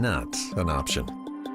not an option.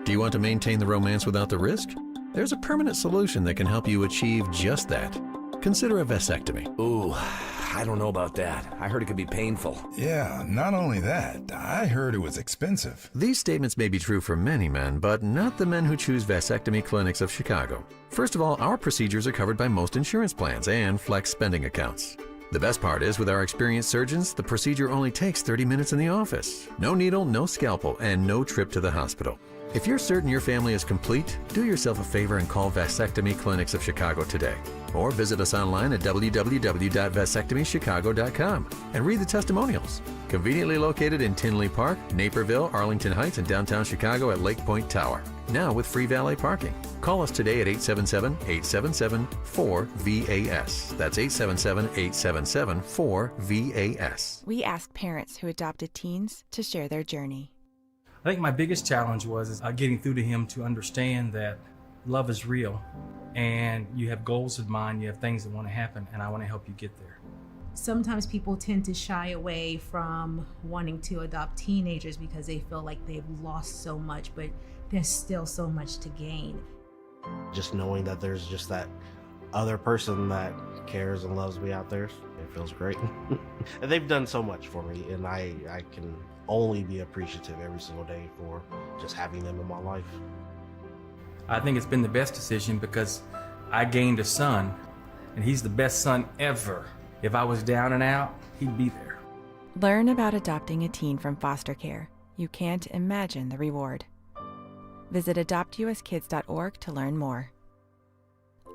Do you want to maintain the romance without the risk? There's a permanent solution that can help you achieve just that. Consider a vasectomy. Ooh, I don't know about that. I heard it could be painful. Yeah, not only that, I heard it was expensive. These statements may be true for many men, but not the men who choose Vasectomy Clinics of Chicago. First of all, our procedures are covered by most insurance plans and flex spending accounts. The best part is, with our experienced surgeons, the procedure only takes 30 minutes in the office. No needle, no scalpel, and no trip to the hospital. If you're certain your family is complete, do yourself a favor and call Vasectomy Clinics of Chicago today. Or visit us online at www.vasectomychicago.com and read the testimonials. Conveniently located in Tinley Park, Naperville, Arlington Heights, and downtown Chicago at Lake Point Tower. Now with free valet parking. Call us today at 877-877-4VAS. That's 877-877-4VAS. We ask parents who adopted teens to share their journey. I think my biggest challenge was getting through to him to understand that love is real and you have goals in mind, you have things that want to happen, and I want to help you get there. Sometimes people tend to shy away from wanting to adopt teenagers because they feel like they've lost so much, but there's still so much to gain. Just knowing that there's just that other person that cares and loves me out there, it feels great. And they've done so much for me, and I can only be appreciative every single day for just having them in my life. I think it's been the best decision because I gained a son, and he's the best son ever. If I was down and out, he'd be there. Learn about adopting a teen from foster care. You can't imagine the reward. Visit adoptuskids.org to learn more.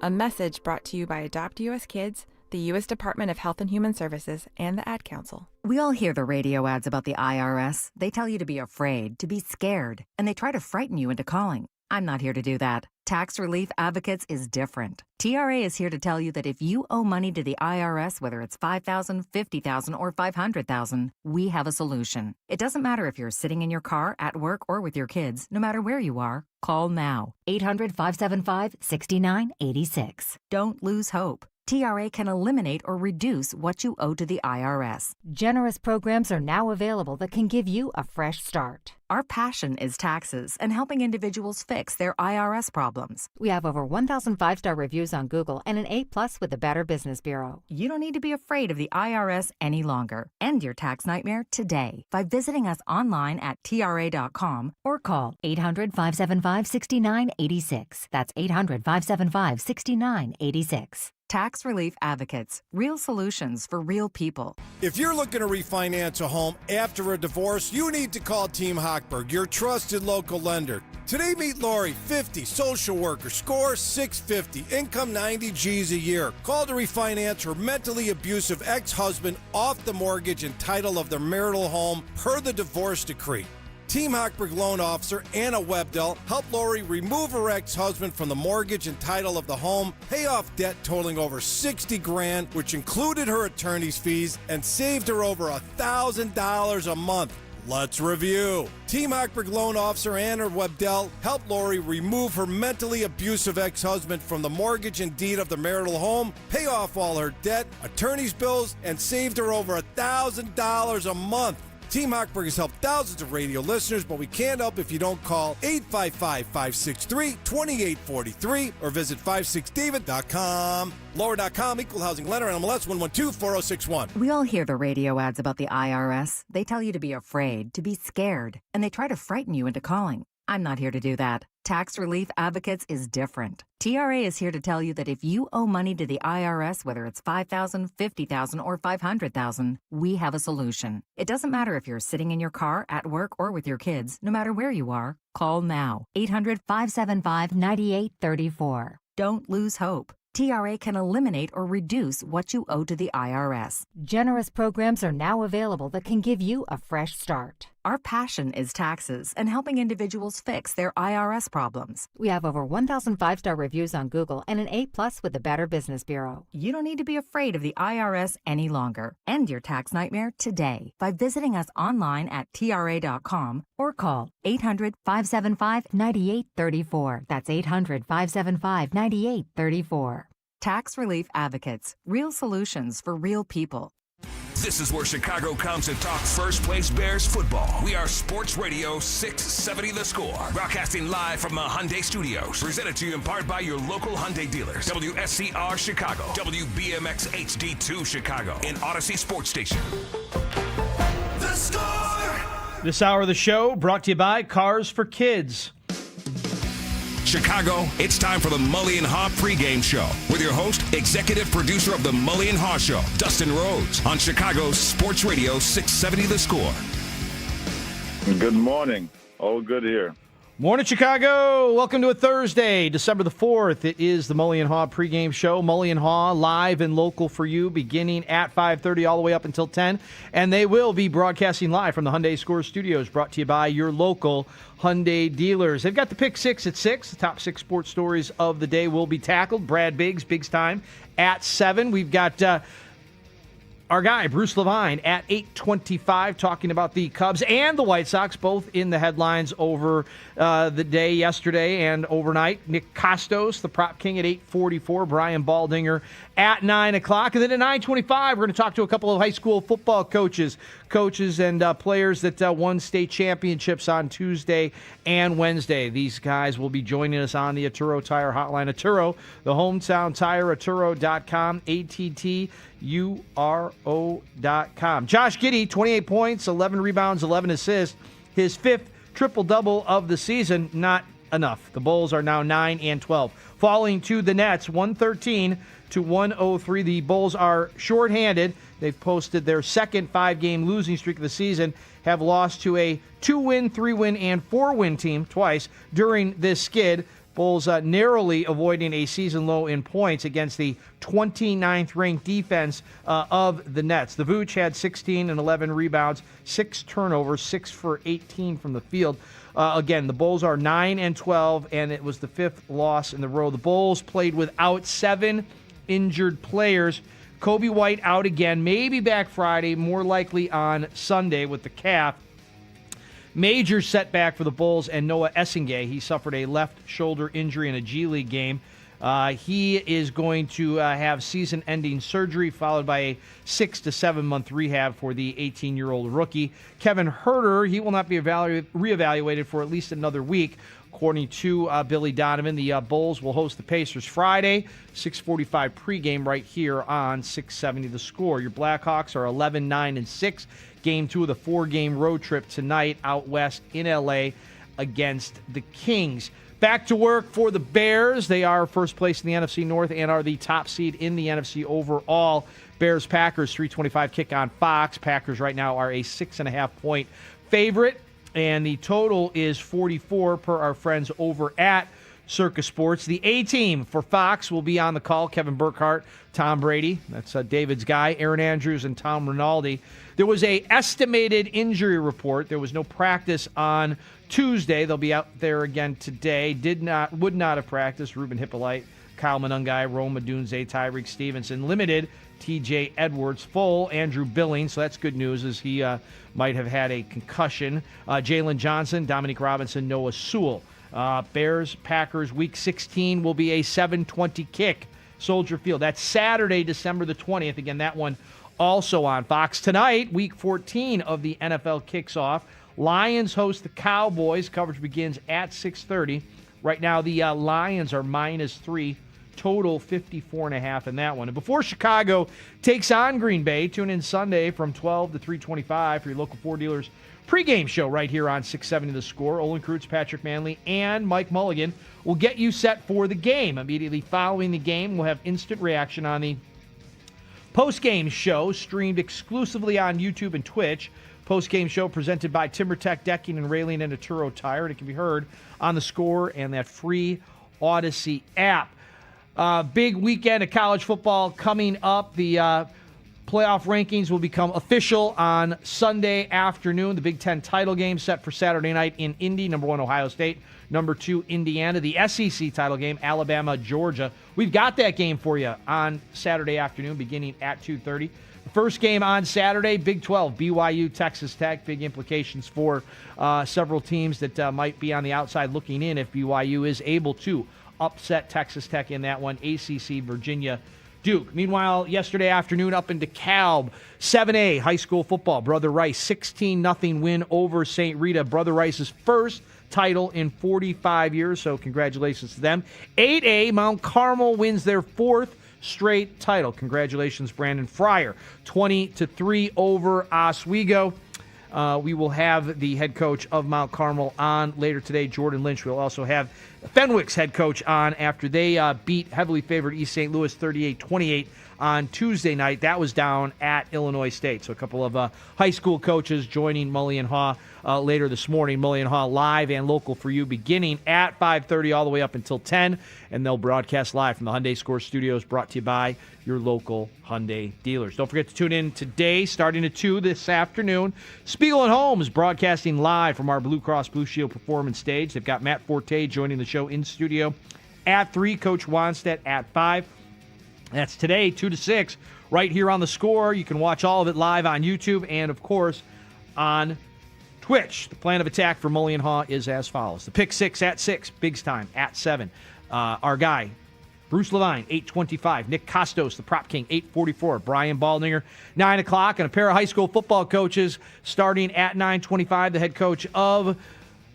A message brought to you by Adopt US Kids, the U.S. Department of Health and Human Services, and the Ad Council. We all hear the radio ads about the IRS. They tell you to be afraid, to be scared, and they try to frighten you into calling. I'm not here to do that. Tax Relief Advocates is different. TRA is here to tell you that if you owe money to the IRS, whether it's $5,000, $50,000, or $500,000, we have a solution. It doesn't matter if you're sitting in your car, at work, or with your kids. No matter where you are, call now. 800-575-6986. Don't lose hope. TRA can eliminate or reduce what you owe to the IRS. Generous programs are now available that can give you a fresh start. Our passion is taxes and helping individuals fix their IRS problems. We have over 1,000 5-star reviews on Google and an A+ with the Better Business Bureau. You don't need to be afraid of the IRS any longer. End your tax nightmare today by visiting us online at TRA.com or call 800-575-6986. That's 800-575-6986. Tax Relief Advocates. Real solutions for real people. If you're looking to refinance a home after a divorce, you need to call Team Hochberg, your trusted local lender. Today, meet Lori, 50, social worker, score 650, income 90 G's a year. Call to refinance her mentally abusive ex-husband off the mortgage and title of their marital home per the divorce decree. Team Hochberg loan officer Anna Webdell helped Lori remove her ex-husband from the mortgage and title of the home, pay off debt totaling over $60,000, which included her attorney's fees, and saved her over $1,000 a month. Let's review. Team Hochberg loan officer Anna Webdell helped Lori remove her mentally abusive ex-husband from the mortgage and deed of the marital home, pay off all her debt, attorney's bills, and saved her over $1,000 a month. Team Hochberg has helped thousands of radio listeners, but we can't help if you don't call 855-563-2843 or visit 56david.com. Lower.com, equal housing lender, NMLS 1124061. We all hear the radio ads about the IRS. They tell you to be afraid, to be scared, and they try to frighten you into calling. I'm not here to do that. Tax Relief Advocates is different. TRA is here to tell you that if you owe money to the IRS, whether it's $5,000, $50,000, or $500,000, we have a solution. It doesn't matter if you're sitting in your car, at work, or with your kids. No matter where you are, call now. 800-575-9834. Don't lose hope. TRA can eliminate or reduce what you owe to the IRS. Generous programs are now available that can give you a fresh start. Our passion is taxes and helping individuals fix their IRS problems. We have over 1,000 5-star reviews on Google and an A+ with the Better Business Bureau. You don't need to be afraid of the IRS any longer. End your tax nightmare today by visiting us online at TRA.com or call 800-575-9834. That's 800-575-9834. Tax Relief Advocates. Real solutions for real people. This is where Chicago comes to talk first-place Bears football. We are Sports Radio 670 The Score, broadcasting live from the Hyundai Studios. Presented to you in part by your local Hyundai dealers. WSCR Chicago, WBMX HD2 Chicago, and Odyssey Sports Station. The Score! This hour of the show brought to you by Cars for Kids. Chicago, it's time for the Mully and Haugh pregame show with your host, executive producer of the Mully and Haugh Show, Dustin Rhodes, on Chicago's Sports Radio 670 The Score. Good morning. All good here. Morning, Chicago. Welcome to a Thursday, December the 4th. It is the Mully and Haugh pregame show. Mully and Haugh live and local for you beginning at 5:30 all the way up until 10. And they will be broadcasting live from the Hyundai Score Studios, brought to you by your local Hyundai dealers. They've got the pick six at 6. The top 6 sports stories of the day will be tackled. Brad Biggs time at 7. We've got our guy, Bruce Levine, at 8:25, talking about the Cubs and the White Sox, both in the headlines over the day yesterday and overnight. Nick Costos, the prop king, at 8:44. Brian Baldinger at 9 o'clock. And then at 9:25, we're going to talk to a couple of high school football coaches and players that won state championships on Tuesday and Wednesday. These guys will be joining us on the Atturo Tire Hotline. Atturo, the hometown tire, Atturo.com, ATTURO.com. Josh Giddey, 28 points, 11 rebounds, 11 assists. His 5th triple-double of the season, not enough. The Bulls are now 9-12. Falling to the Nets, 113 to 103. The Bulls are shorthanded. They've posted their second 5-game losing streak of the season, have lost to a 2-win, 3-win, and 4-win team twice during this skid. Bulls narrowly avoiding a season low in points against the 29th ranked defense of the Nets. The Vooch had 16 and 11 rebounds, 6 turnovers, 6 for 18 from the field. Again, the Bulls are 9-12, and it was the 5th loss in a row. The Bulls played without 7 injured players. Kobe White out again, maybe back Friday, more likely on Sunday with the calf. Major setback for the Bulls and Noah Essingay. He suffered a left shoulder injury in a G League game. He is going to have season-ending surgery, followed by a 6 to 7 month rehab for the 18-year-old rookie. Kevin Huerter, he will not be reevaluated for at least another week. According to Billy Donovan, the Bulls will host the Pacers Friday, 6:45 pregame right here on 670 The Score. Your Blackhawks are 11-9-6. Game 2 of the 4-game road trip tonight out west in L.A. against the Kings. Back to work for the Bears. They are first place in the NFC North and are the top seed in the NFC overall. Bears-Packers, 3:25 kick on Fox. Packers right now are a 6.5-point favorite. And the total is 44 per our friends over at Circus Sports. The A-team for Fox will be on the call. Kevin Burkhardt, Tom Brady, that's David's guy, Aaron Andrews, and Tom Rinaldi. There was a estimated injury report. There was no practice on Tuesday. They'll be out there again today. Would not have practiced. Ruben Hippolyte, Kyle Monungai, Rome Odunze, Tyreek Stevenson. Limited, TJ Edwards. Full, Andrew Billings. So that's good news, as he might have had a concussion. Jalen Johnson, Dominique Robinson, Noah Sewell. Bears-Packers Week 16 will be a 7:20 kick. Soldier Field. That's Saturday, December the 20th. Again, that one also on Fox. Tonight, Week 14 of the NFL kicks off. Lions host the Cowboys. Coverage begins at 6:30. Right now, the Lions are -3. Total 54.5 in that one. And before Chicago takes on Green Bay, tune in Sunday from 12 to 3:25 for your local Ford dealers pregame show right here on 670 The Score. Olin Kreutz, Patrick Manley, and Mike Mulligan will get you set for the game. Immediately following the game, we'll have instant reaction on the post-game show, streamed exclusively on YouTube and Twitch. Post-game show presented by TimberTech Decking and Railing and Atturo Tire. It can be heard on The Score and that free Odyssey app. Big weekend of college football coming up. The playoff rankings will become official on Sunday afternoon. The Big Ten title game set for Saturday night in Indy. Number 1, Ohio State. Number 2, Indiana. The SEC title game, Alabama, Georgia. We've got that game for you on Saturday afternoon beginning at 2:30. The first game on Saturday, Big 12, BYU, Texas Tech. Big implications for several teams that might be on the outside looking in if BYU is able to upset Texas Tech in that one. ACC, Virginia, Duke. Meanwhile, yesterday afternoon up in DeKalb, 7A high school football. Brother Rice, 16-0 win over St. Rita. Brother Rice's first title in 45 years, so congratulations to them. 8A, Mount Carmel wins their fourth straight title. Congratulations, Brandon Fryer. 20-3 over Oswego. We will have the head coach of Mount Carmel on later today, Jordan Lynch. We'll also have Fenwick's head coach on after they beat heavily favored East St. Louis 38-28 on Tuesday night. That was down at Illinois State. So a couple of high school coaches joining Mully and Haugh later this morning. Mully and Haugh live and local for you beginning at 5:30 all the way up until 10. And they'll broadcast live from the Hyundai Score Studios, brought to you by your local Hyundai dealers. Don't forget to tune in today, starting at 2 this afternoon. Spiegel and Holmes broadcasting live from our Blue Cross Blue Shield Performance stage. They've got Matt Forte joining the show in studio at 3, Coach Wanstedt at 5. That's today, 2 to 6, right here on The Score. You can watch all of it live on YouTube and, of course, on Twitch. The plan of attack for Mully and Haugh is as follows. The Pick 6 at 6, Big's Time at 7. Our guy, Bruce Levine, 8:25. Nick Costos, the Prop King, 8:44. Brian Baldninger, 9 o'clock. And a pair of high school football coaches starting at 9:25. The head coach of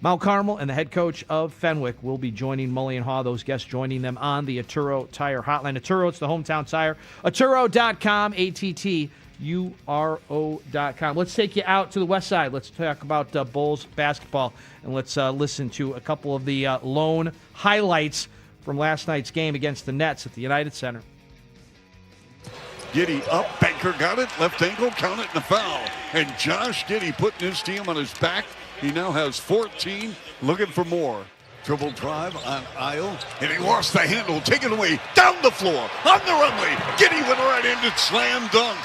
Mount Carmel and the head coach of Fenwick will be joining Mully and Haugh. Those guests joining them on the Atturo Tire Hotline. Atturo, it's the hometown tire. Atturo.com, ATTURO.com. Let's take you out to the west side. Let's talk about Bulls basketball, and let's listen to a couple of the lone highlights from last night's game against the Nets at the United Center. Giddey up, Banker got it, left ankle, count it, and a foul. And Josh Giddey putting his team on his back. He now has 14, looking for more. Dribble drive on Isle, and he lost the handle, taken away, down the floor, on the runway. Giddey went right into slam dunk.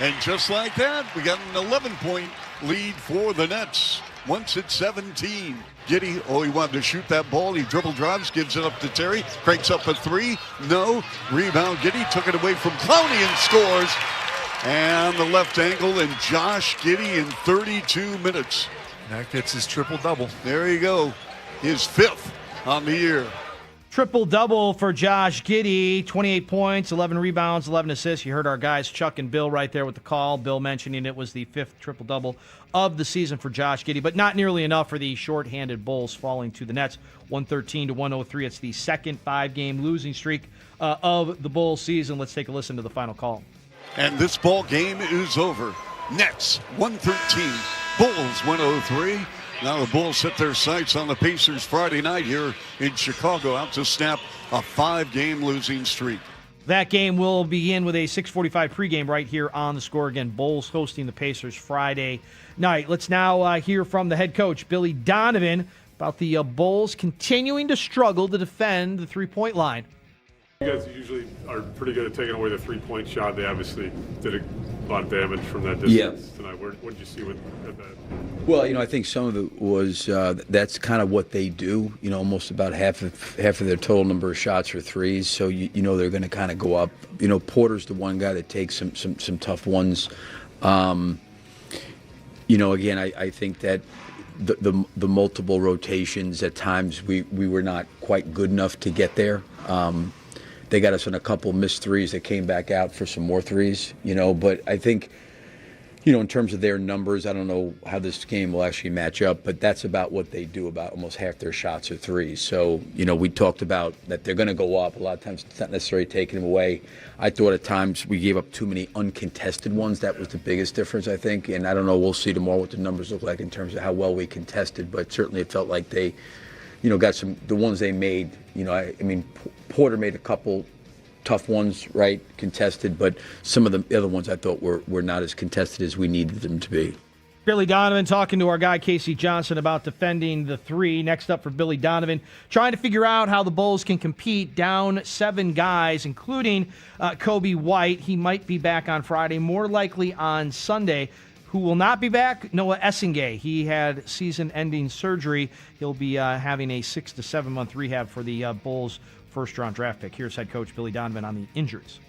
And just like that, we got an 11-point lead for the Nets. Once it's 17. Giddey, he wanted to shoot that ball. He dribble drives, gives it up to Terry, cranks up a 3. No. Rebound, Giddey took it away from Clowney and scores. And the left angle, and Josh Giddey in 32 minutes. That gets his triple-double. There you go. His 5th on the year. Triple-double for Josh Giddey, 28 points, 11 rebounds, 11 assists. You heard our guys, Chuck and Bill, right there with the call. Bill mentioning it was the 5th triple-double of the season for Josh Giddey, but not nearly enough for the shorthanded Bulls, falling to the Nets, 113-103. It's the second 5-game losing streak of the Bulls season. Let's take a listen to the final call. And this ball game is over. Nets, 113. Bulls, 103. Now the Bulls set their sights on the Pacers Friday night here in Chicago, out to snap a 5-game losing streak. That game will begin with a 6:45 pregame right here on The Score. Again, Bulls hosting the Pacers Friday night. Let's now hear from the head coach, Billy Donovan, about the Bulls continuing to struggle to defend the three-point line. You guys usually are pretty good at taking away the three-point shot. They obviously did a lot of damage from that distance tonight. What did you see with that? Well, I think some of it was that's kind of what they do. Almost about half of their total number of shots are threes. So they're going to kind of go up. Porter's the one guy that takes some tough ones. Again, I think that the multiple rotations at times we were not quite good enough to get there. They got us on a couple missed threes that came back out for some more threes, but I think, in terms of their numbers, I don't know how this game will actually match up, but that's about what they do. About almost half their shots are threes. So, we talked about that they're going to go up. A lot of times it's not necessarily taking them away. I thought at times we gave up too many uncontested ones. That was the biggest difference, I think. And I don't know, we'll see tomorrow what the numbers look like in terms of how well we contested, but certainly it felt like they, got the ones they made, Porter made a couple tough ones, right, contested, but some of the other ones I thought were not as contested as we needed them to be. Billy Donovan talking to our guy Casey Johnson about defending the three. Next up for Billy Donovan, trying to figure out how the Bulls can compete down 7 guys, including Kobe White. He might be back on Friday, more likely on Sunday. Who will not be back? Noah Essingay. He had season-ending surgery. He'll be having a 6 to 7 month rehab for the Bulls' first-round draft pick. Here's head coach Billy Donovan on the injuries.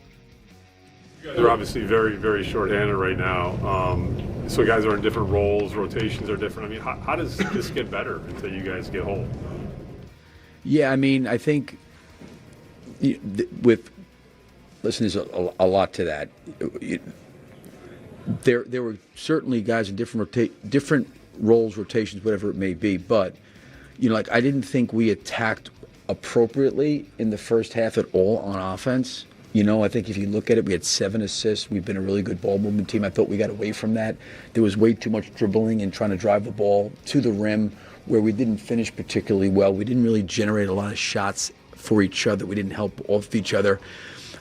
You guys are obviously very, very short-handed right now. So guys are in different roles. Rotations are different. How does this get better until you guys get home? Yeah, I think with listen, there's a lot to that. There were certainly guys in different roles, rotations, whatever it may be, but like I didn't think we attacked appropriately in the first half at all on offense. I think if you look at it, we had 7 assists. We've been a really good ball movement team. I thought we got away from that. There was way too much dribbling and trying to drive the ball to the rim where we didn't finish particularly well. We didn't really generate a lot of shots for each other. We didn't help off each other.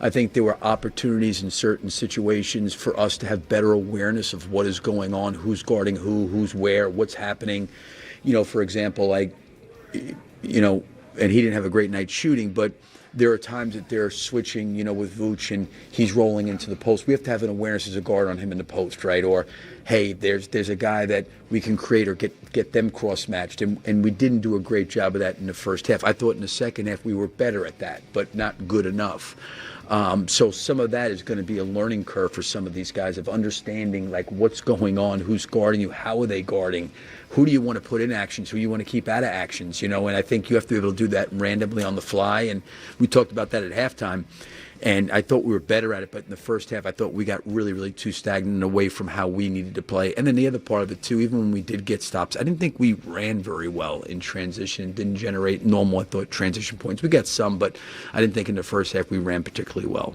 I think there were opportunities in certain situations for us to have better awareness of what is going on, who's guarding who's where, what's happening. For example, and he didn't have a great night shooting, but there are times that they're switching, with Vooch and he's rolling into the post. We have to have an awareness as a guard on him in the post, right? Or, hey, there's a guy that we can create or get them cross-matched. And we didn't do a great job of that in the first half. I thought in the second half we were better at that, but not good enough. So some of that is going to be a learning curve for some of these guys of understanding like what's going on, who's guarding you, how are they guarding, who do you want to put in actions, who you want to keep out of actions, and I think you have to be able to do that randomly on the fly, and we talked about that at halftime, and I thought we were better at it, but in the first half I thought we got really, really too stagnant and away from how we needed to play. And then the other part of it too, even when we did get stops, I didn't think we ran very well in transition, didn't generate normal, I thought, transition points. We got some, but I didn't think in the first half we ran particularly well.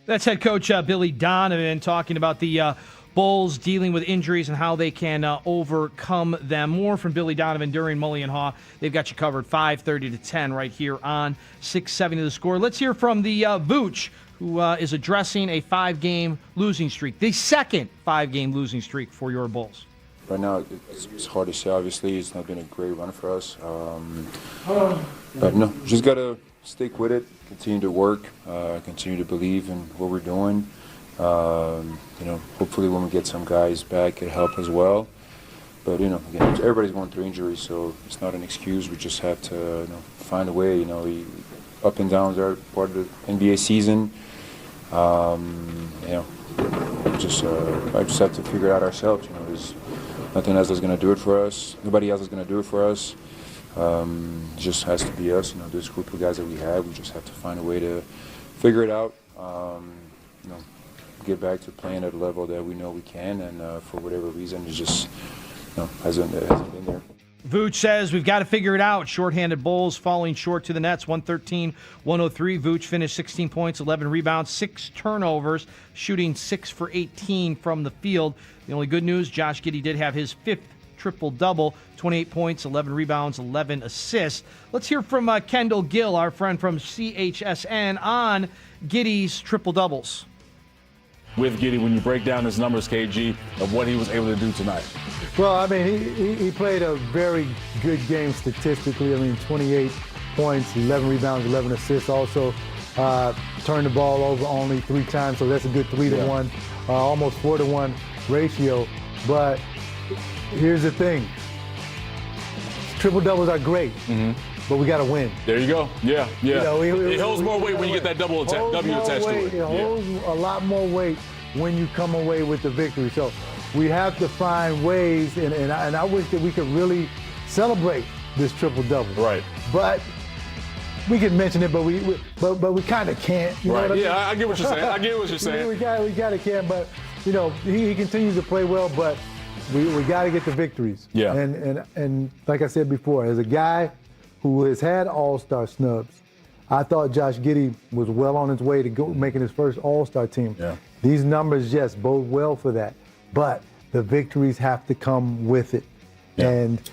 That's head coach Billy Donovan talking about the Bulls dealing with injuries and how they can overcome them. More from Billy Donovan during Mully and Haugh. They've got you covered 5:30 to 10 right here on 670 The Score. Let's hear from the Vooch, who is addressing a 5-game losing streak, the second 5-game losing streak for your Bulls. Right now, it's hard to say. Obviously, it's not been a great run for us. But no, just got to stick with it, continue to work, continue to believe in what we're doing. Hopefully when we get some guys back, it help as well. But, again, everybody's going through injuries, so it's not an excuse. We just have to find a way. Up and downs are part of the NBA season. I just have to figure it out ourselves. There's nothing else that's going to do it for us. Nobody else is going to do it for us. It just has to be us. This group of guys that we have, we just have to find a way to figure it out. Get back to playing at a level that we know we can, and for whatever reason, it just hasn't been there. Vooch says we've got to figure it out. Shorthanded Bulls falling short to the Nets, 113-103. Vooch finished 16 points, 11 rebounds, 6 turnovers, shooting 6 for 18 from the field. The only good news, Josh Giddey did have his 5th triple-double, 28 points, 11 rebounds, 11 assists. Let's hear from Kendall Gill, our friend from CHSN, on Giddey's triple-doubles. With Giddey, when you break down his numbers, KG, of what he was able to do tonight? Well, he played a very good game statistically. 28 points, 11 rebounds, 11 assists. Also turned the ball over only 3 times, so that's a good 3-to-1, almost 4-to-1 ratio. But here's the thing. Triple-doubles are great. Mm-hmm. But we got to win. There you go. Yeah. It holds more weight when you get that W attached to it. It holds a lot more weight when you come away with the victory. So we have to find ways, and I wish that we could really celebrate this triple-double. Right. But we can mention it, but we kind of can't. You know what I mean? I get what you're saying. We kind of can, but he continues to play well, but we got to get the victories. Yeah. And like I said before, as a guy who has had all-star snubs, I thought Josh Giddey was well on his way to making his first all-star team. Yeah. These numbers, yes, bode well for that, but the victories have to come with it. Yeah. And,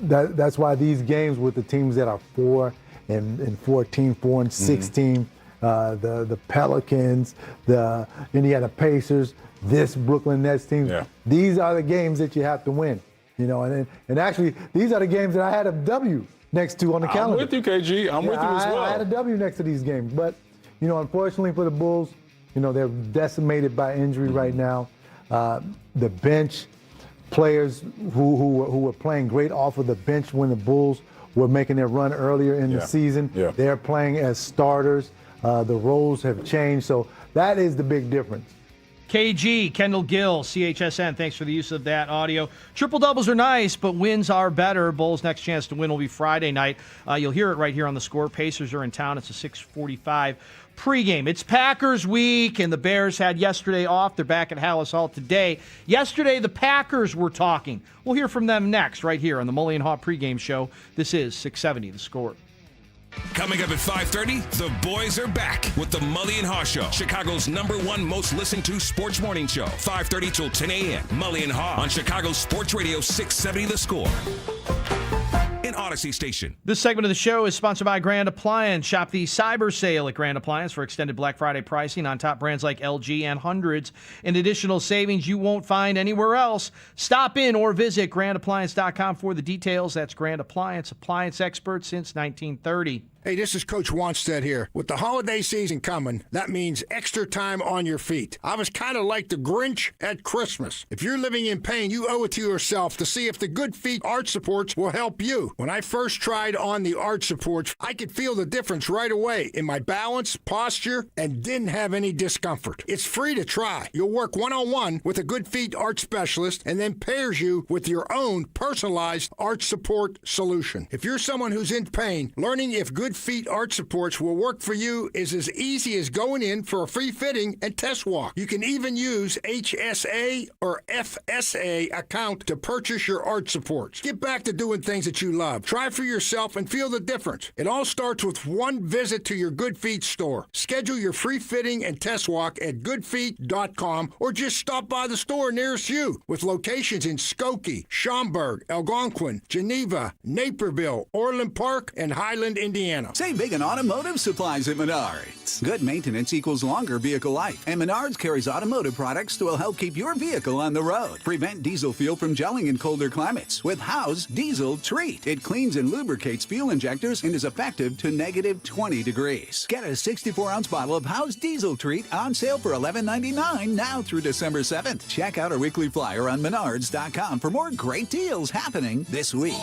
that's why these games with the teams that are 4 and 14, 4 and 16, the Pelicans, the Indiana Pacers, this Brooklyn Nets team, these are the games that you have to win. And actually, these are the games that I had a W next to on the calendar. I'm with you, KG. I'm with you as well. I had a W next to these games. But, unfortunately for the Bulls, they're decimated by injury right now. The bench players who were playing great off of the bench when the Bulls were making their run earlier in the season, they're playing as starters. The roles have changed. So that is the big difference. KG, Kendall Gill, CHSN, thanks for the use of that audio. Triple doubles are nice, but wins are better. Bulls' next chance to win will be Friday night. You'll hear it right here on the Score. Pacers are in town. It's a 6:45 pregame. It's Packers week, and the Bears had yesterday off. They're back at Hallis Hall today. Yesterday, the Packers were talking. We'll hear from them next, right here on the Mully and Haugh pregame show. This is 670 The Score. Coming up at 5:30, the boys are back with the Mully and Haugh Show, Chicago's #1 most listened to sports morning show. 5:30 till 10 a.m. Mully and Haugh on Chicago's Sports Radio 670 The Score. In Odyssey Station. This segment of the show is sponsored by Grand Appliance. Shop the cyber sale at Grand Appliance for extended Black Friday pricing on top brands like LG and hundreds in additional savings you won't find anywhere else. Stop in or visit grandappliance.com for the details. That's Grand Appliance, appliance expert since 1930. Hey, this is Coach Wanstead here. With the holiday season coming, that means extra time on your feet. I was kind of like the Grinch at Christmas. If you're living in pain, you owe it to yourself to see if the Good Feet arch supports will help you. When I first tried on the arch supports, I could feel the difference right away in my balance, posture, and didn't have any discomfort. It's free to try. You'll work one-on-one with a Good Feet arch specialist and then pairs you with your own personalized arch support solution. If you're someone who's in pain, learning if Good Feet arch supports will work for you is as easy as going in for a free fitting and test walk. You can even use HSA or FSA account to purchase your arch supports. Get back to doing things that you love. Try for yourself and feel the difference. It all starts with one visit to your Good Feet store. Schedule your free fitting and test walk at goodfeet.com or just stop by the store nearest you with locations in Skokie, Schaumburg, Algonquin, Geneva, Naperville, Orland Park, and Highland, Indiana. Save big on automotive supplies at Menards. Good maintenance equals longer vehicle life, and Menards carries automotive products that will help keep your vehicle on the road. Prevent diesel fuel from gelling in colder climates with Haugh's Diesel Treat. It cleans and lubricates fuel injectors and is effective to -20 degrees. Get a 64-ounce bottle of Haugh's Diesel Treat on sale for $11.99 now through December 7th. Check out our weekly flyer on Menards.com for more great deals happening this week.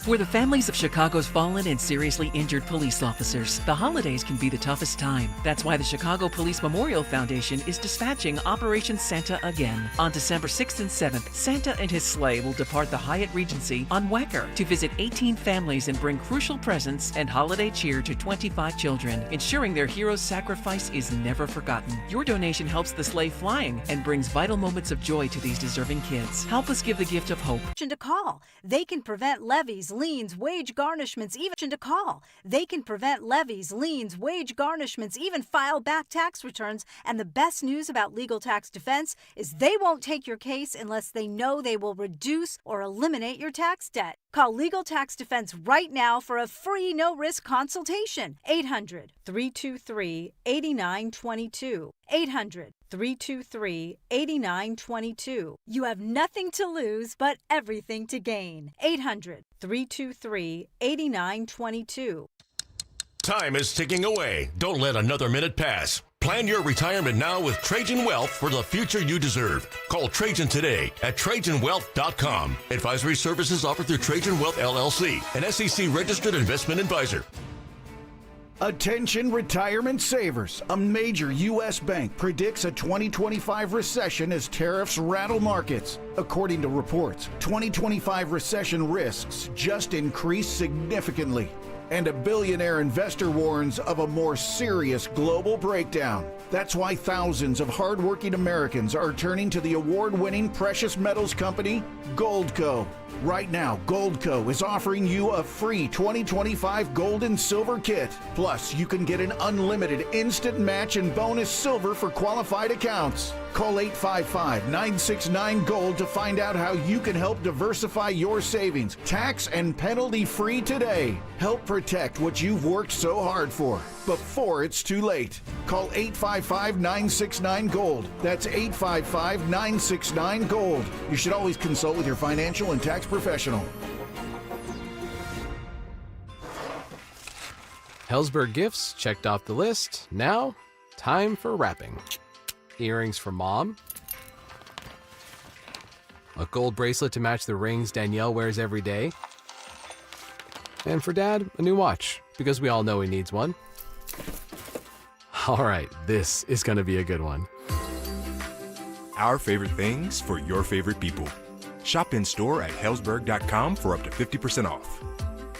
For the families of Chicago's fallen and seriously injured police officers, the holidays can be the toughest time. That's why the Chicago Police Memorial Foundation is dispatching Operation Santa again. On December 6th and 7th, Santa and his sleigh will depart the Hyatt Regency on Wecker to visit 18 families and bring crucial presents and holiday cheer to 25 children, ensuring their hero's sacrifice is never forgotten. Your donation helps the sleigh flying and brings vital moments of joy to these deserving kids. Help us give the gift of hope. To call. They can prevent levies, liens, wage garnishments, even to call. They can prevent levies, liens, wage garnishments, even file back tax returns. And the best news about legal tax defense is they won't take your case unless they know they will reduce or eliminate your tax debt. Call Legal Tax Defense right now for a free no-risk consultation. 800-323-8922. 800-323-8922. You have nothing to lose but everything to gain. 800-323-8922. Time is ticking away. Don't let another minute pass. Plan your retirement now with Trajan Wealth for the future you deserve. Call Trajan today at TrajanWealth.com. Advisory services offered through Trajan Wealth LLC, an SEC registered investment advisor. Attention retirement savers. A major U.S. bank predicts a 2025 recession as tariffs rattle markets. According to reports, 2025 recession risks just increased significantly. And a billionaire investor warns of a more serious global breakdown. That's why thousands of hardworking Americans are turning to the award-winning precious metals company, Goldco. Right now, Goldco is offering you a free 2025 gold and silver kit. Plus, you can get an unlimited instant match and bonus silver for qualified accounts. Call 855-969-GOLD to find out how you can help diversify your savings, tax and penalty free today. Help protect what you've worked so hard for before it's too late. Call 855-969-GOLD. That's 855-969-GOLD. You should always consult with your financial and tax professional. Hellsberg gifts checked off the list. Now, time for wrapping. Earrings for Mom. A gold bracelet to match the rings Danielle wears every day. And for Dad, a new watch, because we all know he needs one. All right, this is going to be a good one. Our favorite things for your favorite people. Shop in store at Hellsberg.com for up to 50% off.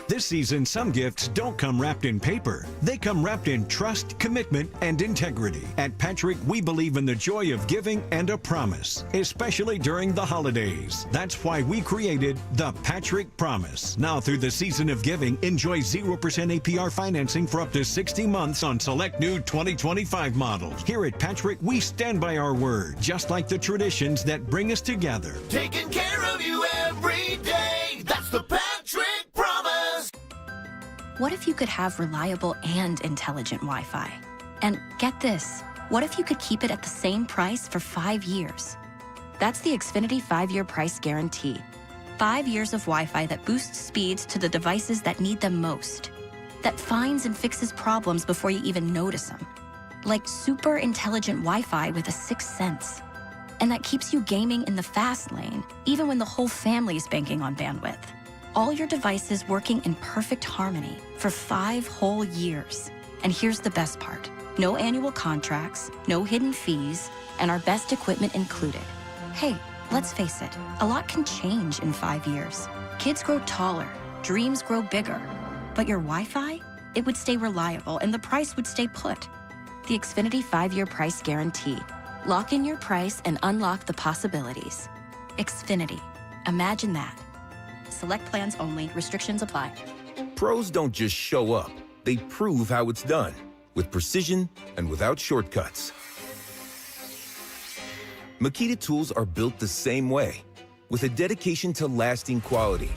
This season, some gifts don't come wrapped in paper. They come wrapped in trust, commitment, and integrity. At Patrick, we believe in the joy of giving and a promise, especially during the holidays. That's why we created the Patrick Promise. Now through the season of giving, enjoy 0% APR financing for up to 60 months on select new 2025 models. Here at Patrick, we stand by our word, just like the traditions that bring us together. Taking care of you every day. That's the Patrick Promise. What if you could have reliable and intelligent Wi-Fi? And get this, what if you could keep it at the same price for 5 years? That's the Xfinity 5-year price guarantee. 5 years of Wi-Fi that boosts speeds to the devices that need them most. That finds and fixes problems before you even notice them. Like super intelligent Wi-Fi with a sixth sense. And that keeps you gaming in the fast lane, even when the whole family is banking on bandwidth. All your devices working in perfect harmony for 5 whole years. And here's the best part. No annual contracts, no hidden fees, and our best equipment included. Hey, let's face it, a lot can change in 5 years. Kids grow taller, dreams grow bigger. But your Wi-Fi? It would stay reliable and the price would stay put. The Xfinity 5-year price guarantee. Lock in your price and unlock the possibilities. Xfinity. Imagine that. Select plans only. Restrictions apply. Pros don't just show up. They prove how it's done. With precision and without shortcuts. Makita tools are built the same way. With a dedication to lasting quality.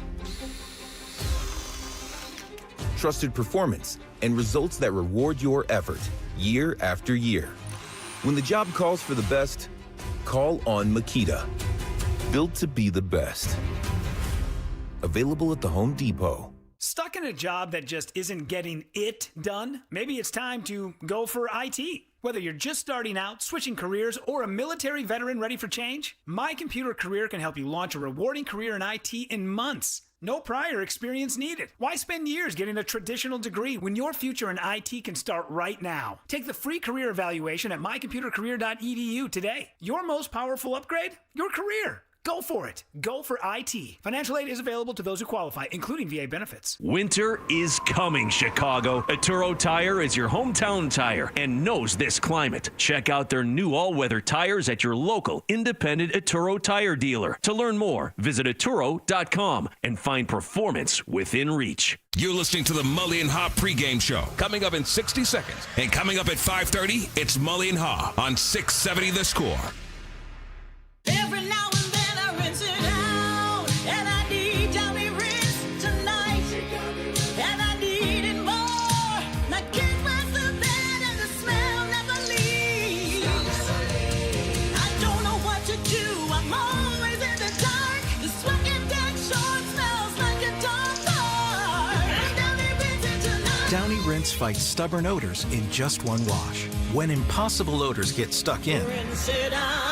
Trusted performance and results that reward your effort year after year. When the job calls for the best, call on Makita. Built to be the best. Available at the Home Depot. Stuck in a job that just isn't getting it done? Maybe it's time to go for IT. Whether you're just starting out, switching careers, or a military veteran ready for change, My Computer Career can help you launch a rewarding career in IT in months. No prior experience needed. Why spend years getting a traditional degree when your future in IT can start right now? Take the free career evaluation at mycomputercareer.edu today. Your most powerful upgrade? Your career. Go for it. Go for IT. Financial aid is available to those who qualify, including VA benefits. Winter is coming, Chicago. Atturo Tire is your hometown tire and knows this climate. Check out their new all-weather tires at your local independent Atturo Tire dealer. To learn more, visit Atturo.com and find performance within reach. You're listening to the Mully and Haugh pregame show. Coming up in 60 seconds. And coming up at 5:30, it's Mully and Haugh on 670 The Score. Every now and then I rinse it out, and I need Johnny Rinse tonight, and I need it more. I can't rest the bed and the smell never leaves. I don't know what to do, I'm always in the dark. The sweating dead short smells like a dog park. Downy Rinse it tonight. Downy Rinse fights stubborn odors in just one wash. When impossible odors get stuck in, Rinse it out.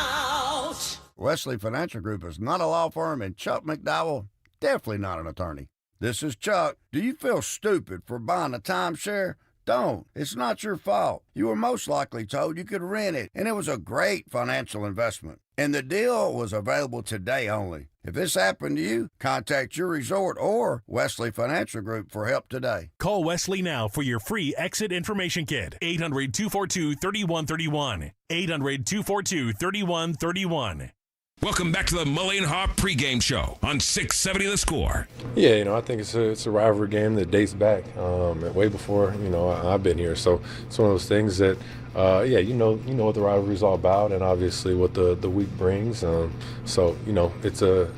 Wesley Financial Group is not a law firm, and Chuck McDowell, definitely not an attorney. This is Chuck. Do you feel stupid for buying a timeshare? Don't. It's not your fault. You were most likely told you could rent it, and it was a great financial investment. And the deal was available today only. If this happened to you, contact your resort or Wesley Financial Group for help today. Call Wesley now for your free exit information kit. 800-242-3131. 800-242-3131. Welcome back to the Mully and Haugh pregame show on 670 The Score. Yeah, I think it's a rivalry game that dates back way before, I've been here. So it's one of those things that, you know what the rivalry is all about, and obviously what the week brings. It's a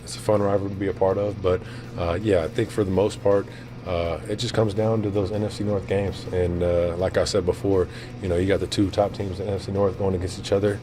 fun rivalry to be a part of. But, I think for the most part, it just comes down to those NFC North games. And like I said before, you got the two top teams in NFC North going against each other,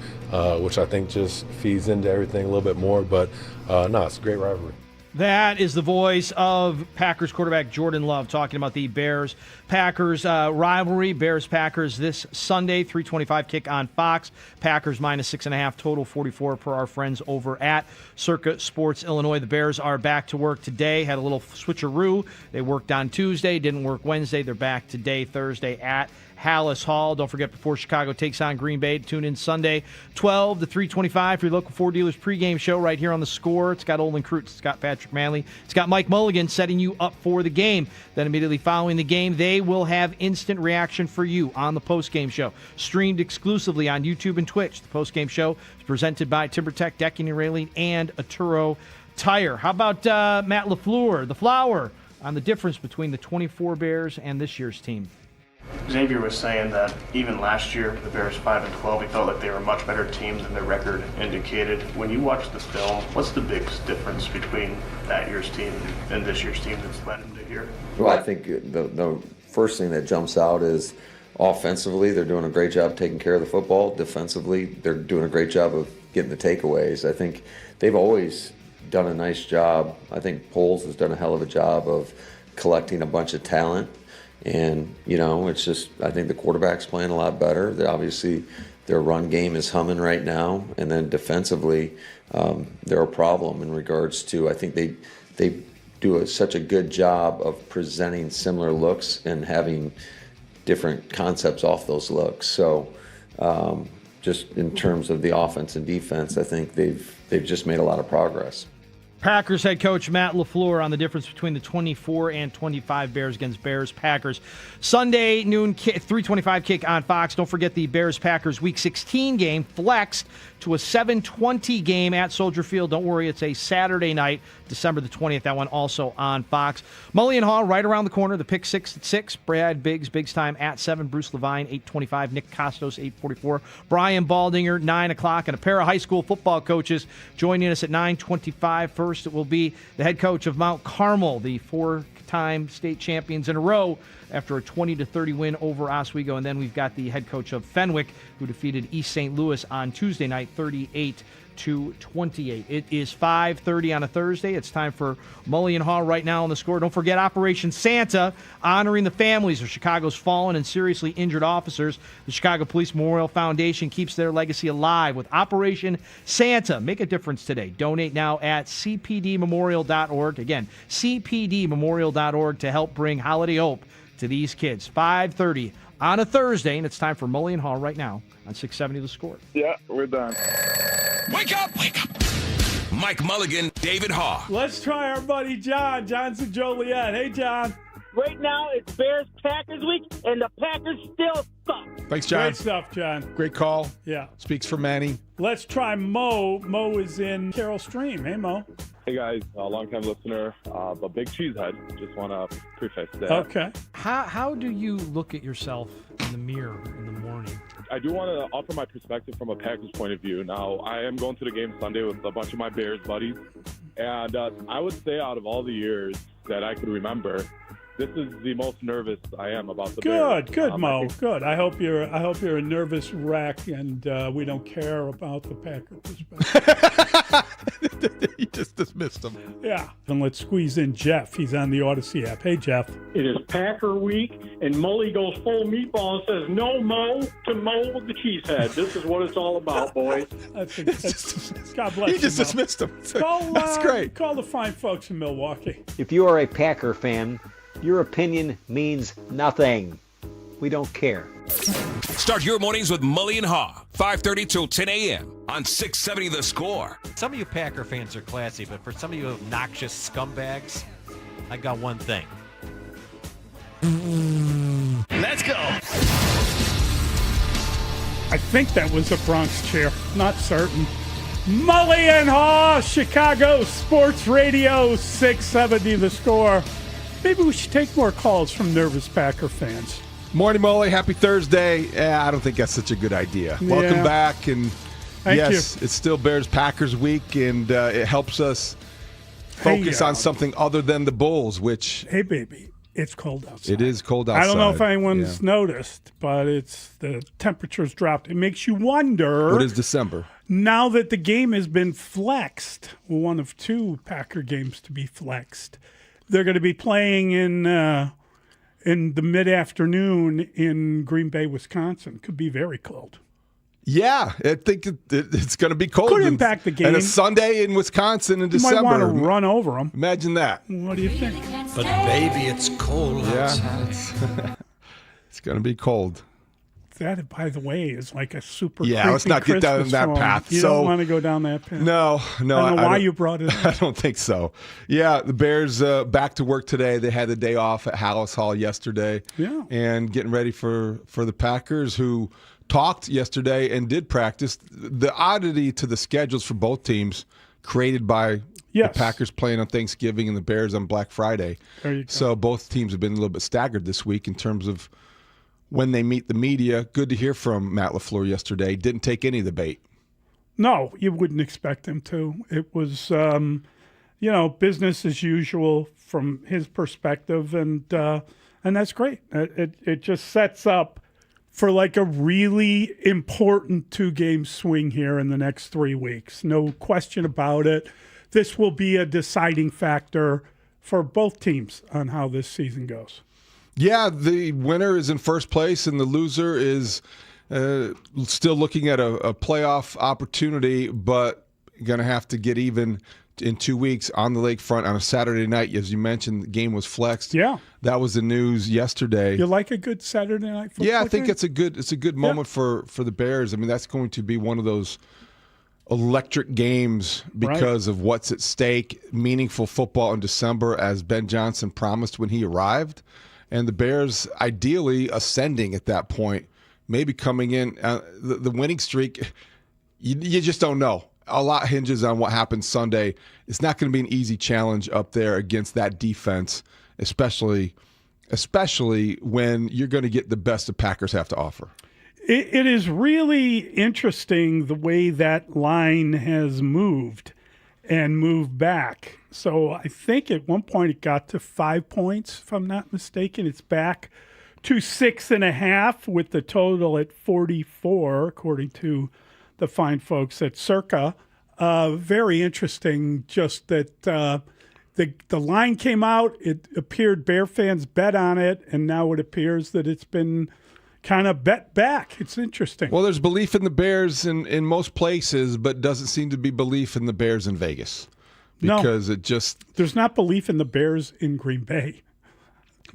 which I think just feeds into everything a little bit more. But, it's a great rivalry. That is the voice of Packers quarterback Jordan Love talking about the Bears-Packers rivalry. Bears-Packers this Sunday, 3:25 kick on Fox. Packers minus 6.5, total 44 per our friends over at Circa Sports Illinois. The Bears are back to work today. Had a little switcheroo. They worked on Tuesday, didn't work Wednesday. They're back today, Thursday, at Hallis Hall. Don't forget, before Chicago takes on Green Bay, tune in Sunday, 12 to 3:25 for your local Ford dealers pregame show right here on The Score. It's got Olin Kreutz, it's got Patrick Manley, it's got Mike Mulligan setting you up for the game. Then immediately following the game, they will have instant reaction for you on the postgame show, streamed exclusively on YouTube and Twitch. The postgame show is presented by TimberTech Decking and Railing and Arturo Tire. How about Matt LaFleur, the Flower, on the difference between the 24 Bears and this year's team? Xavier was saying that even last year, the Bears 5-12, he felt like they were a much better team than their record indicated. When you watch the film, what's the biggest difference between that year's team and this year's team that's led him to here? Well, I think the first thing that jumps out is offensively, they're doing a great job taking care of the football. Defensively, they're doing a great job of getting the takeaways. I think they've always done a nice job. I think Poles has done a hell of a job of collecting a bunch of talent. And, it's just, I think the quarterback's playing a lot better. Obviously, their run game is humming right now. And then defensively, they're a problem in regards to, I think they do such a good job of presenting similar looks and having different concepts off those looks. So just in terms of the offense and defense, I think they've just made a lot of progress. Packers head coach Matt LaFleur on the difference between the 24 and 25 Bears against Bears-Packers. Sunday noon, 3:25 kick on Fox. Don't forget the Bears-Packers Week 16 game flexed to a 7:20 game at Soldier Field. Don't worry, it's a Saturday night, December the 20th. That one also on Fox. Mully and Haugh right around the corner. The pick 6 at 6. Brad Biggs time at 7. Bruce Levine 8:25. Nick Costos 8:44. Brian Baldinger 9 o'clock. And a pair of high school football coaches joining us at 9:25. First, it will be the head coach of Mount Carmel, the 4-time state champions in a row after a 20-30 win over Oswego. And then we've got the head coach of Fenwick, who defeated East St. Louis on Tuesday night, 38-28. It is 5:30 on a Thursday. It's time for Mully and Haugh right now on The Score. Don't forget Operation Santa, honoring the families of Chicago's fallen and seriously injured officers. The Chicago Police Memorial Foundation keeps their legacy alive with Operation Santa. Make a difference today. Donate now at cpdmemorial.org. Again, cpdmemorial.org to help bring holiday hope to these kids. 5:30 on a Thursday, and it's time for Mully and Haugh right now on 670 The Score. Yeah, we're done. Wake up! Wake up! Mike Mulligan, David Haugh. Let's try our buddy John. John's in Joliet. Hey, John. Right now, it's Bears-Packers week, and the Packers still suck. Thanks, John. Great stuff, John. Great call. Yeah. Speaks for Manny. Let's try Mo. Mo is in Carroll Stream. Hey, Mo. Hey, guys. Long-time listener, but big cheesehead. Just want to preface that. Okay. How do you look at yourself in the mirror in the morning? I do want to offer my perspective from a Packers point of view. Now, I am going to the game Sunday with a bunch of my Bears buddies, and I would say out of all the years that I could remember, this is the most nervous I am about the Bears. Good, Mo. Good. I hope you're a nervous wreck, and we don't care about the Packer perspective. You just dismissed him. Yeah. And let's squeeze in Jeff. He's on the Odyssey app. Hey, Jeff. It is Packer week, and Mully goes full meatball and says, "No Mo to Mo with the cheesehead." This is what it's all about, boys. God bless you. You just dismissed him. That's great. Call the fine folks in Milwaukee. If you are a Packer fan, your opinion means nothing. We don't care. Start your mornings with Mully and Haugh, 5:30 till 10 a.m. on 670 The Score. Some of you Packer fans are classy, but for some of you obnoxious scumbags, I got one thing. Let's go. I think that was a Bronx chair. Not certain. Mully and Haugh, Chicago Sports Radio, 670 The Score. Maybe we should take more calls from nervous Packer fans. Morning, Mully. Happy Thursday. I don't think that's such a good idea. Yeah. Welcome back. And Thank you. It's still Bears-Packers week, and it helps us focus on something other than the Bulls, which... Hey, baby, it's cold outside. It is cold outside. I don't know if anyone's noticed, but the temperature's dropped. It makes you wonder... What is December? Now that the game has been flexed, one of two Packer games to be flexed, they're going to be playing in the mid-afternoon in Green Bay, Wisconsin. Could be very cold. Yeah, I think it's going to be cold. Could impact the game. And a Sunday in Wisconsin in December. You might want to run over them. Imagine that. What do you think? But baby, it's cold outside. It's going to be cold. that, by the way, is like a super Yeah, let's not get down Christmas that song. path. You don't want to go down that path. No. I don't know why you brought it up. I don't think so. Yeah, the Bears back to work today. They had the day off at Haugh yesterday. Yeah. And getting ready for the Packers, who talked yesterday and did practice. The oddity to the schedules for both teams created by the Packers playing on Thanksgiving and the Bears on Black Friday. There you go. So both teams have been a little bit staggered this week in terms of when they meet the media. Good to hear from Matt LaFleur yesterday. Didn't take any of the bait. No, you wouldn't expect him to. It was, business as usual from his perspective, and that's great. It just sets up for like a really important 2-game swing here in the next 3 weeks. No question about it. This will be a deciding factor for both teams on how this season goes. Yeah, the winner is in first place, and the loser is still looking at a playoff opportunity, but going to have to get even in 2 weeks on the lakefront on a Saturday night. As you mentioned, the game was flexed. Yeah. That was the news yesterday. You like a good Saturday night football Yeah, I think game? it's a good moment for the Bears. I mean, that's going to be one of those electric games because of what's at stake. Meaningful football in December, as Ben Johnson promised when he arrived. And the Bears ideally ascending at that point, maybe coming in. The winning streak, you just don't know. A lot hinges on what happens Sunday. It's not going to be an easy challenge up there against that defense, especially when you're going to get the best the Packers have to offer. It is really interesting the way that line has moved and moved back. So I think at one point it got to 5 points, if I'm not mistaken. It's back to 6.5 with the total at 44, according to the fine folks at Circa. Very interesting just that the line came out. It appeared Bear fans bet on it, and now it appears that it's been kind of bet back. It's interesting. Well, there's belief in the Bears in most places, but doesn't seem to be belief in the Bears in Vegas. Because there's not belief in the Bears in Green Bay.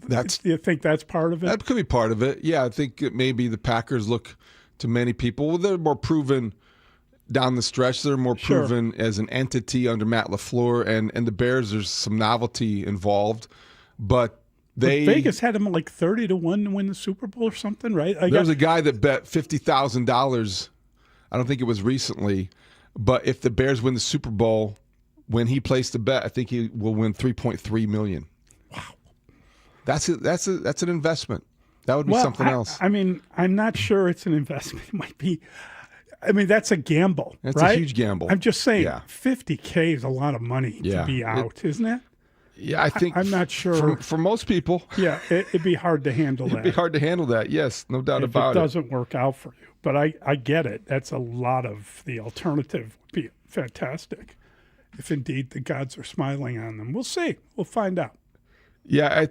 Do you think that's part of it? That could be part of it. Yeah, I think maybe the Packers look to many people. Well, they're more proven down the stretch. They're more proven as an entity under Matt LaFleur, and the Bears, there's some novelty involved. But Vegas had them like 30-1 to win the Super Bowl or something, right? There was a guy that bet $50,000. I don't think it was recently, but if the Bears win the Super Bowl, when he placed the bet, I think he will win $3.3 million. Wow, that's an investment. That would be something else. I mean, I'm not sure it's an investment. It might be. I mean, that's a gamble. That's right? a huge gamble. I'm just saying, $50K is a lot of money to be out, isn't it? Yeah, I think I'm not sure. For most people. Yeah, it'd be hard to handle that. It'd be hard to handle that, yes, no doubt about it. If it doesn't work out for you. But I get it. That's a lot of the alternative would be fantastic if indeed the gods are smiling on them. We'll see. We'll find out. Yeah,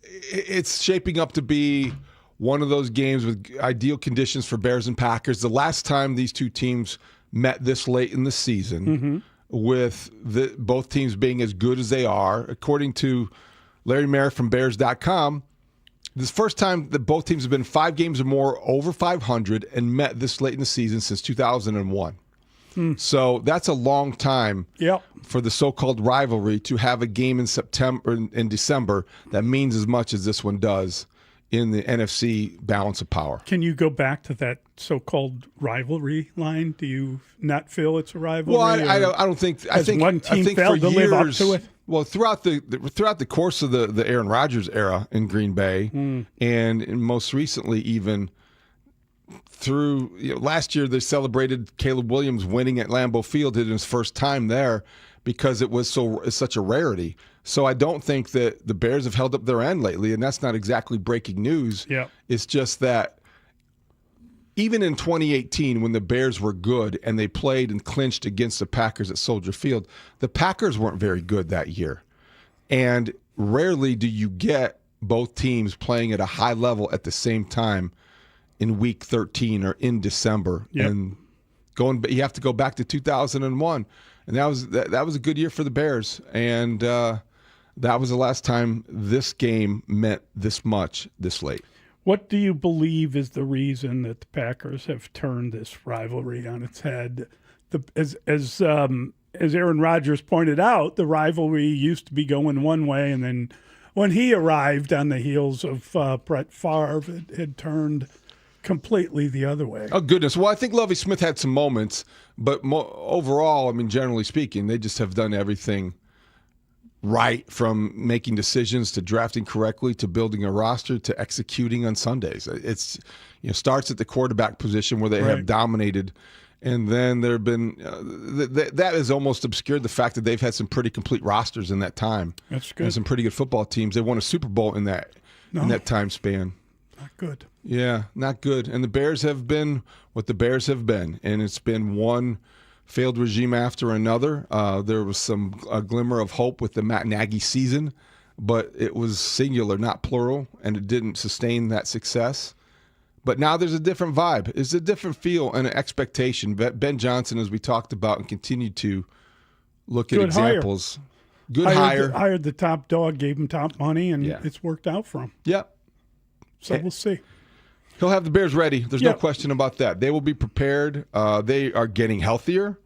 it's shaping up to be one of those games with ideal conditions for Bears and Packers. The last time these two teams met this late in the season, with both teams being as good as they are, according to Larry Merrick from Bears.com, this first time that both teams have been 5 games or more over 500 and met this late in the season since 2001. So that's a long time for the so-called rivalry to have a game in December that means as much as this one does in the NFC balance of power. Can you go back to that so-called rivalry line? Do you not feel it's a rivalry? Well, I don't think. I think one team failed to live up to it. Well, throughout the course of the Aaron Rodgers era in Green Bay, and most recently even through last year, they celebrated Caleb Williams winning at Lambeau Field in his first time there because it was such a rarity. So I don't think that the Bears have held up their end lately, and that's not exactly breaking news. Yeah. It's just that even in 2018, when the Bears were good and they played and clinched against the Packers at Soldier Field, the Packers weren't very good that year. And rarely do you get both teams playing at a high level at the same time in Week 13 or in December. And you have to go back to 2001. And that was a good year for the Bears. And that was the last time this game meant this much this late. What do you believe is the reason that the Packers have turned this rivalry on its head? As Aaron Rodgers pointed out, the rivalry used to be going one way, and then when he arrived on the heels of Brett Favre, it had turned completely the other way. Oh, goodness. Well, I think Lovie Smith had some moments, but overall, I mean, generally speaking, they just have done everything right, from making decisions to drafting correctly to building a roster to executing on Sundays. It's starts at the quarterback position where they have dominated, and then there have been that has almost obscured the fact that they've had some pretty complete rosters in that time. That's good. And some pretty good football teams. They won a Super Bowl in that time span. Not good. Yeah, not good. And the Bears have been what the Bears have been, and it's been one failed regime after another. There was a glimmer of hope with the Matt Nagy season, but it was singular, not plural, and it didn't sustain that success. But now there's a different vibe. It's a different feel and an expectation. Ben Johnson, as we talked about and continued to look at examples. Good hire. Hired the top dog, gave him top money, and it's worked out for him. Yep. So we'll see. He'll have the Bears ready. There's no question about that. They will be prepared. They are getting healthier,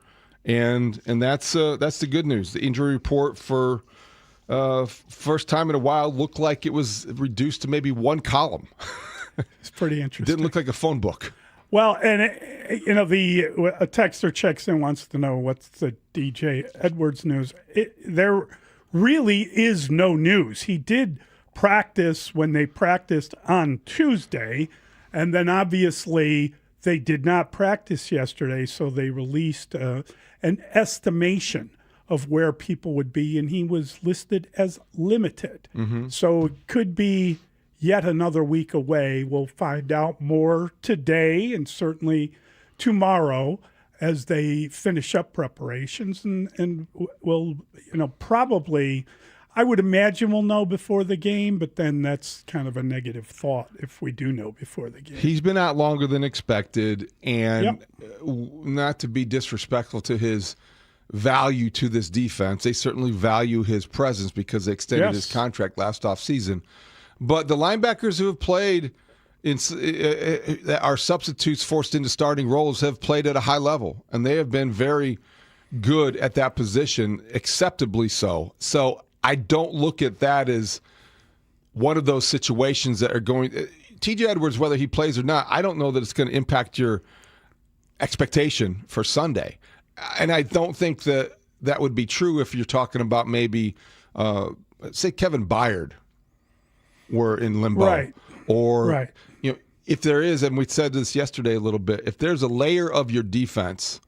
and that's the good news. The injury report for first time in a while looked like it was reduced to maybe one column. It's pretty interesting. Didn't look like a phone book. Well, and a texter checks in, wants to know what's the DJ Edwards news. There really is no news. He did practice when they practiced on Tuesday, and then obviously they did not practice yesterday, so they released an estimation of where people would be, and he was listed as limited. Mm-hmm. So it could be yet another week away. We'll find out more today and certainly tomorrow as they finish up preparations, and we'll probably, I would imagine we'll know before the game, but then that's kind of a negative thought if we do know before the game. He's been out longer than expected, and not to be disrespectful to his value to this defense, they certainly value his presence because they extended his contract last offseason. But the linebackers who have played that are substitutes forced into starting roles have played at a high level, and they have been very good at that position, acceptably so. So I don't look at that as one of those situations that are going – TJ Edwards, whether he plays or not, I don't know that it's going to impact your expectation for Sunday. And I don't think that would be true if you're talking about maybe, say, Kevin Byard were in limbo. Right. Or, if there is, and we said this yesterday a little bit, if there's a layer of your defense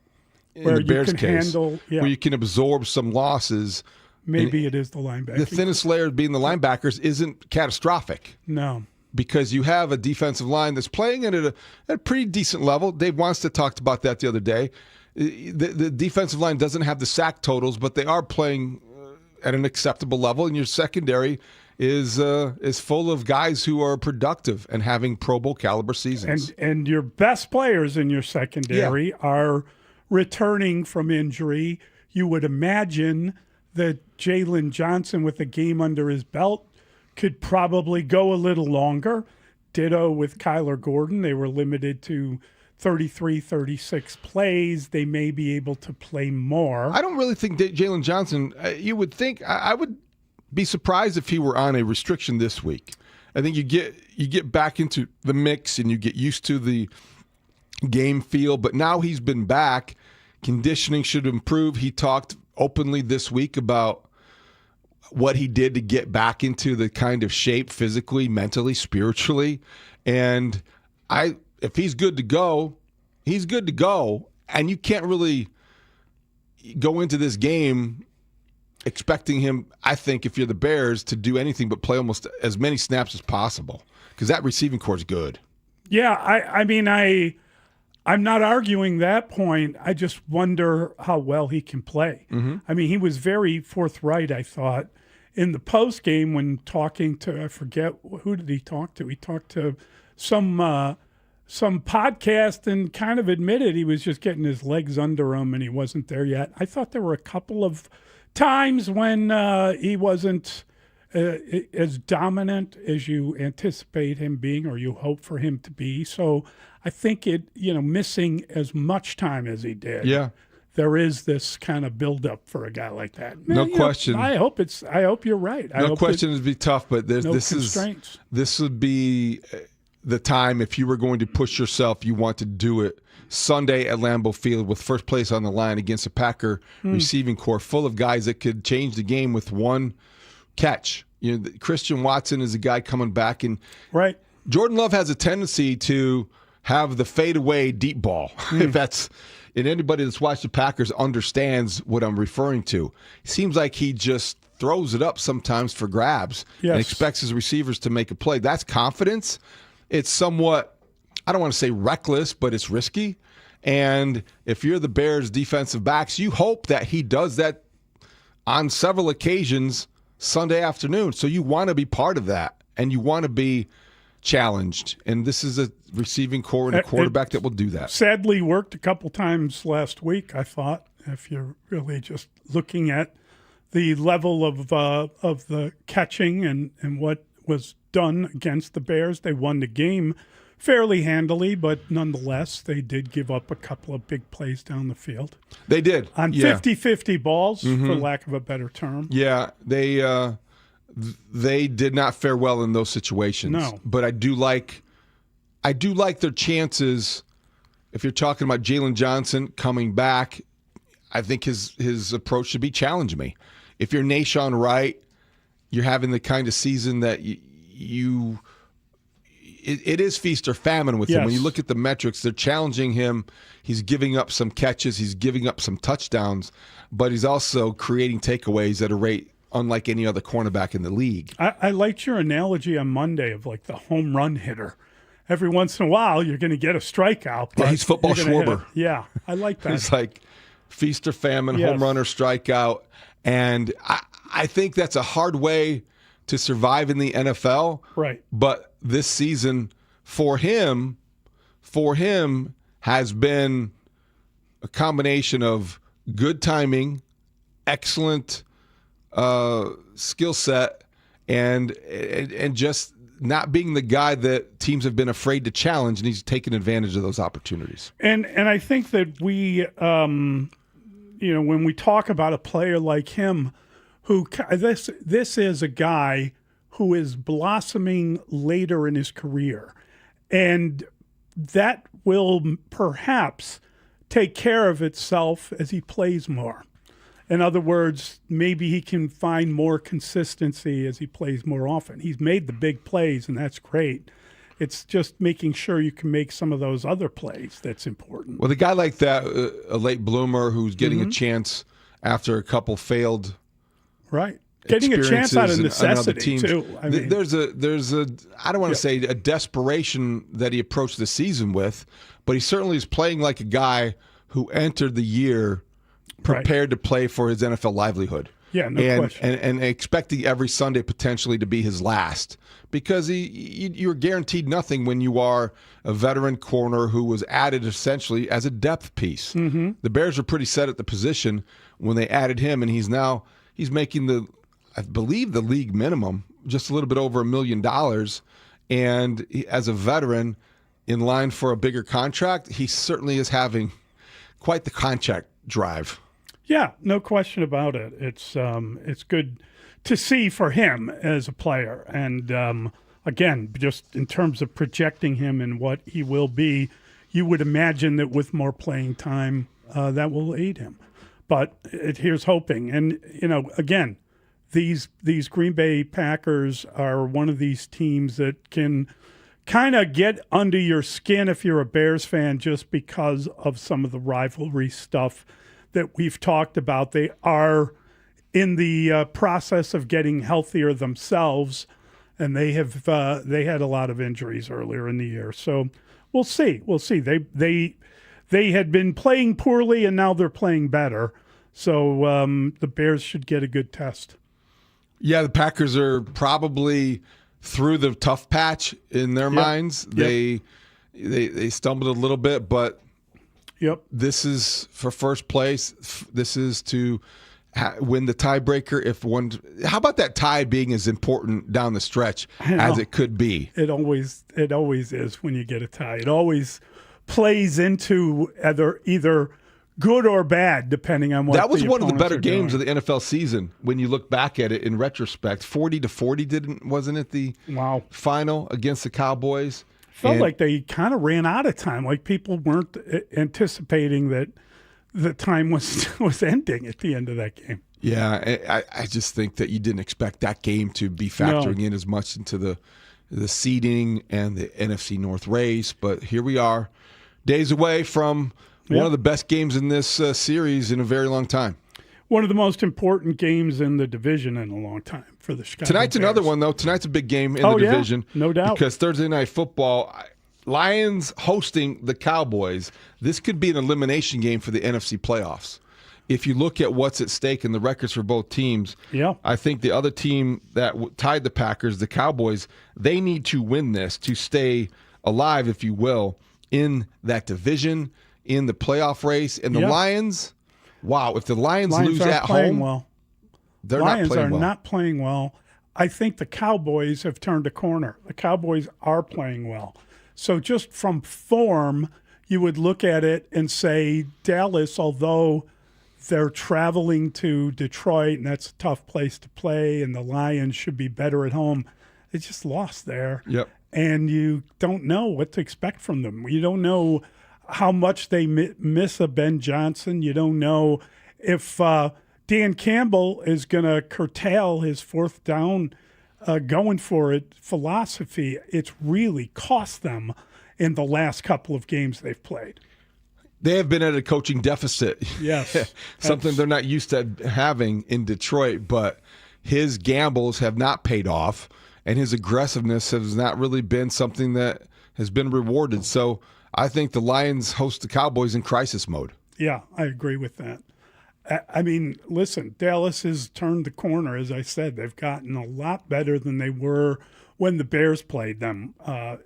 in the Bears case where you can absorb some losses – maybe it is the linebacker. The thinnest layer being the linebackers isn't catastrophic. No. Because you have a defensive line that's playing at a pretty decent level. Dave Wanstead talked about that the other day. The defensive line doesn't have the sack totals, but they are playing at an acceptable level, and your secondary is full of guys who are productive and having Pro Bowl caliber seasons. And your best players in your secondary are returning from injury. You would imagine that Jalen Johnson, with a game under his belt, could probably go a little longer. Ditto with Kyler Gordon. They were limited to 33, 36 plays. They may be able to play more. I don't really think Jalen Johnson, you would think, I would be surprised if he were on a restriction this week. I think you get back into the mix and you get used to the game feel, but now he's been back. Conditioning should improve. He talked openly this week about what he did to get back into the kind of shape physically, mentally, spiritually. And if he's good to go, he's good to go. And you can't really go into this game expecting him, I think, if you're the Bears, to do anything but play almost as many snaps as possible, because that receiving core is good. Yeah, I'm not arguing that point. I just wonder how well he can play. Mm-hmm. I mean, he was very forthright, I thought, in the post game when talking to, I forget, who did he talk to? He talked to some podcast and kind of admitted he was just getting his legs under him and he wasn't there yet. I thought there were a couple of times when he wasn't as dominant as you anticipate him being or you hope for him to be. So I think missing as much time as he did. Yeah. There is this kind of buildup for a guy like that. No question. I hope you're right. No question it'd be tough, but no this constraints. This would be the time if you were going to push yourself, you want to do it Sunday at Lambeau Field with first place on the line against a Packer receiving corps full of guys that could change the game with one catch. Christian Watson is a guy coming back, and right. Jordan Love has a tendency to have the fadeaway deep ball. If that's, and anybody that's watched the Packers understands what I'm referring to. It seems like he just throws it up sometimes for grabs and expects his receivers to make a play. That's confidence. It's somewhat, I don't want to say reckless, but it's risky. And if you're the Bears defensive backs, you hope that he does that on several occasions Sunday afternoon. So you want to be part of that, and you want to be challenged. And this is a receiving core and a quarterback that will do that. Sadly worked a couple times last week, I thought, if you're really just looking at the level of the catching and what was done against the Bears. They won the game fairly handily, but nonetheless, they did give up a couple of big plays down the field. They did. On 50-50 balls, for lack of a better term. Yeah, they did not fare well in those situations. No. But I do like their chances. If you're talking about Jalen Johnson coming back, I think his approach should be challenge me. If you're Nashawn Wright, you're having the kind of season that it is feast or famine with him. When you look at the metrics, they're challenging him. He's giving up some catches. He's giving up some touchdowns, but he's also creating takeaways at a rate unlike any other cornerback in the league. I liked your analogy on Monday of like the home run hitter. Every once in a while, you're going to get a strikeout. Yeah, he's football Schwarber. Yeah, I like that. It's like feast or famine, home run or strikeout. And I think that's a hard way to survive in the NFL. Right. But this season for him has been a combination of good timing, excellent skill set, and just not being the guy that teams have been afraid to challenge, and he's taken advantage of those opportunities. And I think that we, when we talk about a player like him, who this is a guy who is blossoming later in his career, and that will perhaps take care of itself as he plays more. In other words, maybe he can find more consistency as he plays more often. He's made the big plays, and that's great. It's just making sure you can make some of those other plays that's important. Well, a guy like that, a late bloomer who's getting a chance after a couple failed getting a chance out of necessity too. I mean, there's a I don't want to say a desperation that he approached the season with, but he certainly is playing like a guy who entered the year prepared to play for his NFL livelihood. Yeah, no question. And expecting every Sunday potentially to be his last, because you're guaranteed nothing when you are a veteran corner who was added essentially as a depth piece. Mm-hmm. The Bears were pretty set at the position when they added him, and he's making I believe the league minimum, just a little bit over $1 million, and as a veteran in line for a bigger contract, he certainly is having quite the contract drive. Yeah, no question about it. It's good to see for him as a player. And again, just in terms of projecting him and what he will be, you would imagine that with more playing time, that will aid him. But here's hoping. And, again, these Green Bay Packers are one of these teams that can kind of get under your skin if you're a Bears fan just because of some of the rivalry stuff that we've talked about. They are in the process of getting healthier themselves, and they had a lot of injuries earlier in the year. So we'll see. They had been playing poorly, and now they're playing better. So the Bears should get a good test. Yeah, the Packers are probably through the tough patch in their minds. They stumbled a little bit, but this is for first place. This is to win the tiebreaker if one. How about that tie being as important down the stretch as it could be? It always is when you get a tie. It always plays into either good or bad, depending on what. That was the one of the opponents better are games doing. of the NFL season when you look back at it in retrospect. 40-40 wasn't it the final against the Cowboys? Felt like they kind of ran out of time. Like people weren't anticipating that the time was ending at the end of that game. Yeah, I just think that you didn't expect that game to be factoring in as much into the seeding and the NFC North race. But here we are, days away from one of the best games in this series in a very long time. One of the most important games in the division in a long time for the Chicago Tonight's Bears. another one, though. Tonight's a big game in the division. No doubt. Because Thursday Night Football, Lions hosting the Cowboys. This could be an elimination game for the NFC playoffs. If you look at what's at stake in the records for both teams, I think the other team that tied the Packers, the Cowboys, they need to win this to stay alive, if you will, in that division, in the playoff race. And the Lions, wow, if the Lions lose aren't at playing home, well. they're Lions not playing well. not playing well. I think the Cowboys have turned a corner. The Cowboys are playing well. So just from form, you would look at it and say Dallas, although they're traveling to Detroit, and that's a tough place to play, and the Lions should be better at home, they just lost there. Yep. And you don't know what to expect from them. You don't know how much they miss a Ben Johnson. You don't know if Dan Campbell is going to curtail his fourth down going for it philosophy. It's really cost them in the last couple of games they've played. They have been at a coaching deficit. Yes. Something they're not used to having in Detroit, but his gambles have not paid off, and his aggressiveness has not really been something that has been rewarded. So I think the Lions host the Cowboys in crisis mode. Yeah, I agree with that. I mean, listen, Dallas has turned the corner, as I said. They've gotten a lot better than they were when the Bears played them,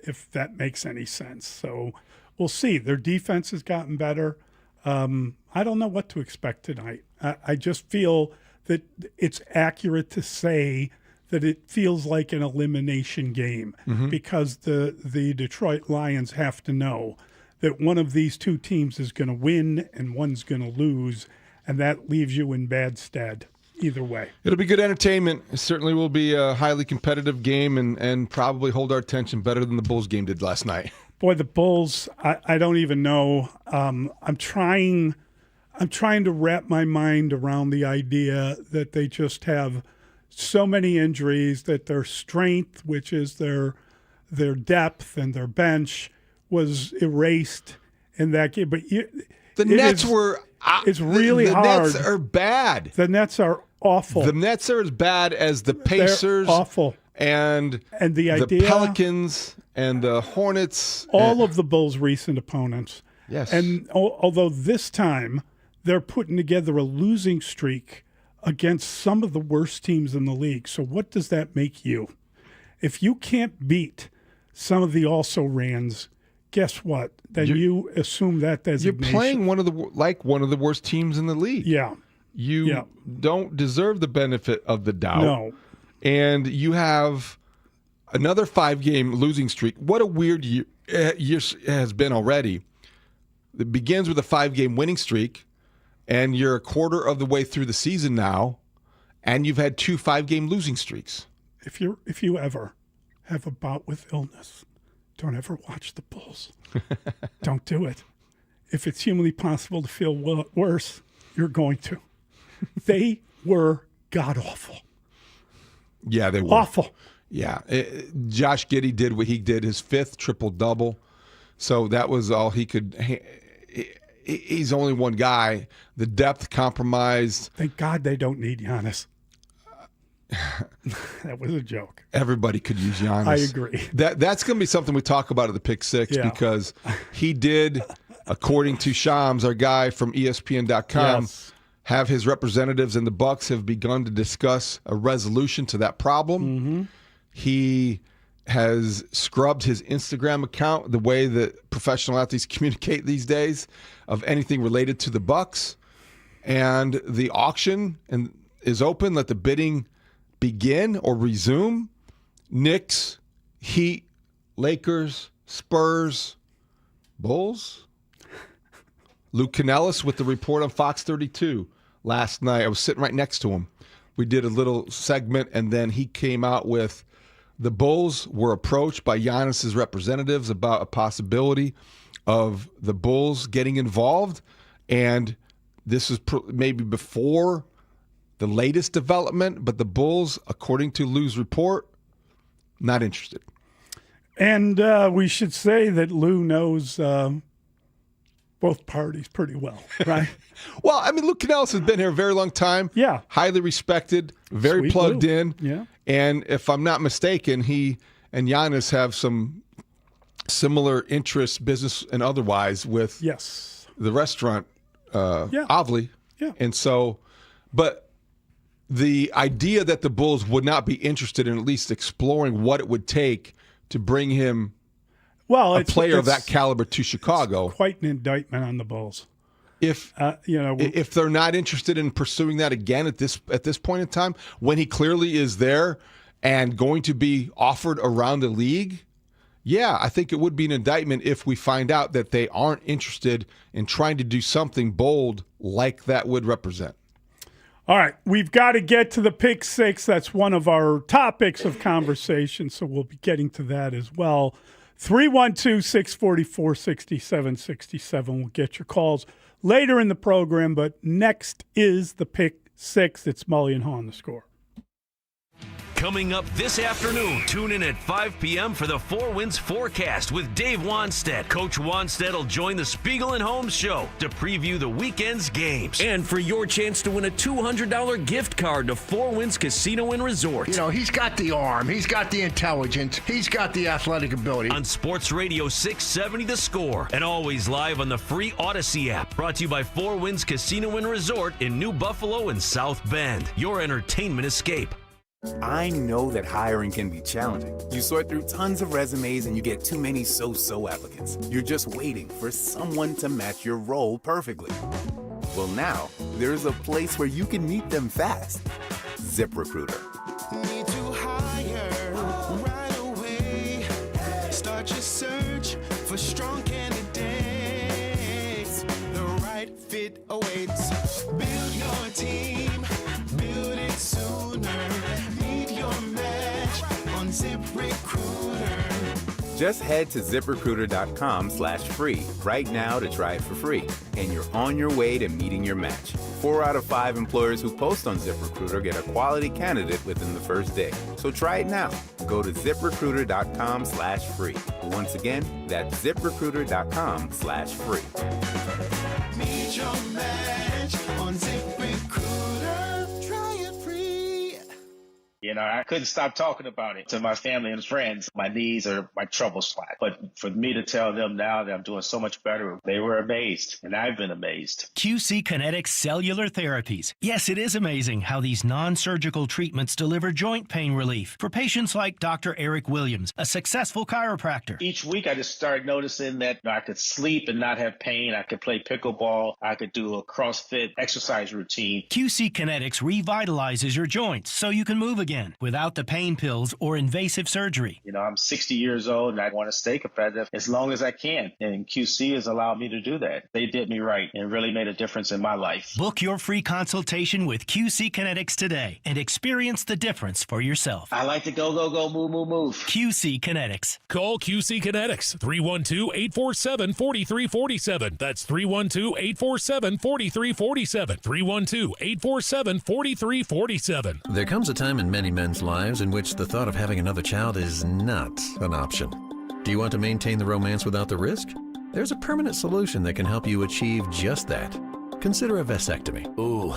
if that makes any sense. So we'll see. Their defense has gotten better. I don't know what to expect tonight. I just feel that it's accurate to say that it feels like an elimination game because the Detroit Lions have to know that one of these two teams is going to win and one's going to lose, and that leaves you in bad stead either way. It'll be good entertainment. It certainly will be a highly competitive game and probably hold our attention better than the Bulls game did last night. Boy, the Bulls, I don't even know. I'm trying to wrap my mind around the idea that they just have so many injuries, that their strength, which is their depth and their bench, was erased in that game. But the Nets were... It's really the hard. The Nets are bad. The Nets are awful. The Nets are as bad as the Pacers. They're awful. And the idea, Pelicans and the Hornets. All of the Bulls' recent opponents. Yes. And although this time they're putting together a losing streak against some of the worst teams in the league. So what does that make you? If you can't beat some of the also-rans, guess what? Then you assume that designation. You're playing one of the worst teams in the league. Yeah. You don't deserve the benefit of the doubt. No. And you have another 5-game losing streak. What a weird year has been already. It begins with a 5-game winning streak, and you're a quarter of the way through the season now, and you've had 2 5-game losing streaks. If you ever have a bout with illness, don't ever watch the Bulls. Don't do it. If it's humanly possible to feel worse, you're going to. They were god-awful. Yeah, they were. Awful. Yeah. Josh Giddey did what he did, his 5th triple-double. So that was all he could. He's only one guy. The depth compromised. Thank God they don't need Giannis. That was a joke. Everybody could use Giannis. I agree. That's going to be something we talk about at the Pick Six because he did, according to Shams, our guy from ESPN.com, have his representatives and the Bucks have begun to discuss a resolution to that problem. He has scrubbed his Instagram account the way that professional athletes communicate these days of anything related to the Bucks. and the auction is open. Let the bidding begin or resume. Knicks, Heat, Lakers, Spurs, Bulls. Luke Canellis with the report on Fox 32 last night. I was sitting right next to him. We did a little segment, and then he came out with the Bulls were approached by Giannis's representatives about a possibility of the Bulls getting involved, and this is maybe before the latest development, but the Bulls, according to Lou's report, not interested. And we should say that Lou knows both parties pretty well, right? Well, I mean, Luke Canellis has been here a very long time. Yeah. Highly respected, very Sweet plugged Lou. in. Yeah. And if I'm not mistaken, he and Giannis have some similar interests, business and otherwise, with the restaurant, Ovly. Yeah. And so, but the idea that the Bulls would not be interested in at least exploring what it would take to bring him a player of that caliber to Chicago. It's quite an indictment on the Bulls. If if they're not interested in pursuing that again at this point in time, when he clearly is there and going to be offered around the league, I think it would be an indictment if we find out that they aren't interested in trying to do something bold like that would represent. All right, we've got to get to the pick six. That's one of our topics of conversation, so we'll be getting to that as well. 312-644-6767. We'll get your calls later in the program, but next is the pick six. It's Mully and Haugh on The Score. Coming up this afternoon, tune in at 5 p.m. for the Four Winds Forecast with Dave Wanstead. Coach Wanstead will join the Spiegel and Holmes show to preview the weekend's games. And for your chance to win a $200 gift card to Four Winds Casino and Resort. You know, he's got the arm, he's got the intelligence, he's got the athletic ability. On Sports Radio 670 The Score, and always live on the free Odyssey app. Brought to you by Four Winds Casino and Resort in New Buffalo and South Bend. Your entertainment escape. I know that hiring can be challenging. You sort through tons of resumes and you get too many so-so applicants. You're just waiting for someone to match your role perfectly. Well, now, there's a place where you can meet them fast. ZipRecruiter. Need to hire right away. Start your search for strong candidates. The right fit awaits. Build your team. Build it sooner. Meet your match on ZipRecruiter. Just head to ZipRecruiter.com/free right now to try it for free. And you're on your way to meeting your match. 4 out of 5 employers who post on ZipRecruiter get a quality candidate within the first day. So try it now. Go to ZipRecruiter.com/free. Once again, that's ZipRecruiter.com/free. Meet your match on ZipRecruiter. Try it free. You know, I couldn't stop talking about it to my family and friends. My knees are my trouble spot. But for me to tell them now that I'm doing so much better, they were amazed, and I've been amazed. QC Kinetics Cellular Therapies. Yes, it is amazing how these non-surgical treatments deliver joint pain relief for patients like Dr. Eric Williams, a successful chiropractor. Each week, I just started noticing that I could sleep and not have pain. I could play pickleball. I could do a CrossFit exercise routine. QC Kinetics revitalizes your joints so you can move again without the pain pills or invasive surgery. You know, I'm 60 years old and I want to stay competitive as long as I can. And QC has allowed me to do that. They did me right and really made a difference in my life. Book your free consultation with QC Kinetics today and experience the difference for yourself. I like to go, move, move, move. QC Kinetics. Call QC Kinetics, 312-847-4347. That's 312-847-4347. 312-847-4347. There comes a time in many men's lives in which the thought of having another child is not an option. Do you want to maintain the romance without the risk? There's a permanent solution that can help you achieve just that. Consider a vasectomy. Ooh,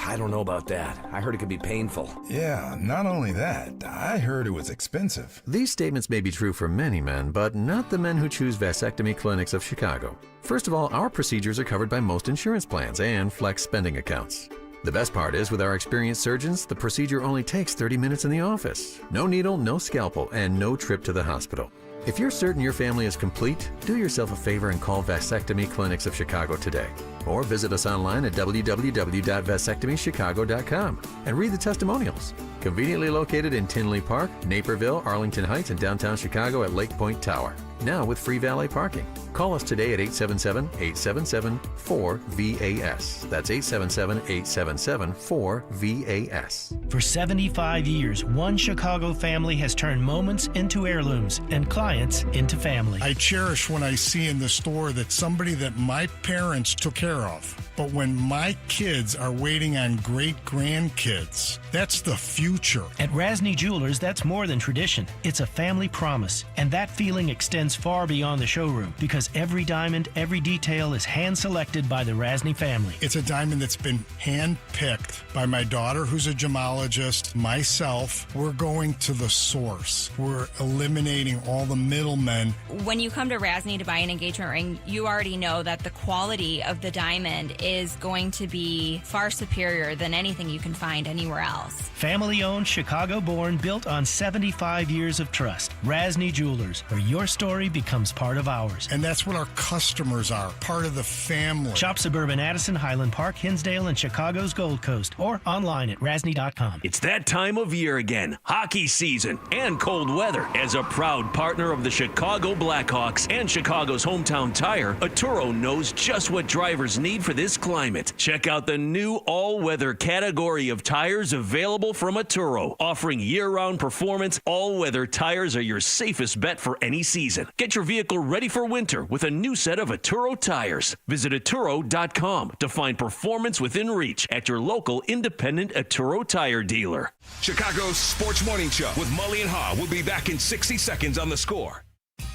I don't know about that. I heard it could be painful. Yeah, not only that, I heard it was expensive. These statements may be true for many men, but not the men who choose vasectomy clinics of Chicago. First of all, our procedures are covered by most insurance plans and flex spending accounts. The best part is, with our experienced surgeons, the procedure only takes 30 minutes in the office. No needle, no scalpel, and no trip to the hospital. If you're certain your family is complete, do yourself a favor and call Vasectomy Clinics of Chicago today. Or visit us online at www.vasectomychicago.com and read the testimonials. Conveniently located in Tinley Park, Naperville, Arlington Heights, and downtown Chicago at Lake Point Tower. Now with free valet parking. Call us today at 877-877-4VAS. That's 877-877-4VAS. For 75 years, one Chicago family has turned moments into heirlooms and clients into family. I cherish when I see in the store that somebody that my parents took care of. But when my kids are waiting on great grandkids, that's the future. At Rasny Jewelers, that's more than tradition. It's a family promise. And that feeling extends far beyond the showroom because every diamond, every detail is hand-selected by the Rasny family. It's a diamond that's been hand-picked by my daughter, who's a gemologist, myself. We're going to the source. We're eliminating all the middlemen. When you come to Rasny to buy an engagement ring, you already know that the quality of the diamond is going to be far superior than anything you can find anywhere else. Family-owned, Chicago-born, built on 75 years of trust. Rasny Jewelers, where your story becomes part of ours. And that's what our customers are, part of the family. Shop suburban Addison, Highland Park, Hinsdale, and Chicago's Gold Coast, or online at rasny.com. It's that time of year again, hockey season and cold weather. As a proud partner of the Chicago Blackhawks and Chicago's hometown tire, Atturo knows just what drivers need for this climate. Check out the new all-weather category of tires available from Atturo. Offering year-round performance, all-weather tires are your safest bet for any season. Get your vehicle ready for winter with a new set of Atturo tires. Visit Atturo.com to find performance within reach at your local independent Atturo tire dealer. Chicago's Sports Morning Show with Mully and Haugh will be back in 60 seconds on The Score.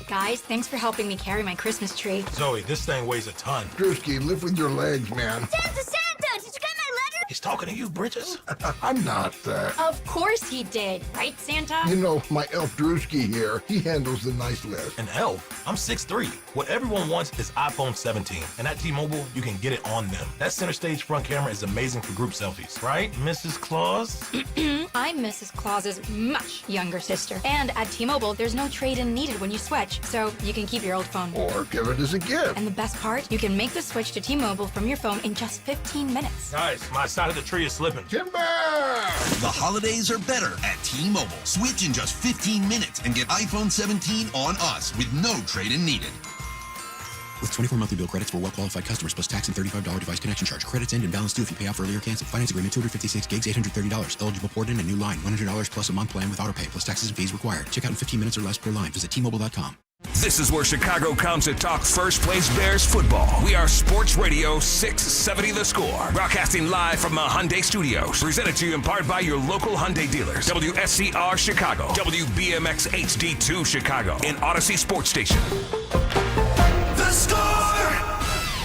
Guys, thanks for helping me carry my Christmas tree. Zoe, this thing weighs a ton. Drewski, lift with your legs, man. Santa! Did you get my letter? He's talking to you, Bridges. I'm not. Of course he did. Right, Santa? You know, my elf Drewski here, he handles the nice list. An elf? I'm 6'3". What everyone wants is iPhone 17. And at T-Mobile, you can get it on them. That center stage front camera is amazing for group selfies. Right, Mrs. Claus? I'm Mrs. Claus's much younger sister. And at T-Mobile, there's no trade-in needed when you switch, so you can keep your old phone. Or give it as a gift. And the best part, you can make the switch to T-Mobile from your phone in just 15 minutes. Guys, my side of the tree is slipping. Timber! The holidays are better at T-Mobile. Switch in just 15 minutes and get iPhone 17 on us with no trade-in needed. With 24 monthly bill credits for well-qualified customers plus tax and $35 device connection charge. Credits end and balance due if you pay off early or cancel. Finance agreement, 256 gigs, $830. Eligible port in a new line. $100 plus a month plan with autopay plus taxes and fees required. Check out in 15 minutes or less per line. Visit T-Mobile.com. This is where Chicago comes to talk first place Bears football. We are Sports Radio 670 The Score. Broadcasting live from the Hyundai Studios. Presented to you in part by your local Hyundai dealers. WSCR Chicago. WBMX HD2 Chicago. And Odyssey Sports Station. The Score!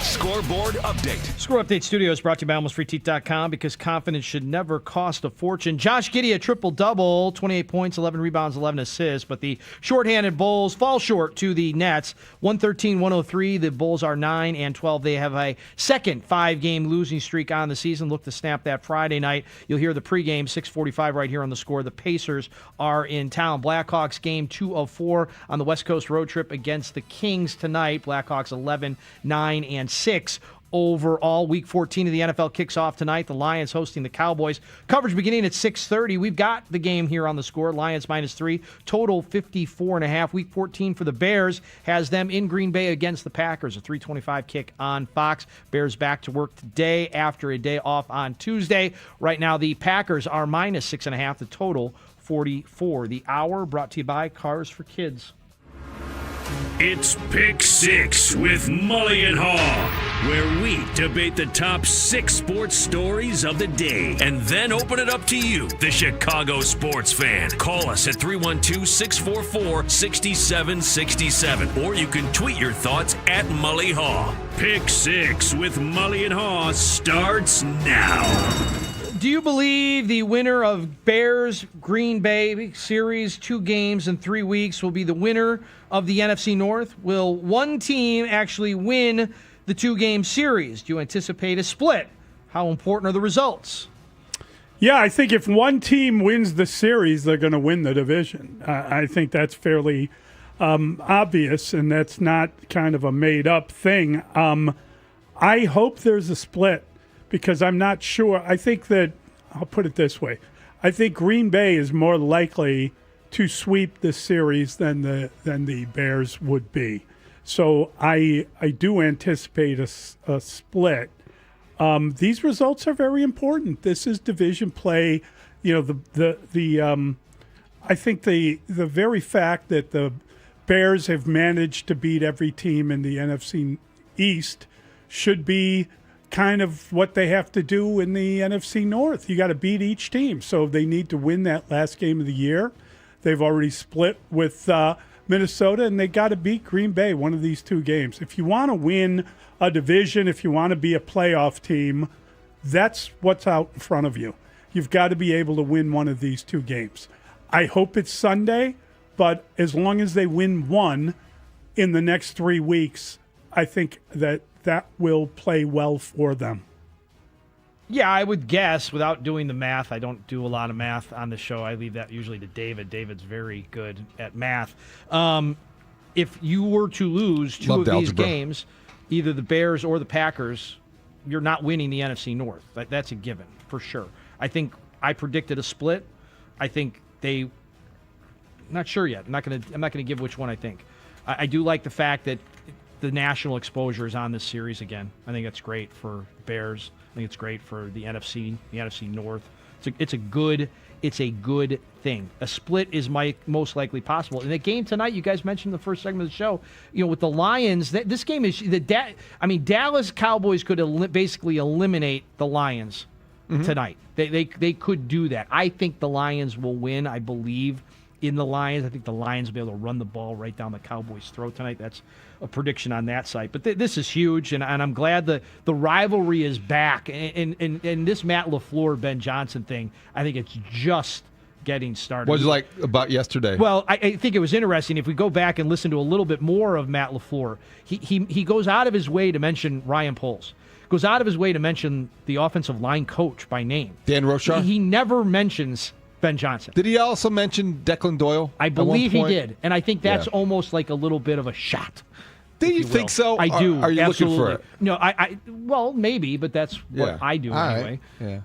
Scoreboard update. Score Update Studios brought to you by AlmostFreeTeeth.com because confidence should never cost a fortune. Josh Giddey, a triple-double, 28 points, 11 rebounds, 11 assists, but the shorthanded Bulls fall short to the Nets. 113-103, the Bulls are 9-12. They have a second 5-game losing streak on the season. Look to snap that Friday night. You'll hear the pregame, 6:45 right here on the Score. The Pacers are in town. Blackhawks game 2 of 4 on the West Coast road trip against the Kings tonight. Blackhawks 11-9-6. Overall, Week 14 of the NFL kicks off tonight. The Lions hosting the Cowboys. Coverage beginning at 6:30. We've got the game here on the Score. Lions -3, total 54.5. Week 14 for the Bears has them in Green Bay against the Packers. A 3:25 kick on Fox. Bears back to work today after a day off on Tuesday. Right now, the Packers are -6.5. The total 44. The hour brought to you by Cars for Kids. It's Pick 6 with Mully and Haugh, where we debate the top 6 sports stories of the day and then open it up to you, the Chicago sports fan. Call us at 312-644-6767, or you can tweet your thoughts at Mully Haugh. Pick 6 with Mully and Haugh starts now. Do you believe the winner of Bears Green Bay series, 2 games in 3 weeks, will be the winner of the NFC North? Will one team actually win the 2-game series? Do you anticipate a split? How important are the results? Yeah, I think if one team wins the series, they're going to win the division. I think that's fairly obvious, and that's not kind of a made-up thing. I hope there's a split because I'm not sure. I think that, I'll put it this way, I think Green Bay is more likely to sweep this series than the Bears would be. So I do anticipate a split. These results are very important. This is division play. You know, I think the very fact that the Bears have managed to beat every team in the NFC East should be kind of what they have to do in the NFC North. You got to beat each team. So they need to win that last game of the year. They've already split with Minnesota, and they got to beat Green Bay one of these two games. If you want to win a division, if you want to be a playoff team, that's what's out in front of you. You've got to be able to win one of these two games. I hope it's Sunday, but as long as they win one in the next 3 weeks, I think that will play well for them. Yeah, I would guess, without doing the math, I don't do a lot of math on the show. I leave that usually to David. David's very good at math. If you were to lose two of these games, either the Bears or the Packers, you're not winning the NFC North. That's a given, for sure. I think I predicted a split. I think they... Not sure yet. I'm not gonna give which one I think. I do like the fact that the national exposure is on this series again. I think that's great for Bears. I think it's great for the NFC North. It's a good thing. A split is most likely possible. In the game tonight, you guys mentioned in the first segment of the show, you know, with the Lions, this game is Dallas Cowboys could basically eliminate the Lions tonight. They could do that. I think the Lions will win. I believe in the Lions. I think the Lions will be able to run the ball right down the Cowboys' throat tonight. That's a prediction on that side. But this is huge, and I'm glad the rivalry is back. And this Matt LaFleur, Ben Johnson thing, I think it's just getting started. What was it like about yesterday? Well, I think it was interesting. If we go back and listen to a little bit more of Matt LaFleur, he goes out of his way to mention Ryan Poles. Goes out of his way to mention the offensive line coach by name. Dan Rochar? He never mentions Ben Johnson. Did he also mention Declan Doyle? I believe he did. And I think that's almost like a little bit of a shot. Do you think so? I do. Are you absolutely. looking for it? No, well, maybe, but that's what I do anyway. Right. Yeah.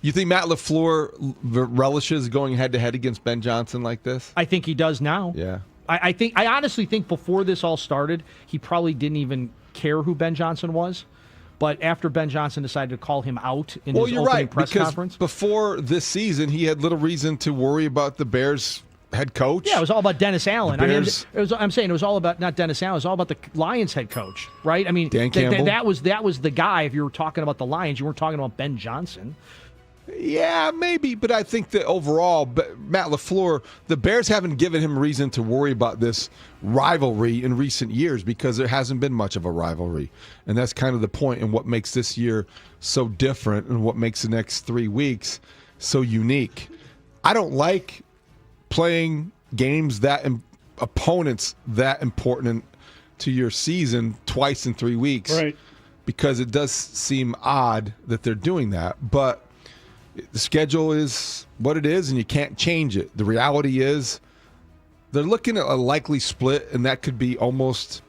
You think Matt LaFleur relishes going head-to-head against Ben Johnson like this? I think he does now. Yeah. I honestly think before this all started, he probably didn't even care who Ben Johnson was. But after Ben Johnson decided to call him out in his opening press conference. Before this season, he had little reason to worry about the Bears head coach. Yeah, it was all about Dennis Allen. I'm saying it was all about not Dennis Allen. It was all about the Lions head coach, right? I mean, Dan Campbell. That was the guy. If you were talking about the Lions, you weren't talking about Ben Johnson. Yeah, maybe, but I think that overall, Matt LaFleur, the Bears haven't given him reason to worry about this rivalry in recent years because there hasn't been much of a rivalry. And that's kind of the point and what makes this year so different and what makes the next 3 weeks so unique. I don't like playing games opponents that important to your season twice in 3 weeks. Right. Because it does seem odd that they're doing that. But the schedule is what it is, and you can't change it. The reality is they're looking at a likely split, and that could be almost,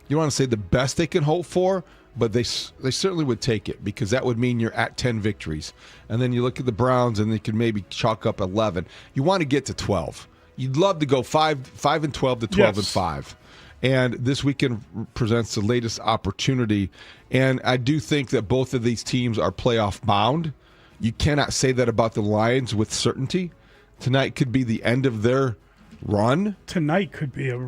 you don't want to say the best they can hope for, but they certainly would take it because that would mean you're at 10 victories. And then you look at the Browns, and they could maybe chalk up 11. You want to get to 12. You'd love to go 5-12 to 12-5. And this weekend presents the latest opportunity. And I do think that both of these teams are playoff bound. You cannot say that about the Lions with certainty. Tonight could be the end of their run. Tonight could be a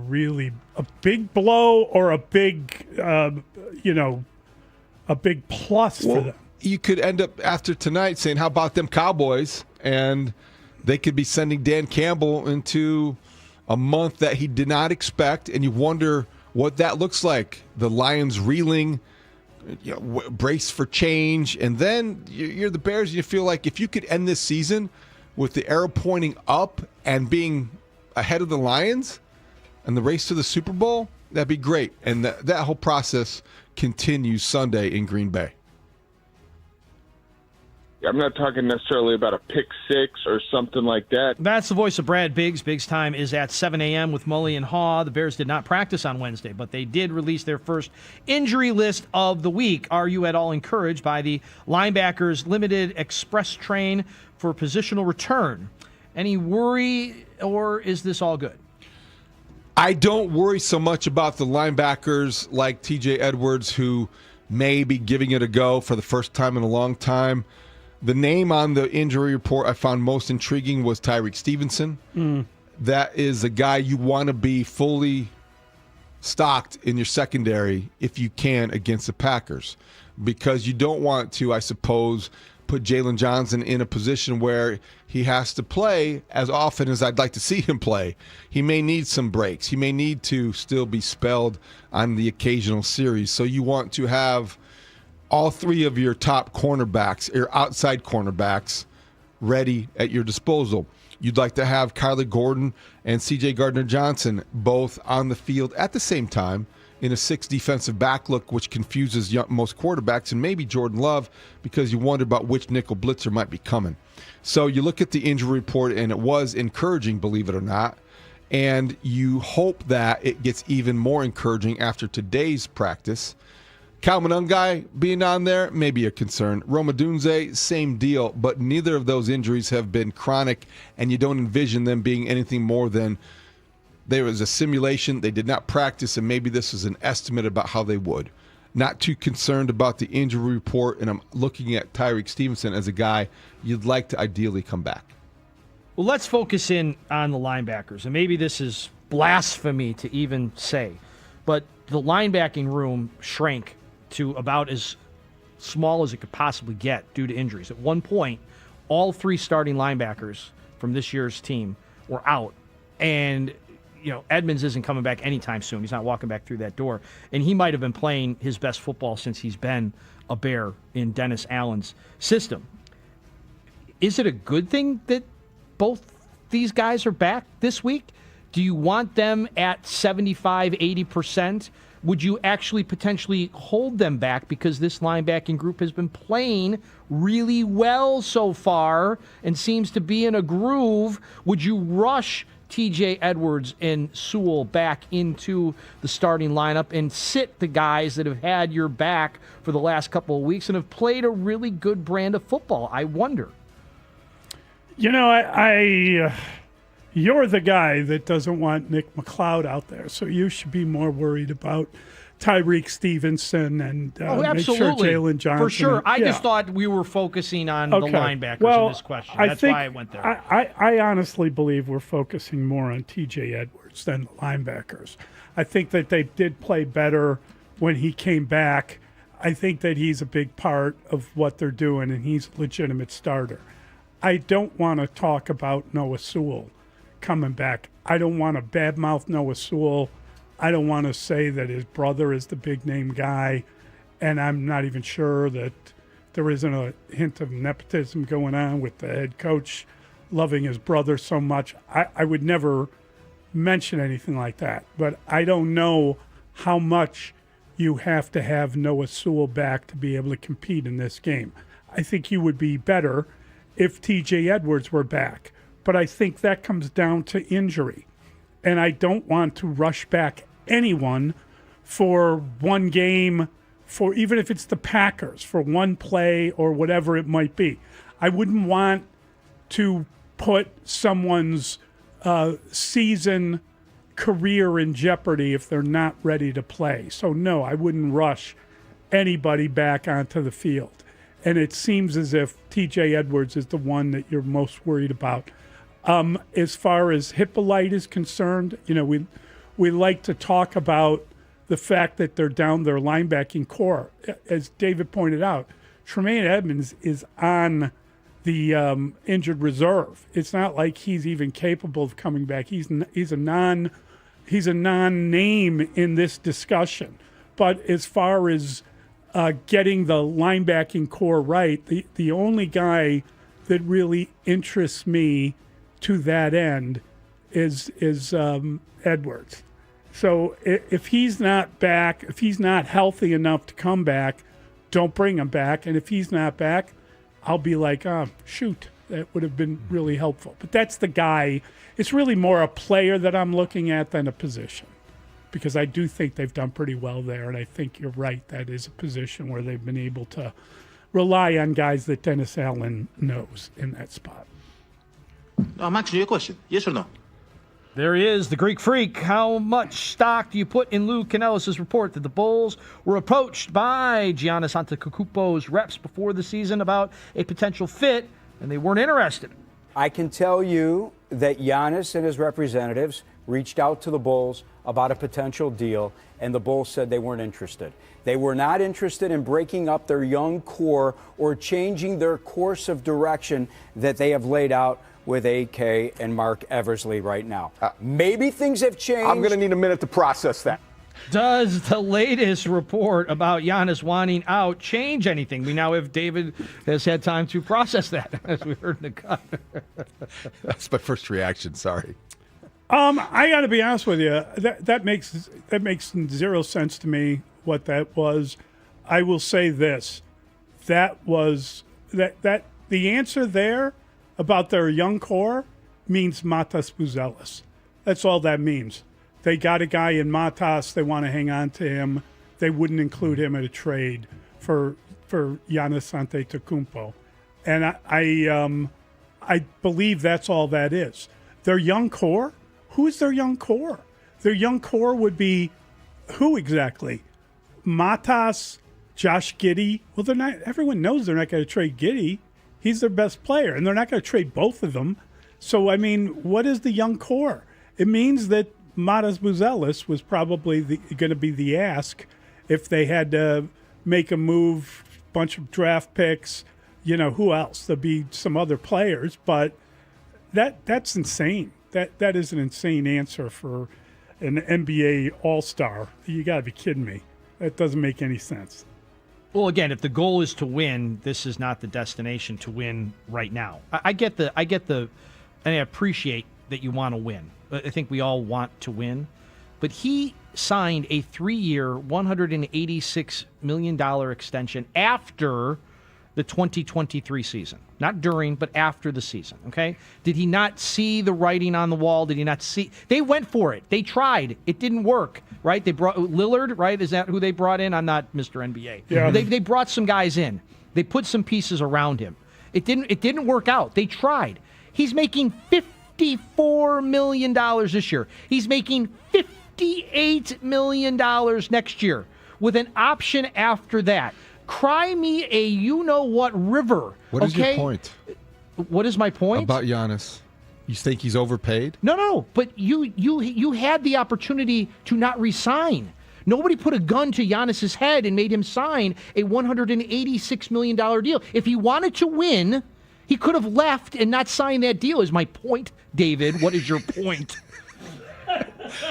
big blow or a big, a big plus for them. You could end up after tonight saying, how about them Cowboys? And they could be sending Dan Campbell into a month that he did not expect, and you wonder what that looks like. The Lions reeling, brace for change, and then you're the Bears, and you feel like if you could end this season with the arrow pointing up and being ahead of the Lions and the race to the Super Bowl, that'd be great. And that whole process continues Sunday in Green Bay. I'm not talking necessarily about a pick six or something like that. That's the voice of Brad Biggs. Biggs time is at 7 a.m. with Mully and Haugh. The Bears did not practice on Wednesday, but they did release their first injury list of the week. Are you at all encouraged by the linebackers' limited express train for positional return? Any worry, or is this all good? I don't worry so much about the linebackers like TJ Edwards, who may be giving it a go for the first time in a long time. The name on the injury report I found most intriguing was Tyreek Stevenson. That is a guy you want to be fully stocked in your secondary if you can against the Packers, because you don't want to, I suppose, put Jalen Johnson in a position where he has to play as often as I'd like to see him play. He may need some breaks. He may need to still be spelled on the occasional series. So you want to have all three of your top cornerbacks, your outside cornerbacks, ready at your disposal. You'd like to have Kyler Gordon and C.J. Gardner-Johnson both on the field at the same time in a 6 defensive back look, which confuses most quarterbacks, and maybe Jordan Love, because you wonder about which nickel blitzer might be coming. So you look at the injury report, and it was encouraging, believe it or not, and you hope that it gets even more encouraging after today's practice. Calvin Ungai being on there may be a concern. Roma Dunze, same deal, but neither of those injuries have been chronic, and you don't envision them being anything more than there was a simulation. They did not practice, and maybe this is an estimate about how they would. Not too concerned about the injury report, and I'm looking at Tyreek Stevenson as a guy you'd like to ideally come back. Well, let's focus in on the linebackers, and maybe this is blasphemy to even say, but the linebacking room shrank to about as small as it could possibly get due to injuries. At one point, all three starting linebackers from this year's team were out, and Edmonds isn't coming back anytime soon. He's not walking back through that door, and he might have been playing his best football since he's been a Bear in Dennis Allen's system. Is it a good thing that both these guys are back this week? Do you want them at 75, 80%? Would you actually potentially hold them back because this linebacking group has been playing really well so far and seems to be in a groove? Would you rush TJ Edwards and Sewell back into the starting lineup and sit the guys that have had your back for the last couple of weeks and have played a really good brand of football? I wonder. You're the guy that doesn't want Nick McLeod out there, so you should be more worried about Tyreek Stevenson and make sure Jalen Johnson. For sure. I just thought we were focusing on the linebackers in this question. That's why I went there. I honestly believe we're focusing more on TJ Edwards than the linebackers. I think that they did play better when he came back. I think that he's a big part of what they're doing, and he's a legitimate starter. I don't want to talk about Noah Sewell coming back. I don't want to badmouth Noah Sewell. I don't want to say that his brother is the big name guy, and I'm not even sure that there isn't a hint of nepotism going on with the head coach loving his brother so much. I would never mention anything like that, but I don't know how much you have to have Noah Sewell back to be able to compete in this game. I think you would be better if TJ Edwards were back. But I think that comes down to injury. And I don't want to rush back anyone for one game, for even if it's the Packers, for one play or whatever it might be. I wouldn't want to put someone's season career in jeopardy if they're not ready to play. So, no, I wouldn't rush anybody back onto the field. And it seems as if TJ Edwards is the one that you're most worried about. As far as Hippolyte is concerned, we like to talk about the fact that they're down their linebacking core. As David pointed out, Tremaine Edmonds is on the injured reserve. It's not like he's even capable of coming back. He's a non-name in this discussion. But as far as getting the linebacking core right, the only guy that really interests me to that end is Edwards. So if he's not back, if he's not healthy enough to come back, don't bring him back. And if he's not back, I'll be like, oh, shoot, that would have been really helpful. But that's the guy. It's really more a player that I'm looking at than a position, because I do think they've done pretty well there, and I think you're right. That is a position where they've been able to rely on guys that Dennis Allen knows in that spot. Max, your question, yes or no? There he is, the Greek Freak. How much stock do you put in Lou Canellis' report that the Bulls were approached by Giannis Antetokounmpo's reps before the season about a potential fit, and they weren't interested? I can tell you that Giannis and his representatives reached out to the Bulls about a potential deal, and the Bulls said they weren't interested. They were not interested in breaking up their young core or changing their course of direction that they have laid out with AK and Mark Eversley right now. Maybe things have changed. I'm going to need a minute to process that. Does the latest report about Giannis wanting out change anything? We now have David has had time to process that, as we heard in the cut. That's my first reaction. Sorry. I got to be honest with you. That makes zero sense to me. What that was, I will say this: that was that the answer there about their young core means Matas Buzelis. That's all that means. They got a guy in Matas. They want to hang on to him. They wouldn't include him at a trade for Giannis Antetokounmpo. And I believe that's all that is. Their young core? Who's their young core? Their young core would be who exactly? Matas, Josh Giddey. Well, they're not. Everyone knows they're not going to trade Giddey. He's their best player, and they're not going to trade both of them. So, I mean, what is the young core? It means that Matas Buzelis was probably going to be the ask if they had to make a move, bunch of draft picks. You know, who else? There'll be some other players, but that's insane. That is an insane answer for an NBA All-Star. You got to be kidding me. That doesn't make any sense. Well, again, if the goal is to win, this is not the destination to win right now. I get the, and I appreciate that you want to win. I think we all want to win. But he signed a 3-year, $186 million extension after the 2023 season. Not during, but after the season, okay? Did he not see the writing on the wall? Did he not see? They went for it. They tried. It didn't work, right? They brought Lillard, right? Is that who they brought in? I'm not Mr. NBA. Yeah. They brought some guys in. They put some pieces around him. It didn't work out. They tried. He's making $54 million this year. He's making $58 million next year with an option after that. Cry me a you-know-what river. What is your point? What is my point? About Giannis. You think he's overpaid? No. But you had the opportunity to not resign. Nobody put a gun to Giannis's head and made him sign a $186 million deal. If he wanted to win, he could have left and not signed that deal, is my point, David. What is your point?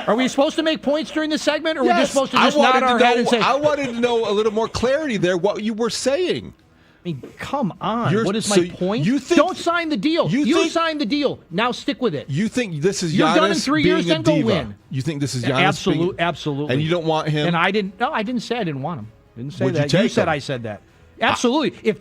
Are we supposed to make points during this segment, or are we just supposed to just nod our head and say... I wanted to know a little more clarity there, what you were saying. I mean, come on. What is my point? Don't sign the deal. You signed the deal. Now stick with it. You think this is You're Giannis done in 3 years, being a then diva? go win. You think this is Giannis Absolutely. And you don't want him? And I didn't. No, I didn't say I didn't want him. Didn't say Would that. you take You said him? I said that. Absolutely. If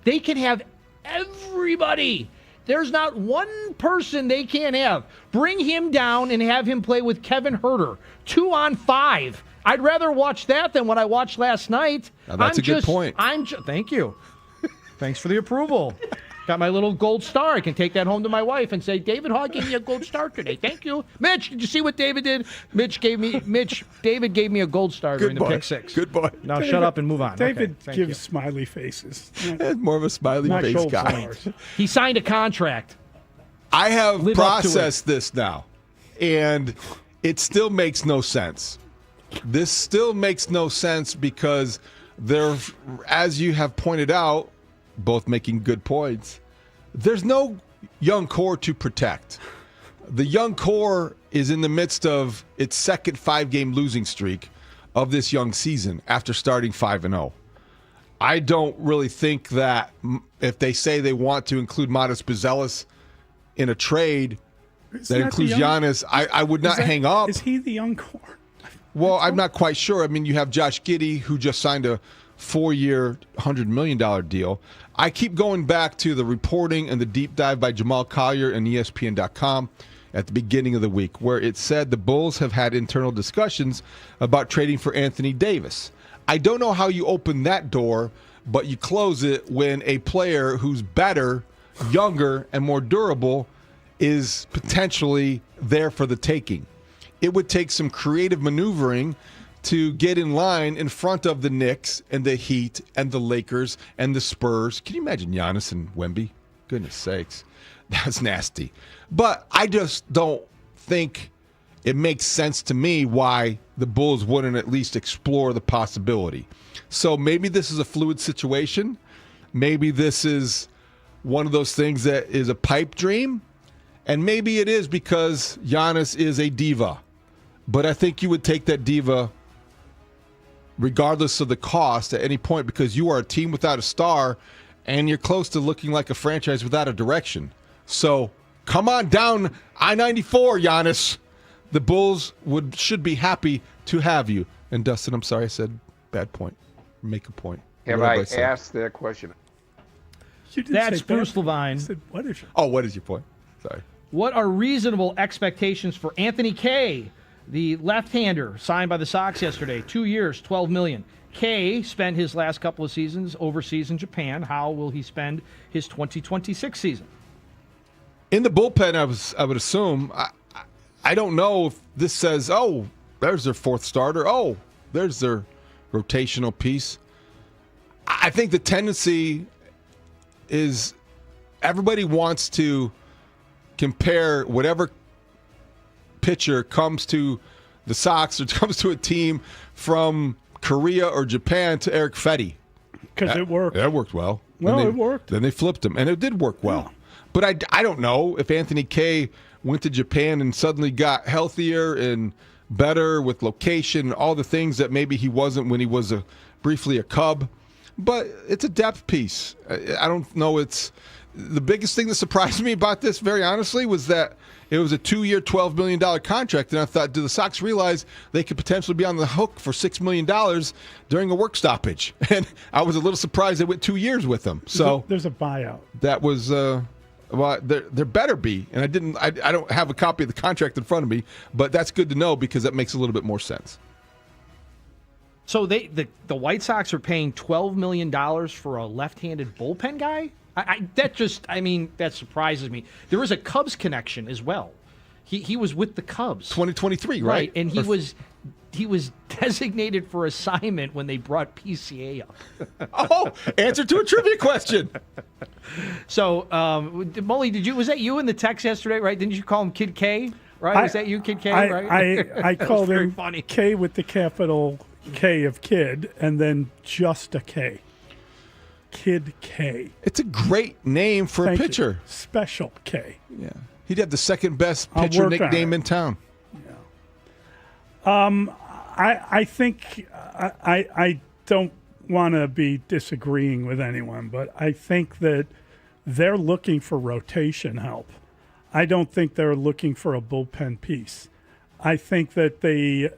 they can have everybody... There's not one person they can't have. Bring him down and have him play with Kevin Huerter. 2-on-5. I'd rather watch that than what I watched last night. Now, that's a good point. Thank you. Thanks for the approval. Got my little gold star. I can take that home to my wife and say, David Haugh gave me a gold star today. Thank you. Mitch, did you see what David did? David gave me a gold star during the pick six. Good boy. Now shut up and move on. David Okay, gives smiley faces. More of a smiley Not face gold guy. stars. He signed a contract. I have Live up to processed this now, and it still makes no sense. This still makes no sense because there, as you have pointed out, both making good points, there's no young core to protect. The young core is in the midst of its second 5-game losing streak of this young season after starting 5-0. I don't really think that if they say they want to include Matas Buzelis in a trade that includes Giannis, I would not hang up. Is he the young core? Well, I'm not quite sure. I mean, you have Josh Giddey, who just signed a 4-year, $100 million deal. I keep going back to the reporting and the deep dive by Jamal Collier and ESPN.com at the beginning of the week, where it said the Bulls have had internal discussions about trading for Anthony Davis. I don't know how you open that door, but you close it when a player who's better, younger, and more durable is potentially there for the taking. It would take some creative maneuvering to get in line in front of the Knicks and the Heat and the Lakers and the Spurs. Can you imagine Giannis and Wemby? Goodness sakes. That's nasty. But I just don't think it makes sense to me why the Bulls wouldn't at least explore the possibility. So maybe this is a fluid situation. Maybe this is one of those things that is a pipe dream. And maybe it is because Giannis is a diva. But I think you would take that diva regardless of the cost at any point, because you are a team without a star and you're close to looking like a franchise without a direction. So come on down I-94, Giannis. The Bulls should be happy to have you. And Dustin, I'm sorry I said bad point. Make a point. Have I asked that question? That's Bruce Levine. What is your point? Sorry. What are reasonable expectations for Anthony Kay, the left-hander signed by the Sox yesterday? 2 years, $12 million. Kay spent his last couple of seasons overseas in Japan. How will he spend his 2026 season? In the bullpen, I would assume. I don't know if this says, oh, there's their fourth starter. Oh, there's their rotational piece. I think the tendency is everybody wants to compare whatever pitcher comes to the Sox or comes to a team from Korea or Japan to Eric Fetty. Because it worked. That worked well. Well, it worked. Then they flipped him, and it did work well. Yeah. But I don't know if Anthony Kay went to Japan and suddenly got healthier and better with location and all the things that maybe he wasn't when he was briefly a Cub. But it's a depth piece. I don't know. It's the biggest thing that surprised me about this, very honestly, was that it was a 2-year, $12 million contract. And I thought, do the Sox realize they could potentially be on the hook for $6 million during a work stoppage? And I was a little surprised they went 2 years with them. So there's a buyout. That was, well, there better be. And I don't have a copy of the contract in front of me, but that's good to know because that makes a little bit more sense. So the White Sox are paying $12 million for a left-handed bullpen guy? That surprises me. There is a Cubs connection as well. He was with the Cubs. 2023, right? And he was designated for assignment when they brought PCA up. Oh, answer to a trivia question. So, Mully, was that you in the text yesterday, right? Didn't you call him Kid K? Right? Was that you, Kid K? Right? I called him funny. K with the capital K of kid, and then just a K. Kid K. It's a great name for a pitcher. You. Special K. Yeah. He'd have the second best pitcher nickname in town. Yeah. I think I don't want to be disagreeing with anyone, but I think that they're looking for rotation help. I don't think they're looking for a bullpen piece. I think that they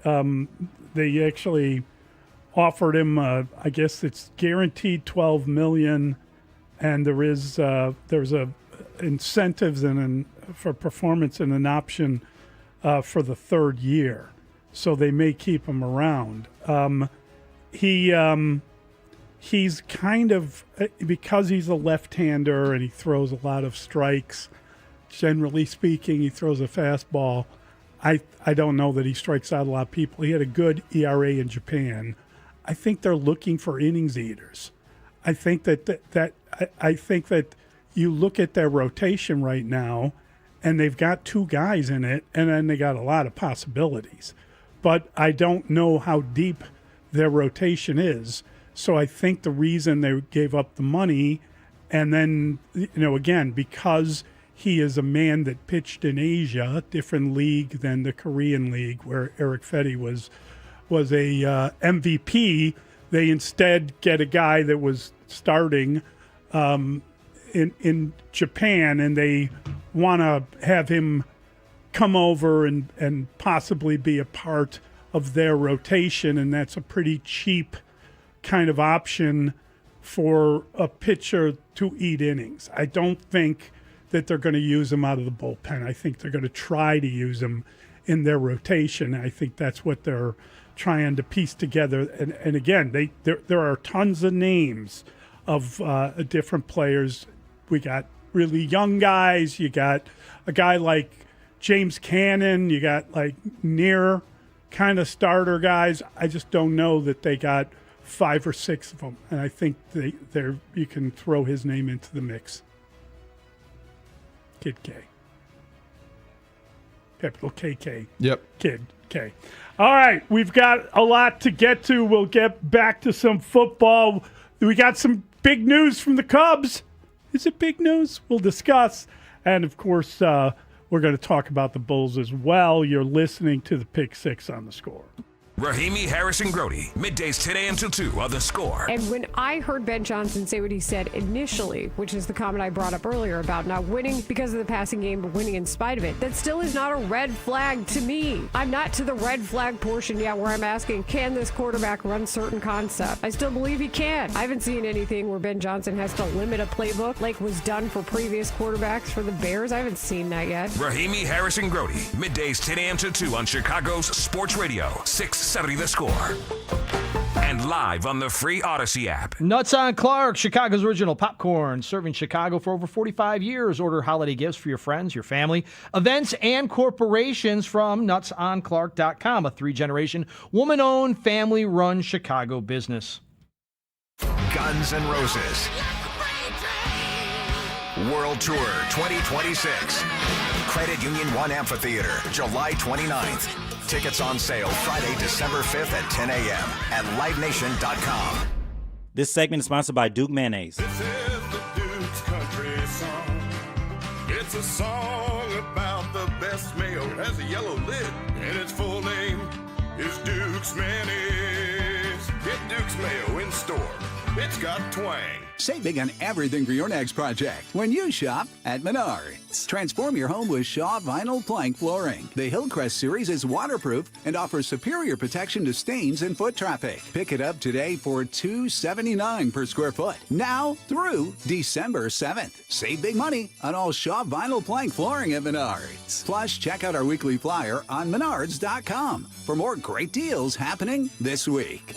actually offered him, I guess it's guaranteed $12 million, and there's incentives for performance and an option for the third year, so they may keep him around. He's kind of, because he's a left-hander and he throws a lot of strikes. Generally speaking, he throws a fastball. I don't know that he strikes out a lot of people. He had a good ERA in Japan. I think they're looking for innings eaters. I think that you look at their rotation right now, and they've got two guys in it, and then they got a lot of possibilities. But I don't know how deep their rotation is. So I think the reason they gave up the money, and then, again, because he is a man that pitched in Asia, a different league than the Korean league where Eric Fetty was a MVP. They instead get a guy that was starting in Japan, and they want to have him come over and possibly be a part of their rotation, and that's a pretty cheap kind of option for a pitcher to eat innings. I don't think that they're going to use him out of the bullpen. I think they're going to try to use him in their rotation. I think that's what they're trying to piece together. And again, there are tons of names of different players. We got really young guys. You got a guy like James Cannon. You got like near kind of starter guys. I just don't know that they got 5 or 6 of them. And I think you can throw his name into the mix. Kid K. Capital KK. Yep. Kid K. All right, we've got a lot to get to. We'll get back to some football. We got some big news from the Cubs. Is it big news? We'll discuss. And, of course, we're going to talk about the Bulls as well. You're listening to the Pick Six on The Score. Rahimi, Harrison, Grody. Middays 10 a.m. till 2 on The Score. And when I heard Ben Johnson say what he said initially, which is the comment I brought up earlier about not winning because of the passing game, but winning in spite of it, that still is not a red flag to me. I'm not to the red flag portion yet where I'm asking, can this quarterback run certain concept? I still believe he can. I haven't seen anything where Ben Johnson has to limit a playbook like was done for previous quarterbacks for the Bears. I haven't seen that yet. Rahimi, Harrison, Grody. Middays 10 a.m. till 2 on Chicago's Sports Radio 670 The Score. And live on the free Odyssey app. Nuts on Clark, Chicago's original popcorn, serving Chicago for over 45 years. Order holiday gifts for your friends, your family, events, and corporations from nutsonclark.com, a 3-generation, woman-owned, family-run Chicago business. Guns N' Roses World Tour 2026. Credit Union 1 Amphitheater, July 29th. Tickets on sale Friday, December 5th at 10 a.m. at livenation.com. This segment is sponsored by Duke Mayonnaise. This is the Duke's Country Song. It's a song about the best mayo. It has a yellow lid, and its full name is Duke's Mayonnaise. Get Duke's Mayo in store. It's got twang. Save big on everything for your next project when you shop at Menards. Transform your home with Shaw Vinyl Plank Flooring. The Hillcrest series is waterproof and offers superior protection to stains and foot traffic. Pick it up today for $279 per square foot. Now through December 7th. Save big money on all Shaw Vinyl Plank Flooring at Menards. Plus, check out our weekly flyer on Menards.com for more great deals happening this week.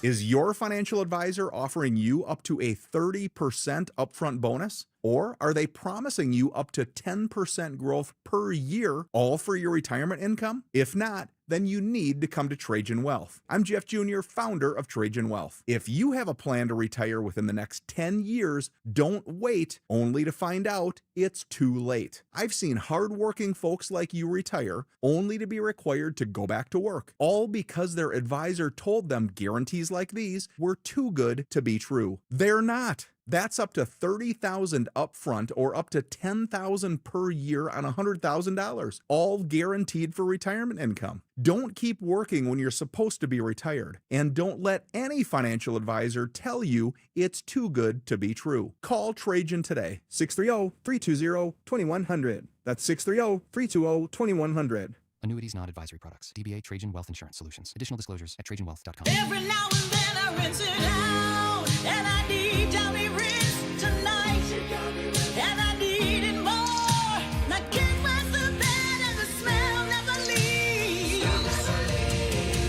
Is your financial advisor offering you up to a 30% upfront bonus? Or are they promising you up to 10% growth per year, all for your retirement income? If not, then you need to come to Trajan Wealth. I'm Jeff Jr., founder of Trajan Wealth. If you have a plan to retire within the next 10 years, don't wait only to find out it's too late. I've seen hardworking folks like you retire only to be required to go back to work, all because their advisor told them guarantees like these were too good to be true. They're not. That's up to $30,000 upfront or up to $10,000 per year on $100,000, all guaranteed for retirement income. Don't keep working when you're supposed to be retired, and don't let any financial advisor tell you it's too good to be true. Call Trajan today, 630-320-2100. That's 630-320-2100. Annuities, not advisory products. DBA Trajan Wealth Insurance Solutions. Additional disclosures at TrajanWealth.com. Every now and then I rinse it out, and I need Johnny Rinse tonight, and I need it more. My king was the bed and the smell never leaves.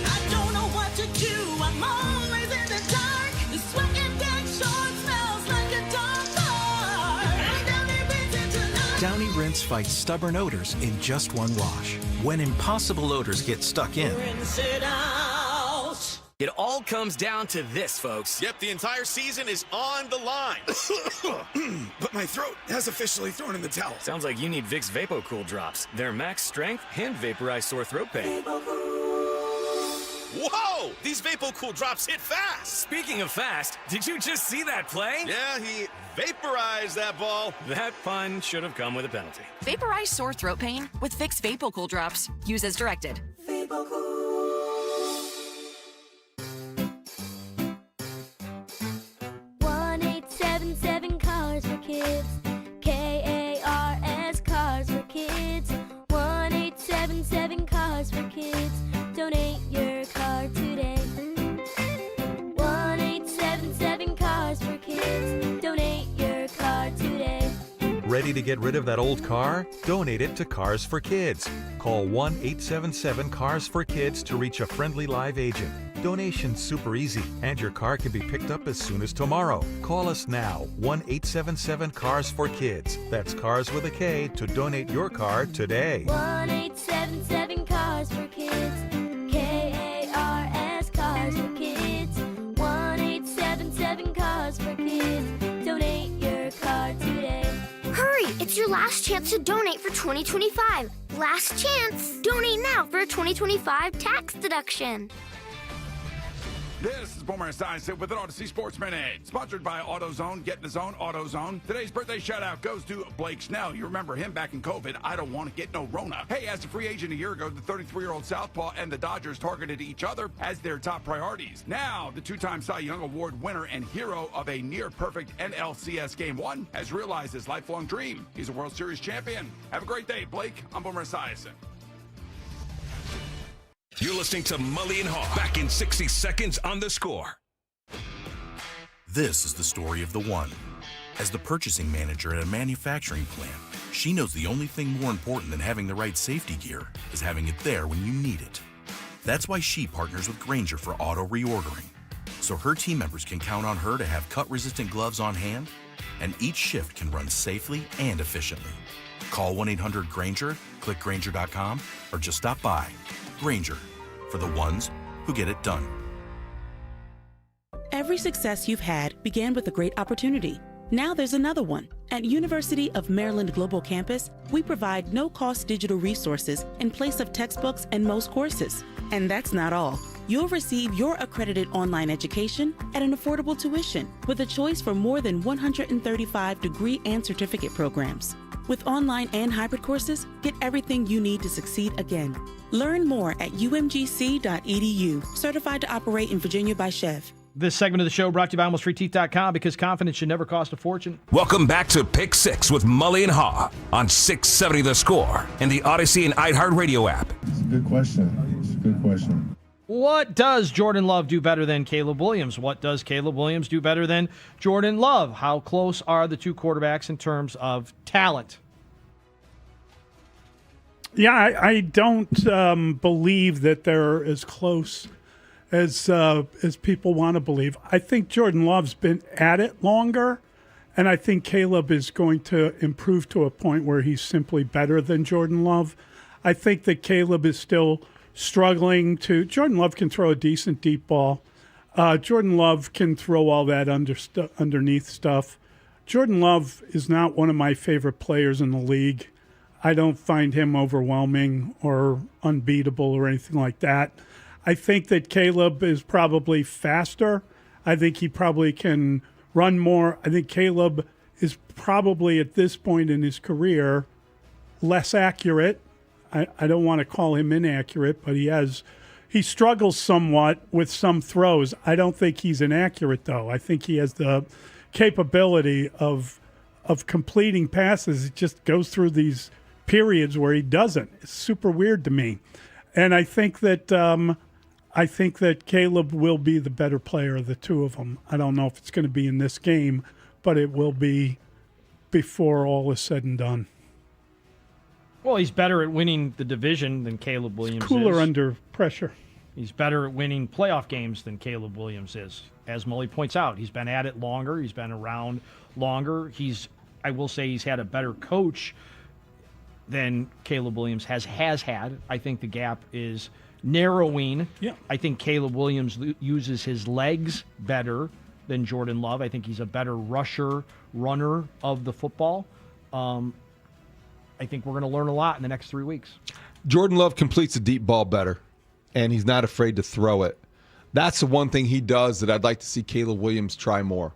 I don't know what to do, I'm always in the dark. The sweat and dead short smells like a dog car. Downy Rinse it tonight. Downy Rinse fights stubborn odors in just one wash. When impossible odors get stuck in, Rinse it out. It all comes down to this, folks. Yep, the entire season is on the line. But my throat has officially thrown in the towel. Sounds like you need Vicks VapoCool drops. They're max strength and vaporize sore throat pain. Whoa! These VapoCool drops hit fast. Speaking of fast, did you just see that play? Yeah, he vaporized that ball. That pun should have come with a penalty. Vaporize sore throat pain with Vicks VapoCool drops. Use as directed. 1-877 Cars for Kids. KARS Cars for Kids. 1-877 Cars for Kids. Donate your car Ready to get rid of that old car? Donate it to Cars for Kids. Call 1-877-CARS-FOR-KIDS to reach a friendly live agent. Donation's super easy, and your car can be picked up as soon as tomorrow. Call us now, 1-877-CARS-FOR-KIDS. That's Cars with a K to donate your car today. 1-877-CARS-FOR-KIDS. K-A-R-S, Cars for Kids. 1-877-CARS-FOR-KIDS. Donate your car today. Hurry! It's your last chance to donate for 2025. Last chance! Donate now for a 2025 tax deduction. This is Boomer Esiason with an Odyssey Sports Minute. Sponsored by AutoZone. Get in the zone, AutoZone. Today's birthday shout-out goes to Blake Snell. You remember him back in COVID. I don't want to get no Rona. Hey, as a free agent a year ago, the 33-year-old Southpaw and the Dodgers targeted each other as their top priorities. Now, the two-time Cy Young Award winner and hero of a near-perfect NLCS Game 1 has realized his lifelong dream. He's a World Series champion. Have a great day, Blake. I'm Boomer Esiason. You're listening to Mully and Haugh. Back in 60 seconds on The Score. This is the story of the one. As the purchasing manager at a manufacturing plant, she knows the only thing more important than having the right safety gear is having it there when you need it. That's why she partners with Grainger for auto reordering, so her team members can count on her to have cut-resistant gloves on hand, and each shift can run safely and efficiently. Call 1-800-GRAINGER, click Grainger.com, or just stop by. Grainger, for the ones who get it done. Every success you've had began with a great opportunity. Now there's another one. At University of Maryland Global Campus, we provide no-cost digital resources in place of textbooks and most courses. And that's not all. You'll receive your accredited online education at an affordable tuition with a choice for more than 135 degree and certificate programs. With online and hybrid courses, get everything you need to succeed again. Learn more at umgc.edu. Certified to operate in Virginia by Chev. This segment of the show brought to you by AlmostFreeTeeth.com, because confidence should never cost a fortune. Welcome back to Pick 6 with Mully and Haugh on 670 The Score and the Odyssey and iHeartRadio app. It's a good question. It's a good question. What does Jordan Love do better than Caleb Williams? What does Caleb Williams do better than Jordan Love? How close are the two quarterbacks in terms of talent? Yeah, I don't believe that they're as close as people want to believe. I think Jordan Love's been at it longer, and I think Caleb is going to improve to a point where he's simply better than Jordan Love. I think that Caleb is still struggling to. Jordan Love can throw a decent deep ball. Jordan Love can throw all that underneath stuff. Jordan Love is not one of my favorite players in the league. I don't find him overwhelming or unbeatable or anything like that. I think that Caleb is probably faster. I think he probably can run more. I think Caleb is probably at this point in his career less accurate. I don't want to call him inaccurate, but he struggles somewhat with some throws. I don't think he's inaccurate, though. I think he has the capability of completing passes. It just goes through these periods where he doesn't. It's super weird to me. And I think that Caleb will be the better player of the two of them. I don't know if it's going to be in this game, but it will be before all is said and done. Well, he's better at winning the division than Caleb Williams is. Cooler under pressure. He's better at winning playoff games than Caleb Williams is. As Mully points out, he's been at it longer. He's been around longer. I will say he's had a better coach than Caleb Williams has had. I think the gap is narrowing. Yeah. I think Caleb Williams uses his legs better than Jordan Love. I think he's a better runner of the football. I think we're going to learn a lot in the next 3 weeks. Jordan Love completes the deep ball better, and he's not afraid to throw it. That's the one thing he does that I'd like to see Caleb Williams try more,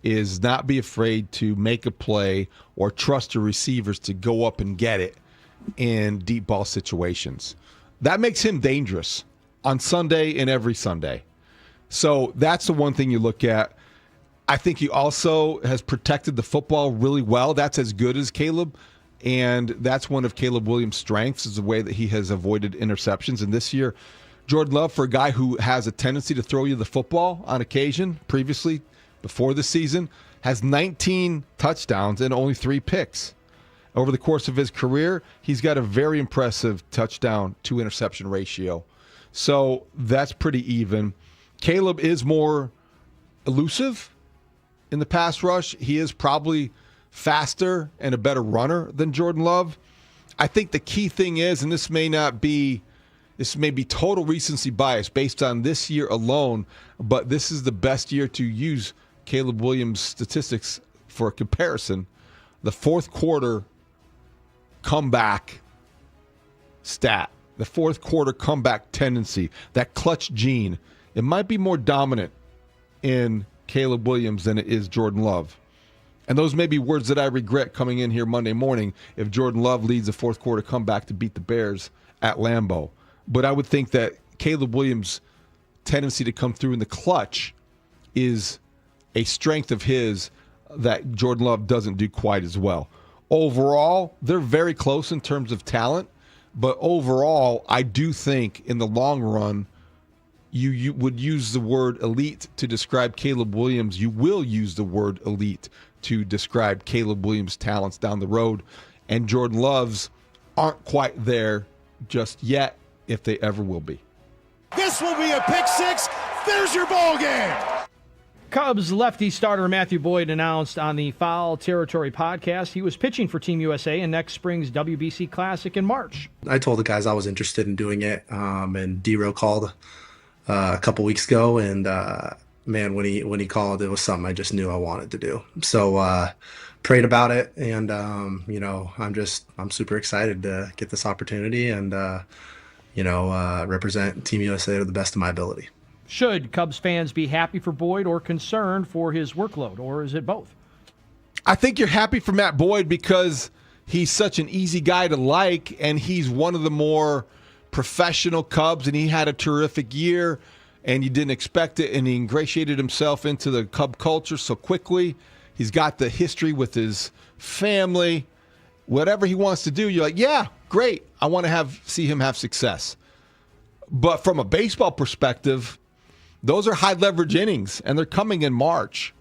is not be afraid to make a play or trust your receivers to go up and get it in deep ball situations. That makes him dangerous on Sunday and every Sunday. So that's the one thing you look at. I think he also has protected the football really well. That's as good as Caleb. And that's one of Caleb Williams' strengths, is the way that he has avoided interceptions. And this year, Jordan Love, for a guy who has a tendency to throw you the football on occasion, previously, before the season, has 19 touchdowns and only 3 picks. Over the course of his career, he's got a very impressive touchdown to interception ratio. So that's pretty even. Caleb is more elusive in the pass rush. He is probably faster and a better runner than Jordan Love. I think the key thing is, and this may be total recency bias based on this year alone, but this is the best year to use Caleb Williams' statistics for a comparison. The fourth quarter comeback stat, the fourth quarter comeback tendency, that clutch gene, it might be more dominant in Caleb Williams than it is Jordan Love. And those may be words that I regret coming in here Monday morning if Jordan Love leads a fourth quarter comeback to beat the Bears at Lambeau. But I would think that Caleb Williams' tendency to come through in the clutch is a strength of his that Jordan Love doesn't do quite as well. Overall, they're very close in terms of talent, but overall, I do think in the long run, you would use the word elite to describe Caleb Williams. You will use the word elite to describe Caleb Williams' talents down the road, and Jordan Love's aren't quite there just yet, if they ever will be. This will be a pick six. There's your ball game. Cubs lefty starter Matthew Boyd announced on the Foul Territory podcast he was pitching for Team USA in next spring's WBC Classic in March. I told the guys I was interested in doing it, and D-Row called a couple weeks ago, and man, when he called, it was something I just knew I wanted to do. So prayed about it, and I'm super excited to get this opportunity and represent Team USA to the best of my ability. Should Cubs fans be happy for Boyd or concerned for his workload, or is it both? I think you're happy for Matt Boyd because he's such an easy guy to like, and he's one of the more professional Cubs, and he had a terrific year, and you didn't expect it, and he ingratiated himself into the Cub culture so quickly. He's got the history with his family. Whatever he wants to do, you're like, yeah, great. I want to see him have success. But from a baseball perspective, those are high leverage innings, and they're coming in March.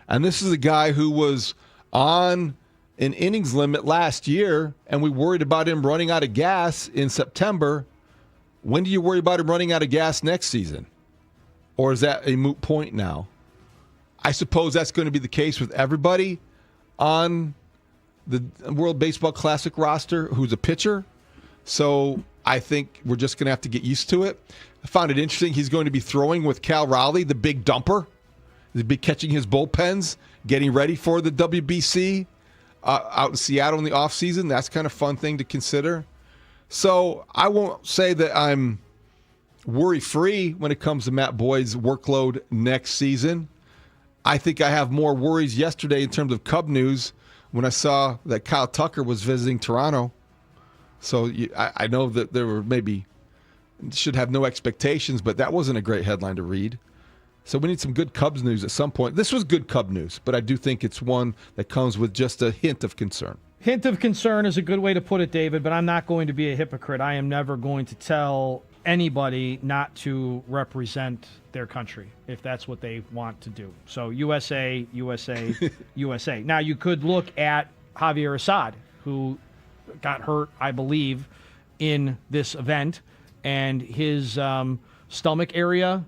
And this is a guy who was on an innings limit last year, and we worried about him running out of gas in September. When do you worry about him running out of gas next season? Or is that a moot point now? I suppose that's going to be the case with everybody on the World Baseball Classic roster who's a pitcher. So I think we're just going to have to get used to it. I found it interesting. He's going to be throwing with Cal Raleigh, the big dumper. He'll be catching his bullpens, getting ready for the WBC out in Seattle in the offseason. That's kind of a fun thing to consider. So I won't say that I'm worry-free when it comes to Matt Boyd's workload next season. I think I have more worries yesterday in terms of Cub news when I saw that Kyle Tucker was visiting Toronto. So I know that there were should have no expectations, but that wasn't a great headline to read. So we need some good Cubs news at some point. This was good Cub news, but I do think it's one that comes with just a hint of concern. Hint of concern is a good way to put it, David, but I'm not going to be a hypocrite. I am never going to tell anybody not to represent their country if that's what they want to do. So USA, USA, USA. Now, you could look at Javier Assad, who got hurt, I believe, in this event, and his stomach area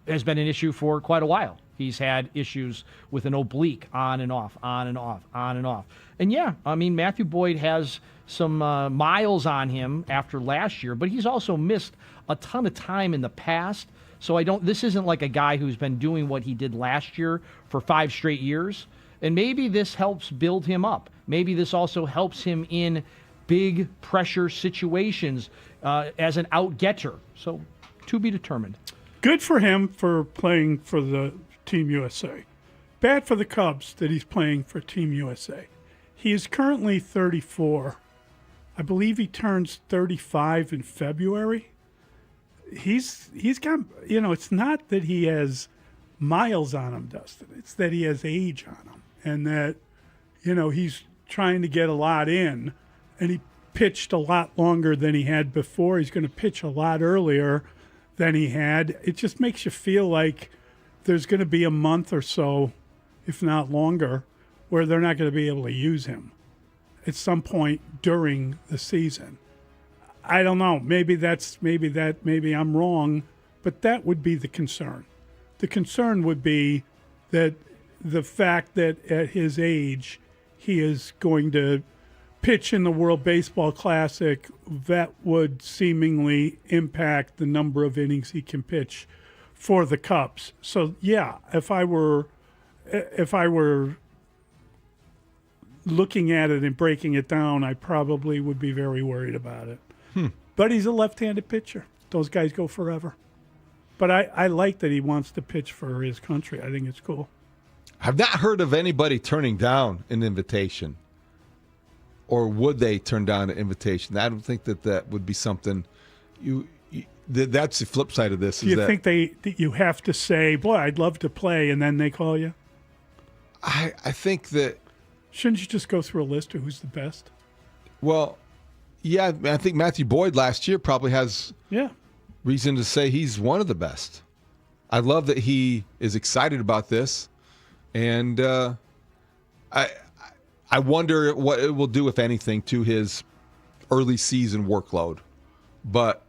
has been an issue for quite a while. He's had issues with an oblique on and off, on and off, on and off. And yeah, I mean, Matthew Boyd has some miles on him after last year, but he's also missed a ton of time in the past. So this isn't like a guy who's been doing what he did last year for 5 straight years. And maybe this helps build him up. Maybe this also helps him in big pressure situations as an out-getter. So to be determined. Good for him for playing for the Team USA. Bad for the Cubs that he's playing for Team USA. He is currently 34. I believe he turns 35 in February. He's got, it's not that he has miles on him, Dustin. It's that he has age on him. And that, he's trying to get a lot in. And he pitched a lot longer than he had before. He's going to pitch a lot earlier than he had. It just makes you feel like there's going to be a month or so, if not longer, where they're not going to be able to use him. at some point during the season. I don't know. Maybe I'm wrong, but that would be the concern. The concern would be that the fact that at his age he is going to pitch in the World Baseball Classic, that would seemingly impact the number of innings he can pitch for the Cubs. So yeah, if I were looking at it and breaking it down, I probably would be very worried about it. But he's a left-handed pitcher. Those guys go forever. But I like that he wants to pitch for his country. I think it's cool. I've not heard of anybody turning down an invitation. Or would they turn down an invitation? I don't think that would be something that's the flip side of this. Do you think you have to say, boy, I'd love to play, and then they call you? I think that... Shouldn't you just go through a list of who's the best? Well, yeah, I think Matthew Boyd last year probably has reason to say he's one of the best. I love that he is excited about this, and I wonder what it will do, if anything, to his early season workload. But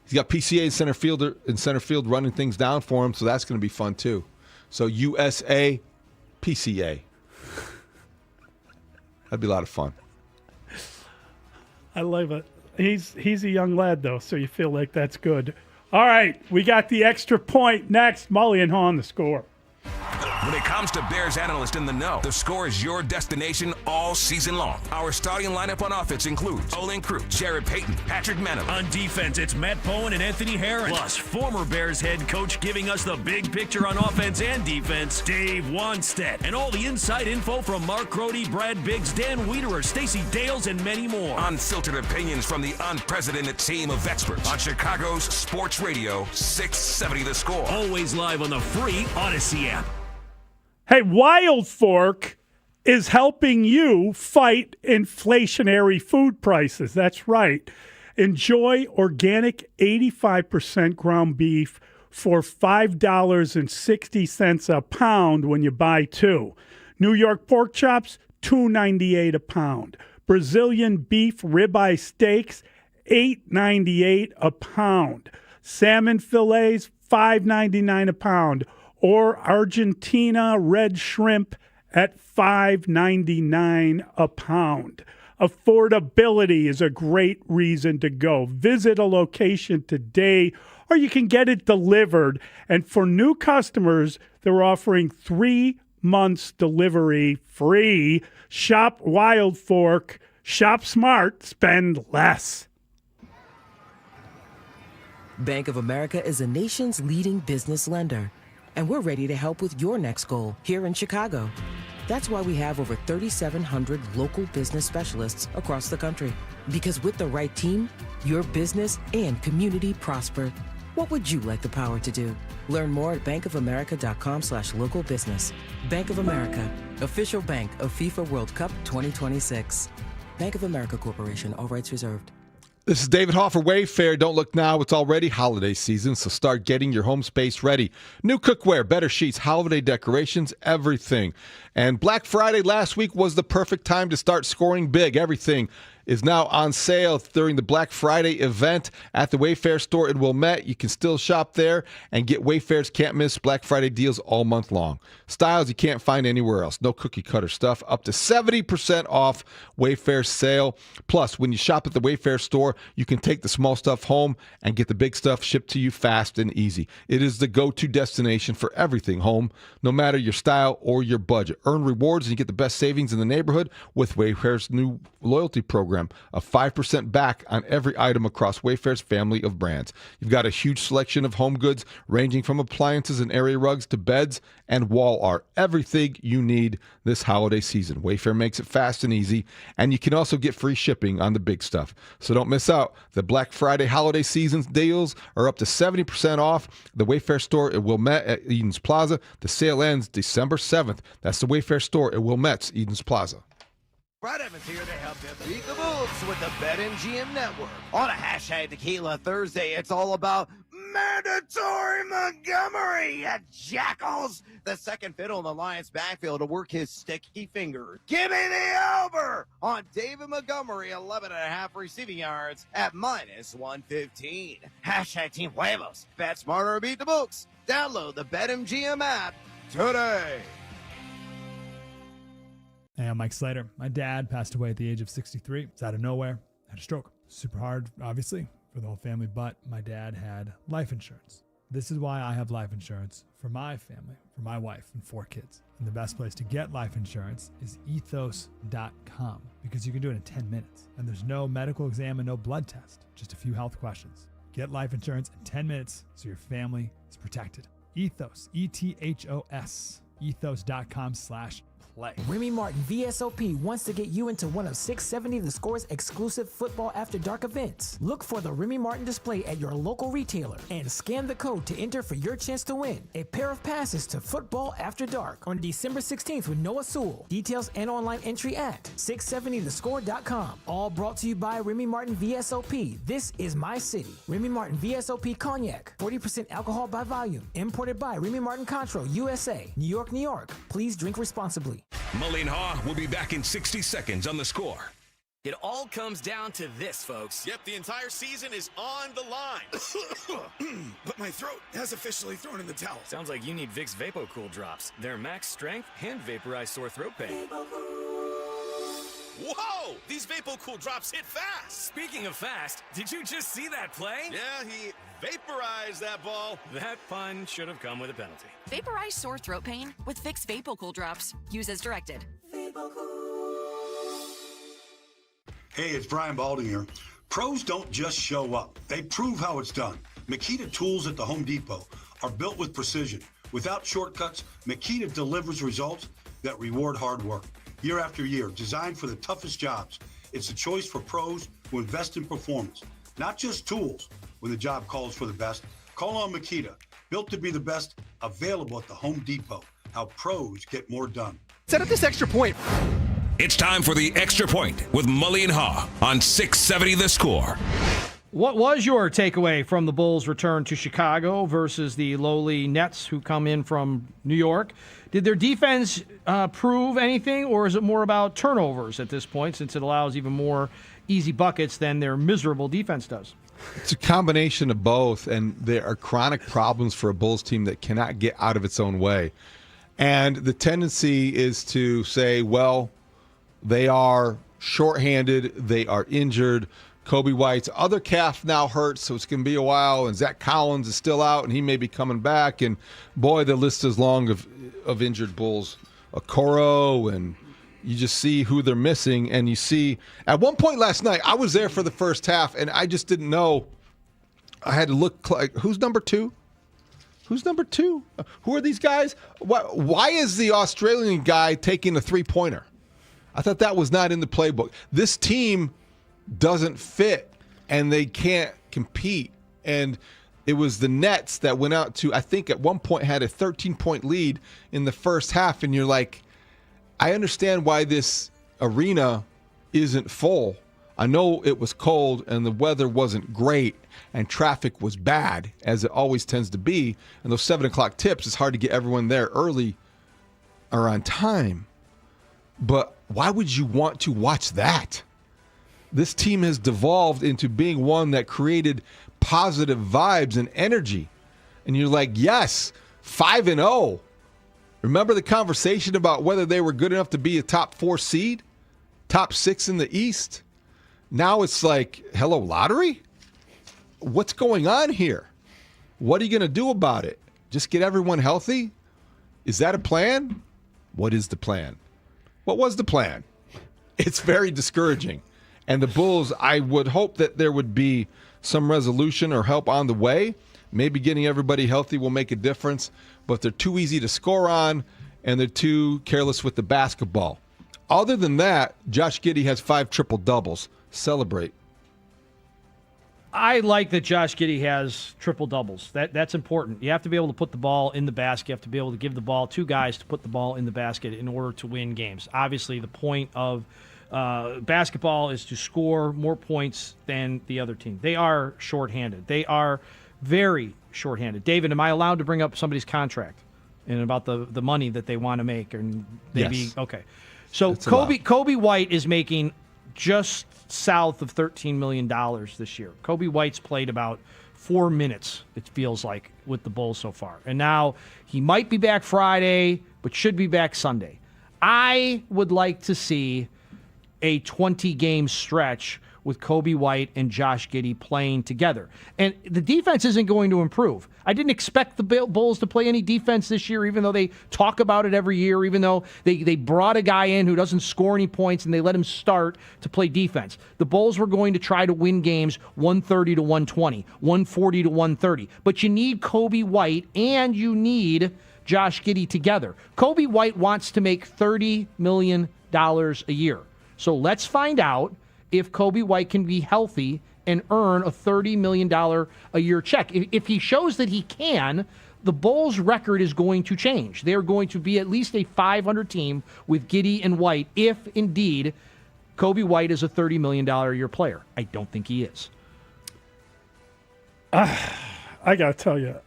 he's got PCA in center field running things down for him, so that's going to be fun too. So USA, PCA. That'd be a lot of fun. I love it. He's a young lad, though, so you feel like that's good. All right, we got the extra point next. Mully and Haugh on The Score. When it comes to Bears analysts in the know, The Score is your destination all season long. Our starting lineup on offense includes Olin Kreutz, Jared Payton, Patrick Manning. On defense, it's Matt Bowen and Anthony Herron. Plus, former Bears head coach giving us the big picture on offense and defense, Dave Wanstead. And all the inside info from Mark Grody, Brad Biggs, Dan Wiederer, Stacey Dales, and many more. Unfiltered opinions from the unprecedented team of experts on Chicago's Sports Radio 670 The Score. Always live on the free Odyssey app. Hey, Wild Fork is helping you fight inflationary food prices. That's right. Enjoy organic 85% ground beef for $5.60 a pound when you buy two. New York pork chops, $2.98 a pound. Brazilian beef ribeye steaks, $8.98 a pound. Salmon fillets, $5.99 a pound. Or Argentina red shrimp at $5.99 a pound. Affordability is a great reason to go. Visit a location today, or you can get it delivered. And for new customers, they're offering 3 months delivery free. Shop Wild Fork. Shop smart. Spend less. Bank of America is the nation's leading business lender. And we're ready to help with your next goal here in Chicago. That's why we have over 3,700 local business specialists across the country. Because with the right team, your business and community prosper. What would you like the power to do? Learn more at bankofamerica.com/local business. Bank of America, official bank of FIFA World Cup 2026. Bank of America Corporation, all rights reserved. This is David Haugh for Wayfair. Don't look now. It's already holiday season, so start getting your home space ready. New cookware, better sheets, holiday decorations, everything. And Black Friday last week was the perfect time to start scoring big. Everything is now on sale during the Black Friday event at the Wayfair store in Wilmette. You can still shop there and get Wayfair's can't-miss Black Friday deals all month long. Styles you can't find anywhere else. No cookie-cutter stuff. Up to 70% off Wayfair's sale. Plus, when you shop at the Wayfair store, you can take the small stuff home and get the big stuff shipped to you fast and easy. It is the go-to destination for everything home, no matter your style or your budget. Earn rewards and you get the best savings in the neighborhood with Wayfair's new loyalty program of 5% back on every item across Wayfair's family of brands. You've got a huge selection of home goods ranging from appliances and area rugs to beds and wall art. Everything you need this holiday season. Wayfair makes it fast and easy, and you can also get free shipping on the big stuff. So don't miss out. The Black Friday holiday season deals are up to 70% off. The Wayfair store at Wilmette at Edens Plaza. The sale ends December 7th. That's the Wayfair store at Wilmette's Edens Plaza. Brad Evans here to help you beat the books with the BetMGM Network. On a #Tequila Thursday, it's all about Mandatory Montgomery, you jackals! The second fiddle in the Lions backfield to work his sticky finger. Give me the over on David Montgomery, 11.5 receiving yards at -115. Hashtag Team Huevos. Bet smarter or beat the books. Download the BetMGM app today. Hey, I'm Mike Slater. My dad passed away at the age of 63. It's out of nowhere. Had a stroke. Super hard, obviously, for the whole family, but my dad had life insurance. This is why I have life insurance for my family, for my wife and 4 kids. And the best place to get life insurance is ethos.com because you can do it in 10 minutes. And there's no medical exam and no blood test, just a few health questions. Get life insurance in 10 minutes so your family is protected. Ethos, ETHOS, ethos.com/play. Remy Martin VSOP wants to get you into one of 670 The Score's exclusive Football After Dark events. Look for the Remy Martin display at your local retailer and scan the code to enter for your chance to win a pair of passes to Football After Dark on December 16th with Noah Sewell. Details and online entry at 670thescore.com. All brought to you by Remy Martin VSOP. This is my city. Remy Martin VSOP Cognac, 40% alcohol by volume. Imported by Remy Martin Contro, USA, New York, New York. Please drink responsibly. Mully and Haugh will be back in 60 seconds on The Score. It all comes down to this, folks. Yep, the entire season is on the line. But my throat has officially thrown in the towel. Sounds like you need Vicks VapoCool drops. They're max strength and vaporize sore throat pain. Whoa! These VapoCool drops hit fast. Speaking of fast, did you just see that play? Yeah, he vaporized that ball. That pun should have come with a penalty. Vaporize sore throat pain with Vicks VapoCool drops. Use as directed. Hey, it's Brian Balding here. Pros don't just show up. They prove how it's done. Makita tools at the Home Depot are built with precision. Without shortcuts, Makita delivers results that reward hard work. Year after year, designed for the toughest jobs. It's a choice for pros who invest in performance, not just tools. When the job calls for the best, call on Makita. Built to be the best, available at the Home Depot. How pros get more done. Set up this extra point. It's time for the Extra Point with Mully and Haugh on 670 The Score. What was your takeaway from the Bulls' return to Chicago versus the lowly Nets who come in from New York? Did their defense prove anything, or is it more about turnovers at this point, since it allows even more easy buckets than their miserable defense does? It's a combination of both, and there are chronic problems for a Bulls team that cannot get out of its own way. And the tendency is to say, well, they are shorthanded, they are injured. Kobe White's other calf now hurts, so it's going to be a while. And Zach Collins is still out, and he may be coming back. And, boy, the list is long of injured Bulls. Okoro, and you just see who they're missing. And you see, at one point last night, I was there for the first half, and I just didn't know. I had to look like, who's number 2? Who's number 2? Who are these guys? Why is the Australian guy taking a three-pointer? I thought that was not in the playbook. This team doesn't fit, and they can't compete. And it was the Nets that went out to, I think at one point had a 13-point lead in the first half, and you're like, I understand why this arena isn't full. I know it was cold and the weather wasn't great and traffic was bad, as it always tends to be. And those 7 o'clock tips, it's hard to get everyone there early or on time. But why would you want to watch that? This team has devolved into being one that created positive vibes and energy. And you're like, yes, 5-0. Remember the conversation about whether they were good enough to be a top 4 seed? Top 6 in the East? Now it's like, hello, lottery? What's going on here? What are you going to do about it? Just get everyone healthy? Is that a plan? What is the plan? What was the plan? It's very discouraging. And the Bulls, I would hope that there would be some resolution or help on the way. Maybe getting everybody healthy will make a difference, but they're too easy to score on, and they're too careless with the basketball. Other than that, Josh Giddey has 5 triple-doubles. Celebrate. I like that Josh Giddey has triple-doubles. That's important. You have to be able to put the ball in the basket. You have to be able to give the ball to guys to put the ball in the basket in order to win games. Obviously, the point of basketball is to score more points than the other team. They are shorthanded. They are very, shorthanded. David, am I allowed to bring up somebody's contract and about the money that they want to make? And maybe Yes. Okay. So It's allowed. Kobe White is making just south of $13 million this year. Kobe White's played about 4 minutes, it feels like, with the Bulls so far. And now he might be back Friday, but should be back Sunday. I would like to see a 20-game stretch with Kobe White and Josh Giddey playing together. And the defense isn't going to improve. I didn't expect the Bulls to play any defense this year, even though they talk about it every year, even though they brought a guy in who doesn't score any points and they let him start to play defense. The Bulls were going to try to win games 130 to 120, 140 to 130. But you need Kobe White and you need Josh Giddey together. Kobe White wants to make $30 million a year. So let's find out if Kobe White can be healthy and earn a $30 million a year check. If he shows that he can, the Bulls' record is going to change. They're going to be at least a 500 team with Giddey and White if, indeed, Kobe White is a $30 million a year player. I don't think he is. I got to tell you,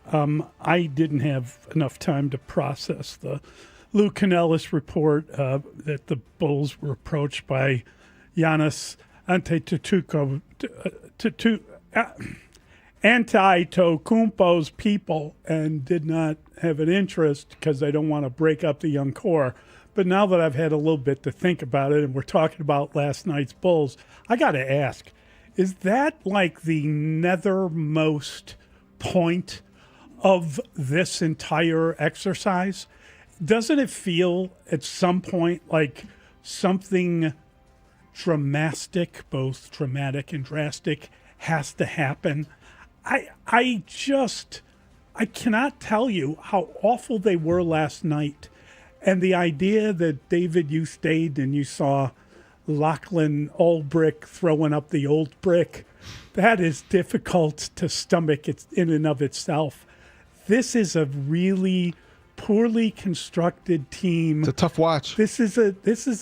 I didn't have enough time to process the Lou Canellis report that the Bulls were approached by Giannis Antetokounmpo's people and did not have an interest because they don't want to break up the young core. But now that I've had a little bit to think about it and we're talking about last night's Bulls, I got to ask, is that like the nethermost point of this entire exercise? Doesn't it feel at some point like something dramatic, both dramatic and drastic, has to happen? I cannot tell you how awful they were last night. And the idea that, David, you stayed and you saw Lachlan Ulbrich throwing up the old brick, that is difficult to stomach in and of itself. This is a really poorly constructed team. It's a tough watch. This is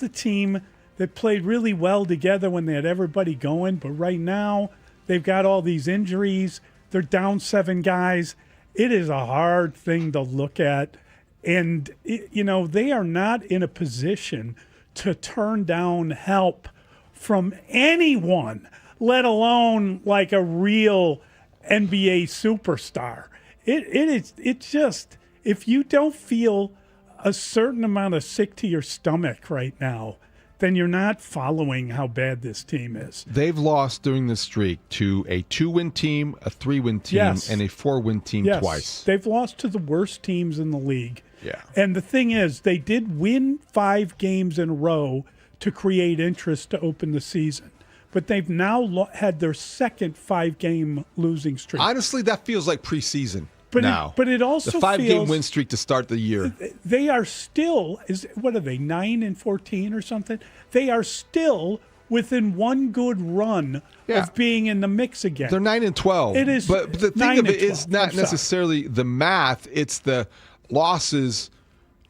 a team that played really well together when they had everybody going, but right now they've got all these injuries. They're down 7 guys. It is a hard thing to look at. And, they are not in a position to turn down help from anyone, let alone like a real NBA superstar. It's just, if you don't feel a certain amount of sick to your stomach right now, then you're not following how bad this team is. They've lost during this streak to a 2-win team, a 3-win team, and a 4-win team twice. They've lost to the worst teams in the league. Yeah. And the thing is, they did win 5 games in a row to create interest to open the season. But they've now had their second 5-game losing streak. Honestly, that feels like preseason. But it also the 5-game feels win streak to start the year. They are still, what are they, 9-14 or something? They are still within one good run of being in the mix again. They're 9-12. It is, but the thing of it is 9-12. not necessarily the math; it's the losses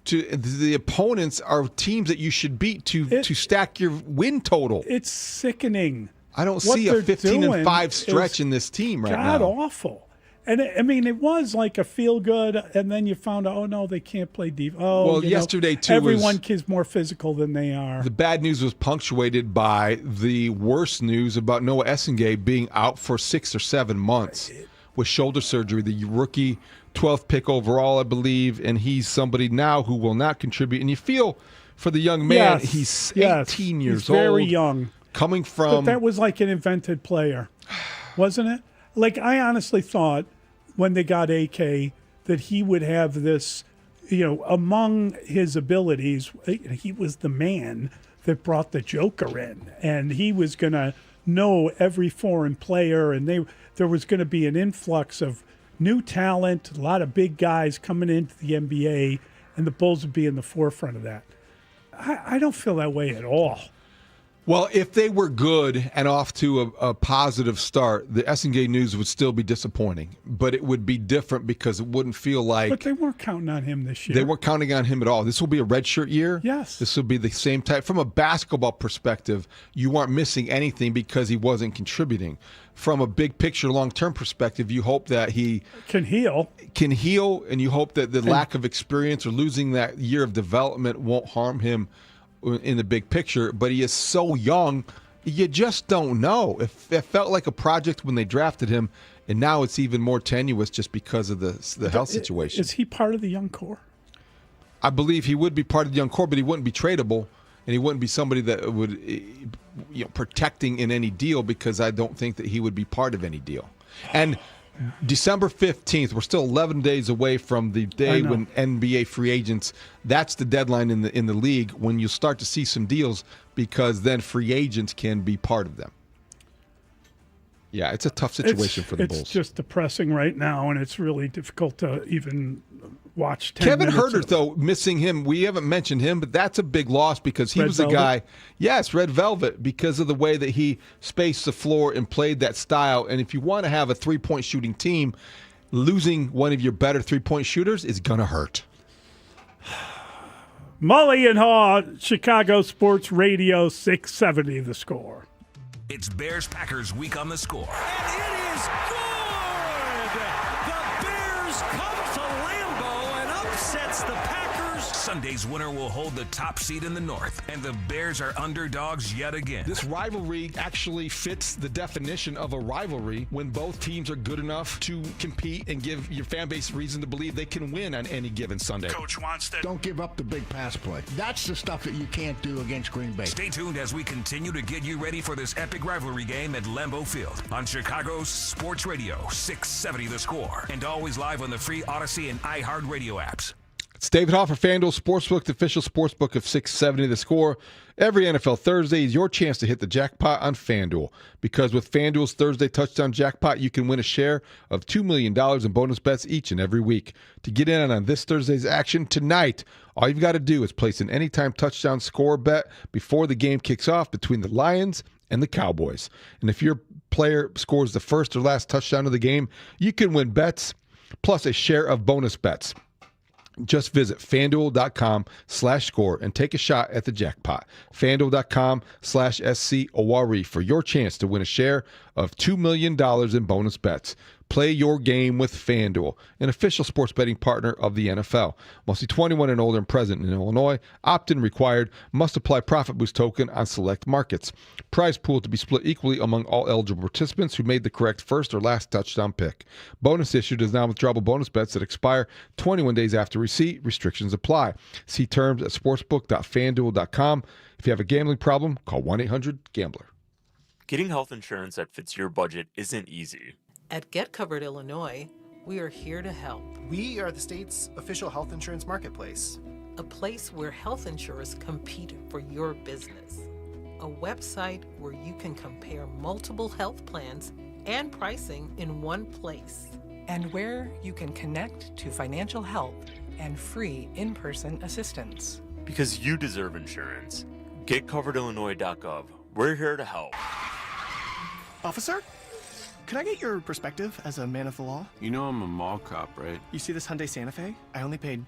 to the opponents are teams that you should beat to stack your win total. It's sickening. I don't see a 15-5 stretch in this team right now. God awful. And it was like a feel good, and then you found out, oh no, they can't play deep. Oh, well, yesterday too, everyone is more physical than they are. The bad news was punctuated by the worst news about Noah Essengay being out for 6 or 7 months with shoulder surgery. The rookie 12th pick overall, I believe, and he's somebody now who will not contribute. And you feel for the young man, he's 18 years old, very young, coming from. But that was like an invented player, wasn't it? Like, I honestly thought when they got AK that he would have this, among his abilities, he was the man that brought the Joker in, and he was going to know every foreign player, and there was going to be an influx of new talent, a lot of big guys coming into the NBA, and the Bulls would be in the forefront of that. I don't feel that way at all. Well, if they were good and off to a positive start, the Essendon news would still be disappointing. But it would be different because it wouldn't feel like... But they weren't counting on him this year. They weren't counting on him at all. This will be a redshirt year. Yes. This will be the same type. From a basketball perspective, you aren't missing anything because he wasn't contributing. From a big picture, long-term perspective, you hope that he... Can heal, and you hope that the lack of experience or losing that year of development won't harm him in the big picture, but he is so young, you just don't know. It felt like a project when they drafted him, and now it's even more tenuous just because of the health situation. Is he part of the young core? I believe he would be part of the young core, but he wouldn't be tradable, and he wouldn't be somebody that would protecting in any deal because I don't think that he would be part of any deal. And December 15th, we're still 11 days away from the day when NBA free agents, that's the deadline in the league when you start to see some deals because then free agents can be part of them. Yeah, it's a tough situation for the Bulls. It's just depressing right now, and it's really difficult to even watch 10 Kevin minutes Huerter, though, missing him, we haven't mentioned him, but that's a big loss because he was a guy, yes, Red Velvet, because of the way that he spaced the floor and played that style. And if you want to have a three-point shooting team, losing one of your better three-point shooters is going to hurt. Mully and Haugh, Chicago Sports Radio 670 The Score. It's Bears-Packers week on The Score. And it is good! The Bears come to Lambeau and upsets the Packers. Sunday's winner will hold the top seed in the North, and the Bears are underdogs yet again. This rivalry actually fits the definition of a rivalry when both teams are good enough to compete and give your fan base reason to believe they can win on any given Sunday. Coach wants to... Don't give up the big pass play. That's the stuff that you can't do against Green Bay. Stay tuned as we continue to get you ready for this epic rivalry game at Lambeau Field on Chicago's Sports Radio 670 The Score, and always live on the free Odyssey and iHeartRadio apps. It's David Haugh for FanDuel Sportsbook, the official sportsbook of 670 The Score. Every NFL Thursday is your chance to hit the jackpot on FanDuel. Because with FanDuel's Thursday Touchdown Jackpot, you can win a share of $2 million in bonus bets each and every week. To get in on this Thursday's action tonight, all you've got to do is place an anytime touchdown score bet before the game kicks off between the Lions and the Cowboys. And if your player scores the first or last touchdown of the game, you can win bets plus a share of bonus bets. Just visit FanDuel.com/score and take a shot at the jackpot. FanDuel.com/SCORE for your chance to win a share of $2 million in bonus bets. Play your game with FanDuel, an official sports betting partner of the NFL. Must be 21 and older and present in Illinois. Opt-in required. Must apply profit boost token on select markets. Prize pool to be split equally among all eligible participants who made the correct first or last touchdown pick. Bonus issued as non-withdrawable bonus bets that expire 21 days after receipt. Restrictions apply. See terms at sportsbook.fanduel.com. If you have a gambling problem, call 1-800-GAMBLER. Getting health insurance that fits your budget isn't easy. At Get Covered Illinois, we are here to help. We are the state's official health insurance marketplace. A place where health insurers compete for your business. A website where you can compare multiple health plans and pricing in one place. And where you can connect to financial help and free in-person assistance. Because you deserve insurance. GetCoveredIllinois.gov. We're here to help. Officer? Could I get your perspective as a man of the law? You know I'm a mall cop, right? You see this Hyundai Santa Fe? I only paid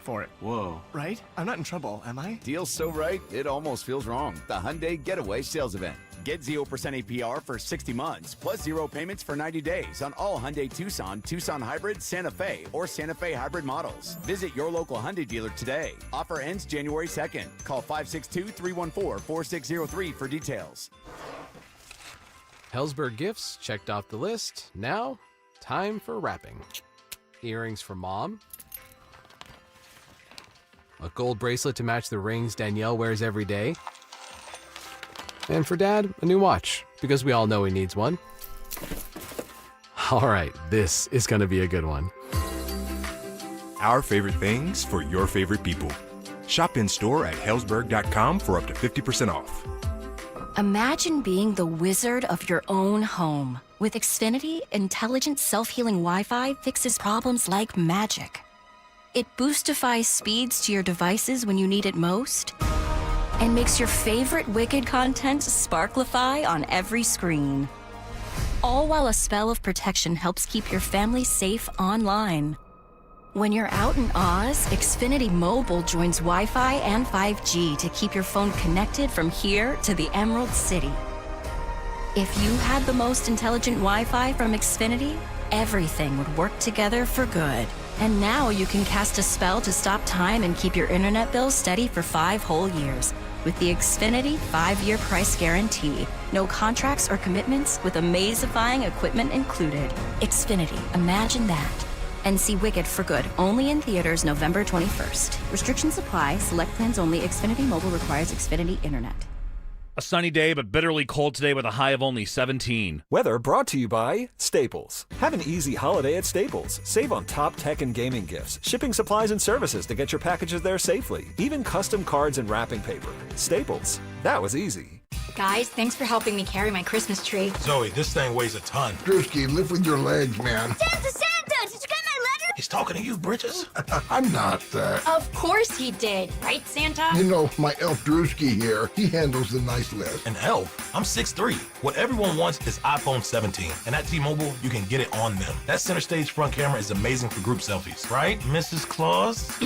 for it. Whoa. Right? I'm not in trouble, am I? Deal's so right, it almost feels wrong. The Hyundai Getaway Sales Event. Get 0% APR for 60 months, plus 0 payments for 90 days on all Hyundai Tucson, Tucson Hybrid, Santa Fe, or Santa Fe Hybrid models. Visit your local Hyundai dealer today. Offer ends January 2nd. Call 562-314-4603 for details. Helzberg Gifts checked off the list. Now, time for wrapping. Earrings for Mom. A gold bracelet to match the rings Danielle wears every day. And for Dad, a new watch, because we all know he needs one. All right, this is going to be a good one. Our favorite things for your favorite people. Shop in-store at Helzberg.com for up to 50% off. Imagine being the wizard of your own home. With Xfinity, intelligent self-healing Wi-Fi fixes problems like magic. It boostifies speeds to your devices when you need it most, and makes your favorite Wicked content sparklify on every screen. All while a spell of protection helps keep your family safe online. When you're out in Oz, Xfinity Mobile joins Wi-Fi and 5G to keep your phone connected from here to the Emerald City. If you had the most intelligent Wi-Fi from Xfinity, everything would work together for good. And now you can cast a spell to stop time and keep your internet bill steady for 5 whole years with the Xfinity 5-year price guarantee. No contracts or commitments with amazifying equipment included. Xfinity, imagine that. And see Wicked for good only in theaters November 21st. Restrictions apply. Select plans only. Xfinity Mobile requires Xfinity Internet. A sunny day, but bitterly cold today with a high of only 17. Weather brought to you by Staples. Have an easy holiday at Staples. Save on top tech and gaming gifts, shipping supplies and services to get your packages there safely, even custom cards and wrapping paper. Staples. That was easy. Guys, thanks for helping me carry my Christmas tree. Zoe, this thing weighs a ton. Drewski, lift with your legs, man. Santa! Did you get my letter? He's talking to you, Bridges. I'm not that. Of course he did. Right, Santa? You know, my elf Drewski here, he handles the nice list. An elf? I'm 6'3". What everyone wants is iPhone 17. And at T-Mobile, you can get it on them. That center stage front camera is amazing for group selfies. Right, Mrs. Claus?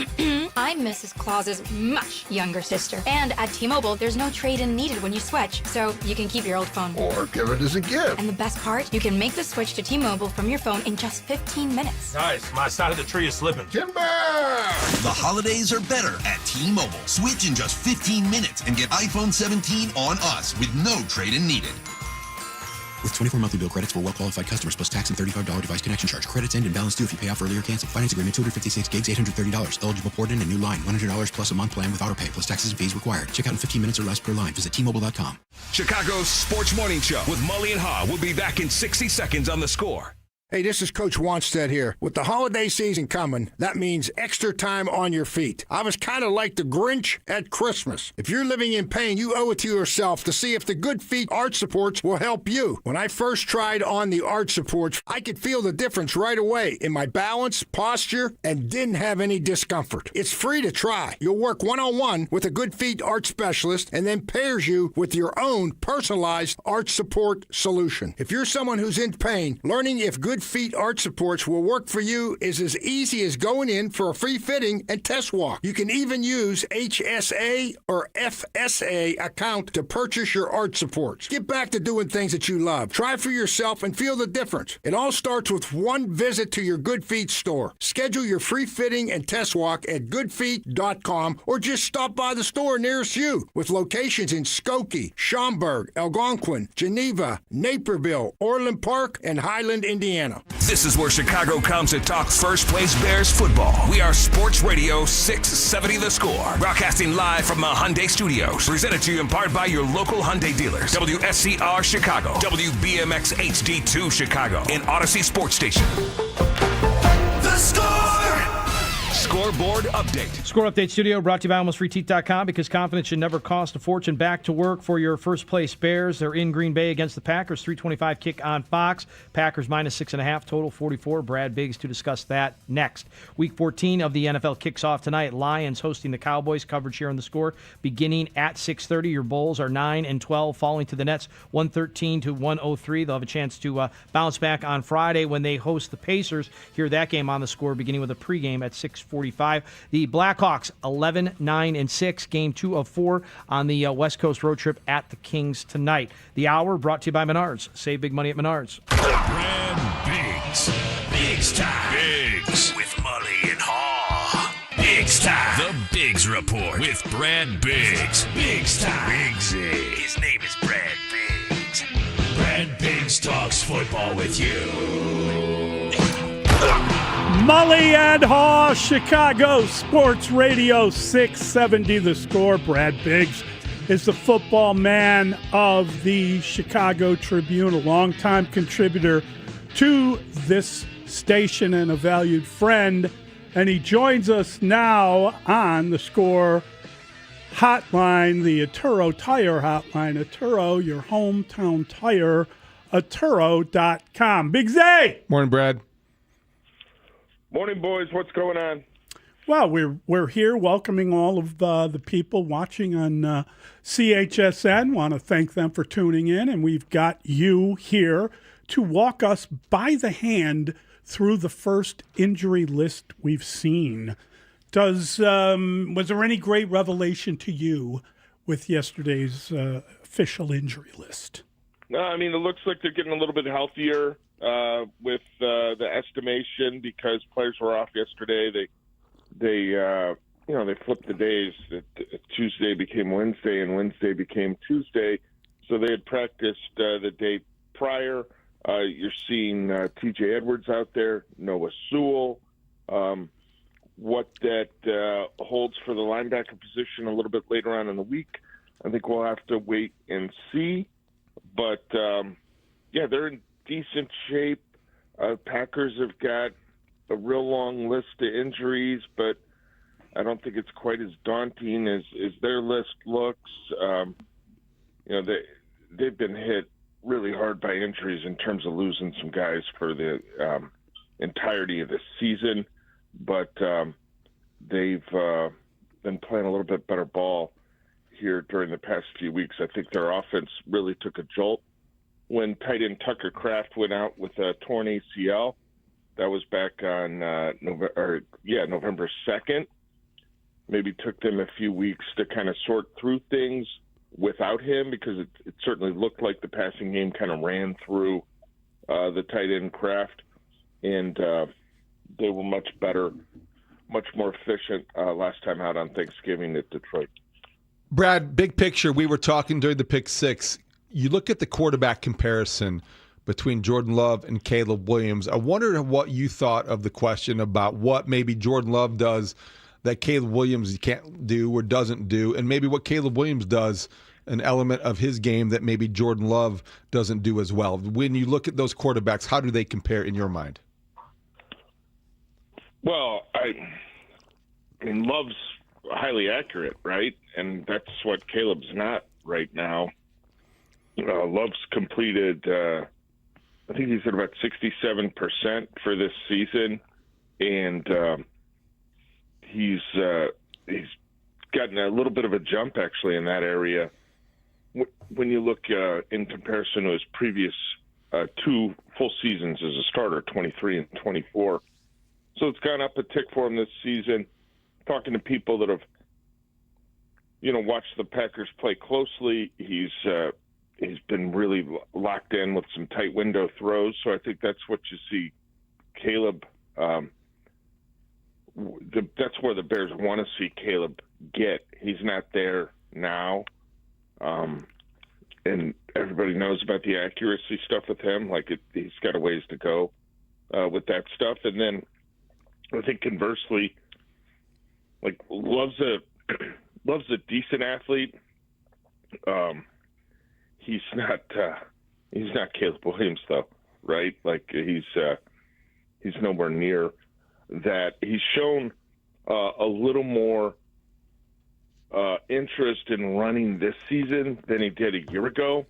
I'm Mrs. Claus's much younger sister. And at T-Mobile, there's no trade-in needed when you switch, so you can keep your old phone. Or give it as a gift. And the best part, you can make the switch to T-Mobile from your phone in just 15 minutes. Nice. My side of the tree is slipping. Timber! The holidays are better at T-Mobile. Switch in just 15 minutes and get iPhone 17 on us with no trade-in needed. With 24 monthly bill credits for well-qualified customers plus tax and $35 device connection charge. Credits end and balance due if you pay off early or cancel. Finance agreement, 256 gigs, $830. Eligible port in a new line. $100 plus a month plan with auto pay plus taxes and fees required. Check out in 15 minutes or less per line. Visit T-Mobile.com. Chicago's Sports Morning Show with Mully and Haugh will be back in 60 seconds on The Score. Hey, this is Coach Wanstead here. With the holiday season coming, that means extra time on your feet. I was kind of like the Grinch at Christmas. If you're living in pain, you owe it to yourself to see if the Good Feet arch supports will help you. When I first tried on the arch supports, I could feel the difference right away in my balance, posture, and didn't have any discomfort. It's free to try. You'll work one-on-one with a Good Feet arch specialist and then pairs you with your own personalized arch support solution. If you're someone who's in pain, learning if Good Feet arch supports will work for you is as easy as going in for a free fitting and test walk. You can even use HSA or FSA account to purchase your arch supports. Get back to doing things that you love. Try for yourself and feel the difference. It all starts with one visit to your Good Feet store. Schedule your free fitting and test walk at goodfeet.com or just stop by the store nearest you with locations in Skokie, Schaumburg, Algonquin, Geneva, Naperville, Orland Park, and Highland, Indiana. This is where Chicago comes to talk first place Bears football. We are Sports Radio 670 The Score. Broadcasting live from the Hyundai Studios. Presented to you in part by your local Hyundai dealers. WSCR Chicago. WBMX HD2 Chicago. And Odyssey Sports Station. The Score! Scoreboard update. Score Update Studio brought to you by AlmostFreeTeeth.com because confidence should never cost a fortune. Back to work for your first place Bears. They're in Green Bay against the Packers. 3:25 kick on Fox. Packers minus 6.5, total 44. Brad Biggs to discuss that next. Week 14 of the NFL kicks off tonight. Lions hosting the Cowboys. Coverage here on The Score beginning at 6:30. Your Bulls are 9-12, falling to the Nets 113 to 103. They'll have a chance to bounce back on Friday when they host the Pacers. Hear that game on The Score beginning with a pregame at 6:45. The Blackhawks 11-9-6, game 2 of 4 on the West Coast road trip at the Kings tonight. The Hour brought to you by Menards. Save big money at Menards. Brad Biggs. Biggs time. Biggs with Mully and Haugh. Biggs time. The Biggs Report with Brad Biggs. Biggs time. Biggsy. His name is Brad Biggs. Brad Biggs talks football with you. Mully and Haugh, Chicago Sports Radio 670 The Score. Brad Biggs is the football man of the Chicago Tribune, a longtime contributor to this station and a valued friend. And he joins us now on the Score hotline, the Atturo Tire hotline. Atturo, your hometown tire, Atturo.com. Big Zay! Morning, Brad. Morning, boys. What's going on? Well, we're here welcoming all of the people watching on CHSN. Want to thank them for tuning in, and we've got you here to walk us by the hand through the first injury list we've seen. Was there any great revelation to you with yesterday's official injury list? No, I mean, it looks like they're getting a little bit healthier with the estimation because players were off yesterday. They flipped the days. Tuesday became Wednesday and Wednesday became Tuesday. So they had practiced the day prior. You're seeing TJ Edwards out there, Noah Sewell. What that holds for the linebacker position a little bit later on in the week, I think we'll have to wait and see. But, they're in decent shape. Packers have got a real long list of injuries, but I don't think it's quite as daunting as their list looks. They've been hit really hard by injuries in terms of losing some guys for the entirety of the season, but they've been playing a little bit better ball here during the past few weeks. I think their offense really took a jolt when tight end Tucker Kraft went out with a torn ACL. That was back on November 2nd. Maybe took them a few weeks to kind of sort through things without him because it certainly looked like the passing game kind of ran through the tight end Kraft, and they were much better, much more efficient last time out on Thanksgiving at Detroit. Brad, big picture, we were talking during the pick six. You look at the quarterback comparison between Jordan Love and Caleb Williams. I wondered what you thought of the question about what maybe Jordan Love does that Caleb Williams can't do or doesn't do, and maybe what Caleb Williams does, an element of his game that maybe Jordan Love doesn't do as well. When you look at those quarterbacks, how do they compare in your mind? Well, I mean, Love's highly accurate, right? And that's what Caleb's not right now. Love's completed, I think he's at about 67% for this season, and he's gotten a little bit of a jump actually in that area when you look in comparison to his previous 2 full seasons as a starter, 23 and 24. So it's gone up a tick for him this season. Talking to people that have, watched the Packers play closely, he's been really locked in with some tight window throws. So I think that's what you see Caleb. That's where the Bears want to see Caleb get. He's not there now. And everybody knows about the accuracy stuff with him. He's got a ways to go with that stuff. And then I think conversely, Love's a decent athlete. He's not Caleb Williams though, right? He's nowhere near that. He's shown a little more interest in running this season than he did a year ago.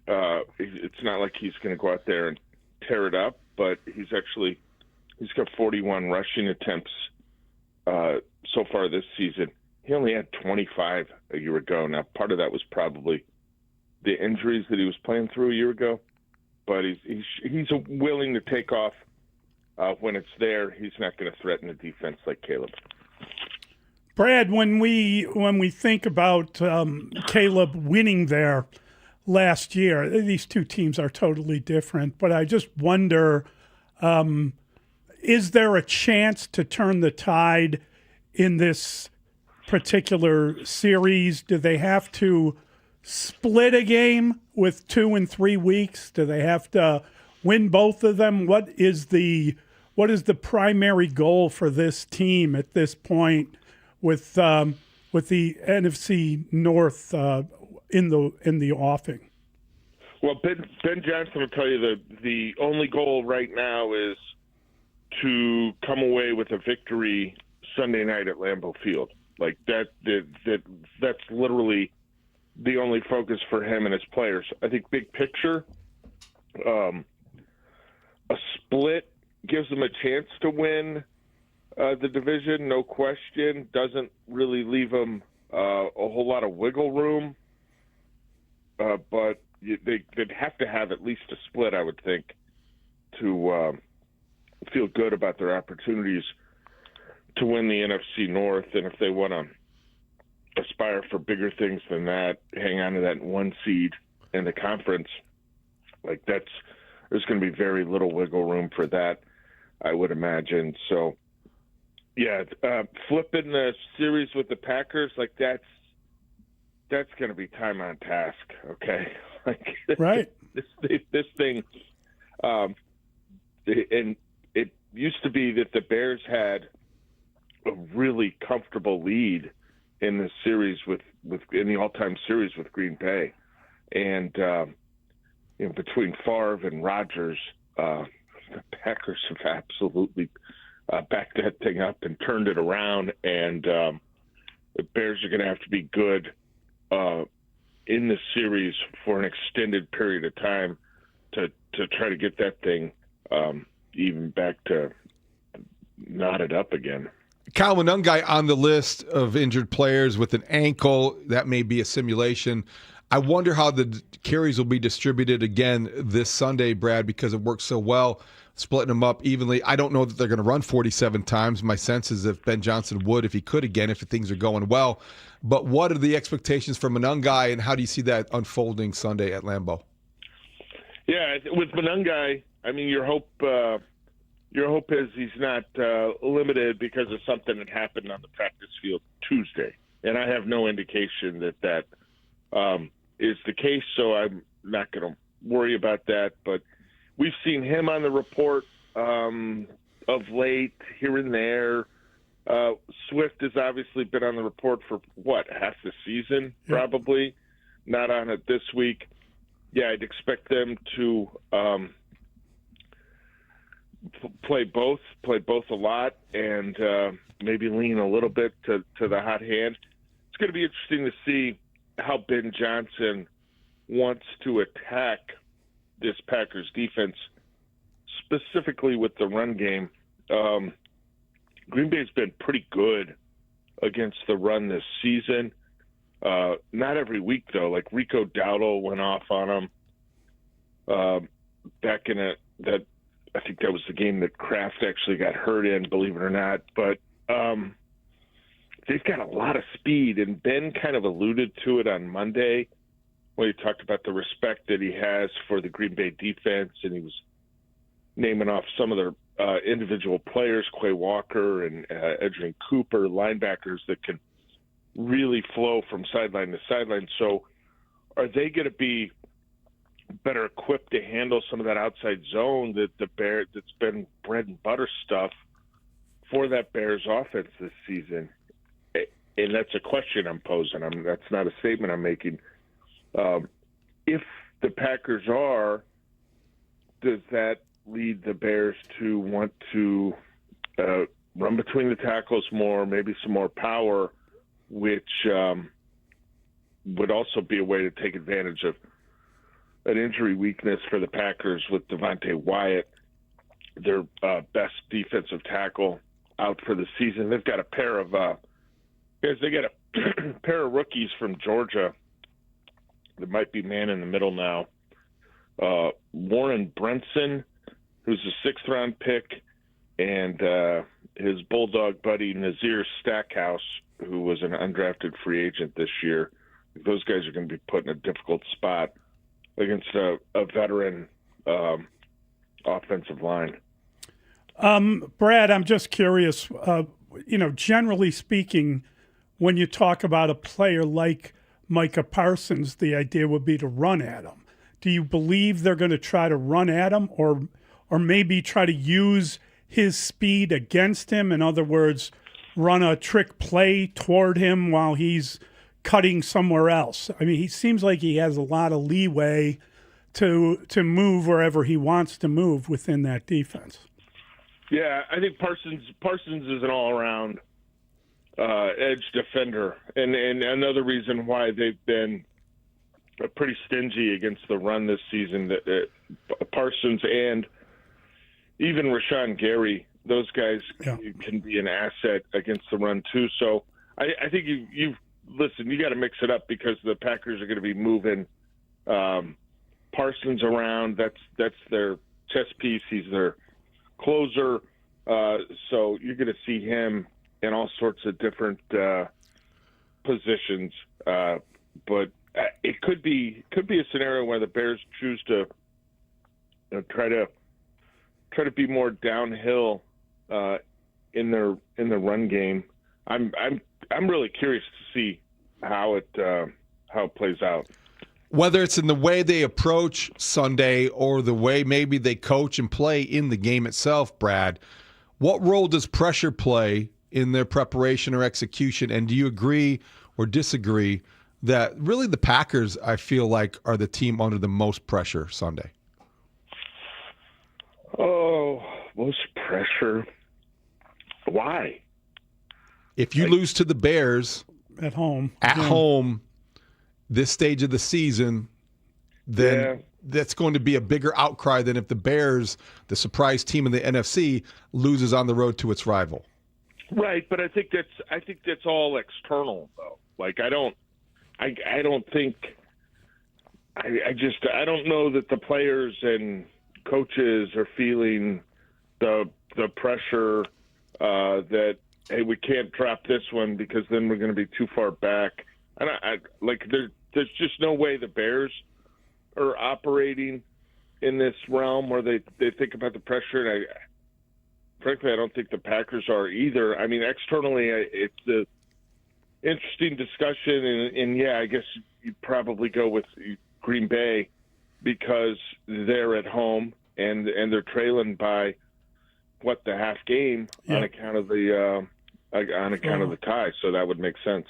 It's not like he's going to go out there and tear it up, but he's got 41 rushing attempts so far this season. He only had 25 a year ago. Now, part of that was probably the injuries that he was playing through a year ago, but he's willing to take off when it's there. He's not going to threaten the defense like Caleb. Brad, when we think about Caleb winning there last year, these two teams are totally different, but I just wonder, is there a chance to turn the tide in this particular series? Do they have to split a game with 2 and 3 weeks? Do they have to win both of them? What is the primary goal for this team at this point with the NFC North in the offing? Well, Ben Johnson will tell you that the only goal right now is to come away with a victory Sunday night at Lambeau Field. That's literally the only focus for him and his players. I think big picture, a split gives them a chance to win the division, no question. Doesn't really leave them a whole lot of wiggle room, but they'd have to have at least a split, I would think, to feel good about their opportunities to win the NFC North. And if they want to aspire for bigger things than that, hang on to that 1 seed in the conference, like there's going to be very little wiggle room for that, I would imagine. So, yeah, flipping the series with the Packers, like that's going to be time on task. Okay, like right. This thing, and it used to be that the Bears had a really comfortable lead in the series in the all-time series with Green Bay, and between Favre and Rodgers, the Packers have absolutely backed that thing up and turned it around, and the Bears are going to have to be good in the series for an extended period of time to try to get that thing even back to knotted up again. Kyle Monungai on the list of injured players with an ankle. That may be a simulation. I wonder how the carries will be distributed again this Sunday, Brad, because it works so well, splitting them up evenly. I don't know that they're going to run 47 times. My sense is if Ben Johnson would, if he could again, if things are going well. But what are the expectations for Monungai, and how do you see that unfolding Sunday at Lambeau? Yeah, with Monungai, I mean, your hope is he's not limited because of something that happened on the practice field Tuesday. And I have no indication that is the case, so I'm not going to worry about that. But we've seen him on the report of late, here and there. Swift has obviously been on the report for, half the season, probably. Not on it this week. Yeah, I'd expect them to play both a lot, and maybe lean a little bit to the hot hand. It's going to be interesting to see how Ben Johnson wants to attack this Packers defense, specifically with the run game. Green Bay's been pretty good against the run this season. Not every week, though. Like Rico Dowdle went off on them back in that. I think that was the game that Kraft actually got hurt in, believe it or not. But they've got a lot of speed, and Ben kind of alluded to it on Monday when he talked about the respect that he has for the Green Bay defense, and he was naming off some of their individual players, Quay Walker and Edgerrin Cooper, linebackers that can really flow from sideline to sideline. So are they going to be better equipped to handle some of that outside zone that's been bread and butter stuff for that Bears offense this season? And that's a question I'm posing. That's not a statement I'm making. If the Packers are, does that lead the Bears to want to run between the tackles more, maybe some more power, which would also be a way to take advantage of an injury weakness for the Packers with Devontae Wyatt, their best defensive tackle, out for the season. They've got a pair of pair of rookies from Georgia that might be man in the middle now. Warren Brinson, who's a 6th-round pick, and his Bulldog buddy Nazir Stackhouse, who was an undrafted free agent this year. Those guys are going to be put in a difficult spot against a veteran offensive line. Brad, I'm just curious, generally speaking, when you talk about a player like Micah Parsons, the idea would be to run at him. Do you believe they're going to try to run at him or maybe try to use his speed against him? In other words, run a trick play toward him while he's cutting somewhere else. I mean, he seems like he has a lot of leeway to move wherever he wants to move within that defense. Yeah, I think Parsons is an all-around edge defender, and another reason why they've been pretty stingy against the run this season. That Parsons and even Rashawn Gary, those guys can be an asset against the run too. So I think you listen. You got to mix it up because the Packers are going to be moving Parsons around. That's their chess piece. He's their closer. So you're going to see him in all sorts of different positions. But it could be a scenario where the Bears choose to try to be more downhill in their run game. I'm really curious to see how it plays out. Whether it's in the way they approach Sunday or the way maybe they coach and play in the game itself, Brad, what role does pressure play in their preparation or execution? And do you agree or disagree that really the Packers, I feel like, are the team under the most pressure Sunday? Oh, most pressure. Why? If you lose to the Bears at home, this stage of the season, then that's going to be a bigger outcry than if the Bears, the surprise team in the NFC, loses on the road to its rival. Right, but I think that's all external though. Like I don't think I don't know that the players and coaches are feeling the pressure that, hey, we can't drop this one because then we're going to be too far back. And there's just no way the Bears are operating in this realm where they think about the pressure. And frankly, I don't think the Packers are either. I mean, externally, it's an interesting discussion. And I guess you'd probably go with Green Bay because they're at home and they're trailing by the half game on account of the tie. So that would make sense.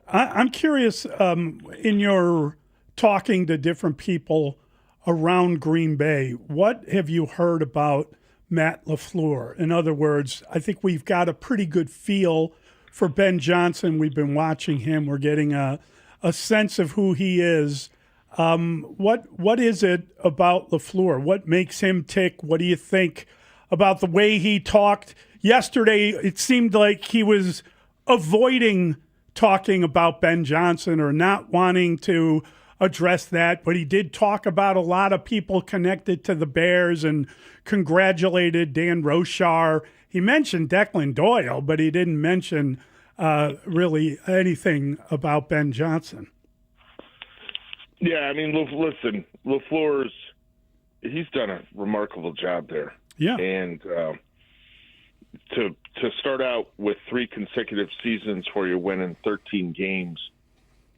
I'm curious, in your talking to different people around Green Bay, what have you heard about Matt LaFleur? In other words, I think we've got a pretty good feel for Ben Johnson. We've been watching him. We're getting a sense of who he is. What is it about LaFleur? What makes him tick? What do you think about the way he talked yesterday? It seemed like he was avoiding talking about Ben Johnson or not wanting to address that, but he did talk about a lot of people connected to the Bears and congratulated Dan Rochar. He mentioned Declan Doyle, but he didn't mention really anything about Ben Johnson. Yeah, I mean, listen, LaFleur's he's done a remarkable job there. Yeah, and to start out with 3 consecutive seasons where you're winning 13 games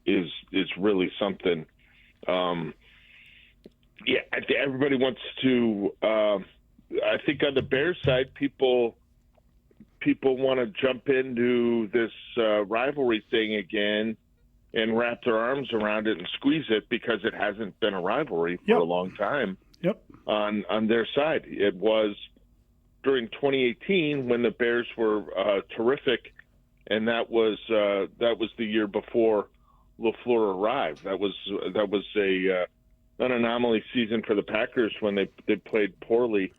is really something. Everybody wants to. I think on the Bears side, people want to jump into this rivalry thing again and wrap their arms around it and squeeze it because it hasn't been a rivalry for a long time. Yep. On their side, it was during 2018 when the Bears were terrific, and that was the year before LaFleur arrived. That was an anomaly season for the Packers when they played poorly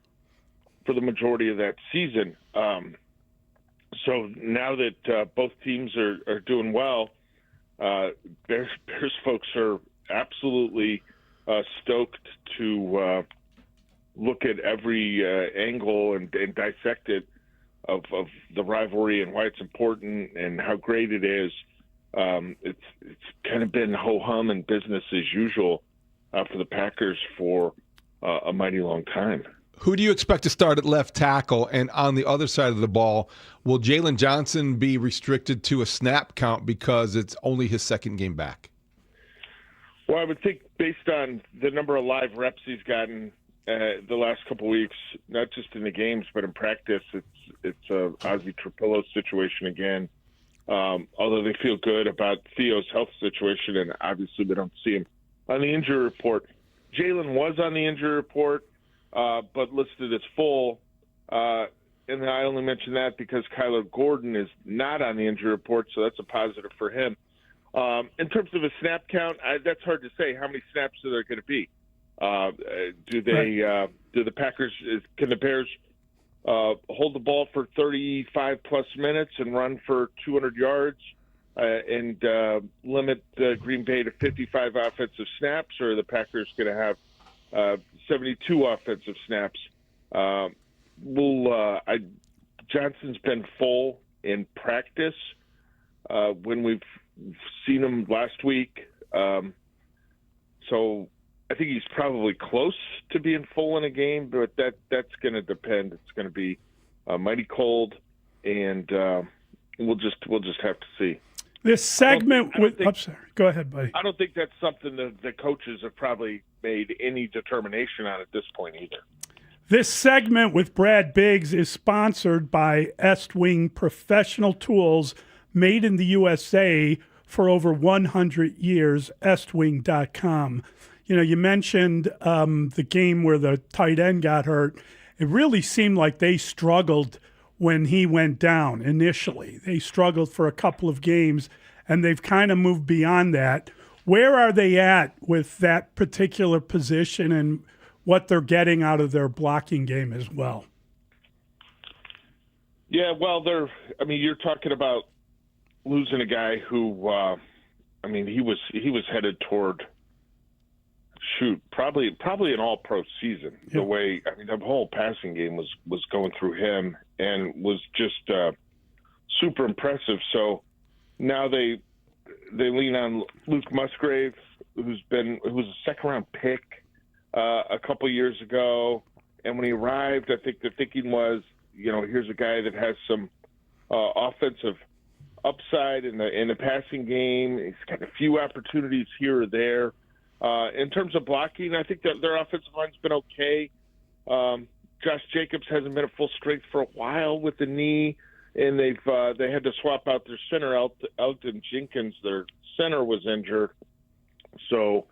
for the majority of that season. So now that both teams are doing well, Bears folks are absolutely stoked to look at every angle and dissect it of the rivalry and why it's important and how great it is. It's kind of been ho-hum and business as usual for the Packers for a mighty long time. Who do you expect to start at left tackle? And on the other side of the ball, will Jalen Johnson be restricted to a snap count because it's only his second game back? Well, I would think based on the number of live reps he's gotten the last couple of weeks, not just in the games but in practice, it's a Ozzie Trapillo situation again. Although they feel good about Theo's health situation, and obviously we don't see him on the injury report. Jalen was on the injury report, but listed as full. And I only mention that because Kyler Gordon is not on the injury report, so that's a positive for him. In terms of a snap count, that's hard to say. How many snaps are there going to be? Do the Packers? Can the Bears hold the ball for 35-plus minutes and run for 200 yards and limit Green Bay to 55 offensive snaps, or are the Packers going to have 72 offensive snaps? Johnson's been full in practice when we've seen him last week. So I think he's probably close to being full in a game, but that's going to depend. It's going to be mighty cold, and we'll just have to see. This segment I'm sorry. Go ahead, buddy. I don't think that's something that the coaches have probably made any determination on at this point either. This segment with Brad Biggs is sponsored by Estwing Professional Tools, made in the USA for over 100 years, estwing.com. You know, you mentioned the game where the tight end got hurt. It really seemed like they struggled when he went down initially. They struggled for a couple of games, and they've kind of moved beyond that. Where are they at with that particular position and what they're getting out of their blocking game as well? Yeah, well, you're talking about losing a guy who, he was headed toward probably an all-pro season. Yep. The way, the whole passing game was going through him and was just super impressive. So now they lean on Luke Musgrave, who was a second-round pick a couple years ago, and when he arrived, I think the thinking was, here's a guy that has some offensive upside in the passing game. He's got a few opportunities here or there. In terms of blocking, I think that their offensive line's been okay. Josh Jacobs hasn't been at full strength for a while with the knee, and they had to swap out their center. Elton Jenkins, their center, was injured, so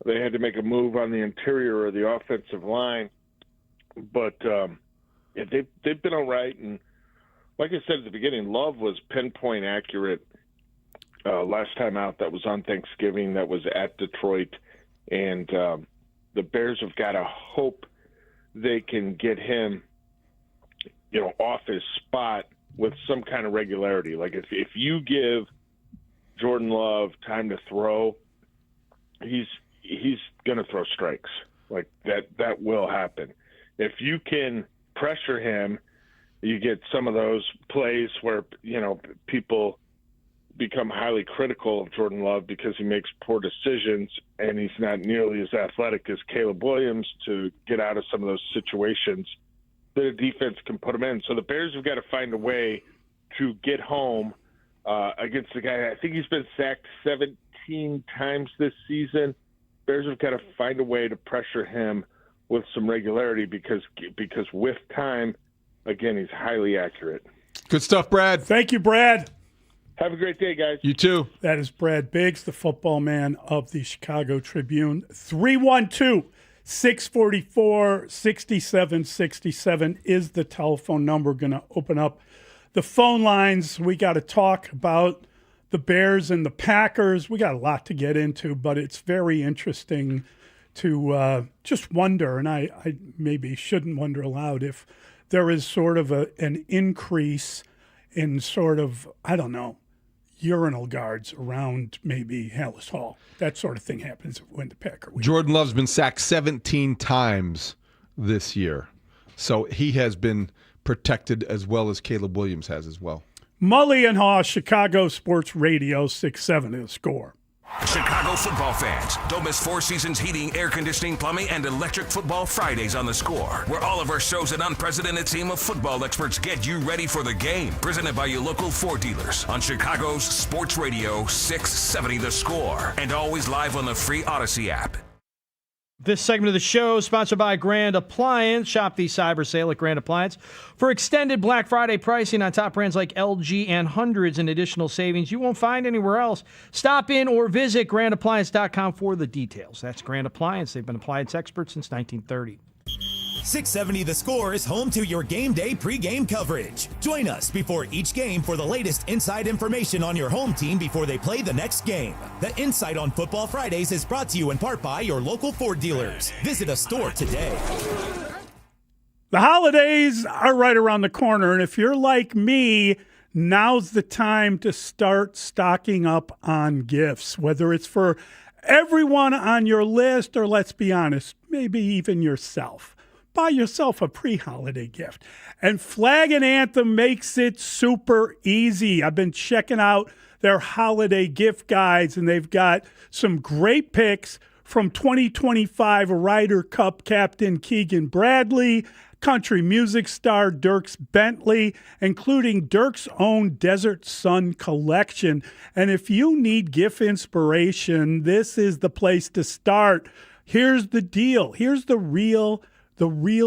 they had to make a move on the interior of the offensive line. But they've been all right, and like I said at the beginning, Love was pinpoint accurate last time out. That was on Thanksgiving. That was at Detroit. And the Bears have got to hope they can get him, off his spot with some kind of regularity. Like if you give Jordan Love time to throw, he's going to throw strikes. Like that will happen. If you can pressure him, you get some of those plays where, people become highly critical of Jordan Love because he makes poor decisions and he's not nearly as athletic as Caleb Williams to get out of some of those situations that a defense can put him in. So the Bears have got to find a way to get home against the guy. I think he's been sacked 17 times this season. Bears have got to find a way to pressure him with some regularity because with time, again, he's highly accurate. Good stuff, Brad. Thank you, Brad. Have a great day, guys. You too. That is Brad Biggs, the football man of the Chicago Tribune. 312-644-6767 is the telephone number. Going to open up the phone lines. We got to talk about the Bears and the Packers. We got a lot to get into, but it's very interesting to just wonder, and I maybe shouldn't wonder aloud, if there is sort of an increase in sort of, urinal guards around maybe Hallis Hall. That sort of thing happens when the Packer wins. Jordan Love's been sacked 17 times this year, so he has been protected as well as Caleb Williams has as well. Mully and Haugh, Chicago Sports Radio, 670 The Score. Chicago football fans, don't miss Four Seasons Heating, Air Conditioning, Plumbing, and Electric Football Fridays on The Score, where all of our shows and unprecedented team of football experts get you ready for the game. Presented by your local Ford dealers on Chicago's Sports Radio 670 The Score, and always live on the free Odyssey app. This segment of the show is sponsored by Grand Appliance. Shop the cyber sale at Grand Appliance for extended Black Friday pricing on top brands like LG and hundreds in additional savings you won't find anywhere else. Stop in or visit grandappliance.com for the details. That's Grand Appliance. They've been appliance experts since 1930. 670 The Score is home to your game day pregame coverage. Join us before each game for the latest inside information on your home team before they play the next game. The Insight on Football Fridays is brought to you in part by your local Ford dealers. Visit a store today. The holidays are right around the corner, and if you're like me, now's the time to start stocking up on gifts, whether it's for everyone on your list or, let's be honest, maybe even yourself. Buy yourself a pre-holiday gift. And Flag and Anthem makes it super easy. I've been checking out their holiday gift guides, and they've got some great picks from 2025 Ryder Cup captain Keegan Bradley, country music star Dierks Bentley, including Dirk's own Desert Sun collection. And if you need gift inspiration, this is the place to start. Here's the deal. Here's the real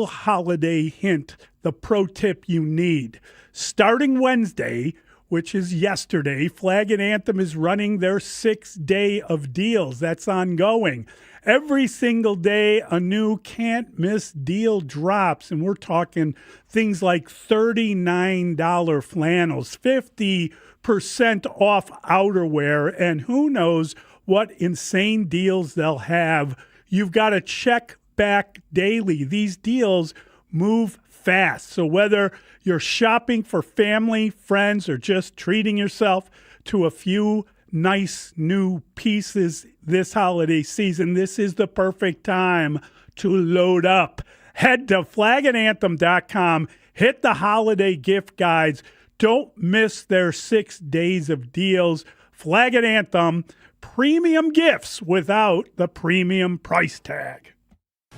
holiday hint, the pro tip you need. Starting Wednesday, which is yesterday, Flag and Anthem is running their 6th day of deals. That's ongoing. Every single day, a new can't-miss deal drops, and we're talking things like $39 flannels, 50% off outerwear, and who knows what insane deals they'll have. You've got to check back daily. These deals move fast, so whether you're shopping for family, friends, or just treating yourself to a few nice new pieces this holiday season, this is the perfect time to load up. Head to flagandanthem.com, hit the holiday gift guides. Don't miss their 6 days of deals. Flag and Anthem, premium gifts without the premium price tag.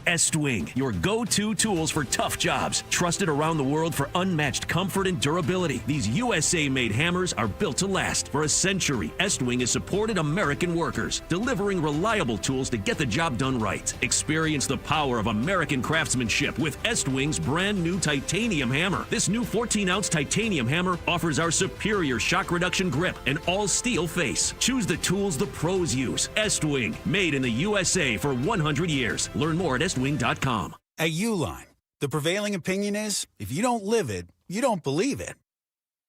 Estwing, your go-to tools for tough jobs. Trusted around the world for unmatched comfort and durability. These USA-made hammers are built to last. For a century, Estwing has supported American workers, delivering reliable tools to get the job done right. Experience the power of American craftsmanship with Estwing's brand new titanium hammer. This new 14-ounce titanium hammer offers our superior shock reduction grip and all-steel face. Choose the tools the pros use. Estwing, made in the USA for 100 years. Learn more at estwing.com. At Uline, the prevailing opinion is, if you don't live it, you don't believe it.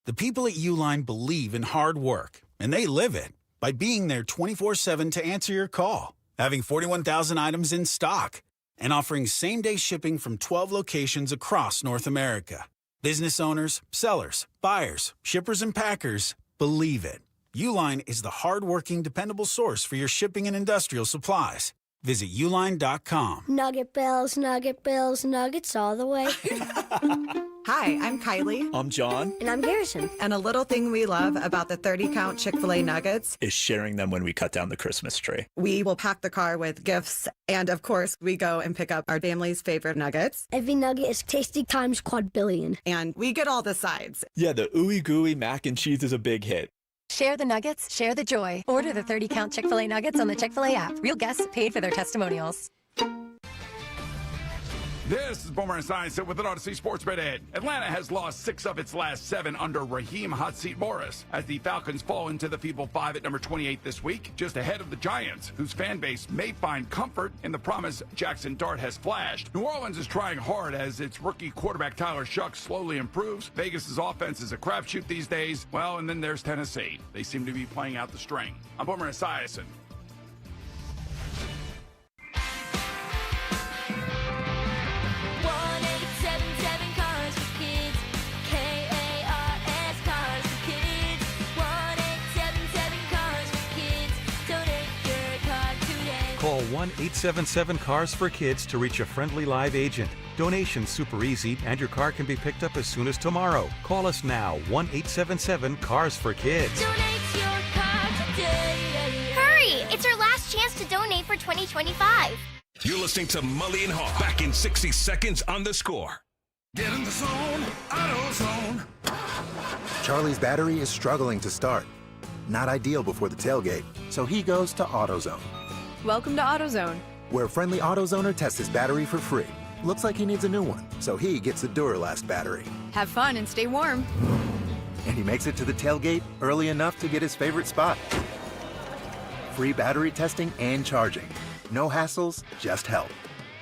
The people at Uline believe in hard work, and they live it by being there 24/7 to answer your call, having 41,000 items in stock, and offering same-day shipping from 12 locations across North America. Business owners, sellers, buyers, shippers, and packers believe it. Uline is the hard-working, dependable source for your shipping and industrial supplies. Visit uline.com. Nugget bells, nuggets all the way. Hi, I'm Kylie. I'm John. And I'm Garrison. And a little thing we love about the 30-count Chick-fil-A nuggets is sharing them when we cut down the Christmas tree. We will pack the car with gifts. And of course, we go and pick up our family's favorite nuggets. Every nugget is tasty times quadrillion. And we get all the sides. Yeah, the ooey gooey mac and cheese is a big hit. Share the nuggets, share the joy. Order the 30-count Chick-fil-A nuggets on the Chick-fil-A app. Real guests paid for their testimonials. This is Boomer Esiason with an Odyssey Sports Minute. Atlanta has lost 6 of its last 7 under Raheem Hot Seat Morris as the Falcons fall into the Feeble 5 at number 28 this week, just ahead of the Giants, whose fan base may find comfort in the promise Jackson Dart has flashed. New Orleans is trying hard as its rookie quarterback Tyler Shucks slowly improves. Vegas's offense is a crapshoot these days. Well, and then there's Tennessee. They seem to be playing out the string. I'm Boomer Esiason. 1-877 Cars for Kids. K-A-R-S Cars for Kids. 1-877 Cars for Kids. Donate your car today. Call 1-877-CARS for Kids to reach a friendly live agent. Donation's super easy, and your car can be picked up as soon as tomorrow. Call us now, 1-877-CARS for Kids. Donate your car today. Hurry! It's our last chance to donate for 2025. You're listening to Mully and Haugh. Back in 60 seconds on The Score. Get in the zone, AutoZone. Charlie's battery is struggling to start. Not ideal before the tailgate, so he goes to AutoZone, Welcome to AutoZone. where friendly AutoZoner tests his battery for free. Looks like he needs a new one, so he gets a Duralast battery. Have fun and stay warm. And he makes it to the tailgate early enough to get his favorite spot. Free battery testing and charging. No hassles, just help.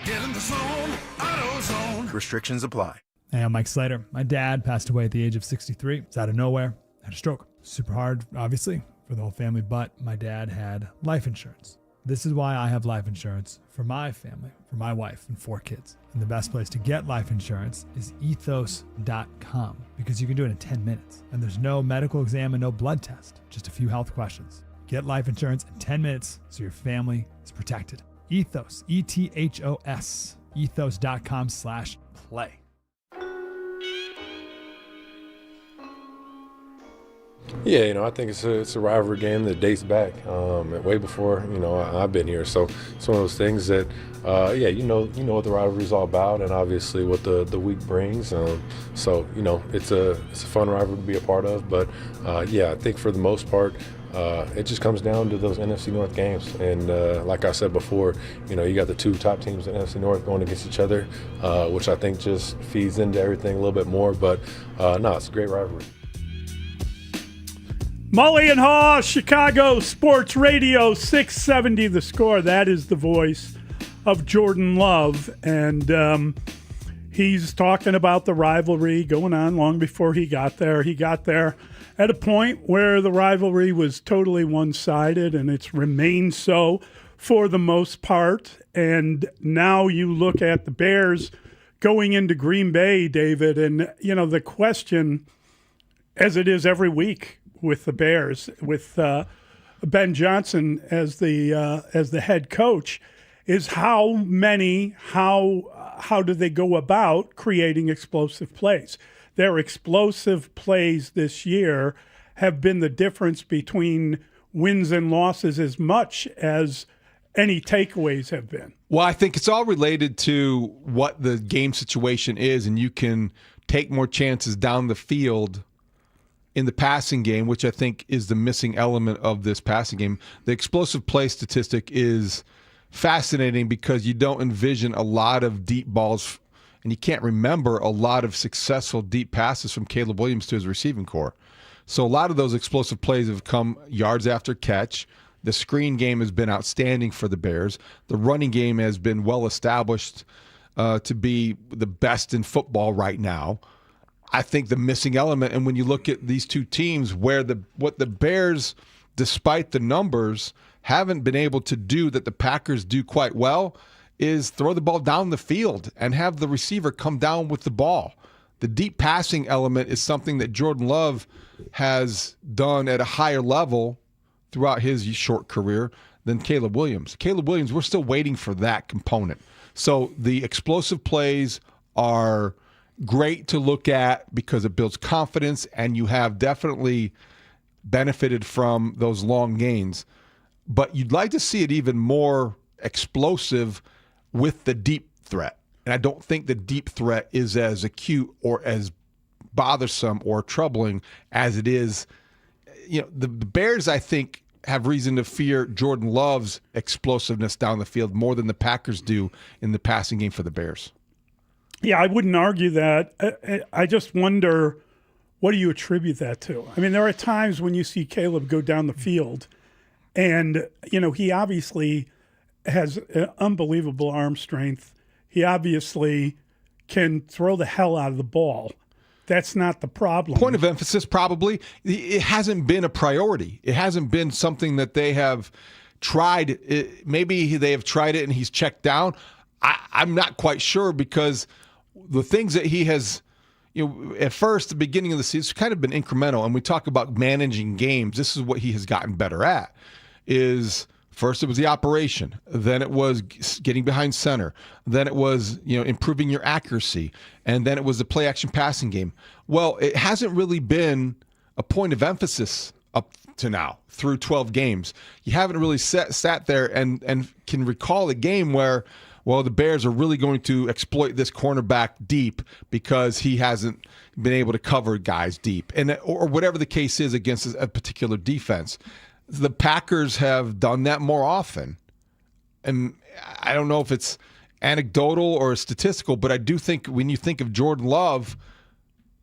Get in the zone, AutoZone. Restrictions apply. Hey, I'm Mike Slater. My dad passed away at the age of 63. It's out of nowhere. Had a stroke. Super hard, obviously, for the whole family, but my dad had life insurance. This is why I have life insurance for my family, for my wife and 4 kids. And the best place to get life insurance is ethos.com because you can do it in 10 minutes. And there's no medical exam and no blood test, just a few health questions. Get life insurance in 10 minutes so your family is protected. Ethos, ETHOS, ethos.com/play. Yeah, I think it's a rivalry game that dates back way before I've been here. So it's one of those things that you know what the rivalry is all about, and obviously what the week brings. So it's a fun rivalry to be a part of. But I think for the most part, it just comes down to those NFC North games. And like I said before, you got the 2 top teams in NFC North going against each other, which I think just feeds into everything a little bit more. But no, it's a great rivalry. Mully and Haugh, Chicago Sports Radio 670 The Score. That is the voice of Jordan Love. And he's talking about the rivalry going on long before he got there. He got there at a point where the rivalry was totally one-sided, and it's remained so for the most part. And now you look at the Bears going into Green Bay, David, and, the question, as it is every week, with the Bears, with Ben Johnson as the head coach, is how do they go about creating explosive plays? Their explosive plays this year have been the difference between wins and losses as much as any takeaways have been. Well, I think it's all related to what the game situation is, and you can take more chances down the field in the passing game, which I think is the missing element of this passing game. The explosive play statistic is fascinating because you don't envision a lot of deep balls, and you can't remember a lot of successful deep passes from Caleb Williams to his receiving core. So a lot of those explosive plays have come yards after catch. The screen game has been outstanding for the Bears. The running game has been well established to be the best in football right now. I think the missing element, and when you look at these 2 teams, what the Bears, despite the numbers, haven't been able to do that the Packers do quite well, is throw the ball down the field and have the receiver come down with the ball. The deep passing element is something that Jordan Love has done at a higher level throughout his short career than Caleb Williams. Caleb Williams, we're still waiting for that component. So the explosive plays are great to look at because it builds confidence, and you have definitely benefited from those long gains. But you'd like to see it even more explosive with the deep threat. And I don't think the deep threat is as acute or as bothersome or troubling as it is. The Bears, I think, have reason to fear Jordan Love's explosiveness down the field more than the Packers do in the passing game for the Bears. Yeah, I wouldn't argue that. I just wonder, what do you attribute that to? I mean, there are times when you see Caleb go down the field, and, he obviously has unbelievable arm strength. He obviously can throw the hell out of the ball. That's not the problem. Point of emphasis, probably. It hasn't been a priority. It hasn't been something that they have tried. Maybe they have tried it and he's checked down. I'm not quite sure because the things that he has, at first, the beginning of the season, it's kind of been incremental. And we talk about managing games. This is what he has gotten better at. Is first it was the operation, then it was getting behind center, then it was improving your accuracy, and then it was the play action passing game. Well, it hasn't really been a point of emphasis up to now through 12 games. You haven't really sat there and can recall a game where, well, the Bears are really going to exploit this cornerback deep because he hasn't been able to cover guys deep, or whatever the case is against a particular defense. The Packers have done that more often. And I don't know if it's anecdotal or statistical, but I do think when you think of Jordan Love,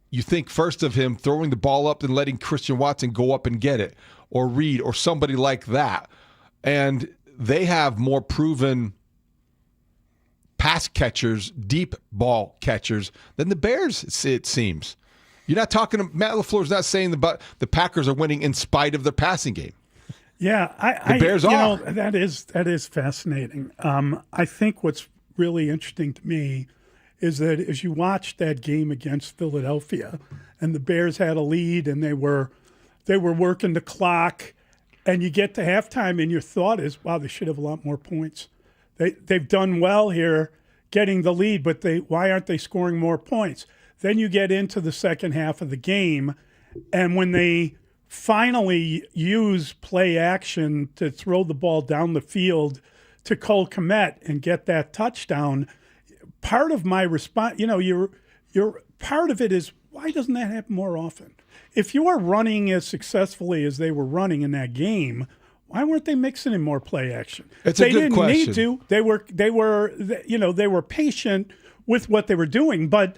you think first of him throwing the ball up and letting Christian Watson go up and get it, or Reed, or somebody like that. And they have more proven pass catchers, deep ball catchers, than the Bears, it seems. You're not talking, Matt LaFleur's not saying the Packers are winning in spite of their passing game. Yeah, the Bears are. That is fascinating. I think what's really interesting to me is that as you watch that game against Philadelphia, and the Bears had a lead, and they were working the clock, and you get to halftime, and your thought is, wow, they should have a lot more points. They've done well here getting the lead, but why aren't they scoring more points? Then you get into the second half of the game, and when they finally use play action to throw the ball down the field to Cole Kmet and get that touchdown, part of my response, you're part of it is, why doesn't that happen more often? If you are running as successfully as they were running in that game, why weren't they mixing in more play action? It's they a good didn't question. need to. They were patient with what they were doing, but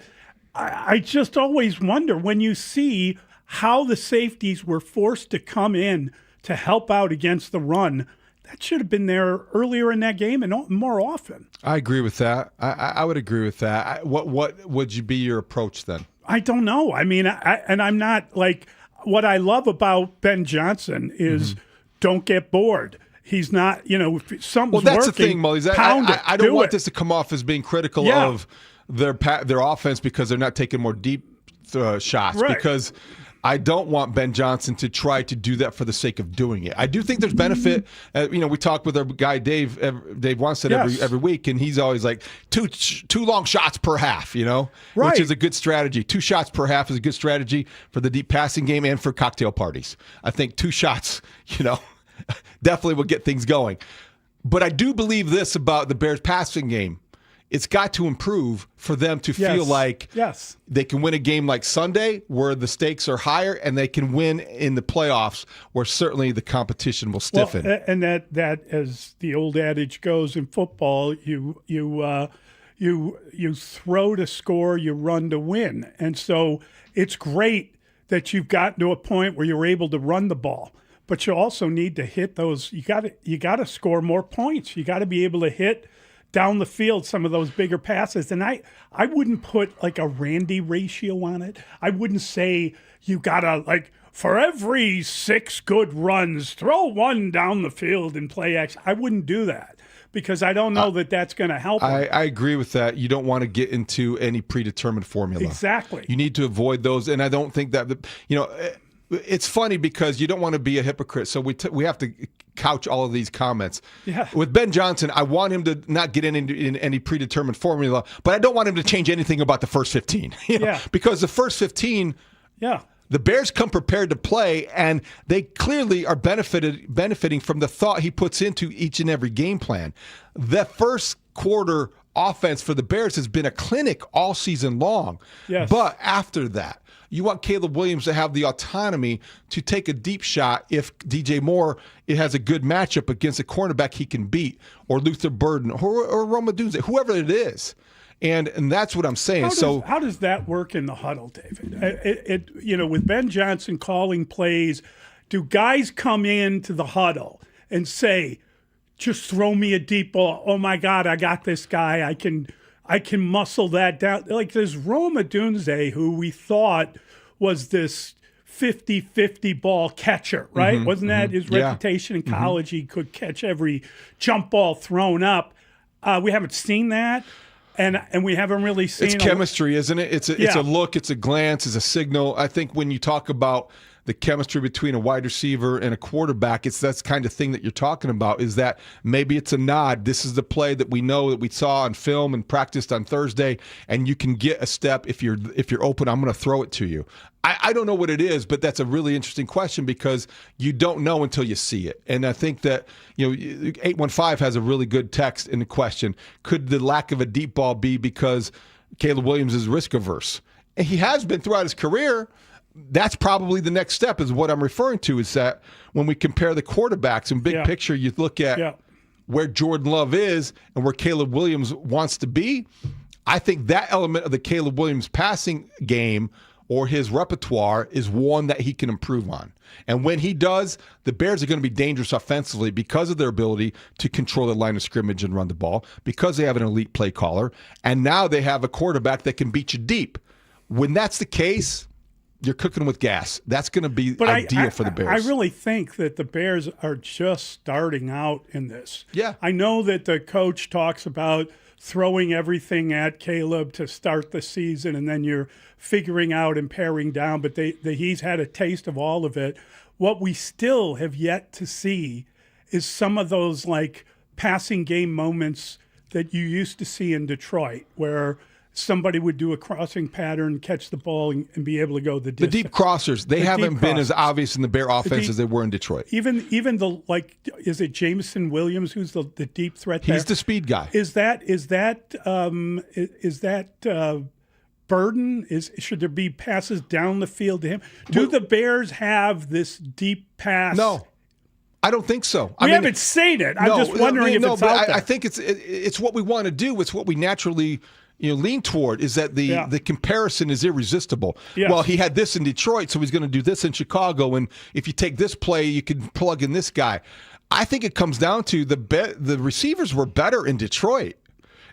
I just always wonder when you see how the safeties were forced to come in to help out against the run. That should have been there earlier in that game and more often. I agree with that. I would agree with that. What would you be your approach then? I don't know. I mean, I'm not like, what I love about Ben Johnson is don't get bored. He's not, if something's that's working, the thing, Mully. I don't want this to come off as being critical of their offense because they're not taking more deep shots. Right. Because I don't want Ben Johnson to try to do that for the sake of doing it. I do think there's benefit. We talk with our guy Dave Wanstead every week, and he's always like two long shots per half, which is a good strategy. 2 shots per half is a good strategy for the deep passing game and for cocktail parties. I think 2 shots, definitely will get things going. But I do believe this about the Bears passing game. It's got to improve for them to feel like they can win a game like Sunday where the stakes are higher, and they can win in the playoffs where certainly the competition will stiffen. Well, and that as the old adage goes in football, you throw to score, you run to win. And so it's great that you've gotten to a point where you're able to run the ball. But you also need to hit those. You got to score more points. You got to be able to hit down the field some of those bigger passes. And I wouldn't put like a Randy ratio on it. I wouldn't say you gotta, like, for every 6 good runs, throw 1 down the field and play action. I wouldn't do that because I don't know that that's going to help. I agree with that. You don't want to get into any predetermined formula. Exactly. You need to avoid those. And I don't think that, it's funny because you don't want to be a hypocrite. So we have to couch all of these comments. Yeah. With Ben Johnson, I want him to not get in any predetermined formula, but I don't want him to change anything about the first 15. Because the first 15, the Bears come prepared to play, and they clearly are benefiting from the thought he puts into each and every game plan. The first quarter offense for the Bears has been a clinic all season long. Yes. But after that, you want Caleb Williams to have the autonomy to take a deep shot if DJ Moore has a good matchup against a cornerback he can beat, or Luther Burden, or Roma Dunze, whoever it is. And that's what I'm saying. How does that work in the huddle, David? With Ben Johnson calling plays, do guys come into the huddle and say, just throw me a deep ball? Oh my God, I got this guy. I can muscle that down. Like there's Roma Dunze, who we thought was this 50-50 ball catcher, right? Wasn't that his reputation in college? He could catch every jump ball thrown up. We haven't seen that, and we haven't really seen. It's chemistry, isn't it? It's a look, it's a glance, it's a signal. I think when you talk about the chemistry between a wide receiver and a quarterback, it's that kind of thing that you're talking about, is that maybe it's a nod. This is the play that we know, that we saw on film and practiced on Thursday, and you can get a step if you're open. I'm going to throw it to you. I don't know what it is, but that's a really interesting question because you don't know until you see it. And I think that 815 has a really good text in the question. Could the lack of a deep ball be because Caleb Williams is risk averse? And he has been throughout his career. That's probably the next step, is what I'm referring to, is that when we compare the quarterbacks in big picture, you look at where Jordan Love is and where Caleb Williams wants to be. I think that element of the Caleb Williams passing game or his repertoire is one that he can improve on. And when he does, the Bears are going to be dangerous offensively because of their ability to control the line of scrimmage and run the ball, because they have an elite play caller, and now they have a quarterback that can beat you deep. When that's the case, you're cooking with gas. That's going to be ideal for the Bears. I really think that the Bears are just starting out in this. Yeah. I know that the coach talks about throwing everything at Caleb to start the season, and then you're figuring out and paring down, but he's had a taste of all of it. What we still have yet to see is some of those like passing game moments that you used to see in Detroit, where somebody would do a crossing pattern, catch the ball, and be able to go the distance. The deep crossers, they haven't been as obvious in the Bear offense as they were in Detroit. Even the, like, is it Jameson Williams who's the deep threat there? He's the speed guy. Is that Burden? Should there be passes down the field to him? Do the Bears have this deep pass? No. I don't think so. We haven't seen it. I'm just wondering if it's out there. I think it's what we want to do. It's what we naturally lean toward, is that the comparison is irresistible. Yes. Well, he had this in Detroit, so he's going to do this in Chicago, and if you take this play, you can plug in this guy. I think it comes down to the receivers were better in Detroit.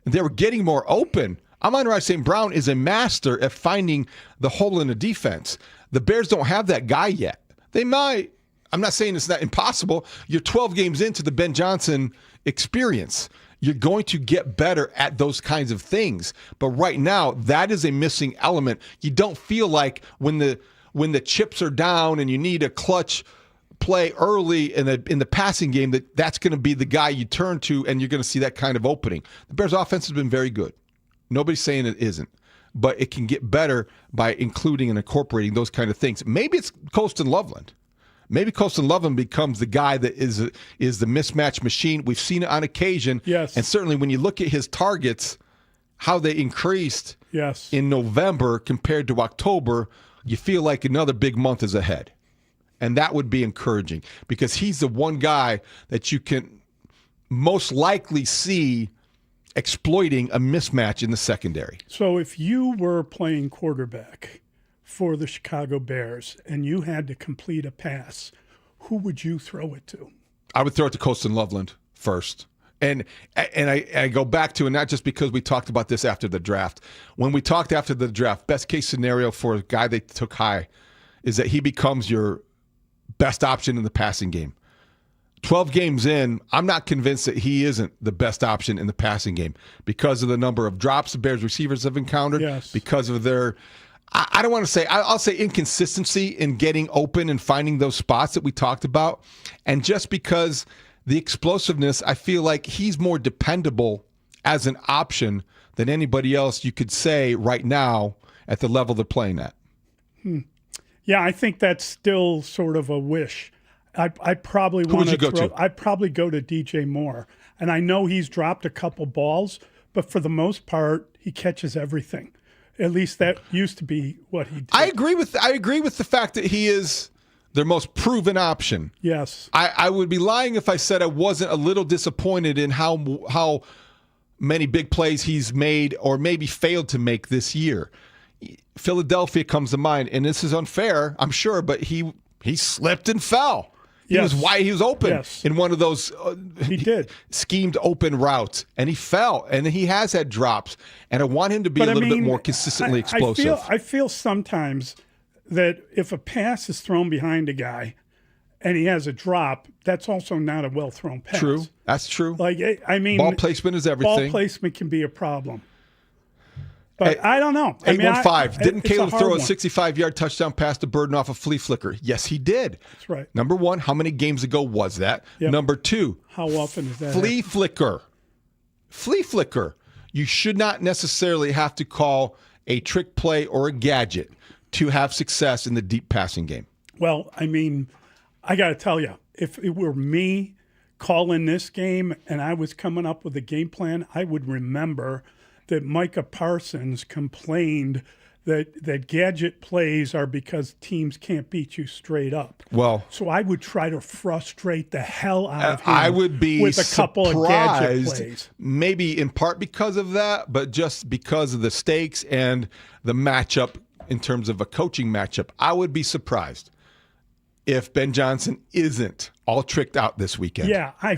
They were getting more open. Amon-Ra St. Brown is a master at finding the hole in the defense. The Bears don't have that guy yet. They might. I'm not saying it's not impossible. You're 12 games into the Ben Johnson experience. You're going to get better at those kinds of things. But right now, that is a missing element. You don't feel like when the chips are down and you need a clutch play early in the passing game, that's going to be the guy you turn to, and you're going to see that kind of opening. The Bears' offense has been very good. Nobody's saying it isn't. But it can get better by including and incorporating those kind of things. Maybe it's Colston Loveland. Maybe Colston Loveland becomes the guy that is the mismatch machine. We've seen it on occasion. Yes. And certainly when you look at his targets, how they increased in November compared to October, you feel like another big month is ahead. And that would be encouraging, because he's the one guy that you can most likely see exploiting a mismatch in the secondary. So if you were playing quarterback for the Chicago Bears and you had to complete a pass, who would you throw it to? I would throw it to Colston Loveland first. And I go back to, and not just because we talked about this after the draft. When we talked after the draft, best case scenario for a guy they took high is that he becomes your best option in the passing game. 12 games in, I'm not convinced that he isn't the best option in the passing game because of the number of drops the Bears receivers have encountered, because of their, I don't want to say, I'll say inconsistency in getting open and finding those spots that we talked about. And just because the explosiveness, I feel like he's more dependable as an option than anybody else you could say right now at the level they're playing at. Yeah, I think that's still sort of a wish. I probably want to throw. I'd probably go to DJ Moore, and I know he's dropped a couple balls, but for the most part, he catches everything. At least that used to be what he did. I agree with the fact that he is their most proven option. Yes, I would be lying if I said I wasn't a little disappointed in how many big plays he's made or maybe failed to make this year. Philadelphia comes to mind, and this is unfair, I'm sure, but he slipped and fell. He was open in one of those he did schemed open routes, and he fell, and he has had drops, and I want him to be a little bit more consistently explosive. I feel sometimes that if a pass is thrown behind a guy and he has a drop, that's also not a well-thrown pass. True. That's true. Like, I mean, ball placement is everything. Ball placement can be a problem. But I don't know. 815. Didn't Caleb throw a one. 65-yard touchdown pass to Burden off a flea flicker? Yes, he did. That's right. Number one, how many games ago was that? Yep. Number two, how often is that? Flea flicker. Flea flicker. You should not necessarily have to call a trick play or a gadget to have success in the deep passing game. Well, I mean, I got to tell you, if it were me calling this game and I was coming up with a game plan, I would remember that Micah Parsons complained that gadget plays are because teams can't beat you straight up. Well, so I would try to frustrate the hell out of him. I would be with a couple of gadget plays. Maybe in part because of that, but just because of the stakes and the matchup in terms of a coaching matchup. I would be surprised if Ben Johnson isn't all tricked out this weekend. Yeah, I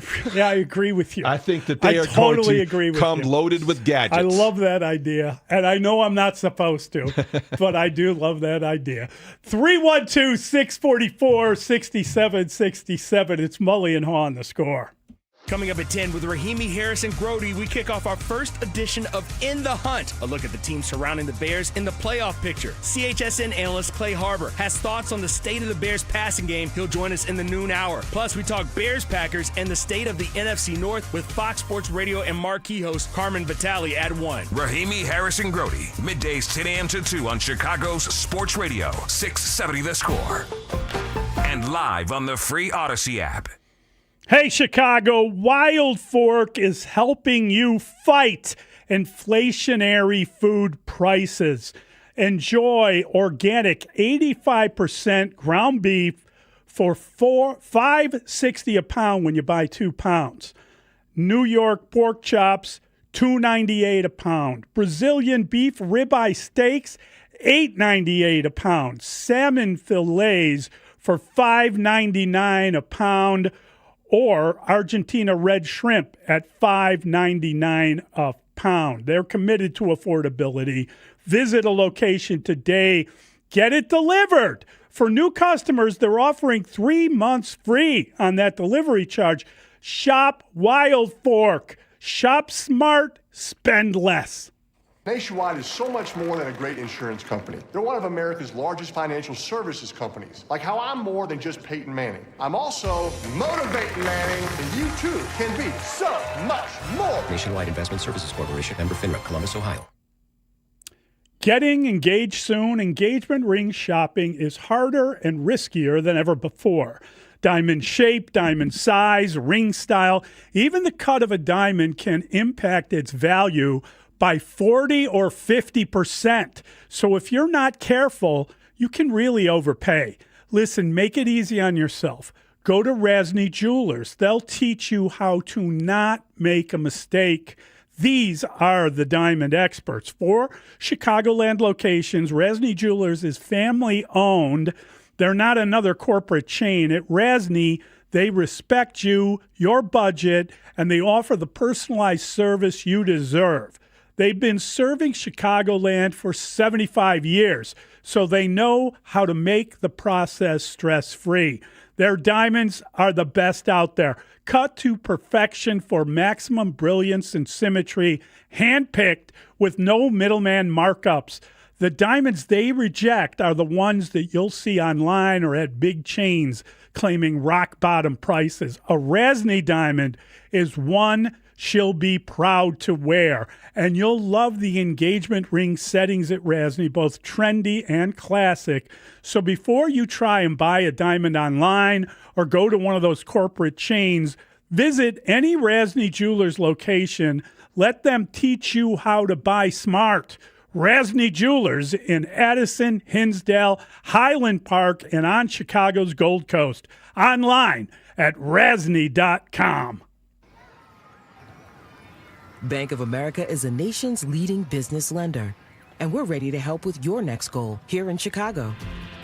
agree with you. I think that they are totally going agree to with come you. loaded with gadgets. I love that idea, and I know I'm not supposed to, but I do love that idea. 312-644-6767. It's Mully and Haugh on The Score. Coming up at 10 with Rahimi Harris and Grody, we kick off our first edition of In the Hunt, a look at the team surrounding the Bears in the playoff picture. CHSN analyst Clay Harbor has thoughts on the state of the Bears passing game. He'll join us in the noon hour. Plus, we talk Bears-Packers and the state of the NFC North with Fox Sports Radio and marquee host Carmen Vitale at 1. Rahimi Harris and Grody, middays 10 a.m. to 2 on Chicago's Sports Radio, 670 The Score. And live on the free Odyssey app. Hey, Chicago, Wild Fork is helping you fight inflationary food prices. Enjoy organic 85% ground beef for $5.60 a pound when you buy 2 pounds. New York pork chops, $2.98 a pound. Brazilian beef ribeye steaks, $8.98 a pound. Salmon fillets for $5.99 a pound. Or Argentina red shrimp at $5.99 a pound. They're committed to affordability. Visit a location today. Get it delivered. For new customers, they're offering 3 months free on that delivery charge. Shop Wild Fork. Shop smart, spend less. Nationwide is so much more than a great insurance company. They're one of America's largest financial services companies. Like how I'm more than just Peyton Manning. I'm also motivating Manning, and you too can be so much more. Nationwide Investment Services Corporation, member FINRA, Columbus, Ohio. Getting engaged soon, engagement ring shopping is harder and riskier than ever before. Diamond shape, diamond size, ring style, even the cut of a diamond can impact its value by 40 or 50%. So if you're not careful, you can really overpay. Listen, make it easy on yourself. Go to Rasny Jewelers. They'll teach you how to not make a mistake. These are the diamond experts. 4 Chicagoland locations. Rasny Jewelers is family owned. They're not another corporate chain. At Rasny, they respect you, your budget, and they offer the personalized service you deserve. They've been serving Chicagoland for 75 years, so they know how to make the process stress-free. Their diamonds are the best out there, cut to perfection for maximum brilliance and symmetry, hand-picked with no middleman markups. The diamonds they reject are the ones that you'll see online or at big chains claiming rock-bottom prices. A Rasny diamond is one she'll be proud to wear. And you'll love the engagement ring settings at Rasny, both trendy and classic. So before you try and buy a diamond online or go to one of those corporate chains, visit any Rasny Jewelers location. Let them teach you how to buy smart. Rasny Jewelers in Addison, Hinsdale, Highland Park, and on Chicago's Gold Coast. Online at rasny.com. Bank of America is the nation's leading business lender, and we're ready to help with your next goal here in Chicago.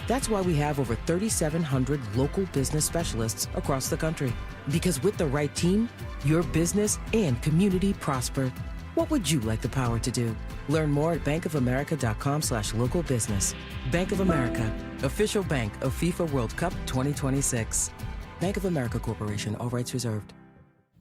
That's why we have over 3,700 local business specialists across the country. Because with the right team, your business and community prosper. What would you like the power to do? Learn more at bankofamerica.com/local business. Bank of America, official bank of FIFA World Cup 2026. Bank of America Corporation, all rights reserved.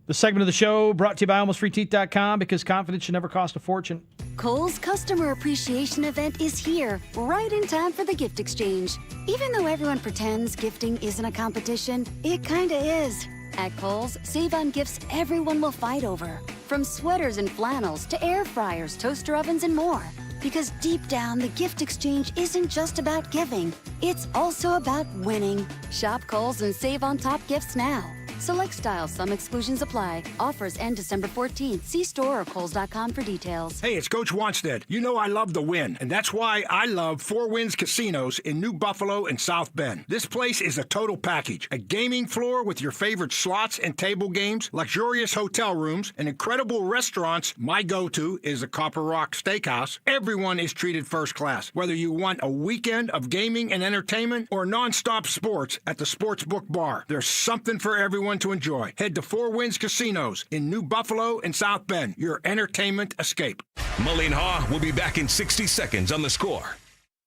The segment of the show brought to you by AlmostFreeTeeth.com, because confidence should never cost a fortune. Kohl's Customer Appreciation Event is here, right in time for the gift exchange. Even though everyone pretends gifting isn't a competition, it kinda is. At Kohl's, save on gifts everyone will fight over. From sweaters and flannels to air fryers, toaster ovens, and more. Because deep down, the gift exchange isn't just about giving. It's also about winning. Shop Kohl's and save on top gifts now. Select styles, some exclusions apply. Offers end December 14th. See store or Kohl's.com for details. Hey, it's Coach Wanstead. You know I love the win, and that's why I love Four Winds Casinos in New Buffalo and South Bend. This place is a total package. A gaming floor with your favorite slots and table games, luxurious hotel rooms, and incredible restaurants. My go-to is the Copper Rock Steakhouse. Everyone is treated first class. Whether you want a weekend of gaming and entertainment or nonstop sports at the Sportsbook Bar, there's something for everyone to enjoy. Head to Four Winds Casinos in New Buffalo and South Bend. Your entertainment escape. Mully and Haugh will be back in 60 seconds on The Score.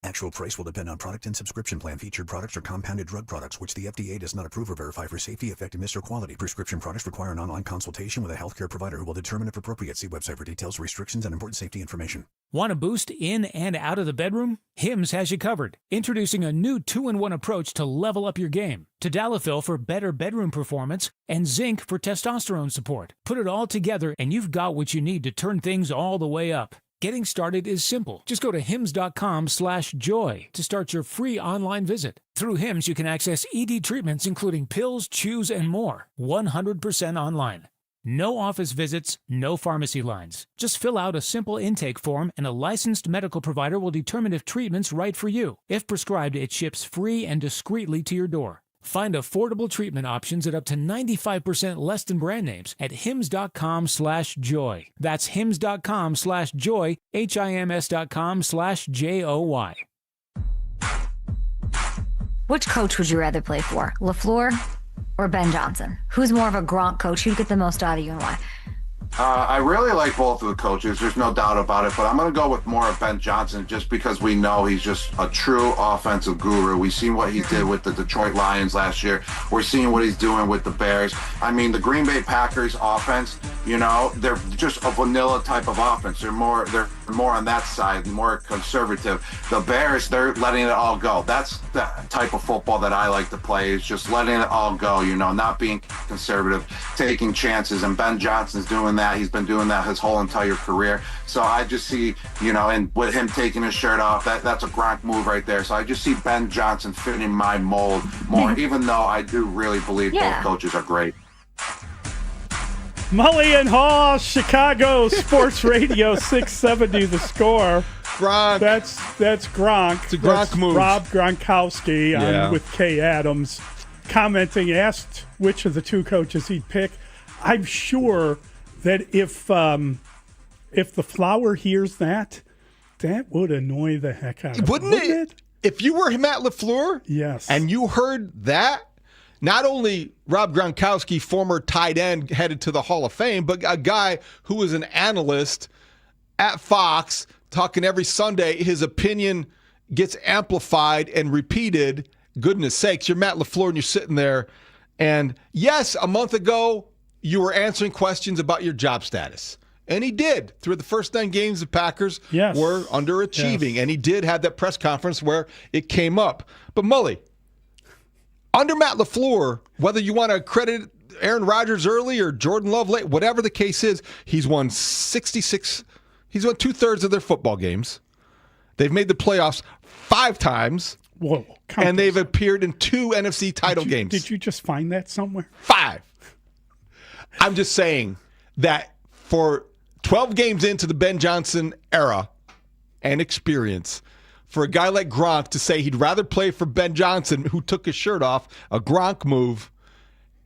Actual price will depend on product and subscription plan. Featured products are compounded drug products, which the FDA does not approve or verify for safety, effectiveness, or quality. Prescription products require an online consultation with a healthcare provider who will determine if appropriate. See website for details, restrictions, and important safety information. Want a boost in and out of the bedroom? Hims has you covered. Introducing a new 2-in-1 approach to level up your game. Tadalafil for better bedroom performance and zinc for testosterone support. Put it all together and you've got what you need to turn things all the way up. Getting started is simple. Just go to hims.com/joy to start your free online visit. Through Hims, you can access ED treatments including pills, chews, and more. 100% online. No office visits, no pharmacy lines. Just fill out a simple intake form and a licensed medical provider will determine if treatment's right for you. If prescribed, it ships free and discreetly to your door. Find affordable treatment options at up to 95% less than brand names at hims.com/joy. That's hims.com/joy, hims.com/joy. Which coach would you rather play for, LaFleur or Ben Johnson? Who's more of a Gronk coach? Who'd get the most out of you and why? I really like both of the coaches. There's no doubt about it, but I'm going to go with more of Ben Johnson just because we know he's just a true offensive guru. We've seen what he did with the Detroit Lions last year. We're seeing what he's doing with the Bears. I mean, the Green Bay Packers offense, you know, they're just a vanilla type of offense. They're more on that side, more conservative. The Bears, they're letting it all go. That's the type of football that I like to play, is just letting it all go, you know, not being conservative, taking chances. And Ben Johnson's doing that. He's been doing that his whole entire career. So I just see, you know, and with him taking his shirt off, that's a Gronk move right there. So I just see Ben Johnson fitting my mold more, even though I do really believe both coaches are great. Mully and Haugh, Chicago Sports Radio 670 The Score. Gronk. That's Gronk. It's a Gronk move. Rob Gronkowski with Kay Adams commenting, asked which of the two coaches he'd pick. I'm sure that if the Flower hears that would annoy the heck out of him. Wouldn't it? If you were Matt LaFleur, yes, and you heard that, not only Rob Gronkowski, former tight end, headed to the Hall of Fame, but a guy who was an analyst at Fox, talking every Sunday, his opinion gets amplified and repeated. Goodness sakes, you're Matt LaFleur and you're sitting there. And yes, a month ago, you were answering questions about your job status. And he did. Through the first 9 games, the Packers were underachieving. And he did have that press conference where it came up. But Mully, under Matt LaFleur, whether you want to credit Aaron Rodgers early or Jordan Love late, whatever the case is, he's won 66. He's won 2/3 of their football games. They've made the playoffs 5 times. Whoa. And they've appeared in 2 NFC title games. Did you just find that somewhere? 5. I'm just saying that for 12 games into the Ben Johnson era and experience, for a guy like Gronk to say he'd rather play for Ben Johnson, who took his shirt off, a Gronk move,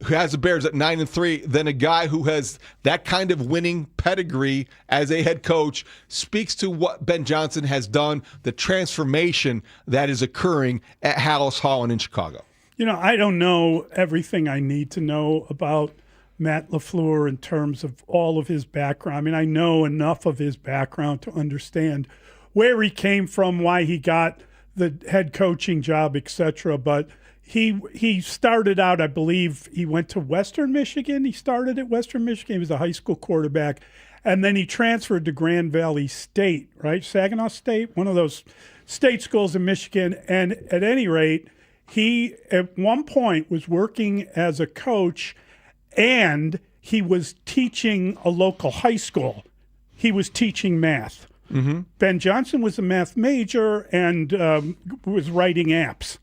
who has the Bears at 9-3, than a guy who has that kind of winning pedigree as a head coach, speaks to what Ben Johnson has done, the transformation that is occurring at Haugh and in Chicago. You know, I don't know everything I need to know about Matt LaFleur in terms of all of his background. I mean, I know enough of his background to understand where he came from, why he got the head coaching job, etc. But he started out, I believe, he went to Western Michigan. He started at Western Michigan. He was a high school quarterback. And then he transferred to Grand Valley State, right? Saginaw State, one of those state schools in Michigan. And at any rate, he at one point was working as a coach, and he was teaching a local high school. He was teaching math. Mm-hmm. Ben Johnson was a math major and was writing apps,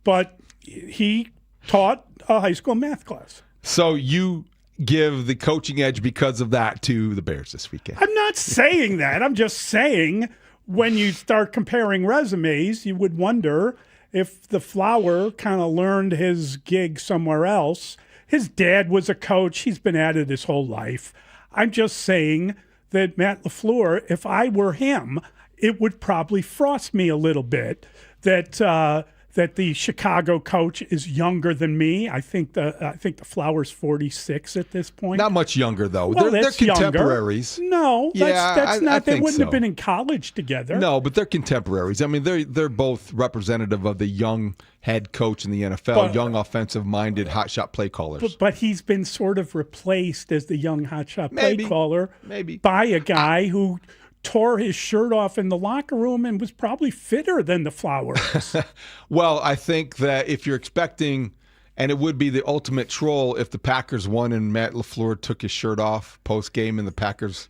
but he taught a high school math class. So you give the coaching edge because of that to the Bears this weekend. I'm not saying that. I'm just saying when you start comparing resumes, you would wonder if the Flower kind of learned his gig somewhere else. His dad was a coach. He's been at it his whole life. I'm just saying that Matt LaFleur, if I were him, it would probably frost me a little bit that the Chicago coach is younger than me. I think the Flower's 46 at this point. Not much younger though. Well, they're that's contemporaries. Younger. No, that's not. They wouldn't so. have been in college together. No, but they're contemporaries. I mean, they're both representative of the young head coach in the NFL, young offensive-minded hotshot play callers. But he's been sort of replaced as the young hotshot play caller by a guy who tore his shirt off in the locker room and was probably fitter than the Flower is. Well, I think that if you're expecting, and it would be the ultimate troll if the Packers won and Matt LaFleur took his shirt off post-game in the Packers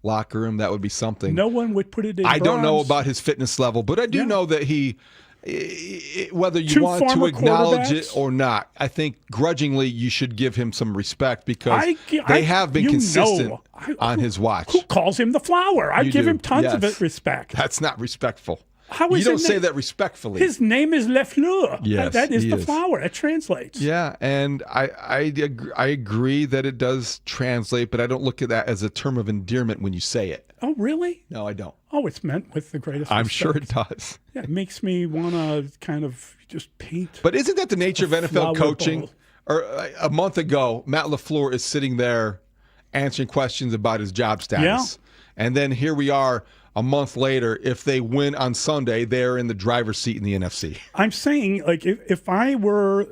locker room, that would be something. No one would put it in I don't know bronze. about his fitness level, but I do know that whether you want to acknowledge it or not, I think grudgingly you should give him some respect because they have been consistent on his watch. Who calls him the Flower? I give him tons of respect. That's not respectable. How is you don't say that respectfully. His name is LaFleur. Yes, that is the Flower. It translates. Yeah, and I agree that it does translate, but I don't look at that as a term of endearment when you say it. Oh, really? No, I don't. Oh, it's meant with the greatest I'm respect. sure it does. Yeah, it makes me want to kind of just paint. But isn't that the nature of NFL coaching? Bowl. Or a month ago, Matt LaFleur is sitting there answering questions about his job status. Yeah. And then here we are a month later. If they win on Sunday, they're in the driver's seat in the NFC. I'm saying, like, if I were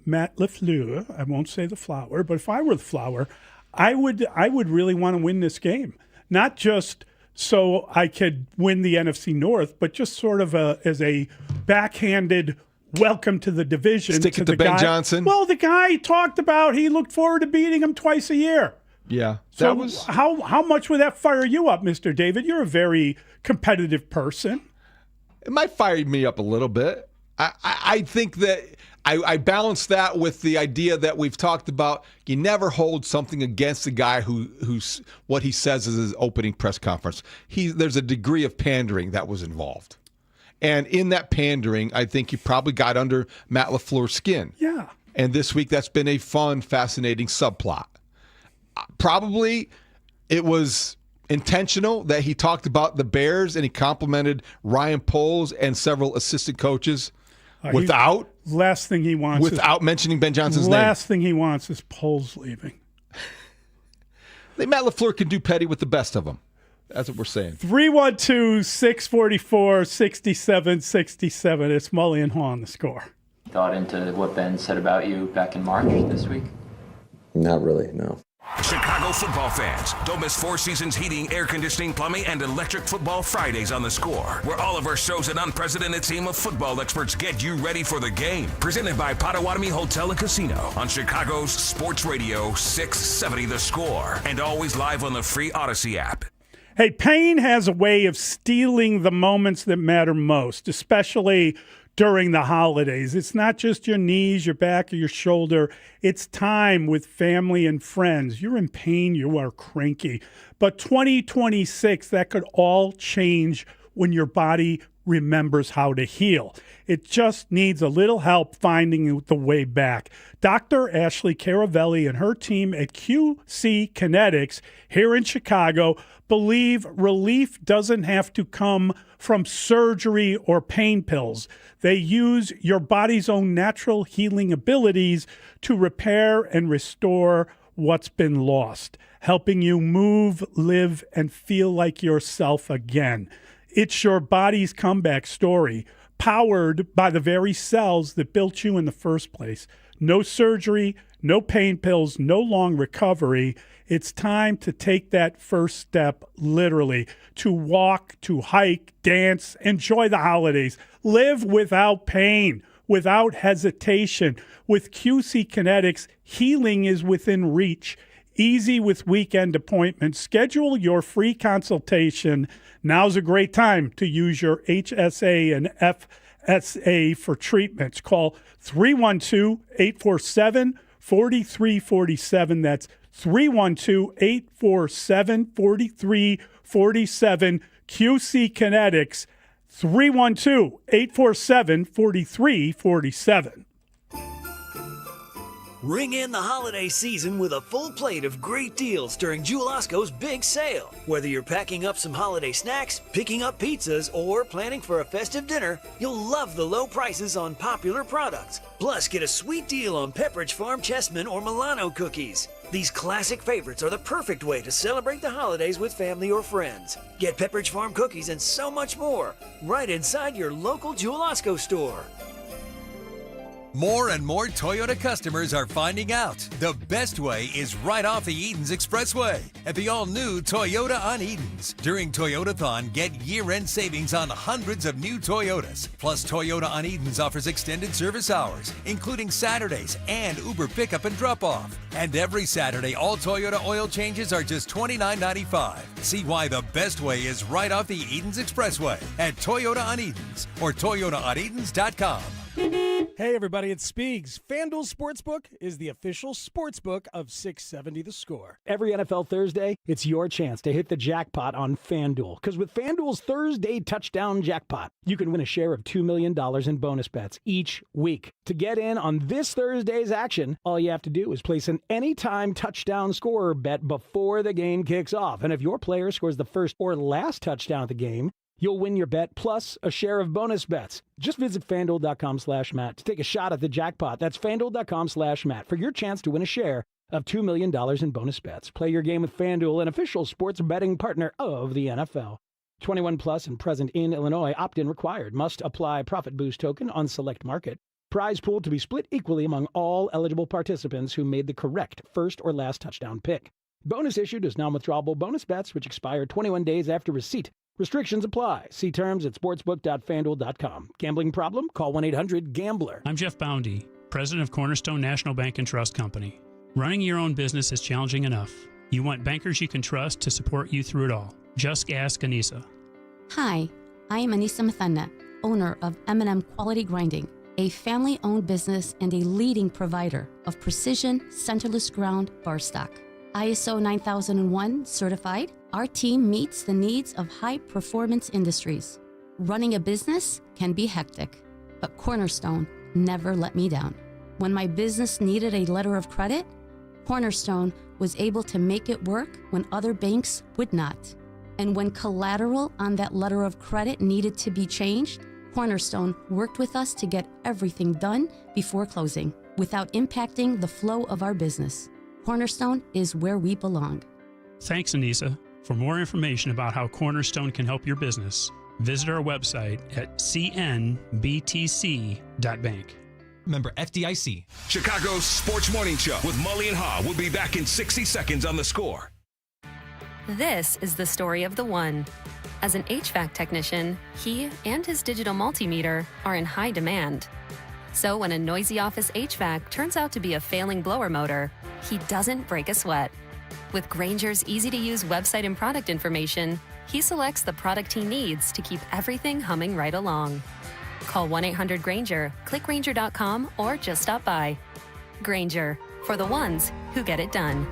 Matt LaFleur, I won't say the Flower, but if I were the Flower, I would really want to win this game. Not just so I could win the NFC North, but just sort of as a backhanded welcome to the division. Stick it to Ben Johnson? Well, the guy talked about he looked forward to beating him twice a year. Yeah. So how much would that fire you up, Mr. David? You're a very competitive person. It might fire me up a little bit. I think that I balance that with the idea that we've talked about. You never hold something against the guy who's what he says is his opening press conference. There's a degree of pandering that was involved. And in that pandering, I think he probably got under Matt LaFleur's skin. Yeah. And this week, that's been a fun, fascinating subplot. Probably it was intentional that he talked about the Bears and he complimented Ryan Poles and several assistant coaches without mentioning Ben Johnson's name. Last thing he wants is Poles leaving. Matt LaFleur can do petty with the best of them. That's what we're saying. 312-644-6767. It's Mully and Haugh on the score. Thought into what Ben said about you back in March this week? Not really, no. Chicago football fans, don't miss Four Seasons Heating, Air Conditioning, Plumbing, and Electric Football Fridays on the Score, where all of our shows and unprecedented team of football experts get you ready for the game. Presented by Potawatomi Hotel and Casino on Chicago's Sports Radio 670 The Score, and always live on the free Odyssey app. Hey, pain has a way of stealing the moments that matter most, especially during the holidays. It's not just your knees, your back, or your shoulder. It's time with family and friends. You're in pain. You are cranky. But 2026, that could all change when your body remembers how to heal. It just needs a little help finding the way back. Dr. Ashley Caravelli and her team at QC Kinetics here in Chicago believe relief doesn't have to come from surgery or pain pills. They use your body's own natural healing abilities to repair and restore what's been lost, helping you move, live, and feel like yourself again. It's your body's comeback story, powered by the very cells that built you in the first place. No surgery, no pain pills, no long recovery. It's time to take that first step literally, to walk, to hike, dance, enjoy the holidays, live without pain, without hesitation. With QC Kinetics, healing is within reach. Easy with weekend appointments. Schedule your free consultation. Now's a great time to use your HSA and FSA for treatments. Call 312-847 4347. That's 312-847-4347. QC Kinetics, 312-847-4347. Ring in the holiday season with a full plate of great deals during Jewel Osco's big sale. Whether you're packing up some holiday snacks, picking up pizzas, or planning for a festive dinner, you'll love the low prices on popular products. Plus, get a sweet deal on Pepperidge Farm Chessmen or Milano cookies. These classic favorites are the perfect way to celebrate the holidays with family or friends. Get Pepperidge Farm cookies and so much more right inside your local Jewel Osco store. More and more Toyota customers are finding out the best way is right off the Edens Expressway at the all-new Toyota on Edens. During Toyotathon, get year-end savings on hundreds of new Toyotas. Plus, Toyota on Edens offers extended service hours, including Saturdays and Uber pickup and drop-off. And every Saturday, all Toyota oil changes are just $29.95. See why the best way is right off the Edens Expressway at Toyota on Edens or ToyotaOnEdens.com. Hey everybody, it's Spiegs. FanDuel Sportsbook is the official sportsbook of 670 The Score. Every NFL Thursday, it's your chance to hit the jackpot on FanDuel. Because with FanDuel's Thursday Touchdown Jackpot, you can win a share of $2 million in bonus bets each week. To get in on this Thursday's action, all you have to do is place an anytime touchdown scorer bet before the game kicks off. And if your player scores the first or last touchdown of the game, you'll win your bet plus a share of bonus bets. Just visit FanDuel.com/Matt to take a shot at the jackpot. That's FanDuel.com/Matt for your chance to win a share of $2 million in bonus bets. Play your game with FanDuel, an official sports betting partner of the NFL. 21 plus and present in Illinois. Opt-in required. Must apply profit boost token on select market. Prize pool to be split equally among all eligible participants who made the correct first or last touchdown pick. Bonus issued as non-withdrawable bonus bets which expire 21 days after receipt. Restrictions apply. See terms at sportsbook.fanduel.com. Gambling problem? Call 1-800-GAMBLER. I'm Jeff Boundy, president of Cornerstone National Bank and Trust Company. Running your own business is challenging enough. You want bankers you can trust to support you through it all. Just ask Anissa. Hi, I am Anissa Mathanna, owner of M&M Quality Grinding, a family-owned business and a leading provider of precision, centerless ground bar stock. ISO 9001 certified, our team meets the needs of high-performance industries. Running a business can be hectic, but Cornerstone never let me down. When my business needed a letter of credit, Cornerstone was able to make it work when other banks would not. And when collateral on that letter of credit needed to be changed, Cornerstone worked with us to get everything done before closing, without impacting the flow of our business. Cornerstone is where we belong. Thanks, Anissa. For more information about how Cornerstone can help your business, visit our website at cnbtc.bank. Member FDIC. Chicago's Sports Morning Show with Mully and Haugh will be back in 60 seconds on The Score. This is the story of the one. As an HVAC technician, he and his digital multimeter are in high demand. So when a noisy office HVAC turns out to be a failing blower motor, he doesn't break a sweat. With Grainger's easy-to-use website and product information, he selects the product he needs to keep everything humming right along. Call 1-800-GRAINGER, click Grainger.com, or just stop by. Grainger, for the ones who get it done.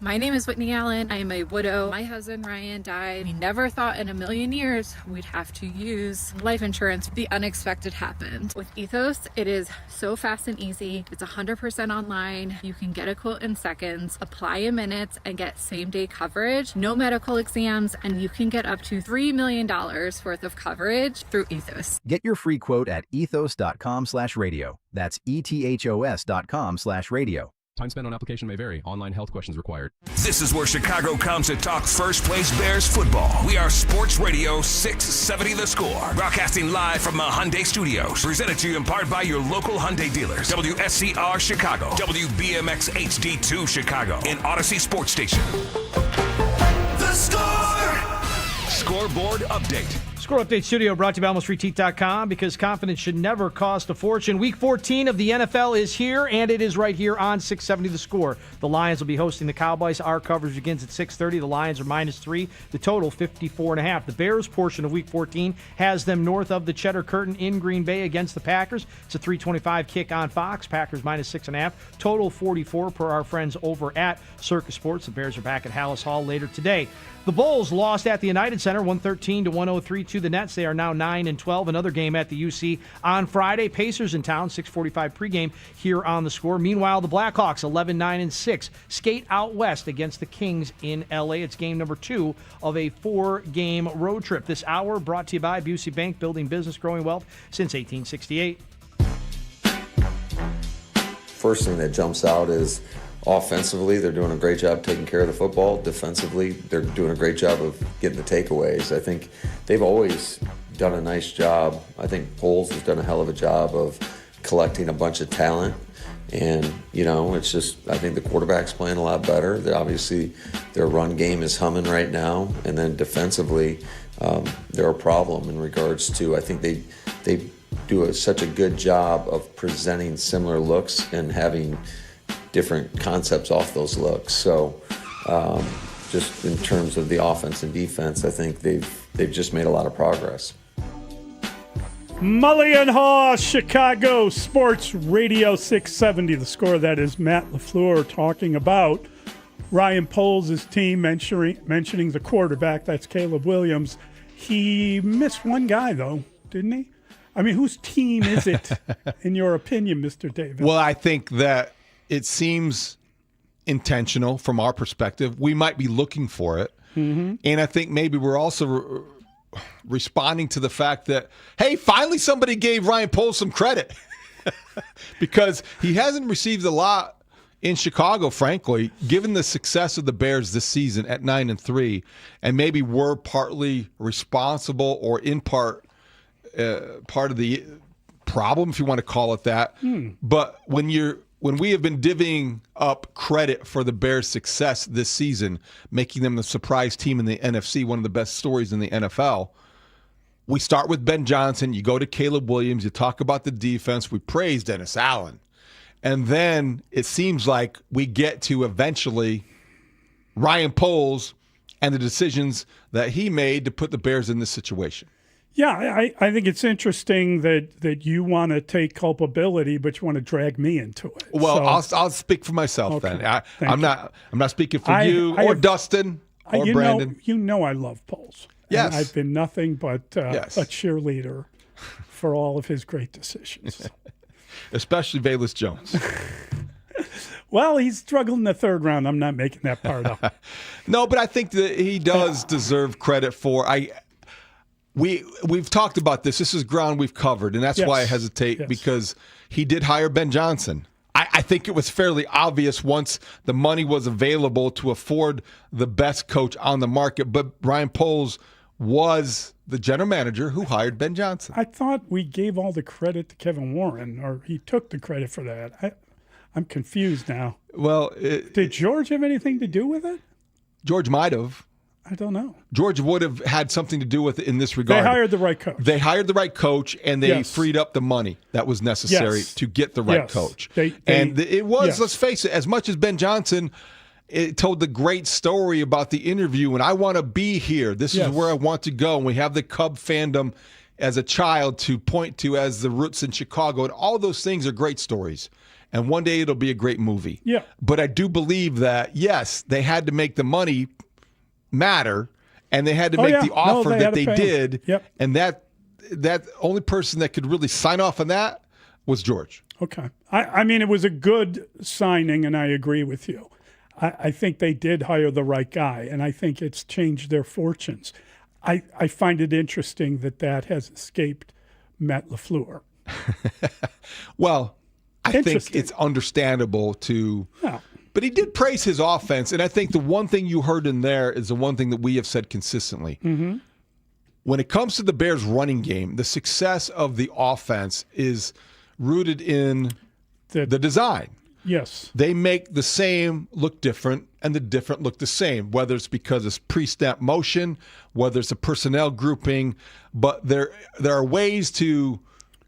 My name is Whitney Allen. I am a widow. My husband, Ryan, died. We never thought in a million years we'd have to use life insurance. The unexpected happened. With Ethos, it is so fast and easy. It's 100% online. You can get a quote in seconds, apply in minutes, and get same-day coverage. No medical exams, and you can get up to $3 million worth of coverage through Ethos. Get your free quote at ethos.com/radio. That's ethos.com/radio. Time spent on application may vary. Online health questions required. This is where Chicago comes to talk first place Bears football. We are Sports Radio 670 The Score. Broadcasting live from the Hyundai Studios. Presented to you in part by your local Hyundai dealers. WSCR Chicago. WBMX HD2 Chicago. And Odyssey Sports Station. The Score! Scoreboard update. Score Update Studio brought to you by AlmostFreeTeeth.com, because confidence should never cost a fortune. Week 14 of the NFL is here, and it is right here on 670 The Score. The Lions will be hosting the Cowboys. Our coverage begins at 6:30. The Lions are -3. The total 54.5. The Bears portion of Week 14 has them north of the Cheddar Curtain in Green Bay against the Packers. It's a 3:25 kick on Fox. Packers -6.5. Total 44 per our friends over at Circus Sports. The Bears are back at Hallis Hall later today. The Bulls lost at the United Center 113-103 to the Nets. They are now 9-12. Another game at the UC on Friday. Pacers in town, 6:45 pregame here on The Score. Meanwhile, the Blackhawks 11-9-6 skate out west against the Kings in LA. It's game number 2 of a 4-game road trip. This hour brought to you by Busey Bank, building business, growing wealth since 1868. First thing that jumps out is offensively, they're doing a great job taking care of the football. Defensively, they're doing a great job of getting the takeaways. I think they've always done a nice job. I think Poles has done a hell of a job of collecting a bunch of talent. And, it's just, I think the quarterback's playing a lot better. Obviously, their run game is humming right now. And then defensively, they're a problem in regards to, I think they do such a good job of presenting similar looks and having different concepts off those looks. So just in terms of the offense and defense, I think they've just made a lot of progress. Mully and Haugh, Chicago Sports Radio 670. The Score. That is Matt LaFleur talking about Ryan Poles' team, mentioning the quarterback. That's Caleb Williams. He missed one guy, though, didn't he? I mean, whose team is it, in your opinion, Mr. Davis? Well, I think that it seems intentional from our perspective. We might be looking for it. Mm-hmm. And I think maybe we're also responding to the fact that, hey, finally somebody gave Ryan Poles some credit. Because he hasn't received a lot in Chicago, frankly, given the success of the Bears this season at 9-3. And maybe we're partly responsible, or in part of the problem, if you want to call it that. But when we have been divvying up credit for the Bears' success this season, making them the surprise team in the NFC, one of the best stories in the NFL, we start with Ben Johnson, you go to Caleb Williams, you talk about the defense, we praise Dennis Allen. And then it seems like we get to eventually Ryan Poles and the decisions that he made to put the Bears in this situation. Yeah, I think it's interesting that you want to take culpability, but you want to drag me into it. Well, So, I'll speak for myself Okay. then. Thank I'm not speaking for you or Dustin or Brandon. You know I love Poles. Yes. And I've been nothing but Yes. a cheerleader for all of his great decisions. Especially Velus Jones. Well, he's struggled in the third round. I'm not making that part up. No, but I think that he does deserve credit for. We've talked about this. This is ground we've covered, and that's why I hesitate, because he did hire Ben Johnson. I think it was fairly obvious once the money was available to afford the best coach on the market, but Ryan Poles was the general manager who hired Ben Johnson. I thought we gave all the credit to Kevin Warren, or he took the credit for that. I'm confused now. Well, did George have anything to do with it? George might have. I don't know. George would have had something to do with it in this regard. They hired the right coach. They hired the right coach, and they freed up the money that was necessary to get the right coach. It was, let's face it, as much as Ben Johnson told the great story about the interview, and I want to be here. This is where I want to go. And we have the Cub fandom as a child to point to as the roots in Chicago. And all those things are great stories. And one day it'll be a great movie. Yeah. But I do believe that, yes, they had to make the money matter, and they had to make the offer that they did. And that only person that could really sign off on that was George. Okay. I mean, it was a good signing, and I agree with you. I think they did hire the right guy, and I think it's changed their fortunes. I find it interesting that has escaped Matt LaFleur. Well, I think it's understandable to... Yeah. But he did praise his offense, and I think the one thing you heard in there is the one thing that we have said consistently. Mm-hmm. When it comes to the Bears' running game, the success of the offense is rooted in the design. Yes. They make the same look different and the different look the same, whether it's because it's pre-snap motion, whether it's a personnel grouping, but there are ways to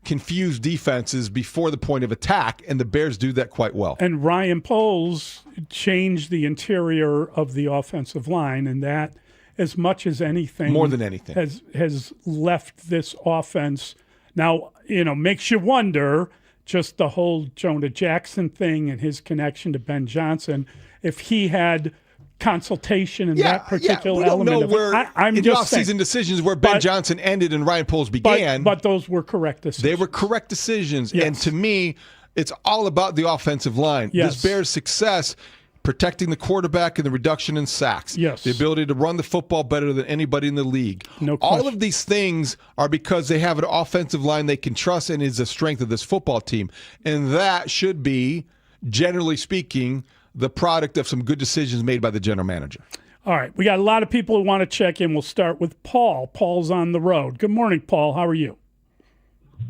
confuse defenses before the point of attack, and the Bears do that quite well. And Ryan Poles changed the interior of the offensive line, and that, as much as anything, more than anything, has left this offense. Now, makes you wonder, just the whole Jonah Jackson thing and his connection to Ben Johnson, if he had consultation in that particular element. We don't know of where it. I'm in just the offseason saying, decisions where Ben Johnson ended and Ryan Poles began. But those were correct decisions. They were correct decisions. Yes. And to me, it's all about the offensive line. Yes. This Bears' success, protecting the quarterback and the reduction in sacks. Yes. The ability to run the football better than anybody in the league. No all question. of these things are because they have an offensive line they can trust and is the strength of this football team. And that should be, generally speaking, the product of some good decisions made by the general manager. All right. We got a lot of people who want to check in. We'll start with Paul. Paul's on the road. Good morning, Paul. How are you?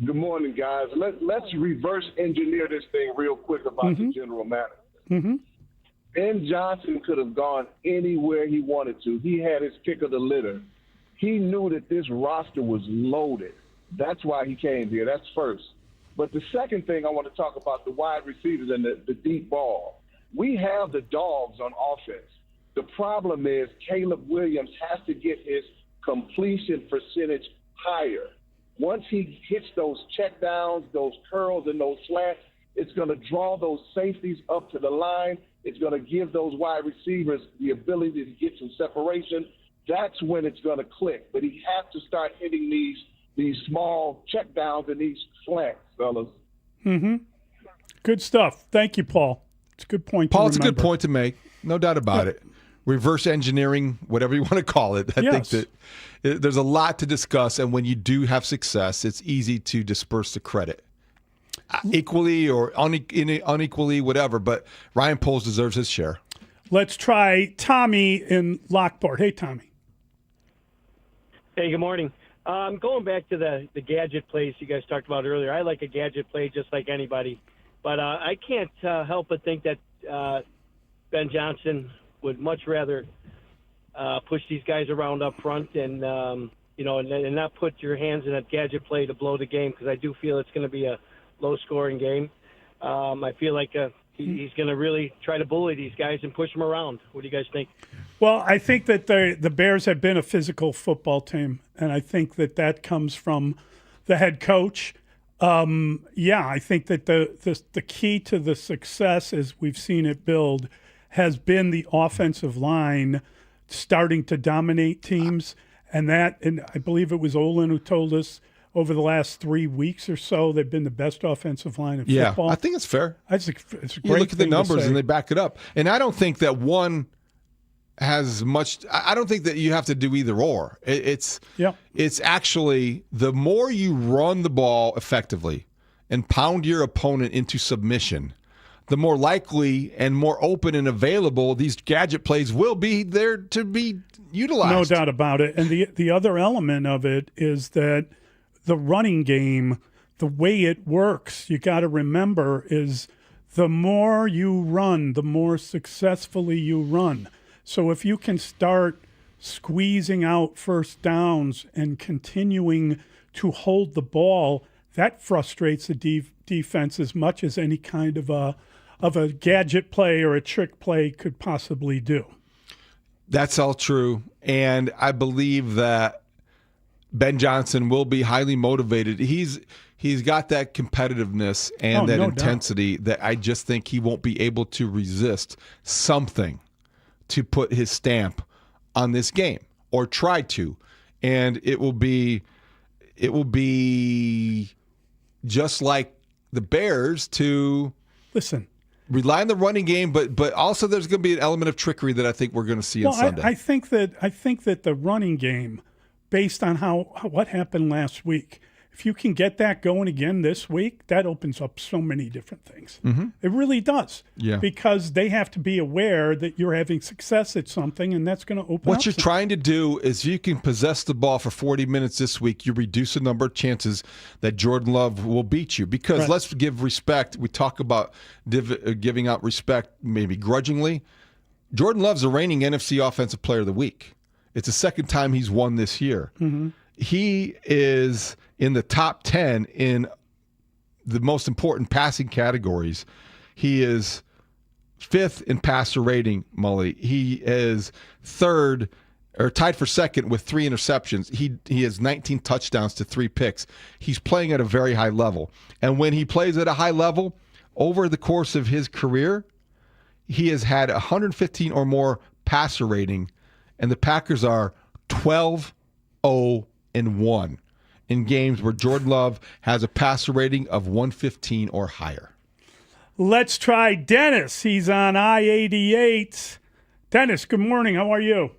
Good morning, guys. Let's reverse engineer this thing real quick about the general manager. Mm-hmm. Ben Johnson could have gone anywhere he wanted to. He had his pick of the litter. He knew that this roster was loaded. That's why he came here. That's first. But the second thing I want to talk about, the wide receivers and the deep ball. We have the dogs on offense. The problem is Caleb Williams has to get his completion percentage higher. Once he hits those checkdowns, those curls, and those slants, it's going to draw those safeties up to the line. It's going to give those wide receivers the ability to get some separation. That's when it's going to click. But he has to start hitting these small checkdowns and these slants, fellas. Mm-hmm. Good stuff. Thank you, Paul. It's a good point. Paul, it's a good point to make. No doubt about it. Reverse engineering, whatever you want to call it. I think that there's a lot to discuss, and when you do have success, it's easy to disperse the credit. Equally or unequally, whatever, but Ryan Poles deserves his share. Let's try Tommy in Lockport. Hey, Tommy. Hey, good morning. Going back to the gadget plays you guys talked about earlier, I like a gadget play just like anybody. But I can't help but think that Ben Johnson would much rather push these guys around up front and not put your hands in a gadget play to blow the game, because I do feel it's going to be a low-scoring game. I feel like he's going to really try to bully these guys and push them around. What do you guys think? Well, I think that the Bears have been a physical football team, and I think that comes from the head coach. I think that the key to the success, as we've seen it build, has been the offensive line starting to dominate teams. And I believe it was Olin who told us over the last 3 weeks or so, they've been the best offensive line in football. Yeah, I think it's fair. It's a great You look at the thing to numbers say. and they back it up. And I don't think that one has much. I don't think that you have to do either or. It's actually the more you run the ball effectively and pound your opponent into submission, the more likely and more open and available these gadget plays will be there to be utilized. No doubt about it. And the other element of it is that the running game, the way it works, you got to remember, is the more you run, the more successfully you run. So if you can start squeezing out first downs and continuing to hold the ball, that frustrates the defense as much as any kind of a gadget play or a trick play could possibly do. That's all true. And I believe that Ben Johnson will be highly motivated. He's got that competitiveness and that intensity that I just think he won't be able to resist something to put his stamp on this game, or try to. And it will be just like the Bears to rely on the running game, but also there's going to be an element of trickery that I think we're going to see on Sunday. I think that the running game, based on what happened last week, if you can get that going again this week, that opens up so many different things. It really does. Yeah. Because they have to be aware that you're having success at something, and that's going to open up. What you're trying to do is you can possess the ball for 40 minutes this week. You reduce the number of chances that Jordan Love will beat you. Because let's give respect. We talk about giving out respect maybe grudgingly. Jordan Love's the reigning NFC Offensive Player of the Week. It's the second time he's won this year. He is in the top 10 in the most important passing categories. He is 5th in passer rating, Mully. He is third or tied for second with 3 interceptions. He has 19 touchdowns to 3 picks. He's playing at a very high level. And when he plays at a high level, over the course of his career, he has had 115 or more passer rating, and the Packers are 12-0-1 in games where Jordan Love has a passer rating of 115 or higher. Let's try Dennis. He's on I-88. Dennis, good morning. How are you?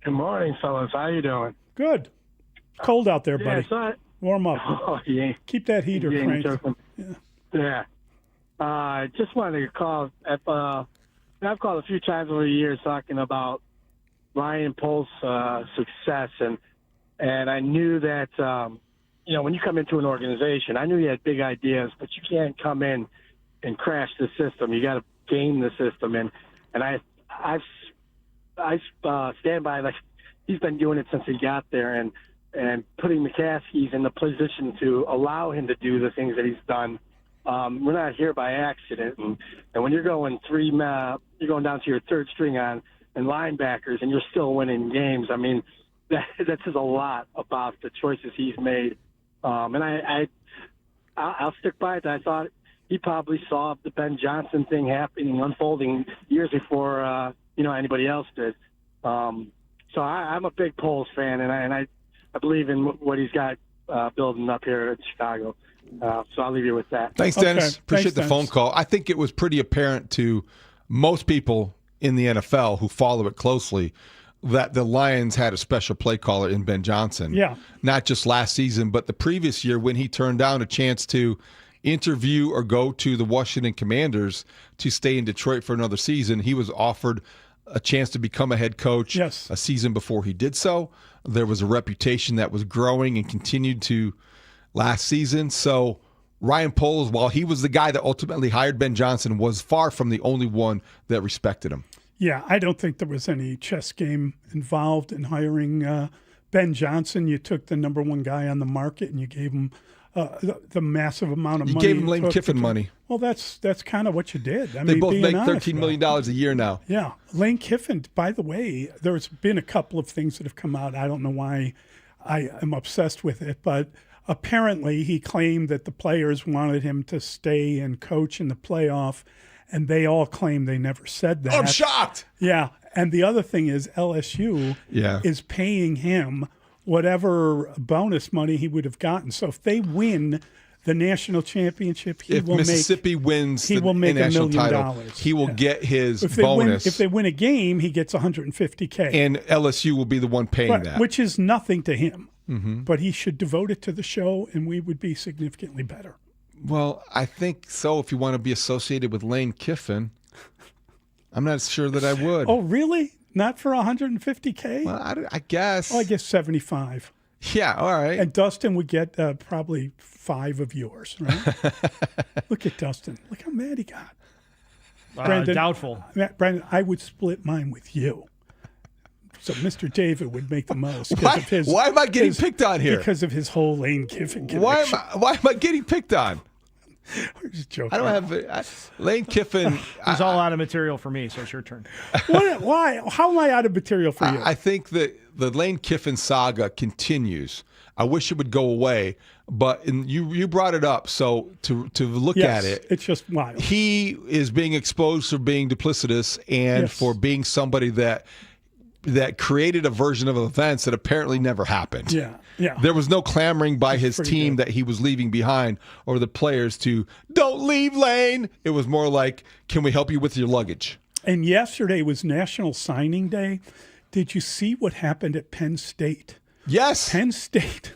Good morning, fellas. How you doing? Good. Cold out there, buddy. Yeah, warm up. Oh, yeah. Keep that heater cranked. Yeah. I just wanted to call. I've called a few times over the years talking about Ryan Pohl's success, and I knew that when you come into an organization, I knew you had big ideas, but you can't come in and crash the system. You got to game the system, and I stand by, like, he's been doing it since he got there, and putting McCaskey's in the position to allow him to do the things that he's done. We're not here by accident, and when you're going you're going down to your third string and linebackers, and you're still winning games. I mean, that says a lot about the choices he's made. And I'll stick by it. I thought he probably saw the Ben Johnson thing happening, unfolding years before anybody else did. So I'm a big Poles fan, and I believe in what he's got building up here in Chicago. So I'll leave you with that. Thanks, Dennis. Appreciate the phone call. I think it was pretty apparent to most people in the NFL who follow it closely that the Lions had a special play caller in Ben Johnson. Yeah. Not just last season, but the previous year when he turned down a chance to interview or go to the Washington Commanders to stay in Detroit for another season. He was offered a chance to become a head coach a season before he did so. There was a reputation that was growing and continued to last season. So Ryan Poles, while he was the guy that ultimately hired Ben Johnson, was far from the only one that respected him. Yeah, I don't think there was any chess game involved in hiring Ben Johnson. You took the number one guy on the market and you gave him the massive amount of money. You gave him Lane Kiffin money. Well, that's kind of what you did. They both make $13 million a year now. Yeah. Lane Kiffin, by the way, there's been a couple of things that have come out. I don't know why I am obsessed with it, but apparently he claimed that the players wanted him to stay and coach in the playoff, and they all claim they never said that. I'm shocked. Yeah. And the other thing is LSU is paying him whatever bonus money he would have gotten. So if they win the national championship, if Mississippi wins the national title, he will get his bonus. If they win a game, he gets $150K. And LSU will be the one paying that. Which is nothing to him. Mm-hmm. But he should devote it to the show, and we would be significantly better. Well, I think so. If you want to be associated with Lane Kiffin, I'm not sure that I would. Oh, really? Not for $150K? Well, I guess. Oh, I guess 75. Yeah, all right. And Dustin would get probably 5 of yours, right? Look at Dustin. Look how mad he got. Brandon, doubtful. Brandon, I would split mine with you. So Mr. David would make the most. Why am I getting picked on here? Because of his whole Lane Kiffin connection. Why am I getting picked on? We're just joking. I don't have Lane Kiffin. He's all out of material for me, so it's your turn. Why? How am I out of material for you? I think that the Lane Kiffin saga continues. I wish it would go away, but you brought it up, so to look at it, it's just wild. He is being exposed for being duplicitous and for being somebody that created a version of events that apparently never happened. Yeah. There was no clamoring by his team that he was leaving behind or the players to, don't leave, Lane. It was more like, can we help you with your luggage? And yesterday was National Signing Day. Did you see what happened at Penn State? Yes. Penn State,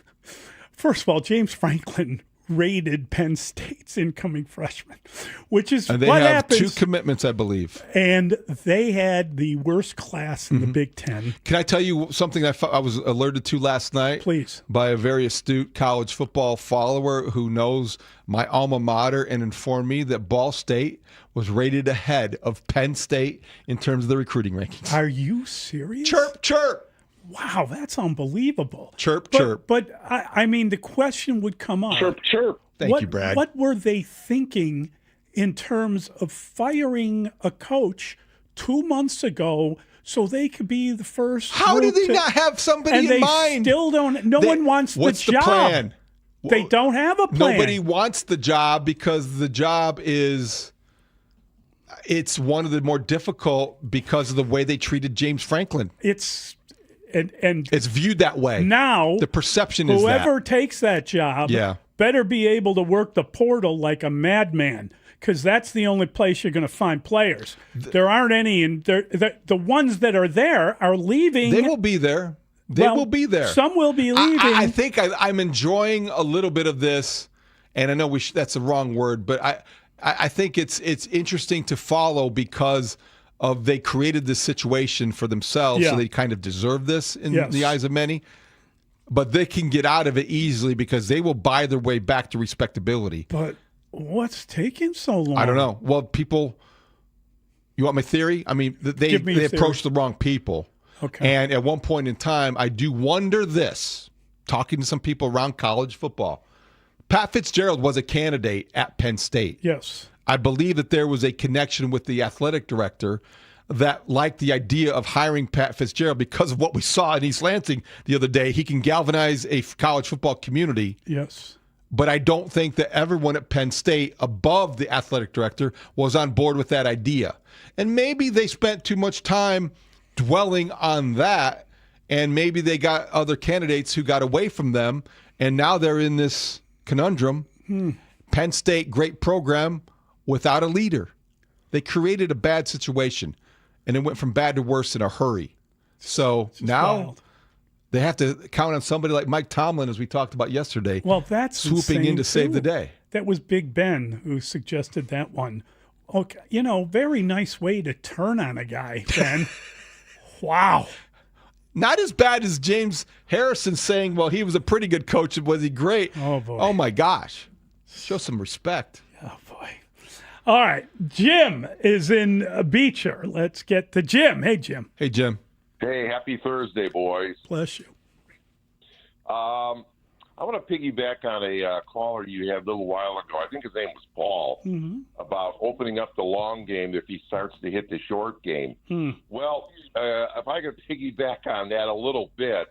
First of all, James Franklin rated Penn State's incoming freshman, which is and they what have happens. 2 commitments, I believe. And they had the worst class in the Big Ten. Can I tell you something I was alerted to last night? Please. By a very astute college football follower who knows my alma mater and informed me that Ball State was rated ahead of Penn State in terms of the recruiting rankings. Are you serious? Chirp, chirp. Wow, that's unbelievable. Chirp, chirp. But I mean, the question would come up. Chirp, chirp. Thank you, Brad. What were they thinking in terms of firing a coach 2 months ago so they could be the first? How do they not have somebody in mind? And they still don't. No one wants the job. What's the plan? They don't have a plan. Nobody wants the job because the job it's one of the more difficult because of the way they treated James Franklin. It's it's viewed that way. Now the perception is whoever takes that job better be able to work the portal like a madman, because that's the only place you're going to find players. There aren't any, and the ones that are there are leaving. They will be there. They will be there. Some will be leaving. I think I'm enjoying a little bit of this, and I know that's the wrong word, but I think it's interesting to follow because of they created this situation for themselves, so they kind of deserve this in the eyes of many. But they can get out of it easily because they will buy their way back to respectability. But what's taking so long? I don't know. Well, people, you want my theory? I mean, they approached the wrong people. Okay. And at one point in time, I do wonder this, talking to some people around college football. Pat Fitzgerald was a candidate at Penn State. Yes. I believe that there was a connection with the athletic director that liked the idea of hiring Pat Fitzgerald because of what we saw in East Lansing the other day. He can galvanize a college football community. Yes. But I don't think that everyone at Penn State above the athletic director was on board with that idea. And maybe they spent too much time dwelling on that, and maybe they got other candidates who got away from them, and now they're in this conundrum. Penn State, great program, without a leader. They created a bad situation, and it went from bad to worse in a hurry. So now they have to count on somebody like Mike Tomlin, as we talked about yesterday, that's swooping in to save the day. That was Big Ben who suggested that one. Okay, very nice way to turn on a guy, Ben. Wow. Not as bad as James Harrison saying, well, he was a pretty good coach. Was he great? Oh, boy. Oh, my gosh. Show some respect. Oh, boy. All right. Jim is in Beecher. Let's get to Jim. Hey, Jim. Hey, Jim. Hey, happy Thursday, boys. Bless you. I want to piggyback on a caller you had a little while ago. I think his name was Paul, about opening up the long game if he starts to hit the short game. Well, if I could piggyback on that a little bit,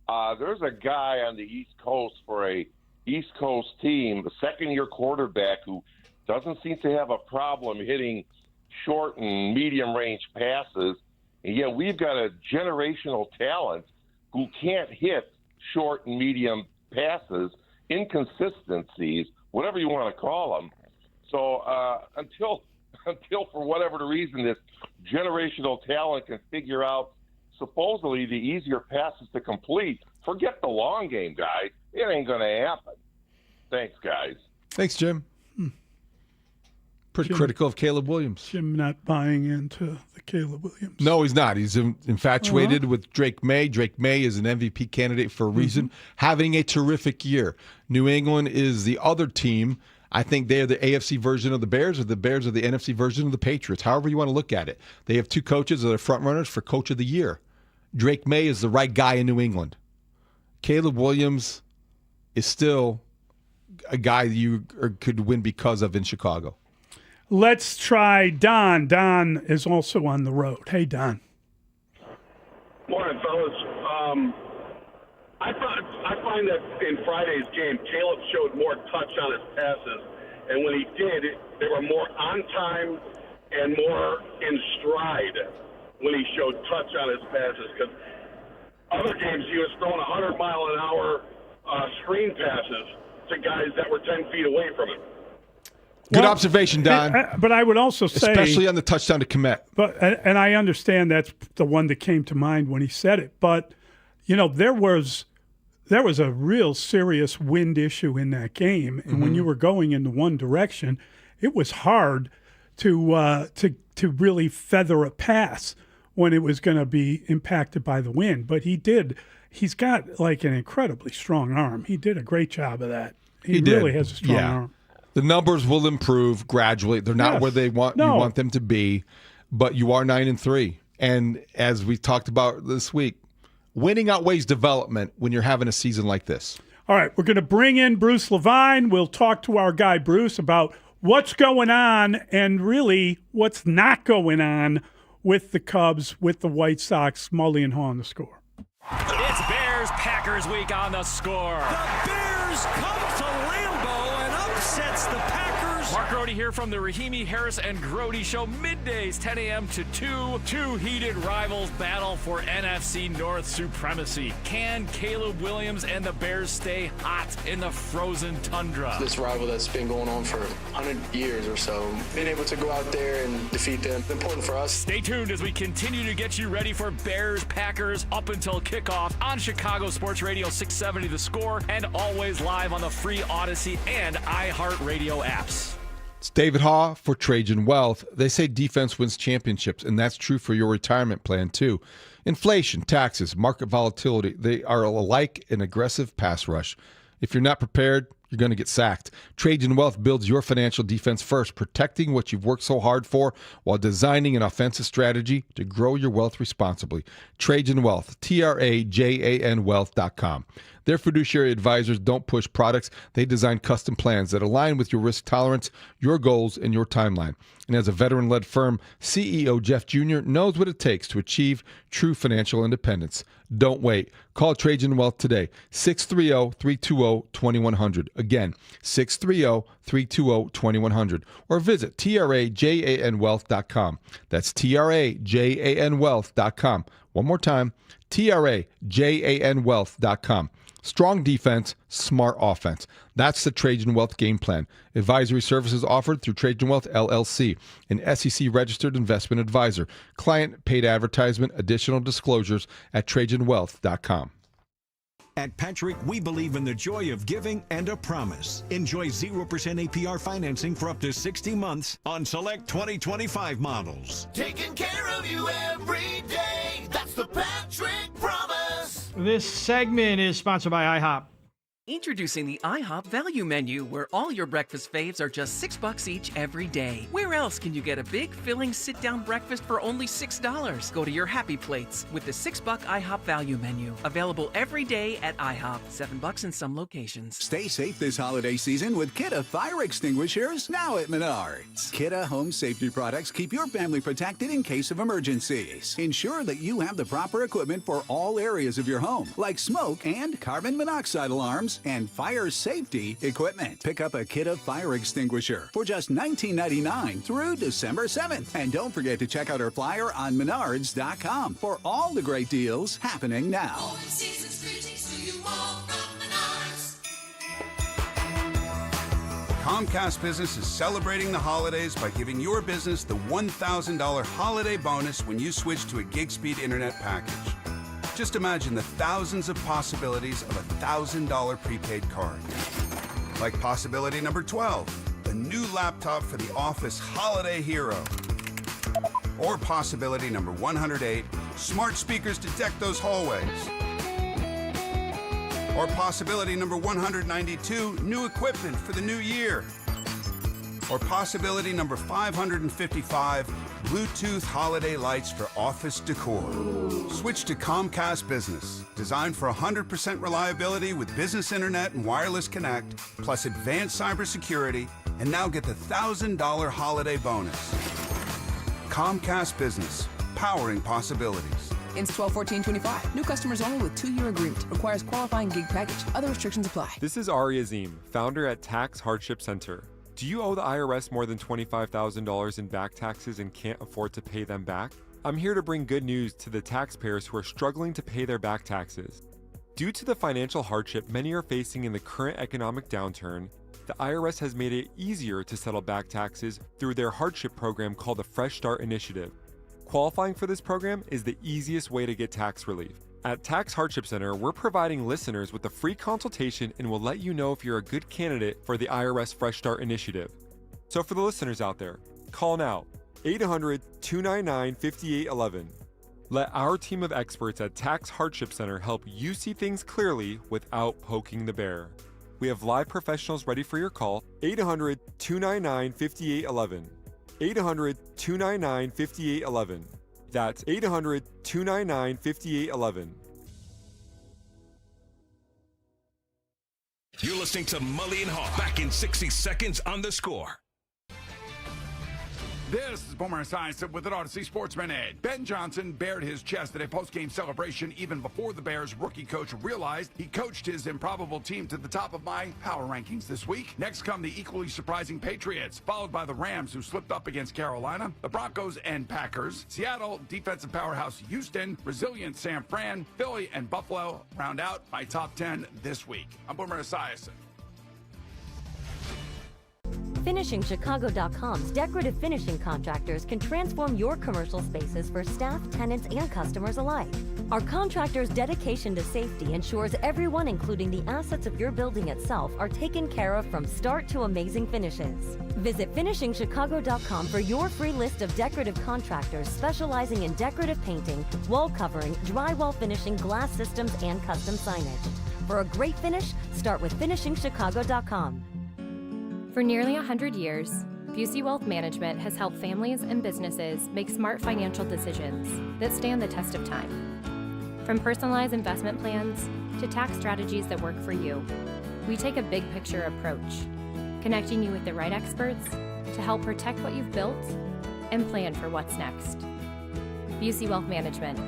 there's a guy on the East Coast for a East Coast team, the second-year quarterback who doesn't seem to have a problem hitting short and medium-range passes, and yet we've got a generational talent who can't hit short and medium passes, inconsistencies, whatever you want to call them. So until for whatever the reason this generational talent can figure out supposedly the easier passes to complete, forget the long game, guys. It ain't going to happen. Thanks, guys. Thanks, Jim. Pretty critical of Caleb Williams. Jim not buying into the Caleb Williams. No, he's not. He's infatuated with Drake May. Drake May is an MVP candidate for a reason, having a terrific year. New England is the other team. I think they are the AFC version of the Bears, or the Bears are the NFC version of the Patriots, however you want to look at it. They have two coaches that are front runners for Coach of the Year. Drake May is the right guy in New England. Caleb Williams is still a guy you could win because of in Chicago. Let's try Don. Don is also on the road. Hey, Don. Morning, fellas. I find that in Friday's game, Caleb showed more touch on his passes, and when he did, they were more on time and more in stride when he showed touch on his passes. Because other games, he was throwing 100-mile-an-hour screen passes to guys that were 10 feet away from him. Good observation, Don. But I would also say, especially on the touchdown to Komet. But and I understand that's the one that came to mind when he said it. But there was there was a real serious wind issue in that game, and when you were going in the one direction, it was hard to really feather a pass when it was going to be impacted by the wind. But he's got like an incredibly strong arm. He did a great job of that. He really has a strong arm. The numbers will improve gradually. They're not where you want them to be, but you are 9-3. And as we talked about this week, winning outweighs development when you're having a season like this. All right, we're going to bring in Bruce Levine. We'll talk to our guy Bruce about what's going on and really what's not going on with the Cubs, with the White Sox. Mully and Haugh on the score. It's Bears-Packers week on the score. The Bears come to Lambeau and upsets the Packers. Mark Grody here from the Rahimi, Harris, and Grody Show. Middays, 10 a.m. to 2. Two heated rivals battle for NFC North supremacy. Can Caleb Williams and the Bears stay hot in the frozen tundra? This rival that's been going on for 100 years or so, being able to go out there and defeat them, important for us. Stay tuned as we continue to get you ready for Bears-Packers up until kickoff on Chicago Sports Radio 670 The Score, and always live on the free Odyssey and iHeartRadio apps. It's David Haugh for Trajan Wealth. They say defense wins championships, and that's true for your retirement plan, too. Inflation, taxes, market volatility, they are alike an aggressive pass rush. If you're not prepared, you're going to get sacked. Trajan Wealth builds your financial defense first, protecting what you've worked so hard for while designing an offensive strategy to grow your wealth responsibly. Trajan Wealth, TRAJAN Wealth.com. Their fiduciary advisors don't push products. They design custom plans that align with your risk tolerance, your goals, and your timeline. And as a veteran-led firm, CEO Jeff Jr. knows what it takes to achieve true financial independence. Don't wait. Call Trajan Wealth today, 630-320-2100. Again, 630-320-2100. Or visit TRAJANWealth.com. That's TRAJANWealth.com. One more time, TRAJANWealth.com. Strong defense, smart offense. That's the Trajan Wealth game plan. Advisory services offered through Trajan Wealth, LLC, an SEC-registered investment advisor. Client paid advertisement. Additional disclosures at TrajanWealth.com. At Patrick, we believe in the joy of giving and a promise. Enjoy 0% APR financing for up to 60 months on select 2025 models. Taking care of you every day. That's the Patrick promise. This segment is sponsored by IHOP. Introducing the IHOP Value Menu, where all your breakfast faves are just $6 each every day. Where else can you get a big, filling, sit-down breakfast for only $6? Go to your happy plates with the $6 IHOP Value Menu. Available every day at IHOP. $7 in some locations. Stay safe this holiday season with Kidde Fire Extinguishers, now at Menards. Kidde home safety products keep your family protected in case of emergencies. Ensure that you have the proper equipment for all areas of your home, like smoke and carbon monoxide alarms and fire safety equipment. Pick up a Kidde Fire Extinguisher for just $19.99 through December 7th. And don't forget to check out our flyer on Menards.com for all the great deals happening now. Comcast Business is celebrating the holidays by giving your business the $1,000 holiday bonus when you switch to a gig speed internet package. Just imagine the thousands of possibilities of a $1,000 prepaid card. Like possibility number 12, the new laptop for the office holiday hero. Or possibility number 108, smart speakers to deck those hallways. Or possibility number 192, new equipment for the new year. Or possibility number 555, Bluetooth holiday lights for office decor. Switch to Comcast Business, designed for 100% reliability with business internet and wireless connect, plus advanced cybersecurity, and now get the $1,000 holiday bonus. Comcast Business, powering possibilities. Ends 12/14/25. New customers only with 2-year agreement. Requires qualifying gig package. Other restrictions apply. This is Ari Azim, founder at Tax Hardship Center. Do you owe the IRS more than $25,000 in back taxes and can't afford to pay them back? I'm here to bring good news to the taxpayers who are struggling to pay their back taxes. Due to the financial hardship many are facing in the current economic downturn, the IRS has made it easier to settle back taxes through their hardship program called the Fresh Start Initiative. Qualifying for this program is the easiest way to get tax relief. At Tax Hardship Center, we're providing listeners with a free consultation and will let you know if you're a good candidate for the IRS Fresh Start Initiative. So for the listeners out there, call now, 800-299-5811. Let our team of experts at Tax Hardship Center help you see things clearly without poking the bear. We have live professionals ready for your call, 800-299-5811. 800-299-5811. That's 800-299-5811. You're listening to Mully and Haugh. Back in 60 seconds on The Score. This is Boomer Esiason with an Odyssey Sports Minute. Ben Johnson bared his chest at a post-game celebration even before the Bears' rookie coach realized he coached his improbable team to the top of my power rankings this week. Next come the equally surprising Patriots, followed by the Rams, who slipped up against Carolina, the Broncos and Packers, Seattle, defensive powerhouse Houston, resilient San Fran, Philly, and Buffalo round out my top 10 this week. I'm Boomer Esiason. FinishingChicago.com's decorative finishing contractors can transform your commercial spaces for staff, tenants, and customers alike. Our contractors' dedication to safety ensures everyone, including the assets of your building itself, are taken care of from start to amazing finishes. Visit FinishingChicago.com for your free list of decorative contractors specializing in decorative painting, wall covering, drywall finishing, glass systems, and custom signage. For a great finish, start with FinishingChicago.com. For nearly 100 years, Busey Wealth Management has helped families and businesses make smart financial decisions that stand the test of time. From personalized investment plans to tax strategies that work for you, we take a big picture approach, connecting you with the right experts to help protect what you've built and plan for what's next. Busey Wealth Management,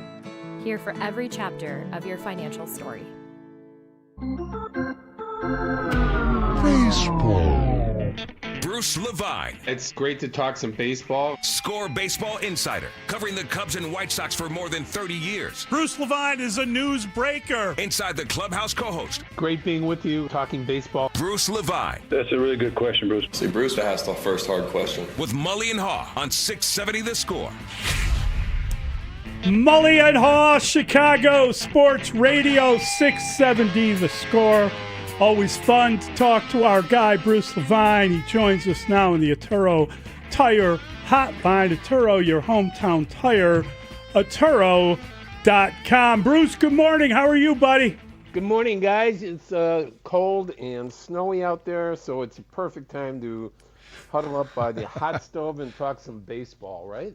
here for every chapter of your financial story. Baseball. Bruce Levine. It's great to talk some baseball. Score Baseball Insider, covering the Cubs and White Sox for more than 30 years. Bruce Levine is a news breaker. Inside the Clubhouse co-host. Great being with you, talking baseball. Bruce Levine. That's a really good question, Bruce. See, Bruce asked the first hard question. With Mully and Haugh on 670 The Score. Mully and Haugh, Chicago Sports Radio, 670 The Score. Always fun to talk to our guy, Bruce Levine. He joins us now in the Atturo Tire Hotline. Atturo, your hometown tire. Atturo.com. Bruce, good morning. How are you, buddy? Good morning, guys. It's cold and snowy out there, so it's a perfect time to huddle up by the hot stove and talk some baseball, right?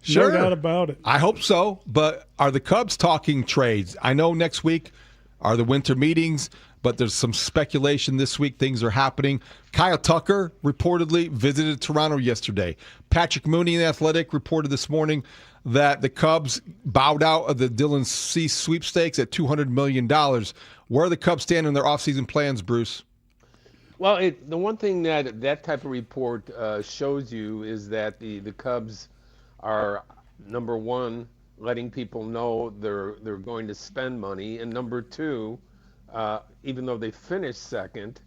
Sure. No doubt about it. I hope so. But are the Cubs talking trades? I know next week are the winter meetings, but there's some speculation this week. Things are happening. Kyle Tucker reportedly visited Toronto yesterday. Patrick Mooney in The Athletic reported this morning that the Cubs bowed out of the Dylan Cease sweepstakes at $200 million. Where are the Cubs standing in their offseason plans, Bruce? Well, the one thing that type of report shows you is that the Cubs are, number one, letting people know they're going to spend money, and number two, even though they finished second,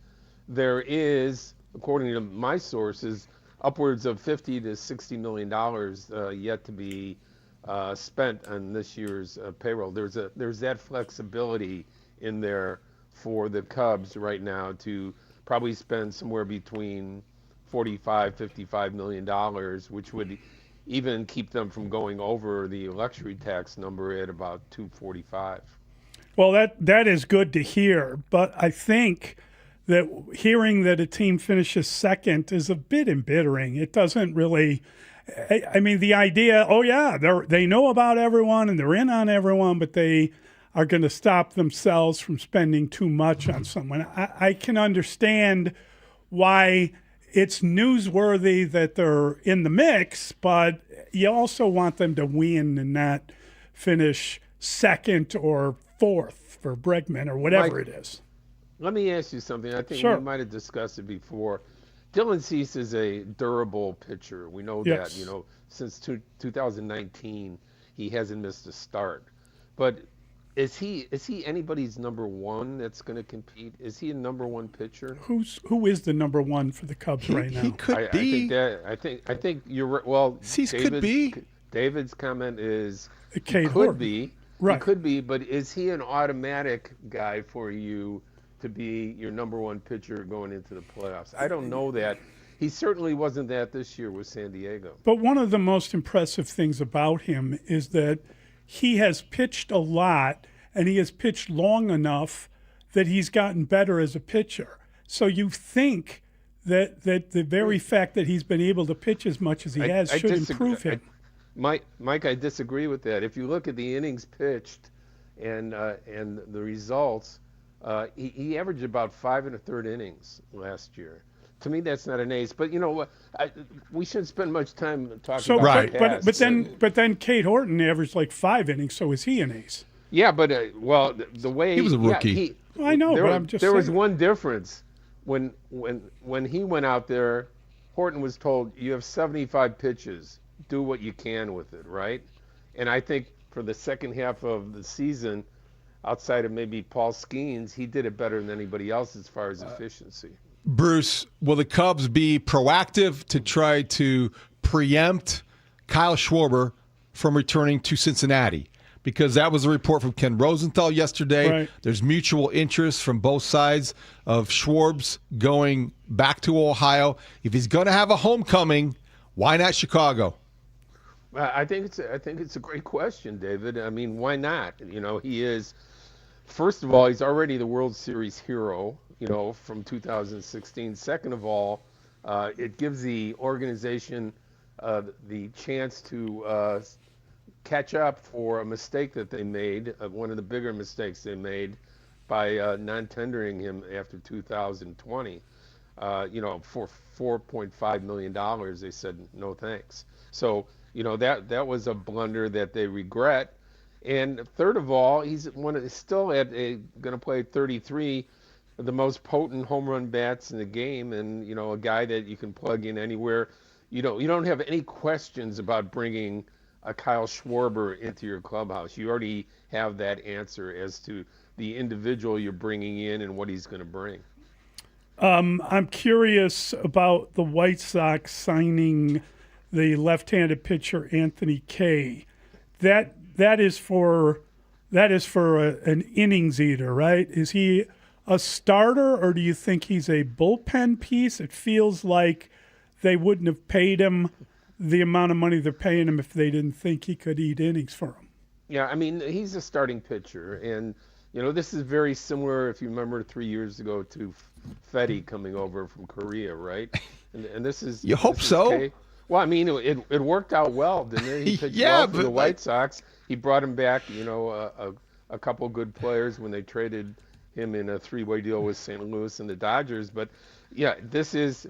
there is, according to my sources, upwards of $50 to $60 million yet to be spent on this year's payroll. There's that flexibility in there for the Cubs right now to probably spend somewhere between $45-55 million, which would even keep them from going over the luxury tax number at about $245. Well, that is good to hear, but I think that hearing that a team finishes second is a bit embittering. It doesn't really, I mean, the idea, oh yeah, they know about everyone and they're in on everyone, but they are going to stop themselves from spending too much on someone. I can understand why it's newsworthy that they're in the mix, but you also want them to win and not finish second or fourth for Bregman or whatever it is. Let me ask you something. I think Sure. we might have discussed it before. Dylan Cease is a durable pitcher. We know Yes. that. Since 2019, he hasn't missed a start. But is he anybody's number one that's going to compete? Is he a number one pitcher? Who is the number one for the Cubs right now? He could be. I think you're right. Well, Cease could be. David's comment is Cade could Horton. be. Right. He could be, but is he an automatic guy for you to be your number one pitcher going into the playoffs? I don't know that. He certainly wasn't that this year with San Diego. But one of the most impressive things about him is that he has pitched a lot, and he has pitched long enough that he's gotten better as a pitcher. So you think that the very fact that he's been able to pitch as much as he has should improve him. Mike, I disagree with that. If you look at the innings pitched and the results, he averaged about 5 1/3 innings last year. To me, that's not an ace. But you know what? We shouldn't spend much time talking about the past. But then Kate Horton averaged like 5 innings. So is he an ace? Yeah, but the way he was a rookie. Yeah, I know, but I'm just there saying. was one difference when he went out there. Horton was told, "You have 75 pitches. Do what you can with it," right? And I think for the second half of the season, outside of maybe Paul Skeens, he did it better than anybody else as far as efficiency. Bruce, will the Cubs be proactive to try to preempt Kyle Schwarber from returning to Cincinnati? Because that was a report from Ken Rosenthal yesterday. Right. There's mutual interest from both sides of Schwarb's going back to Ohio. If he's going to have a homecoming, why not Chicago? I think it's a great question, David. I mean, why not? You know, he is. First of all, he's already the World Series hero, you know, from 2016. Second of all, it gives the organization the chance to catch up for a mistake that they made, one of the bigger mistakes they made by non-tendering him after 2020. You know, for $4.5 million, they said no thanks. So, you know, that was a blunder that they regret. And third of all, he's still going to play 33, the most potent home run bats in the game, and you know, a guy that you can plug in anywhere. You don't have any questions about bringing a Kyle Schwarber into your clubhouse. You already have that answer as to the individual you're bringing in and what he's going to bring. I'm curious about the White Sox signing the left-handed pitcher Anthony Kay. That is for an innings eater, right? Is he a starter, or do you think he's a bullpen piece? It feels like they wouldn't have paid him the amount of money they're paying him if they didn't think he could eat innings for him. Yeah, I mean, he's a starting pitcher, and you know, this is very similar, if you remember 3 years ago, to Fetty coming over from Korea, right? And this is You hope so. Kay. Well, I mean, it worked out well, didn't it? He pitched well for the White Sox. He brought him back, you know, a couple good players when they traded him in a 3-way deal with St. Louis and the Dodgers. But yeah, this is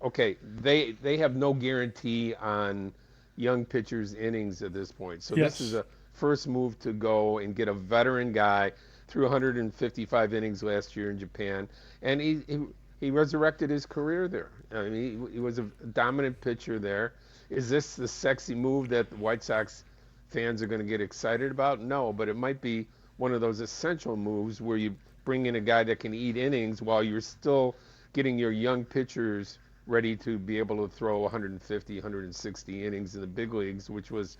okay. They have no guarantee on young pitchers' innings at this point. So Yes. This is a first move to go and get a veteran guy through 155 innings last year in Japan, and he resurrected his career there. I mean, he was a dominant pitcher there. Is this the sexy move that the White Sox fans are going to get excited about? No, but it might be one of those essential moves where you bring in a guy that can eat innings while you're still getting your young pitchers ready to be able to throw 150, 160 innings in the big leagues, which was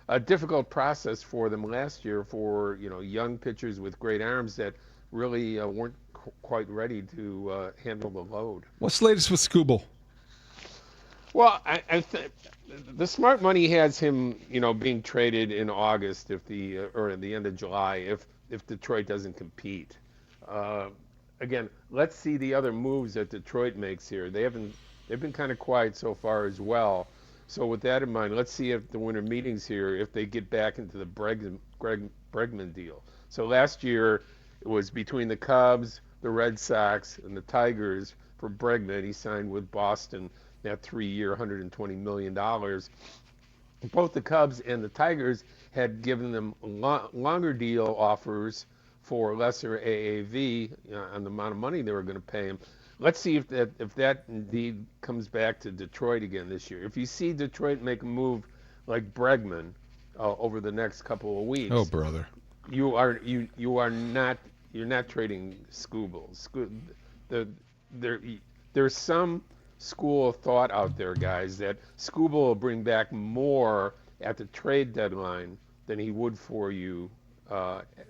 a difficult process for them last year for, you know, young pitchers with great arms that really weren't quite ready to handle the load. What's the latest with Skubal? Well, I think the smart money has him, you know, being traded in August or at the end of July if Detroit doesn't compete. Again, let's see the other moves that Detroit makes here. They've been kind of quiet so far as well. So with that in mind, let's see if the winter meetings here, if they get back into the Bregman deal. So last year it was between the Cubs, the Red Sox, and the Tigers for Bregman. He signed with Boston that 3-year, $120 million. Both the Cubs and the Tigers had given them longer deal offers for lesser AAV on the amount of money they were going to pay him. Let's see if that indeed comes back to Detroit again this year. If you see Detroit make a move like Bregman over the next couple of weeks, oh brother, you're not trading Skubal. There's some school of thought out there, guys, that Skubal will bring back more at the trade deadline than he would for you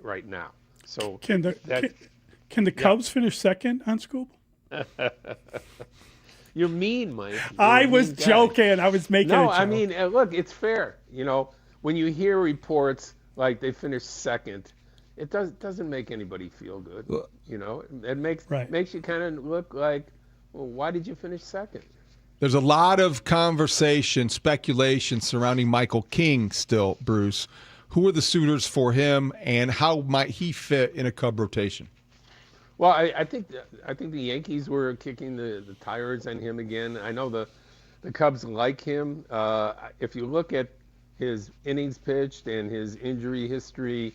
right now. So Can the Cubs finish second on Scoop? You're mean, Mike. I was joking. I was making a joke. I mean, look, it's fair. When you hear reports like they finished second, it doesn't make anybody feel good. It makes you kind of look like, well, why did you finish second? There's a lot of conversation, speculation surrounding Michael King still, Bruce. Who are the suitors for him, and how might he fit in a Cub rotation? Well, I think the Yankees were kicking the tires on him again. I know the Cubs like him. If you look at his innings pitched and his injury history,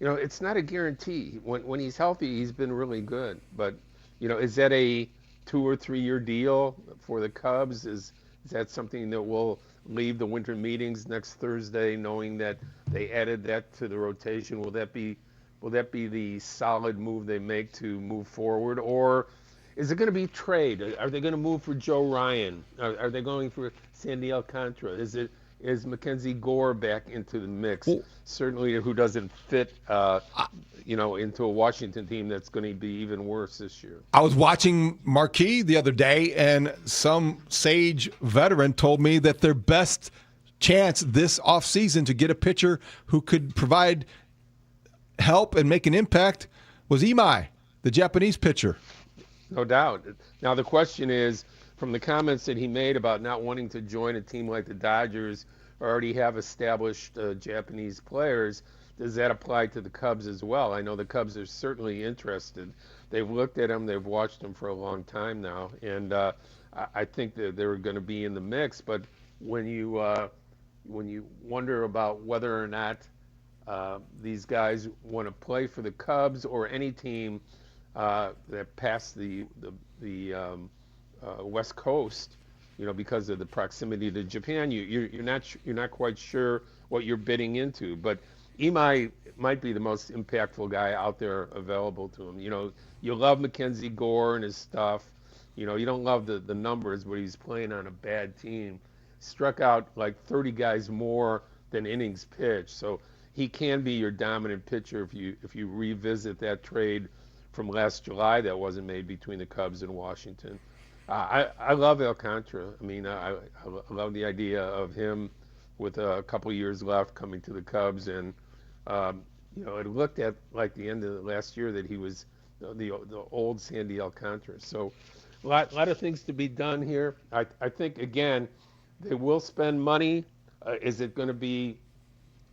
it's not a guarantee. When he's healthy, he's been really good. But is that a 2 or 3 year deal for the Cubs? Is that something that will leave the winter meetings next Thursday, knowing that they added that to the rotation? Will that be the solid move they make to move forward, or is it going to be trade? Are they going to move for Joe Ryan? Are they going for Sandy Alcantara? Is Mackenzie Gore back into the mix? Well, certainly, who doesn't fit, into a Washington team that's going to be even worse this year. I was watching Marquee the other day, and some sage veteran told me that their best chance this offseason to get a pitcher who could provide help and make an impact was Imai, the Japanese pitcher. No doubt. Now the question is, from the comments that he made about not wanting to join a team like the Dodgers or already have established Japanese players, does that apply to the Cubs as well? I know the Cubs are certainly interested. They've looked at him, they've watched him for a long time now, and I think that they're going to be in the mix. But when you wonder about whether or not these guys want to play for the Cubs or any team that passed the West Coast, because of the proximity to Japan, you're not quite sure what you're bidding into. But Imai might be the most impactful guy out there available to him. You love Mackenzie Gore and his stuff. You don't love the numbers, but he's playing on a bad team. Struck out like 30 guys more than innings pitched. So he can be your dominant pitcher if you revisit that trade from last July that wasn't made between the Cubs and Washington. I love Alcantara. I mean, I love the idea of him with a couple years left coming to the Cubs, and it looked at like the end of last year that he was the old Sandy Alcantara. So a lot of things to be done here. I think again they will spend money. Is it going to be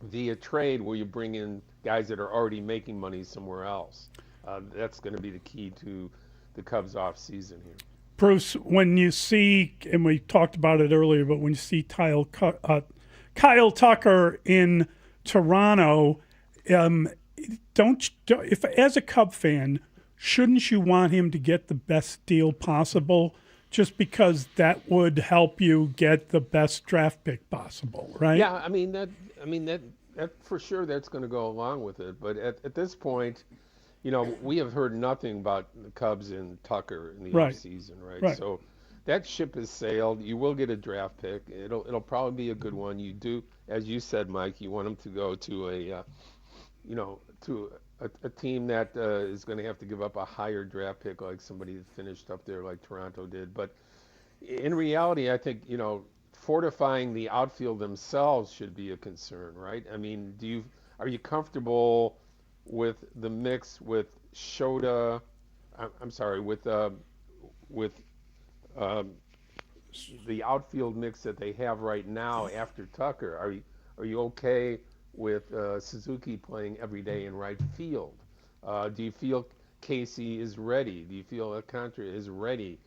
via trade where you bring in guys that are already making money somewhere else? That's going to be the key to the Cubs off season here. Bruce, when you see, and we talked about it earlier, but when you see Kyle Tucker in Toronto, if as a Cub fan, shouldn't you want him to get the best deal possible? Just because that would help you get the best draft pick possible, right? Yeah, I mean that for sure that's going to go along with it. But at this point, we have heard nothing about the Cubs and Tucker in the offseason, right? So that ship has sailed. You will get a draft pick. It'll probably be a good one. You do, as you said, Mike, you want him to go to a team that is going to have to give up a higher draft pick, like somebody that finished up there like Toronto did. But in reality, I think, fortifying the outfield themselves should be a concern, right? I mean, are you comfortable with the mix with Shota? With the outfield mix that they have right now after Tucker? Are you okay with Suzuki playing every day in right field? Do you feel Casey is ready? Do you feel Alcantara is ready?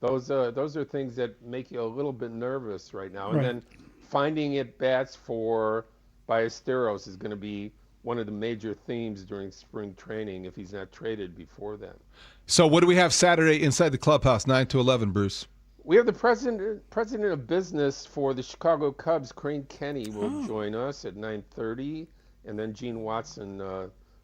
Those are things that make you a little bit nervous right now. And then finding at bats for Ballesteros is going to be one of the major themes during spring training if he's not traded before then. So what do we have Saturday inside the clubhouse, 9 to 11, Bruce? We have the president of business for the Chicago Cubs, Crane Kenny, will join us at 9:30. And then Gene Watson,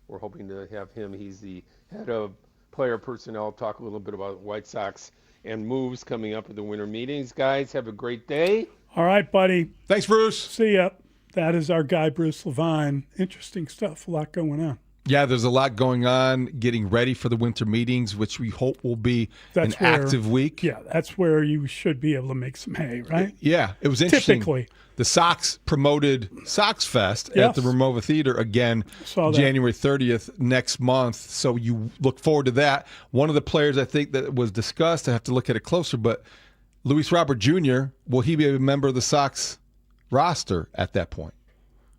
we're hoping to have him. He's the head of player personnel, talk a little bit about White Sox and moves coming up at the winter meetings. Guys, have a great day. All right, buddy. Thanks, Bruce. See ya. That is our guy, Bruce Levine. Interesting stuff. A lot going on. Yeah, there's a lot going on, getting ready for the winter meetings, which we hope will be an active week. Yeah, that's where you should be able to make some hay, right? Yeah, it was interesting. Typically. The Sox promoted Sox Fest at the Ramova Theater again, January 30th next month. So you look forward to that. One of the players I think that was discussed, I have to look at it closer, but Luis Robert Jr., will he be a member of the Sox roster at that point?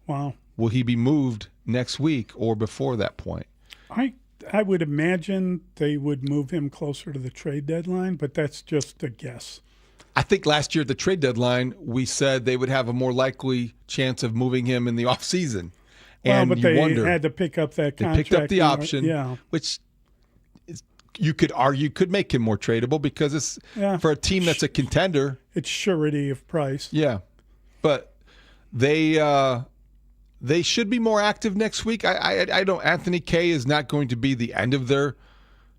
Wow. Will he be moved next week or before that point? I would imagine they would move him closer to the trade deadline, but that's just a guess. I think last year at the trade deadline, we said they would have a more likely chance of moving him in the offseason. And but they had to pick up that contract. They picked up the option, which you could argue could make him more tradable because it's for a team that's a contender. It's surety of price. Yeah. But they should be more active next week. I don't. Anthony Kay is not going to be the end of their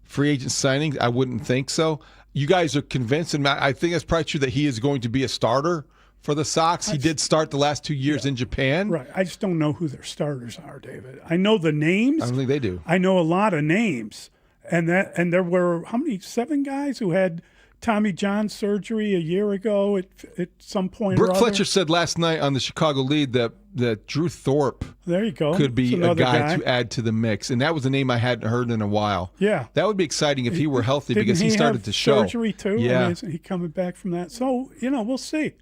free agent signings. I wouldn't think so. You guys are convinced, and I think that's probably true, that he is going to be a starter for the Sox. He did start the last 2 years in Japan. Right. I just don't know who their starters are, David. I know the names. I don't think they do. I know a lot of names, and there were how many? 7 guys who had Tommy John surgery a year ago at some point. Brooke Fletcher said last night on the Chicago Lead that Drew Thorpe could be a guy to add to the mix. And that was a name I hadn't heard in a while. Yeah. That would be exciting if he were healthy because he started to show. Surgery too? Yeah. I mean, isn't he coming back from that? So, we'll see.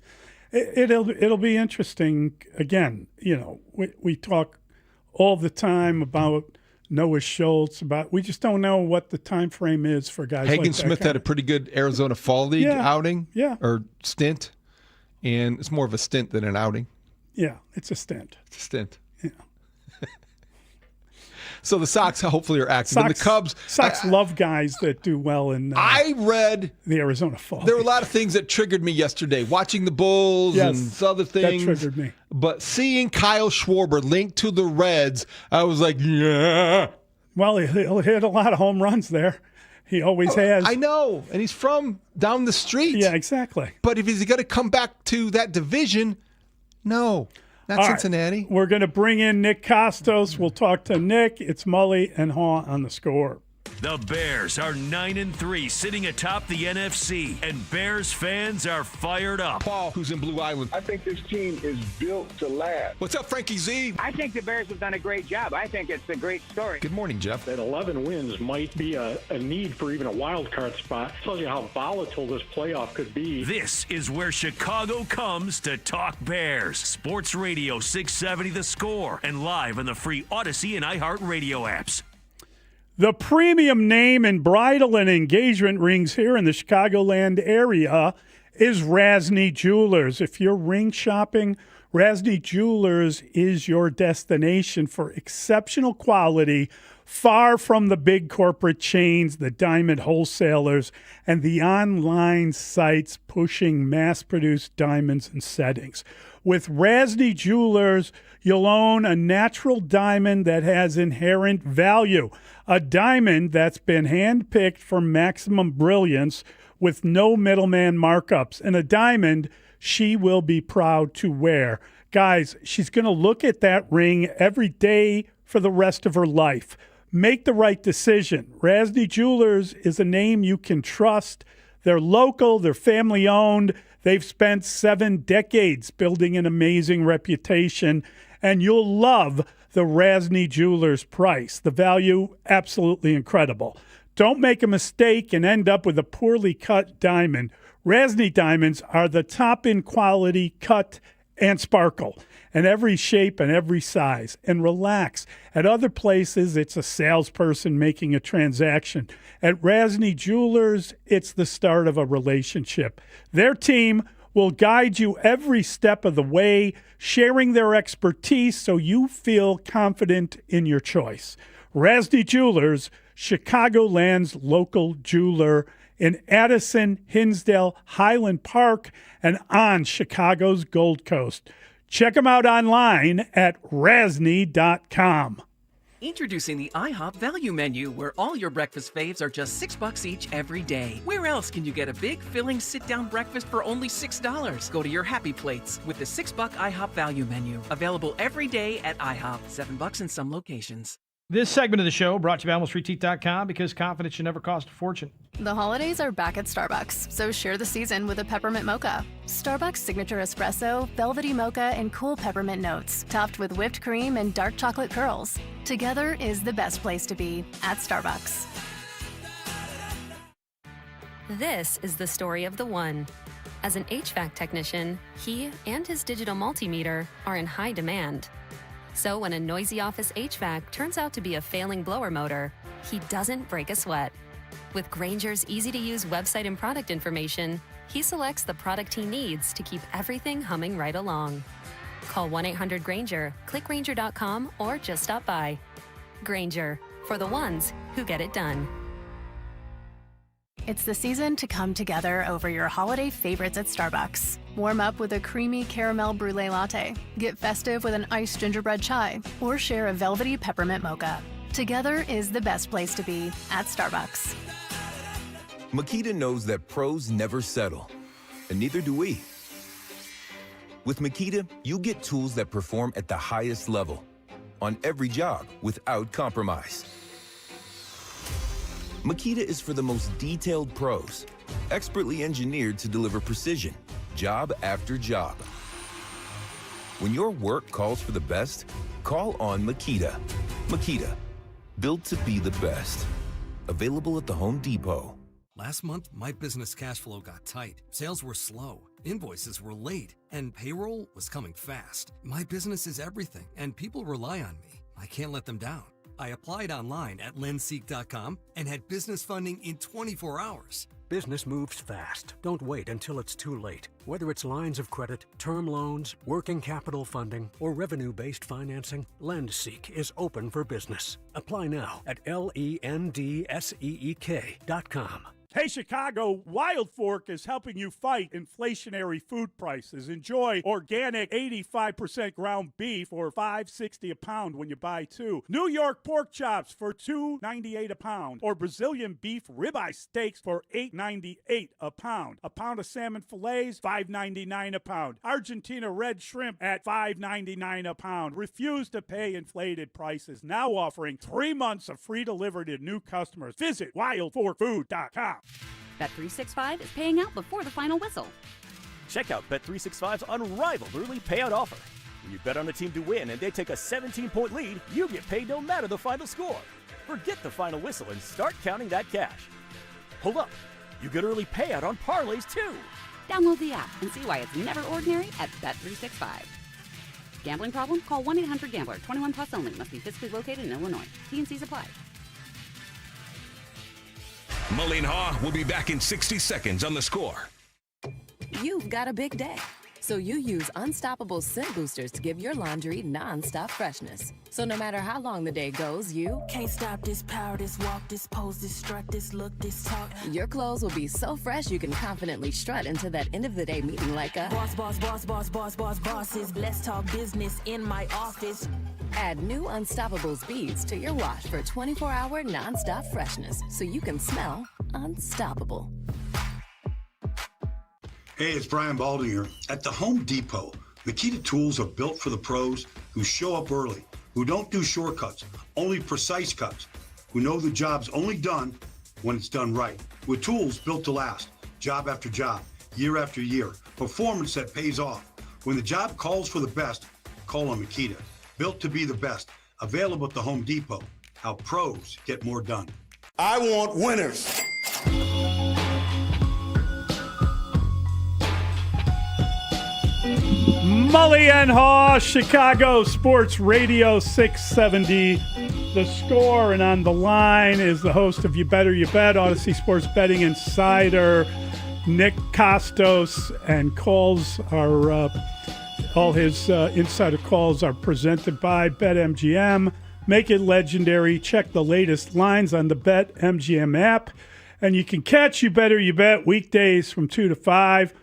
It'll be interesting. Again, we talk all the time about Noah Schultz, we just don't know what the time frame is for guys Hagen like that. Smith had a pretty good Arizona Fall League outing or stint, and it's more of a stint than an outing. Yeah, it's a stint. It's a stint. Yeah. So the Sox hopefully are active. And the Cubs. Sox love guys that do well in I read the Arizona Fall. There were a lot of things that triggered me yesterday. Watching the Bulls and other things. That triggered me. But seeing Kyle Schwarber linked to the Reds, I was like, yeah. Well, he'll hit a lot of home runs there. He always has. I know. And he's from down the street. Yeah, exactly. But if he's going to come back to that division, no. Not Cincinnati. Right. We're going to bring in Nick Costos. We'll talk to Nick. It's Mully and Haugh on The Score. The Bears are 9-3, sitting atop the NFC, and Bears fans are fired up. Paul, who's in Blue Island. I think this team is built to last. What's up, Frankie Z? I think the Bears have done a great job. I think it's a great story. Good morning, Jeff. That 11 wins might be a need for even a wild card spot. Tells you how volatile this playoff could be. This is where Chicago comes to talk Bears. Sports Radio 670 The Score, and live on the free Odyssey and iHeartRadio apps. The premium name in bridal and engagement rings here in the Chicagoland area is Rasny Jewelers. If you're ring shopping, Rasny Jewelers is your destination for exceptional quality, far from the big corporate chains, the diamond wholesalers, and the online sites pushing mass-produced diamonds and settings. With Rasny Jewelers, you'll own a natural diamond that has inherent value, a diamond that's been handpicked for maximum brilliance with no middleman markups, and a diamond she will be proud to wear. Guys, she's going to look at that ring every day for the rest of her life. Make the right decision. Rasny Jewelers is a name you can trust. They're local, they're family-owned. They've spent 7 decades building an amazing reputation, and you'll love the Rasny Jewelers price. The value, absolutely incredible. Don't make a mistake and end up with a poorly cut diamond. Rasny diamonds are the top in quality, cut, and sparkle, and every shape and every size. And relax. At other places, it's a salesperson making a transaction. At Rasny Jewelers, it's the start of a relationship. Their team will guide you every step of the way, sharing their expertise so you feel confident in your choice. Rasny Jewelers, Chicagoland's local jeweler in Addison, Hinsdale, Highland Park, and on Chicago's Gold Coast. Check them out online at rasny.com. Introducing the IHOP Value Menu, where all your breakfast faves are just $6 each every day. Where else can you get a big, filling, sit-down breakfast for only $6? Go to your happy plates with the $6 IHOP Value Menu. Available every day at IHOP. $7 in some locations. This segment of the show brought to you by AlmostFreeTeeth.com, because confidence should never cost a fortune. The holidays are back at Starbucks, so share the season with a peppermint mocha. Starbucks signature espresso, velvety mocha, and cool peppermint notes, topped with whipped cream and dark chocolate curls. Together is the best place to be at Starbucks. This is the story of the one. As an HVAC technician, he and his digital multimeter are in high demand. So when a noisy office HVAC turns out to be a failing blower motor, he doesn't break a sweat. With Grainger's easy-to-use website and product information, he selects the product he needs to keep everything humming right along. Call 1-800-GRAINGER, click Grainger.com, or just stop by. Grainger, for the ones who get it done. It's the season to come together over your holiday favorites at Starbucks. Warm up with a creamy caramel brulee latte, get festive with an iced gingerbread chai, or share a velvety peppermint mocha. Together is the best place to be at Starbucks. Makita knows that pros never settle, and neither do we. With Makita, you get tools that perform at the highest level, on every job without compromise. Makita is for the most detailed pros, expertly engineered to deliver precision, job after job. When your work calls for the best, call on Makita. Makita, built to be the best. Available at the Home Depot. Last month, my business cash flow got tight. Sales were slow, invoices were late, and payroll was coming fast. My business is everything, and people rely on me. I can't let them down. I applied online at lendseek.com and had business funding in 24 hours. Business moves fast. Don't wait until it's too late. Whether it's lines of credit, term loans, working capital funding, or revenue-based financing, LendSeek is open for business. Apply now at LENDSEEK.com. Hey, Chicago, Wild Fork is helping you fight inflationary food prices. Enjoy organic 85% ground beef for $5.60 a pound when you buy two. New York pork chops for $2.98 a pound. Or Brazilian beef ribeye steaks for $8.98 a pound. A pound of salmon fillets, $5.99 a pound. Argentina red shrimp at $5.99 a pound. Refuse to pay inflated prices. Now offering 3 months of free delivery to new customers. Visit wildforkfood.com. Bet365 is paying out before the final whistle. Check out Bet365's unrivaled early payout offer. When you bet on a team to win and they take a 17-point lead, you get paid no matter the final score. Forget the final whistle and start counting that cash. Hold up, you get early payout on parlays too. Download the app and see why it's never ordinary at Bet365. Gambling problem? Call 1-800-GAMBLER. 21 plus only. Must be physically located in Illinois. T&Cs apply. Mully and Haugh will be back in 60 seconds on The Score. You've got a big day, so you use Unstoppable scent boosters to give your laundry non-stop freshness. So no matter how long the day goes, you can't stop this power, this walk, this pose, this strut, this look, this talk. Your clothes will be so fresh you can confidently strut into that end of the day meeting like a boss, boss, boss, boss, boss, boss, bosses. Let's talk business in my office. Add new Unstoppables beads to your wash for 24-hour non-stop freshness so you can smell unstoppable. Hey, it's Brian Baldinger. At the Home Depot, Makita tools are built for the pros who show up early, who don't do shortcuts, only precise cuts, who know the job's only done when it's done right. With tools built to last, job after job, year after year, performance that pays off. When the job calls for the best, call on Makita. Built to be the best. Available at the Home Depot. How pros get more done. I want winners. Mully and Haugh, Chicago Sports Radio 670. The Score, and on the line is the host of You Better You Bet, Odyssey Sports Betting Insider, Nick Costos, and calls are all his insider calls are presented by BetMGM. Make it legendary. Check the latest lines on the BetMGM app, and you can catch You Better You Bet weekdays from 2 to 5.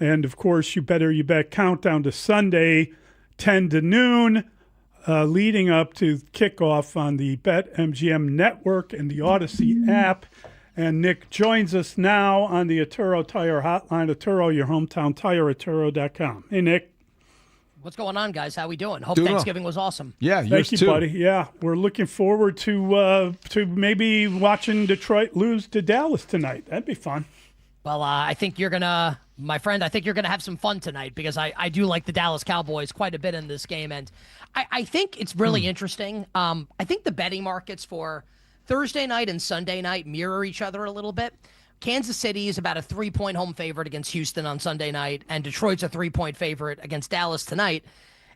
And, of course, You Better You Bet countdown to Sunday, 10 to noon. leading up to kickoff on the BetMGM network and the Odyssey app. And Nick joins us now on the Arturo Tire Hotline. Arturo, your hometown tire, Arturo.com. Hey, Nick. What's going on, guys? How we doing? Hope Doing Thanksgiving was awesome. Yeah, Thank you, too. buddy. Yeah, we're looking forward to maybe watching Detroit lose to Dallas tonight. That'd be fun. Well, I think you're gonna, my friend. I think you're gonna have some fun tonight because I do like the Dallas Cowboys quite a bit in this game, and I think it's really interesting. I think the betting markets for Thursday night and Sunday night mirror each other a little bit. Kansas City is about a 3-point home favorite against Houston on Sunday night, and Detroit's a 3-point favorite against Dallas tonight.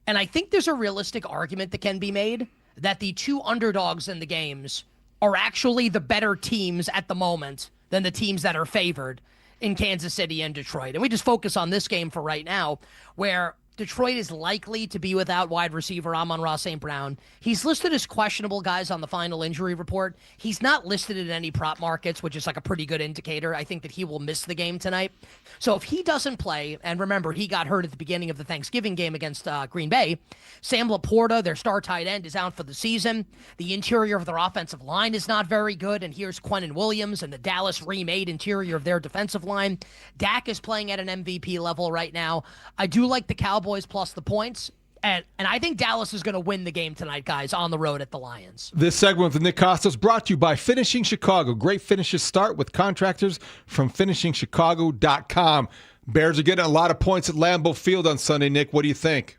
And I think there's a realistic argument that can be made that the two underdogs in the games are actually the better teams at the moment than the teams that are favored in Kansas City and Detroit. And we just focus on this game for right now, where Detroit is likely to be without wide receiver Amon-Ra St. Brown. He's listed as questionable, guys, on the final injury report. He's not listed in any prop markets, which is like a pretty good indicator. I think that he will miss the game tonight. So if he doesn't play, and remember, he got hurt at the beginning of the Thanksgiving game against Green Bay, Sam Laporta, their star tight end, is out for the season. The interior of their offensive line is not very good, and here's Quinnen Williams and the Dallas remade interior of their defensive line. Dak is playing at an MVP level right now. I do like the Cowboys plus the points, and I think Dallas is going to win the game tonight, guys, on the road at the Lions. This segment with Nick Costos brought to you by Finishing Chicago. Great finishes start with contractors from finishingchicago.com. Bears are getting a lot of points at Lambeau Field on Sunday. Nick, what do you think?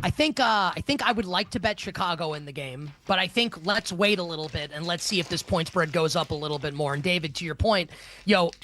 I think I would like to bet Chicago in the game, but I think let's wait a little bit and let's see if this point spread goes up a little bit more. And David, to your point,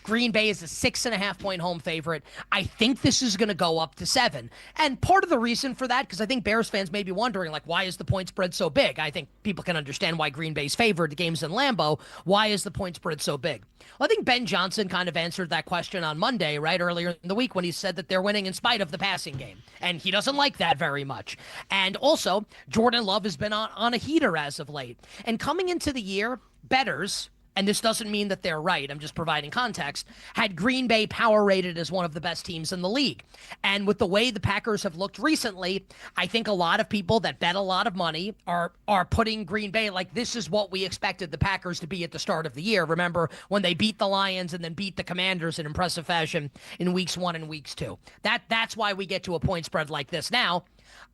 Green Bay is a 6.5-point home favorite. I think this is going to go up to 7. And part of the reason for that, because I think Bears fans may be wondering, like, why is the point spread so big? I think people can understand why Green Bay's favored. The game's in Lambeau. Why is the point spread so big? Well, I think Ben Johnson kind of answered that question on Monday, right, earlier in the week when he said that they're winning in spite of the passing game. And he doesn't like that very much. And also, Jordan Love has been on a heater as of late. And coming into the year, bettors, and this doesn't mean that they're right, I'm just providing context, had Green Bay power rated as one of the best teams in the league. And with the way the Packers have looked recently, I think a lot of people that bet a lot of money are putting Green Bay like this is what we expected the Packers to be at the start of the year. Remember when they beat the Lions and then beat the Commanders in impressive fashion in weeks 1 and weeks 2. That's why we get to a point spread like this. Now,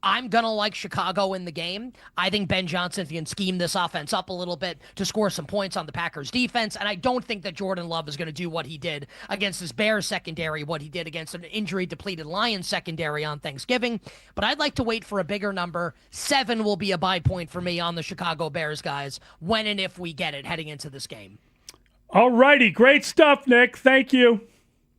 I'm going to like Chicago in the game. I think Ben Johnson can scheme this offense up a little bit to score some points on the Packers defense, and I don't think that Jordan Love is going to do what he did against this Bears secondary, what he did against an injury-depleted Lions secondary on Thanksgiving, but I'd like to wait for a bigger number. 7 will be a buy point for me on the Chicago Bears, guys, when and if we get it heading into this game. All righty. Great stuff, Nick. Thank you.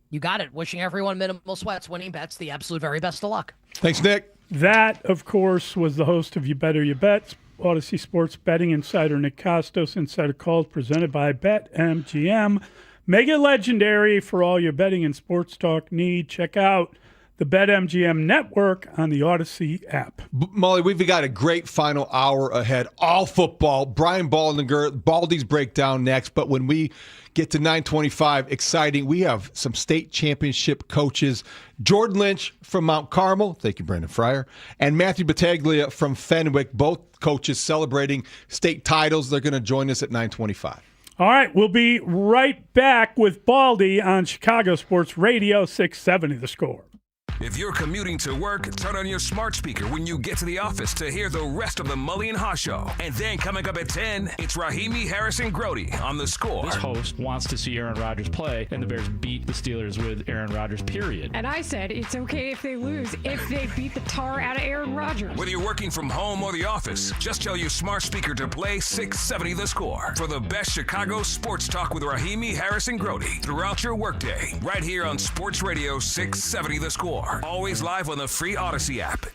You got it. Wishing everyone minimal sweats, winning bets, the absolute very best of luck. Thanks, Nick. That, of course, was the host of You Better You Bet, Odyssey Sports Betting Insider Nick Costos. Insider Calls presented by BetMGM. Mega legendary for all your betting and sports talk need. Check out the BetMGM network on the Odyssey app. Mully, we've got a great final hour ahead. All football. Brian Baldy's breakdown next. But when we get to 9:25, exciting. We have some state championship coaches. Jordan Lynch from Mount Carmel. Thank you, Brandon Fryer. And Matthew Battaglia from Fenwick. Both coaches celebrating state titles. They're going to join us at 9:25. All right, we'll be right back with Baldy on Chicago Sports Radio 670 The Score. If you're commuting to work, turn on your smart speaker when you get to the office to hear the rest of the Mully and Haugh Show. And then coming up at 10, it's Rahimi Harrison-Grody on The Score. This host wants to see Aaron Rodgers play, and the Bears beat the Steelers with Aaron Rodgers, period. And I said it's okay if they lose, if they beat the tar out of Aaron Rodgers. Whether you're working from home or the office, just tell your smart speaker to play 670 The Score for the best Chicago sports talk with Rahimi Harrison-Grody throughout your workday, right here on Sports Radio 670 The Score. Always live on the free Odyssey app.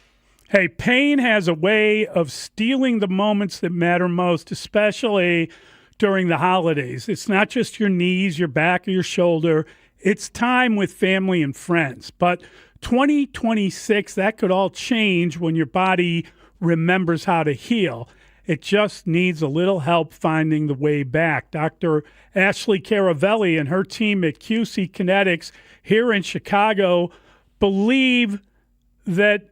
Hey, pain has a way of stealing the moments that matter most, especially during the holidays. It's not just your knees, your back, or your shoulder. It's time with family and friends. But 2026, that could all change when your body remembers how to heal. It just needs a little help finding the way back. Dr. Ashley Caravelli and her team at QC Kinetics here in Chicago believe that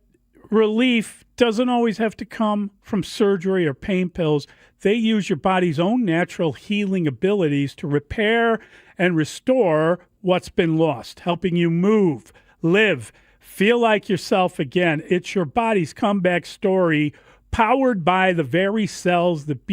relief doesn't always have to come from surgery or pain pills. They use your body's own natural healing abilities to repair and restore what's been lost, helping you move, live, feel like yourself again. It's your body's comeback story, powered by the very cells that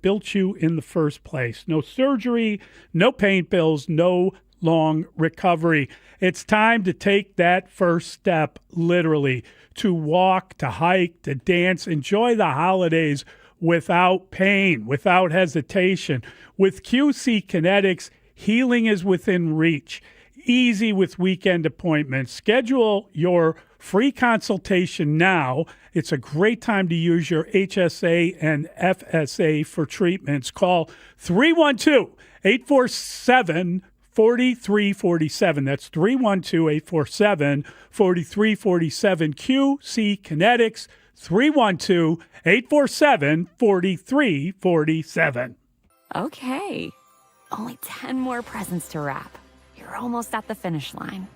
built you in the first place. No surgery, no pain pills, no long recovery. It's time to take that first step, literally, to walk, to hike, to dance, enjoy the holidays without pain, without hesitation. With QC Kinetics, healing is within reach. Easy with weekend appointments. Schedule your free consultation now. It's a great time to use your HSA and FSA for treatments. Call 312-847-4347. That's 312-847-4347. QC Kinetics, 312-847-4347. Okay, only 10 more presents to wrap. You're almost at the finish line.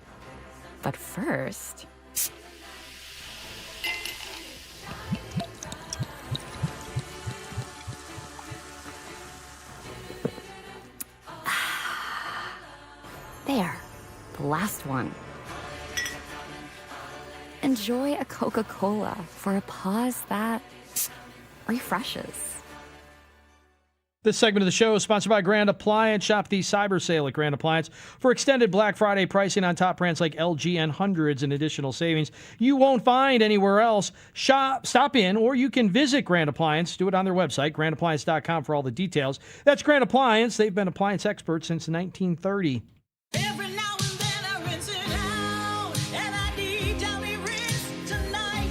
But first... There, the last one. Enjoy a Coca-Cola for a pause that refreshes. This segment of the show is sponsored by Grand Appliance. Shop the cyber sale at Grand Appliance for extended Black Friday pricing on top brands like LG and hundreds in additional savings you won't find anywhere else. Stop in, or you can visit Grand Appliance. Do it on their website, grandappliance.com, for all the details. That's Grand Appliance. They've been appliance experts since 1930. Every now and then I rinse it out, and I need Downy rinse tonight,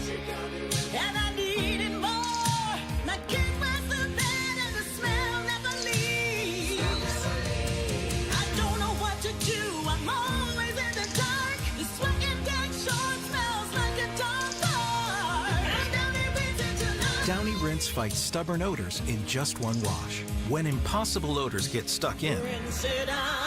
and I need it more. My kid was the bed and the smell never leaves. I don't know what to do, I'm always in the dark. The sweating dead short smells like a dog park. And Downy rinse it tonight. Downy Rinse fights stubborn odors in just one wash. When impossible odors get stuck in, Rinse it out.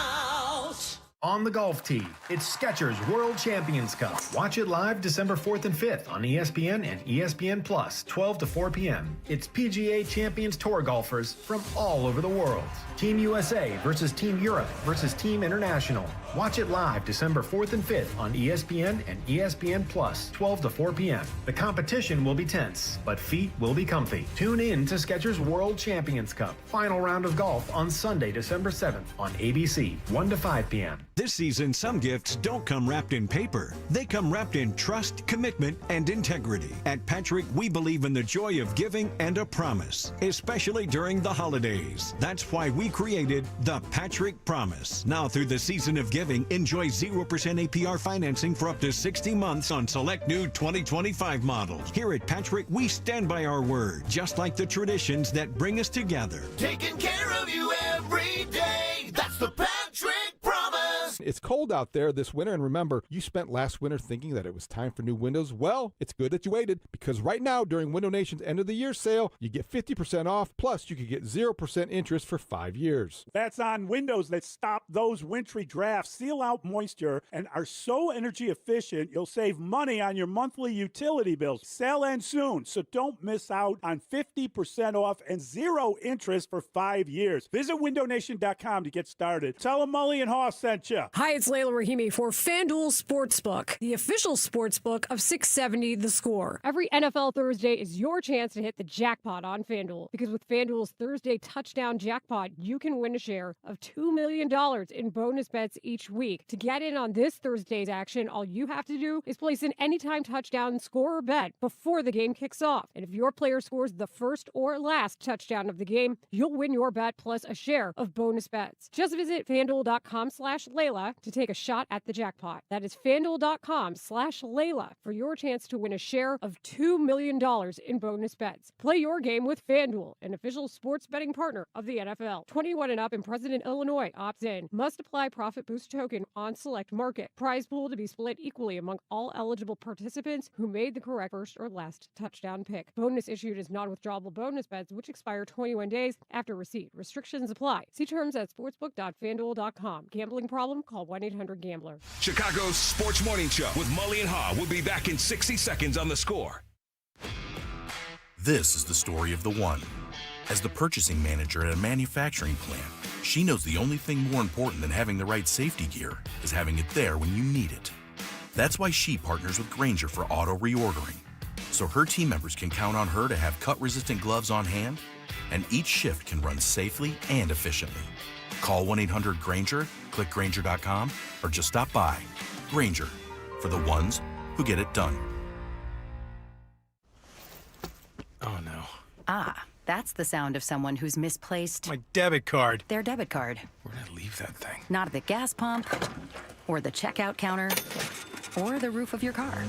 On the golf tee, it's Skechers World Champions Cup. Watch it live December 4th and 5th on ESPN and ESPN Plus, 12 to 4 p.m. It's PGA Champions Tour golfers from all over the world. Team USA versus Team Europe versus Team International. Watch it live December 4th and 5th on ESPN and ESPN Plus, 12 to 4 p.m. The competition will be tense, but feet will be comfy. Tune in to Skechers World Champions Cup. Final round of golf on Sunday, December 7th on ABC, 1 to 5 p.m. This season, some gifts don't come wrapped in paper. They come wrapped in trust, commitment, and integrity. At Patrick, we believe in the joy of giving and a promise, especially during the holidays. That's why we created the Patrick Promise. Now through the season of giving, enjoy 0% APR financing for up to 60 months on select new 2025 models. Here at Patrick, we stand by our word, just like the traditions that bring us together. Taking care of you every day. That's the Patrick Promise. It's cold out there this winter, and remember, you spent last winter thinking that it was time for new windows. Well, it's good that you waited, because right now, during Window Nation's end of the year sale, you get 50% off, plus you could get 0% interest for 5 years. That's on windows that stop those wintry drafts, seal out moisture, and are so energy efficient, you'll save money on your monthly utility bills. Sale ends soon, so don't miss out on 50% off and 0 interest for 5 years. Visit windownation.com to get started. Tell them Mully and Haugh sent you. Hi, it's Layla Rahimi for FanDuel Sportsbook, the official sportsbook of 670 The Score. Every NFL Thursday is your chance to hit the jackpot on FanDuel, because with FanDuel's Thursday touchdown jackpot, you can win a share of $2 million in bonus bets each week. To get in on this Thursday's action, all you have to do is place an anytime touchdown score or bet before the game kicks off. And if your player scores the first or last touchdown of the game, you'll win your bet plus a share of bonus bets. Just visit FanDuel.com/Layla to take a shot at the jackpot. That is FanDuel.com/Layla for your chance to win a share of $2 million in bonus bets. Play your game with FanDuel, an official sports betting partner of the NFL. 21 and up in President Illinois opts in. Must apply profit boost token on select market. Prize pool to be split equally among all eligible participants who made the correct first or last touchdown pick. Bonus issued as non-withdrawable bonus bets which expire 21 days after receipt. Restrictions apply. See terms at sportsbook.fanduel.com. Gambling problem? Call 1-800-GAMBLER. Chicago's Sports Morning Show with Mully and Haugh will be back in 60 seconds on The Score. This is the story of the one. As the purchasing manager at a manufacturing plant, she knows the only thing more important than having the right safety gear is having it there when you need it. That's why she partners with Grainger for auto reordering, so her team members can count on her to have cut-resistant gloves on hand, and each shift can run safely and efficiently. Call 1-800-GRAINGER, click Grainger.com, or just stop by. Grainger, for the ones who get it done. Oh, no. Ah, that's the sound of someone who's misplaced My debit card. their debit card. Where'd I leave that thing? Not at the gas pump, or the checkout counter, or the roof of your car.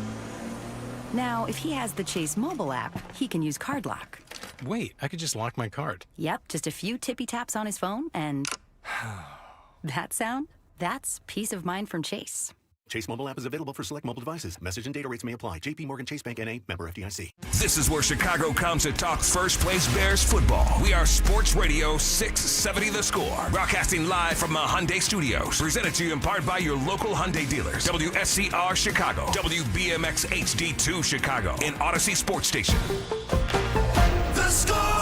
Now, if he has the Chase mobile app, he can use Card Lock. Wait, I could just lock my card. Yep, just a few tippy taps on his phone, and that sound? That's peace of mind from Chase. Chase mobile app is available for select mobile devices. Message and data rates may apply. JP Morgan Chase Bank N.A. member FDIC. This is where Chicago comes to talk first place Bears football. We are Sports Radio 670 The Score. Broadcasting live from the Hyundai Studios. Presented to you in part by your local Hyundai dealers. WSCR Chicago. WBMX HD2 Chicago. And Odyssey Sports Station. The Score!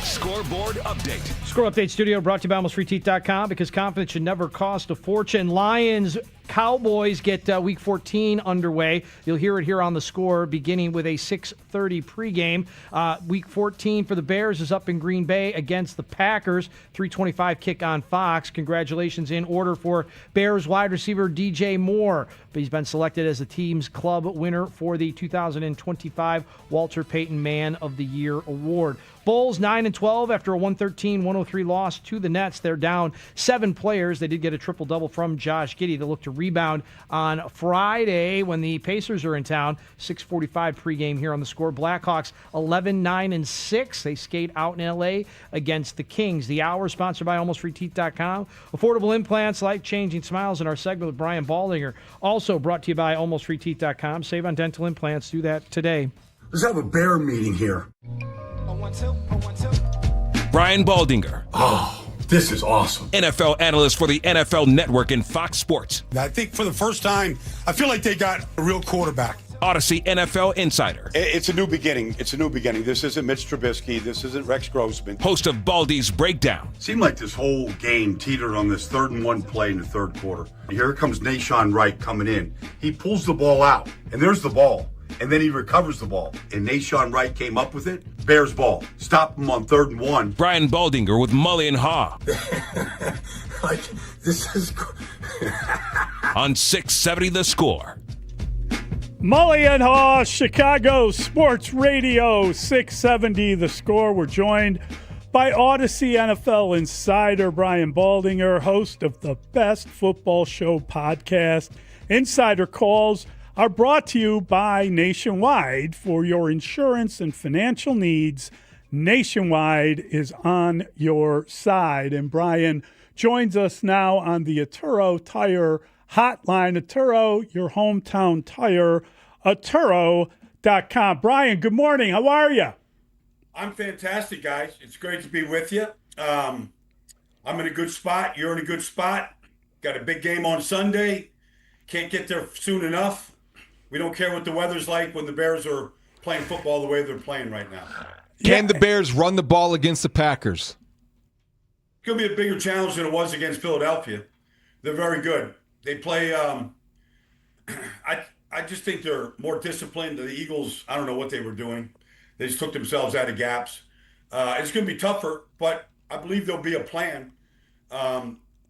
Scoreboard update. Score Update Studio brought to you by AlmostFreeTeeth.com, because confidence should never cost a fortune. Lions Cowboys get Week 14 underway. You'll hear it here on The Score, beginning with a 6:30 pregame. Week 14 for the Bears is up in Green Bay against the Packers. 3:25 kick on Fox. Congratulations in order for Bears wide receiver DJ Moore. He's been selected as the team's club winner for the 2025 Walter Payton Man of the Year Award. Bulls 9-12 after a 113-103 loss to the Nets. They're down 7 players. They did get a triple-double from Josh Giddey. They look to rebound on Friday when the Pacers are in town. 6:45 pregame here on The Score. Blackhawks 11-9-6. They skate out in L.A. against the Kings. The Hour sponsored by AlmostFreeTeeth.com. Affordable implants, life-changing smiles in our segment with Brian Baldinger. Also brought to you by AlmostFreeTeeth.com. Save on dental implants. Do that today. Let's have a bear meeting here. Brian Baldinger. Oh, this is awesome. NFL analyst for the NFL Network and Fox Sports. I think for the first time, I feel like they got a real quarterback. Odyssey NFL insider. It's a new beginning. It's a new beginning. This isn't Mitch Trubisky. This isn't Rex Grossman. Host of Baldy's Breakdown. Seemed like this whole game teetered on this 3rd-and-1 play in the third quarter. Here comes Nahshon Wright coming in. He pulls the ball out, and there's the ball. And then he recovers the ball. And Nahshon Wright came up with it. Bears ball. Stop him on 3rd-and-1. Brian Baldinger with Mully and Haugh. This is... on 670 The Score. Mully and Haugh, Chicago Sports Radio 670 The Score. We're joined by Odyssey NFL insider Brian Baldinger, host of the Best Football Show podcast. Insider calls are brought to you by Nationwide. For your insurance and financial needs, Nationwide is on your side. And Brian joins us now on the Atturo Tire hotline. Atturo, your hometown tire, Atturo.com. Brian, good morning. How are you? I'm fantastic, guys. It's great to be with you. I'm in a good spot. You're in a good spot. Got a big game on Sunday. Can't get there soon enough. We don't care what the weather's like when the Bears are playing football the way they're playing right now. Can the Bears run the ball against the Packers? It's going to be a bigger challenge than it was against Philadelphia. They're very good. They play I just think they're more disciplined. The Eagles, I don't know what they were doing. They just took themselves out of gaps. It's going to be tougher, but I believe there'll be a plan.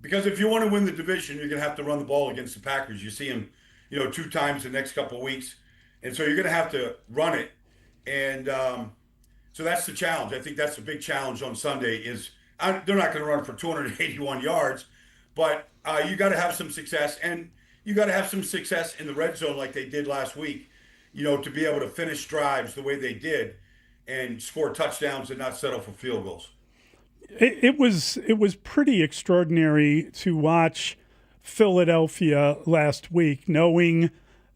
Because if you want to win the division, you're going to have to run the ball against the Packers. You see them, 2 times the next couple of weeks. And so you're going to have to run it. And so that's the challenge. I think that's the big challenge on Sunday is they're not going to run for 281 yards, but you got to have some success. And you got to have some success in the red zone like they did last week, to be able to finish drives the way they did and score touchdowns and not settle for field goals. It was pretty extraordinary to watch Philadelphia last week, knowing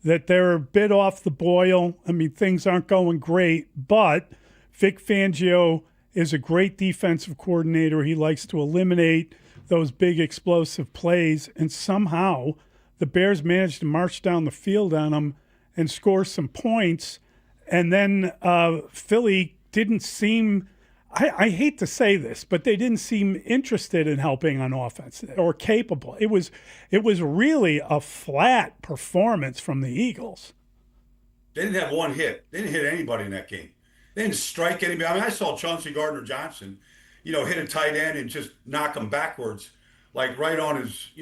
that they're a bit off the boil. I mean, things aren't going great, but Vic Fangio is a great defensive coordinator. He likes to eliminate those big explosive plays, and somehow the Bears managed to march down the field on them and score some points. And then Philly didn't seem, I hate to say this, but they didn't seem interested in helping on offense or capable. It was really a flat performance from the Eagles. They didn't have one hit. They didn't hit anybody in that game. They didn't strike anybody. I mean, I saw Chauncey Gardner-Johnson, hit a tight end and just knock him backwards, like right on his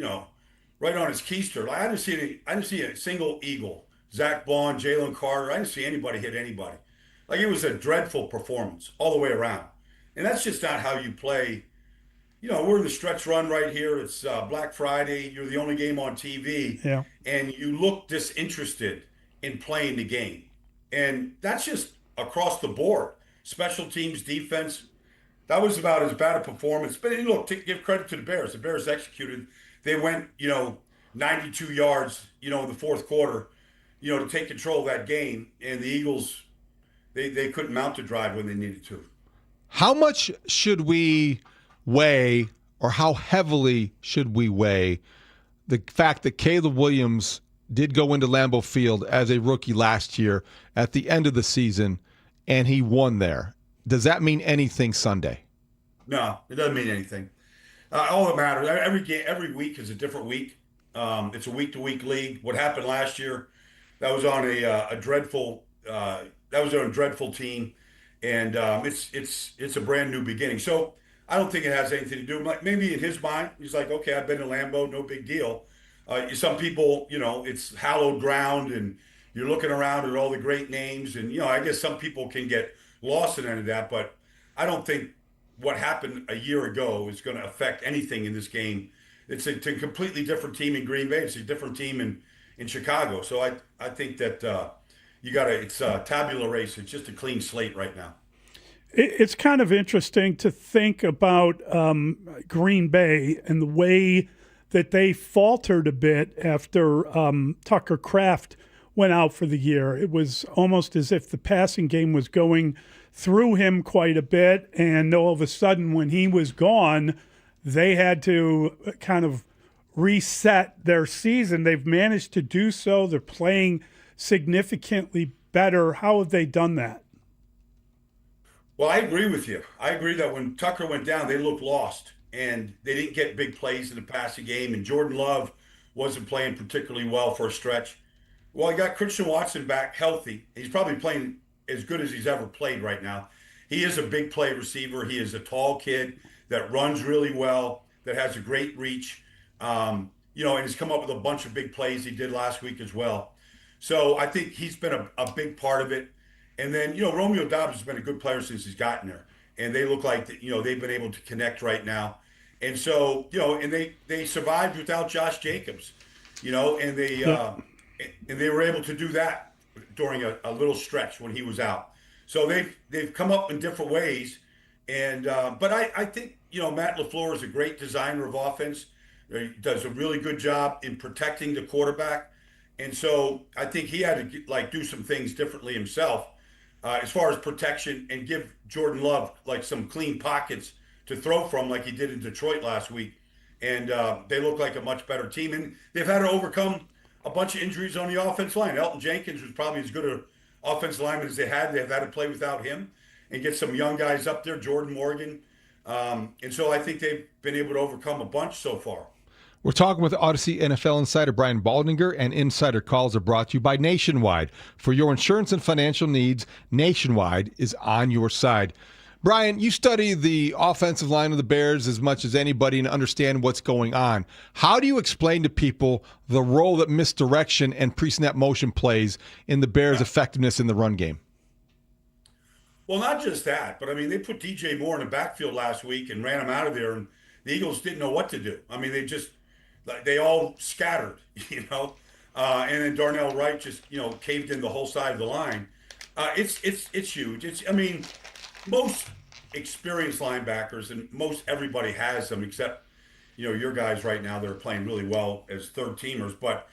keister. Like, I didn't see a single Eagle. Zach Bond, Jalen Carter. I didn't see anybody hit anybody. Like, it was a dreadful performance all the way around. And that's just not how you play. We're in the stretch run right here. It's Black Friday. You're the only game on TV. Yeah. And you look disinterested in playing the game. And that's just across the board. Special teams, defense. That was about as bad a performance. But look, give credit to the Bears. The Bears executed. They went, 92 yards, in the fourth quarter, to take control of that game. And the Eagles, they couldn't mount a drive when they needed to. How much should we weigh, or how heavily should we weigh, the fact that Caleb Williams did go into Lambeau Field as a rookie last year at the end of the season, and he won there? Does that mean anything Sunday? No, it doesn't mean anything. All that matters, every week is a different week. It's a week-to-week league. What happened last year, that was on a dreadful team, and it's a brand new beginning. So I don't think it has anything to do. Like, maybe in his mind, he's like, okay, I've been to Lambeau, no big deal. Some people, it's hallowed ground, and you're looking around at all the great names, and I guess some people can get lost in any of that. But I don't think what happened a year ago is going to affect anything in this game. It's a completely different team in Green Bay. It's a different team in Chicago. So I think that it's a tabula race. It's just a clean slate right now. It's kind of interesting to think about Green Bay and the way that they faltered a bit after Tucker Kraft went out for the year. It was almost as if the passing game was going through him quite a bit, and all of a sudden when he was gone, they had to kind of reset their season. They've managed to do so. They're playing significantly better. How have they done that? Well, I agree with you. I agree that when Tucker went down, they looked lost, and they didn't get big plays in the passing game, and Jordan Love wasn't playing particularly well for a stretch. Well, he got Christian Watson back healthy. He's probably playing as good as he's ever played right now. He is a big play receiver. He is a tall kid that runs really well, that has a great reach, and he's come up with a bunch of big plays. He did last week as well. So I think he's been a big part of it. And then, Romeo Dobbs has been a good player since he's gotten there. And they look like, they've been able to connect right now. And so, and they survived without Josh Jacobs, and they were able to do that during a little stretch when he was out. So they've come up in different ways. And but I think, Matt LaFleur is a great designer of offense. He does a really good job in protecting the quarterback. And so I think he had to do some things differently himself as far as protection, and give Jordan Love some clean pockets to throw from, like he did in Detroit last week. And they look like a much better team. And they've had to overcome a bunch of injuries on the offense line. Elton Jenkins was probably as good an offensive lineman as they had. They've had to play without him and get some young guys up there, Jordan Morgan. And so I think they've been able to overcome a bunch so far. We're talking with Odyssey NFL insider Brian Baldinger, and Insider Calls are brought to you by Nationwide. For your insurance and financial needs, Nationwide is on your side. Brian, you study the offensive line of the Bears as much as anybody and understand what's going on. How do you explain to people the role that misdirection and pre-snap motion plays in the Bears' effectiveness in the run game? Well, not just that, but they put DJ Moore in the backfield last week and ran him out of there, and the Eagles didn't know what to do. They all scattered, and then Darnell Wright just, caved in the whole side of the line. It's huge. Most experienced linebackers, and most everybody has them, except, your guys right now, they're playing really well as third teamers. But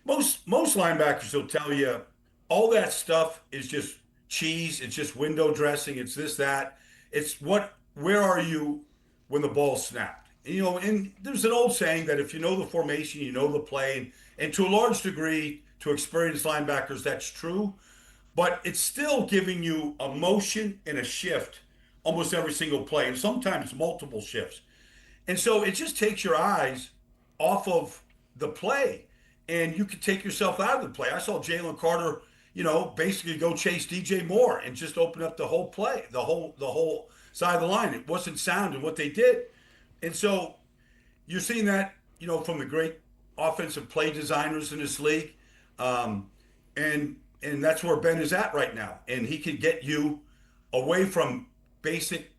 most linebackers will tell you all that stuff is just cheese. It's just window dressing. It's this, that. It's where are you when the ball's snapped? And there's an old saying that if you know the formation, you know the play, and to a large degree, to experienced linebackers, that's true. But it's still giving you a motion and a shift almost every single play, and sometimes multiple shifts. And so it just takes your eyes off of the play, and you can take yourself out of the play. I saw Jalen Carter, basically go chase DJ Moore and just open up the whole play, the whole side of the line. It wasn't sound in what they did. And so you're seeing that, from the great offensive play designers in this league. And that's where Ben is at right now. And he can get you away from basic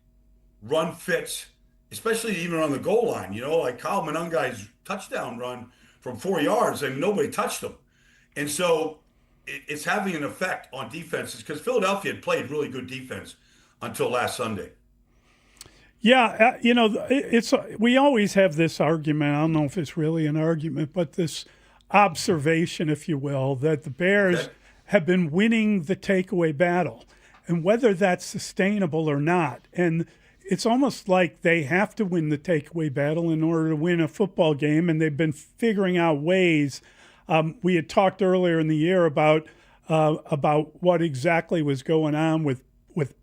run fits, especially even on the goal line, like Kyle Monungai's touchdown run from 4 yards, and nobody touched him. And so it's having an effect on defenses because Philadelphia had played really good defense until last Sunday. Yeah, we always have this argument. I don't know if it's really an argument, but this observation, if you will, that the Bears have been winning the takeaway battle, and whether that's sustainable or not. And it's almost like they have to win the takeaway battle in order to win a football game, and they've been figuring out ways. We had talked earlier in the year about what exactly was going on with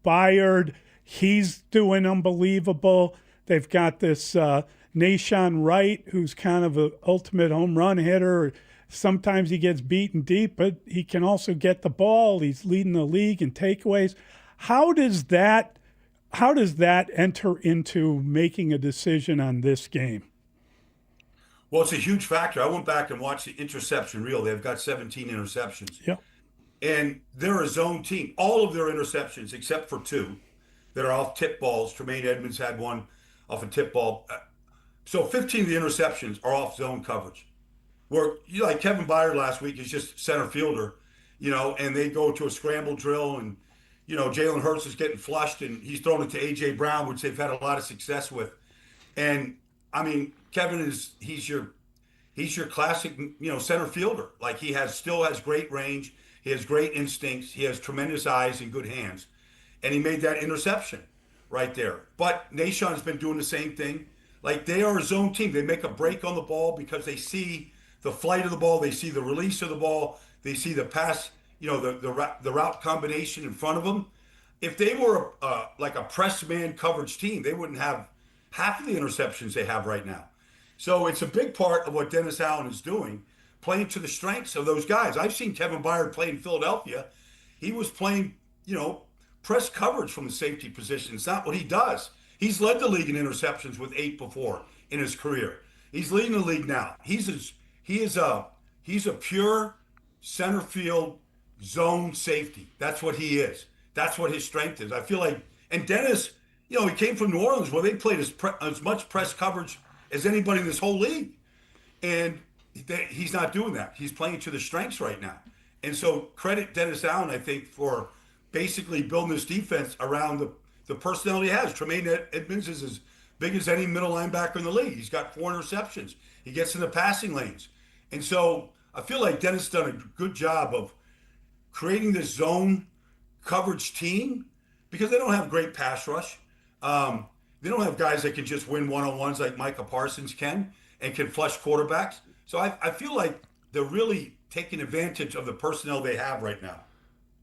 Byard. He's doing unbelievable. They've got this Nahshon Wright, who's kind of an ultimate home run hitter. Sometimes he gets beaten deep, but he can also get the ball. He's leading the league in takeaways. How does that enter into making a decision on this game? Well, it's a huge factor. I went back and watched the interception reel. They've got 17 interceptions. Yeah. And they're a zone team. All of their interceptions, except for 2, that are off tip balls. Tremaine Edmonds had one off a tip ball. So 15 of the interceptions are off zone coverage. Where, like Kevin Byard last week is just center fielder, and they go to a scramble drill, and, Jalen Hurts is getting flushed, and he's thrown it to A.J. Brown, which they've had a lot of success with. And, I mean, Kevin he's your classic, center fielder. Like, he still has great range. He has great instincts. He has tremendous eyes and good hands. And he made that interception right there. But Nahshon's been doing the same thing. Like, they are a zone team. They make a break on the ball because they see the flight of the ball. They see the release of the ball. They see the pass, the route combination in front of them. If they were like a press man coverage team, they wouldn't have half of the interceptions they have right now. So it's a big part of what Dennis Allen is doing, playing to the strengths of those guys. I've seen Kevin Byard play in Philadelphia. He was playing, press coverage from the safety position. It's not what he does. He's led the league in interceptions with 8 before in his career. He's leading the league now. He is a pure center field zone safety. That's what he is. That's what his strength is. I feel like, and Dennis, he came from New Orleans where they played as much press coverage as anybody in this whole league. And he's not doing that. He's playing to the strengths right now. And so credit Dennis Allen, I think, for basically building this defense around the personnel he has. Tremaine Edmonds is as big as any middle linebacker in the league. He's got 4 interceptions. He gets in the passing lanes. And so I feel like Dennis done a good job of creating this zone coverage team because they don't have great pass rush. They don't have guys that can just win one-on-ones like Micah Parsons can and can flush quarterbacks. So I feel like they're really taking advantage of the personnel they have right now.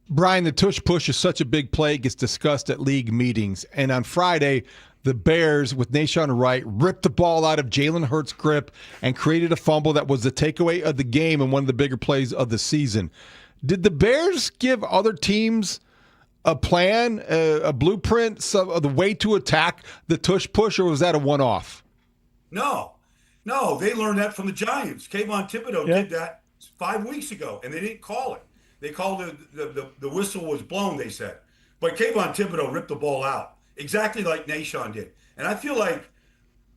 Brian, the tush push is such a big play. It gets discussed at league meetings. And on Friday, the Bears with Nahshon Wright ripped the ball out of Jalen Hurts' grip and created a fumble that was the takeaway of the game and one of the bigger plays of the season. Did the Bears give other teams a plan, a blueprint, the way to attack the tush push, or was that a one-off? No, they learned that from the Giants. Kayvon Thibodeau did that 5 weeks ago, and they didn't call it. They called it, the whistle was blown, they said. But Kayvon Thibodeau ripped the ball out, exactly like Nahshon did. And I feel like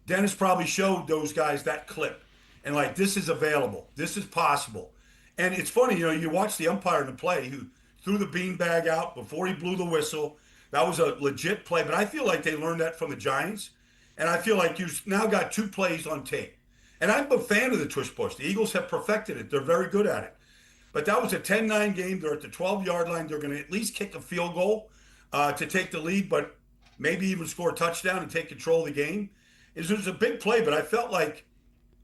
Dennis probably showed those guys that clip. And like, this is available. This is possible. And it's funny, you watch the umpire in the play who threw the beanbag out before he blew the whistle. That was a legit play. But I feel like they learned that from the Giants. And I feel like you've now got 2 plays on tape. And I'm a fan of the tush push. The Eagles have perfected it. They're very good at it. But that was a 10-9 game. They're at the 12-yard line. They're going to at least kick a field goal to take the lead, but maybe even score a touchdown and take control of the game. is there's a big play, but I felt like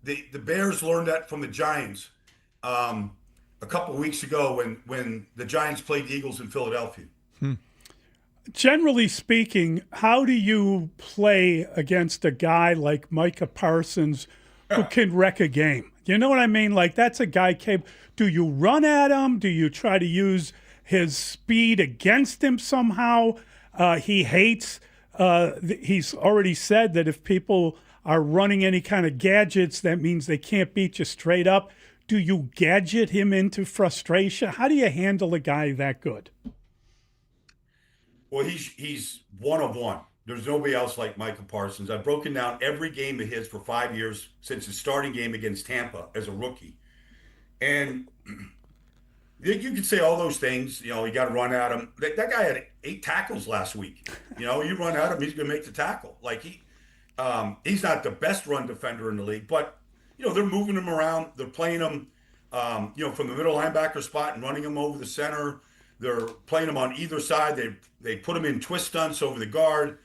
the Bears learned that from the Giants a couple weeks ago when the Giants played the Eagles in Philadelphia. Generally speaking, how do you play against a guy like Micah Parsons who can wreck a game? You know what I mean? Like, that's a guy capable. Do you run at him? Do you try to use his speed against him somehow? He hates, he's already said that if people are running any kind of gadgets, that means they can't beat you straight up. Do you gadget him into frustration? How do you handle a guy that good? Well, he's one of one. There's nobody else like Micah Parsons. I've broken down every game of his for 5 years since his starting game against Tampa as a rookie. And you can say all those things. You know, you got to run at him. That guy had 8 tackles last week. You know, you run at him, he's going to make the tackle. Like, he's not the best run defender in the league, but, you know, they're moving him around. They're playing him, you know, from the middle linebacker spot and running him over the center. They're playing him on either side. They put him in twist stunts over the guard.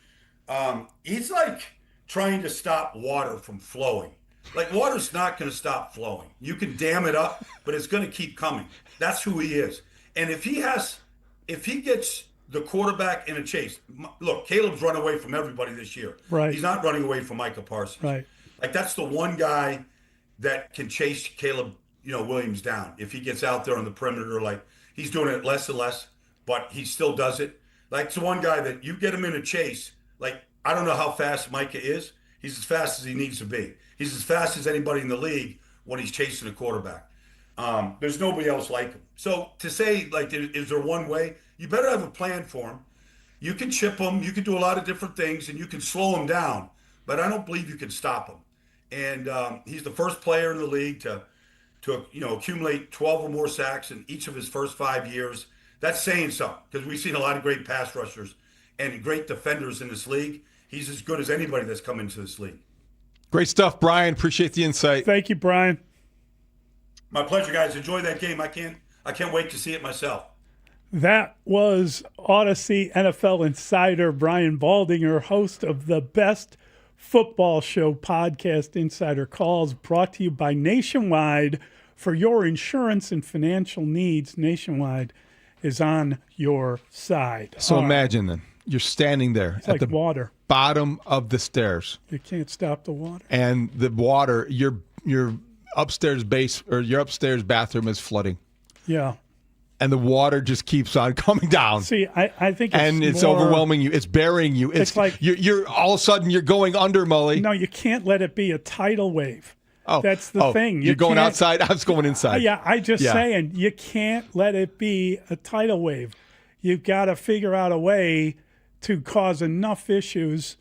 He's like trying to stop water from flowing. Like, water's not going to stop flowing. You can dam it up, but it's going to keep coming. That's who he is. And if he gets the quarterback in a chase, look, Caleb's run away from everybody this year. Right. He's not running away from Micah Parsons. Right. Like, that's the one guy that can chase Caleb, you know, Williams down. If he gets out there on the perimeter, like, he's doing it less and less, but he still does it. Like, it's the one guy that you get him in a chase. Like, I don't know how fast Micah is. He's as fast as he needs to be. He's as fast as anybody in the league when he's chasing a quarterback. There's nobody else like him. So to say, like, is there one way? You better have a plan for him. You can chip him. You can do a lot of different things, and you can slow him down. But I don't believe you can stop him. And he's the first player in the league to you know, accumulate 12 or more sacks in each of his first 5 years. That's saying something, because we've seen a lot of great pass rushers and great defenders in this league. He's as good as anybody that's come into this league. Great stuff, Brian. Appreciate the insight. Thank you, Brian. My pleasure, guys. Enjoy that game. I can't wait to see it myself. That was Odyssey NFL insider Brian Baldinger, host of the Best Football Show podcast, Insider Calls, brought to you by Nationwide. For your insurance and financial needs, Nationwide is on your side. So imagine then, you're standing there It's at like the water. bottom of the stairs. You can't stop the water. And the water, your upstairs base or your upstairs bathroom is flooding. Yeah. And the water just keeps on coming down. See, I think it's more, more, overwhelming you. It's burying you. It's like you're all of a sudden you're going under, Mully. No, you can't let it be a tidal wave. Oh, that's the thing. You're going can't- outside. I was going inside. Yeah, saying you can't let it be a tidal wave. You've got to figure out a way to cause enough issues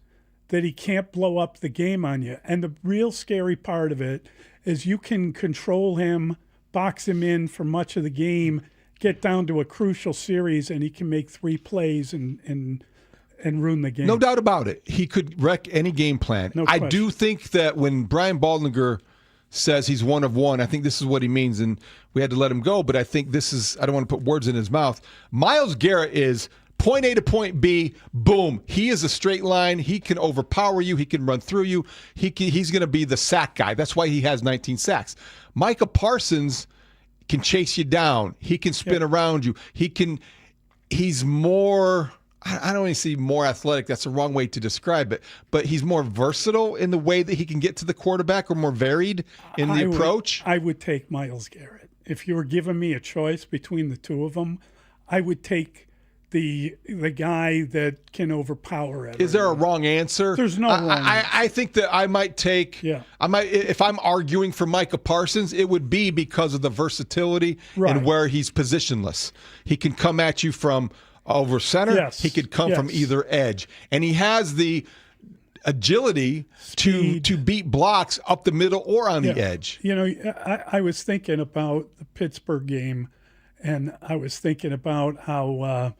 that he can't blow up the game on you. And the real scary part of it is you can control him, box him in for much of the game, get down to a crucial series, and he can make 3 plays and ruin the game. No doubt about it. He could wreck any game plan. No I question. do think that when Brian Baldinger says he's one of one, I think this is what he means, and we had to let him go, but I think this is, I don't want to put words in his mouth. Myles Garrett is point A to point B, boom. He is a straight line. He can overpower you. He can run through you. He's going to be the sack guy. That's why he has 19 sacks. Micah Parsons can chase you down. He can spin around you. He's more, I don't want to say more athletic. That's the wrong way to describe it. But he's more versatile in the way that he can get to the quarterback, or more varied in the approach. I would take Myles Garrett. If you were giving me a choice between the two of them, I would take the guy that can overpower everyone. Is there a wrong answer? There's no wrong answer. I think that I might take. Yeah. If I'm arguing for Micah Parsons, it would be because of the versatility and where he's positionless. He can come at you from over center. Yes. He could come from either edge, and he has the agility to beat blocks up the middle or on the edge. You know, I was thinking about the Pittsburgh game, and I was thinking about how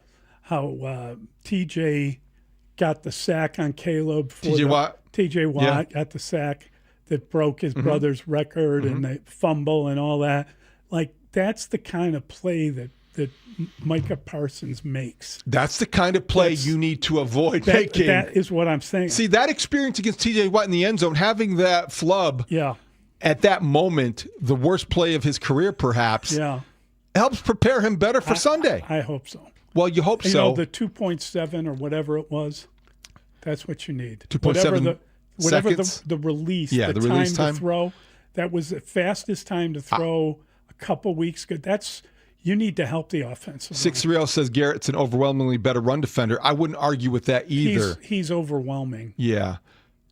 TJ got the sack on Caleb. TJ Watt got the sack that broke his brother's record and the fumble and all that. Like, that's the kind of play that that Micah Parsons makes. That's the kind of play you need to avoid making. That is what I'm saying. See, that experience against TJ Watt in the end zone, having that flub at that moment, the worst play of his career perhaps, helps prepare him better for Sunday. I hope so. Well, you hope so. You know, the 2.7 or whatever it was, that's what you need. 2.7 Whatever seconds? the release, the time release to time. throw, that was the fastest time to throw a couple weeks ago. You need to help the offensive line. 630 says Garrett's an overwhelmingly better run defender. I wouldn't argue with that either. He's overwhelming. Yeah.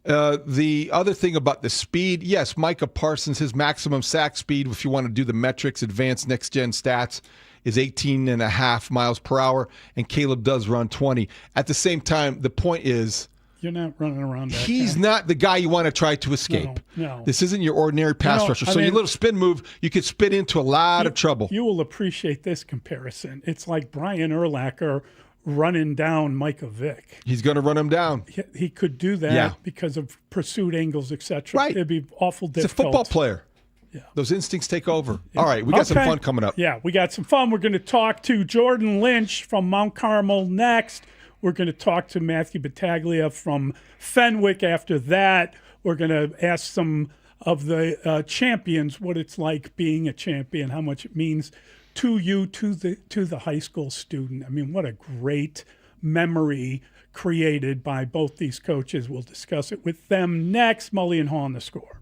The other thing about the speed, yes, Micah Parsons, his maximum sack speed, if you want to do the metrics, advanced next-gen stats, is 18.5 miles per hour, and Caleb does run 20. At the same time, the point is, you're not running around that he's guy. not the guy you want to try to escape. No. This isn't your ordinary pass rusher. So your little spin move, you could spin into a lot of trouble. You will appreciate this comparison. It's like Brian Urlacher running down Micah Vick. He's going to run him down. He could do that because of pursuit angles, etc. Right. It'd be awful difficult. It's a football player. Yeah. Those instincts take over. All right, we got some fun coming up. Yeah, we got some fun. We're going to talk to Jordan Lynch from Mount Carmel next. We're going to talk to Matthew Battaglia from Fenwick after that. We're going to ask some of the champions what it's like being a champion, how much it means to you, to the high school student. I mean, what a great memory created by both these coaches. We'll discuss it with them next. Mully and Haugh on The Score.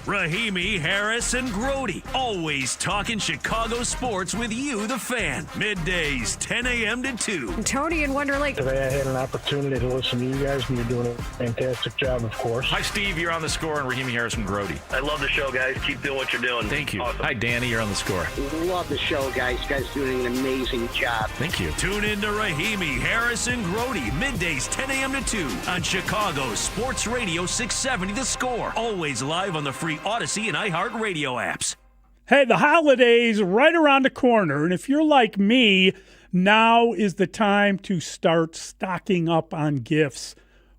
Rahimi, Harris, and Grody, always talking Chicago sports with you, the fan. Middays, 10 a.m. to 2. Tony in Wonder Lake. Today I had an opportunity to listen to you guys, and you're doing a fantastic job, of course. Hi, Steve. You're on The Score, and Rahimi, Harris, and Grody. I love the show, guys. Keep doing what you're doing. Thank you. Awesome. Hi, Danny. You're on The Score. Love the show, guys. You guys doing an amazing job. Thank you. Tune in to Rahimi, Harris, and Grody, middays 10 a.m. to 2 on Chicago Sports Radio 670 The Score. Always live on the free Odyssey and iHeartRadio apps. Hey, the holidays right around the corner, and if you're like me, now is the time to start stocking up on gifts,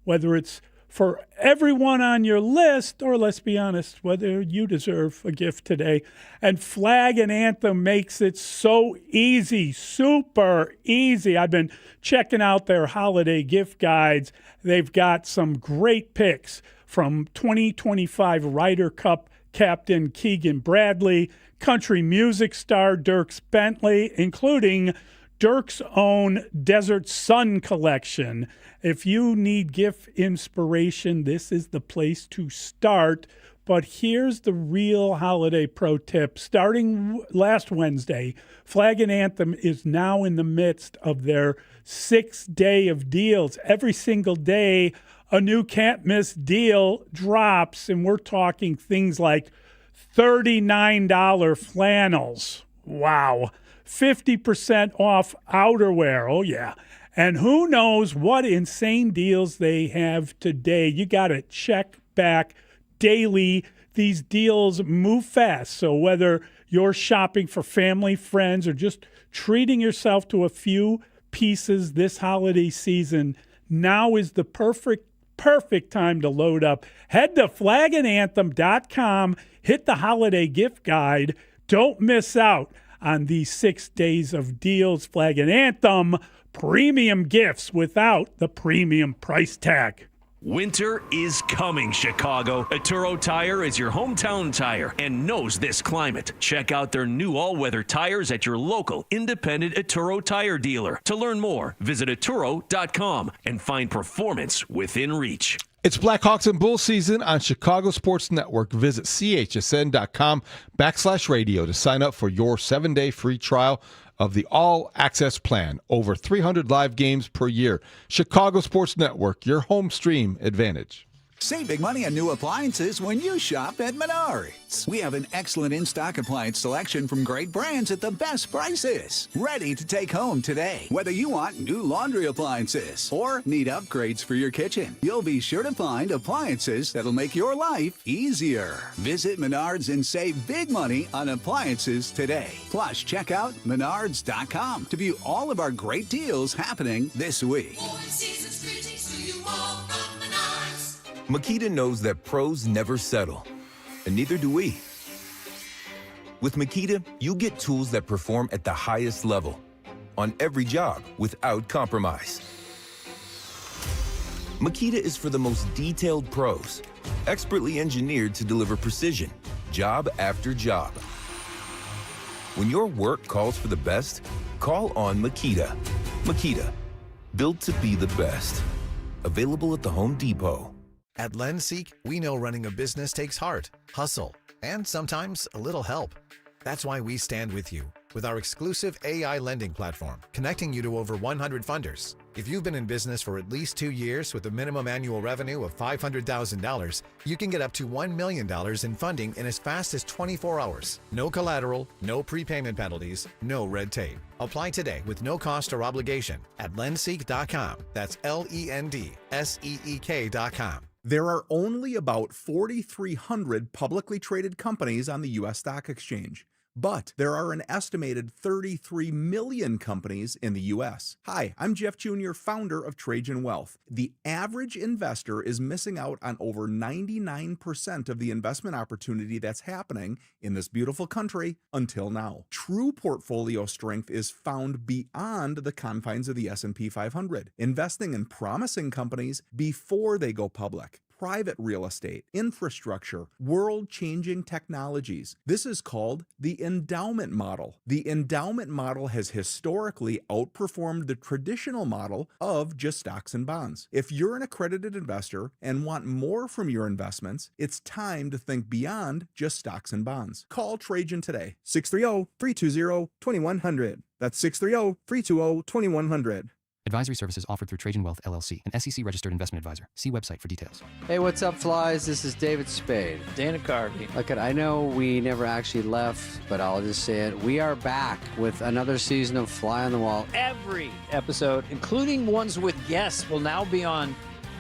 whether it's for everyone on your list or, let's be honest, whether you deserve a gift today. And Flag and Anthem makes it so easy, super easy. I've been checking out their holiday gift guides. They've got some great picks from 2025 Ryder Cup captain Keegan Bradley, country music star Dierks Bentley, including Dirk's own Desert Sun collection. If you need gift inspiration, this is the place to start. But here's the real holiday pro tip. Starting last Wednesday, Flag and Anthem is now in the midst of their 6th day of deals. Every single day, a new can't-miss deal drops, and we're talking things like $39 flannels. Wow. 50% off outerwear. Oh, yeah. And who knows what insane deals they have today. You got to check back daily. These deals move fast. So whether you're shopping for family, friends, or just treating yourself to a few pieces this holiday season, now is the perfect time to load up. Head to flagandanthem.com, hit the holiday gift guide. Don't miss out on these 6 days of deals. Flag and Anthem, premium gifts without the premium price tag. Winter is coming, Chicago. Atturo Tire is your hometown tire and knows this climate. Check out their new all-weather tires at your local independent Atturo Tire dealer. To learn more, visit Atturo.com and find performance within reach. It's Blackhawks and Bulls season on Chicago Sports Network. Visit chsn.com/radio to sign up for your 7-day free trial of the all-access plan. Over 300 live games per year. Chicago Sports Network, your home stream advantage. Save big money on new appliances when you shop at Menards. We have an excellent in-stock appliance selection from great brands at the best prices. Ready to take home today. Whether you want new laundry appliances or need upgrades for your kitchen, you'll be sure to find appliances that'll make your life easier. Visit Menards and save big money on appliances today. Plus, check out Menards.com to view all of our great deals happening this week. Makita knows that pros never settle, and neither do we. With Makita, you get tools that perform at the highest level on every job without compromise. Makita is for the most detailed pros, expertly engineered to deliver precision, job after job. When your work calls for the best, call on Makita. Makita, built to be the best. Available at the Home Depot. At LendSeek, we know running a business takes heart, hustle, and sometimes a little help. That's why we stand with you with our exclusive AI lending platform, connecting you to over 100 funders. If you've been in business for at least 2 years with a minimum annual revenue of $500,000, you can get up to $1 million in funding in as fast as 24 hours. No collateral, no prepayment penalties, no red tape. Apply today with no cost or obligation at lendseek.com. That's LENDSEEK.com. There are only about 4,300 publicly traded companies on the U.S. stock exchange, but there are an estimated 33 million companies in the U.S. Hi, I'm Jeff Jr., founder of Trajan Wealth. The average investor is missing out on over 99% of the investment opportunity that's happening in this beautiful country until now. True portfolio strength is found beyond the confines of the S&P 500, investing in promising companies before they go public. Private real estate, infrastructure, world-changing technologies. This is called the endowment model. The endowment model has historically outperformed the traditional model of just stocks and bonds. If you're an accredited investor and want more from your investments, it's time to think beyond just stocks and bonds. Call Trajan today, 630-320-2100. That's 630-320-2100. Advisory services offered through Trajan Wealth, LLC, an SEC-registered investment advisor. See website for details. Hey, what's up, flies? This is David Spade. Dana Carvey. Look, I know we never actually left, but I'll just say it. We are back with another season of Fly on the Wall. Every episode, including ones with guests, will now be on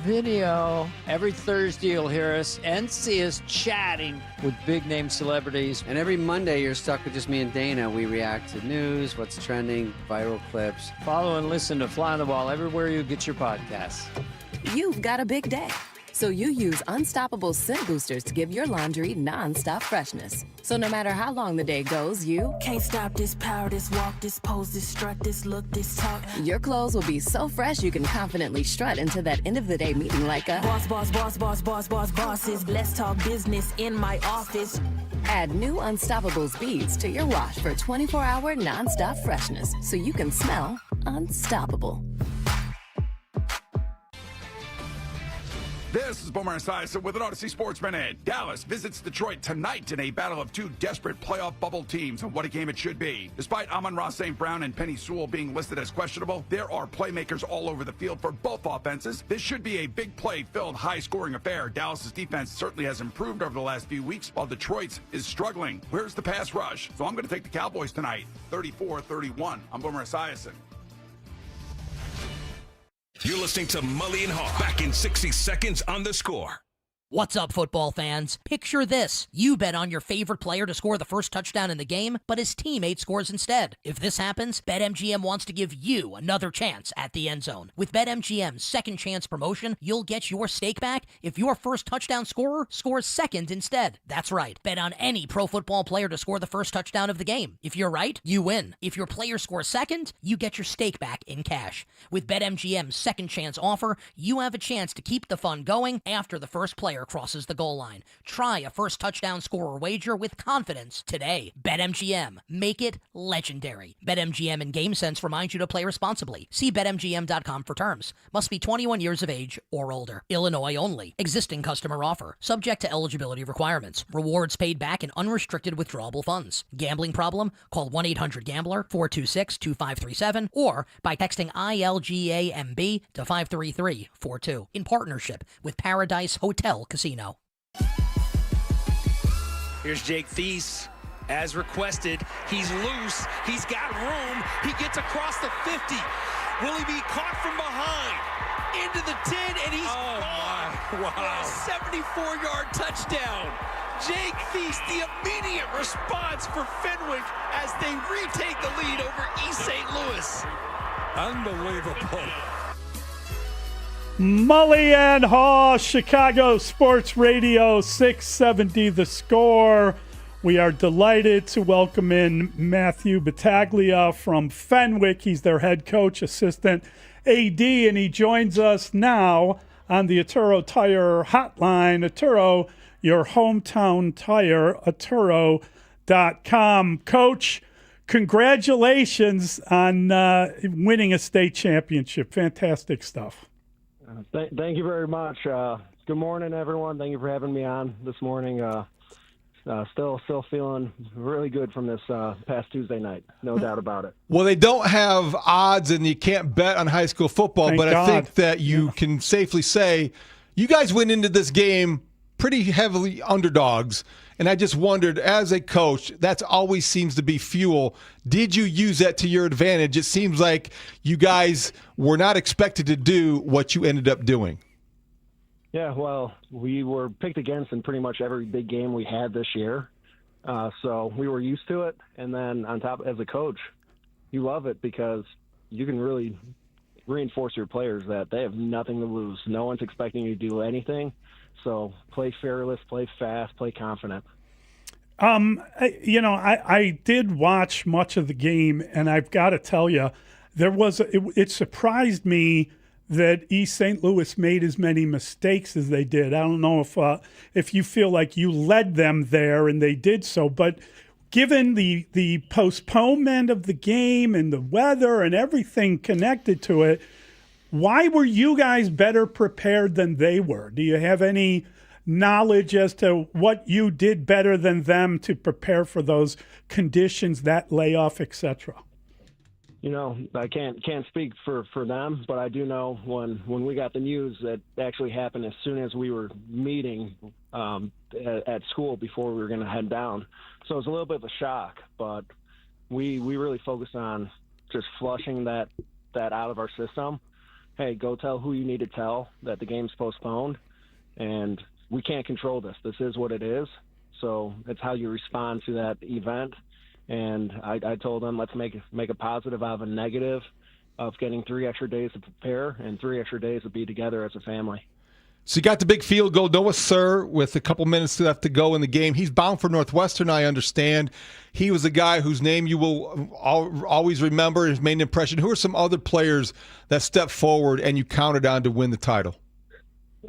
video. Every Thursday, you'll hear us and see us chatting with big-name celebrities. And every Monday, you're stuck with just me and Dana. We react to news, what's trending, viral clips. Follow and listen to Fly on the Wall everywhere you get your podcasts. You've got a big day, so you use Unstoppable scent boosters to give your laundry non-stop freshness. So no matter how long the day goes, you Can't stop this power, this walk, this pose, this strut, this look, this talk. your clothes will be so fresh you can confidently strut into that end of the day meeting like a Boss, boss, boss, boss, boss, boss, bosses. Let's talk business in my office. Add new Unstoppables beads to your wash for 24-hour non-stop freshness so you can smell unstoppable. This is Boomer Esiason with an Odyssey Sports Minute. Dallas visits Detroit tonight in a battle of two desperate playoff bubble teams, and what a game it should be. Despite Amon-Ra St. Brown and Penny Sewell being listed as questionable, there are playmakers all over the field for both offenses. This should be a big play-filled, high-scoring affair. Dallas's defense certainly has improved over the last few weeks, while Detroit's is struggling. Where's the pass rush? So I'm going to take the Cowboys tonight, 34-31. I'm Boomer Esiason. You're listening to Mully and Haugh. Back in 60 seconds on The Score. What's up, football fans? Picture this. You bet on your favorite player to score the first touchdown in the game, but his teammate scores instead. If this happens, BetMGM wants to give you another chance at the end zone. With BetMGM's second chance promotion, you'll get your stake back if your first touchdown scorer scores second instead. That's right. Bet on any pro football player to score the first touchdown of the game. If you're right, you win. If your player scores second, you get your stake back in cash. With BetMGM's second chance offer, you have a chance to keep the fun going after the first player crosses the goal line. Try a first touchdown scorer wager with confidence today. BetMGM. Make it legendary. BetMGM and GameSense remind you to play responsibly. See BetMGM.com for terms. Must be 21 years of age or older. Illinois only. Existing customer offer. Subject to eligibility requirements. Rewards paid back in unrestricted withdrawable funds. Gambling problem? Call 1-800-GAMBLER 426-2537 or by texting ILGAMB to 53342 in partnership with Paradise Hotel Casino. Here's Jake Thies. As requested, he's loose. He's got room. He gets across the 50. Will he be caught from behind? Into the 10, and he's gone. Wow. For a 74-yard touchdown. Jake Thies, the immediate response for Fenwick as they retake the lead over East St. Louis. Unbelievable. Mully and Haugh, Chicago Sports Radio 670 The Score. We are delighted to welcome in Matthew Battaglia from Fenwick. He's their head coach, assistant AD, and he joins us now on the Arturo Tire hotline. Arturo, your hometown tire, Arturo.com. Coach, congratulations on winning a state championship. Fantastic stuff. Thank you very much. Good morning, everyone. Thank you for having me on this morning. Still feeling really good from this past Tuesday night. No doubt about it. Well, they don't have odds, and you can't bet on high school football, Thank but God. I think that you can safely say you guys went into this game pretty heavily underdogs, and I just wondered, as a coach, that always seems to be fuel. Did you use that to your advantage? It seems like you guys were not expected to do what you ended up doing. Yeah, well, we were picked against in pretty much every big game we had this year. So we were used to it. And then on top, as a coach, you love it because you can really reinforce your players that they have nothing to lose. No one's expecting you to do anything. So play fearless, play fast, play confident. I did watch much of the game, and I've got to tell you, it surprised me that East St. Louis made as many mistakes as they did. I don't know if you feel like you led them there and they did so, but given the postponement of the game and the weather and everything connected to it, why were you guys better prepared than they were? Do you have any knowledge as to what you did better than them to prepare for those conditions, that layoff, etc.? I can't speak for them, but I do know when we got the news that actually happened as soon as we were meeting at school before we were going to head down. So it was a little bit of a shock, but we really focused on just flushing that out of our system. Hey, go tell who you need to tell that the game's postponed, and we can't control this. This is what it is. So it's how you respond to that event. And I told them, let's make a positive out of a negative of getting 3 extra days to prepare and 3 extra days to be together as a family. So you got the big field goal. Noah Sir, with a couple minutes left to go in the game. He's bound for Northwestern, I understand. He was a guy whose name you will always remember. He's made an impression. Who are some other players that stepped forward and you counted on to win the title?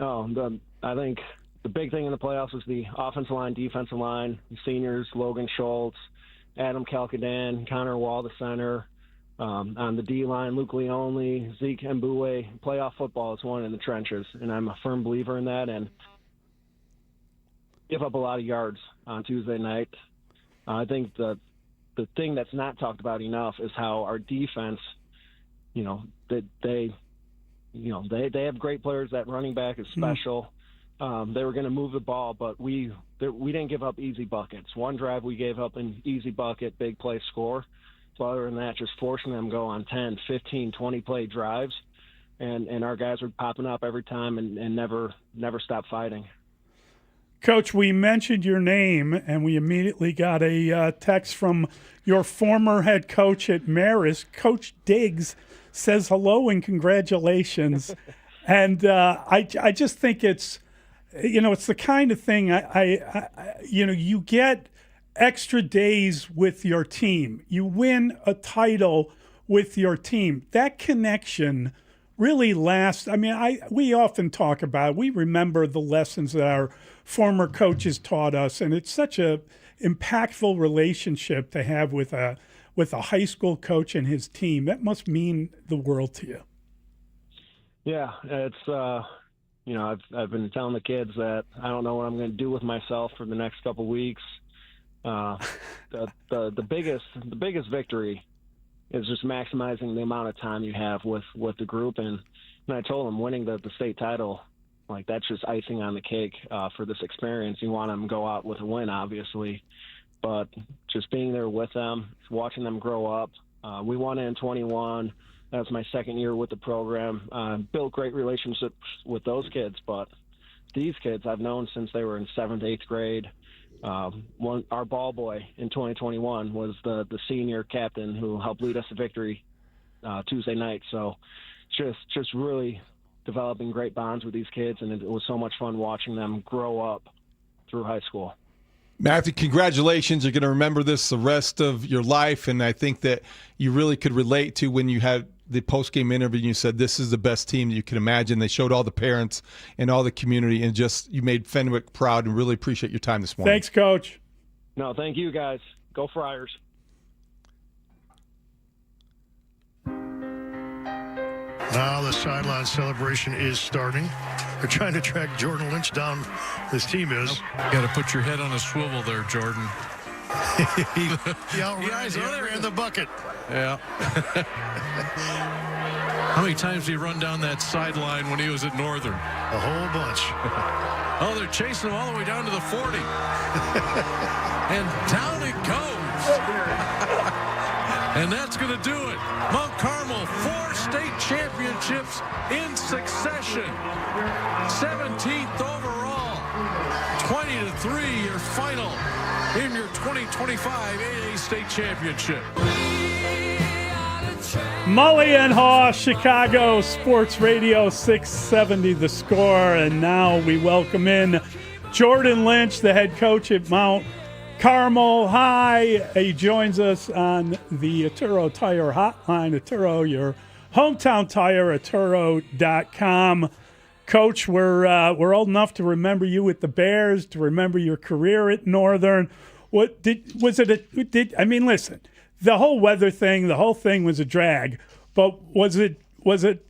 I think the big thing in the playoffs was the offensive line, defensive line, seniors, Logan Schultz, Adam Calcadan, Connor Wall, the center. On the D-line, Luke Leone, Zeke Mbue. Playoff football is won in the trenches, and I'm a firm believer in that. And give up a lot of yards on Tuesday night. I think the thing that's not talked about enough is how our defense, they have great players. That running back is special. They were going to move the ball, but we didn't give up easy buckets. One drive we gave up an easy bucket, big play score. So other than that, just forcing them to go on 10, 15, 20-play drives, and our guys were popping up every time and never stopped fighting. Coach, we mentioned your name, and we immediately got a text from your former head coach at Marist. Coach Diggs says hello and congratulations. And I just think it's the kind of thing you get extra days with your team. You win a title with your team. That connection really lasts. I mean, we often talk about, we remember the lessons that our former coaches taught us, and it's such a impactful relationship to have with a high school coach and his team. That must mean the world to you. Yeah, it's I've been telling the kids that I don't know what I'm going to do with myself for the next couple weeks. The biggest victory is just maximizing the amount of time you have with the group. And I told them winning the state title, like, that's just icing on the cake for this experience. You want them to go out with a win, obviously, but just being there with them, watching them grow up. We won it in 21. That was my second year with the program. Built great relationships with those kids, but these kids I've known since they were in 7th, 8th grade. Our ball boy in 2021 was the senior captain who helped lead us to victory Tuesday night. So just really developing great bonds with these kids, and it was so much fun watching them grow up through high school. Matthew, congratulations. You're going to remember this the rest of your life, and I think that you really could relate to when you had the post-game interview and you said this is the best team that you can imagine. They showed all the parents and all the community, and just you made Fenwick proud, and really appreciate your time this morning. Thanks, Coach. No, thank you, guys. Go Friars. Now the sideline celebration is starting. They're trying to track Jordan Lynch down. This team is. Got to put your head on a swivel there, Jordan. he outran the bucket. Yeah. How many times did he run down that sideline when he was at Northern? A whole bunch. Oh, they're chasing him all the way down to the 40. And down it goes. And that's going to do it. Mount Carmel, 4 state championships in succession. 17th overall. 20-3, your final in your 2025 AA state championship. Mully and Haugh, Chicago Sports Radio 670 The Score. And now we welcome in Jordan Lynch, the head coach at Mount Carmel High. He joins us on the Atturo Tire Hotline. Atturo, your hometown tire, Atturo.com. Coach, we're old enough to remember you with the Bears, to remember your career at Northern. Listen, the whole weather thing, the whole thing was a drag, but was it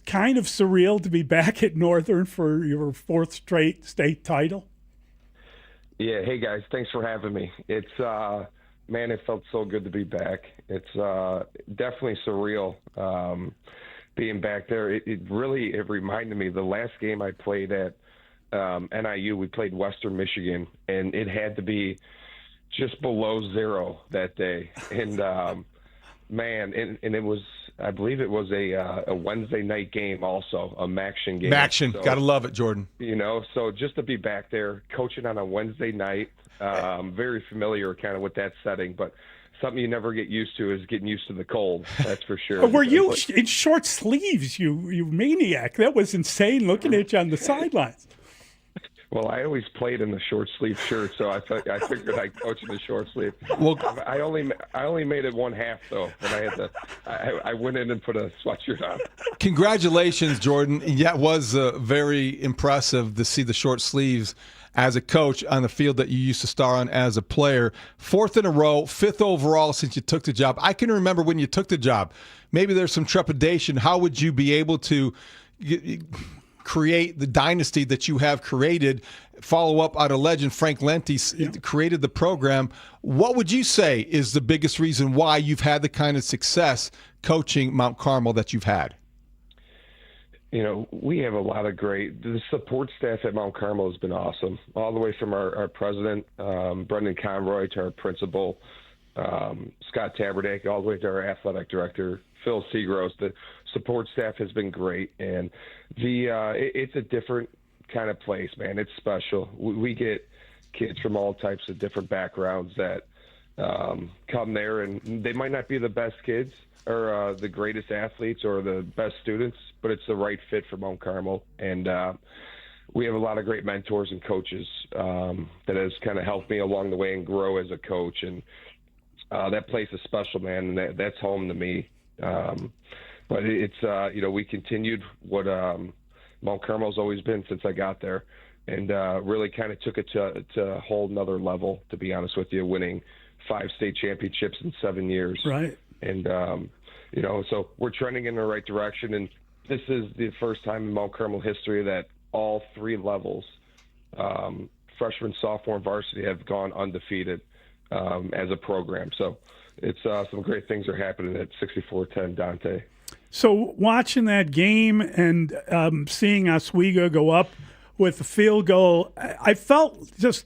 kind of surreal to be back at Northern for your 4th straight state title? Yeah, hey guys, thanks for having me. It's man, it felt so good to be back. It's definitely surreal being back there. It reminded me the last game I played at NIU. We played Western Michigan, and it had to be just below 0 that day. And man, and it was, I believe it was a Wednesday night game also, a Maction game. Maction, so, gotta love it, Jordan. So just to be back there coaching on a Wednesday night, very familiar kind of with that setting, but something you never get used to is getting used to the cold. That's for sure. Were you in short sleeves, you maniac? That was insane looking at you on the sidelines. Well, I always played in the short sleeve shirt, so I figured I'd coach in the short sleeve. Well, I only made it 1/2 though, when I went in and put a sweatshirt on. Congratulations, Jordan. Yeah, it was very impressive to see the short sleeves as a coach on the field that you used to star on as a player. 4th in a row, 5th overall since you took the job. I can remember when you took the job. Maybe there's some trepidation. How would you be able to create the dynasty that you have created, follow up on a legend, Frank Lenti, created the program? What would you say is the biggest reason why you've had the kind of success coaching Mount Carmel that you've had? We have a lot of the support staff at Mount Carmel has been awesome, all the way from our president, Brendan Conroy, to our principal, Scott Tabernack, all the way to our athletic director, Phil Seagross. The support staff has been great, and it's a different kind of place, man. It's special. We get kids from all types of different backgrounds that come there, and they might not be the best kids or the greatest athletes or the best students, but it's the right fit for Mount Carmel. And we have a lot of great mentors and coaches that has kind of helped me along the way and grow as a coach. And that place is special, man, and that's home to me. But it's, we continued what Mount Carmel's always been since I got there, and really kind of took it to a whole nother level, to be honest with you, winning 5 state championships in 7 years. Right. And, so we're trending in the right direction. And this is the first time in Mount Carmel history that all 3 levels, freshman, sophomore, and varsity, have gone undefeated as a program. So it's some great things are happening at 64-10 Dante. So watching that game and seeing Oswego go up with a field goal, I felt just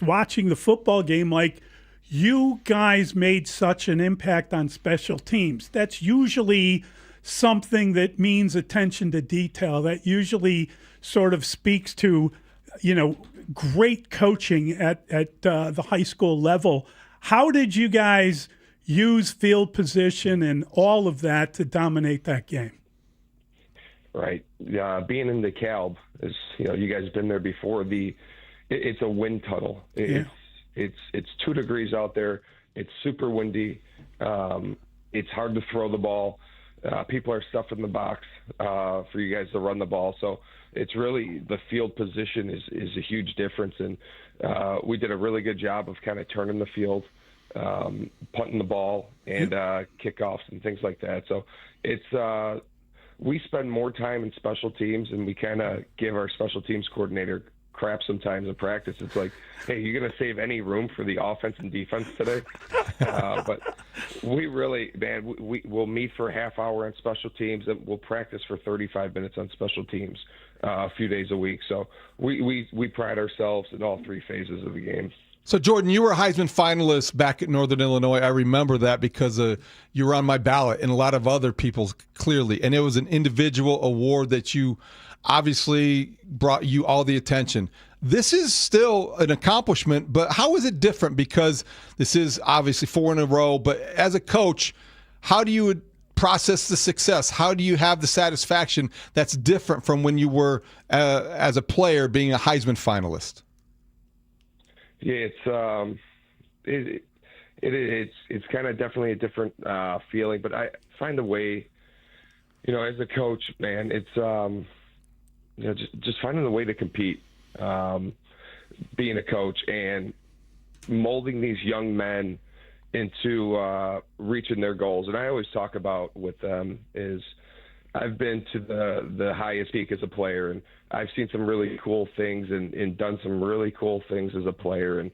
watching the football game like you guys made such an impact on special teams. That's usually something that means attention to detail. That usually sort of speaks to, great coaching at the high school level. How did you guys use field position and all of that to dominate that game? Right. Being in DeKalb is, you guys have been there before. It's a wind tunnel. It's 2 degrees out there. It's super windy. It's hard to throw the ball. People are stuffed in the box for you guys to run the ball. So it's really the field position is a huge difference. And we did a really good job of kind of turning the field, punting the ball, and kickoffs and things like that. So it's we spend more time in special teams, and we kind of give our special teams coordinator crap sometimes in practice. It's like, hey, you're going to save any room for the offense and defense today? But we really, man, we'll meet for a half hour on special teams, and we'll practice for 35 minutes on special teams a few days a week. So we pride ourselves in all 3 phases of the game. So, Jordan, you were a Heisman finalist back at Northern Illinois. I remember that because you were on my ballot and a lot of other people's, clearly. And it was an individual award that you obviously brought you all the attention. This is still an accomplishment, but how is it different? Because this is obviously 4 in a row, but as a coach, how do you process the success? How do you have the satisfaction that's different from when you were, as a player, being a Heisman finalist? Yeah, it's kind of definitely a different feeling, but I find a way, as a coach, man, it's just finding a way to compete, being a coach and molding these young men into reaching their goals. And I always talk about with them is I've been to the highest peak as a player, and I've seen some really cool things and done some really cool things as a player. And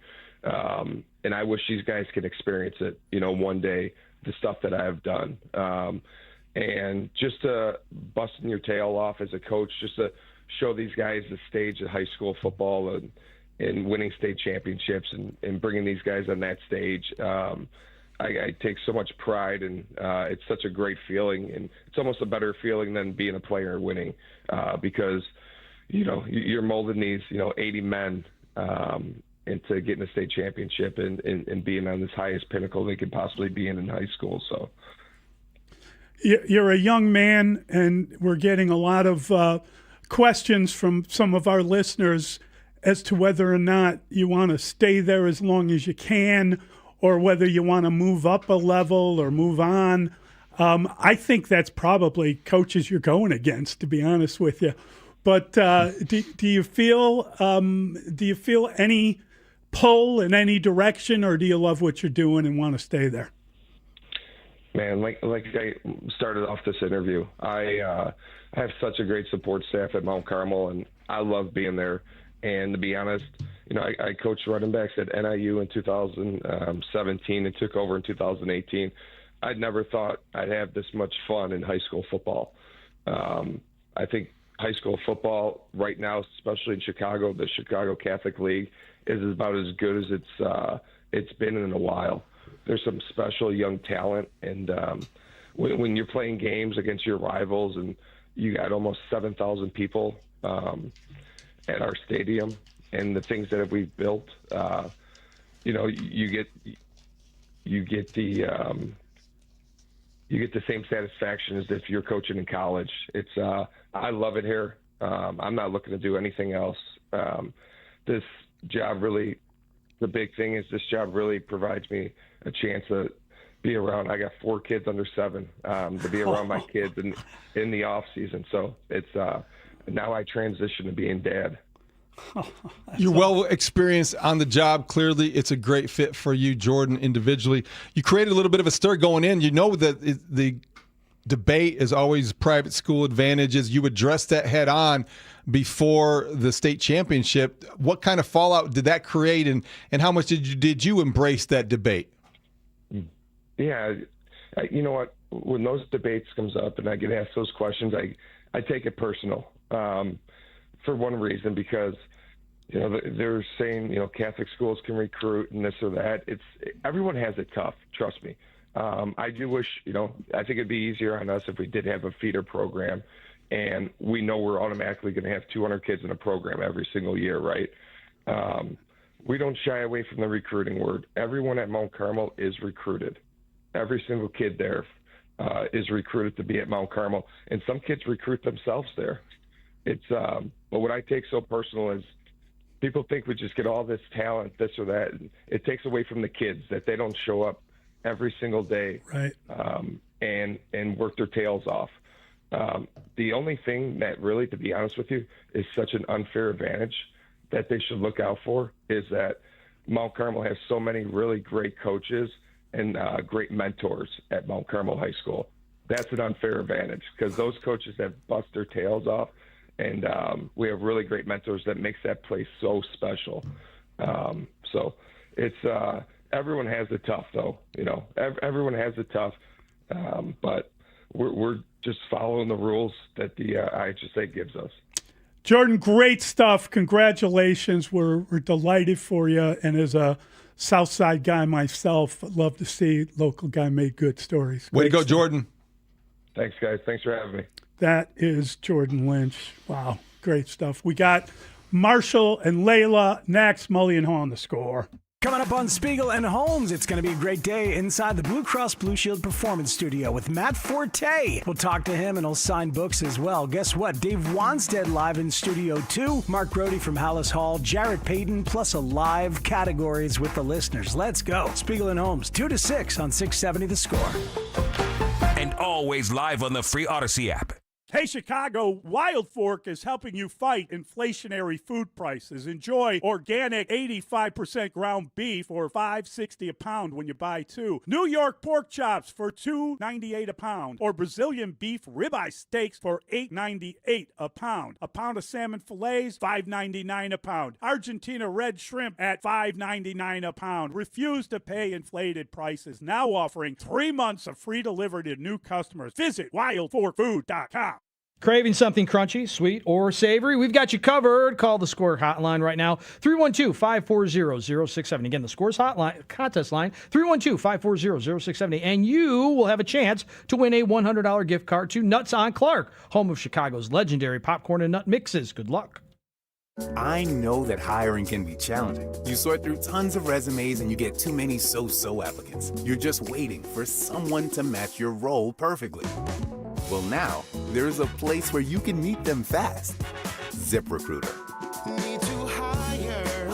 I wish these guys could experience it, one day, the stuff that I've done. And just busting your tail off as a coach, just to show these guys the stage of high school football and winning state championships and bringing these guys on that stage. I take so much pride, and it's such a great feeling, and it's almost a better feeling than being a player and winning, because you're molding these 80 men into getting a state championship and being on this highest pinnacle they could possibly be in high school. So you're a young man, and we're getting a lot of questions from some of our listeners as to whether or not you want to stay there as long as you can, or whether you want to move up a level or move on. I think that's probably coaches you're going against, to be honest with you. But do you feel any pull in any direction, or do you love what you're doing and want to stay there? Man, like I started off this interview, I have such a great support staff at Mount Carmel, and I love being there. And to be honest, I coached running backs at NIU in 2017 and took over in 2018. I'd never thought I'd have this much fun in high school football. I think high school football right now, especially in Chicago, the Chicago Catholic League, is about as good as it's been in a while. There's some special young talent, and when you're playing games against your rivals, and you got almost 7,000 people at our stadium, and the things that we've built, you get the same satisfaction as if you're coaching in college. It's I love it here. I'm not looking to do anything else. This job really, the big thing is this job really provides me a chance to be around. I got 4 kids under 7, to be around my kids in the off season. So it's now I transition to being dad. You're well experienced on the job. Clearly, it's a great fit for you, Jordan, individually. You created a little bit of a stir going in. You know that the debate is always private school advantages. You addressed that head on before the state championship. What kind of fallout did that create, and how much did you embrace that debate? Yeah, you know what? When those debates comes up and I get asked those questions, I take it personal. For one reason, because they're saying Catholic schools can recruit and this or that. Everyone has it tough. Trust me. I do wish I think it'd be easier on us if we did have a feeder program, and we know we're automatically going to have 200 kids in a program every single year, right? We don't shy away from the recruiting word. Everyone at Mount Carmel is recruited. Every single kid there is recruited to be at Mount Carmel, and some kids recruit themselves there. But what I take so personal is people think we just get all this talent, this or that. It takes away from the kids that they don't show up every single day, right? And work their tails off. The only thing that really, to be honest with you, is such an unfair advantage that they should look out for is that Mount Carmel has so many really great coaches and great mentors at Mount Carmel High School. That's an unfair advantage because those coaches have bust their tails off, and we have really great mentors that makes that place so special. So it's everyone has it tough, though. You know, everyone has it tough, but we're just following the rules that the IHSA gives us. Jordan, great stuff. Congratulations. We're delighted for you. And as a Southside guy myself, I'd love to see local guy make good stories. Way to go, stuff. Jordan. Thanks, guys. Thanks for having me. That is Jordan Lynch. Wow, great stuff. We got Marshall and Layla next. Mully and Haugh on the Score. Coming up on Spiegel and Holmes, it's going to be a great day inside the Blue Cross Blue Shield Performance Studio with Matt Forte. We'll talk to him and he'll sign books as well. Guess what? Dave Wanstead live in Studio 2. Mark Brody from Hallis Hall. Jarrett Payton, plus a live categories with the listeners. Let's go. Spiegel and Holmes, 2 to 6 on 670 The Score. And always live on the free Odyssey app. Hey, Chicago, Wild Fork is helping you fight inflationary food prices. Enjoy organic 85% ground beef for $5.60 a pound when you buy two. New York pork chops for $2.98 a pound. Or Brazilian beef ribeye steaks for $8.98 a pound. A pound of salmon fillets, $5.99 a pound. Argentina red shrimp at $5.99 a pound. Refuse to pay inflated prices. Now offering 3 months of free delivery to new customers. Visit wildforkfood.com. Craving something crunchy, sweet, or savory? We've got you covered. Call the Score hotline right now, 312-540-067. Again, the Score's hotline, contest line, 312-540-067. And you will have a chance to win a $100 gift card to Nuts on Clark, home of Chicago's legendary popcorn and nut mixes. Good luck. I know that hiring can be challenging. You sort through tons of resumes and you get too many so-so applicants. You're just waiting for someone to match your role perfectly. Well, now, there's a place where you can meet them fast. ZipRecruiter. Need to hire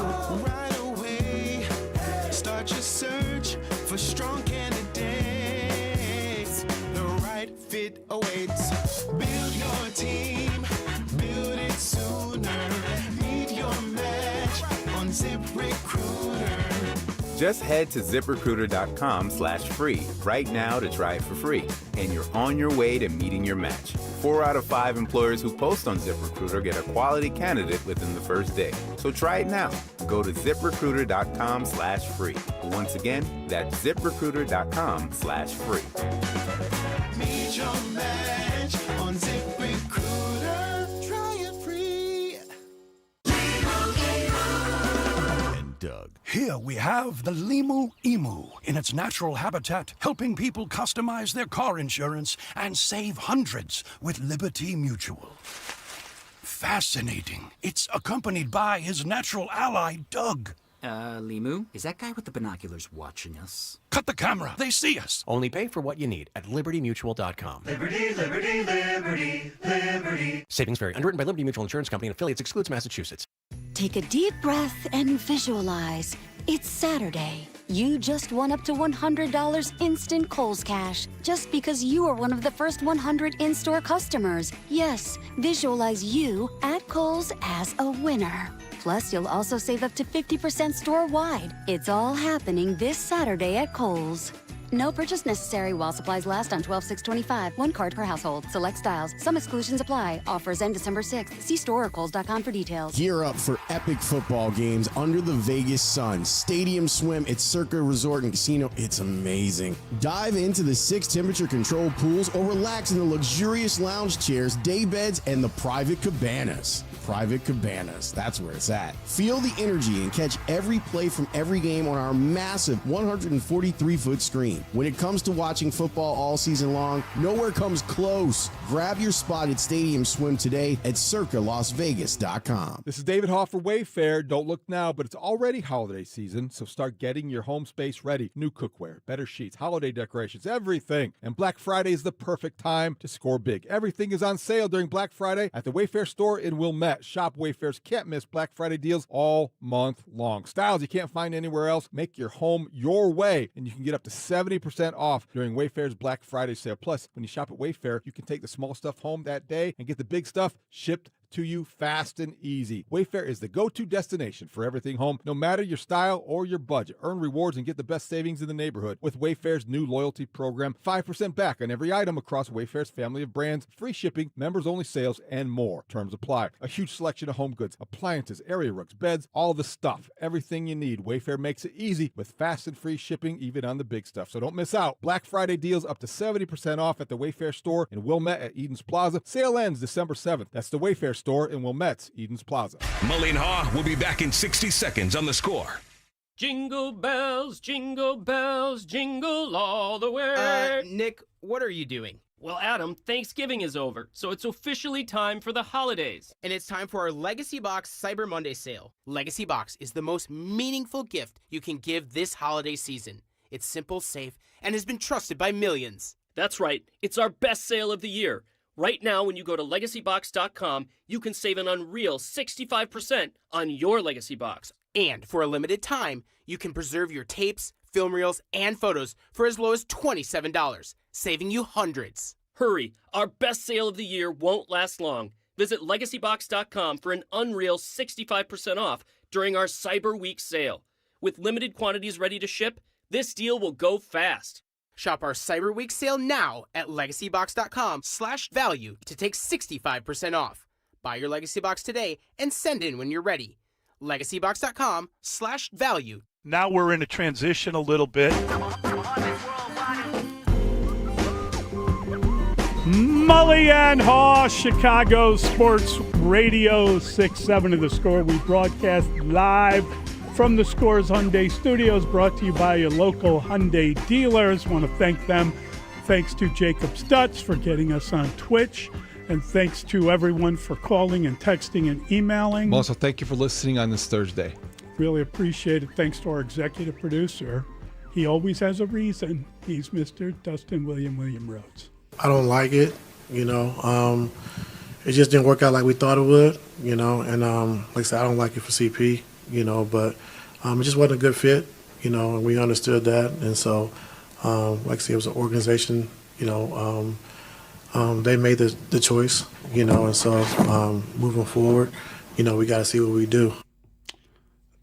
right away. Start your search for strong candidates. The right fit awaits. Build your team. Build it sooner. Meet your match on ZipRecruiter. Just head to ZipRecruiter.com/free right now to try it for free. And you're on your way to meeting your match. 4 out of 5 employers who post on ZipRecruiter get a quality candidate within the first day. So try it now. Go to ZipRecruiter.com/free. Once again, that's ZipRecruiter.com/free. Meet your match on ZipRecruiter. Try it free. Doug. Here we have the Limu Emu in its natural habitat, helping people customize their car insurance and save hundreds with Liberty Mutual. Fascinating. It's accompanied by his natural ally, Doug. Limu, is that guy with the binoculars watching us? Cut the camera. They see us. Only pay for what you need at libertymutual.com. Liberty, liberty, liberty, liberty. Savings vary. Underwritten by Liberty Mutual Insurance Company and affiliates. Excludes Massachusetts. Take a deep breath and visualize. It's Saturday. You just won up to $100 instant Kohl's cash just because you are one of the first 100 in-store customers. Yes, visualize you at Kohl's as a winner. Plus, you'll also save up to 50% store-wide. It's all happening this Saturday at Kohl's. No purchase necessary while supplies last on 12/6/25. One card per household. Select styles. Some exclusions apply. Offers end December 6th. See store or Kohl's.com for details. Gear up for epic football games under the Vegas sun. Stadium swim at Circa Resort and Casino. It's amazing. Dive into the 6 temperature-controlled pools or relax in the luxurious lounge chairs, day beds, and the private cabanas. Private cabanas. That's where it's at. Feel the energy and catch every play from every game on our massive 143-foot screen. When it comes to watching football all season long, nowhere comes close. Grab your spot at Stadium Swim today at circalasvegas.com. This is David Haugh for Wayfair. Don't look now, but it's already holiday season, so start getting your home space ready. New cookware, better sheets, holiday decorations, everything. And Black Friday is the perfect time to score big. Everything is on sale during Black Friday at the Wayfair store in Wilmette. bet. Shop Wayfair's can't-miss Black Friday deals all month long. Styles you can't find anywhere else. Make your home your way, and you can get up to 70% off during Wayfair's Black Friday sale. Plus, when you shop at Wayfair, you can take the small stuff home that day and get the big stuff shipped to you fast and easy. Wayfair is the go-to destination for everything home, no matter your style or your budget. Earn rewards and get the best savings in the neighborhood with Wayfair's new loyalty program. 5% back on every item across Wayfair's family of brands, free shipping, members-only sales, and more. Terms apply. A huge selection of home goods, appliances, area rugs, beds, all the stuff. Everything you need. Wayfair makes it easy with fast and free shipping, even on the big stuff. So don't miss out. Black Friday deals up to 70% off at the Wayfair store in Wilmette at Eden's Plaza. Sale ends December 7th. That's the Wayfair store in Wilmette's Eden's Plaza. Mully and Haugh will be back in 60 seconds on The Score. Jingle bells, jingle all the way. Nick, what are you doing? Well, Adam, Thanksgiving is over, so it's officially time for the holidays. And it's time for our Legacy Box Cyber Monday sale. Legacy Box is the most meaningful gift you can give this holiday season. It's simple, safe, and has been trusted by millions. That's right. It's our best sale of the year. Right now, when you go to LegacyBox.com, you can save an unreal 65% on your Legacy Box. And for a limited time, you can preserve your tapes, film reels, and photos for as low as $27, saving you hundreds. Hurry, our best sale of the year won't last long. Visit LegacyBox.com for an unreal 65% off during our Cyber Week sale. With limited quantities ready to ship, this deal will go fast. Shop our Cyber Week sale now at LegacyBox.com/value to take 65% off. Buy your Legacy Box today and send in when you're ready. LegacyBox.com/value. Now we're in a transition a little bit. Mully and Haugh, Chicago Sports Radio 6-7 of The Score. We broadcast live from the Score's Hyundai Studios, brought to you by your local Hyundai dealers. Want to thank them. Thanks to Jacob Stutz for getting us on Twitch. And thanks to everyone for calling and texting and emailing. Also, thank you for listening on this Thursday. Really appreciate it. Thanks to our executive producer. He always has a reason. He's Mr. Dustin William Rhodes. I don't like it, It just didn't work out like we thought it would, And like I said, I don't like it for CP. But it just wasn't a good fit, and we understood that. And so, like I said, it was an organization, they made the choice, and so moving forward, we got to see what we do.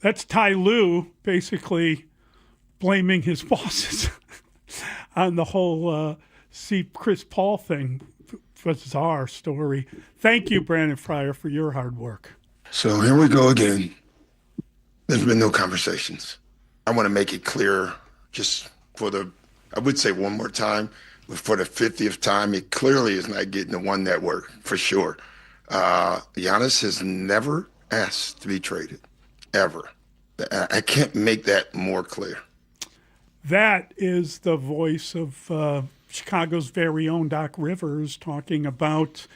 That's Ty Lue basically blaming his bosses on the whole Chris Paul thing. Bizarre story. Thank you, Brandon Fryer, for your hard work. So here we go again. There's been no conversations. I want to make it clear just I would say one more time, but for the 50th time, it clearly is not getting the one network, for sure. Giannis has never asked to be traded, ever. I can't make that more clear. That is the voice of Chicago's very own Doc Rivers talking about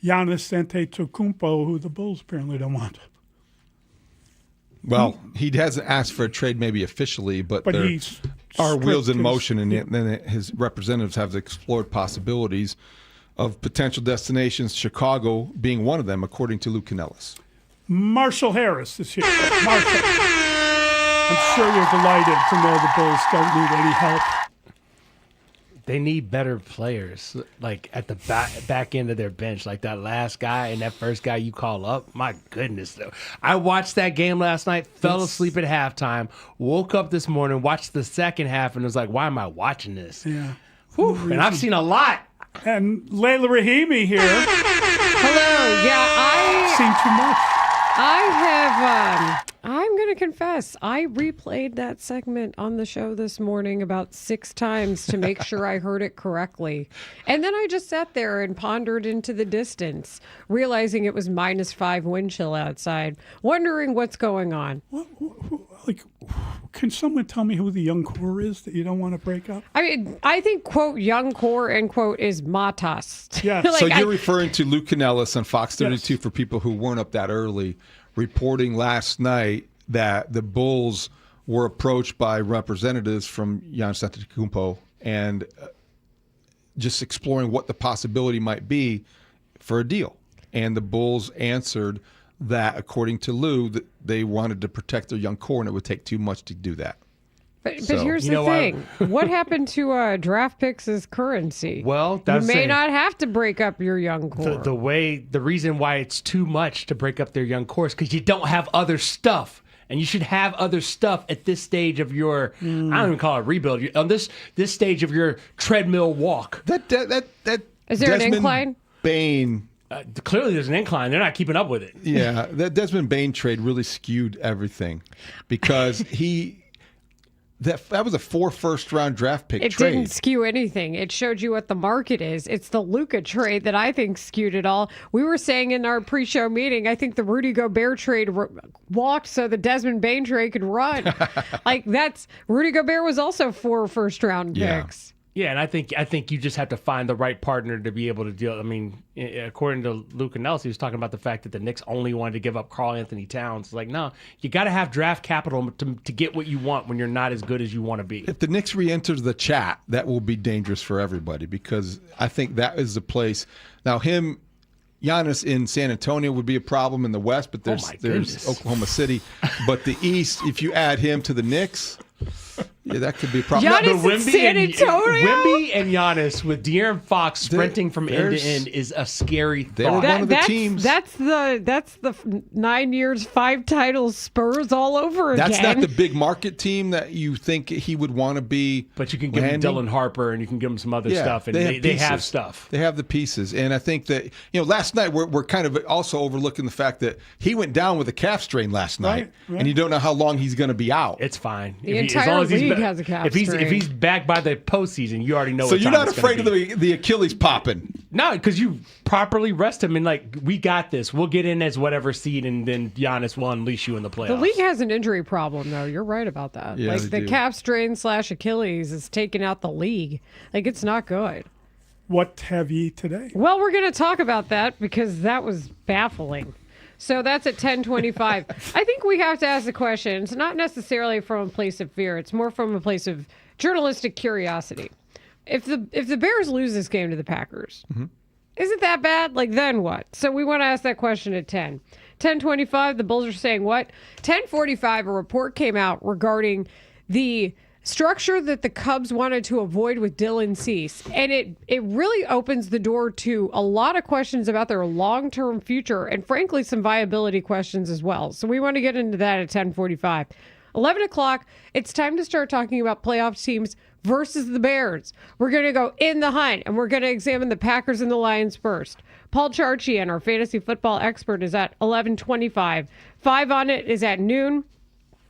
Giannis Antetokounmpo, who the Bulls apparently don't want. Well, he hasn't asked for a trade maybe officially, but there he's are wheels in motion, and then his representatives have explored possibilities of potential destinations, Chicago being one of them, according to Lou Canellis. Marshall Harris is here. Marshall, I'm sure you're delighted to know the Bulls don't need any help. They need better players, like at the back end of their bench, like that last guy and that first guy you call up. My goodness, though. I watched that game last night, fell asleep at halftime, woke up this morning, watched the second half, and was like, why am I watching this? Yeah. Whew, and I've seen a lot. And Layla Rahimi here. Hello. Yeah, I've seen too much. I have, I'm going to confess, I replayed that segment on the show this morning about 6 times to make sure I heard it correctly. And then I just sat there and pondered into the distance, realizing it was -5 wind chill outside, wondering what's going on. Can someone tell me who the young core is that you don't want to break up? I mean, I think, quote, young core, end quote, is Matas. Yeah. So you're referring to Lou Canellis on Fox 32 for people who weren't up that early, reporting last night that the Bulls were approached by representatives from Giannis Antetokounmpo and just exploring what the possibility might be for a deal. and the Bulls answered that, according to Lou, that they wanted to protect their young core, and it would take too much to do that. But here's the thing. What happened to draft picks as currency? Well, you may not have to break up your young core. The reason why it's too much to break up their young core is because you don't have other stuff. And you should have other stuff at this stage of your, I don't even call it rebuild, on this stage of your treadmill walk. Is there an incline? Bain. Clearly there's an incline. They're not keeping up with it. Yeah, that Desmond Bain trade really skewed everything because that was a 4 first-round draft pick It trade. didn't skew anything. It showed you what the market is. It's the Luka trade that I think skewed it all. We were saying in our pre-show meeting, I think the Rudy Gobert trade walked so the Desmond Bain trade could run. Rudy Gobert was also 4 first-round picks. Yeah, and I think you just have to find the right partner to be able to deal. I mean, according to Luke and Nelson, he was talking about the fact that the Knicks only wanted to give up Karl Anthony Towns. It's like, no, you got to have draft capital to get what you want when you're not as good as you want to be. If the Knicks re-enters the chat, that will be dangerous for everybody because I think that is the place. Now, Giannis in San Antonio would be a problem in the West, but there's Oklahoma City. But the East, if you add him to the Knicks, yeah, that could be a problem. Giannis in San Antonio? Wemby and Giannis with De'Aaron Fox sprinting from end to end is a scary thought. They were one of the teams. That's the 9 years, 5 titles Spurs all over again. That's not the big market team that you think he would want to be. But you can give him Dylan Harper and you can give him some other stuff, and they have stuff. They have the pieces, and I think that last night we're kind of also overlooking the fact that he went down with a calf strain last night, and you don't know how long he's going to be out. It's fine. The entire league has a calf strain. If he's back by the postseason, you already know. So you're not afraid of the Achilles popping? No, because you properly rest him and we got this. We'll get in as whatever seed, and then Giannis will unleash you in the playoffs. The league has an injury problem, though. You're right about that. Yeah, the calf strain / Achilles is taking out the league. It's not good. What have ye today? Well, we're going to talk about that because that was baffling. So that's at 10:25. I think we have to ask the question. It's not necessarily from a place of fear. It's more from a place of journalistic curiosity. If the Bears lose this game to the Packers, is it that bad? Then what? So we want to ask that question at 10. 10:25, the Bulls are saying what? 10:45, a report came out regarding the structure that the Cubs wanted to avoid with Dylan Cease. And it really opens the door to a lot of questions about their long-term future and, frankly, some viability questions as well. So we want to get into that at 10:45. 11 o'clock, it's time to start talking about playoff teams versus the Bears. We're going to go in the hunt, and we're going to examine the Packers and the Lions first. Paul Charchian, our fantasy football expert, is at 11:25. 5 on it is at noon.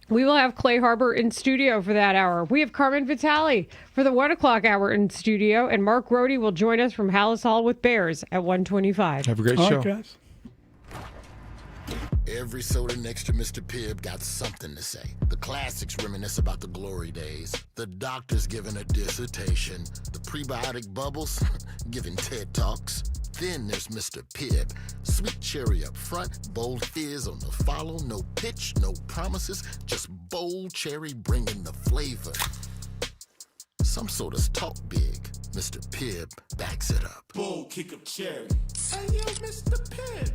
We will have Clay Harbor in studio for that hour. We have Carmen Vitale for the 1 o'clock hour in studio, and Mark Rohde will join us from Hallis Hall with Bears at 1:25. Have a great show. Guys. Every soda next to Mr. Pibb got something to say. The classics reminisce about the glory days. The doctor's giving a dissertation. The prebiotic bubbles giving TED Talks. Then there's Mr. Pibb. Sweet cherry up front, bold fizz on the follow. No pitch, no promises, just bold cherry bringing the flavor. Some sodas talk big. Mr. Pibb backs it up. Bold kick up cherry. Hey, yo, Mr. Pibb.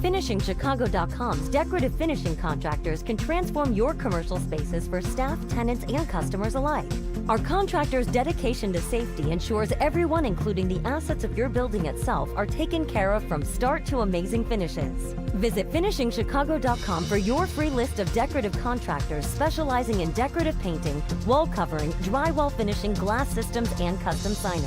FinishingChicago.com's decorative finishing contractors can transform your commercial spaces for staff, tenants, and customers alike. Our contractors' dedication to safety ensures everyone, including the assets of your building itself, are taken care of from start to amazing finishes. Visit FinishingChicago.com for your free list of decorative contractors specializing in decorative painting, wall covering, drywall finishing, glass systems, and custom signage.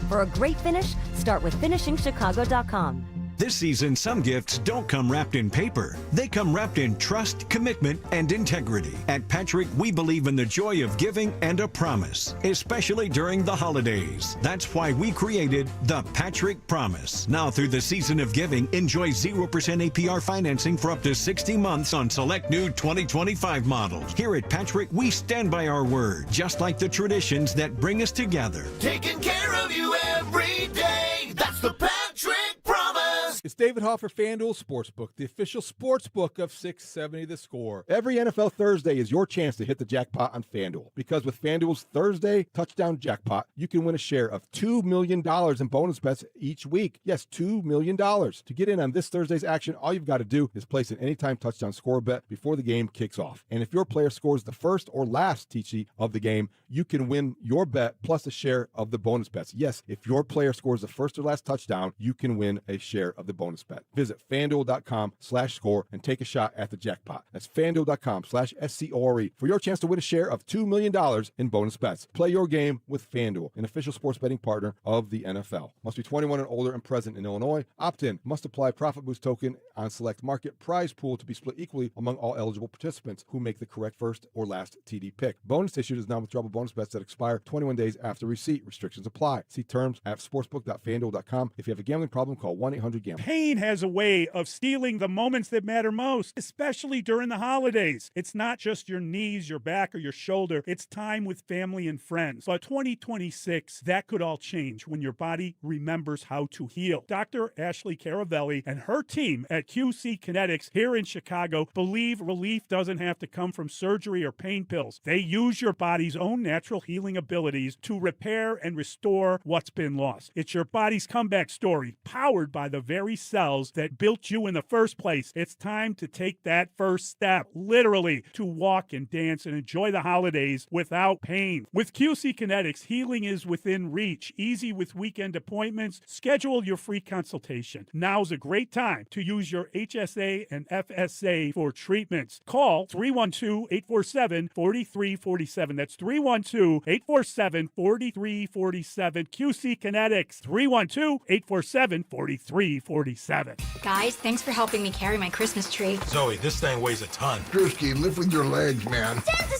For a great finish, start with FinishingChicago.com. This season, some gifts don't come wrapped in paper. They come wrapped in trust, commitment, and integrity. At Patrick, we believe in the joy of giving and a promise, especially during the holidays. That's why we created the Patrick Promise. Now, through the season of giving, enjoy 0% APR financing for up to 60 months on select new 2025 models. Here at Patrick, we stand by our word, just like the traditions that bring us together. Taking care of you every day. That's the Patrick Promise. It's David Haugh for FanDuel Sportsbook, the official sportsbook of 670 The Score. Every NFL Thursday is your chance to hit the jackpot on FanDuel, because with FanDuel's Thursday touchdown jackpot, you can win a share of $2 million in bonus bets each week. Yes, $2 million. To get in on this Thursday's action, all you've got to do is place an anytime touchdown score bet before the game kicks off. And if your player scores the first or last TC of the game, you can win your bet plus a share of the bonus bets. Yes, if your player scores the first or last touchdown, you can win a share of the bonus bet. Visit FanDuel.com/score and take a shot at the jackpot. That's FanDuel.com/SCORE for your chance to win a share of $2 million in bonus bets. Play your game with FanDuel, an official sports betting partner of the NFL. Must be 21 and older and present in Illinois. Opt-in. Must apply profit boost token on select market. Prize pool to be split equally among all eligible participants who make the correct first or last TD pick. Bonus issued is non-withdrawable bonus bets that expire 21 days after receipt. Restrictions apply. See terms at sportsbook.fanduel.com. If you have a gambling problem, call 1-800-GAMBLE. Pain has a way of stealing the moments that matter most, especially during the holidays. It's not just your knees, your back, or your shoulder. It's time with family and friends. But 2026, that could all change when your body remembers how to heal. Dr. Ashley Caravelli and her team at QC Kinetics here in Chicago believe relief doesn't have to come from surgery or pain pills. They use your body's own natural healing abilities to repair and restore what's been lost. It's your body's comeback story, powered by the very cells that built you in the first place. It's time to take that first step, literally, to walk and dance and enjoy the holidays without pain. With QC Kinetics, healing is within reach, easy with weekend appointments. Schedule your free consultation. Now's a great time to use your HSA and FSA for treatments. Call 312-847-4347. That's 312-847-4347. QC Kinetics, 312-847-4347. Guys, thanks for helping me carry my Christmas tree. Zoe, this thing weighs a ton. Drewski, lift with your legs, man. Santa!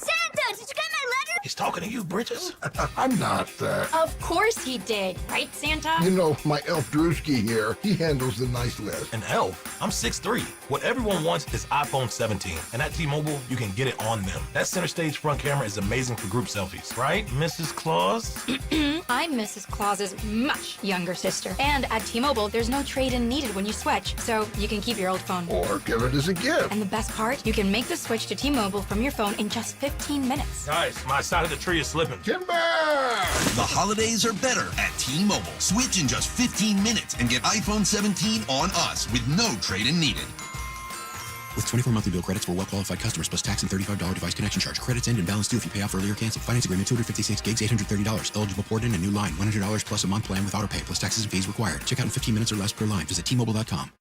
Did you get my letter? He's talking to you, Bridges. I'm not. Of course he did, right, Santa? You know, my elf Drewski here, he handles the nice list. An elf? I'm 6'3". What everyone wants is iPhone 17. And at T-Mobile, you can get it on them. That center stage front camera is amazing for group selfies. Right, Mrs. Claus? I'm Mrs. Claus's much younger sister. And at T-Mobile, there's no trade-in needed when you switch, so you can keep your old phone. Or give it as a gift. And the best part? You can make the switch to T-Mobile from your phone in just 15 minutes. Guys, my side of the tree is slipping. Timber! The holidays are better at T-Mobile. Switch in just 15 minutes and get iPhone 17 on us with no trade-in needed. With 24 monthly bill credits for well-qualified customers plus tax and $35 device connection charge. Credits end and balance due if you pay off early or cancel. Finance agreement 256 gigs, $830. Eligible port in a new line. $100 plus a month plan with auto pay plus taxes and fees required. Check out in 15 minutes or less per line. Visit T-Mobile.com.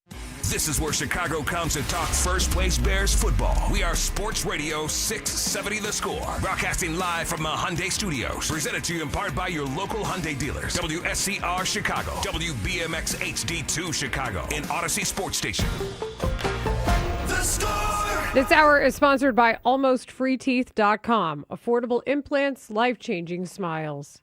This is where Chicago comes to talk first place Bears football. We are Sports Radio 670 The Score. Broadcasting live from the Hyundai Studios. Presented to you in part by your local Hyundai dealers. WSCR Chicago. WBMX HD2 Chicago. And Odyssey Sports Station. The Score! This hour is sponsored by AlmostFreeTeeth.com. Affordable implants, life-changing smiles.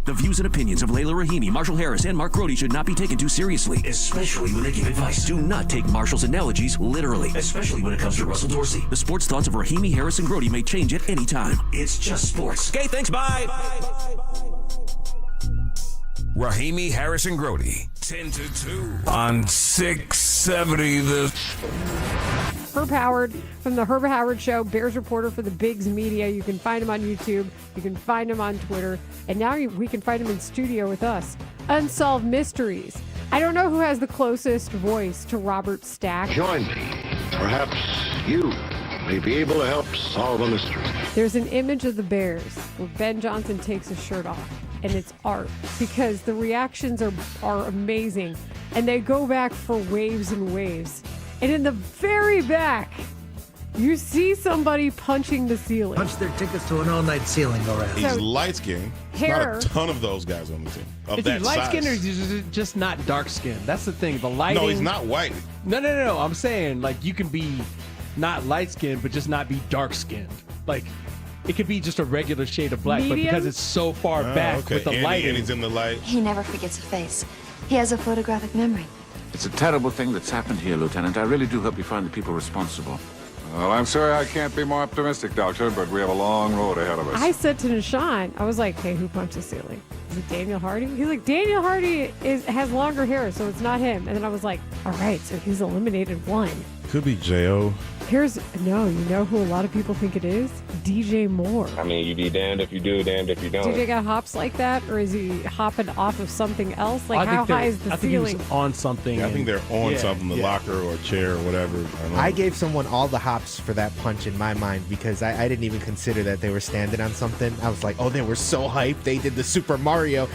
The views and opinions of Layla Rahimi, Marshall Harris, and Mark Grody should not be taken too seriously, especially when they give advice. Do not take Marshall's analogies literally, especially when it comes to Russell Dorsey. The sports thoughts of Rahimi, Harris, and Grody may change at any time. It's just sports. Okay, thanks, bye. Rahimi, Harris, and Grody. 10-2 on 670 The... Herb Howard from the Herb Howard Show, Bears reporter for the Bigs Media. You can find him on YouTube. You can find him on Twitter. And now we can find him in studio with us. Unsolved Mysteries. I don't know who has the closest voice to Robert Stack. Join me. Perhaps you may be able to help solve a mystery. There's an image of the Bears where Ben Johnson takes his shirt off. And it's art because the reactions are amazing. And they go back for waves and waves. And in the very back, you see somebody punching the ceiling. Punch their tickets to an all-night ceiling around. He's light-skinned. Hair. Not a ton of those guys on the team. Of Is that he light-skinned or size. is he just not dark-skinned? That's the thing. The lighting. No, he's not white. No. I'm saying, like, you can be not light-skinned, but just not be dark-skinned. Like, it could be just a regular shade of black, but because it's so far back with the lighting. And he's in the light. He never forgets a face. He has a photographic memory. It's a terrible thing that's happened here, Lieutenant. I really do hope you find the people responsible. Well, I'm sorry I can't be more optimistic, Doctor, but we have a long road ahead of us. I said to Nishan, I was like, hey, who punched the ceiling? is it Daniel Hardy? He's like, Daniel Hardy has longer hair, so it's not him. And then I was like, all right, so he's eliminated one. Could be J.O. You know who a lot of people think it is? DJ Moore. I mean, you be damned if you do, damned if you don't. DJ got hops like that, or is he hopping off of something else? Like, how high is the ceiling? I think he was on something. Yeah, I think they're on something, the locker or chair or whatever. I gave someone all the hops for that punch in my mind because I didn't even consider that they were standing on something. I was like, oh, they were so hyped. They did the Super Mario.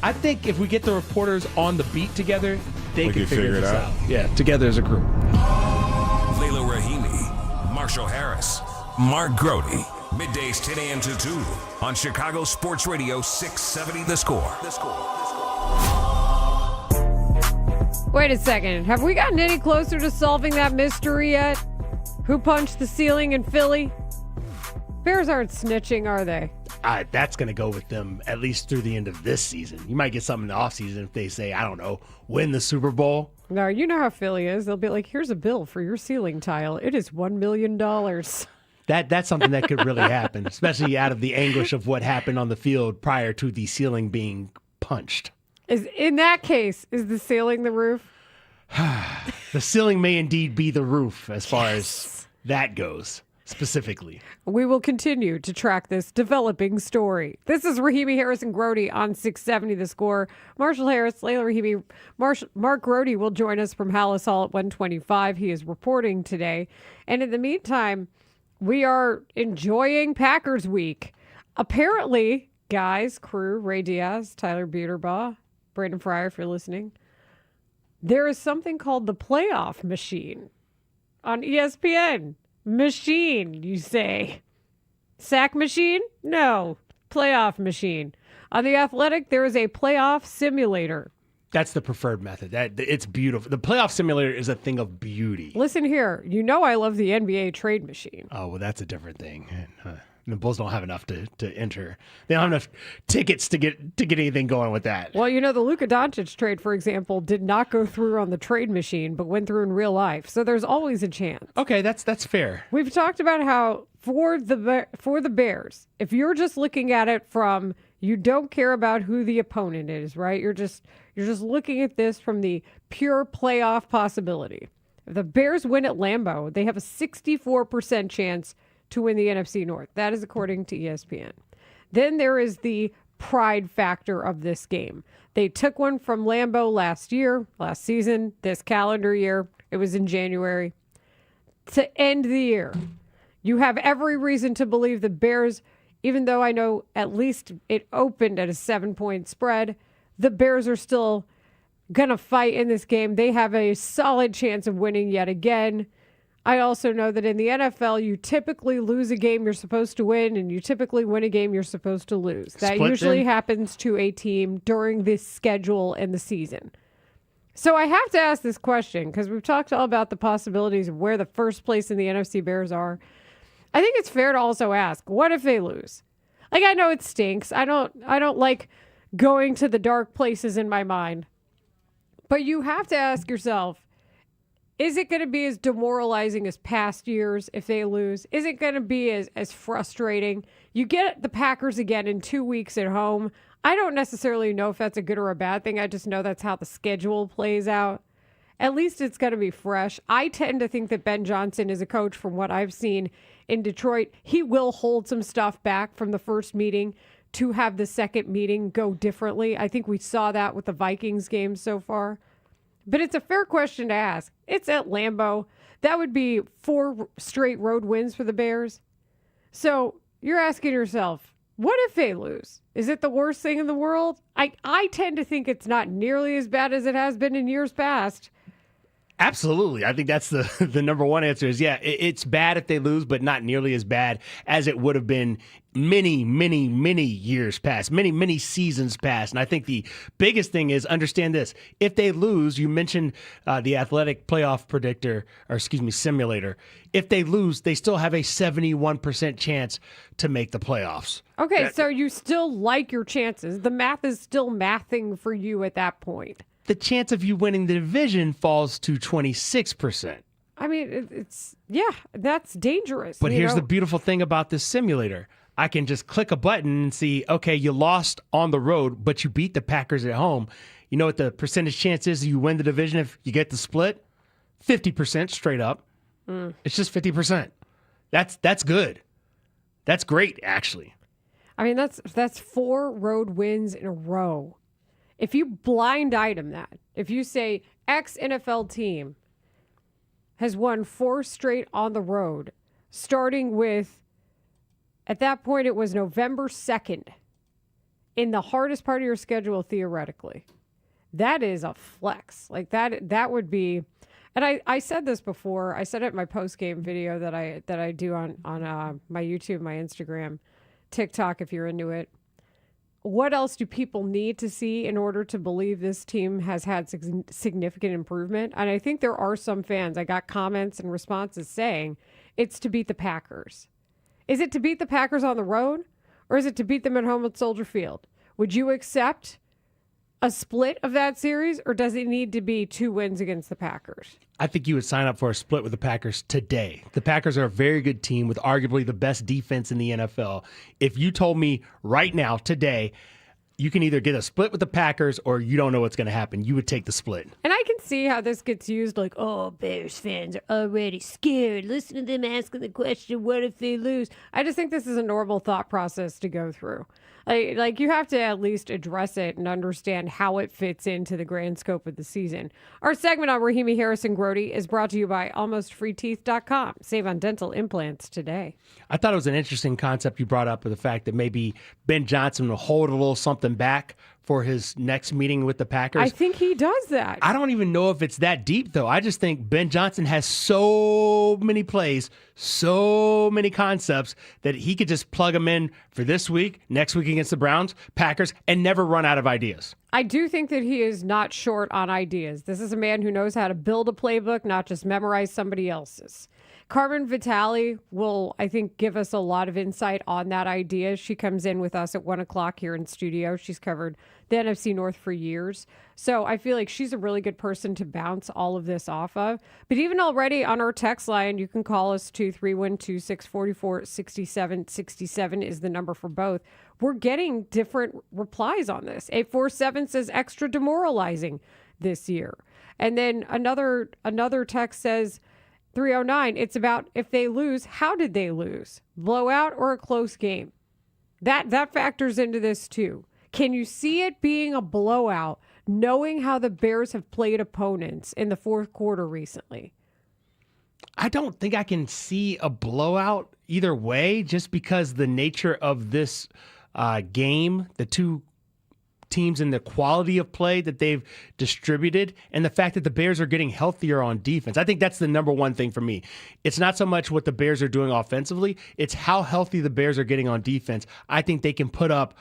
I think if we get the reporters on the beat together, they can figure this out. Yeah, together as a group. Layla Rahimi, Marshall Harris, Mark Grody. Middays 10 a.m. to 2 on Chicago Sports Radio 670 The Score. Wait a second. Have we gotten any closer to solving that mystery yet? Who punched the ceiling in Philly? Bears aren't snitching, are they? That's going to go with them at least through the end of this season. You might get something in the offseason if they say, I don't know, win the Super Bowl. No, you know how Philly is. They'll be like, here's a bill for your ceiling tile. It is $1 million. That's something that could really happen, especially out of the anguish of what happened on the field prior to the ceiling being punched. In that case, is the ceiling the roof? The ceiling may indeed be the roof as far as that goes. Specifically, we will continue to track this developing story. This is Rahimi, Harris, and Grody on 670 The Score. Marshall Harris, Layla Rahimi, Mark Grody will join us from Hallis Hall at 125. He is reporting today. And in the meantime, we are enjoying Packers Week. Apparently, guys, crew, Ray Diaz, Tyler Buterbaugh, Brandon Fryer, if you're listening, there is something called the playoff machine on ESPN. Machine, you say. Sack machine? No. Playoff machine. On The Athletic, there is a playoff simulator. That's the preferred method. It's beautiful. The playoff simulator is a thing of beauty. Listen here. You know I love the NBA trade machine. Oh, well, that's a different thing. The Bulls don't have enough to enter. They don't have enough tickets to get anything going with that. Well, you know, the Luka Doncic trade, for example, did not go through on the trade machine, but went through in real life. So there's always a chance. Okay, that's fair. We've talked about how for the Bears, if you're just looking at it from you don't care about who the opponent is, right? You're just looking at this from the pure playoff possibility. If the Bears win at Lambeau, they have a 64% chance to win the NFC North. That is according to ESPN. Then there is the pride factor of this game. They took one from Lambeau last season, this calendar year. It was in January. To end the year, you have every reason to believe the Bears, even though I know at least it opened at a 7-point spread, the Bears are still going to fight in this game. They have a solid chance of winning yet again. I also know that in the NFL, you typically lose a game you're supposed to win, and you typically win a game you're supposed to lose. That usually happens to a team during this schedule and the season. So I have to ask this question, because we've talked all about the possibilities of where the first place in the NFC Bears are. I think it's fair to also ask, what if they lose? Like, I know it stinks. I don't like going to the dark places in my mind. But you have to ask yourself, is it going to be as demoralizing as past years if they lose? Is it going to be as frustrating? You get the Packers again in 2 weeks at home. I don't necessarily know if that's a good or a bad thing. I just know that's how the schedule plays out. At least it's going to be fresh. I tend to think that Ben Johnson is a coach from what I've seen in Detroit. He will hold some stuff back from the first meeting to have the second meeting go differently. I think we saw that with the Vikings game so far. But it's a fair question to ask. It's at Lambeau. That would be 4 straight road wins for the Bears. So you're asking yourself, what if they lose? Is it the worst thing in the world? I tend to think it's not nearly as bad as it has been in years past. Absolutely. I think that's the number one answer is, yeah, it's bad if they lose, but not nearly as bad as it would have been many, many, many years past, many, many seasons past. And I think the biggest thing is understand this. If they lose, you mentioned the Athletic playoff simulator. If they lose, they still have a 71% chance to make the playoffs. Okay, so you still like your chances. The math is still mathing for you at that point. The chance of you winning the division falls to 26%. I mean, that's dangerous. But here's the beautiful thing about this simulator. I can just click a button and see, okay, you lost on the road, but you beat the Packers at home. You know what the percentage chance is you win the division if you get the split? 50% straight up. It's just 50%. That's good. That's great, actually. I mean, that's 4 road wins in a row. If you blind item that, if you say X NFL team has won 4 straight on the road, starting with, at that point, it was November 2nd, in the hardest part of your schedule, theoretically. That is a flex. Like that would be, and I said this before. I said it in my post-game video that I do on my YouTube, my Instagram, TikTok, if you're into it. What else do people need to see in order to believe this team has had significant improvement? And I think there are some fans. I got comments and responses saying it's to beat the Packers. Is it to beat the Packers on the road, or is it to beat them at home at Soldier Field? Would you accept a split of that series, or does it need to be 2 wins against the Packers? I think you would sign up for a split with the Packers today. The Packers are a very good team with arguably the best defense in the NFL. If you told me right now, today, you can either get a split with the Packers or you don't know what's going to happen, you would take the split. And I can see how this gets used like, oh, Bears fans are already scared. Listen to them asking the question, what if they lose? I just think this is a normal thought process to go through. Like you have to at least address it and understand how it fits into the grand scope of the season. Our segment on Rahimi Harrison Grody is brought to you by AlmostFreeTeeth.com. Save on dental implants today. I thought it was an interesting concept you brought up with the fact that maybe Ben Johnson will hold a little something back for his next meeting with the Packers. I think he does that. I don't even know if it's that deep, though. I just think Ben Johnson has so many plays, so many concepts that he could just plug them in for this week, next week against the Browns, Packers, and never run out of ideas. I do think that he is not short on ideas. This is a man who knows how to build a playbook, not just memorize somebody else's. Carmen Vitale will, I think, give us a lot of insight on that idea. She comes in with us at 1 o'clock here in studio. She's covered the NFC North for years. So I feel like she's a really good person to bounce all of this off of. But even already on our text line, you can call us 231-2644-6767 is the number for both. We're getting different replies on this. 847 says extra demoralizing this year. And then another text says, 309, it's about if they lose, how did they lose? Blowout or a close game? That factors into this too. Can you see it being a blowout, knowing how the Bears have played opponents in the fourth quarter recently? I don't think I can see a blowout either way, just because the nature of this game, the two teams and the quality of play that they've distributed, and the fact that the Bears are getting healthier on defense. I think that's the number one thing for me. It's not so much what the Bears are doing offensively, it's how healthy the Bears are getting on defense. I think they can put up,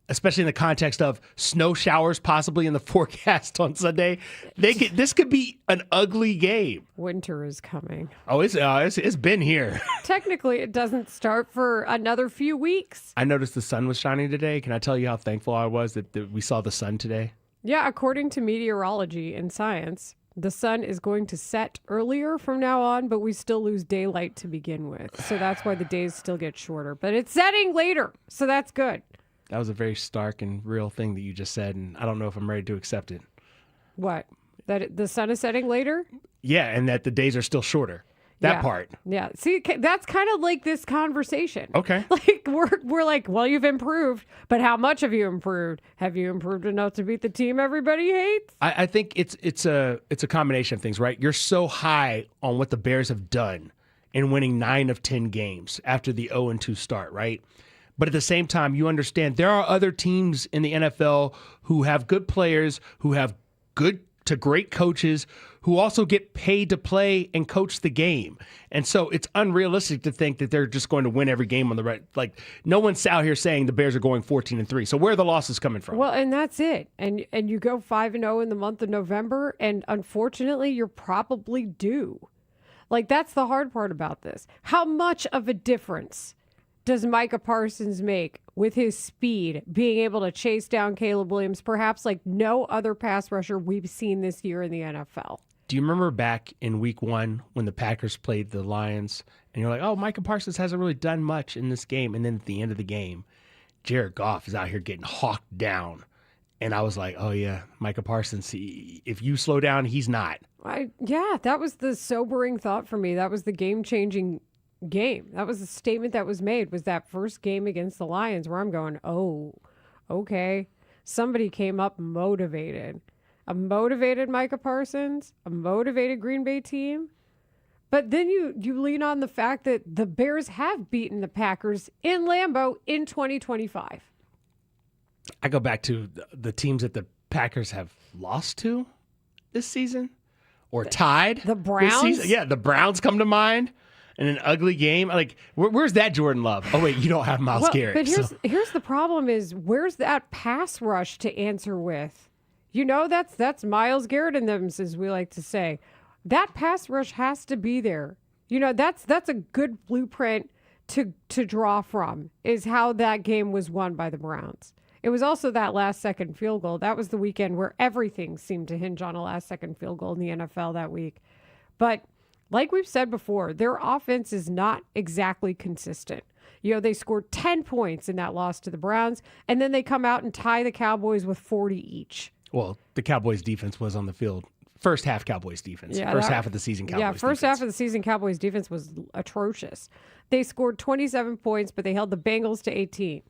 especially in the context of snow showers possibly in the forecast on Sunday. This could be an ugly game. Winter is coming. Oh, it's been here. Technically, it doesn't start for another few weeks. I noticed the sun was shining today. Can I tell you how thankful I was that we saw the sun today? Yeah, according to meteorology and science, the sun is going to set earlier from now on, but we still lose daylight to begin with. So that's why the days still get shorter. But it's setting later, so that's good. That was a very stark and real thing that you just said, and I don't know if I'm ready to accept it. What? That the sun is setting later? Yeah, and that the days are still shorter. That part. Yeah. See, that's kind of like this conversation. Okay. Like we're like, well, you've improved, but how much have you improved? Have you improved enough to beat the team everybody hates? I think it's a combination of things, right? You're so high on what the Bears have done in winning 9 of 10 games after the 0-2 start, right? But at the same time, you understand there are other teams in the NFL who have good players, who have good to great coaches, who also get paid to play and coach the game. And so it's unrealistic to think that they're just going to win every game on the right. Like, no one's out here saying the Bears are going 14-3. So where are the losses coming from? Well, and that's it. And you go 5-0 in the month of November, and unfortunately, you're probably due. Like, that's the hard part about this. How much of a difference does Micah Parsons make with his speed, being able to chase down Caleb Williams, perhaps like no other pass rusher we've seen this year in the NFL? Do you remember back in week 1 when the Packers played the Lions and you're like, oh, Micah Parsons hasn't really done much in this game. And then at the end of the game, Jared Goff is out here getting hawked down. And I was like, oh, yeah, Micah Parsons, if you slow down, he's not. Yeah, that was the sobering thought for me. That was the game-changing game. That was the statement that was made, was that first game against the Lions where I'm going, oh, okay. Somebody came up motivated. A motivated Micah Parsons, a motivated Green Bay team. But then you lean on the fact that the Bears have beaten the Packers in Lambeau in 2025. I go back to the teams that the Packers have lost to this season or tied. The Browns? Yeah, the Browns come to mind in an ugly game. Like, where's that Jordan Love? Oh, wait, you don't have Myles Garrett. But here's the problem is, where's that pass rush to answer with? You know, that's Myles Garrett and them, as we like to say. That pass rush has to be there. You know, that's a good blueprint to draw from, is how that game was won by the Browns. It was also that last-second field goal. That was the weekend where everything seemed to hinge on a last-second field goal in the NFL that week. But like we've said before, their offense is not exactly consistent. You know, they scored 10 points in that loss to the Browns, and then they come out and tie the Cowboys with 40 each. Well, the Cowboys defense was on the field. First half Cowboys defense. Yeah, first half of the season Cowboys defense. Yeah, first half of the season Cowboys defense was atrocious. They scored 27 points, but they held the Bengals to 18.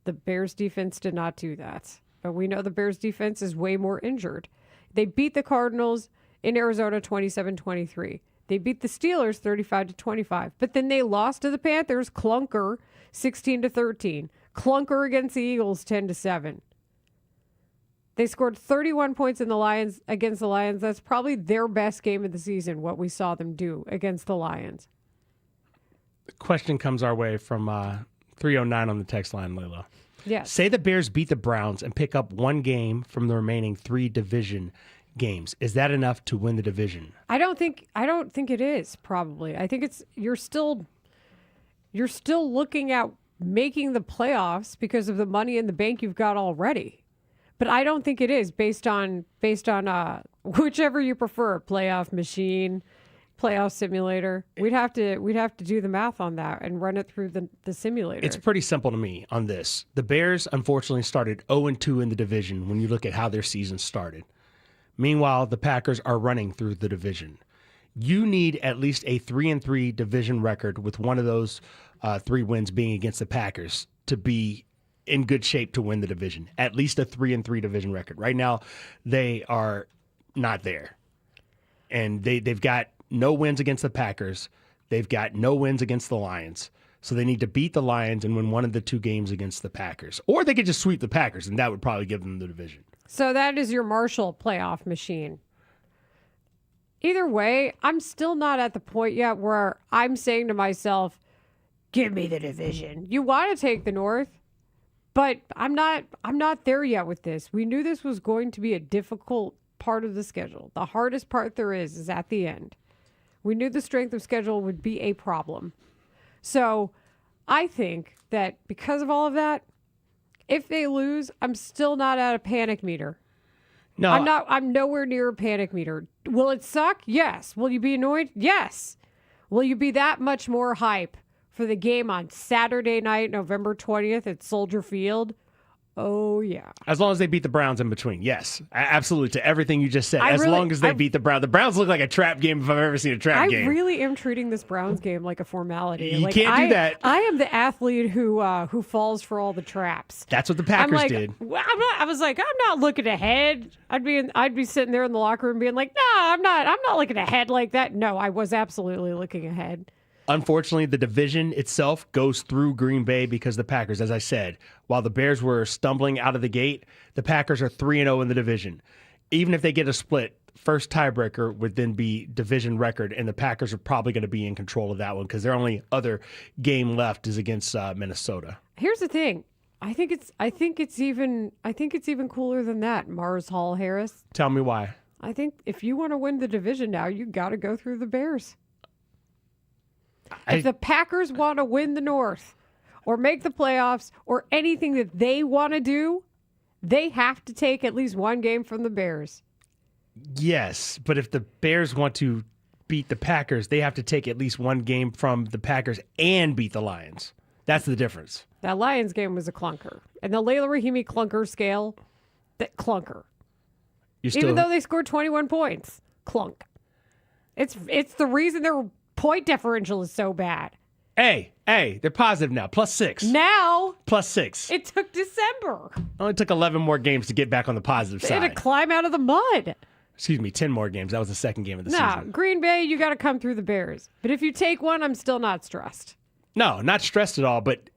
The Bears defense did not do that. But we know the Bears defense is way more injured. They beat the Cardinals in Arizona 27-23. They beat the Steelers 35-25. But then they lost to the Panthers, clunker, 16-13. Clunker against the Eagles, 10-7. They scored 31 points against the Lions. That's probably their best game of the season, what we saw them do against the Lions. The question comes our way from 309 on the text line, Layla. Yes. Say the Bears beat the Browns and pick up one game from the remaining 3 division games. Is that enough to win the division? I don't think it is, probably. I think you're still looking at making the playoffs because of the money in the bank you've got already. But I don't think it is based on whichever you prefer, playoff machine, playoff simulator. We'd have to do the math on that and run it through the simulator. It's pretty simple to me on this. The Bears unfortunately started 0-2 in the division when you look at how their season started. Meanwhile, the Packers are running through the division. You need at least a 3-3 division record, with one of those 3 wins being against the Packers, to be in good shape to win the division. At least a 3-3 division record. Right now, they are not there. And they've got no wins against the Packers. They've got no wins against the Lions. So they need to beat the Lions and win one of the 2 games against the Packers. Or they could just sweep the Packers, and that would probably give them the division. So that is your Marshall playoff machine. Either way, I'm still not at the point yet where I'm saying to myself, give me the division. You want to take the North, but I'm not there yet with this. We knew this was going to be a difficult part of the schedule. The hardest part there is at the end. We knew the strength of schedule would be a problem. So I think that because of all of that, if they lose, I'm still not at a panic meter. No, I'm nowhere near a panic meter. Will it suck? Yes. Will you be annoyed? Yes. Will you be that much more hype for the game on Saturday night, November 20th at Soldier Field? Oh, yeah. As long as they beat the Browns in between, yes. Absolutely, to everything you just said. Long as they beat the Browns. The Browns look like a trap game if I've ever seen a trap game. I really am treating this Browns game like a formality. You can't do that. I am the athlete who falls for all the traps. That's what the Packers did. I was like, I'm not looking ahead. I'd be sitting there in the locker room being like, no, I'm not looking ahead like that. No, I was absolutely looking ahead. Unfortunately, the division itself goes through Green Bay because the Packers, as I said, while the Bears were stumbling out of the gate, the Packers are 3-0 in the division. Even if they get a split, first tiebreaker would then be division record, and the Packers are probably going to be in control of that one because their only other game left is against Minnesota. Here's the thing. I think it's even cooler than that, Mars Hall Harris. Tell me why. I think if you want to win the division now, you got to go through the Bears. If the Packers want to win the North or make the playoffs or anything that they want to do, they have to take at least one game from the Bears. Yes, but if the Bears want to beat the Packers, they have to take at least one game from the Packers and beat the Lions. That's the difference. That Lions game was a clunker. And the Layla Rahimi clunker scale, that clunker. Even though they scored 21 points, clunk. It's the reason their point differential is so bad. Hey, they're positive now, +6. Now, +6. it took December. Only took 11 more games to get back on the positive They side. had to climb out of the mud. Excuse me, 10 more games. That was the second game of the season. Green Bay, you got to come through the Bears. But if you take one, I'm still not stressed. No, not stressed at all, but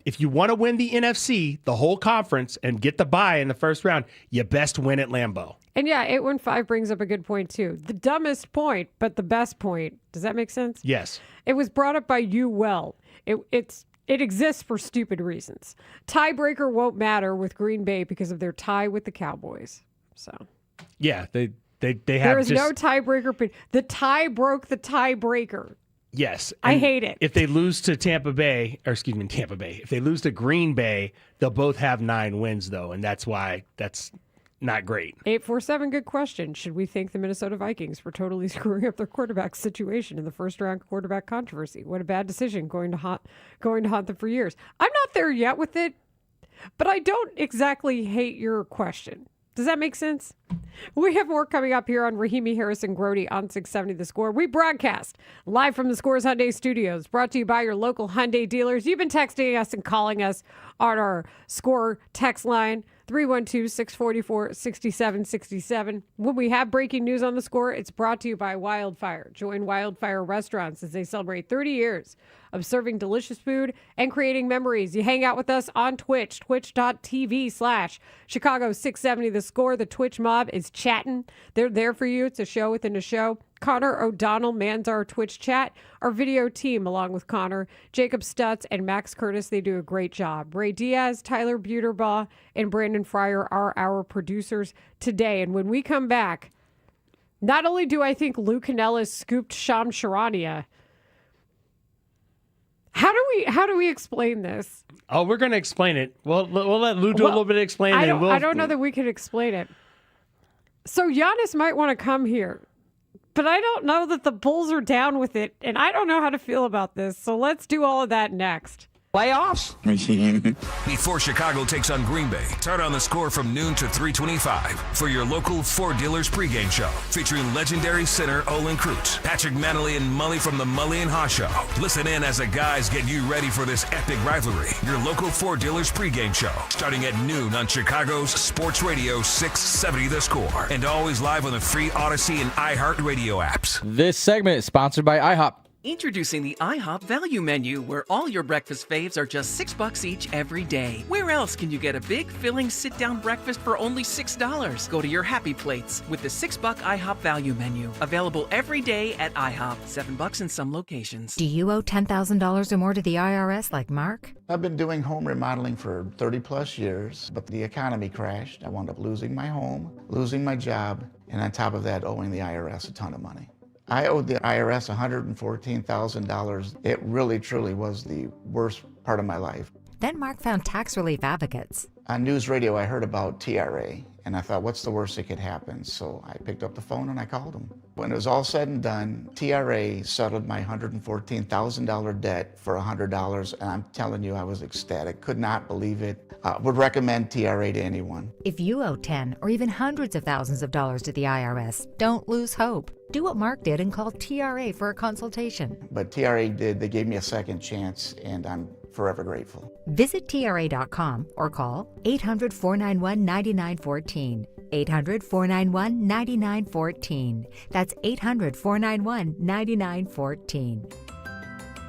if you want to win the NFC, the whole conference, and get the bye in the first round, you best win at Lambeau. And yeah, 815 brings up a good point too. The dumbest point, but the best point. Does that make sense? Yes. It was brought up by you well. It exists for stupid reasons. Tiebreaker won't matter with Green Bay because of their tie with the Cowboys. So Yeah, they have there is just, no tiebreaker. But the tie broke the tiebreaker. Yes. I and hate it. If they lose to Tampa Bay, if they lose to Green Bay, they'll both have 9 wins, though, and that's why that's not great. 847, good question. Should we thank the Minnesota Vikings for totally screwing up their quarterback situation in the first round quarterback controversy? What a bad decision going to haunt them for years. I'm not there yet with it, but I don't exactly hate your question. Does that make sense? We have more coming up here on Rahimi, Harris, and Grody on 670 The Score. We broadcast live from the Scores Hyundai Studios, brought to you by your local Hyundai dealers. You've been texting us and calling us on our Score text line, 312-644-6767. When we have breaking news on the Score, it's brought to you by Wildfire. Join Wildfire Restaurants as they celebrate 30 years of serving delicious food and creating memories. You hang out with us on Twitch, twitch.tv/Chicago 670 The Score. The Twitch mob is chatting. They're there for you. It's a show within a show. Connor O'Donnell mans our Twitch chat. Our video team, along with Connor, Jacob Stutz, and Max Curtis, they do a great job. Ray Diaz, Tyler Buterbaugh, and Brandon Fryer are our producers today. And when we come back, not only do I think Lou Canellis scooped Shams Charania, how do we explain this? Oh, we're going to explain it. We'll let Lou do a little bit of explaining. I don't know that we can explain it. So Giannis might want to come here, but I don't know that the Bulls are down with it, and I don't know how to feel about this. So let's do all of that next. Playoffs? Before Chicago takes on Green Bay, start on the Score from noon to 3:25 for your local Ford Dealers pregame show, featuring legendary center Olin Kreutz, Patrick Manley, and Mully from the Mully and Haugh Show. Listen in as the guys get you ready for this epic rivalry. Your local Ford Dealers pregame show, starting at noon on Chicago's Sports Radio 670 The Score, and always live on the free Odyssey and iHeartRadio apps. This segment is sponsored by IHOP. Introducing the IHOP Value Menu, where all your breakfast faves are just $6 each every day. Where else can you get a big, filling, sit-down breakfast for only $6? Go to your happy plates with the $6 IHOP Value Menu. Available every day at IHOP. $7 in some locations. Do you owe $10,000 or more to the IRS like Mark? I've been doing home remodeling for 30 plus years, but the economy crashed. I wound up losing my home, losing my job, and on top of that, owing the IRS a ton of money. I owed the IRS $114,000. It really, truly was the worst part of my life. Then Mark found tax relief advocates. On news radio, I heard about TRA, and I thought, what's the worst that could happen? So I picked up the phone and I called them. When it was all said and done, TRA settled my $114,000 debt for $100, and I'm telling you, I was ecstatic. Could not believe it. Would recommend TRA to anyone. If you owe 10 or even hundreds of thousands of dollars to the IRS, don't lose hope. Do what Mark did and call TRA for a consultation. But TRA did. They gave me a second chance, and I'm forever grateful. Visit TRA.com or call 800-491-9914. 800-491-9914. That's 800-491-9914.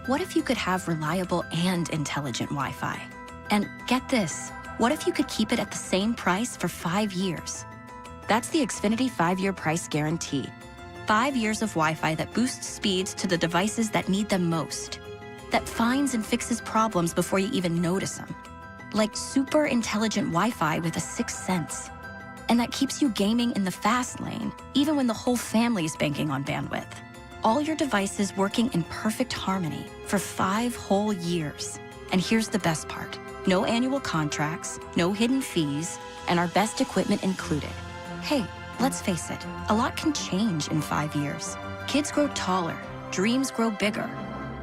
What if you could have reliable and intelligent Wi-Fi? And get this, what if you could keep it at the same price for 5 years? That's the Xfinity 5-year price guarantee. 5 years of Wi-Fi that boosts speeds to the devices that need them most. That finds and fixes problems before you even notice them. Like super intelligent Wi-Fi with a 6th sense. And that keeps you gaming in the fast lane, even when the whole family is banking on bandwidth. All your devices working in perfect harmony for 5 whole years. And here's the best part. No annual contracts, no hidden fees, and our best equipment included. Hey, Let's face it, a lot can change in 5 years. Kids grow taller, dreams grow bigger.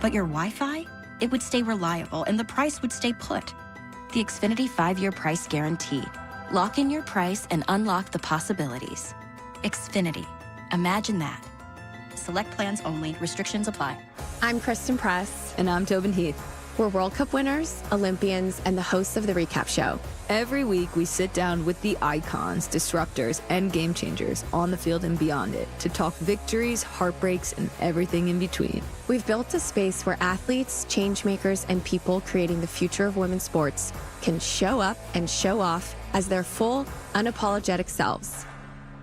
But your Wi-Fi? It would stay reliable and the price would stay put. The Xfinity 5-year price guarantee. Lock in your price and unlock the possibilities. Xfinity. Imagine that. Select plans only. Restrictions apply. I'm Kristen Press. And I'm Tobin Heath. We're World Cup winners, Olympians, and the hosts of The Recap Show. Every week, we sit down with the icons, disruptors, and game changers on the field and beyond it to talk victories, heartbreaks, and everything in between. We've built a space where athletes, changemakers, and people creating the future of women's sports can show up and show off as their full, unapologetic selves.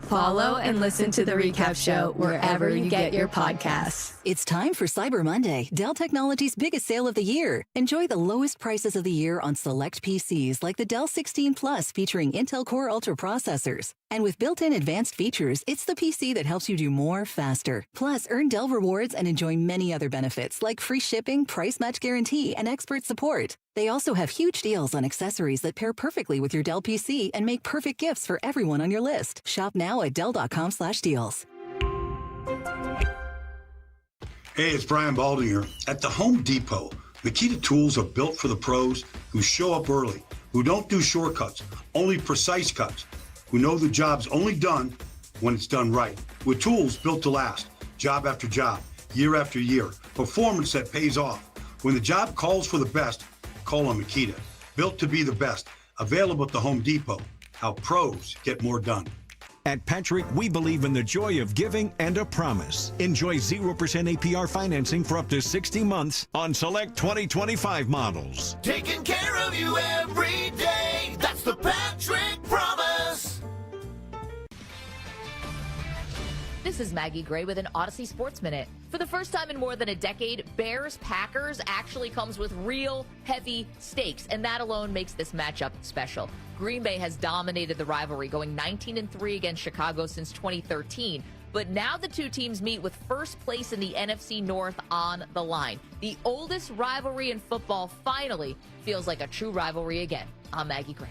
Follow and listen to The Recap Show wherever you get your podcasts. It's time for Cyber Monday, Dell Technologies' biggest sale of the year. Enjoy the lowest prices of the year on select PCs like the Dell 16 Plus featuring Intel Core Ultra processors. And with built-in advanced features, it's the PC that helps you do more faster. Plus, earn Dell rewards and enjoy many other benefits like free shipping, price match guarantee, and expert support. They also have huge deals on accessories that pair perfectly with your Dell PC and make perfect gifts for everyone on your list. Shop now at Dell.com/deals. Hey, it's Brian Baldinger. At the Home Depot, Makita tools are built for the pros who show up early, who don't do shortcuts, only precise cuts, who know the job's only done when it's done right. With tools built to last, job after job, year after year, performance that pays off. When the job calls for the best, call on Makita. Built to be the best, available at the Home Depot. How pros get more done. At Patrick, we believe in the joy of giving and a promise. Enjoy 0% APR financing for up to 60 months on select 2025 models. Taking care of you every day. That's the Patrick Promise. This is Maggie Gray with an Odyssey Sports Minute. For the first time in more than a decade, Bears-Packers actually comes with real heavy stakes, and that alone makes this matchup special. Green Bay has dominated the rivalry, going 19-3 against Chicago since 2013. But now the two teams meet with first place in the NFC North on the line. The oldest rivalry in football finally feels like a true rivalry again. I'm Maggie Gray.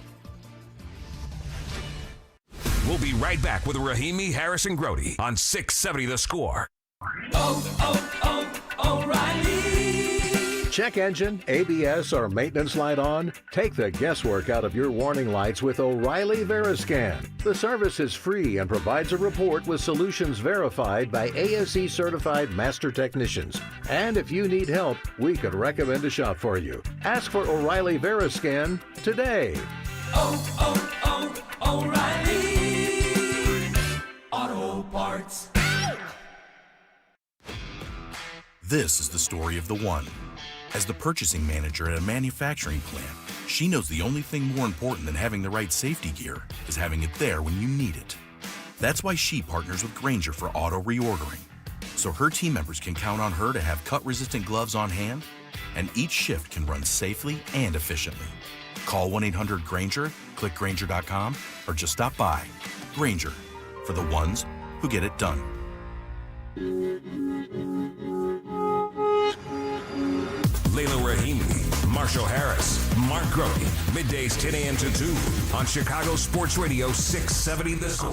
We'll be right back with Rahimi, Harris, and Grody on 670 The Score. O'Reilly. Check engine, ABS, or maintenance light on? Take the guesswork out of your warning lights with O'Reilly Veriscan. The service is free and provides a report with solutions verified by ASE certified master technicians. And if you need help, we could recommend a shop for you. Ask for O'Reilly Veriscan today. O'Reilly Auto Parts. This is the story of the one. As the purchasing manager at a manufacturing plant, she knows the only thing more important than having the right safety gear is having it there when you need it. That's why she partners with Grainger for auto reordering, so her team members can count on her to have cut-resistant gloves on hand, and each shift can run safely and efficiently. Call 1-800-GRAINGER, click Grainger.com, or just stop by. Grainger, for the ones who get it done. Layla Rahimi, Marshall Harris, Mark Grody, middays 10 a.m. to 2 on Chicago Sports Radio 670 The Score.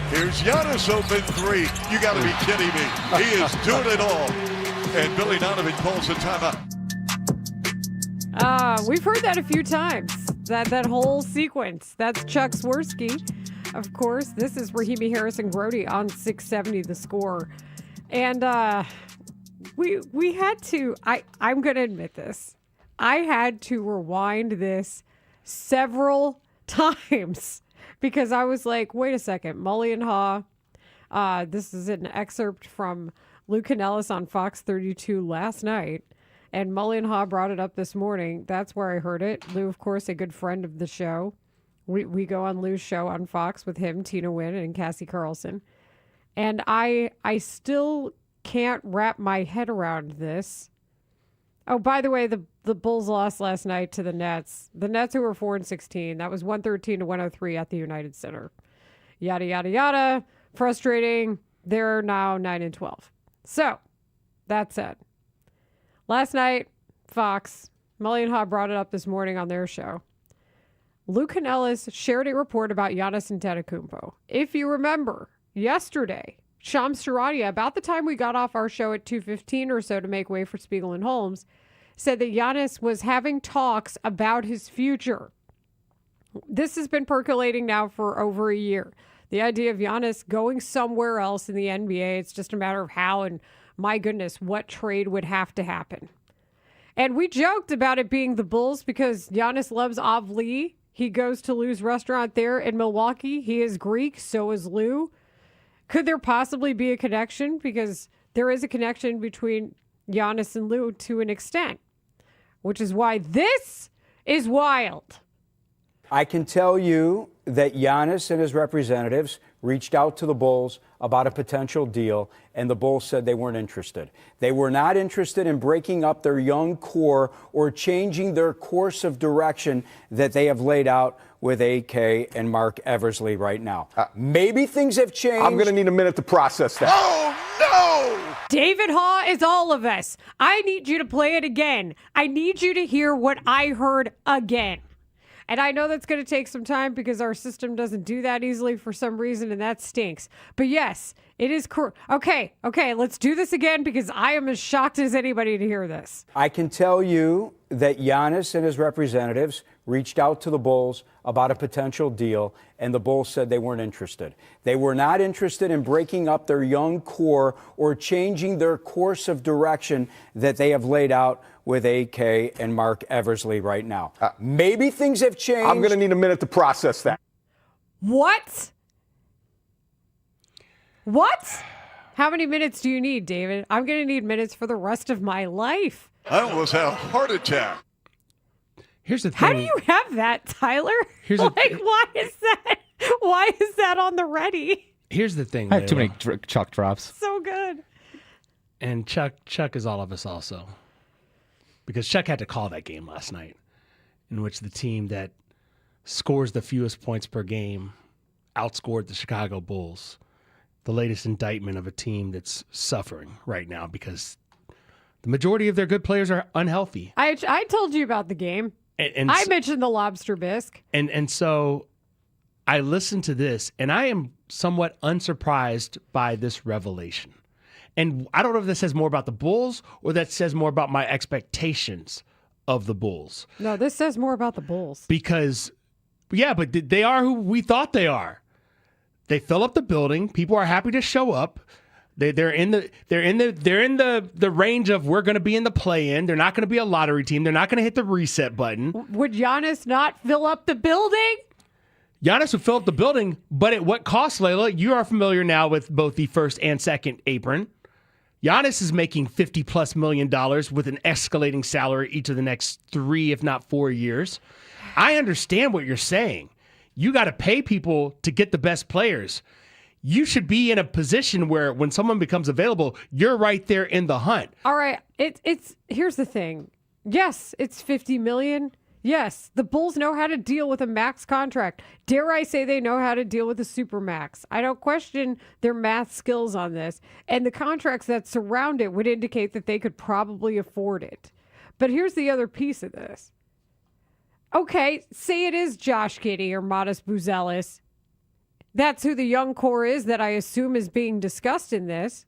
Here's Giannis open three. You got to be kidding me. He is doing it all. And Billy Donovan calls a timeout. We've heard that a few times. That whole sequence. That's Chuck Swirsky. Of course, this is Rahimi, Harris, and Grody on 670 The Score. And we had to, I'm going to admit this. I had to rewind this several times because I was like, wait a second, Mully and Haugh. This is an excerpt from Lou Canellis on Fox 32 last night. And Mully and Haugh brought it up this morning. That's where I heard it. Lou, of course, a good friend of the show. We go on Lou's show on Fox with him, Tina Wynn, and Cassie Carlson. And I still can't wrap my head around this. Oh, by the way, the Bulls lost last night to the Nets. The Nets, who were 4-16. That was 113-103 at the United Center. Yada, yada, yada. Frustrating. They're now 9-12. So, that said. Last night, Fox, Mully and Haugh brought it up this morning on their show. Lou Canellis shared a report about Giannis Antetokounmpo. If you remember, yesterday, Shams Charania, about the time we got off our show at 2:15 or so to make way for Spiegel and Holmes, said that Giannis was having talks about his future. This has been percolating now for over a year. The idea of Giannis going somewhere else in the NBA, it's just a matter of how, and my goodness, what trade would have to happen. And we joked about it being the Bulls because Giannis loves Av Lee. He goes to Lou's restaurant there in Milwaukee. He is Greek, so is Lou. Could there possibly be a connection? Because there is a connection between Giannis and Lou to an extent, which is why this is wild. I can tell you that Giannis and his representatives reached out to the Bulls about a potential deal, and the Bulls said they weren't interested. They were not interested in breaking up their young core or changing their course of direction that they have laid out with AK and Mark Eversley right now. Maybe things have changed. I'm going to need a minute to process that. Oh, no! David Haugh is all of us. I need you to play it again. I need you to hear what I heard again. And I know that's going to take some time because our system doesn't do that easily for some reason, and that stinks. But yes, it is correct. Okay, let's do this again because I am as shocked as anybody to hear this. I can tell you that Giannis and his representatives reached out to the Bulls about a potential deal, and the Bulls said they weren't interested. They were not interested in breaking up their young core or changing their course of direction that they have laid out with AK and Mark Eversley right now. Maybe things have changed. I'm going to need a minute to process that. What? How many minutes do you need, David? I'm going to need minutes for the rest of my life. I almost had a heart attack. Here's the thing. How do you have that, Tyler? Why is that on the ready? Here's the thing. I have too Layla. many Chuck drops. So good. And Chuck is all of us also. Because Chuck had to call that game last night in which the team that scores the fewest points per game outscored the Chicago Bulls. The latest indictment of a team that's suffering right now because the majority of their good players are unhealthy. I told you about the game. And I mentioned the lobster bisque. And so I listened to this, and I am somewhat unsurprised by this revelation. And I don't know if this says more about the Bulls or that says more about my expectations of the Bulls. No, this says more about the Bulls. Because, yeah, but they are who we thought they are. They fill up the building. People are happy to show up. They're in the range of we're going to be in the play-in. They're not going to be a lottery team. They're not going to hit the reset button. Would Giannis not fill up the building? Giannis would fill up the building, but at what cost, Layla? You are familiar now with both the first and second apron. Giannis is making $50+ million with an escalating salary each of the next 3, if not 4 years. I understand what you're saying. You got to pay people to get the best players. You should be in a position where when someone becomes available, you're right there in the hunt. All right, it's here's the thing. Yes, it's $50 million. Yes, the Bulls know how to deal with a max contract. Dare I say they know how to deal with a super max. I don't question their math skills on this. And the contracts that surround it would indicate that they could probably afford it. But here's the other piece of this. Okay, say it is Josh Giddey or Modest Buzelis. That's who the young core is that I assume is being discussed in this.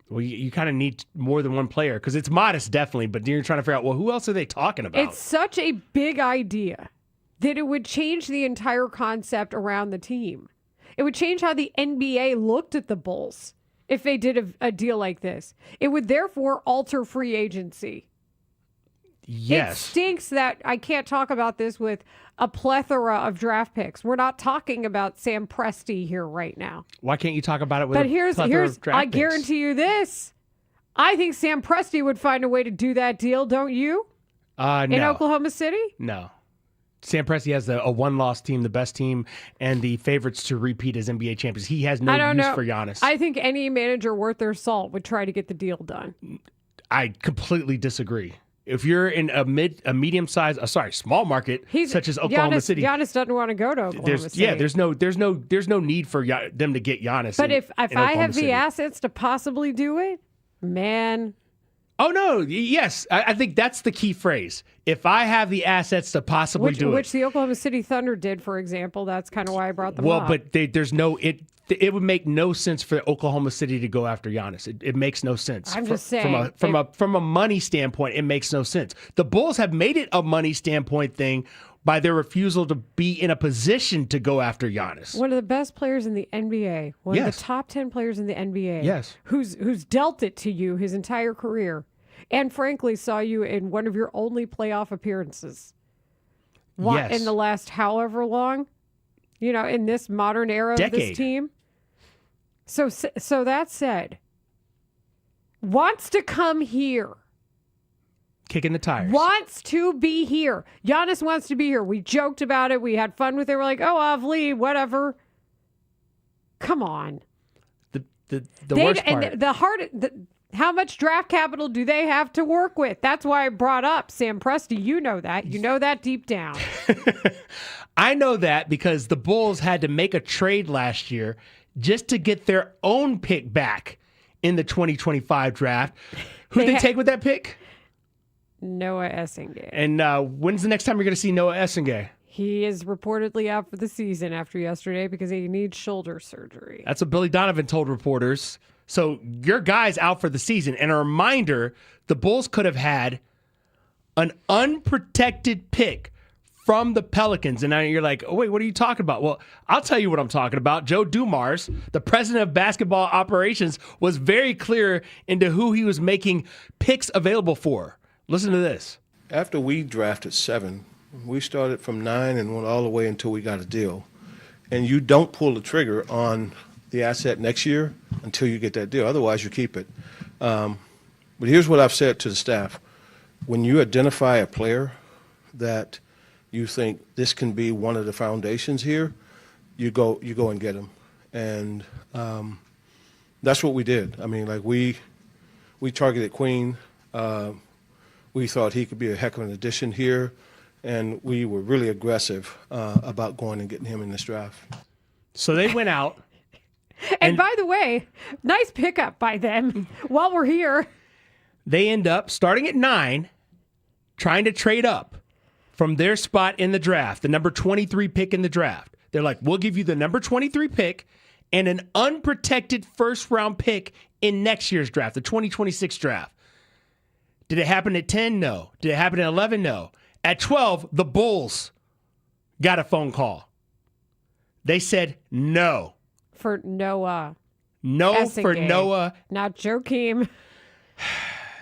Well, you kind of need more than one player because it's Modest, definitely, but you're trying to figure out, well, who else are they talking about? It's such a big idea that it would change the entire concept around the team. It would change how the NBA looked at the Bulls if they did a deal like this. It would therefore alter free agency. Yes. It stinks that I can't talk about this with a plethora of draft picks. We're not talking about Sam Presti here right now. Why can't you talk about it with But a here's plethora of draft I picks? guarantee you this. I think Sam Presti would find a way to do that deal, don't you? No. In Oklahoma City? No. Sam Presti has a one-loss team, the best team, and the favorites to repeat as NBA champions. He has no I don't use know. for Giannis. I think any manager worth their salt would try to get the deal done. I completely disagree. If you're in a small market such as Oklahoma City, Giannis doesn't want to go to Oklahoma City. there's no need for them to get Giannis. But if I Oklahoma have City. the assets to possibly do it, man. Oh no, yes, I think that's the key phrase. if I have the assets to possibly do which it. the Oklahoma City Thunder did, for example. That's kind of why I brought them Well, up. but there's no it would make no sense for Oklahoma City to go after Giannis. It makes no sense. I'm just saying, From a money standpoint, it makes no sense. The Bulls have made it a money standpoint thing by their refusal to be in a position to go after Giannis. One of the best players in the NBA, one of Yes. the top 10 players in the NBA, Yes. who's dealt it to you his entire career, and frankly saw you in one of your only playoff appearances. Yes. In the last however long, in this modern era of this Decade. team. So that said, wants to come here. Kicking the tires. Wants to be here. Giannis wants to be here. We joked about it. We had fun with it. We're like, oh, Avli, whatever. Come on. The worst part. And how much draft capital do they have to work with? That's why I brought up Sam Presti. You know that. You know that deep down. I know that because the Bulls had to make a trade last year just to get their own pick back in the 2025 draft. Who'd they take with that pick? Noah Essingay. And when's the next time you're going to see Noah Essingay? He is reportedly out for the season after yesterday because he needs shoulder surgery. That's what Billy Donovan told reporters. So your guy's out for the season. And a reminder, the Bulls could have had an unprotected pick from the Pelicans. And now you're like, oh, wait, what are you talking about? Well, I'll tell you what I'm talking about. Joe Dumars, the president of basketball operations, was very clear into who he was making picks available for. Listen to this. After we drafted 7, we started from 9 and went all the way until we got a deal. And you don't pull the trigger on the asset next year until you get that deal. Otherwise, you keep it. But here's what I've said to the staff. When you identify a player that you think this can be one of the foundations here, you go and get him. And that's what we did. I mean, like we targeted Queen. We thought he could be a heck of an addition here, and we were really aggressive about going and getting him in this draft. So they went out. And by the way, nice pickup by them while we're here. They end up starting at 9, trying to trade up from their spot in the draft, the number 23 pick in the draft. They're like, we'll give you the number 23 pick and an unprotected first-round pick in next year's draft, the 2026 draft. Did it happen at 10? No. Did it happen at 11? No. At 12, the Bulls got a phone call. They said no. For Noah. No Essingay. for Noah. Not Joakim.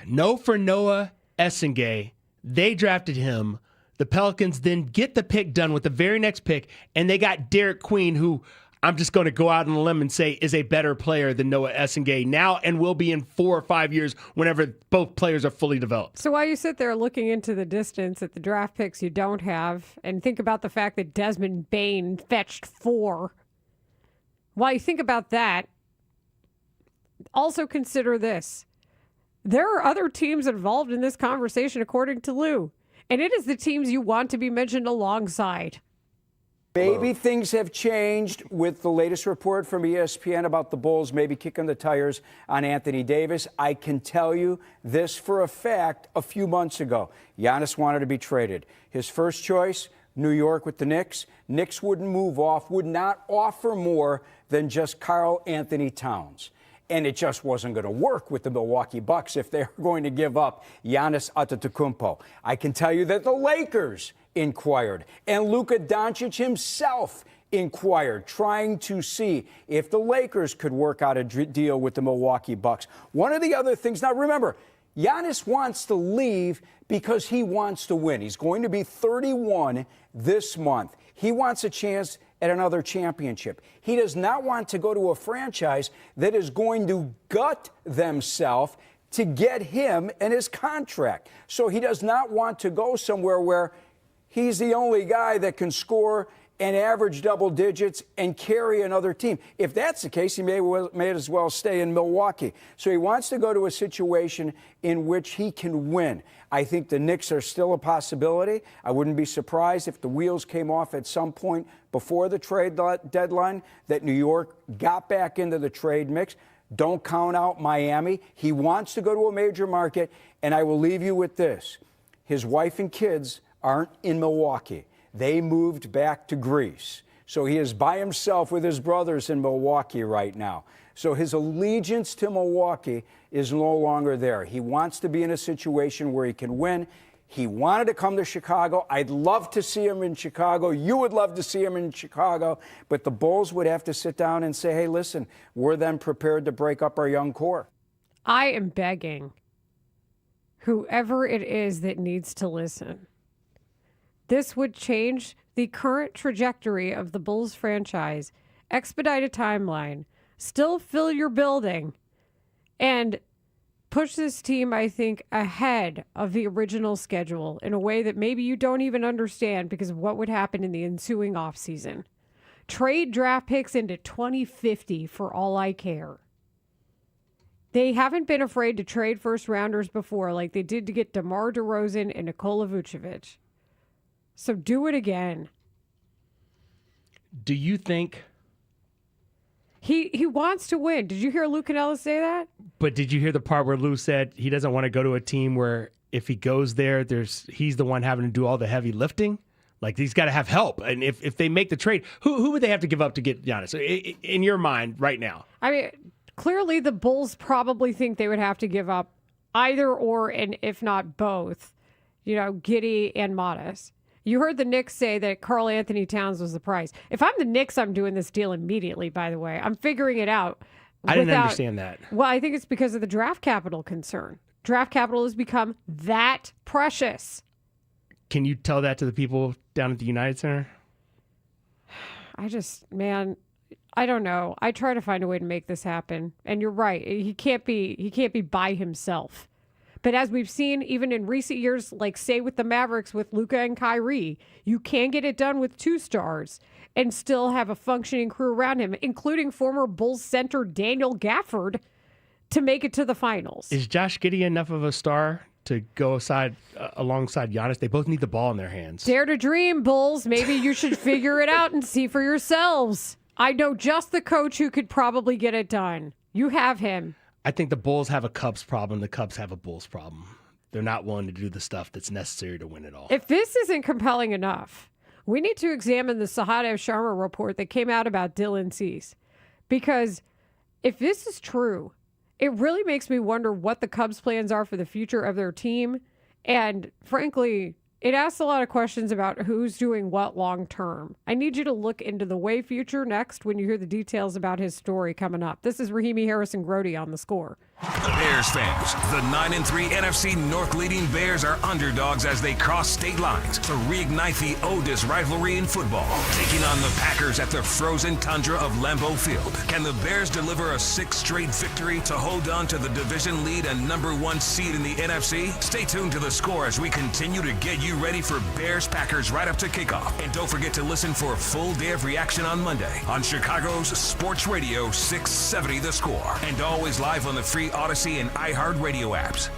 No for Noah Essingay. They drafted him. The Pelicans then get the pick done with the very next pick, and they got Derek Queen, who I'm just going to go out on a limb and say is a better player than Noah Essingay now and will be in 4 or 5 years whenever both players are fully developed. So while you sit there looking into the distance at the draft picks you don't have, and think about the fact that Desmond Bane fetched 4, while you think about that, also consider this. There are other teams involved in this conversation, according to Lou, and it is the teams you want to be mentioned alongside. Maybe things have changed with the latest report from ESPN about the Bulls maybe kicking the tires on Anthony Davis. I can tell you this for a fact. A few months ago, Giannis wanted to be traded. His first choice, New York with the Knicks. Knicks wouldn't move off, would not offer more than just Karl Anthony Towns. And it just wasn't going to work with the Milwaukee Bucks if they were going to give up Giannis Antetokounmpo. I can tell you that the Lakers inquired, and Luka Doncic himself inquired, trying to see if the Lakers could work out a deal with the Milwaukee Bucks. One of the other things, now remember, Giannis wants to leave because he wants to win. He's going to be 31 this month. He wants a chance at another championship. He does not want to go to a franchise that is going to gut themselves to get him and his contract. So he does not want to go somewhere where he's the only guy that can score and average double digits and carry another team. If that's the case, he may as well stay in Milwaukee. So he wants to go to a situation in which he can win. I think the Knicks are still a possibility. I wouldn't be surprised if the wheels came off at some point before the trade deadline, that New York got back into the trade mix. Don't count out Miami. He wants to go to a major market, and I will leave you with this. his wife and kids aren't in Milwaukee. They moved back to Greece. So he is by himself with his brothers in Milwaukee right now. So his allegiance to Milwaukee is no longer there. He wants to be in a situation where he can win. He wanted to come to Chicago. I'd love to see him in Chicago. You would love to see him in Chicago. But the Bulls would have to sit down and say, hey, listen, we're then prepared to break up our young core. I am begging whoever it is that needs to listen. This would change the current trajectory of the Bulls franchise, expedite a timeline, still fill your building, and push this team, I think, ahead of the original schedule in a way that maybe you don't even understand because of what would happen in the ensuing offseason. Trade draft picks into 2050 for all I care. They haven't been afraid to trade first-rounders before like they did to get DeMar DeRozan and Nikola Vucevic. So do it again. Do you think... He wants to win. Did you hear Lou Canella say that? But did you hear the part where Lou said he doesn't want to go to a team where if he goes there, he's the one having to do all the heavy lifting? Like, he's got to have help. And if they make the trade, who would they have to give up to get Giannis? In your mind right now. I mean, clearly the Bulls probably think they would have to give up either or, and if not both, Giddey and Modest. You heard the Knicks say that Karl Anthony Towns was the price. If I'm the Knicks, I'm doing this deal immediately, by the way. I'm figuring it out. I didn't understand that. Well, I think it's because of the draft capital concern. Draft capital has become that precious. Can you tell that to the people down at the United Center? I don't know. I try to find a way to make this happen. And you're right. He can't be by himself. But as we've seen, even in recent years, like say with the Mavericks with Luka and Kyrie, you can get it done with 2 stars and still have a functioning crew around him, including former Bulls center Daniel Gafford, to make it to the finals. Is Josh Giddey enough of a star to go alongside Giannis? They both need the ball in their hands. Dare to dream, Bulls. Maybe you should figure it out and see for yourselves. I know just the coach who could probably get it done. You have him. I think the Bulls have a Cubs problem. The Cubs have a Bulls problem. They're not willing to do the stuff that's necessary to win it all. If this isn't compelling enough, we need to examine the Sahadev Sharma report that came out about Dylan Cease. Because if this is true, it really makes me wonder what the Cubs' plans are for the future of their team. And frankly, it asks a lot of questions about who's doing what long term. I need you to look into the way future next when you hear the details about his story coming up. This is Rahimi Harrison-Grody on The Score. Bears fans, the 9-3 NFC North leading Bears are underdogs as they cross state lines to reignite the oldest rivalry in football. Taking on the Packers at the frozen tundra of Lambeau Field. Can the Bears deliver a 6th straight victory to hold on to the division lead and #1 seed in the NFC? Stay tuned to The Score as we continue to get you ready for Bears-Packers right up to kickoff. And don't forget to listen for a full day of reaction on Monday on Chicago's Sports Radio 670 The Score. And always live on the free Odyssey and iHeartRadio apps.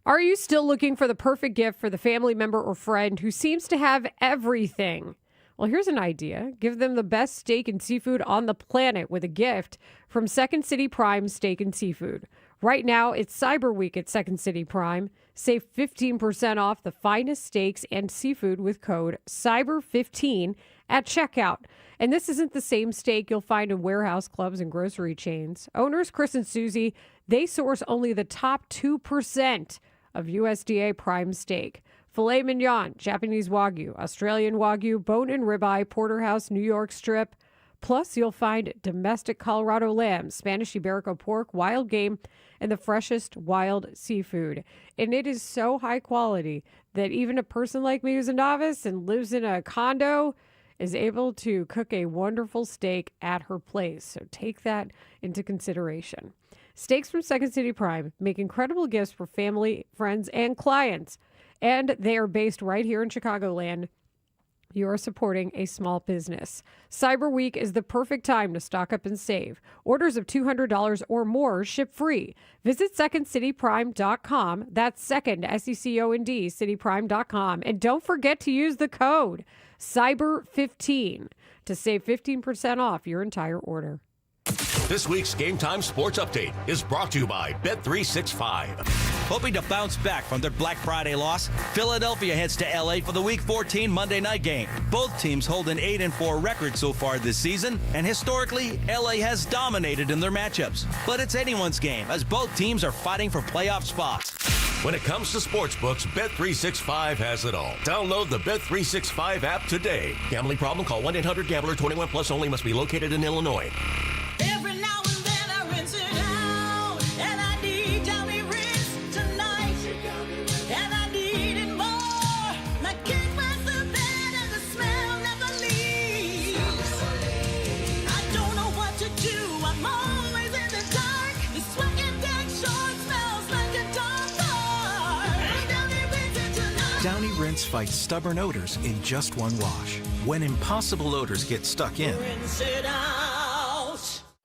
Are you still looking for the perfect gift for the family member or friend who seems to have everything? Well, here's an idea. Give them the best steak and seafood on the planet with a gift from Second City Prime Steak and Seafood. Right now, it's Cyber Week at Second City Prime. Save 15% off the finest steaks and seafood with code CYBER15 at checkout. And this isn't the same steak you'll find in warehouse clubs and grocery chains. Owners Chris and Susie, they source only the top 2% of USDA prime steak. Filet mignon, Japanese Wagyu, Australian Wagyu, bone and ribeye, porterhouse, New York strip. Plus, you'll find domestic Colorado lamb, Spanish Iberico pork, wild game, and the freshest wild seafood. And it is so high quality that even a person like me who's a novice and lives in a condo is able to cook a wonderful steak at her place. So take that into consideration. Steaks from Second City Prime make incredible gifts for family, friends, and clients. And they are based right here in Chicagoland. You are supporting a small business. Cyber Week is the perfect time to stock up and save. Orders of $200 or more ship free. Visit secondcityprime.com. That's second, SECOND, cityprime.com. And don't forget to use the code CYBER15 to save 15% off your entire order. This week's Game Time Sports Update is brought to you by Bet365. Hoping to bounce back from their Black Friday loss, Philadelphia heads to LA for the Week 14 Monday night game. Both teams hold an 8-4 record so far this season, and historically, LA has dominated in their matchups. But it's anyone's game, as both teams are fighting for playoff spots. When it comes to sportsbooks, Bet365 has it all. Download the Bet365 app today. Gambling problem? Call 1-800-GAMBLER. 21 plus only. Must be located in Illinois. Every now and then I rinse it out, and I need Downy rinse tonight, and I need it more. My kid wets the bed and the smell never leaves. I don't know what to do. I'm always in the dark. The sweat and dead short smells like a dog bar. Downy rinse it tonight. Downy Rinse fights stubborn odors in just one wash. When impossible odors get stuck in, Rinse it out.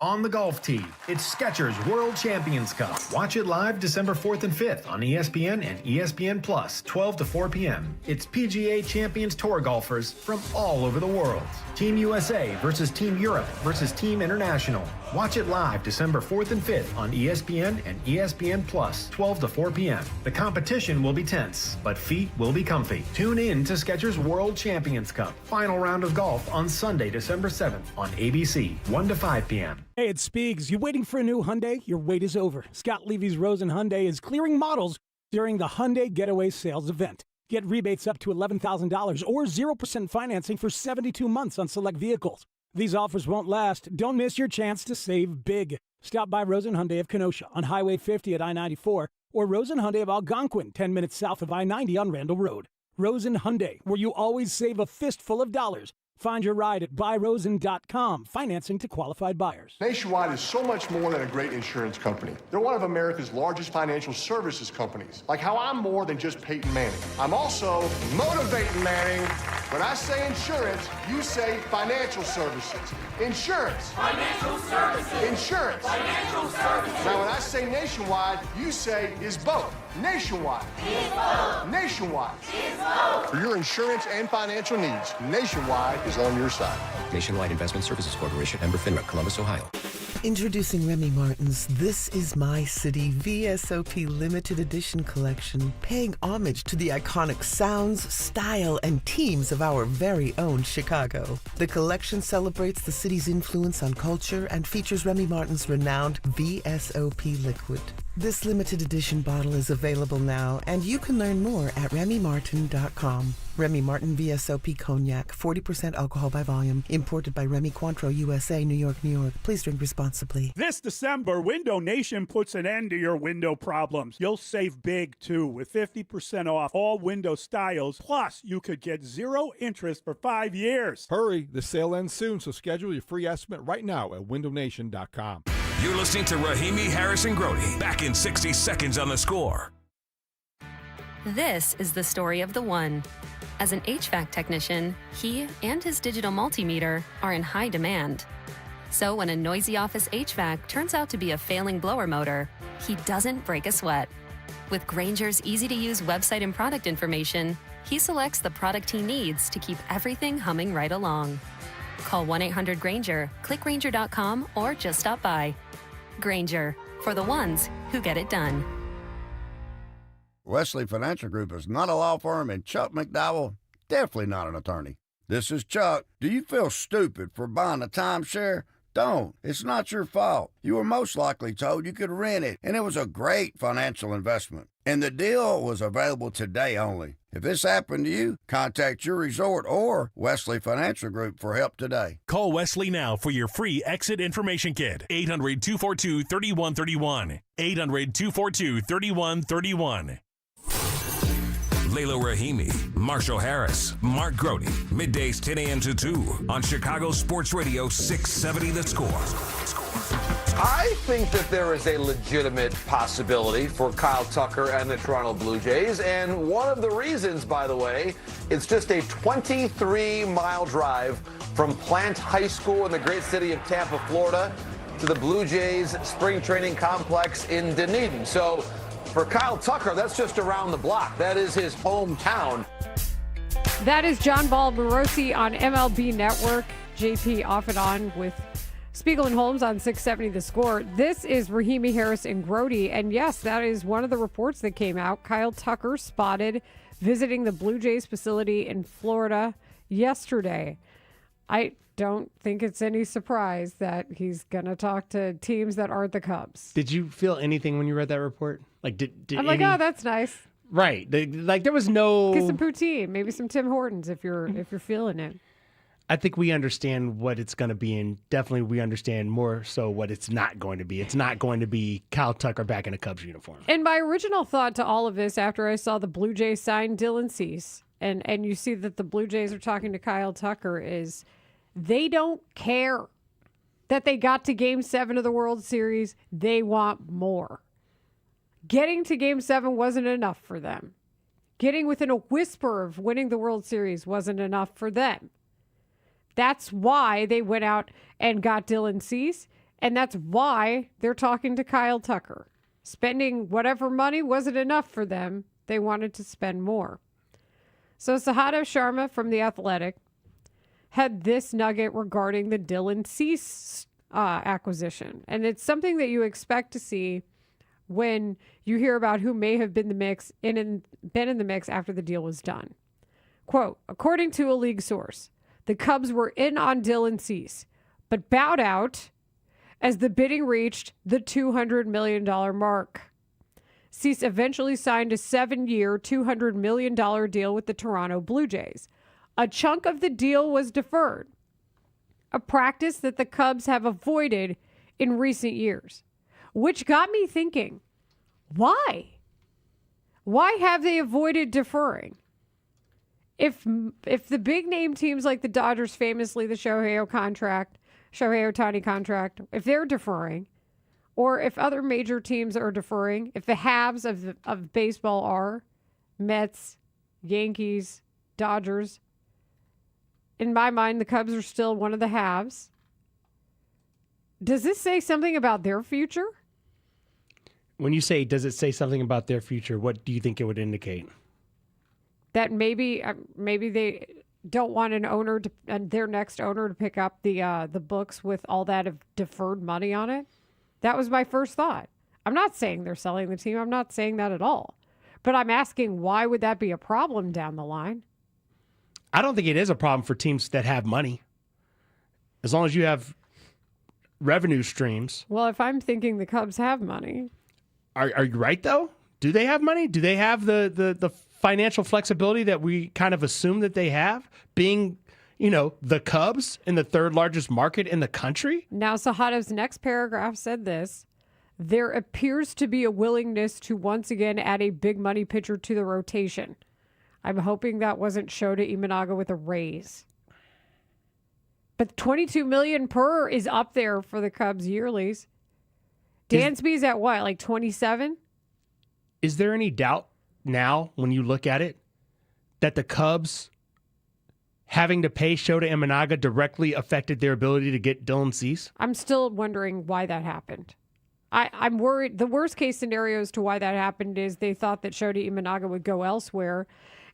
On the golf tee, it's Skechers World Champions Cup. Watch it live December 4th and 5th on ESPN and ESPN Plus, 12 to 4 p.m. It's PGA Champions Tour golfers from all over the world. Team USA versus Team Europe versus Team International. Watch it live December 4th and 5th on ESPN and ESPN Plus, 12 to 4 p.m. The competition will be tense, but feet will be comfy. Tune in to Skechers World Champions Cup. Final round of golf on Sunday, December 7th on ABC, 1 to 5 p.m. Hey, it's Spiegs. You waiting for a new Hyundai? Your wait is over. Scott Levy's Rosen Hyundai is clearing models during the Hyundai Getaway Sales Event. Get rebates up to $11,000 or 0% financing for 72 months on select vehicles. These offers won't last. Don't miss your chance to save big. Stop by Rosen Hyundai of Kenosha on Highway 50 at I-94 or Rosen Hyundai of Algonquin, 10 minutes south of I-90 on Randall Road. Rosen Hyundai, where you always save a fistful of dollars. Find your ride at buyrosen.com. Financing to qualified buyers. Nationwide is so much more than a great insurance company. They're one of America's largest financial services companies. Like how I'm more than just Peyton Manning. I'm also motivating Manning. When I say insurance, you say financial services. Insurance. Financial services. Insurance. Financial services. Now when I say nationwide, you say is both. Nationwide. Is both. Nationwide. Is both. For your insurance and financial needs, Nationwide is on your side. Nationwide Investment Services Corporation, member FINRA, Columbus, Ohio. Introducing Remy Martin's This Is My City VSOP Limited Edition Collection, paying homage to the iconic sounds, style, and teams of our very own Chicago. The collection celebrates the city's influence on culture and features Remy Martin's renowned VSOP liquid. This limited edition bottle is available now, and you can learn more at RemyMartin.com. Remy Martin VSOP Cognac, 40% alcohol by volume, imported by Remy Cointreau, USA, New York, New York. Please drink responsibly. This December, Window Nation puts an end to your window problems. You'll save big, too, with 50% off all window styles. Plus, you could get 0 interest for 5 years. Hurry, the sale ends soon, so schedule your free estimate right now at windownation.com. You're listening to Rahimi Harrison Grody. Back in 60 seconds on The Score. This is the story of the one. As an HVAC technician, he and his digital multimeter are in high demand. So when a noisy office HVAC turns out to be a failing blower motor, he doesn't break a sweat. With Grainger's easy-to-use website and product information, he selects the product he needs to keep everything humming right along. Call 1-800-GRAINGER, click Grainger.com, or just stop by. Grainger, for the ones who get it done. Wesley Financial Group is not a law firm, and Chuck McDowell, definitely not an attorney. This is Chuck. Do you feel stupid for buying a timeshare? Don't. It's not your fault. You were most likely told you could rent it, and it was a great financial investment. And the deal was available today only. If this happened to you, contact your resort or Wesley Financial Group for help today. Call Wesley now for your free exit information kit. 800-242-3131. 800-242-3131. Layla Rahimi, Marshall Harris, Mark Grody. Middays 10 a.m. to 2 on Chicago Sports Radio 670 The Score. I think that there is a legitimate possibility for Kyle Tucker and the Toronto Blue Jays. And one of the reasons, by the way, it's just a 23-mile drive from Plant High School in the great city of Tampa, Florida, to the Blue Jays spring training complex in Dunedin. So for Kyle Tucker, that's just around the block. That is his hometown. That is John Ball Morosi on MLB Network. JP off and on with Spiegel and Holmes on 670 The Score. This is Rahimi, Harris, and Grody. And yes, that is one of the reports that came out. Kyle Tucker spotted visiting the Blue Jays facility in Florida yesterday. I don't think it's any surprise that he's going to talk to teams that aren't the Cubs. Did you feel anything when you read that report? Like, did I'm like, oh, that's nice. Right. Like, there was no... Get some poutine, maybe some Tim Hortons if you're feeling it. I think we understand what it's going to be, and definitely we understand more so what it's not going to be. It's not going to be Kyle Tucker back in a Cubs uniform. And my original thought to all of this after I saw the Blue Jays sign Dylan Cease, and you see that the Blue Jays are talking to Kyle Tucker, is they don't care that they got to Game 7 of the World Series. They want more. Getting to Game 7 wasn't enough for them. Getting within a whisper of winning the World Series wasn't enough for them. That's why they went out and got Dylan Cease, and that's why they're talking to Kyle Tucker. Spending whatever money wasn't enough for them. They wanted to spend more. So Sahada Sharma from The Athletic had this nugget regarding the Dylan Cease acquisition. And it's something that you expect to see when you hear about who may have been been in the mix after the deal was done. Quote, according to a league source, the Cubs were in on Dylan Cease, but bowed out as the bidding reached the $200 million mark. Cease eventually signed a 7-year, $200 million deal with the Toronto Blue Jays. A chunk of the deal was deferred, a practice that the Cubs have avoided in recent years, which got me thinking, why? Why have they avoided deferring? If the big name teams like the Dodgers, famously the Shohei Ohtani contract, if they're deferring, or if other major teams are deferring, if the halves of baseball are Mets, Yankees, Dodgers, in my mind, the Cubs are still one of the halves. Does this say something about their future? When you say, does it say something about their future, what do you think it would indicate? That maybe they don't want their next owner to pick up the books with all that of deferred money on it. That was my first thought. I'm not saying they're selling the team. I'm not saying that at all. But I'm asking, why would that be a problem down the line? I don't think it is a problem for teams that have money. As long as you have revenue streams. Well, if I'm thinking the Cubs have money. Are you right, though? Do they have money? Do they have the financial flexibility that we kind of assume that they have, being, the Cubs in the third largest market in the country? Now, Sahada's next paragraph said this: there appears to be a willingness to once again add a big money pitcher to the rotation. I'm hoping that wasn't Shota Imanaga with a raise. But $22 million per is up there for the Cubs yearlies. Dansby's at what, like 27? Is there any doubt now, when you look at it, that the Cubs having to pay Shota Imanaga directly affected their ability to get Dylan Cease? I'm still wondering why that happened. I'm worried. The worst case scenario as to why that happened is they thought that Shota Imanaga would go elsewhere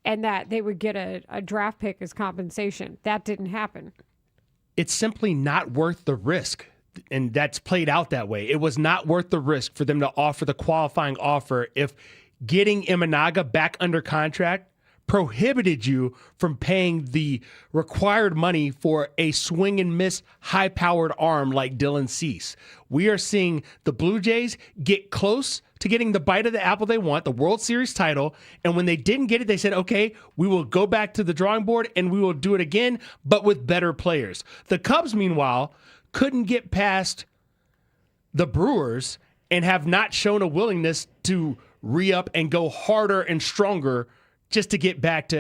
and that they would get a draft pick as compensation. That didn't happen. It's simply not worth the risk. And that's played out that way. It was not worth the risk for them to offer the qualifying offer if getting Imanaga back under contract prohibited you from paying the required money for a swing and miss high-powered arm like Dylan Cease. We are seeing the Blue Jays get close to getting the bite of the apple they want, the World Series title, and when they didn't get it, they said, okay, we will go back to the drawing board and we will do it again, but with better players. The Cubs, meanwhile, couldn't get past the Brewers and have not shown a willingness to re-up and go harder and stronger just to get back to,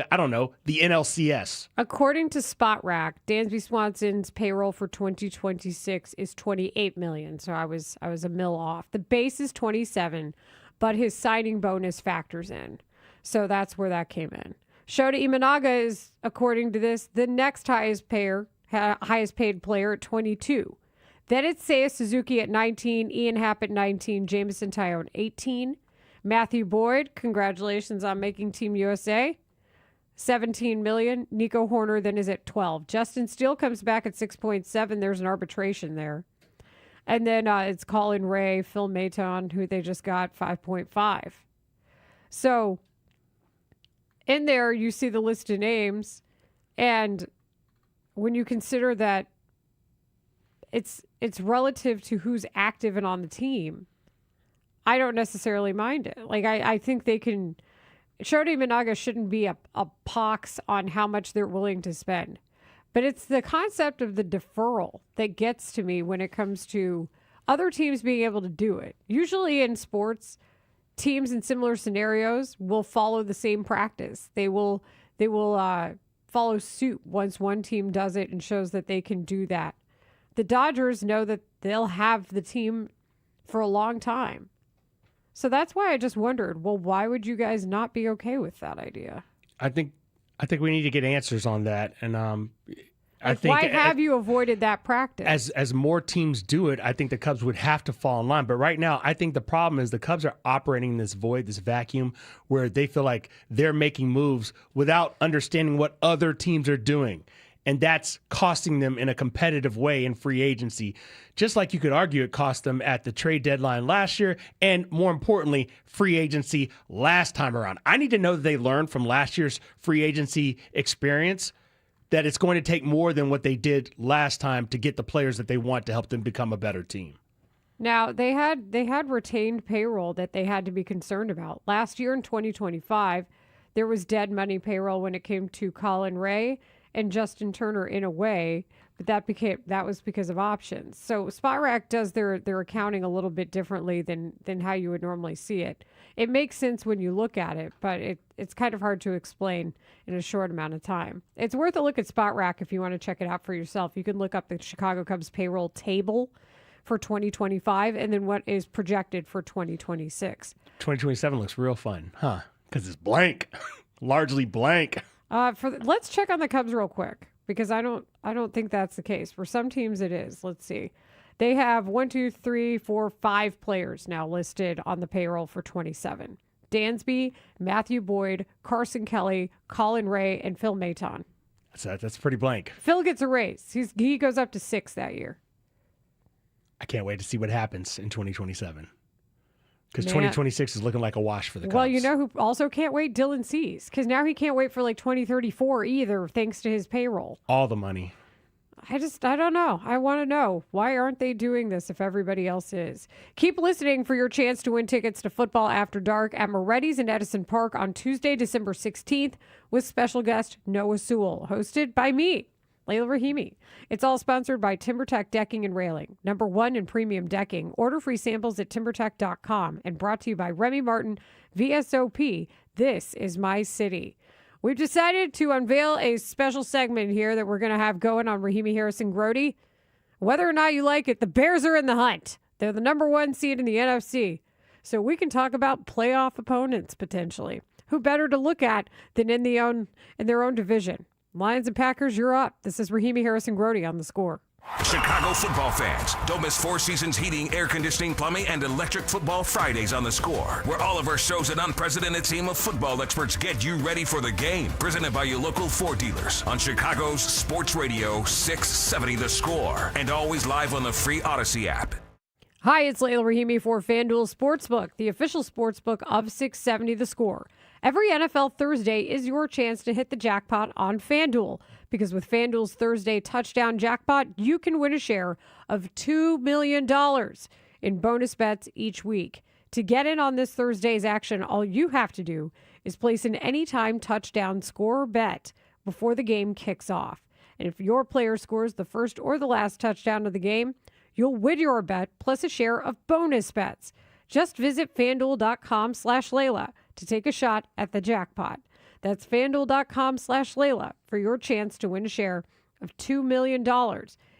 the NLCS. According to SpotRack, Dansby Swanson's payroll for 2026 is $28 million. So I was a mil off. The base is 27, but his signing bonus factors in. So that's where that came in. Shota Imanaga is, according to this, the next highest paid player at 22. Then it's Seiya Suzuki at 19, Ian Happ at 19, Jameson Tyone 18. Matthew Boyd, congratulations on making Team USA. $17 million. Nico Horner then is at 12. Justin Steele comes back at 6.7. There's an arbitration there. And then it's Colin Ray, Phil Maton, who they just got 5.5. So in there, you see the list of names. And when you consider that it's relative to who's active and on the team, I don't necessarily mind it. Like, I think they can... Shodi Minaga shouldn't be a pox on how much they're willing to spend. But it's the concept of the deferral that gets to me when it comes to other teams being able to do it. Usually in sports, teams in similar scenarios will follow the same practice. They will follow suit once one team does it and shows that they can do that. The Dodgers know that they'll have the team for a long time. So that's why I just wondered, well, why would you guys not be okay with that idea? I think we need to get answers on that, and I think why have you avoided that practice? As more teams do it, I think the Cubs would have to fall in line. But right now, I think the problem is the Cubs are operating in this void, this vacuum, where they feel like they're making moves without understanding what other teams are doing. And that's costing them in a competitive way in free agency. Just like you could argue it cost them at the trade deadline last year, and more importantly, free agency last time around. I need to know that they learned from last year's free agency experience that it's going to take more than what they did last time to get the players that they want to help them become a better team. Now, they had retained payroll that they had to be concerned about. Last year in 2025, there was dead money payroll when it came to Colin Ray and Justin Turner in a way, but that was because of options. So Spotrac does their accounting a little bit differently than how you would normally see it. It makes sense when you look at it, but it's kind of hard to explain in a short amount of time. It's worth a look at Spotrac if you want to check it out for yourself. You can look up the Chicago Cubs payroll table for 2025 and then what is projected for 2026. 2027 looks real fun, huh? Because it's blank, largely blank. Let's check on the Cubs real quick because I don't think that's the case. For some teams it is. Let's see. They have 5 players now listed on the payroll for 27. Dansby, Matthew Boyd, Carson Kelly, Colin Ray, and Phil Maton. That's pretty blank. Phil gets a raise. He goes up to 6 that year. I can't wait to see what happens in 2027. Because 2026 is looking like a wash for the Cubs. Well, you know who also can't wait? Dylan Cease. Because now he can't wait for like 2034 either, thanks to his payroll. All the money. I don't know. I want to know. Why aren't they doing this if everybody else is? Keep listening for your chance to win tickets to Football After Dark at Moretti's in Edison Park on Tuesday, December 16th with special guest Noah Sewell, hosted by me, Layla Rahimi. It's all sponsored by TimberTech Decking and Railing, #1 in premium decking. Order free samples at timbertech.com and brought to you by Remy Martin, VSOP. This is my city. We've decided to unveil a special segment here that we're going to have going on Rahimi Harrison Grody. Whether or not you like it, the Bears are in the hunt. They're the #1 seed in the NFC. So we can talk about playoff opponents potentially. Who better to look at than in their own division? Lions and Packers, you're up. This is Rahimi Harrison Grody on The Score. Chicago football fans, don't miss Four Seasons Heating, Air Conditioning, Plumbing, and Electric Football Fridays on The Score, where all of our shows and unprecedented team of football experts get you ready for the game. Presented by your local Ford dealers on Chicago's Sports Radio 670 The Score, and always live on the free Odyssey app. Hi, it's Layla Rahimi for FanDuel Sportsbook, the official sportsbook of 670 The Score. Every NFL Thursday is your chance to hit the jackpot on FanDuel, because with FanDuel's Thursday touchdown jackpot, you can win a share of $2 million in bonus bets each week. To get in on this Thursday's action, all you have to do is place an anytime touchdown score bet before the game kicks off. And if your player scores the first or the last touchdown of the game, you'll win your bet plus a share of bonus bets. Just visit FanDuel.com/Layla to take a shot at the jackpot. That's FanDuel.com/Layla for your chance to win a share of $2 million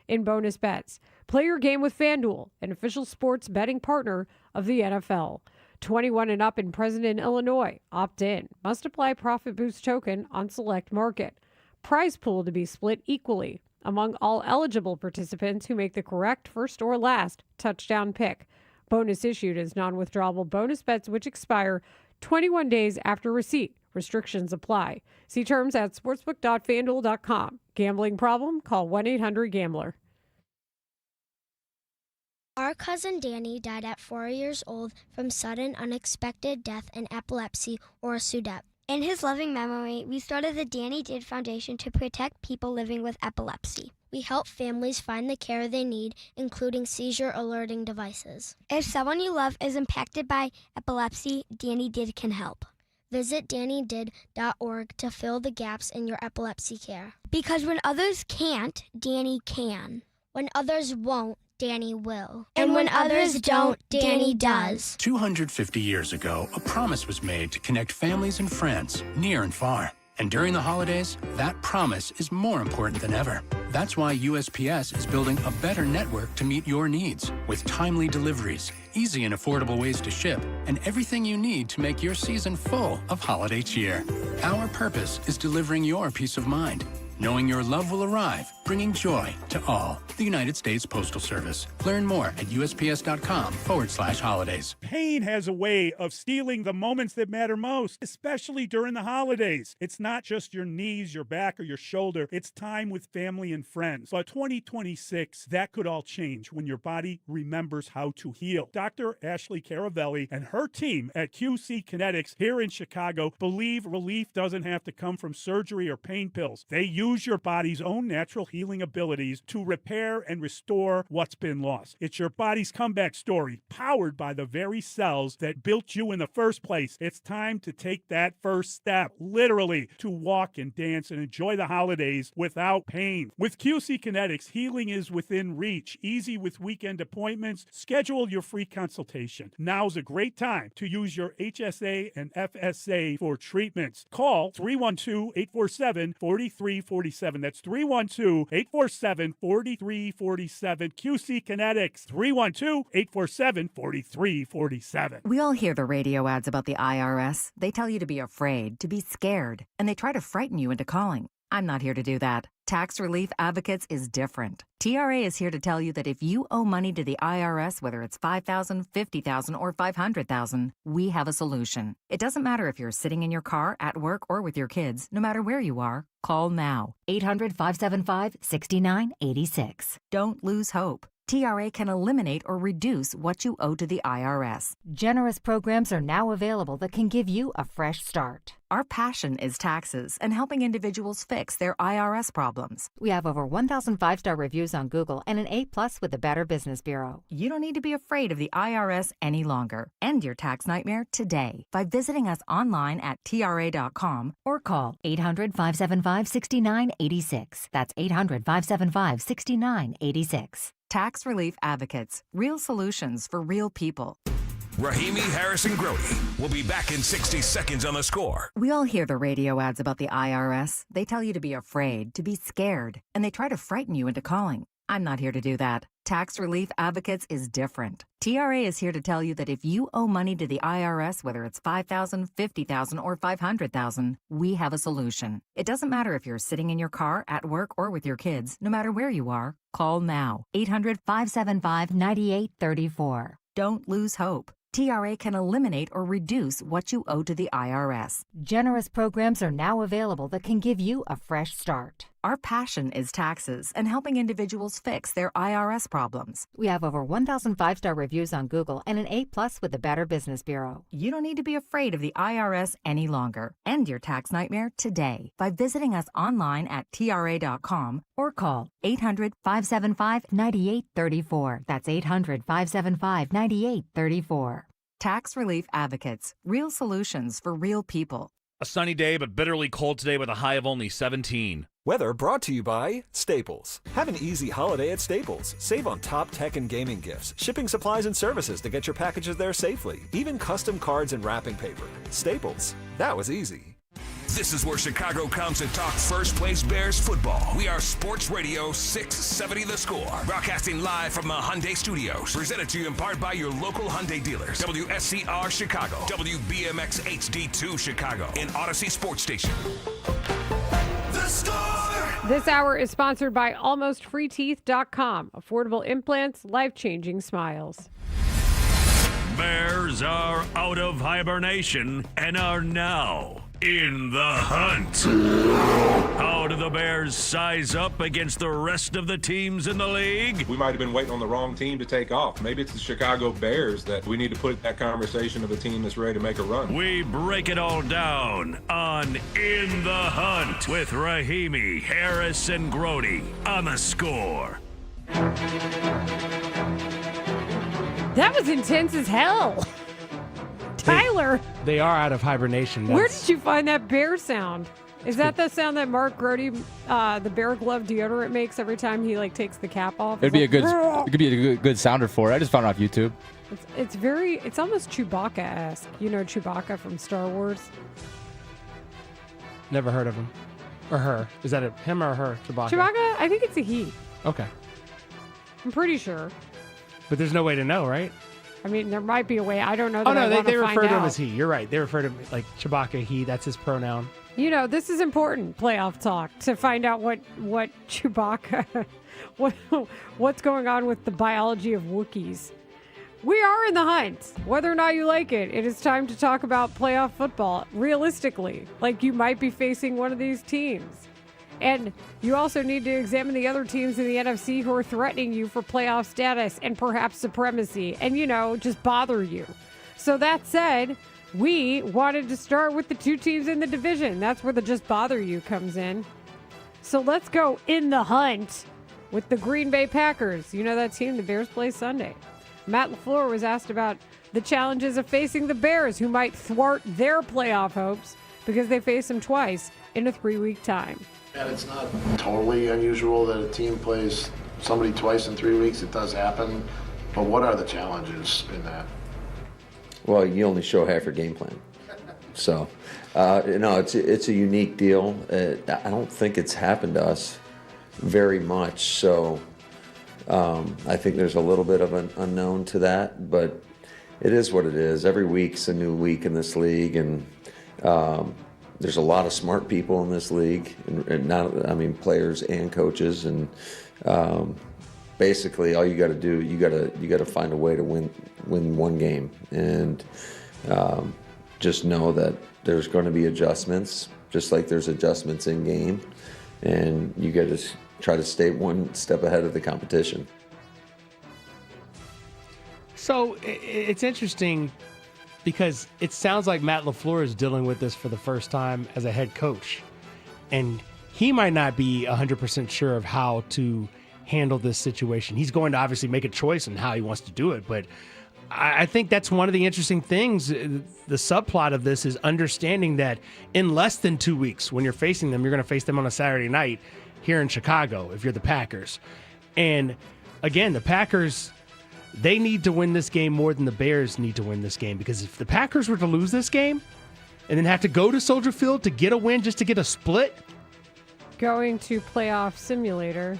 in bonus bets. Play your game with FanDuel, an official sports betting partner of the NFL. 21 and up and present in Illinois. Opt in. Must apply profit boost token on select market. Prize pool to be split equally among all eligible participants who make the correct first or last touchdown pick. Bonus issued as non-withdrawable bonus bets which expire 21 days after receipt. Restrictions apply. See terms at sportsbook.fanduel.com. Gambling problem? Call 1-800-GAMBLER. Our cousin Danny died at 4 years old from sudden unexpected death and epilepsy or SUDEP. In his loving memory, we started the Danny Did Foundation to protect people living with epilepsy. We help families find the care they need, including seizure alerting devices. If someone you love is impacted by epilepsy, Danny Did can help. Visit DannyDid.org to fill the gaps in your epilepsy care. Because when others can't, Danny can. When others won't, Danny will. And when others don't, Danny does. 250 years ago, a promise was made to connect families and friends, near and far. And during the holidays, that promise is more important than ever. That's why USPS is building a better network to meet your needs, with timely deliveries, easy and affordable ways to ship, and everything you need to make your season full of holiday cheer. Our purpose is delivering your peace of mind, knowing your love will arrive, bringing joy to all. The United States Postal Service. Learn more at USPS.com/holidays. Pain has a way of stealing the moments that matter most, especially during the holidays. It's not just your knees, your back, or your shoulder. It's time with family and friends. But 2026, that could all change when your body remembers how to heal. Dr. Ashley Caravelli and her team at QC Kinetics here in Chicago believe relief doesn't have to come from surgery or pain pills. They use your body's own natural healing abilities to repair and restore what's been lost. It's your body's comeback story, powered by the very cells that built you in the first place. It's time to take that first step, literally, to walk and dance and enjoy the holidays without pain. With QC Kinetics, healing is within reach, easy with weekend appointments. Schedule your free consultation. Now's a great time to use your HSA and FSA for treatments. Call 312-847-4347. That's 312-847-4347. QC Kinetics, 312-847-4347. We all hear the radio ads about the IRS. They tell you to be afraid, to be scared, and they try to frighten you into calling. I'm not here to do that. Tax Relief Advocates is different. TRA is here to tell you that if you owe money to the IRS, whether it's $5,000, $50,000, or $500,000, we have a solution. It doesn't matter if you're sitting in your car, at work, or with your kids. No matter where you are, call now. 800-575-6986. Don't lose hope. TRA can eliminate or reduce what you owe to the IRS. Generous programs are now available that can give you a fresh start. Our passion is taxes and helping individuals fix their IRS problems. We have over 1,000 5-star reviews on Google and an A+ with the Better Business Bureau. You don't need to be afraid of the IRS any longer. End your tax nightmare today by visiting us online at TRA.com or call 800-575-6986. That's 800-575-6986. Tax Relief Advocates. Real solutions for real people. Rahimi, Harrison, Grody will be back in 60 seconds on The Score. We all hear the radio ads about the IRS. They tell you to be afraid, to be scared, and they try to frighten you into calling. I'm not here to do that. Tax Relief Advocates is different. TRA is here to tell you that if you owe money to the IRS, whether it's $5,000, $50,000, or $500,000, we have a solution. It doesn't matter if you're sitting in your car, at work, or with your kids. No matter where you are, call now. 800-575-9834. Don't lose hope. TRA can eliminate or reduce what you owe to the IRS. Generous programs are now available that can give you a fresh start. Our passion is taxes and helping individuals fix their IRS problems. We have over 1,000 5-star reviews on Google and an A+ with the Better Business Bureau. You don't need to be afraid of the IRS any longer. End your tax nightmare today by visiting us online at TRA.com or call 800-575-9834. That's 800-575-9834. Tax Relief Advocates. Real solutions for real people. A sunny day, but bitterly cold today with a high of only 17. Weather brought to you by Staples. Have an easy holiday at Staples. Save on top tech and gaming gifts, shipping supplies and services to get your packages there safely, even custom cards and wrapping paper. Staples. That was easy. This is where Chicago comes to talk first place Bears football. We are Sports Radio 670 The Score. Broadcasting live from the Hyundai Studios. Presented to you in part by your local Hyundai dealers. WSCR Chicago. WBMX HD2 Chicago. And Odyssey Sports Station. The Score! This hour is sponsored by AlmostFreeTeeth.com. Affordable implants, life-changing smiles. Bears are out of hibernation and are now In the Hunt. How do the Bears size up against the rest of the teams in the league? We might have been waiting on the wrong team to take off. Maybe it's the Chicago Bears that we need to put in that conversation of a team that's ready to make a run. We break it all down on In the Hunt with Rahimi, Harris, and Grody on The Score. That was intense as hell. Tyler, They are out of hibernation. where did you find that bear sound? Is that the sound that Mark Grody, the Bear Glove deodorant, makes every time he takes the cap off? It'd be It's like, it could be a good sounder for it. I just found it off YouTube. It's almost Chewbacca-esque. You know Chewbacca from Star Wars? Never heard of him. Or her. Is that him or her, Chewbacca? Chewbacca? I think it's a he. Okay. I'm pretty sure. But there's no way to know, right? I mean, there might be a way. I don't know. Oh, That I no, want they to refer find to him out. as he. You're right. They refer to him like Chewbacca, he. That's his pronoun. You know, this is important playoff talk to find out what Chewbacca, what's going on with the biology of Wookiees. We are in the hunt. Whether or not you like it, it is time to talk about playoff football realistically. Like you might be facing one of these teams. And you also need to examine the other teams in the NFC who are threatening you for playoff status and perhaps supremacy and, just bother you. So that said, we wanted to start with the two teams in the division. That's where the just bother you comes in. So let's go in the hunt with the Green Bay Packers. You know that team the Bears play Sunday. Matt LaFleur was asked about the challenges of facing the Bears, who might thwart their playoff hopes because they face them twice in a 3-week time. And it's not totally unusual that a team plays somebody twice in 3 weeks. It does happen. But what are the challenges in that? Well, you only show half your game plan. So, it's a unique deal. I don't think it's happened to us very much. So, I think there's a little bit of an unknown to that, but it is what it is. Every week's a new week in this league, and there's a lot of smart people in this league, and players and coaches, and basically all you got to do, you got to find a way to win one game, and just know that there's going to be adjustments, just like there's adjustments in game, and you got to try to stay one step ahead of the competition. So it's interesting because it sounds like Matt LaFleur is dealing with this for the first time as a head coach. And he might not be 100% sure of how to handle this situation. He's going to obviously make a choice on how he wants to do it. But I think that's one of the interesting things. The subplot of this is understanding that in less than 2 weeks, when you're facing them, you're going to face them on a Saturday night here in Chicago if you're the Packers. And again, the Packers, they need to win this game more than the Bears need to win this game, because if the Packers were to lose this game and then have to go to Soldier Field to get a win just to get a split, Going to playoff simulator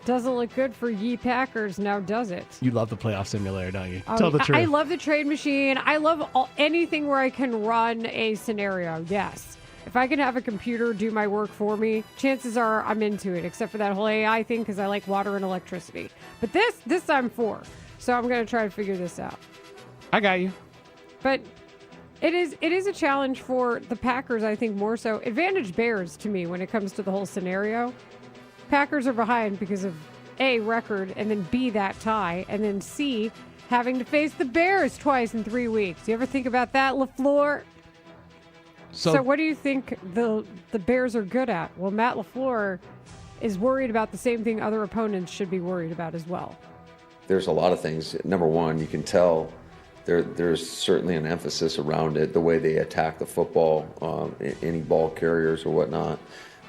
doesn't look good for ye Packers, now does it? you love the playoff simulator, don't you? Tell the truth. I love the trade machine. I love anything where I can run a scenario, yes. If I can have a computer do my work for me, chances are I'm into it, except for that whole AI thing because I like water and electricity. But this I'm for. So I'm going to try to figure this out. I got you. But it is a challenge for the Packers, I think, more so. Advantage Bears to me when it comes to the whole scenario. Packers are behind because of A, record, and then B, that tie, and then C, having to face the Bears twice in 3 weeks. You ever think about that, LaFleur? So what do you think the Bears are good at? Well, Matt LaFleur is worried about the same thing other opponents should be worried about as well. There's a lot of things. Number one, you can tell there's certainly an emphasis around it, the way they attack the football, any ball carriers or whatnot.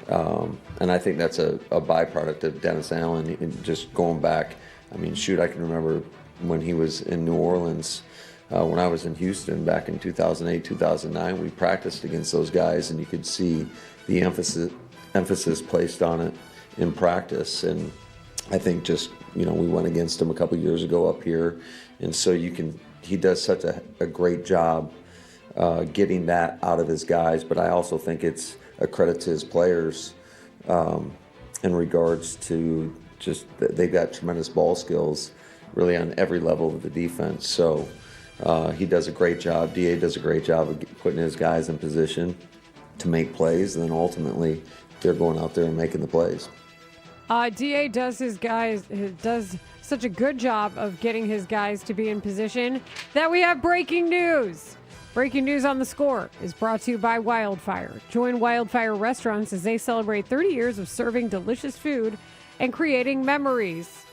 And I think that's a byproduct of Dennis Allen. And just going back, I can remember when he was in New Orleans, when I was in Houston back in 2008, 2009, we practiced against those guys, and you could see the emphasis placed on it in practice. And I think just, we went against him a couple years ago up here. And so he does such a great job getting that out of his guys. But I also think it's a credit to his players in regards to just they've got tremendous ball skills really on every level of the defense. So he does a great job. DA does a great job of putting his guys in position. to make plays, and then ultimately they're going out there and making the plays. DA does such a good job of getting his guys to be in position that we have breaking news. Breaking news on the score is brought to you by Wildfire. Join Wildfire Restaurants as they celebrate 30 years of serving delicious food and creating memories.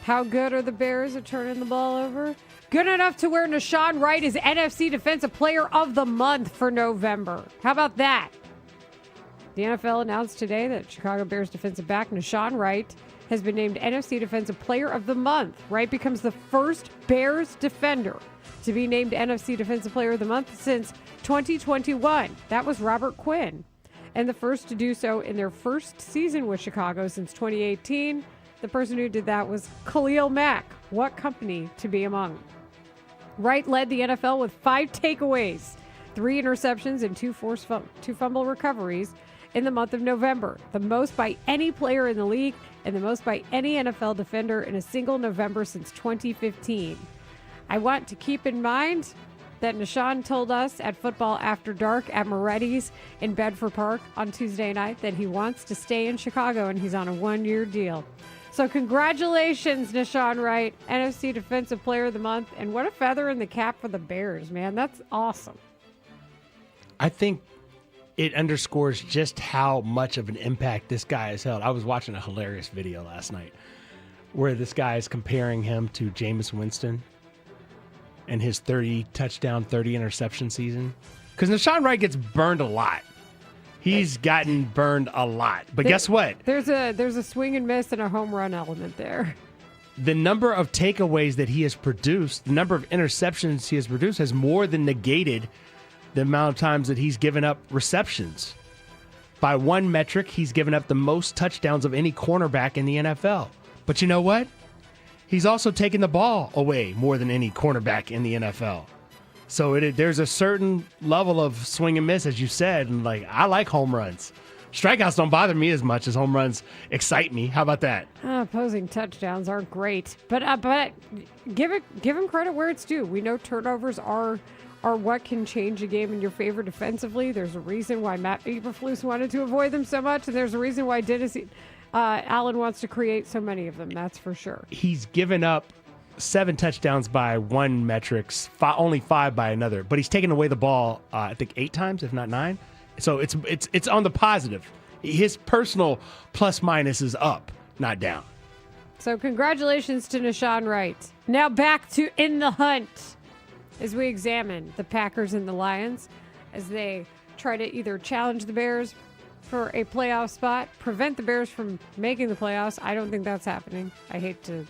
How good are the Bears at turning the ball over? Good enough to where Nashawn Wright is NFC Defensive Player of the Month for November. How about that? The NFL announced today that Chicago Bears defensive back Nashawn Wright has been named NFC Defensive Player of the Month. Wright becomes the first Bears defender to be named NFC Defensive Player of the Month since 2021. That was Robert Quinn. And the first to do so in their first season with Chicago since 2018. The person who did that was Khalil Mack. What company to be among? Wright led the NFL with 5 takeaways, 3 interceptions, and 2 fumble recoveries in the month of November. The most by any player in the league and the most by any NFL defender in a single November since 2015. I want to keep in mind that Nashawn told us at Football After Dark at Moretti's in Bedford Park on Tuesday night that he wants to stay in Chicago and he's on a 1-year deal. So congratulations, Nashawn Wright, NFC Defensive Player of the Month. And what a feather in the cap for the Bears, man. That's awesome. I think it underscores just how much of an impact this guy has held. I was watching a hilarious video last night where this guy is comparing him to Jameis Winston and his 30 touchdown, 30 interception season. Because Nashawn Wright gets burned a lot. He's gotten burned a lot. But guess what? There's a swing and miss and a home run element there. The number of takeaways that he has produced, the number of interceptions he has produced has more than negated the amount of times that he's given up receptions. By one metric, he's given up the most touchdowns of any cornerback in the NFL. But you know what? He's also taken the ball away more than any cornerback in the NFL. So there's a certain level of swing and miss, as you said, and I like home runs. Strikeouts don't bother me as much as home runs excite me. How about that? Opposing touchdowns aren't great, but give him credit where it's due. We know turnovers are what can change a game in your favor defensively. There's a reason why Matt Eberflus wanted to avoid them so much, and there's a reason why Dennis Allen wants to create so many of them. That's for sure. He's given up 7 touchdowns by one metrics, only 5 by another. But he's taken away the ball, I think 8 times, if not 9. So it's on the positive. His personal plus minus is up, not down. So congratulations to Nashawn Wright. Now back to In the Hunt as we examine the Packers and the Lions as they try to either challenge the Bears for a playoff spot, prevent the Bears from making the playoffs. I don't think that's happening. I hate to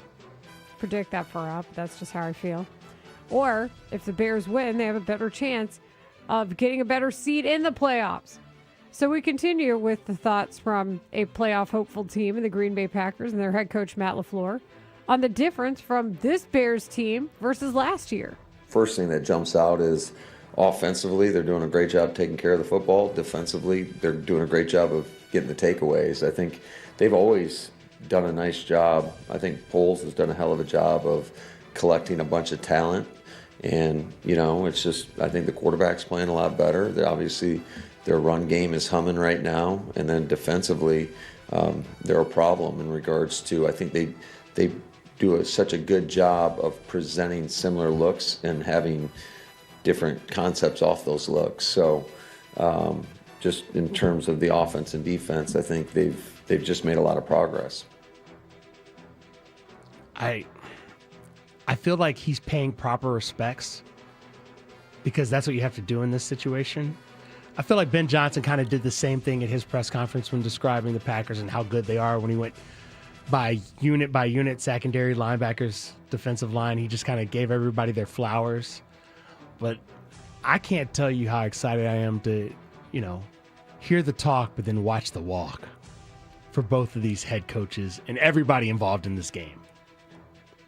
predict that far out, but that's just how I feel. Or if the Bears win, they have a better chance of getting a better seed in the playoffs. So we continue with the thoughts from a playoff hopeful team in the Green Bay Packers and their head coach Matt LaFleur on the difference from this Bears team versus last year. First thing that jumps out is offensively, they're doing a great job taking care of the football. Defensively, they're doing a great job of getting the takeaways. I think they've always done a nice job. I think Poles has done a hell of a job of collecting a bunch of talent. And, it's just, I think the quarterback's playing a lot better. Obviously, their run game is humming right now. And then defensively, they're a problem in regards to, I think they do such a good job of presenting similar looks and having different concepts off those looks. So just in terms of the offense and defense, I think they've just made a lot of progress. I feel like he's paying proper respects because that's what you have to do in this situation. I feel like Ben Johnson kind of did the same thing at his press conference when describing the Packers and how good they are when he went by unit, secondary, linebackers, defensive line. He just kind of gave everybody their flowers. But I can't tell you how excited I am to, hear the talk but then watch the walk for both of these head coaches and everybody involved in this game.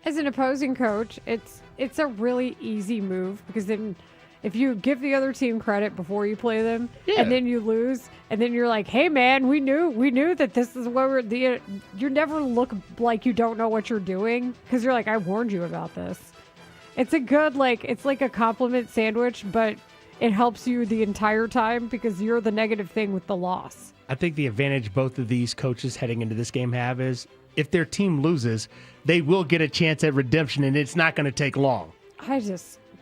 As an opposing coach, it's a really easy move because then if you give the other team credit before you play them and then you lose and then you're like, hey man, we knew that this is what you never look like you don't know what you're doing because you're like, I warned you about this. It's a good, it's like a compliment sandwich, but it helps you the entire time because you're the negative thing with the loss. I think the advantage both of these coaches heading into this game have is if their team loses, they will get a chance at redemption, and it's not going to take long.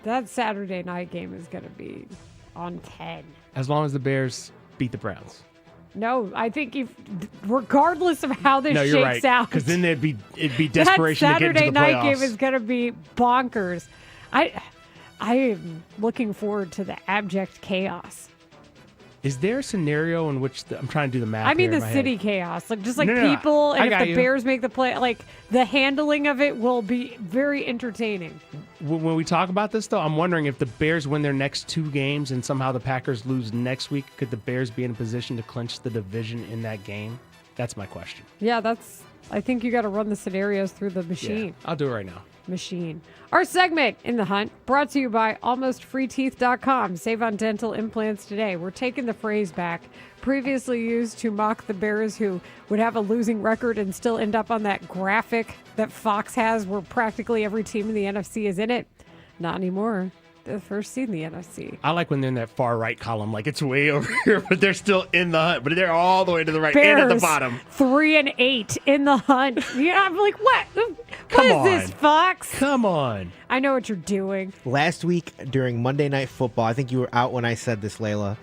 That Saturday night game is going to be on 10. As long as the Bears beat the Browns. No, I think regardless of how this you're shakes right, out. because then it'd be desperation that to get into Saturday the night playoffs. game is going to be bonkers. I am looking forward to the abject chaos. Is there a scenario in which I'm trying to do the math? I mean here the in my city head. chaos, No, people, I and if got the you. Bears make the play, the handling of it will be very entertaining. When we talk about this, though, I'm wondering if the Bears win their next 2 games and somehow the Packers lose next week, could the Bears be in a position to clinch the division in that game? That's my question. Yeah, I think you got to run the scenarios through the machine. Yeah, I'll do it right now. Machine. Our segment in the hunt brought to you by almostfreeteeth.com. Save on dental implants today. We're taking the phrase back, previously used to mock the Bears who would have a losing record and still end up on that graphic that Fox has where practically every team in the NFC is in it. Not anymore. They're the first seed in the NFC. I like when they're in that far right column, like it's way over here, but they're still in the hunt, but they're all the way to the right Bears, and at the bottom. 3-8 in the hunt. Yeah, I'm like, what? Come What on. is this, Fox? Come on. I know what you're doing. Last week during Monday Night Football, I think you were out when I said this, Layla.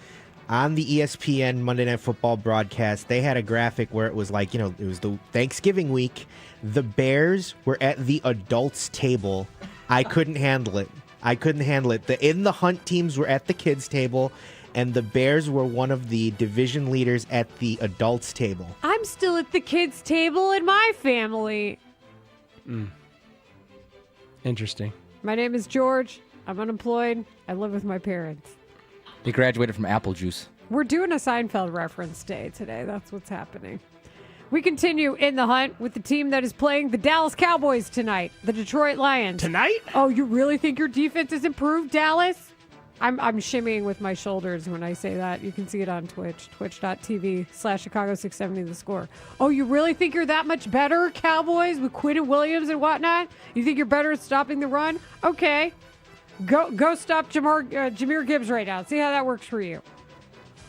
On the ESPN Monday Night Football broadcast, they had a graphic where it was like, it was the Thanksgiving week. The Bears were at the adults table. I couldn't handle it. The In the Hunt teams were at the kids table, and the Bears were one of the division leaders at the adults table. I'm still at the kids' table in my family. Interesting. My name is George. I'm unemployed. I live with my parents. He graduated from Apple Juice. We're doing a Seinfeld reference day today. That's what's happening. We continue in the hunt with the team that is playing the Dallas Cowboys tonight, the Detroit Lions. Tonight? Oh, you really think your defense has improved, Dallas? I'm shimmying with my shoulders when I say that. You can see it on Twitch, twitch.tv/Chicago670 The Score. Oh, you really think you're that much better, Cowboys, with Quinn Williams and whatnot? You think you're better at stopping the run? Okay. Go stop Jahmyr Gibbs right now. See how that works for you.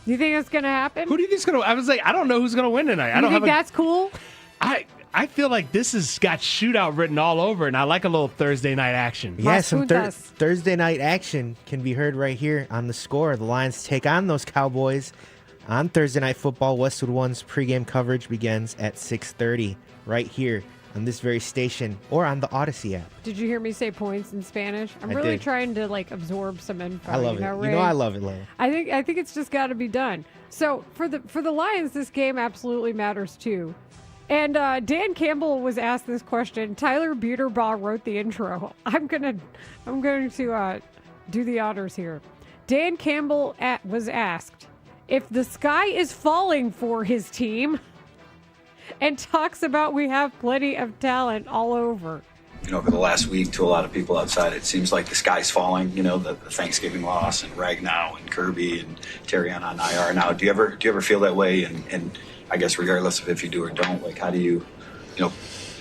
Do you think that's going to happen? Who do you think's going to? I was like, I don't know who's going to win tonight. You think that's cool? I feel like this has got shootout written all over, and I like a little Thursday night action. Yeah, some Thursday night action can be heard right here on The Score. The Lions take on those Cowboys on Thursday Night Football. Westwood One's pregame coverage begins at 6:30 right here on this very station or on the Odyssey app. Did you hear me say points in Spanish? I'm I really did. trying to absorb some info. I love it. Ray? You know I love it, Layla. I think it's just got to be done. So for the Lions, this game absolutely matters too. And Dan Campbell was asked this question. Tyler Buterbaugh wrote the intro. I'm going to do the honors here. Dan Campbell was asked if the sky is falling for his team, and talks about we have plenty of talent all over. Over the last week, to a lot of people outside, it seems like the sky's falling. The Thanksgiving loss and Ragnow and Kirby and Terry on IR now. Do you ever feel that way? And I guess regardless of if you do or don't, how do you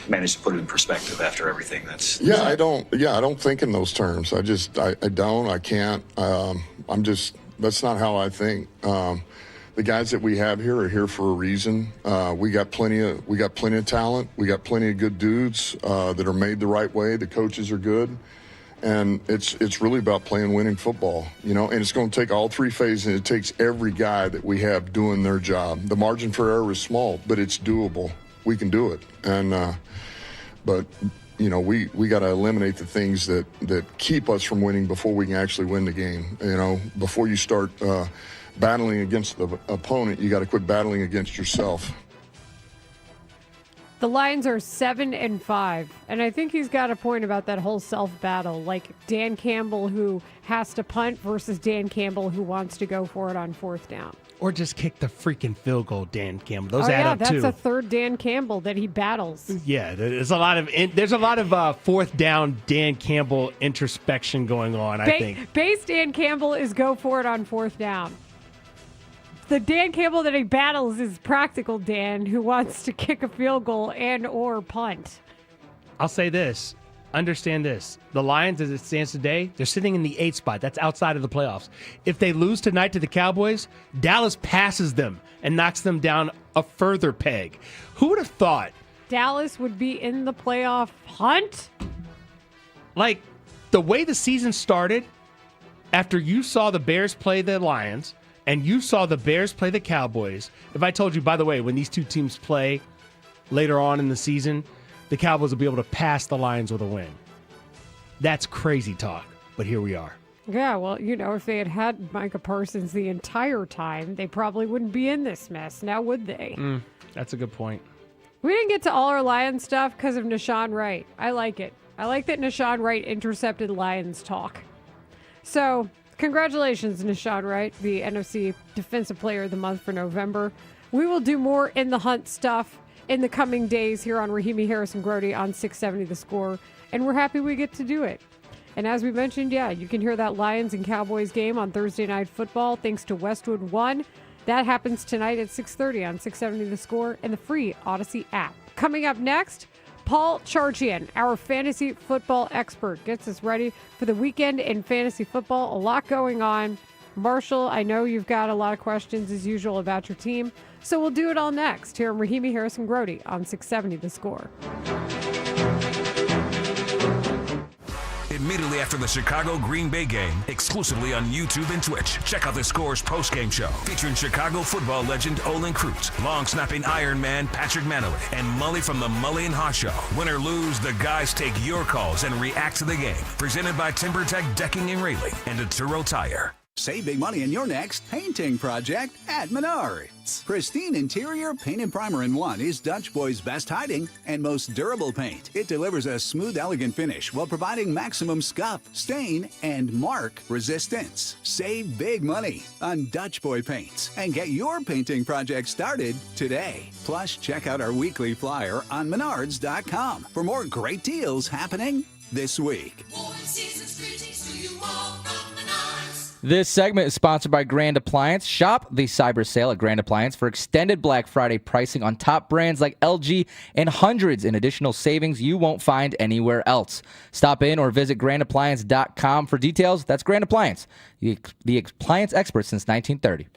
manage to put it in perspective after everything that's? Yeah, I don't think in those terms. I don't. I can't. That's not how I think. The guys that we have here are here for a reason. We got plenty of talent. We got plenty of good dudes that are made the right way. The coaches are good, and it's really about playing winning football, And it's going to take all 3 phases. And it takes every guy that we have doing their job. The margin for error is small, but it's doable. We can do it, but we got to eliminate the things that keep us from winning before we can actually win the game. Before you start battling against the opponent, you got to quit battling against yourself. The Lions are 7-5, and I think he's got a point about that whole self-battle, like Dan Campbell who has to punt versus Dan Campbell who wants to go for it on 4th down. Or just kick the freaking field goal, Dan Campbell. Those Oh add yeah, up that's too. a third Dan Campbell that he battles. Yeah, there's a lot of 4th down Dan Campbell introspection going on. I think Base Dan Campbell is go for it on 4th down. The Dan Campbell that he battles is practical Dan who wants to kick a field goal and or punt. I'll say this. understand this. The Lions, as it stands today, they're sitting in the 8th spot. That's outside of the playoffs. If they lose tonight to the Cowboys, Dallas passes them and knocks them down a further peg. Who would have thought? Dallas would be in the playoff hunt? Like, the way the season started, after you saw the Bears play the Lions and you saw the Bears play the Cowboys, if I told you, by the way, when these two teams play later on in the season, the Cowboys will be able to pass the Lions with a win. That's crazy talk, but here we are. Yeah, well, if they had Micah Parsons the entire time, they probably wouldn't be in this mess, now would they? That's a good point. We didn't get to all our Lions stuff because of Nahshon Wright. I like it. I like that Nahshon Wright intercepted Lions talk. So, congratulations, Nahshon Wright, the NFC Defensive Player of the Month for November. We will do more in the hunt stuff in the coming days here on Rahimi, Harris, and Grody on 670 The Score, and we're happy we get to do it. And as we mentioned, you can hear that Lions and Cowboys game on Thursday Night Football thanks to Westwood One. That happens tonight at 6:30 on 670 The Score and the free Odyssey app. Coming up next, Paul Charchian, our fantasy football expert, gets us ready for the weekend in fantasy football. A lot going on. Marshall, I know you've got a lot of questions as usual about your team, so we'll do it all next here on Rahimi, Harris, and Grody on 670 The Score. Immediately after the Chicago-Green Bay game, exclusively on YouTube and Twitch. Check out The Score's post-game show featuring Chicago football legend Olin Kreutz, long-snapping Iron Man Patrick Manley, and Mully from the Mully and Haugh Show. Win or lose, the guys take your calls and react to the game. Presented by TimberTech Decking and Railing and Turo Tire. Save big money in your next painting project at Menards. Pristine interior paint and primer in one is Dutch Boy's best hiding and most durable paint. It delivers a smooth, elegant finish while providing maximum scuff, stain, and mark resistance. Save big money on Dutch Boy paints and get your painting project started today. Plus, check out our weekly flyer on Menards.com for more great deals happening this week. This segment is sponsored by Grand Appliance. Shop the cyber sale at Grand Appliance for extended Black Friday pricing on top brands like LG and hundreds in additional savings you won't find anywhere else. Stop in or visit grandappliance.com for details. That's Grand Appliance, the appliance expert since 1930.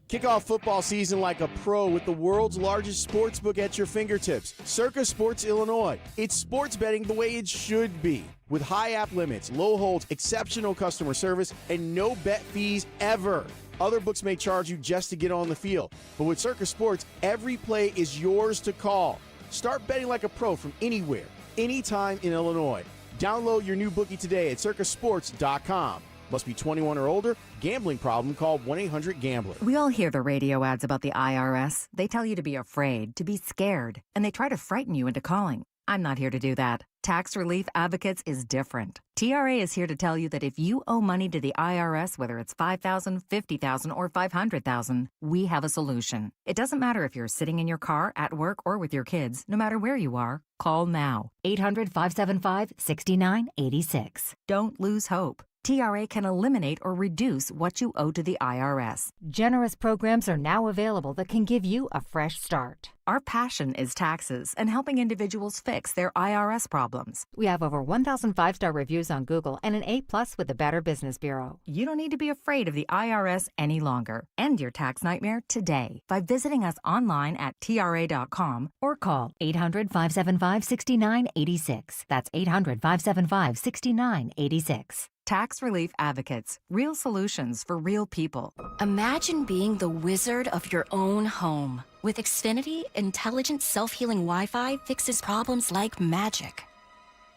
Kick off football season like a pro with the world's largest sports book at your fingertips. Circa Sports Illinois. It's sports betting the way it should be. With high app limits, low holds, exceptional customer service, and no bet fees ever. Other books may charge you just to get on the field. But with Circa Sports, every play is yours to call. Start betting like a pro from anywhere, anytime in Illinois. Download your new bookie today at circasports.com. Must be 21 or older. Gambling problem? Call 1-800-GAMBLER. We all hear the radio ads about the IRS. They tell you to be afraid, to be scared, and they try to frighten you into calling. I'm not here to do that. Tax Relief Advocates is different. TRA is here to tell you that if you owe money to the IRS, whether it's $5,000, $50,000, or $500,000, we have a solution. It doesn't matter if you're sitting in your car, at work, or with your kids. No matter where you are, call now. 800-575-6986. Don't lose hope. TRA can eliminate or reduce what you owe to the IRS. Generous programs are now available that can give you a fresh start. Our passion is taxes and helping individuals fix their IRS problems. We have over 1,000 5-star reviews on Google and an A+ with the Better Business Bureau. You don't need to be afraid of the IRS any longer. End your tax nightmare today by visiting us online at TRA.com or call 800-575-6986. That's 800-575-6986. Tax Relief Advocates. Real solutions for real people. Imagine being the wizard of your own home. With Xfinity, intelligent self-healing Wi-Fi fixes problems like magic.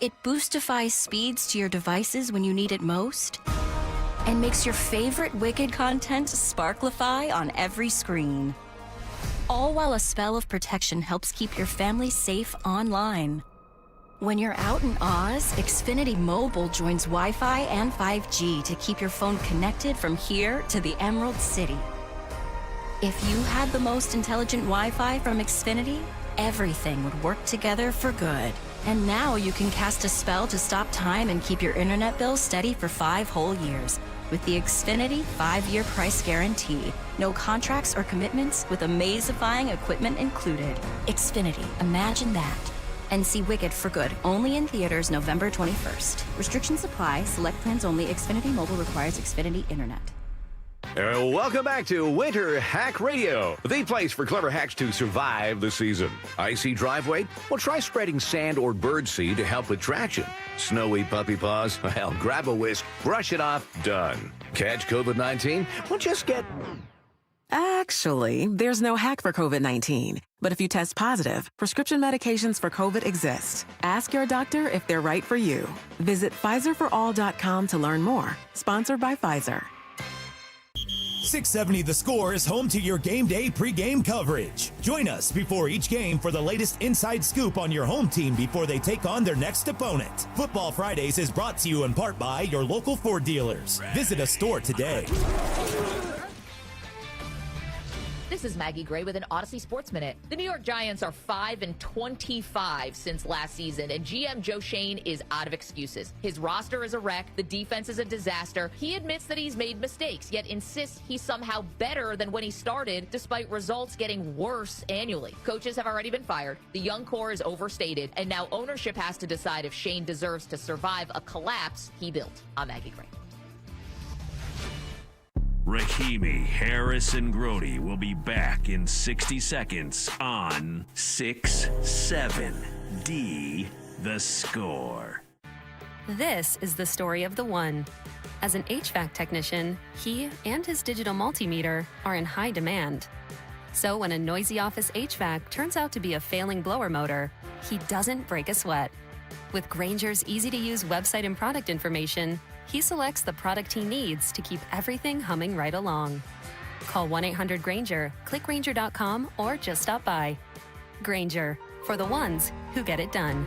It boostifies speeds to your devices when you need it most and makes your favorite Wicked content sparklify on every screen. All while a spell of protection helps keep your family safe online. When you're out in Oz, Xfinity Mobile joins Wi-Fi and 5G to keep your phone connected from here to the Emerald City. If you had the most intelligent Wi-Fi from Xfinity, everything would work together for good. And now you can cast a spell to stop time and keep your internet bill steady for 5 whole years with the Xfinity 5-year price guarantee. No contracts or commitments with amazifying equipment included. Xfinity, imagine that. And see Wicked for Good, only in theaters November 21st. Restrictions apply. Select plans only. Xfinity Mobile requires Xfinity Internet. Welcome back to Winter Hack Radio, the place for clever hacks to survive the season. Icy driveway? Well, try spreading sand or birdseed to help with traction. Snowy puppy paws? Well, grab a whisk, brush it off, done. Catch COVID-19? Well, just get... Actually, there's no hack for COVID-19. But if you test positive, prescription medications for COVID exist. Ask your doctor if they're right for you. Visit PfizerForAll.com to learn more. Sponsored by Pfizer. 670 The Score is home to your game day pregame coverage. Join us before each game for the latest inside scoop on your home team before they take on their next opponent. Football Fridays is brought to you in part by your local Ford dealers. Visit a store today. This is Maggie Gray with an Odyssey Sports Minute. The New York Giants are 5-25 since last season, and GM Joe Shane is out of excuses. His roster is a wreck. The defense is a disaster. He admits that he's made mistakes, yet insists he's somehow better than when he started, despite results getting worse annually. Coaches have already been fired. The young core is overstated, and now ownership has to decide if Shane deserves to survive a collapse he built. I'm Maggie Gray. Rahimi, Harris, and Grody will be back in 60 seconds on 670 The Score. This is the story of the one. As an HVAC technician, he and his digital multimeter are in high demand. So when a noisy office HVAC turns out to be a failing blower motor, he doesn't break a sweat. With Grainger's easy-to-use website and product information, he selects the product he needs to keep everything humming right along. Call 1-800-GRAINGER, click Grainger.com, or just stop by. Grainger, for the ones who get it done.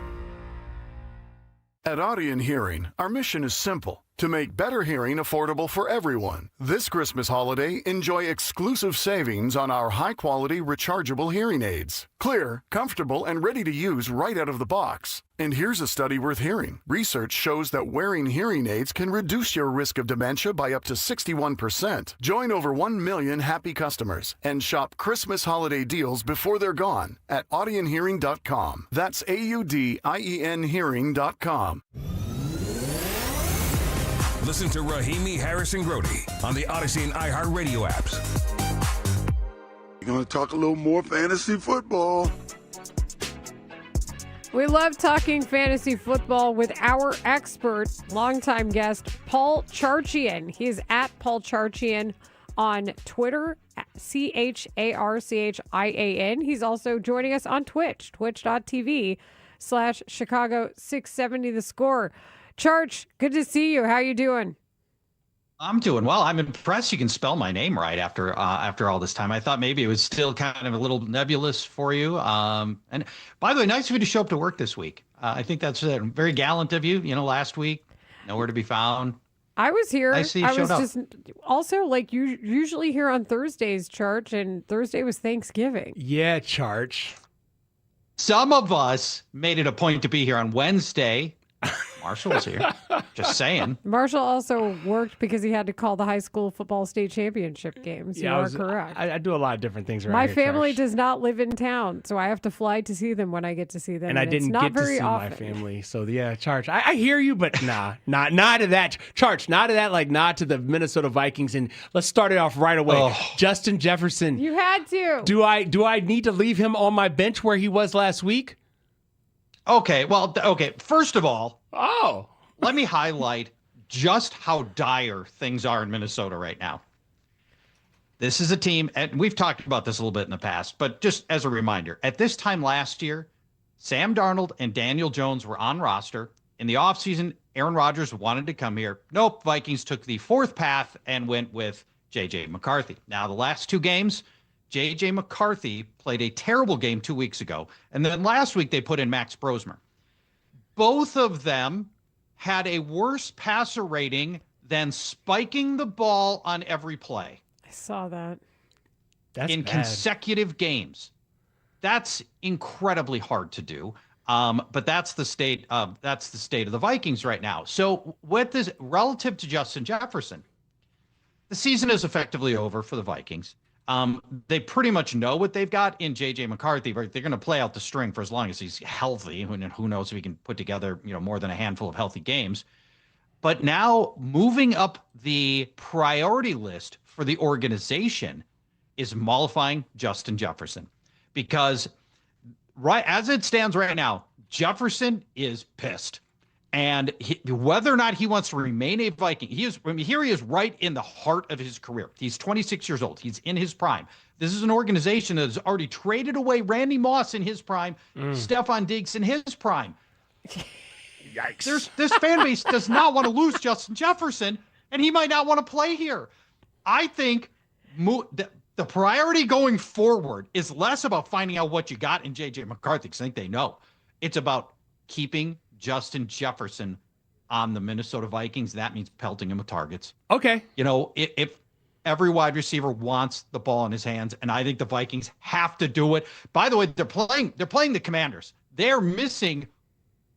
At Audion Hearing, our mission is simple: to make better hearing affordable for everyone. This Christmas holiday, enjoy exclusive savings on our high-quality rechargeable hearing aids. Clear, comfortable, and ready to use right out of the box. And here's a study worth hearing. Research shows that wearing hearing aids can reduce your risk of dementia by up to 61%. Join over 1 million happy customers and shop Christmas holiday deals before they're gone at audionhearing.com. That's AUDIEN hearing.com. Listen to Rahimi, Harris, and Grody on the Odyssey and iHeartRadio apps. We're going to talk a little more fantasy football. We love talking fantasy football with our expert, longtime guest, Paul Charchian. He is at Paul Charchian on Twitter, CHARCHIAN. He's also joining us on Twitch, twitch.tv/Chicago670 The Score. Charch, good to see you. How you doing? I'm doing well. I'm impressed you can spell my name right after all this time. I thought maybe it was still kind of a little nebulous for you. And by the way, nice of you to show up to work this week. I think that's very gallant of you. You know, last week, nowhere to be found. I was here. I see you showed up. Just also like you usually here on Thursdays, Charch, and Thursday was Thanksgiving. Yeah, Charch. Some of us made it a point to be here on Wednesday. Marshall was here. Just saying. Marshall also worked because he had to call the high school football state championship games. You are correct. I do a lot of different things around My here, family Charch. does not live in town, so I have to fly to see them when I get to see them. And I didn't get to see my family. So, yeah, Charch, I hear you, but not to that. Charch, not to that, like not to the Minnesota Vikings. And let's start it off right away. Oh. Justin Jefferson. You had to. Do I need to leave him on my bench where he was last week? Okay, first of all, Oh. let me highlight just how dire things are in Minnesota right now. This is a team, and we've talked about this a little bit in the past, but just as a reminder, at this time last year, Sam Darnold and Daniel Jones were on roster. In the offseason, Aaron Rodgers wanted to come here. Nope, Vikings took the fourth path and went with J.J. McCarthy. Now, the last two games, J.J. McCarthy played a terrible game 2 weeks ago, and then last week they put in Max Brosmer. Both of them had a worse passer rating than spiking the ball on every play. I saw that. That's in bad. consecutive games. That's incredibly hard to do. But that's the state of the Vikings right now. So with this relative to Justin Jefferson, the season is effectively over for the Vikings. They pretty much know what they've got in J.J. McCarthy. Right? They're going to play out the string for as long as he's healthy. And who knows if he can put together, more than a handful of healthy games. But now moving up the priority list for the organization is mollifying Justin Jefferson. Because right as it stands right now, Jefferson is pissed. And whether or not he wants to remain a Viking, here he is right in the heart of his career. He's 26 years old. He's in his prime. This is an organization that has already traded away Randy Moss in his prime, Stephon Diggs in his prime. Yikes. This fan base does not want to lose Justin Jefferson, and he might not want to play here. I think the priority going forward is less about finding out what you got in J.J. McCarthy, because I think they know. It's about keeping Justin Jefferson on the Minnesota Vikings. That means pelting him with targets. Okay. If every wide receiver wants the ball in his hands, and I think the Vikings have to do it. By the way, they're playing the Commanders. They're missing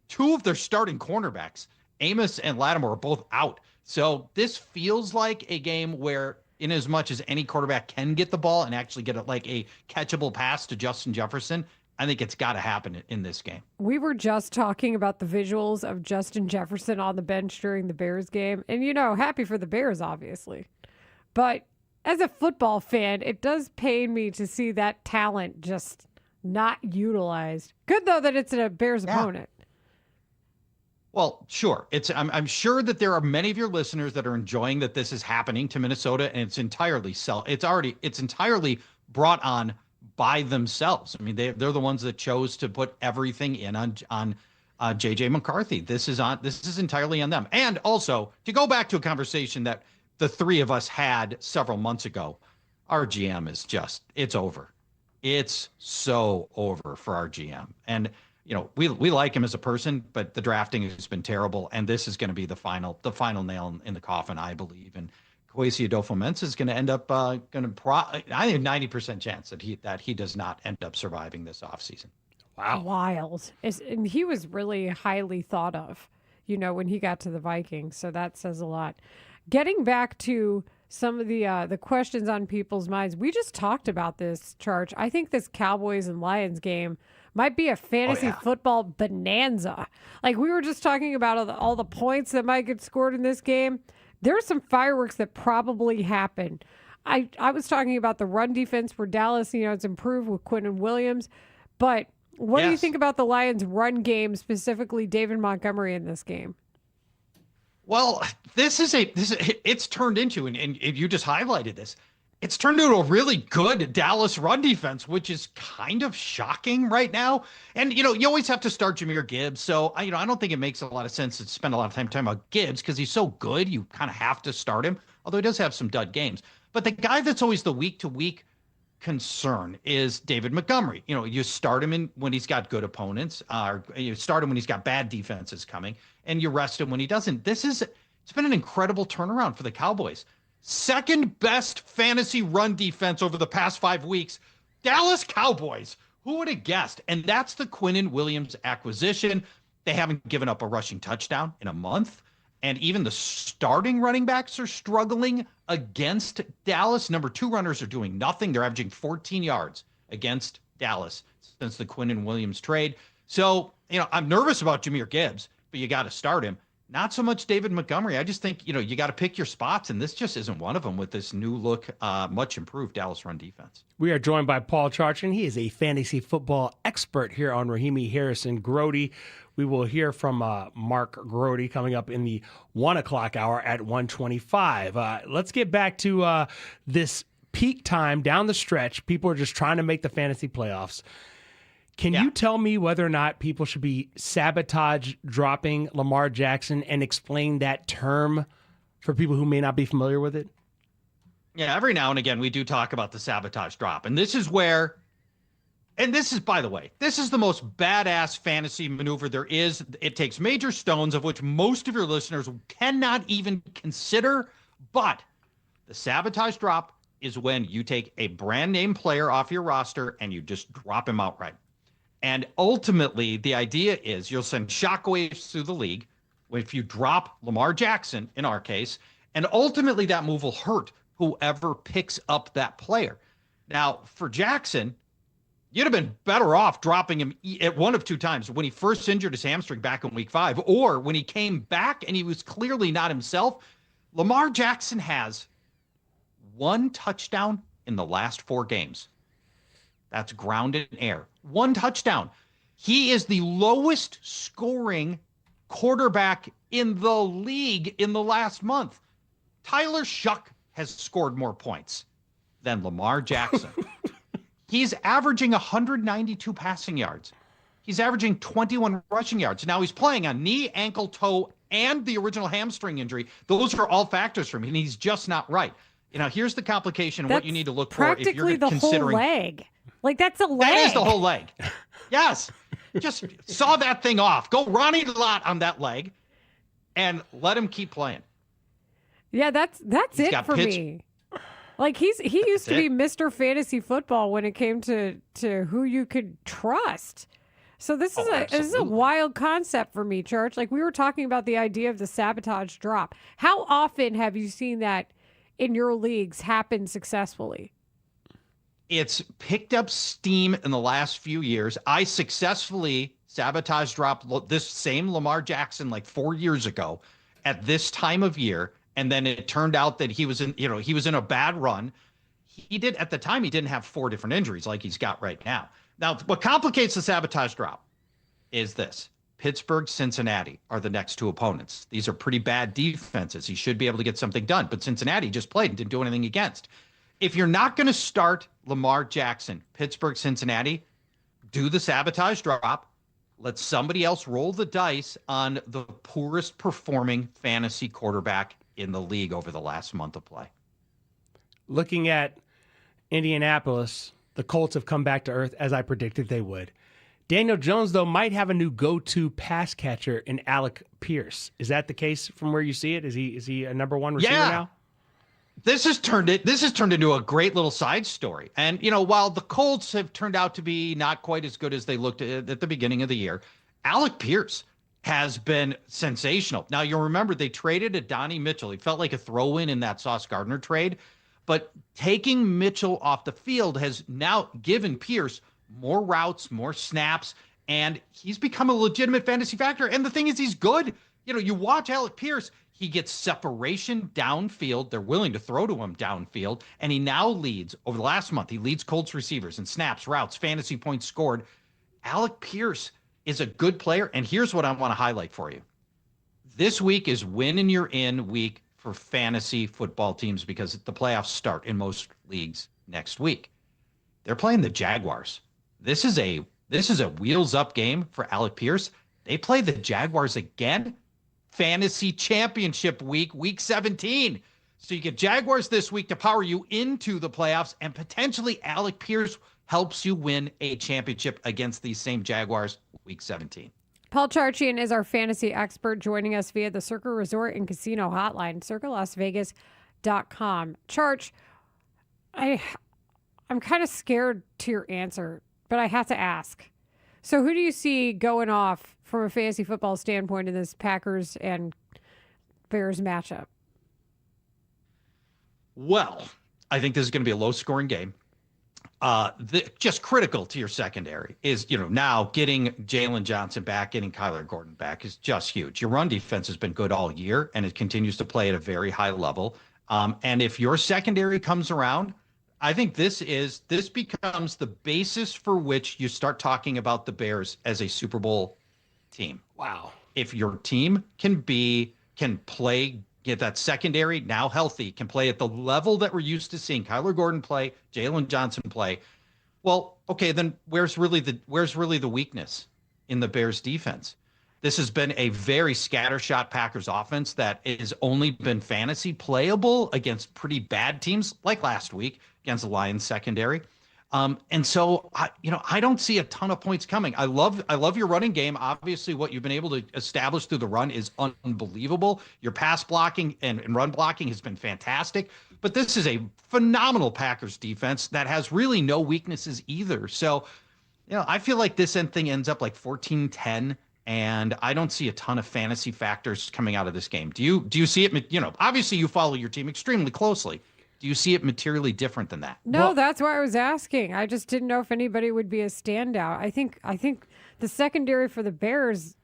two of their starting cornerbacks. Amos and Lattimore are both out. So this feels like a game where, in as much as any quarterback can get the ball and actually get a catchable pass to Justin Jefferson, I think it's got to happen in this game. We were just talking about the visuals of Justin Jefferson on the bench during the Bears game. And, happy for the Bears, obviously. But as a football fan, it does pain me to see that talent just not utilized. Good, though, that it's a Bears opponent. Well, sure. I'm sure that there are many of your listeners that are enjoying that this is happening to Minnesota, and it's entirely brought on by themselves. I mean, they're the ones that chose to put everything in on J.J. McCarthy. This is entirely on them. And also, to go back to a conversation that the three of us had several months ago, our GM is it's over. It's so over for our GM. And we like him as a person, but the drafting has been terrible, and this is going to be the final nail in the coffin, I believe. And Kwesi Adolfo-Mensah is going to end up I think 90% chance that he does not end up surviving this offseason. Wow. Wild. And he was really highly thought of, when he got to the Vikings. So that says a lot. Getting back to some of the questions on people's minds, we just talked about this, Charge. I think this Cowboys and Lions game might be a fantasy football bonanza. Like we were just talking about all the points that might get scored in this game. There's some fireworks that probably happen. I was talking about the run defense for Dallas. It's improved with Quinnen Williams. But what do you think about the Lions' run game, specifically David Montgomery in this game? Well, it's turned into, and you just highlighted this, it's turned into a really good Dallas run defense, which is kind of shocking right now. And, you always have to start Jahmyr Gibbs. So, I don't think it makes a lot of sense to spend a lot of time talking about Gibbs because he's so good. You kind of have to start him, although he does have some dud games. But the guy that's always the week-to-week concern is David Montgomery. You start him when he's got good opponents, or you start him when he's got bad defenses coming, and you rest him when he doesn't. It's been an incredible turnaround for the Cowboys. Second best fantasy run defense over the past 5 weeks. Dallas Cowboys. Who would have guessed? And that's the Quinnen Williams acquisition. They haven't given up a rushing touchdown in a month. And even the starting running backs are struggling against Dallas. Number 2 runners are doing nothing. They're averaging 14 yards against Dallas since the Quinnen Williams trade. So, I'm nervous about Jahmyr Gibbs, but you got to start him. Not so much David Montgomery. I just think, you got to pick your spots, and this just isn't one of them with this new look, much improved Dallas run defense. We are joined by Paul Charchin. He is a fantasy football expert here on Rahimi Harrison Grody. We will hear from Mark Grody coming up in the 1 o'clock hour at 1:25. Let's get back to this peak time down the stretch. People are just trying to make the fantasy playoffs. Can you tell me whether or not people should be sabotage dropping Lamar Jackson and explain that term for people who may not be familiar with it? Yeah, every now and again, we do talk about the sabotage drop. And this is where, and this is, by the way, this is the most badass fantasy maneuver there is. It takes major stones, of which most of your listeners cannot even consider. But the sabotage drop is when you take a brand name player off your roster and you just drop him outright. And ultimately, the idea is you'll send shockwaves through the league if you drop Lamar Jackson, in our case, and ultimately that move will hurt whoever picks up that player. Now, for Jackson, you'd have been better off dropping him at one of two times: when he first injured his hamstring back in week 5, or when he came back and he was clearly not himself. Lamar Jackson has 1 touchdown in the last 4 games. That's ground and air. 1 touchdown. He is the lowest scoring quarterback in the league in the last month. Tyler Shuck has scored more points than Lamar Jackson. He's averaging 192 passing yards. He's averaging 21 rushing yards. Now he's playing on knee, ankle, toe, and the original hamstring injury. Those are all factors for him, and he's just not right. Here's the complication. What you need to look for if you're the considering whole leg. Like, that's a leg. That is the whole leg. Yes. Just saw that thing off. Go Ronnie Lott on that leg and let him keep playing. Yeah, that's it for me. Like, he used to be Mr. Fantasy Football when it came to who you could trust. So this is a wild concept for me, Church. Like, we were talking about the idea of the sabotage drop. How often have you seen that in your leagues happen successfully? It's picked up steam in the last few years. I successfully sabotage dropped this same Lamar Jackson like 4 years ago at this time of year. And then it turned out that he was in a bad run. He didn't have 4 different injuries like he's got right now. Now, what complicates the sabotage drop is this. Pittsburgh, Cincinnati are the next 2 opponents. These are pretty bad defenses. He should be able to get something done, but Cincinnati just played and didn't do anything against. If you're not going to start Lamar Jackson, Pittsburgh, Cincinnati, do the sabotage drop. Let somebody else roll the dice on the poorest performing fantasy quarterback in the league over the last month of play. Looking at Indianapolis, the Colts have come back to earth as I predicted they would. Daniel Jones, though, might have a new go-to pass catcher in Alec Pierce. Is that the case from where you see it? Is he a number 1 receiver now? This has turned into a great little side story. And, while the Colts have turned out to be not quite as good as they looked at the beginning of the year, Alec Pierce has been sensational. Now, you'll remember they traded Adonai Mitchell. He felt like a throw-in in that Sauce Gardner trade. But taking Mitchell off the field has now given Pierce more routes, more snaps, and he's become a legitimate fantasy factor. And the thing is, he's good. You watch Alec Pierce, he gets separation downfield. They're willing to throw to him downfield, and he now leads, over the last month, he leads Colts receivers in snaps, routes, fantasy points scored. Alec Pierce is a good player, and here's what I want to highlight for you. This week is win and you're in week for fantasy football teams because the playoffs start in most leagues next week. They're playing the Jaguars. This is a wheels up game for Alec Pierce. They play the Jaguars again. Fantasy championship week 17. So you get Jaguars this week to power you into the playoffs, and potentially Alec Pierce helps you win a championship against these same Jaguars week 17. Paul Charchian is our fantasy expert, joining us via the Circa Resort and Casino hotline, circalasvegas.com. Charch, I'm kind of scared to your answer, but I have to ask. So who do you see going off from a fantasy football standpoint in this Packers and Bears matchup? Well, I think this is going to be a low-scoring game. Just critical to your secondary is, now getting Jalen Johnson back, getting Kyler Gordon back is just huge. Your run defense has been good all year, and it continues to play at a very high level. And if your secondary comes around, I think this becomes the basis for which you start talking about the Bears as a Super Bowl team. Wow. If your team can play, get that secondary now healthy, can play at the level that we're used to seeing Kyler Gordon play, Jalen Johnson play. Well, okay, then where's really the weakness in the Bears defense? This has been a very scattershot Packers offense that has only been fantasy playable against pretty bad teams like last week against the Lions secondary. And so, I don't see a ton of points coming. I love your running game. Obviously, what you've been able to establish through the run is unbelievable. Your pass blocking and run blocking has been fantastic. But this is a phenomenal Packers defense that has really no weaknesses either. So, I feel like this thing ends up like 14-10. And I don't see a ton of fantasy factors coming out of this game. Do you see it? Obviously you follow your team extremely closely. Do you see it materially different than that? No, that's why I was asking. I just didn't know if anybody would be a standout. I think the secondary for the Bears,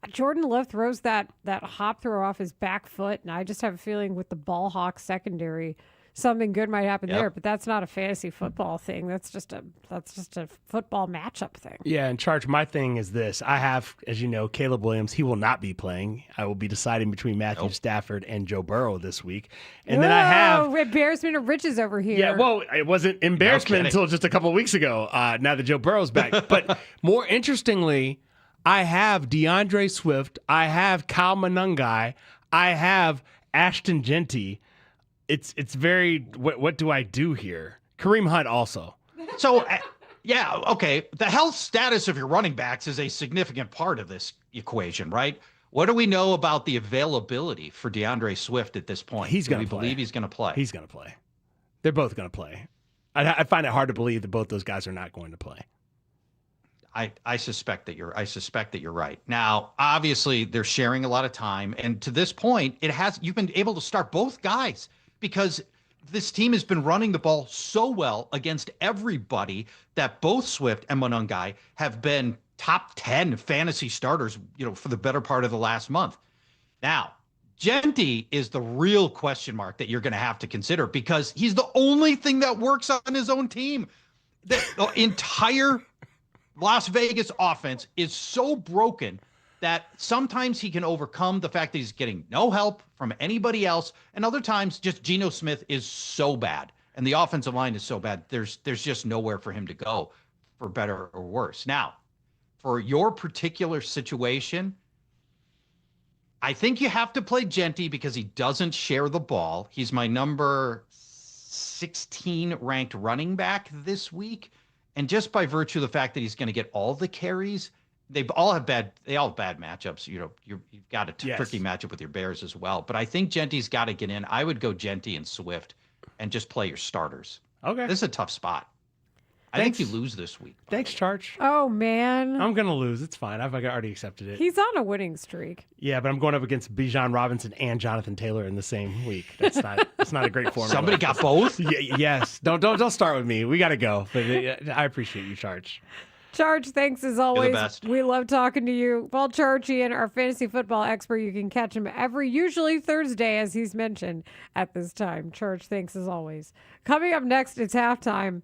Jordan Love throws that hop throw off his back foot, and I just have a feeling with the ball hawk secondary, something good might happen there. But that's not a fantasy football thing. That's just a football matchup thing. Yeah, and Charge, my thing is this. I have, as you know, Caleb Williams. He will not be playing. I will be deciding between Matthew Stafford and Joe Burrow this week. And then I have embarrassment of riches over here. Yeah, well, it wasn't embarrassment until just a couple of weeks ago. Now that Joe Burrow's back. But more interestingly, I have DeAndre Swift. I have Kyle Monangai. I have Ashton Genty. It's very, what do I do here? Kareem Hunt also. So, yeah, okay. The health status of your running backs is a significant part of this equation, right? What do we know about the availability for DeAndre Swift at this point? He's going to play. Believe he's going to play? He's going to play. They're both going to play. I find it hard to believe that both those guys are not going to play. I suspect that you're right. Now, obviously, they're sharing a lot of time, and to this point, you've been able to start both guys because this team has been running the ball so well against everybody that both Swift and Monangai have been top 10 fantasy starters, for the better part of the last month. Now, Genty is the real question mark that you're going to have to consider because he's the only thing that works on his own team. The entire Las Vegas offense is so broken that sometimes he can overcome the fact that he's getting no help from anybody else, and other times just Geno Smith is so bad and the offensive line is so bad there's just nowhere for him to go, for better or worse. Now, for your particular situation, I think you have to play Genty because he doesn't share the ball. He's my number 16 ranked running back this week, and just by virtue of the fact that he's going to get all the carries, they all have bad matchups. You've got a tricky matchup with your Bears as well. But I think Genty's got to get in. I would go Genty and Swift and just play your starters. Okay. This is a tough spot. I think you lose this week. Thanks, Charge. Oh, man. I'm going to lose. It's fine. I've already accepted it. He's on a winning streak. Yeah, but I'm going up against Bijan Robinson and Jonathan Taylor in the same week. That's not a great formula. Somebody got both? Yes. Don't start with me. We got to go. But I appreciate you, Charge. Charge, thanks as always. You're the best. We love talking to you. Well, Charge Ian, our fantasy football expert, you can catch him usually Thursday, as he's mentioned at this time. Charge, thanks as always. Coming up next, it's halftime.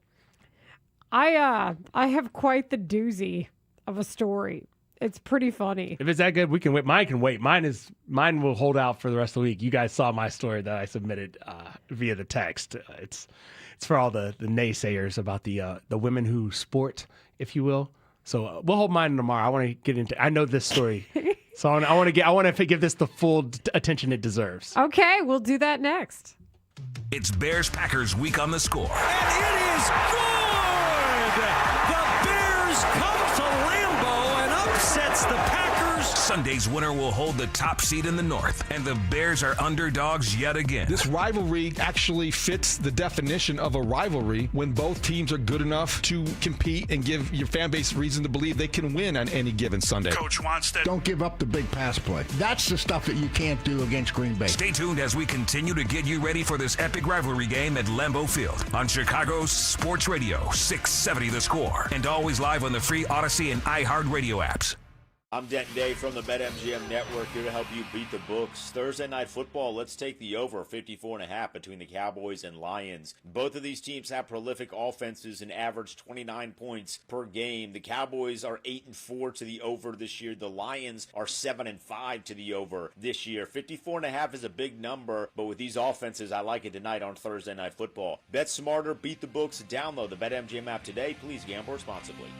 I have quite the doozy of a story. It's pretty funny. If it's that good, we can wait. Mine can wait. Mine will hold out for the rest of the week. You guys saw my story that I submitted via the text. It's for all the naysayers about the women who sport, if you will. So we'll hold mine tomorrow. I want to get into. I know this story, so I want to give this the full attention it deserves. Okay, we'll do that next. It's Bears-Packers week on the score. And it is good! The Bears come to Lambeau and upsets the Packers. Sunday's winner will hold the top seed in the North, and the Bears are underdogs yet again. This rivalry actually fits the definition of a rivalry when both teams are good enough to compete and give your fan base reason to believe they can win on any given Sunday. Coach wants to. Don't give up the big pass play. That's the stuff that you can't do against Green Bay. Stay tuned as we continue to get you ready for this epic rivalry game at Lambeau Field on Chicago's Sports Radio 670 The Score, and always live on the free Odyssey and iHeartRadio apps. I'm Denton Day from the BetMGM Network, here to help you beat the books. Thursday Night Football, let's take the over 54.5 between the Cowboys and Lions. Both of these teams have prolific offenses and average 29 points per game. The Cowboys are 8-4 to the over this year. The Lions are 7-5 to the over this year. 54.5 is a big number, but with these offenses, I like it tonight on Thursday Night Football. Bet smarter, beat the books. Download the BetMGM app today. Please gamble responsibly.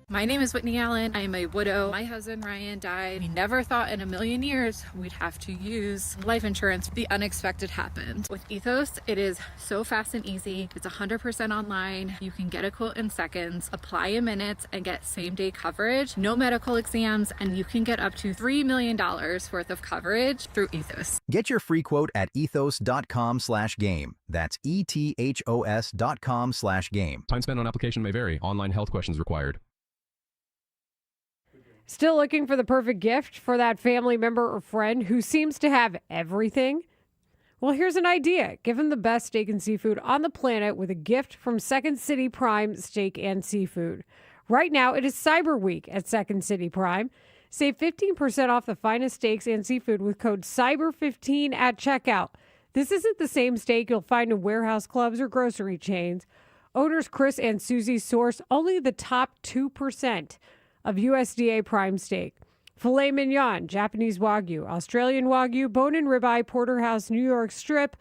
My name is Whitney Allen. I am a widow. My husband Ryan died. We never thought in a million years we'd have to use life insurance. The unexpected happened. With Ethos, it is so fast and easy. It's 100% online. You can get a quote in seconds, apply in minutes, and get same-day coverage. No medical exams, and you can get up to $3 million worth of coverage through Ethos. Get your free quote at ethos.com/game. That's ethos.com/game. Time spent on application may vary. Online health questions required. Still looking for the perfect gift for that family member or friend who seems to have everything? Well, here's an idea. Give them the best steak and seafood on the planet with a gift from Second City Prime Steak and Seafood. Right now, it is Cyber Week at Second City Prime. Save 15% off the finest steaks and seafood with code CYBER15 at checkout. This isn't the same steak you'll find in warehouse clubs or grocery chains. Owners Chris and Susie source only the top 2% of USDA prime steak. Filet mignon, Japanese Wagyu, Australian Wagyu, bone and ribeye, porterhouse, New York strip.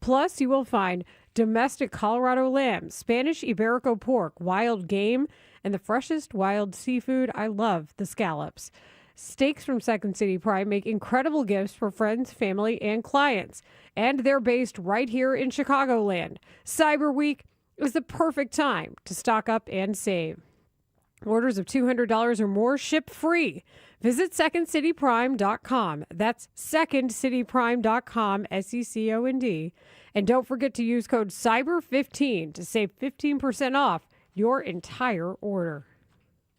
Plus, you will find domestic Colorado lamb, Spanish Iberico pork, wild game, and the freshest wild seafood. I love the scallops. Steaks from Second City Prime make incredible gifts for friends, family, and clients. And they're based right here in Chicagoland. Cyber Week is the perfect time to stock up and save. Orders of $200 or more ship free. Visit secondcityprime.com. That's secondcityprime.com, SECOND. And don't forget to use code CYBER15 to save 15% off your entire order.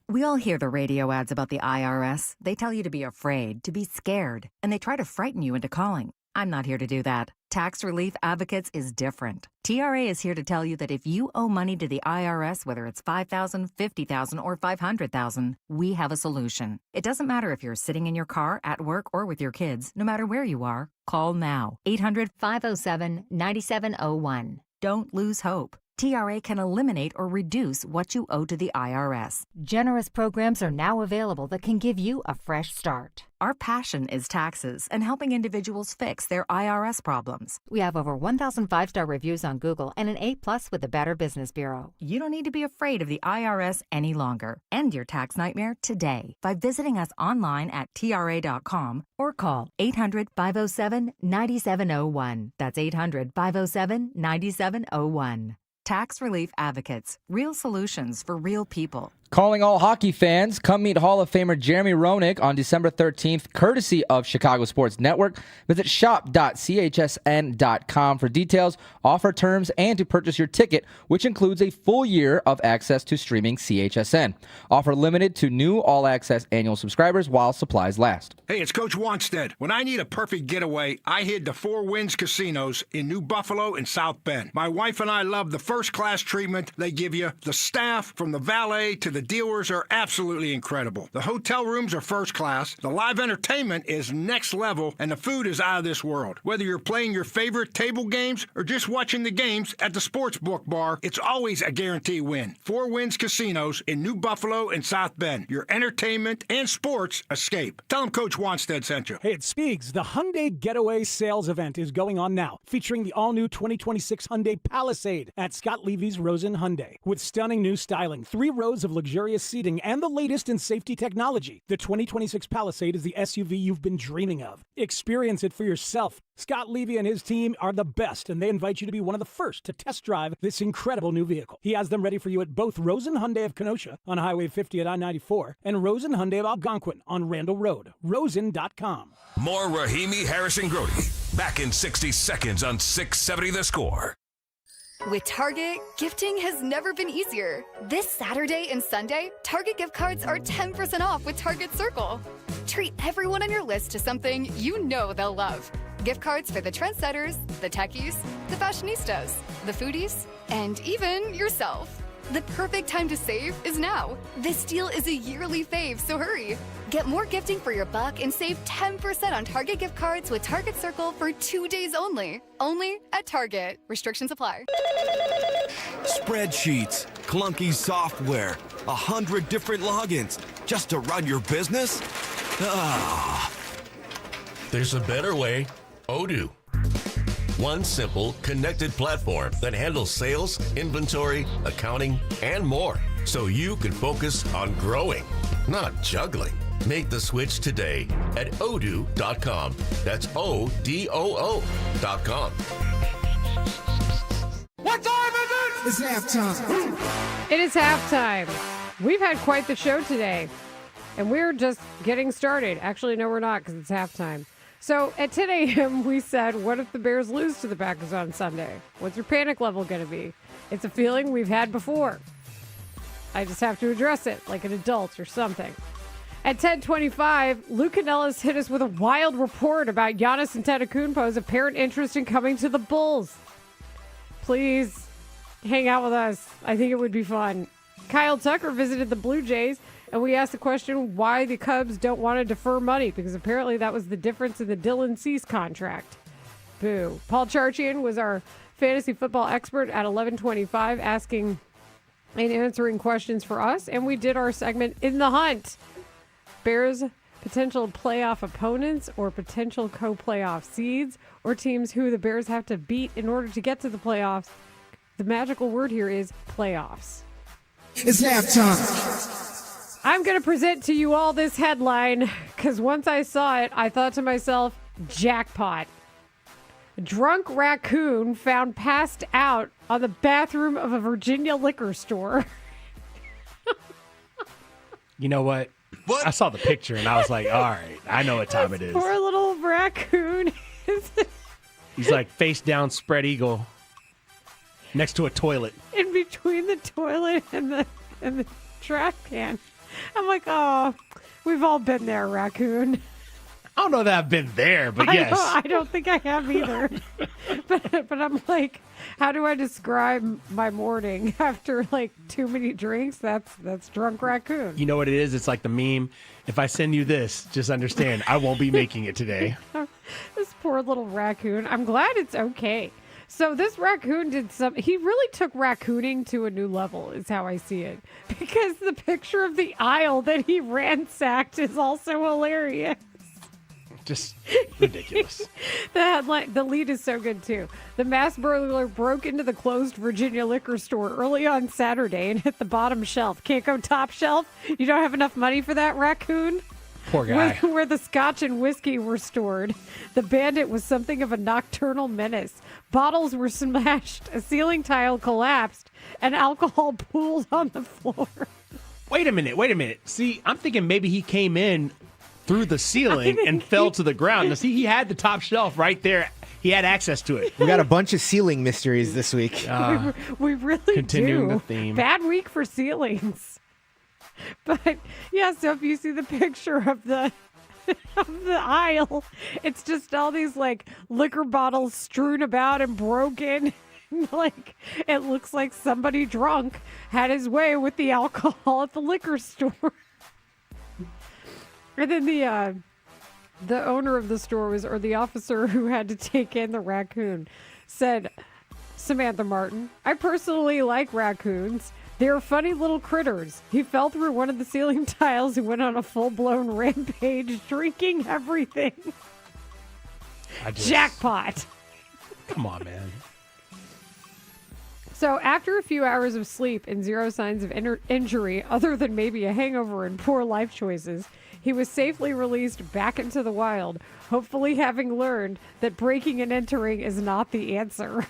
We all hear the radio ads about the IRS. They tell you to be afraid, to be scared, and they try to frighten you into calling. I'm not here to do that. Tax Relief Advocates is different. TRA is here to tell you that if you owe money to the IRS, whether it's $5,000, $50,000, or $500,000, we have a solution. It doesn't matter if you're sitting in your car, at work, or with your kids. No matter where you are, call now. 800-507-9701. Don't lose hope. TRA can eliminate or reduce what you owe to the IRS. Generous programs are now available that can give you a fresh start. Our passion is taxes and helping individuals fix their IRS problems. We have over 1,000 5-star reviews on Google and an A+ with the Better Business Bureau. You don't need to be afraid of the IRS any longer. End your tax nightmare today by visiting us online at TRA.com or call 800-507-9701. That's 800-507-9701. Tax Relief Advocates. Real solutions for real people. Calling all hockey fans, come meet Hall of Famer Jeremy Roenick on December 13th, courtesy of Chicago Sports Network. Visit shop.chsn.com for details, offer terms, and to purchase your ticket, which includes a full year of access to streaming CHSN. Offer limited to new all-access annual subscribers while supplies last. Hey, it's Coach Wanstead. When I need a perfect getaway, I hit the Four Winds Casinos in New Buffalo and South Bend. My wife and I love the first-class treatment they give you. The staff, from the valet to the dealers, are absolutely incredible. The hotel rooms are first class, the live entertainment is next level, and the food is out of this world. Whether you're playing your favorite table games or just watching the games at the sportsbook bar, it's always a guarantee win. Four Winds Casinos in New Buffalo and South Bend. Your entertainment and sports escape. Tell them Coach Wanstead sent you. Hey, it's Spiegs. The Hyundai Getaway Sales Event is going on now, featuring the all-new 2026 Hyundai Palisade at Scott Levy's Rosen Hyundai. With stunning new styling, 3 rows of luxurious seating, and the latest in safety technology, the 2026 Palisade is the SUV you've been dreaming of. Experience it for yourself. Scott Levy and his team are the best, and they invite you to be one of the first to test drive this incredible new vehicle. He has them ready for you at both Rosen Hyundai of Kenosha on Highway 50 at I-94 and Rosen Hyundai of Algonquin on Randall Road. Rosen.com. More Rahimi, Harris, and Grody. Back in 60 seconds on 670 The Score. With Target, gifting has never been easier. This Saturday and Sunday, Target gift cards are 10% off with Target Circle. Treat everyone on your list to something you know they'll love. Gift cards for the trendsetters, the techies, the fashionistas, the foodies, and even yourself. The perfect time to save is now. This deal is a yearly fave, so hurry. Get more gifting for your buck and save 10% on Target gift cards with Target Circle for 2 days only. Only at Target. Restrictions apply. Spreadsheets, clunky software, 100 different logins just to run your business? Ah. There's a better way. Odoo. One simple, connected platform that handles sales, inventory, accounting, and more, so you can focus on growing, not juggling. Make the switch today at odoo.com. That's ODOO.com. What time is it? It's halftime. It is halftime. We've had quite the show today, and we're just getting started. Actually, no, we're not, because it's halftime. So at 10 a.m., we said, what if the Bears lose to the Packers on Sunday? What's your panic level going to be? It's a feeling we've had before. I just have to address it like an adult or something. At 10:25, Lou Canellis hit us with a wild report about Giannis Antetokounmpo's apparent interest in coming to the Bulls. Please hang out with us. I think it would be fun. Kyle Tucker visited the Blue Jays, and we asked the question why the Cubs don't want to defer money, because apparently that was the difference in the Dylan Cease contract. Boo. Paul Charchian was our fantasy football expert at 11:25, asking and answering questions for us, and we did our segment In the Hunt. Bears potential playoff opponents or potential co-playoff seeds or teams who the Bears have to beat in order to get to the playoffs. The magical word here is playoffs. It's halftime. I'm going to present to you all this headline because once I saw it, I thought to myself, jackpot. Drunk raccoon found passed out on the bathroom of a Virginia liquor store. You know what? I saw the picture and I was like, all right, I know what time it is. Poor little raccoon. He's like face down, spread eagle, next to a toilet. In between the toilet and the trash can. I'm like, oh, we've all been there, raccoon. I don't know that I've been there, but yes. I don't think I have either. but I'm like, how do I describe my morning after like too many drinks? That's drunk raccoon. You know what it is? It's like the meme. If I send you this, just understand I won't be making it today. This poor little raccoon. I'm glad it's okay. So this raccoon he really took raccooning to a new level is how I see it. Because the picture of the aisle that he ransacked is also hilarious. Just ridiculous. The lead is so good, too. The mass burglar broke into the closed Virginia liquor store early on Saturday and hit the bottom shelf. Can't go top shelf? You don't have enough money for that, raccoon? Poor guy. Where the scotch and whiskey were stored. The bandit was something of a nocturnal menace. Bottles were smashed, a ceiling tile collapsed, and alcohol pooled on the floor. Wait a minute. See, I'm thinking maybe he came in through the ceiling and fell to the ground. Now, see, he had the top shelf right there. He had access to it. We got a bunch of ceiling mysteries this week. We really continuing do. the theme. Bad week for ceilings. But, yeah, so if you see the picture of the aisle, it's just all these, like, liquor bottles strewn about and broken. Like, it looks like somebody drunk had his way with the alcohol at the liquor store. And then the owner of the store or the officer who had to take in the raccoon said, Samantha Martin, I personally like raccoons. They're funny little critters. He fell through one of the ceiling tiles and went on a full-blown rampage, drinking everything. Jackpot. Come on, man. So after a few hours of sleep and zero signs of injury, other than maybe a hangover and poor life choices, he was safely released back into the wild, hopefully having learned that breaking and entering is not the answer.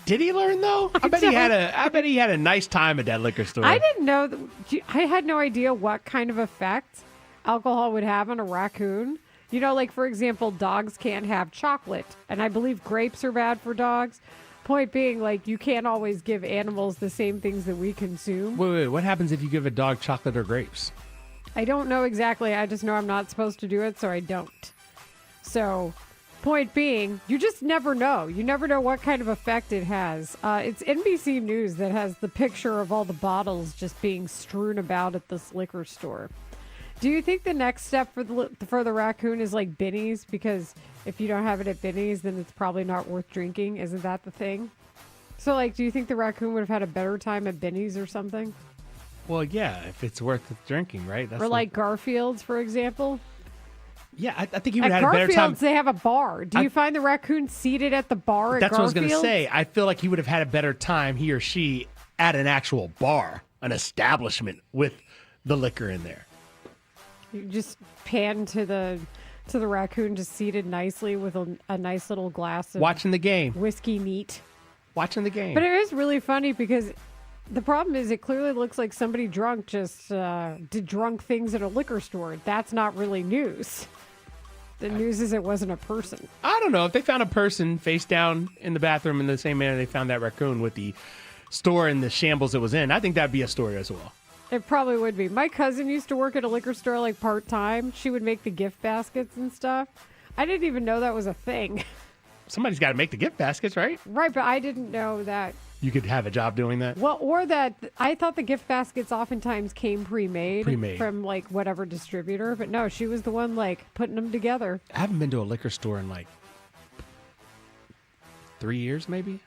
Did he learn though? I bet he had a nice time at that liquor store. I didn't know. I had no idea what kind of effect alcohol would have on a raccoon. You know, like for example, dogs can't have chocolate, and I believe grapes are bad for dogs. Point being, like, you can't always give animals the same things that we consume. Wait. What happens if you give a dog chocolate or grapes? I don't know exactly. I just know I'm not supposed to do it, so I don't. So, point being, you just never know. You never know what kind of effect it has. It's NBC News that has the picture of all the bottles just being strewn about at this liquor store. Do you think the next step for the raccoon is like Benny's? Because if you don't have it at Benny's, then it's probably not worth drinking. Isn't that the thing? So, like, do you think the raccoon would have had a better time at Benny's or something? Well, yeah, if it's worth drinking, right? Or like Garfield's, for example? Yeah, I think he would have had a better time. At Garfield's, they have a bar. Do you find the raccoon seated at the bar at Garfield's? That's what I was going to say. I feel like he would have had a better time, he or she, at an actual bar, an establishment with the liquor in there. You just pan to the raccoon just seated nicely with a nice little glass of watching the game. Whiskey neat. Watching the game. But it is really funny because the problem is it clearly looks like somebody drunk just did drunk things at a liquor store. That's not really news. The news is it wasn't a person. I don't know. If they found a person face down in the bathroom in the same manner they found that raccoon with the store and the shambles it was in, I think that'd be a story as well. It probably would be. My cousin used to work at a liquor store like part-time. She would make the gift baskets and stuff. I didn't even know that was a thing. Somebody's got to make the gift baskets, right? Right, but I didn't know that. You could have a job doing that. Well, or that I thought the gift baskets oftentimes came pre-made Pre-made. from like whatever distributor. But no, she was the one like putting them together. I haven't been to a liquor store in like 3 years, maybe.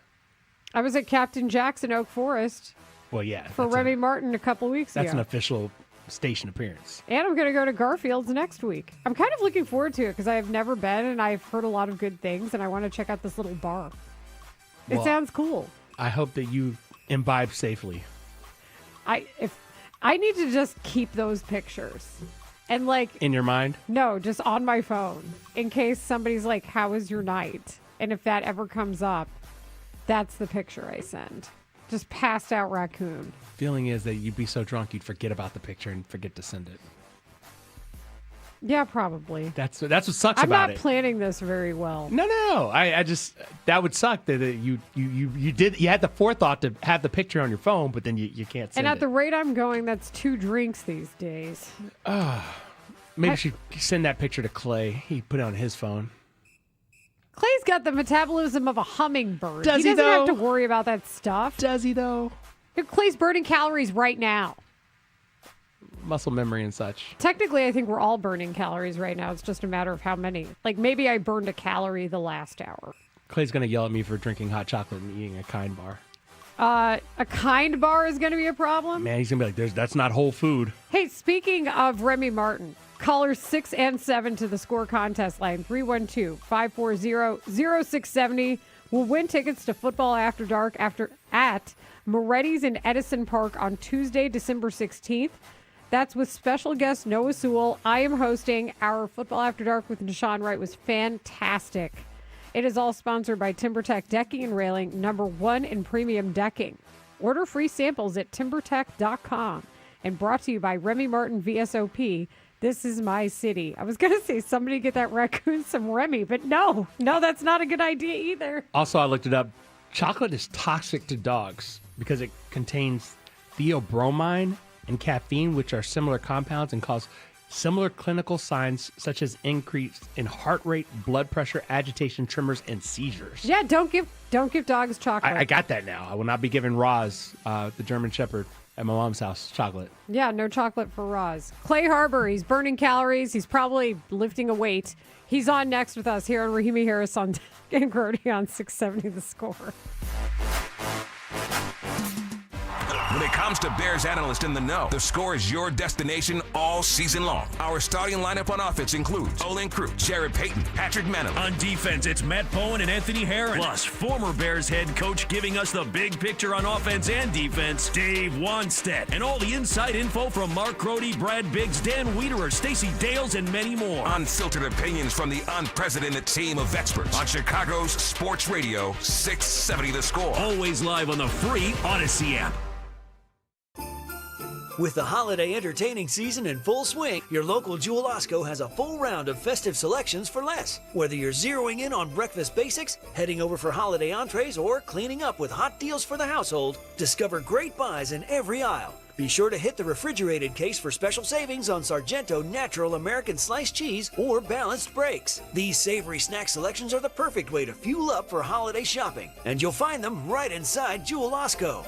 I was at Captain Jack's in Oak Forest. Well, yeah. For Remy Martin a couple weeks ago. That's an official station appearance. And I'm going to go to Garfield's next week. I'm kind of looking forward to it because I have never been and I've heard a lot of good things and I want to check out this little bar. It sounds cool. I hope that you imbibe safely. I need to just keep those pictures. And like In your mind? No, just on my phone in case somebody's like, "How was your night?" And if that ever comes up, that's the picture I send. Just passed out raccoon. Feeling is that you'd be so drunk you'd forget about the picture and forget to send it. Yeah, probably. That's what sucks I'm about not it. planning this very well. No. I just that would suck that you had the forethought to have the picture on your phone, but then you can't send And at it. the rate I'm going, that's 2 drinks these days. Maybe you should send that picture to Clay. He put it on his phone. Clay's got the metabolism of a hummingbird. Does he, doesn't have though? to worry about that stuff. Does he, though? Clay's burning calories right now. Muscle memory and such. Technically, I think we're all burning calories right now. It's just a matter of how many. Like, maybe I burned a calorie the last hour. Clay's going to yell at me for drinking hot chocolate and eating a Kind bar. A Kind bar is going to be a problem? Man, he's going to be like, that's not whole food. Hey, speaking of Remy Martin, callers 6 and 7 to the score contest line, 312-540-0670 will win tickets to Football After Dark at Moretti's in Edison Park on Tuesday, December 16th. That's with special guest Noah Sewell. I am hosting. Our Football After Dark with Deshaun Wright was fantastic. It is all sponsored by TimberTech Decking and Railing, #1 in premium decking. Order free samples at timbertech.com. And brought to you by Remy Martin VSOP. This is my city. I was going to say somebody get that raccoon some Remy, but no, that's not a good idea either. Also, I looked it up. Chocolate is toxic to dogs because it contains theobromine and caffeine, which are similar compounds and cause similar clinical signs such as increase in heart rate, blood pressure, agitation, tremors, and seizures. Yeah, don't give dogs chocolate. I got that now. I will not be giving Roz, the German Shepherd, at my mom's house chocolate. Yeah, no chocolate for Roz. Clay Harbor, he's burning calories. He's probably lifting a weight. He's on next with us here on Rahimi Harris on and Grody on 670 The Score. When it comes to Bears analysts in the know, The Score is your destination all season long. Our starting lineup on offense includes Olin Crew, Jared Payton, Patrick Manning. On defense, it's Matt Bowen and Anthony Herron. Plus, former Bears head coach giving us the big picture on offense and defense, Dave Wanstead. And all the inside info from Mark Grody, Brad Biggs, Dan Wiederer, Stacey Dales, and many more. Unfiltered opinions from the unprecedented team of experts on Chicago's Sports Radio 670 The Score. Always live on the free Odyssey app. With the holiday entertaining season in full swing, your local Jewel Osco has a full round of festive selections for less. Whether you're zeroing in on breakfast basics, heading over for holiday entrees, or cleaning up with hot deals for the household, discover great buys in every aisle. Be sure to hit the refrigerated case for special savings on Sargento Natural American Sliced Cheese or Balanced Breaks. These savory snack selections are the perfect way to fuel up for holiday shopping, and you'll find them right inside Jewel Osco.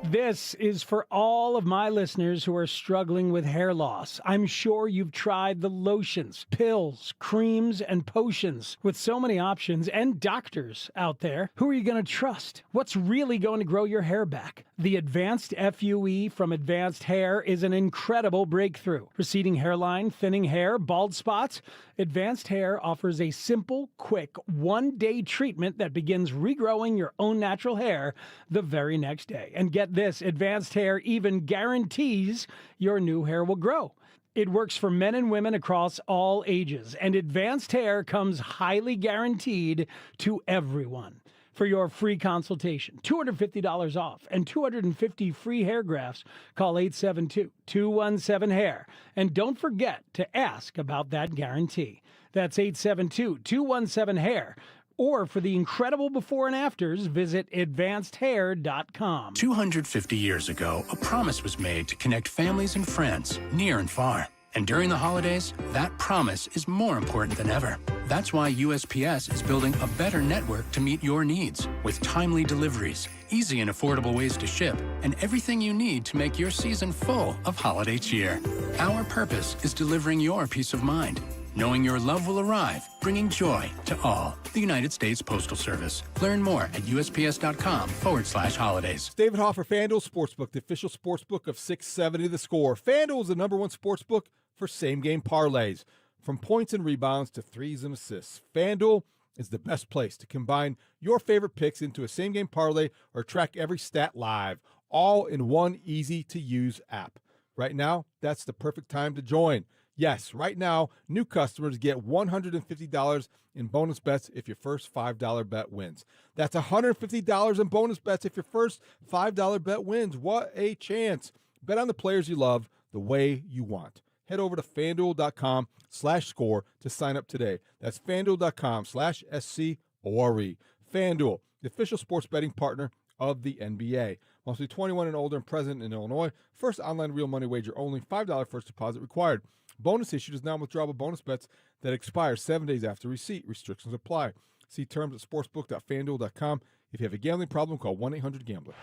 This is for all of my listeners who are struggling with hair loss. I'm sure you've tried the lotions, pills, creams, and potions. With so many options and doctors out there, who are you going to trust? What's really going to grow your hair back? The Advanced FUE from Advanced Hair is an incredible breakthrough. Receding hairline, thinning hair, bald spots. Advanced Hair offers a simple, quick, one-day treatment that begins regrowing your own natural hair the very next day. And get this, Advanced Hair even guarantees your new hair will grow. It works for men and women across all ages, and Advanced Hair comes highly guaranteed to everyone. For your free consultation, $250 off, and 250 free hair grafts, call 872-217-HAIR. And don't forget to ask about that guarantee. That's 872-217-HAIR. Or for the incredible before and afters, visit advancedhair.com. 250 years ago, a promise was made to connect families and friends, near and far. And during the holidays, that promise is more important than ever. That's why USPS is building a better network to meet your needs, with timely deliveries, easy and affordable ways to ship, and everything you need to make your season full of holiday cheer. Our purpose is delivering your peace of mind, knowing your love will arrive, bringing joy to all. The United States Postal Service. Learn more at USPS.com/holidays. David Haugh for FanDuel Sportsbook, the official sportsbook of 670 The Score. FanDuel is the #1 sportsbook for same-game parlays. From points and rebounds to threes and assists, FanDuel is the best place to combine your favorite picks into a same-game parlay or track every stat live, all in one easy-to-use app. Right now, that's the perfect time to join. Yes, right now, new customers get $150 in bonus bets if your first $5 bet wins. That's $150 in bonus bets if your first $5 bet wins. What a chance. Bet on the players you love the way you want. Head over to FanDuel.com/score to sign up today. That's FanDuel.com/SCORE. FanDuel, the official sports betting partner of the NBA. Must be 21 and older and present in Illinois. First online real money wager only. $5 first deposit required. Bonus issued is non-withdrawable bonus bets that expire 7 days after receipt. Restrictions apply. See terms at sportsbook.fanduel.com. If you have a gambling problem, call 1-800-GAMBLER.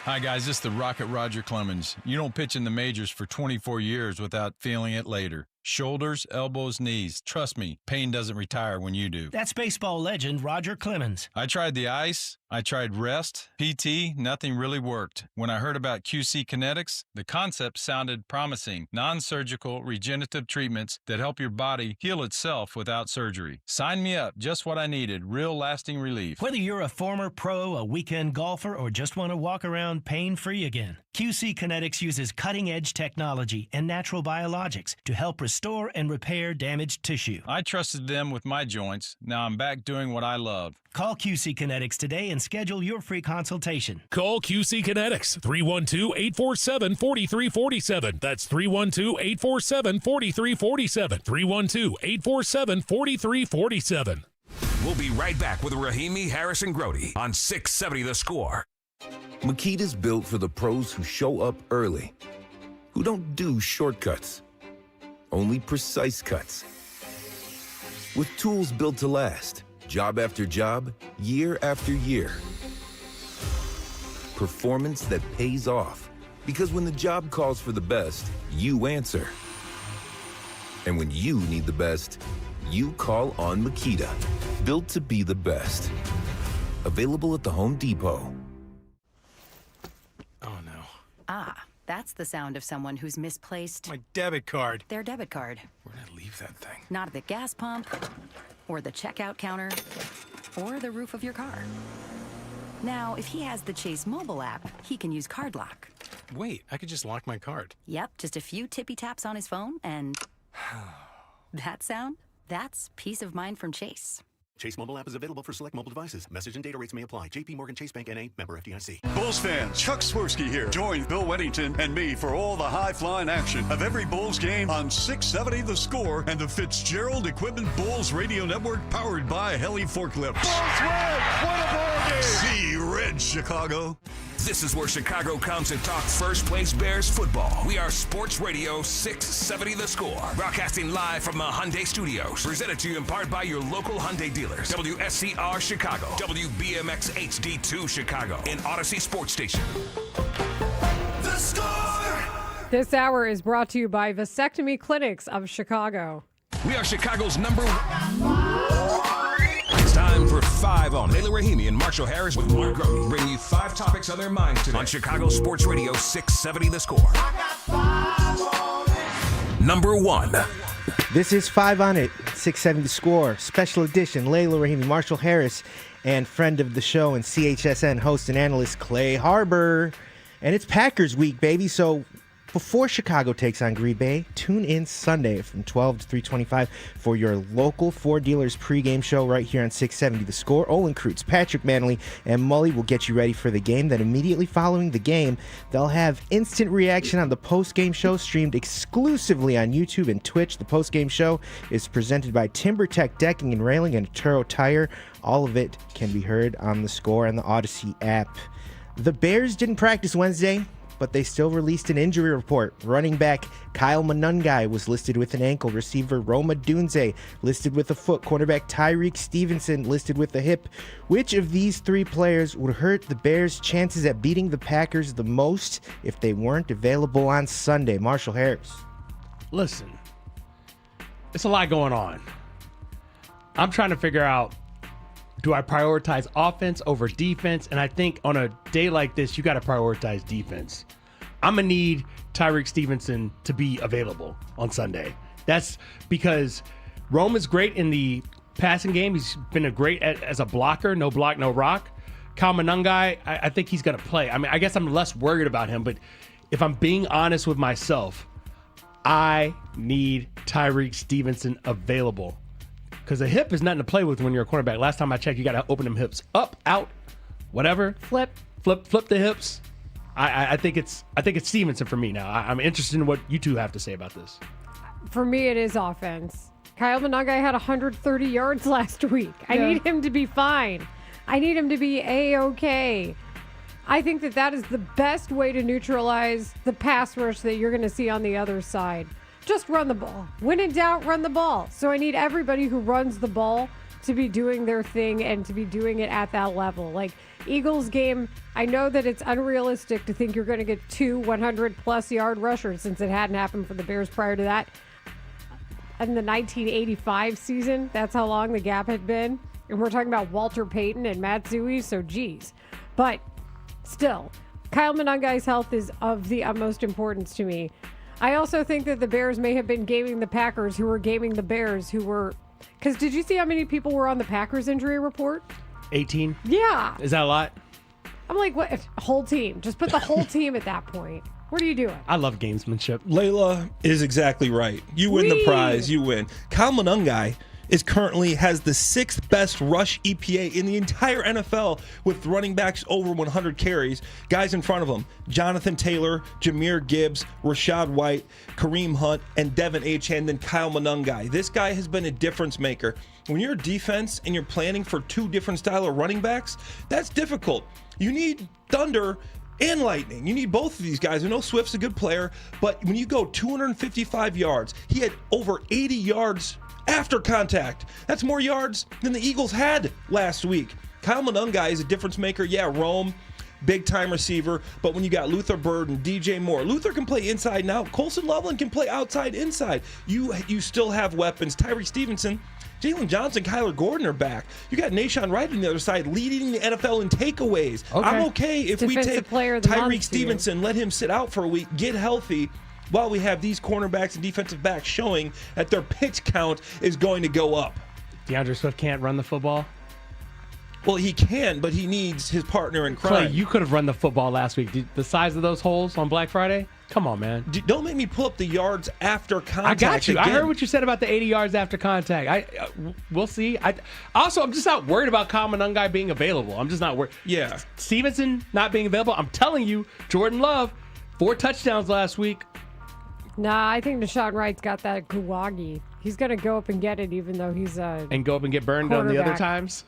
Hi, guys. This is the Rocket Roger Clemens. You don't pitch in the majors for 24 years without feeling it later. Shoulders, elbows, knees. Trust me, pain doesn't retire when you do. That's baseball legend Roger Clemens. I tried the ice. I tried rest, PT, nothing really worked. When I heard about QC Kinetics, the concept sounded promising. Non-surgical regenerative treatments that help your body heal itself without surgery. Sign me up, just what I needed, real lasting relief. Whether you're a former pro, a weekend golfer, or just want to walk around pain-free again, QC Kinetics uses cutting-edge technology and natural biologics to help restore and repair damaged tissue. I trusted them with my joints. Now I'm back doing what I love. Call QC Kinetics today and schedule your free consultation. Call QC Kinetics, 312-847-4347. That's 312-847-4347. 312-847-4347. We'll be right back with Rahimi, Harris, and Grody on 670 The Score. Makita's built for the pros who show up early, who don't do shortcuts, only precise cuts. With tools built to last, job after job, year after year. Performance that pays off, because when the job calls for the best, you answer. And when you need the best, you call on Makita. Built to be the best. Available at the Home Depot. Oh, no. Ah, that's the sound of someone who's misplaced My debit card. their debit card. Where'd I leave that thing? Not at the gas pump, or the checkout counter, or the roof of your car. Now, if he has the Chase mobile app, he can use Card Lock. Wait, I could just lock my card. Yep, just a few tippy taps on his phone, and that sound, that's peace of mind from Chase. Chase mobile app is available for select mobile devices. Message and data rates may apply. JP Morgan Chase Bank N.A. member FDIC. Bulls fans, Chuck Swirsky here. Join Bill Weddington and me for all the high-flying action of every Bulls game on 670 The Score and the Fitzgerald Equipment Bulls Radio Network powered by Heli Forklifts. Bulls win! What a ball game! See red, Chicago. This is where Chicago comes and talks first place Bears football. We are Sports Radio 670 The Score. Broadcasting live from the Hyundai Studios. Presented to you in part by your local Hyundai dealers. WSCR Chicago. WBMX HD2 Chicago. And Odyssey Sports Station. The Score! This hour is brought to you by Vasectomy Clinics of Chicago. We are Chicago's number It's time for 5 on. Layla Rahimi and Marshall Harris with Mark Grody bring you 5 topics on their minds today on Chicago Sports Radio 670 The Score. Number 1. This is 5 on it, 670 The Score, special edition. Layla Rahimi, Marshall Harris, and friend of the show and CHSN host and analyst Clay Harbor. And it's Packers week, baby, so before Chicago takes on Green Bay, tune in Sunday from 12 to 3:25 for your local Ford dealers pregame show right here on 670 The Score. Olin Kreutz, Patrick Manley, and Mully will get you ready for the game. Then immediately following the game, they'll have instant reaction on the postgame show streamed exclusively on YouTube and Twitch. The postgame show is presented by TimberTech Decking and Railing and Turo Tire. All of it can be heard on The Score and the Odyssey app. The Bears didn't practice Wednesday, but they still released an injury report. Running back Kyle Monungai was listed with an ankle. Receiver Roma Dunze listed with a foot. Quarterback Tyreek Stevenson listed with a hip. Which of these three players would hurt the Bears' chances at beating the Packers the most if they weren't available on Sunday? Marshall Harris. Listen, it's a lot going on. I'm trying to figure out, do I prioritize offense over defense? And I think on a day like this, you got to prioritize defense. I'm going to need Tyreek Stevenson to be available on Sunday. That's because Rome is great in the passing game. He's been as a blocker, no block, no rock. Kyle Monungai, I think he's going to play. I mean, I guess I'm less worried about him, but if I'm being honest with myself, I need Tyreek Stevenson available. Because a hip is nothing to play with when you're a cornerback. Last time I checked, you got to open them hips up, out, whatever. Flip the hips. I think it's Stevenson for me now. I'm interested in what you two have to say about this. For me, it is offense. Kyle Monungai had 130 yards last week. I need him to be fine. I need him to be A-okay. I think that is the best way to neutralize the pass rush that you're going to see on the other side. Just run the ball. When in doubt, run the ball. So I need everybody who runs the ball to be doing their thing and to be doing it at that level. Like Eagles game, I know that it's unrealistic to think you're going to get 2 100-plus yard rushers since it hadn't happened for the Bears prior to that. In the 1985 season, that's how long the gap had been. And we're talking about Walter Payton and Matsui, so geez. But still, Kyle Monungai's health is of the utmost importance to me. I also think that the Bears may have been gaming the Packers who were gaming the Bears who were... Because did you see how many people were on the Packers injury report? 18? Yeah. Is that a lot? I'm like, what? Whole team. Just put the whole team at that point. What are you doing? I love gamesmanship. Layla is exactly right. You win the prize. You win. Kyle Monungai currently has the 6th best rush EPA in the entire NFL with running backs over 100 carries. Guys in front of him, Jonathan Taylor, Jahmyr Gibbs, Rashad White, Kareem Hunt, and Devin Achane, then Kyle Monungai. This guy has been a difference maker. When you're a defense and you're planning for 2 different style of running backs, that's difficult. You need thunder and lightning. You need both of these guys. I know Swift's a good player, but when you go 255 yards, he had over 80 yards after contact. That's more yards than the Eagles had last week. Kyle Monungai is a difference maker. Yeah, Rome, big time receiver, but when you got Luther Bird and DJ Moore, Luther can play inside and out. Colson Loveland can play outside, inside. You still have weapons. Tyreek Stevenson, Jalen Johnson, Kyler Gordon are back. You got Nashawn Wright on the other side leading the NFL in takeaways. Okay. I'm okay if we take Tyreek Stevenson, let him sit out for a week, get healthy, while we have these cornerbacks and defensive backs showing that their pitch count is going to go up. DeAndre Swift can't run the football? Well, he can, but he needs his partner in crime. Clay, you could have run the football last week. The size of those holes on Black Friday? Come on, man. Don't make me pull up the yards after contact. I got you. Again. I heard what you said about the 80 yards after contact. We'll see. I'm just not worried about Kyle Monungai being available. I'm just not worried. Yeah. Stevenson not being available. I'm telling you, Jordan Love, 4 touchdowns last week. Nah, I think Nashawn Wright's got that Kuwagi. He's going to go up and get it even though he's and go up and get burned on the other times?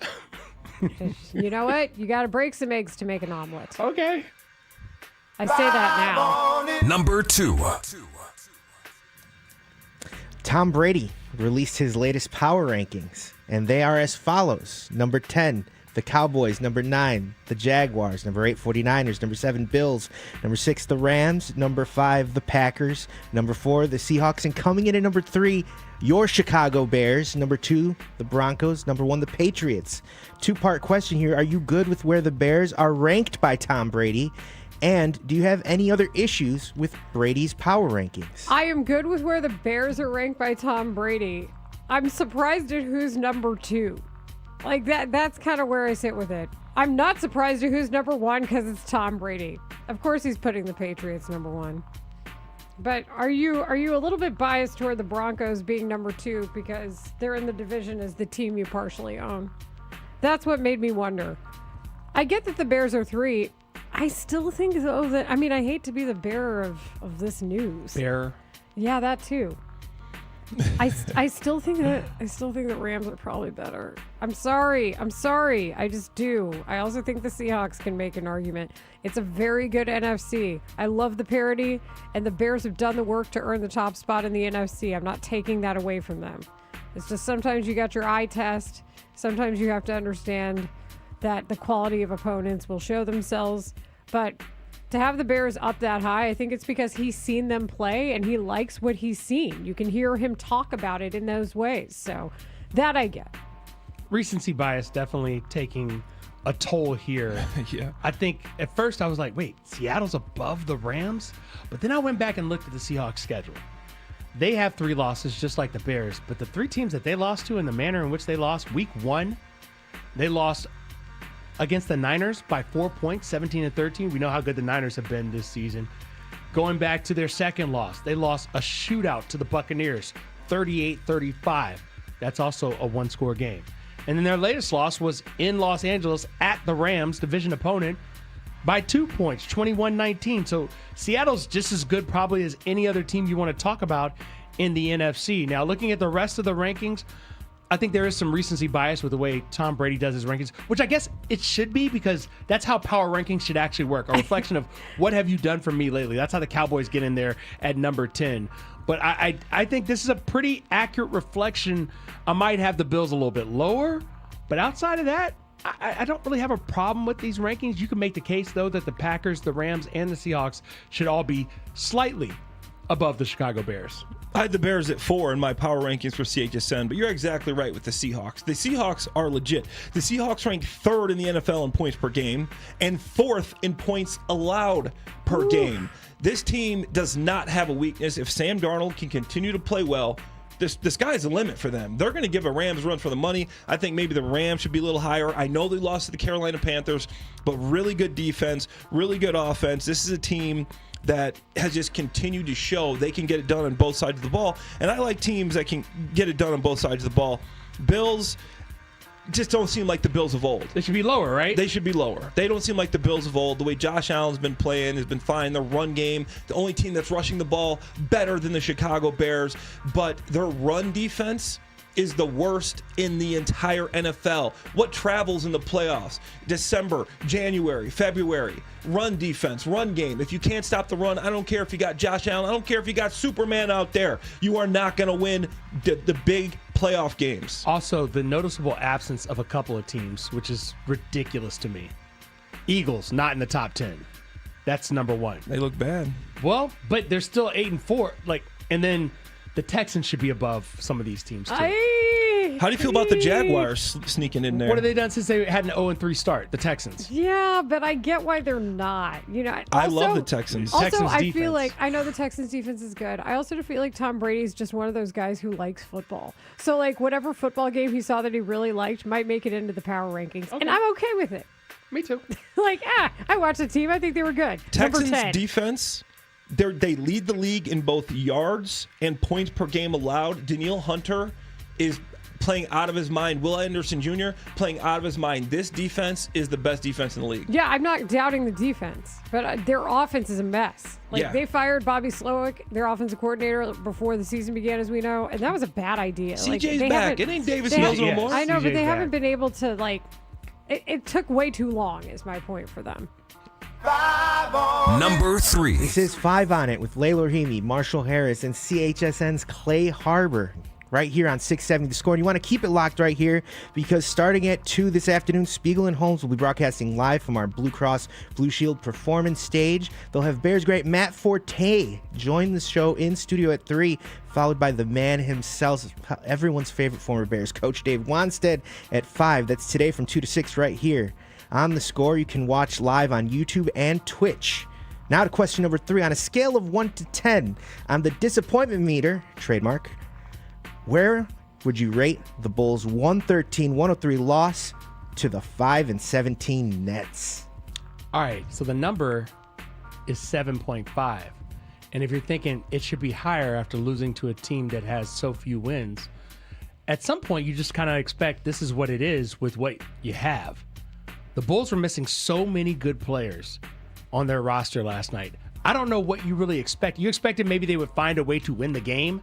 You know what? You got to break some eggs to make an omelet. Okay. I say that now. Number 2. Tom Brady released his latest power rankings, and they are as follows. Number 10, the Cowboys. Number 9, the Jaguars. Number 8, 49ers. Number 7, Bills. Number 6, the Rams. Number 5, the Packers. Number 4, the Seahawks. And coming in at number 3, your Chicago Bears. Number 2, the Broncos. Number 1, the Patriots. 2-part question here. Are you good with where the Bears are ranked by Tom Brady? And do you have any other issues with Brady's power rankings? I am good with where the Bears are ranked by Tom Brady. I'm surprised at who's number 2. Like that's kind of where I sit with it. I'm not surprised at who's number 1 because it's Tom Brady. Of course he's putting the Patriots number 1. But are you a little bit biased toward the Broncos being number 2 because they're in the division as the team you partially own? That's what made me wonder. I get that the Bears are 3. I still think, though, that, I mean, I hate to be the bearer of this news. Bear. Yeah, that too. I still think the Rams are probably better. I'm sorry. I just do. I also think the Seahawks can make an argument. It's a very good NFC. I love the parity, and the Bears have done the work to earn the top spot in the NFC. I'm not taking that away from them. It's just sometimes you got your eye test. Sometimes you have to understand that the quality of opponents will show themselves. But to have the Bears up that high, I think it's because he's seen them play and he likes what he's seen. You can hear him talk about it in those ways. So that I get. Recency bias definitely taking a toll here. Yeah. I think at first I was like, wait, Seattle's above the Rams? But then I went back and looked at the Seahawks schedule. They have 3 losses just like the Bears, but the 3 teams that they lost to and the manner in which they lost, week 1, they lost against the Niners by 4 points, 17-13. We know how good the Niners have been this season. Going back to their second loss, they lost a shootout to the Buccaneers, 38-35. That's also a 1-score game. And then their latest loss was in Los Angeles at the Rams, division opponent, by 2 points, 21-19. So Seattle's just as good probably as any other team you want to talk about in the NFC. Now, looking at the rest of the rankings, I think there is some recency bias with the way Tom Brady does his rankings, which I guess it should be because that's how power rankings should actually work. A reflection of what have you done for me lately. That's how the Cowboys get in there at number 10. But I think this is a pretty accurate reflection. I might have the Bills a little bit lower, but outside of that, I don't really have a problem with these rankings. You can make the case, though, that the Packers, the Rams, and the Seahawks should all be slightly above the Chicago Bears. I had the Bears at 4 in my power rankings for CHSN, but you're exactly right with the Seahawks. The Seahawks are legit. The Seahawks rank 3rd in the NFL in points per game and 4th in points allowed per game. This team does not have a weakness. If Sam Darnold can continue to play well, the sky's the limit for them. They're going to give a Rams run for the money. I think maybe the Rams should be a little higher. I know they lost to the Carolina Panthers, but really good defense, really good offense. This is a team that has just continued to show they can get it done on both sides of the ball. And I like teams that can get it done on both sides of the ball. Bills just don't seem like the Bills of old. They should be lower, right? They should be lower. They don't seem like the Bills of old. The way Josh Allen's been playing has been fine. Their run game, the only team that's rushing the ball better than the Chicago Bears. But their run defense is the worst in the entire NFL. What travels in the playoffs? December, January, February. Run defense, run game. If you can't stop the run, I don't care if you got Josh Allen. I don't care if you got Superman out there. You are not going to win the big playoff games. Also, the noticeable absence of a couple of teams, which is ridiculous to me. Eagles, not in the top 10. That's number 1. They look bad. Well, but they're still 8-4. And then the Texans should be above some of these teams, too. How do you feel about the Jaguars sneaking in there? What have they done since they had an 0-3 start? The Texans. Yeah, but I get why they're not. I love the Texans. Also, Texans I defense. feel like I know the Texans defense is good. I also feel like Tom Brady's just one of those guys who likes football. So, whatever football game he saw that he really liked might make it into the power rankings, and I'm okay with it. Me too. I watched the team. I think they were good. Texans Number 10. defense. They lead the league in both yards and points per game allowed. Danielle Hunter is playing out of his mind. Will Anderson Jr. playing out of his mind. This defense is the best defense in the league. Yeah, I'm not doubting the defense, but their offense is a mess. They fired Bobby Slowick, their offensive coordinator, before the season began, as we know, and that was a bad idea. CJ's back. It ain't Davis Mills no more. I know, but CJ's they haven't back. been able to, it took way too long, is my point for them. Number 3. This is 5 on It with Layla Rahimi, Marshall Harris, and CHSN's Clay Harbor. Right here on 670 The Score. And you want to keep it locked right here because starting at 2 this afternoon, Spiegel and Holmes will be broadcasting live from our Blue Cross Blue Shield performance stage. They'll have Bears great Matt Forte join the show in studio at 3, followed by the man himself, everyone's favorite former Bears coach, Dave Wanstead, at 5. That's today from 2 to 6 right here on The Score. You can watch live on YouTube and Twitch. Now to question number 3. On a scale of 1 to 10 on the disappointment meter, trademark, where would you rate the Bulls' 113-103 loss to the 5-17 Nets? All right, so the number is 7.5. And if you're thinking it should be higher after losing to a team that has so few wins, at some point you just kind of expect this is what it is with what you have. The Bulls were missing so many good players on their roster last night. I don't know what you really expect. You expected maybe they would find a way to win the game,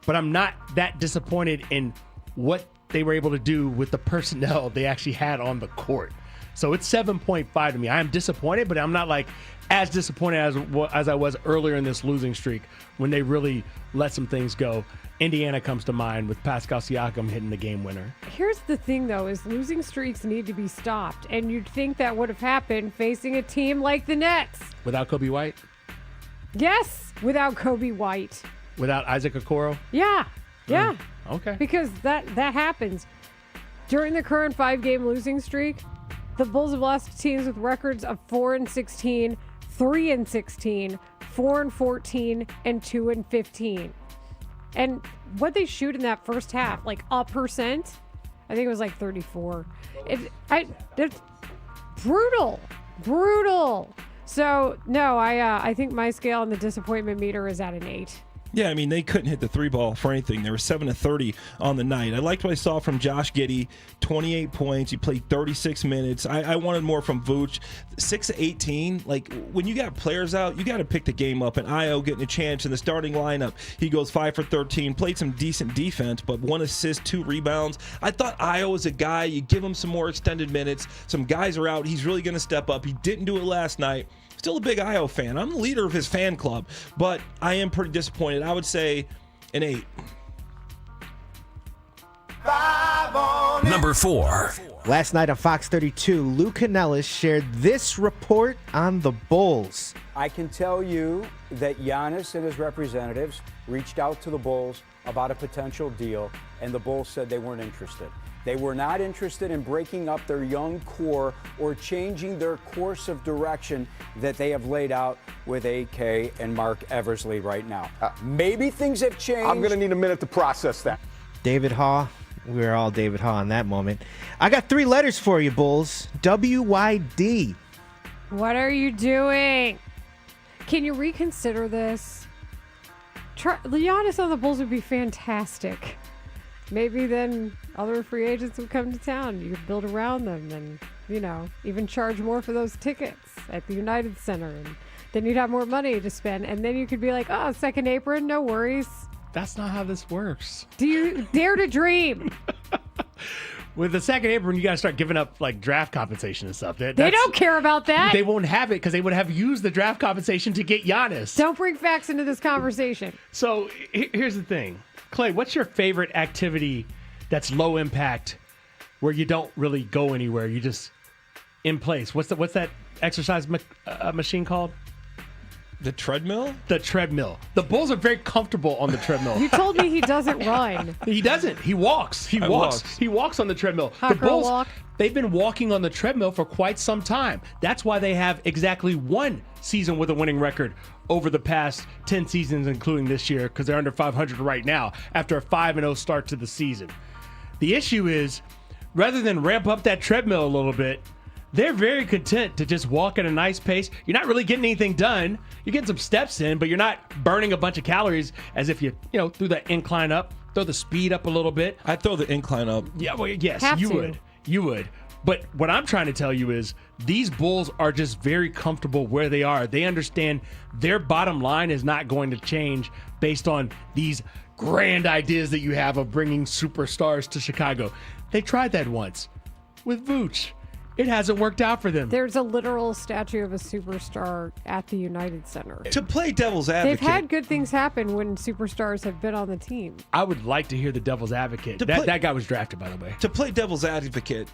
but I'm not that disappointed in what they were able to do with the personnel they actually had on the court. So it's 7.5 to me. I am disappointed, but I'm not like as disappointed as I was earlier in this losing streak when they really let some things go. Indiana comes to mind with Pascal Siakam hitting the game winner. Here's the thing, though, is losing streaks need to be stopped. And you'd think that would have happened facing a team like the Nets. Without Kobe White? Yes, without Kobe White. Without Isaac Okoro? Yeah. Okay. Because that happens. During the current 5-game losing streak, the Bulls have lost to teams with records of 4-16, 3-16, 4-14, and 2-15. And what they shoot in that first half, like a percent, I think it was like 34. It's brutal. So no, I think my scale on the disappointment meter is at an 8. Yeah, I mean, they couldn't hit the 3-ball for anything. They were 7-30 on the night. I liked what I saw from Josh Giddey, 28 points. He played 36 minutes. I wanted more from Vooch. 6-18, like, when you got players out, you got to pick the game up. And Io getting a chance in the starting lineup. He goes 5 for 13, played some decent defense, but 1 assist, 2 rebounds. I thought Io was a guy, you give him some more extended minutes. Some guys are out. He's really going to step up. He didn't do it last night. Still a big Io fan. I'm the leader of his fan club, but I am pretty disappointed. I would say an 8. Number 4. Last night on Fox 32, Lou Canellis shared this report on the Bulls. I can tell you that Giannis and his representatives reached out to the Bulls about a potential deal, and the Bulls said they weren't interested. They were not interested in breaking up their young core or changing their course of direction that they have laid out with AK and Mark Eversley right now. Maybe things have changed. I'm going to need a minute to process that. David Haugh. We were all David Haugh in that moment. I got 3 letters for you, Bulls. WYD. What are you doing? Can you reconsider this? Giannis on the Bulls would be fantastic. Maybe then other free agents would come to town. You could build around them and, even charge more for those tickets at the United Center. And then you'd have more money to spend. And then you could be like, oh, second apron, no worries. That's not how this works. Do you dare to dream? With the second apron, you got to start giving up like draft compensation and stuff. They don't care about that. They won't have it because they would have used the draft compensation to get Giannis. Don't bring facts into this conversation. So here's the thing. Clay, what's your favorite activity that's low impact where you don't really go anywhere? You just in place. What's that exercise machine called? The treadmill? The treadmill. The Bulls are very comfortable on the treadmill. You told me he doesn't run. He doesn't. He walks. He walks on the treadmill. The Bulls, walk. They've been walking on the treadmill for quite some time. That's why they have exactly 1 season with a winning record over the past 10 seasons, including this year, because they're under 500 right now after a 5-0 start to the season. The issue is, rather than ramp up that treadmill a little bit, they're very content to just walk at a nice pace. You're not really getting anything done. You're getting some steps in, but you're not burning a bunch of calories as if you threw that incline up, throw the speed up a little bit. I'd throw the incline up. Yeah, well, yes, you would. But what I'm trying to tell you is these Bulls are just very comfortable where they are. They understand their bottom line is not going to change based on these grand ideas that you have of bringing superstars to Chicago. They tried that once with Vooch. It hasn't worked out for them. There's a literal statue of a superstar at the United Center. To play devil's advocate. They've had good things happen when superstars have been on the team. I would like to hear the devil's advocate. That guy was drafted, by the way. To play devil's advocate,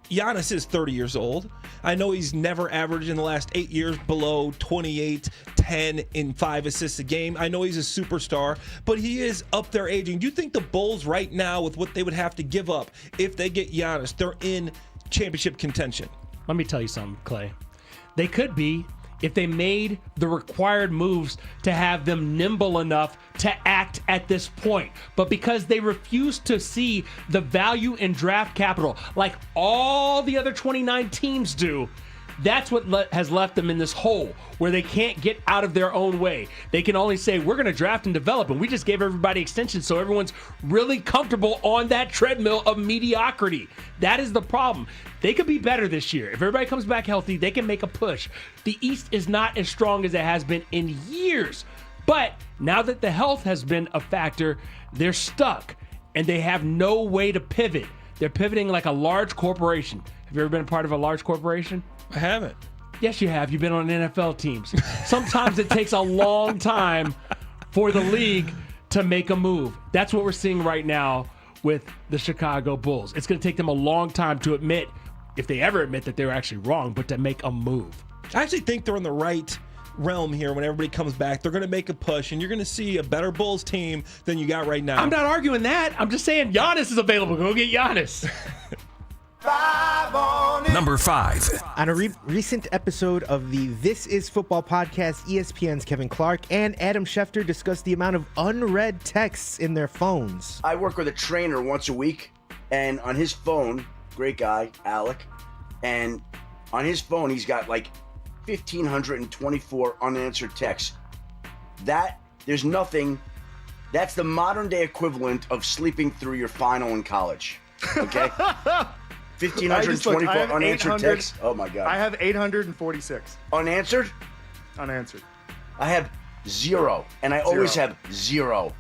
Giannis is 30 years old. I know he's never averaged in the last 8 years below 28, 10, and 5 assists a game. I know he's a superstar, but he is up there aging. Do you think the Bulls right now, with what they would have to give up if they get Giannis, they're in championship contention? Let me tell you something, Clay. They could be if they made the required moves to have them nimble enough to act at this point. But because they refuse to see the value in draft capital like all the other 29 teams do, That's what has left them in this hole where they can't get out of their own way. They can only say, we're going to draft and develop, and we just gave everybody extensions so everyone's really comfortable on that treadmill of mediocrity. That is the problem. They could be better this year. If everybody comes back healthy, they can make a push. The East is not as strong as it has been in years. But now that the health has been a factor, they're stuck, and they have no way to pivot. They're pivoting like a large corporation. Have you ever been a part of a large corporation? I haven't. Yes, you have. You've been on NFL teams. Sometimes it takes a long time for the league to make a move. That's what we're seeing right now with the Chicago Bulls. It's going to take them a long time to admit, if they ever admit that they're actually wrong, but to make a move. I actually think they're in the right realm here. When everybody comes back, they're going to make a push, and you're going to see a better Bulls team than you got right now. I'm not arguing that. I'm just saying Giannis is available. Go get Giannis. Number 5. On a recent episode of the This Is Football podcast, ESPN's Kevin Clark and Adam Schefter discussed the amount of unread texts in their phones. I work with a trainer once a week, and on his phone, great guy, Alec, and on his phone, he's got like 1,524 unanswered texts. There's nothing, that's the modern day equivalent of sleeping through your final in college, okay? 1,524 unanswered texts. Oh my God. I have 846. Unanswered? Unanswered. I have 0, and I always have 0.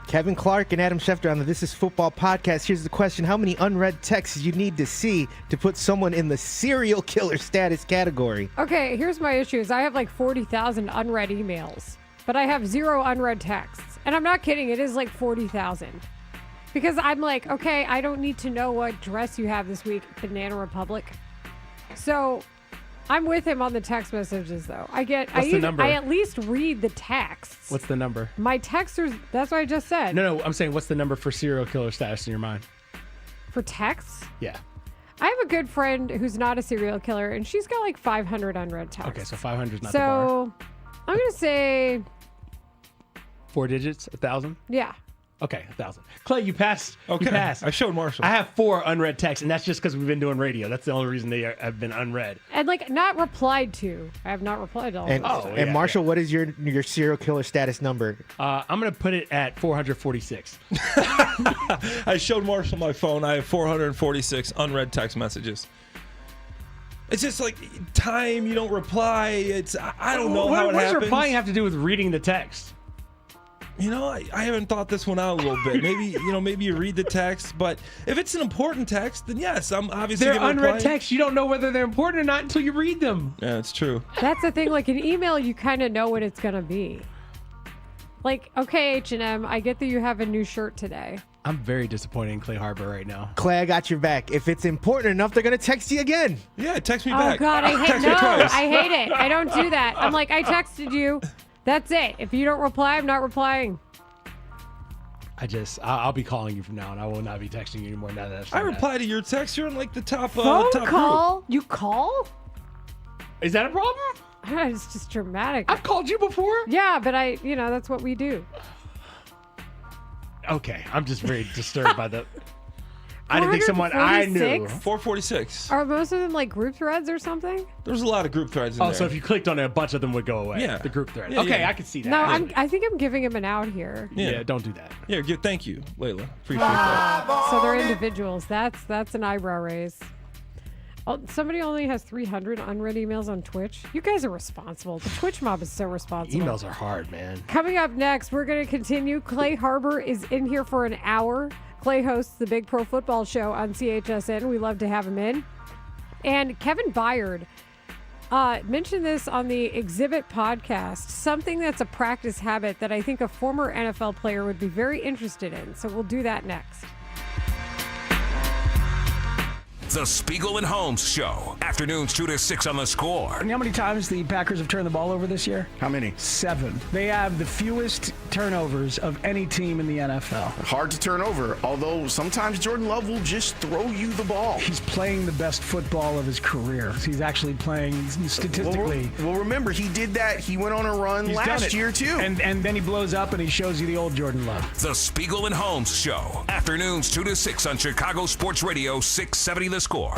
Kevin Clark and Adam Schefter on the This Is Football podcast. Here's the question. How many unread texts you need to see to put someone in the serial killer status category? Okay, here's my issue is I have like 40,000 unread emails, but I have 0 unread texts. And I'm not kidding. It is like 40,000. Because I'm like, okay, I don't need to know what dress you have this week, Banana Republic. So I'm with him on the text messages, though. What's the number? I at least read the texts. What's the number? My texters, that's what I just said. No, I'm saying what's the number for serial killer status in your mind? For texts? Yeah. I have a good friend who's not a serial killer, and she's got like 500 unread texts. Okay, so 500 is not the bar. So I'm going to say 4 digits, 1,000? Yeah. Okay, 1,000. Clay, you passed. Okay, You passed. I showed Marshall. I have 4 unread texts, and that's just because we've been doing radio. That's the only reason they have been unread. And like not replied to. I have not replied to all And, of them. and Marshall, what is your serial killer status number? I'm going to put it at 446. I showed Marshall my phone. I have 446 unread text messages. It's just like time you don't reply. I don't know how it happens. What does replying have to do with reading the text? You know, I haven't thought this one out a little bit. Maybe you read the text, but if it's an important text, then yes, I'm obviously They're gonna unread reply. texts. You don't know whether they're important or not until you read them. Yeah, it's true. That's the thing. Like an email, you kind of know what it's gonna be. Like, okay, H&M, I get that you have a new shirt today. I'm very disappointed in Clay Harbor right now. Clay, I got your back. If it's important enough, they're going to text you again. Yeah, text me Oh God, I hate I hate it. I don't do that. I'm like, I texted you. That's it. If you don't reply, I'm not replying. I'll be calling you from now on. I will not be texting you anymore now that I reply to your text. You're in like the top Phone top call? group. You call? Is that a problem? It's just dramatic. I've called you before. Yeah, but that's what we do. Okay, I'm just very disturbed by the. I didn't think someone I knew. 446. Are most of them like group threads or something? There's a lot of group threads in there. So if you clicked on it, a bunch of them would go away. Yeah. The group thread. Yeah, Okay, yeah. I can see that. No, I think I'm giving him an out here. Yeah, don't do that. Yeah, thank you, Layla. Appreciate that. So they're individuals. That's an eyebrow raise. Oh, somebody only has 300 unread emails on Twitch. You guys are responsible. The Twitch mob is so responsible. Emails are hard, man. Coming up next, we're going to continue. Clay Harbor is in here for an hour. Clay hosts the Big Pro Football Show on CHSN. We love to have him in. And Kevin Byard mentioned this on the Exhibit podcast, something that's a practice habit that I think a former NFL player would be very interested in. So we'll do that next. The Spiegel and Holmes Show. Afternoons 2 to 6 on The Score. You know how many times the Packers have turned the ball over this year? How many? 7. They have the fewest turnovers of any team in the NFL. Hard to turn over, although sometimes Jordan Love will just throw you the ball. He's playing the best football of his career. He's actually playing statistically. Well, remember, he did that. He went on a run He's done last it. year, too. And then he blows up and he shows you the old Jordan Love. The Spiegel and Holmes Show. Afternoons 2 to 6 on Chicago Sports Radio 670 The Score.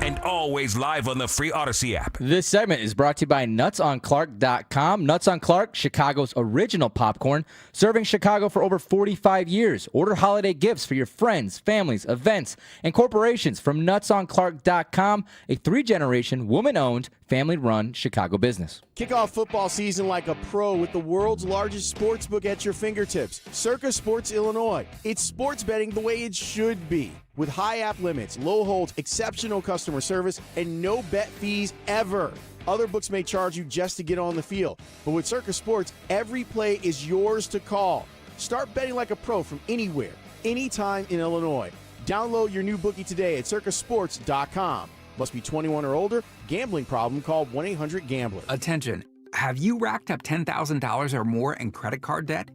and always live on the free Odyssey app. This segment is brought to you by NutsOnClark.com. Nuts on Clark, Chicago's original popcorn, serving Chicago for over 45 years. Order holiday gifts for your friends, families, events, and corporations from NutsOnClark.com, a 3-generation, woman-owned, family-run Chicago business. Kick off football season like a pro with the world's largest sports book at your fingertips. Circa Sports Illinois. It's sports betting the way it should be. With high app limits, low holds, exceptional customer service, and no bet fees ever. Other books may charge you just to get on the field. But with Circa Sports, every play is yours to call. Start betting like a pro from anywhere, anytime in Illinois. Download your new bookie today at circasports.com. Must be 21 or older. Gambling problem? Call 1-800-GAMBLER. Attention. Have you racked up $10,000 or more in credit card debt?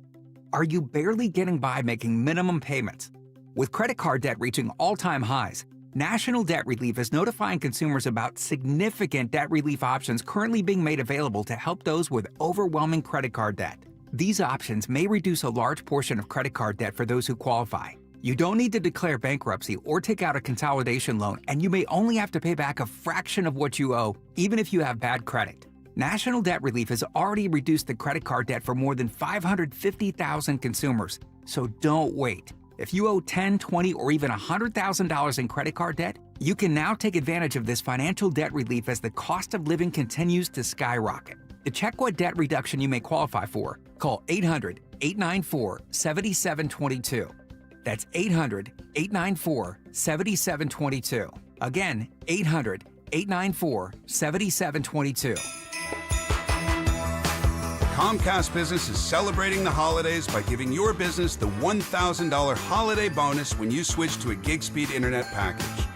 Are you barely getting by making minimum payments? With credit card debt reaching all-time highs, National Debt Relief is notifying consumers about significant debt relief options currently being made available to help those with overwhelming credit card debt. These options may reduce a large portion of credit card debt for those who qualify. You don't need to declare bankruptcy or take out a consolidation loan, and you may only have to pay back a fraction of what you owe, even if you have bad credit. National Debt Relief has already reduced the credit card debt for more than 550,000 consumers, so don't wait. If you owe $10,000, $20,000, or even $100,000 in credit card debt, you can now take advantage of this financial debt relief as the cost of living continues to skyrocket. To check what debt reduction you may qualify for, call 800-894-7722. That's 800-894-7722. Again, 800-894-7722. Comcast Business is celebrating the holidays by giving your business the $1,000 holiday bonus when you switch to a gig speed internet package.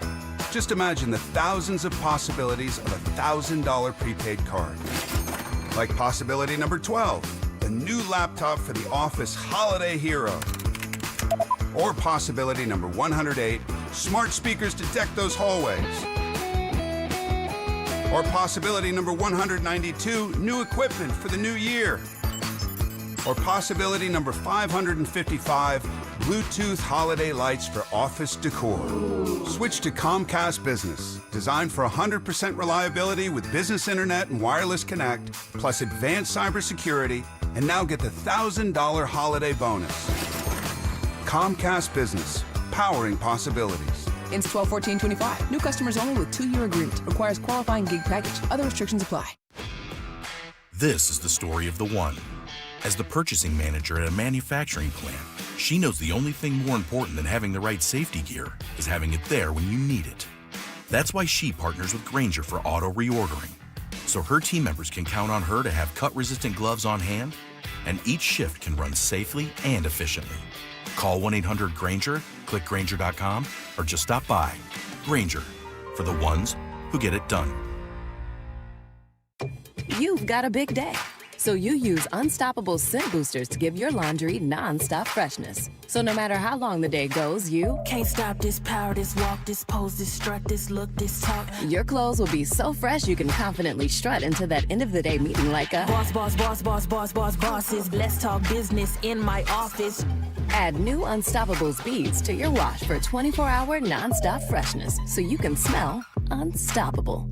Just imagine the thousands of possibilities of a $1,000 prepaid card. Like possibility number 12, the new laptop for the office holiday hero. Or possibility number 108, smart speakers to deck those hallways. Or possibility number 192, new equipment for the new year. Or possibility number 555, Bluetooth holiday lights for office decor. Switch to Comcast Business, designed for 100% reliability with business internet and wireless connect, plus advanced cybersecurity, and now get the $1,000 holiday bonus. Comcast Business, powering possibilities. Ends 12/14/25. New customers only with 2-year agreement. Requires qualifying gig package. Other restrictions apply. This is the story of the one. As the purchasing manager at a manufacturing plant, she knows the only thing more important than having the right safety gear is having it there when you need it. That's why she partners with Grainger for auto reordering, so her team members can count on her to have cut-resistant gloves on hand, and each shift can run safely and efficiently. Call 1-800-GRAINGER, click Grainger.com, or just stop by. Grainger, for the ones who get it done. You've got a big day, so you use Unstoppable scent boosters to give your laundry non-stop freshness. So no matter how long the day goes, you can't stop this power, this walk, this pose, this strut, this look, this talk. Your clothes will be so fresh you can confidently strut into that end of the day meeting like a boss, boss, boss, boss, boss, boss, bosses. Let's talk business in my office. Add new Unstoppable beads to your wash for 24-hour non-stop freshness so you can smell unstoppable.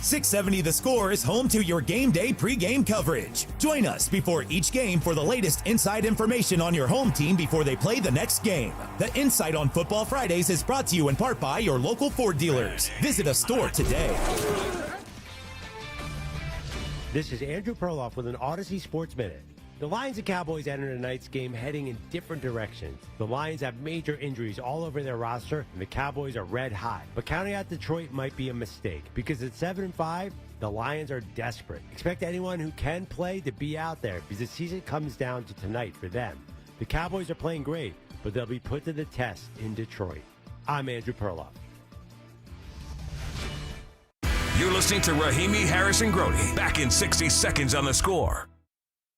670 The Score is home to your game day pregame coverage. Join us before each game for the latest inside information on your home team before they play the next game. The Insight on Football Fridays is brought to you in part by your local Ford dealers. Visit a store today. This is Andrew Perloff with an Odyssey Sports Minute. The Lions and Cowboys enter tonight's game heading in different directions. The Lions have major injuries all over their roster, and the Cowboys are red hot. But counting out Detroit might be a mistake, because at 7-5, the Lions are desperate. Expect anyone who can play to be out there, because the season comes down to tonight for them. The Cowboys are playing great, but they'll be put to the test in Detroit. I'm Andrew Perloff. You're listening to Rahimi Harrison Grody, back in 60 seconds on The Score.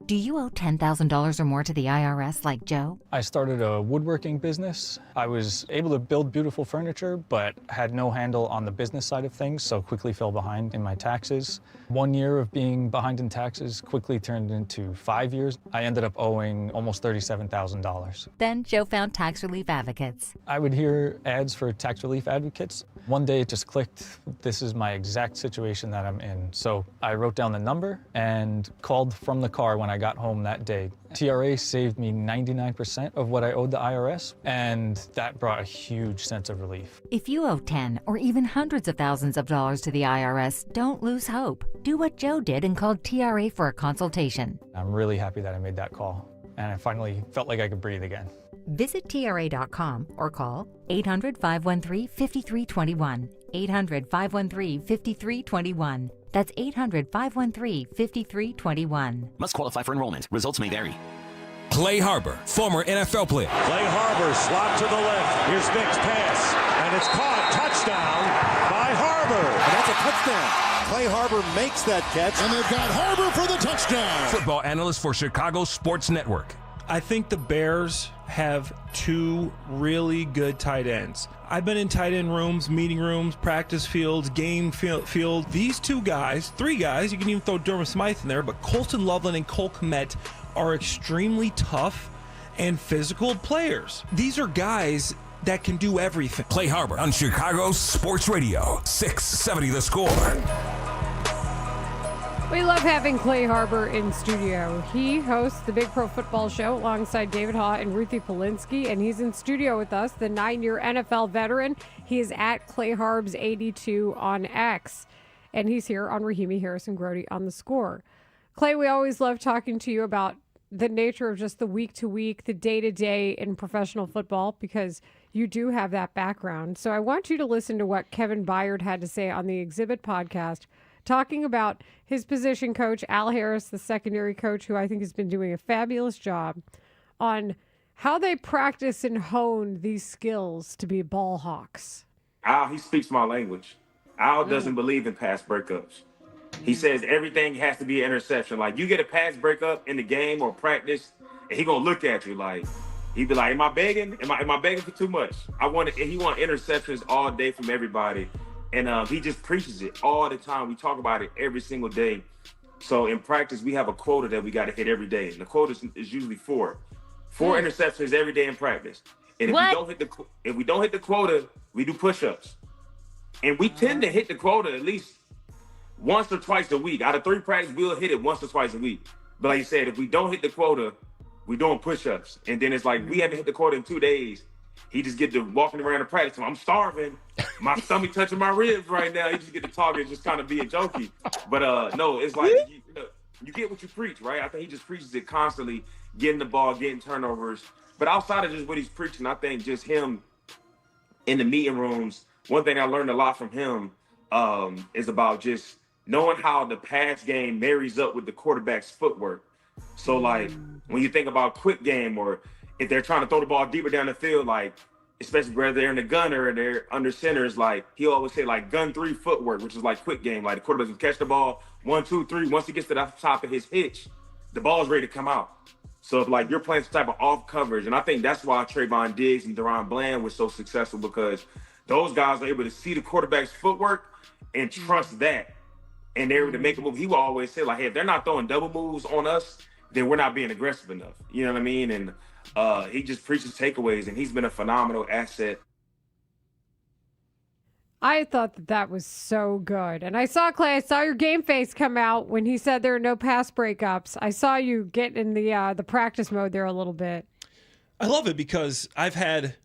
Do you owe $10,000 or more to the IRS like Joe? I started a woodworking business. I was able to build beautiful furniture, but had no handle on the business side of things, so quickly fell behind in my taxes. 1 year of being behind in taxes quickly turned into 5 years. I ended up owing almost $37,000. Then Joe found Tax Relief Advocates. I would hear ads for tax relief advocates. One day it just clicked, this is my exact situation that I'm in. So I wrote down the number and called from the car when I got home that day. TRA saved me 99% of what I owed the IRS, and that brought a huge sense of relief. If you owe 10 or even hundreds of thousands of dollars to the IRS, don't lose hope. Do what Joe did and call TRA for a consultation. I'm really happy that I made that call, and I finally felt like I could breathe again. Visit TRA.com or call 800-513-5321. 800-513-5321. That's 800-513-5321. Must qualify for enrollment. Results may vary. Clay Harbor, former NFL player. Clay Harbor, slot to the left. Here's Vick's pass, and it's caught. Touchdown by Harbor. And that's a touchdown. Clay Harbor makes that catch. And they've got Harbor for the touchdown. Football analyst for Chicago Sports Network. I think the Bears have two really good tight ends. I've been in tight end rooms, meeting rooms, practice fields, game field. These two guys, three guys, you can even throw Durham Smythe in there, but Colston Loveland and Cole Kmet are extremely tough and physical players. These are guys that can do everything. Clay Harbor on Chicago Sports Radio, 670 The Score. We love having Clay Harbor in studio. He hosts the Big Pro Football Show alongside David Haugh and Ruthie Polinsky, and he's in studio with us, the 9-year NFL veteran. He is at Clay Harbs 82 on X, and he's here on Rahimi Harrison Grody on The Score. Clay, we always love talking to you about the nature of just the week-to-week, the day-to-day in professional football, because you do have that background. So I want you to listen to what Kevin Byard had to say on the Exhibit podcast, talking about his position coach, Al Harris, the secondary coach, who I think has been doing a fabulous job, on how they practice and hone these skills to be ball hawks. Al, he speaks my language. Al doesn't believe in pass breakups. He says everything has to be an interception. Like, you get a pass breakup in the game or practice, and he gonna look at you like, he'd be like, am I begging? Am I begging for too much? He want interceptions all day from everybody. And he just preaches it all the time. We talk about it every single day. So in practice, we have a quota that we got to hit every day. And the quota is usually four interceptions every day in practice. And if we don't hit the quota, we do push-ups. And we tend to hit the quota at least once or twice a week. Out of 3 practices, we'll hit it once or twice a week. But like you said, if we don't hit the quota, we're doing push-ups. And then it's like, we haven't hit the quota in 2 days. He just get to walking around the practice. I'm starving. My stomach touching my ribs right now. He just get to talk and just kind of be a jokey. But no, it's like you get what you preach, right? I think he just preaches it constantly, getting the ball, getting turnovers. But outside of just what he's preaching, I think just him in the meeting rooms, one thing I learned a lot from him is about just knowing how the pass game marries up with the quarterback's footwork. So like when you think about quick game, or if they're trying to throw the ball deeper down the field, like especially whether they're in the gunner or they're under centers, like he always say like gun 3 footwork, which is like quick game. Like the quarterback can catch the ball 1, 2, 3. Once he gets to the top of his hitch, the ball's ready to come out. So if like you're playing some type of off coverage, and I think that's why Trayvon Diggs and Deron Bland was so successful, because those guys are able to see the quarterback's footwork and trust that, and they're able to make a move. He will always say like, hey, if they're not throwing double moves on us, then we're not being aggressive enough. You know what I mean? And he just preaches takeaways, and he's been a phenomenal asset. I thought that was so good. And I saw, Clay, I saw your game face come out when he said there are no pass breakups. I saw you get in the practice mode there a little bit. I love it because I've had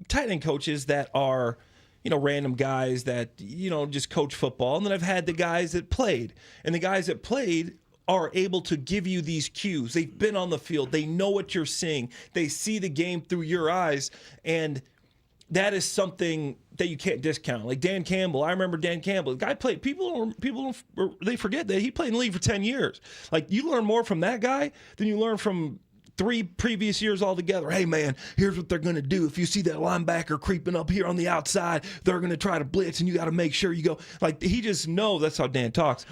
tight end coaches that are, random guys that, just coach football. And then I've had the guys that played. And the guys that played are able to give you these cues. They've been on the field. They know what you're seeing. They see the game through your eyes. And that is something that you can't discount. Like Dan Campbell. I remember Dan Campbell. The guy played. People they forget that he played in the league for 10 years. Like, you learn more from that guy than you learn from 3 previous years altogether. Hey, man, here's what they're going to do. If you see that linebacker creeping up here on the outside, they're going to try to blitz, and you got to make sure you go. Like, he just knows. That's how Dan talks.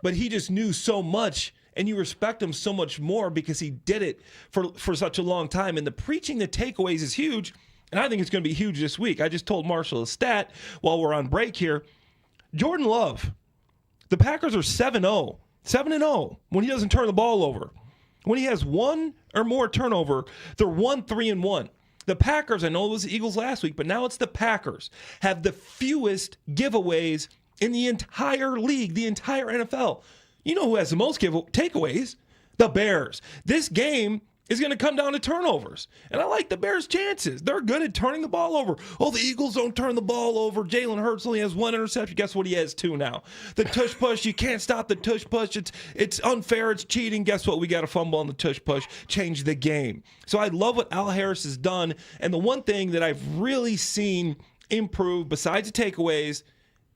But he just knew so much and you respect him so much more because he did it for such a long time. And the preaching the takeaways is huge, and I think it's going to be huge this week. I just told Marshall a stat while we're on break here. Jordan Love, the Packers are 7-0 when he doesn't turn the ball over. When he has one or more turnover, they're 1-3-1. The Packers, I know it was the Eagles last week, but now it's the Packers, have the fewest giveaways in the entire league, the entire NFL. You know who has the most takeaways? The Bears. This game is going to come down to turnovers. And I like the Bears' chances. They're good at turning the ball over. Oh, the Eagles don't turn the ball over. Jalen Hurts only has 1 interception. Guess what? He has 2 now. The tush push, you can't stop the tush push. It's unfair. It's cheating. Guess what? We got a fumble on the tush push. Change the game. So I love what Al Harris has done. And the one thing that I've really seen improve besides the takeaways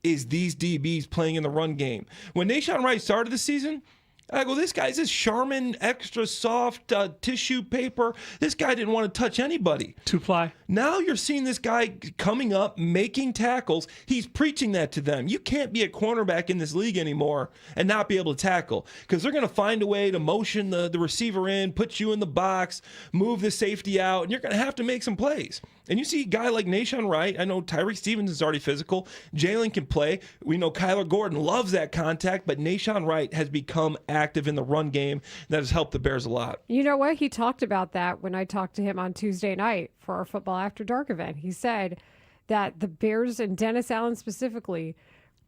is these DBs playing in the run game. When Nahshon Wright started the season, I go, this guy's this Charmin extra soft tissue paper. This guy didn't want to touch anybody. 2-ply. Now you're seeing this guy coming up, making tackles. He's preaching that to them. You can't be a cornerback in this league anymore and not be able to tackle because they're going to find a way to motion the receiver in, put you in the box, move the safety out, and you're going to have to make some plays. And you see a guy like Nahshon Wright. I know Tyreek Stevens is already physical. Jalen can play. We know Kyler Gordon loves that contact, but Nahshon Wright has become active in the run game. That has helped the Bears a lot. You know what? He talked about that when I talked to him on Tuesday night for our Football After Dark event. He said that the Bears and Dennis Allen specifically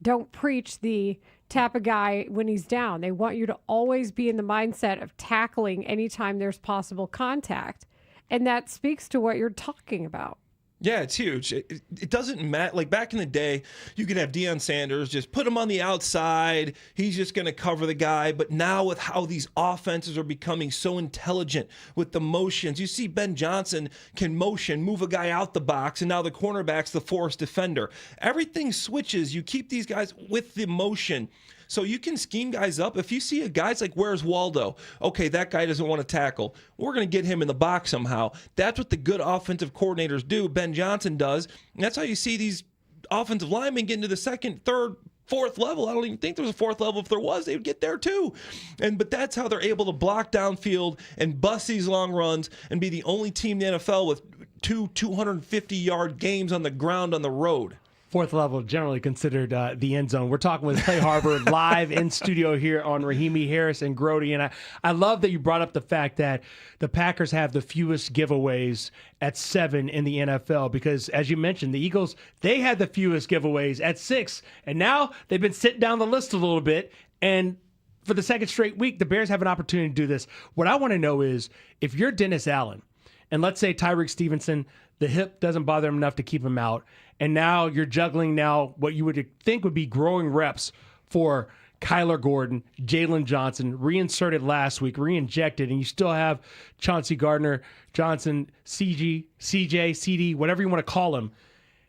don't preach the tap a guy when he's down. They want you to always be in the mindset of tackling anytime there's possible contact. And that speaks to what you're talking about. Yeah, it's huge. It doesn't matter. Like back in the day, you could have Deion Sanders, just put him on the outside. He's just going to cover the guy. But now with how these offenses are becoming so intelligent with the motions, you see Ben Johnson can motion, move a guy out the box, and now the cornerback's the forced defender. Everything switches. You keep these guys with the motion. So you can scheme guys up. If you see a guy's like, where's Waldo? Okay, that guy doesn't want to tackle. We're going to get him in the box somehow. That's what the good offensive coordinators do. Ben Johnson does. And that's how you see these offensive linemen get into the second, third, fourth level. I don't even think there was a fourth level. If there was, they would get there too. But that's how they're able to block downfield and bust these long runs and be the only team in the NFL with 250-yard games on the ground on the road. Fourth level, generally considered the end zone. We're talking with Clay Harbor live in studio here on Rahimi Harris and Grody. And I love that you brought up the fact that the Packers have the fewest giveaways at 7 in the NFL because, as you mentioned, the Eagles, they had the fewest giveaways at 6. And now they've been sitting down the list a little bit. And for the second straight week, the Bears have an opportunity to do this. What I want to know is if you're Dennis Allen, and let's say Tyreek Stevenson, the hip doesn't bother him enough to keep him out, and now you're juggling what you would think would be growing reps for Kyler Gordon, Jalen Johnson, reinserted last week, re-injected, and you still have Chauncey Gardner, Johnson, CJ, CD, whatever you want to call him.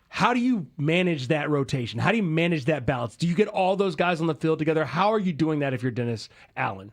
How do you manage that rotation? How do you manage that balance? Do you get all those guys on the field together? How are you doing that if you're Dennis Allen?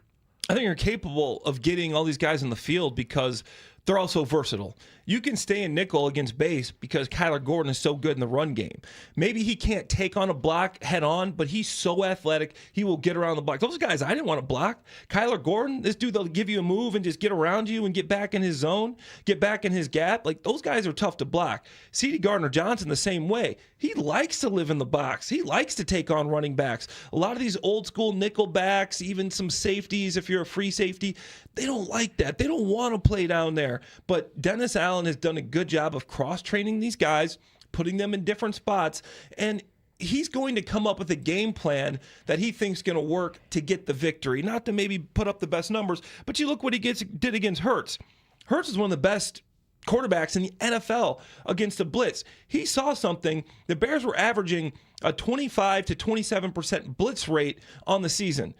I think you're capable of getting all these guys on the field because they're also versatile. You can stay in nickel against base because Kyler Gordon is so good in the run game. Maybe he can't take on a block head on, but he's so athletic, he will get around the block. Those guys I didn't want to block. Kyler Gordon, this dude, they'll give you a move and just get around you and get back in his zone, get back in his gap. Like, those guys are tough to block. C.D. Gardner-Johnson the same way. He likes to live in the box. He likes to take on running backs. A lot of these old school nickel backs, even some safeties, if you're a free safety, they don't like that. They don't want to play down there. But Dennis Allen has done a good job of cross-training these guys, putting them in different spots, and he's going to come up with a game plan that he thinks is going to work to get the victory. Not to maybe put up the best numbers, but you look what he did against Hurts. Hurts is one of the best quarterbacks in the NFL against the blitz. He saw something. The Bears were averaging a 25 to 27% blitz rate on the season.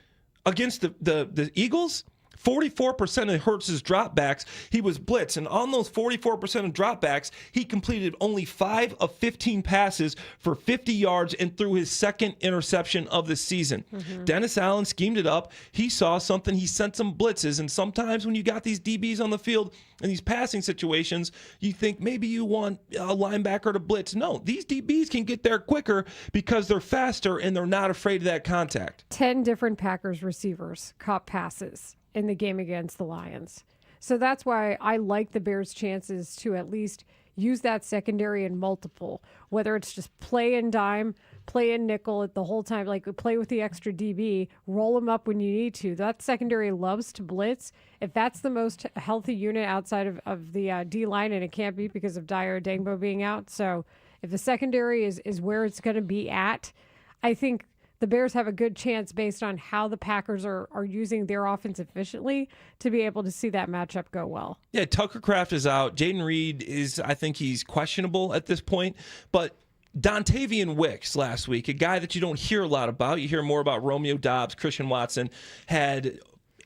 Against the Eagles, 44% of Hurts's dropbacks, he was blitzed. And on those 44% of dropbacks, he completed only 5 of 15 passes for 50 yards and threw his second interception of the season. Dennis Allen schemed it up. He saw something. He sent some blitzes. And sometimes when you got these DBs on the field in these passing situations, you think maybe you want a linebacker to blitz. No, these DBs can get there quicker because they're faster and they're not afraid of that contact. 10 different Packers receivers caught passes in the game against the Lions. So that's why I like the Bears' chances to at least use that secondary in multiple, whether it's just play in dime, play in nickel at the whole time, like play with the extra DB, roll them up when you need to. That secondary loves to blitz. If that's the most healthy unit outside of the D-line, and it can't be because of Dyer Dangbo being out. So if the secondary is where it's going to be at, I think the Bears have a good chance based on how the Packers are using their offense efficiently to be able to see that matchup go well. Yeah, Tucker Kraft is out. Jaden Reed I think he's questionable at this point. But Dontavian Wicks last week, a guy that you don't hear a lot about. You hear more about Romeo Doubs. Christian Watson had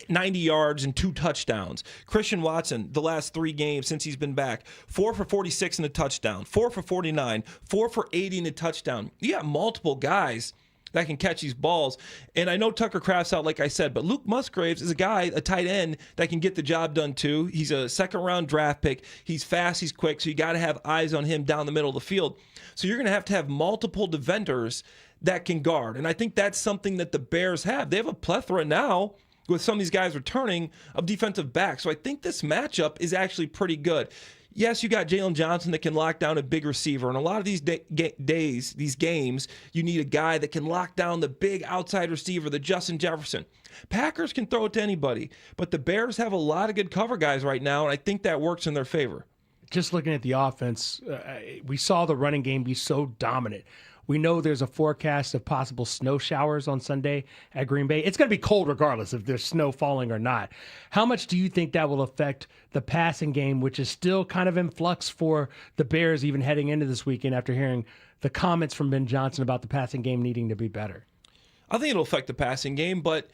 90 yards and 2 touchdowns. Christian Watson, the last 3 games since he's been back, 4 for 46 in a touchdown, 4 for 49, 4 for 80 in a touchdown. You got multiple guys that can catch these balls. And I know Tucker Kraft's out, like I said, but Luke Musgraves is a guy, a tight end, that can get the job done too. He's a second-round draft pick. He's fast, he's quick, so you got to have eyes on him down the middle of the field. So you're going to have multiple defenders that can guard. And I think that's something that the Bears have. They have a plethora now with some of these guys returning of defensive backs. So I think this matchup is actually pretty good. Yes, you got Jalen Johnson that can lock down a big receiver. And a lot of these these games, you need a guy that can lock down the big outside receiver, the Justin Jefferson. Packers can throw it to anybody, but the Bears have a lot of good cover guys right now, and I think that works in their favor. Just looking at the offense, we saw the running game be so dominant. We know there's a forecast of possible snow showers on Sunday at Green Bay. It's going to be cold regardless if there's snow falling or not. How much do you think that will affect the passing game, which is still kind of in flux for the Bears even heading into this weekend after hearing the comments from Ben Johnson about the passing game needing to be better? I think it'll affect the passing game, but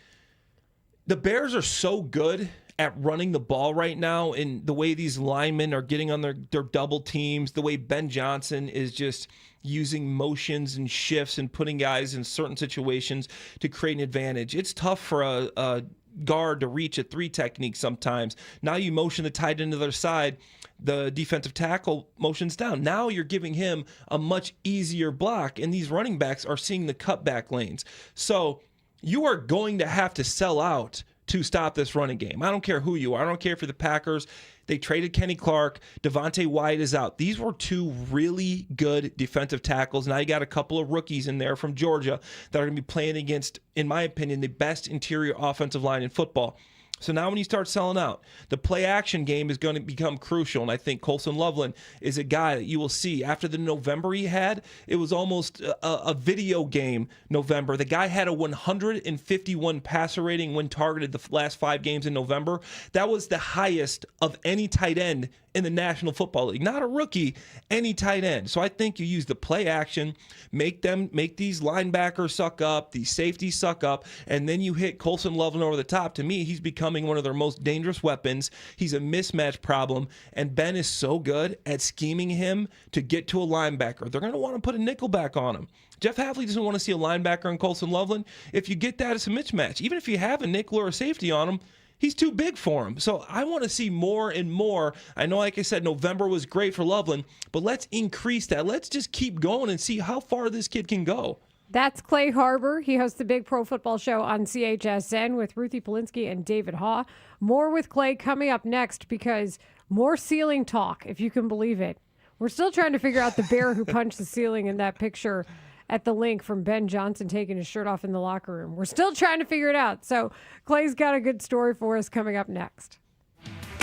the Bears are so good at running the ball right now, and the way these linemen are getting on their double teams, the way Ben Johnson is just using motions and shifts and putting guys in certain situations to create an advantage. It's tough for a guard to reach a 3 technique sometimes. Now you motion the tight end to their side, the defensive tackle motions down. Now you're giving him a much easier block, and these running backs are seeing the cutback lanes. So you are going to have to sell out to stop this running game. I don't care who you are. I don't care if you're the Packers. They traded Kenny Clark. Devontae White is out. These were 2 really good defensive tackles. Now you got a couple of rookies in there from Georgia that are going to be playing against, in my opinion, the best interior offensive line in football. So now when you start selling out, the play-action game is going to become crucial, and I think Colson Loveland is a guy that you will see. After the November he had, it was almost a video game November. The guy had a 151 passer rating when targeted the last 5 games in November. That was the highest of any tight end in the National Football League. Not a rookie, any tight end. So I think you use the play action, make these linebackers suck up, these safeties suck up, and then you hit Colson Loveland over the top. To me, he's becoming one of their most dangerous weapons. He's a mismatch problem, and Ben is so good at scheming him to get to a linebacker. They're going to want to put a nickelback on him. Jeff Hafley doesn't want to see a linebacker on Colson Loveland. If you get that, it's a mismatch. Even if you have a nickel or a safety on him, he's too big for him. So I want to see more and more. I know, like I said, November was great for Loveland, but let's increase that. Let's just keep going and see how far this kid can go. That's Clay Harbor. He hosts the Big Pro Football Show on CHSN with Ruthie Polinsky and David Haugh. More with Clay coming up next because more ceiling talk, if you can believe it. We're still trying to figure out the bear who punched the ceiling in that picture at the link from Ben Johnson taking his shirt off in the locker room. We're still trying to figure it out. So Clay's got a good story for us coming up next.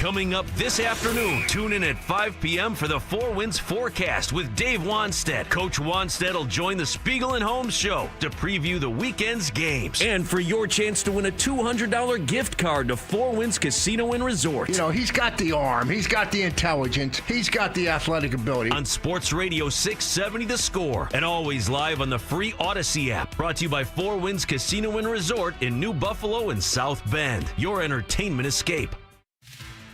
Coming up this afternoon, tune in at 5 p.m. for the Four Winds Forecast with Dave Wanstead. Coach Wanstead will join the Spiegel and Holmes show to preview the weekend's games. And for your chance to win a $200 gift card to Four Winds Casino and Resort. You know, he's got the arm, he's got the intelligence, he's got the athletic ability. On Sports Radio 670 The Score, and always live on the free Odyssey app. Brought to you by Four Winds Casino and Resort in New Buffalo and South Bend. Your entertainment escape.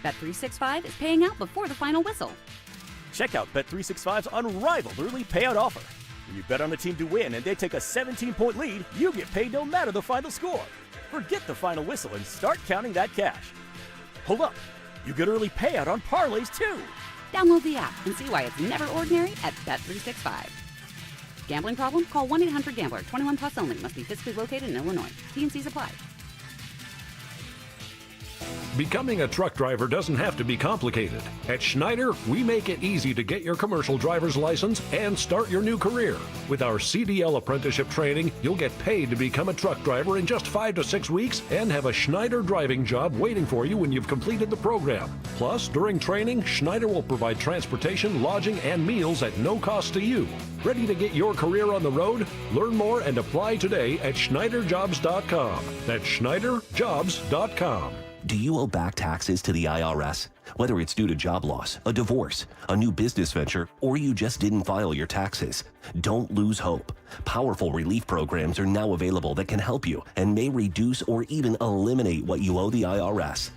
Bet365 is paying out before the final whistle. Check out Bet365's unrivaled early payout offer. When you bet on the team to win and they take a 17-point lead, you get paid no matter the final score. Forget the final whistle and start counting that cash. Hold up, you get early payout on parlays too. Download the app and see why it's never ordinary at Bet365. Gambling problem? Call 1-800-GAMBLER. 21 plus only. Must be physically located in Illinois. T&Cs apply. Becoming a truck driver doesn't have to be complicated. At Schneider, we make it easy to get your commercial driver's license and start your new career. With our CDL apprenticeship training, you'll get paid to become a truck driver in just 5 to 6 weeks and have a Schneider driving job waiting for you when you've completed the program. Plus, during training, Schneider will provide transportation, lodging, and meals at no cost to you. Ready to get your career on the road? Learn more and apply today at SchneiderJobs.com. That's SchneiderJobs.com. Do you owe back taxes to the IRS? Whether it's due to job loss, a divorce, a new business venture, or you just didn't file your taxes, don't lose hope. Powerful relief programs are now available that can help you and may reduce or even eliminate what you owe the IRS.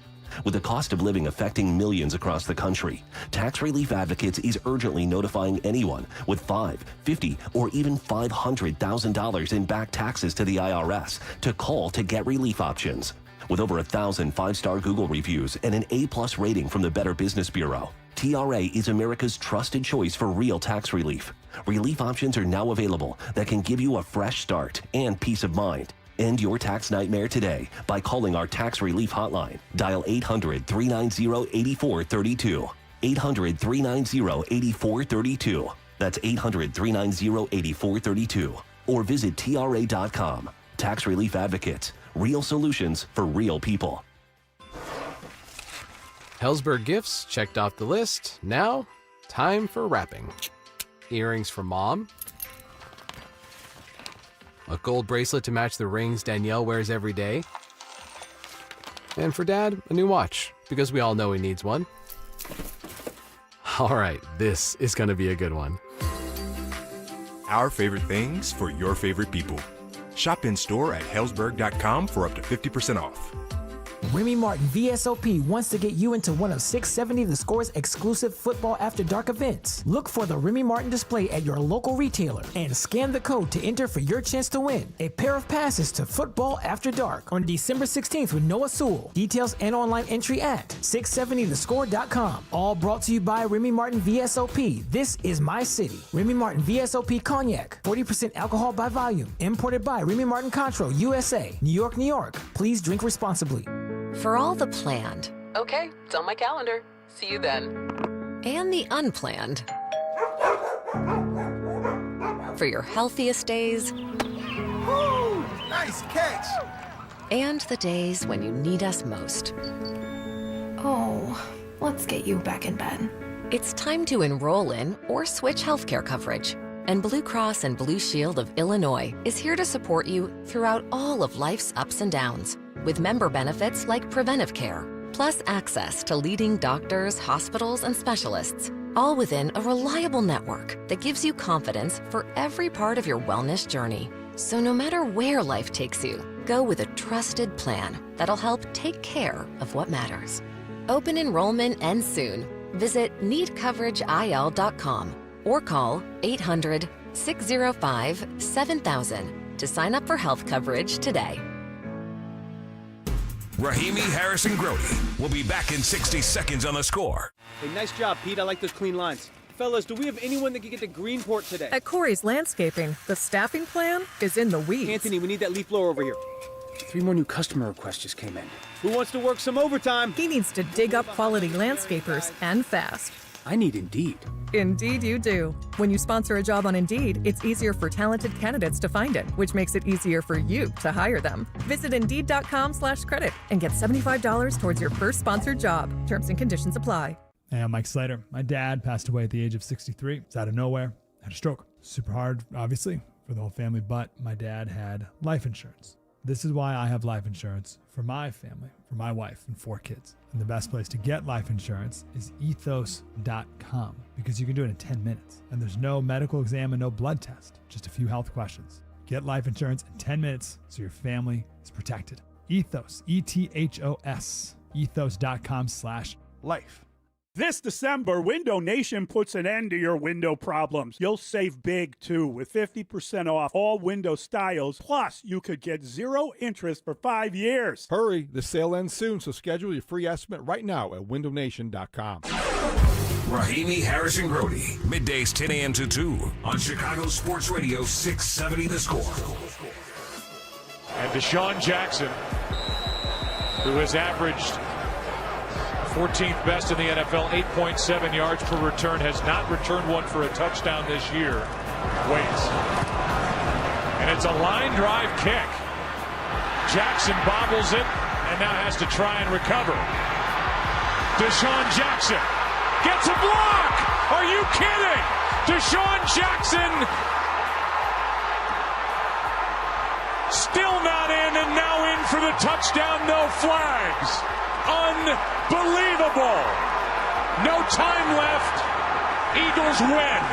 With the cost of living affecting millions across the country, Tax Relief Advocates is urgently notifying anyone with $5, $50, or even $500,000 in back taxes to the IRS to call to get relief options. With over 1,000 5-star Google reviews and an A+ rating from the Better Business Bureau, TRA is America's trusted choice for real tax relief. Relief options are now available that can give you a fresh start and peace of mind. End your tax nightmare today by calling our tax relief hotline. Dial 800-390-8432. 800-390-8432. That's 800-390-8432. Or visit TRA.com. Tax Relief Advocates. Real solutions for real people. Hellsberg gifts checked off the list. Now, time for wrapping. Earrings for Mom. A gold bracelet to match the rings Danielle wears every day. And for Dad, a new watch, because we all know he needs one. All right, this is going to be a good one. Our favorite things for your favorite people. Shop in store at Hellsberg.com for up to 50% off. Remy Martin VSOP wants to get you into one of 670 The Score's exclusive Football After Dark events. Look for the Remy Martin display at your local retailer and scan the code to enter for your chance to win a pair of passes to Football After Dark on December 16th with Noah Sewell. Details and online entry at 670thescore.com. All brought to you by Remy Martin VSOP. This is my city. Remy Martin VSOP Cognac, 40% alcohol by volume. Imported by Remy Martin Contro, USA, New York, New York. Please drink responsibly. For all the planned. Okay, it's on my calendar. See you then. And the unplanned. For your healthiest days. Woo! Nice catch! And the days when you need us most. Oh, let's get you back in bed. It's time to enroll in or switch healthcare coverage. And Blue Cross and Blue Shield of Illinois is here to support you throughout all of life's ups and downs. With member benefits like preventive care, plus access to leading doctors, hospitals, and specialists, all within a reliable network that gives you confidence for every part of your wellness journey. So no matter where life takes you, go with a trusted plan that'll help take care of what matters. Open enrollment ends soon. Visit needcoverageil.com or call 800-605-7000 to sign up for health coverage today. Rahimi, Harris, and Grody will be back in 60 seconds on The Score. Hey, nice job, Pete. I like those clean lines. Fellas, do we have anyone that can get to Greenport today? At Corey's Landscaping, the staffing plan is in the weeds. Anthony, we need that leaf blower over here. 3 more new customer requests just came in. Who wants to work some overtime? He needs to dig up quality landscapers and fast. I need Indeed. Indeed you do. When you sponsor a job on Indeed, it's easier for talented candidates to find it, which makes it easier for you to hire them. Visit Indeed.com/credit and get $75 towards your first sponsored job. Terms and conditions apply. Hey, I'm Mike Slater. My dad passed away at the age of 63. It's out of nowhere. Had a stroke. Super hard, obviously, for the whole family, but my dad had life insurance. This is why I have life insurance for my family, for my wife and 4 kids. And the best place to get life insurance is ethos.com because you can do it in 10 minutes. And there's no medical exam and no blood test, just a few health questions. Get life insurance in 10 minutes so your family is protected. Ethos, ETHOS, ethos.com/life. This December, Window Nation puts an end to your window problems. You'll save big, too, with 50% off all window styles. Plus, you could get 0 interest for 5 years. Hurry, the sale ends soon, so schedule your free estimate right now at windownation.com. Rahimi, Harris, and Grody. Middays 10 a.m. to 2 on Chicago Sports Radio 670 The Score. And Deshaun Jackson, who has averaged 14th best in the NFL, 8.7 yards per return, has not returned one for a touchdown this year. Waits. And it's a line drive kick. Jackson bobbles it and now has to try and recover. Deshaun Jackson gets a block! Are you kidding? Deshaun Jackson still not in and now in for the touchdown, no flags. Unbelievable. No time left. Eagles win.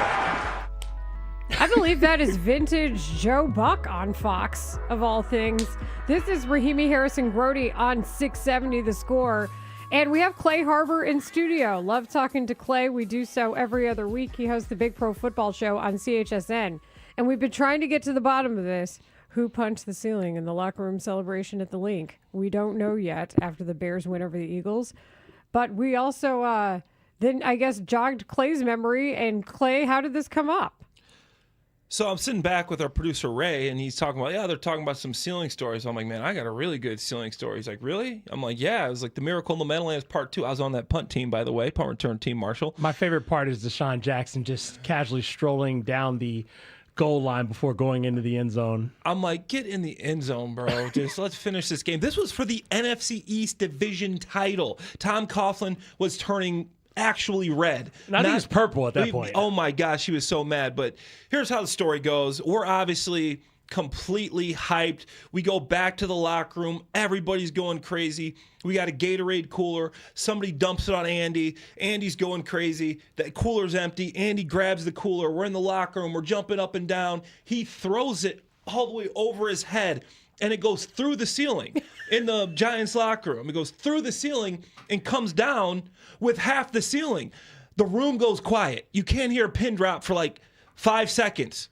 I believe that is vintage Joe Buck on Fox, of all things. This is Rahimi, Harris, and Grody on 670 The Score. And we have Clay Harbor in studio. Love talking to Clay. We do so every other week. He hosts the Big Pro Football Show on CHSN. And we've been trying to get to the bottom of this. Who punched the ceiling in the locker room celebration at the Link? We don't know yet after the Bears win over the Eagles. But we also then, I guess, jogged Clay's memory. And Clay, how did this come up? So I'm sitting back with our producer, Ray, and he's talking about, they're talking about some ceiling stories. I'm like, man, I got a really good ceiling story. He's like, really? I'm like, yeah. It was like the Miracle in the Meadowlands Part 2. I was on that punt team, by the way, punt return team, Marshall. My favorite part is Deshaun Jackson just casually strolling down the goal line before going into the end zone. I'm like, get in the end zone, bro. Just let's finish this game. This was for the NFC East division title. Tom Coughlin was turning actually red. And I think it's purple at that point. Oh my gosh, he was so mad. But here's how the story goes. We're obviously completely hyped. We go back to the locker room. Everybody's going crazy. We got a Gatorade cooler. Somebody dumps it on Andy. Andy's going crazy. The cooler's empty. Andy grabs the cooler. We're in the locker room. We're jumping up and down. He throws it all the way over his head, and it goes through the ceiling in the Giants locker room. It goes through the ceiling and comes down with half the ceiling. The room goes quiet. You can't hear a pin drop for like 5 seconds.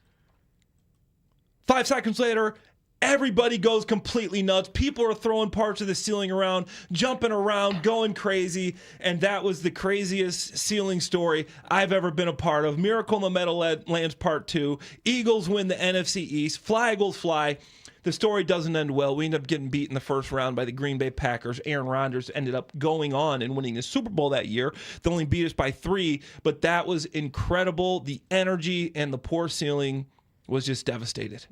5 seconds later, everybody goes completely nuts. People are throwing parts of the ceiling around, jumping around, going crazy. And that was the craziest ceiling story I've ever been a part of. Miracle in the Meadowlands Part 2. Eagles win the NFC East. Fly, Eagles, fly. The story doesn't end well. We end up getting beat in the first round by the Green Bay Packers. Aaron Rodgers ended up going on and winning the Super Bowl that year. They only beat us by 3, but that was incredible. The energy and the poor ceiling was just devastated.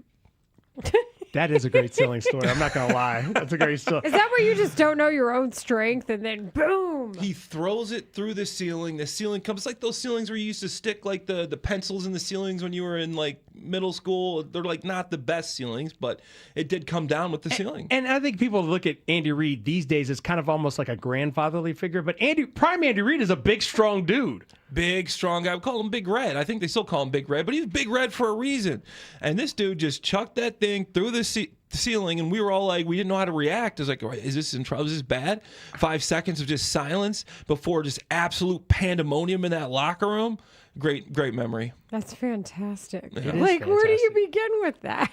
That is a great ceiling story. I'm not going to lie. That's a great story. Is that where you just don't know your own strength and then boom? He throws it through the ceiling. The ceiling comes like those ceilings where you used to stick like the pencils in the ceilings when you were in like middle school. They're like not the best ceilings, but it did come down with the ceiling. And I think people look at Andy Reid these days as kind of almost like a grandfatherly figure. But prime Andy Reid is a big, strong dude. Big, strong guy. We call him Big Red. I think they still call him Big Red, but he's Big Red for a reason. And this dude just chucked that thing through the ceiling, and we were all like, we didn't know how to react. I was like, is this in trouble? Is this bad? 5 seconds of just silence before just absolute pandemonium in that locker room. Great memory. That's fantastic. Yeah. Like, fantastic. Where do you begin with that?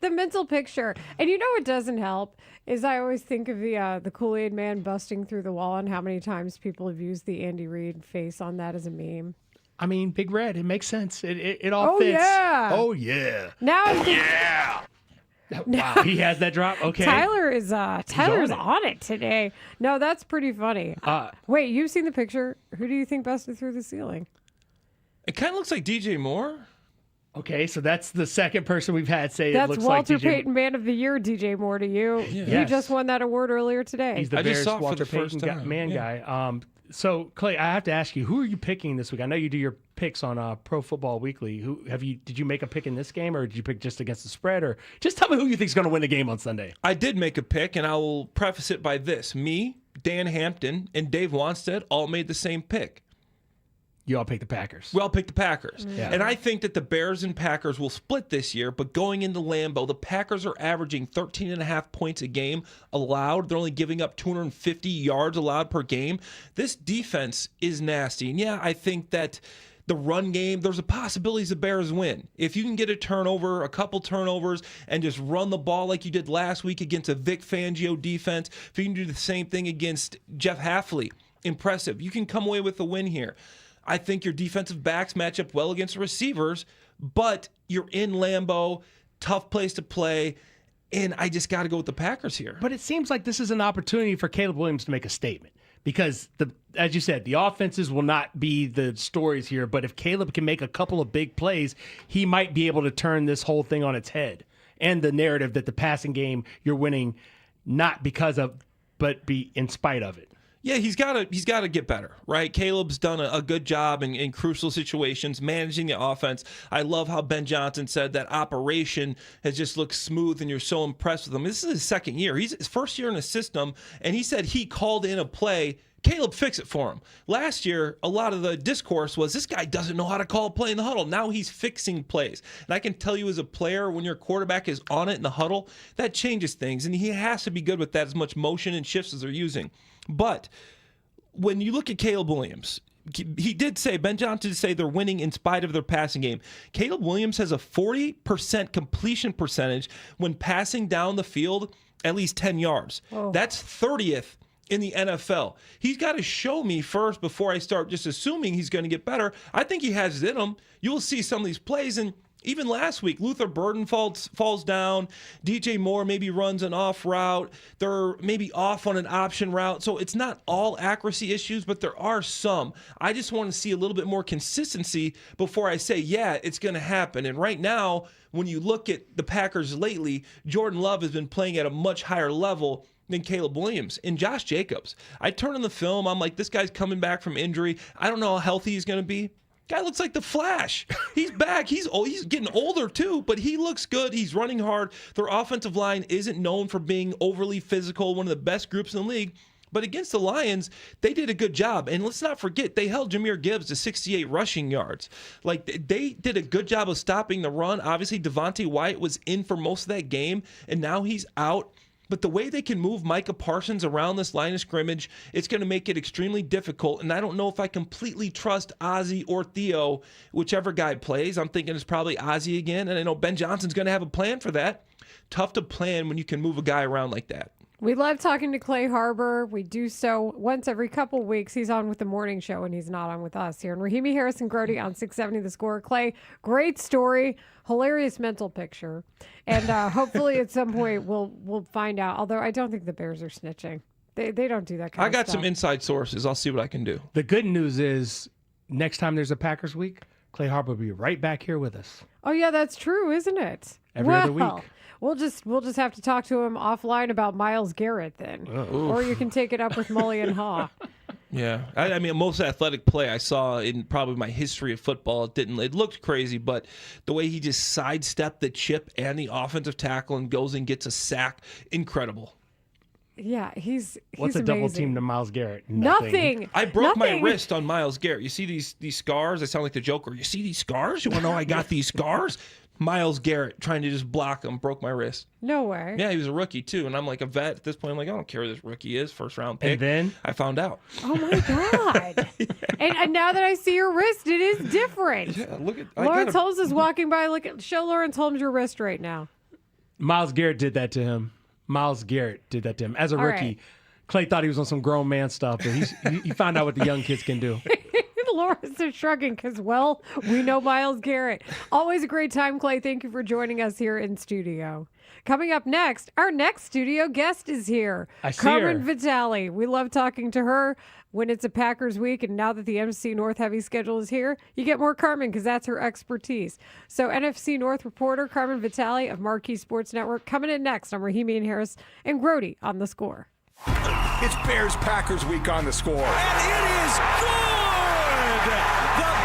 The mental picture. And you know what doesn't help is I always think of the Kool-Aid man busting through the wall and how many times people have used the Andy Reid face on that as a meme. I mean, Big Red, it makes sense. It all fits. Yeah. Oh, yeah. Now I'm thinking, Wow, he has that drop? Okay. Tyler's on on it today. No, that's pretty funny. Wait, you've seen the picture. Who do you think busted through the ceiling? It kind of looks like DJ Moore. Okay, so that's the second person we've had say That's it looks Walter like DJ. Payton Man of the Year, DJ Moore to you. He Yes. just won that award earlier today. He's the I just Bears saw it for Walter the first Payton time. man guy. So Clay, I have to ask you, who are you picking this week? I know you do your picks on Pro Football Weekly. Did you make a pick in this game, or did you pick just against the spread, or just tell me who you think is going to win the game on Sunday? I did make a pick, and I will preface it by this: me, Dan Hampton, and Dave Wanstead all made the same pick. You all picked the Packers. We all picked the Packers. Yeah. And I think that the Bears and Packers will split this year, but going into Lambeau, the Packers are averaging 13.5 points a game allowed. They're only giving up 250 yards allowed per game. This defense is nasty. And yeah, I think that the run game, there's a possibility the Bears win. If you can get a turnover, a couple turnovers, and just run the ball like you did last week against a Vic Fangio defense, if you can do the same thing against Jeff Hafley, impressive. You can come away with a win here. I think your defensive backs match up well against the receivers, but you're in Lambeau, tough place to play, and I just got to go with the Packers here. But it seems like this is an opportunity for Caleb Williams to make a statement because, as you said, the offenses will not be the stories here, but if Caleb can make a couple of big plays, he might be able to turn this whole thing on its head and the narrative that the passing game you're winning not because of, but be in spite of it. Yeah, he's got to get better, right? Caleb's done a good job in crucial situations, managing the offense. I love how Ben Johnson said that operation has just looked smooth, and you're so impressed with him. This is his second year. He's his first year in the system, and he said he called in a play. Caleb fixed it for him. Last year, a lot of the discourse was this guy doesn't know how to call a play in the huddle. Now he's fixing plays. And I can tell you as a player, when your quarterback is on it in the huddle, that changes things, and he has to be good with that as much motion and shifts as they're using. But when you look at Caleb Williams, he did say, Ben Johnson did say they're winning in spite of their passing game. Caleb Williams has a 40% completion percentage when passing down the field at least 10 yards. Oh. That's 30th in the NFL. He's got to show me first before I start just assuming he's going to get better. I think he has it in him. You'll see some of these plays, and even last week, Luther Burden falls down. DJ Moore maybe runs an off route. They're maybe off on an option route. So it's not all accuracy issues, but there are some. I just want to see a little bit more consistency before I say, yeah, it's going to happen. And right now, when you look at the Packers lately, Jordan Love has been playing at a much higher level than Caleb Williams. And Josh Jacobs, I turn on the film, I'm like, this guy's coming back from injury. I don't know how healthy he's going to be. Guy looks like the Flash. He's back. He's getting older too, but he looks good. He's running hard. Their offensive line isn't known for being overly physical, one of the best groups in the league. But against the Lions, they did a good job. And let's not forget, they held Jahmyr Gibbs to 68 rushing yards. Like, they did a good job of stopping the run. Obviously, Devontae Wyatt was in for most of that game, and now he's out. But the way they can move Micah Parsons around this line of scrimmage, it's going to make it extremely difficult. And I don't know if I completely trust Ozzie or Theo, whichever guy plays. I'm thinking it's probably Ozzie again. And I know Ben Johnson's going to have a plan for that. Tough to plan when you can move a guy around like that. We love talking to Clay Harbor. We do so once every couple weeks. He's on with the morning show, and he's not on with us here. And Rahimi Harris and Grody on 670 The Score. Clay, great story, hilarious mental picture. And hopefully at some point we'll find out. Although I don't think the Bears are snitching. They don't do that kind of stuff. I got some inside sources. I'll see what I can do. The good news is next time there's a Packers week, Clay Harbor will be right back here with us. Oh, yeah, that's true, isn't it? Every other week. We'll just have to talk to him offline about Myles Garrett then. Or you can take it up with Mully and Haugh. Yeah. I mean, most athletic play I saw in probably my history of football, it looked crazy, but the way he just sidestepped the chip and the offensive tackle and goes and gets a sack, incredible. Yeah, he's What's a amazing. double team to Myles Garrett? Nothing. I broke my wrist on Myles Garrett. You see these scars? I sound like the Joker. You see these scars? You want to know I got these scars? Myles Garrett trying to just block him broke my wrist. No way. Yeah, he was a rookie too, and I'm like a vet at this point. I'm like, I don't care who this rookie is, first round pick. And then I found out. Oh my God! and now that I see your wrist, it is different. Yeah, look at Lawrence Holmes is walking by. Show Lawrence Holmes your wrist right now. Myles Garrett did that to him. Myles Garrett did that to him as a All rookie. right. Clay thought he was on some grown man stuff, but he found out what the young kids can do. Dolores is shrugging because, well, we know Myles Garrett. Always a great time, Clay. Thank you for joining us here in studio. Coming up next, our next studio guest is here. Carmen Vitale. We love talking to her when it's a Packers week, and now that the NFC North heavy schedule is here, you get more Carmen because that's her expertise. So NFC North reporter Carmen Vitale of Marquee Sports Network coming in next on Rahimi and Harris and Grody on The Score. It's Bears-Packers week on The Score. And it is good! The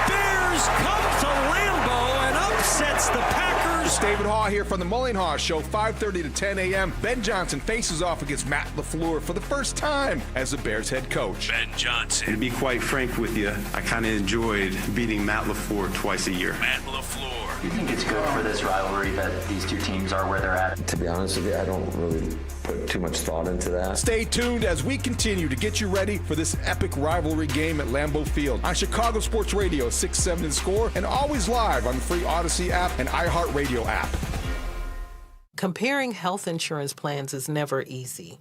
Bears come to Lambeau and upsets the Packers. David Haugh here from the Mully and Haugh Show, 5:30 to 10 a.m. Ben Johnson faces off against Matt LaFleur for the first time as the Bears head coach. Ben Johnson. To be quite frank with you, I kind of enjoyed beating Matt LaFleur twice a year. Matt LaFleur. You think it's good for this rivalry that these two teams are where they're at? To be honest with you, I don't really put too much thought into that. Stay tuned as we continue to get you ready for this epic rivalry game at Lambeau Field on Chicago Sports Radio 670 The Score, and always live on the free Odyssey app and iHeartRadio app. Comparing health insurance plans is never easy.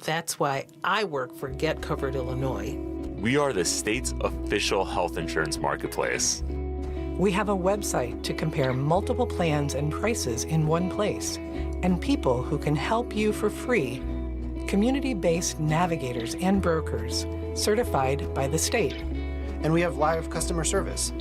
That's why I work for Get Covered Illinois. We are the state's official health insurance marketplace. We have a website to compare multiple plans and prices in one place, and people who can help you for free. Community-based navigators and brokers, certified by the state. And we have live customer service.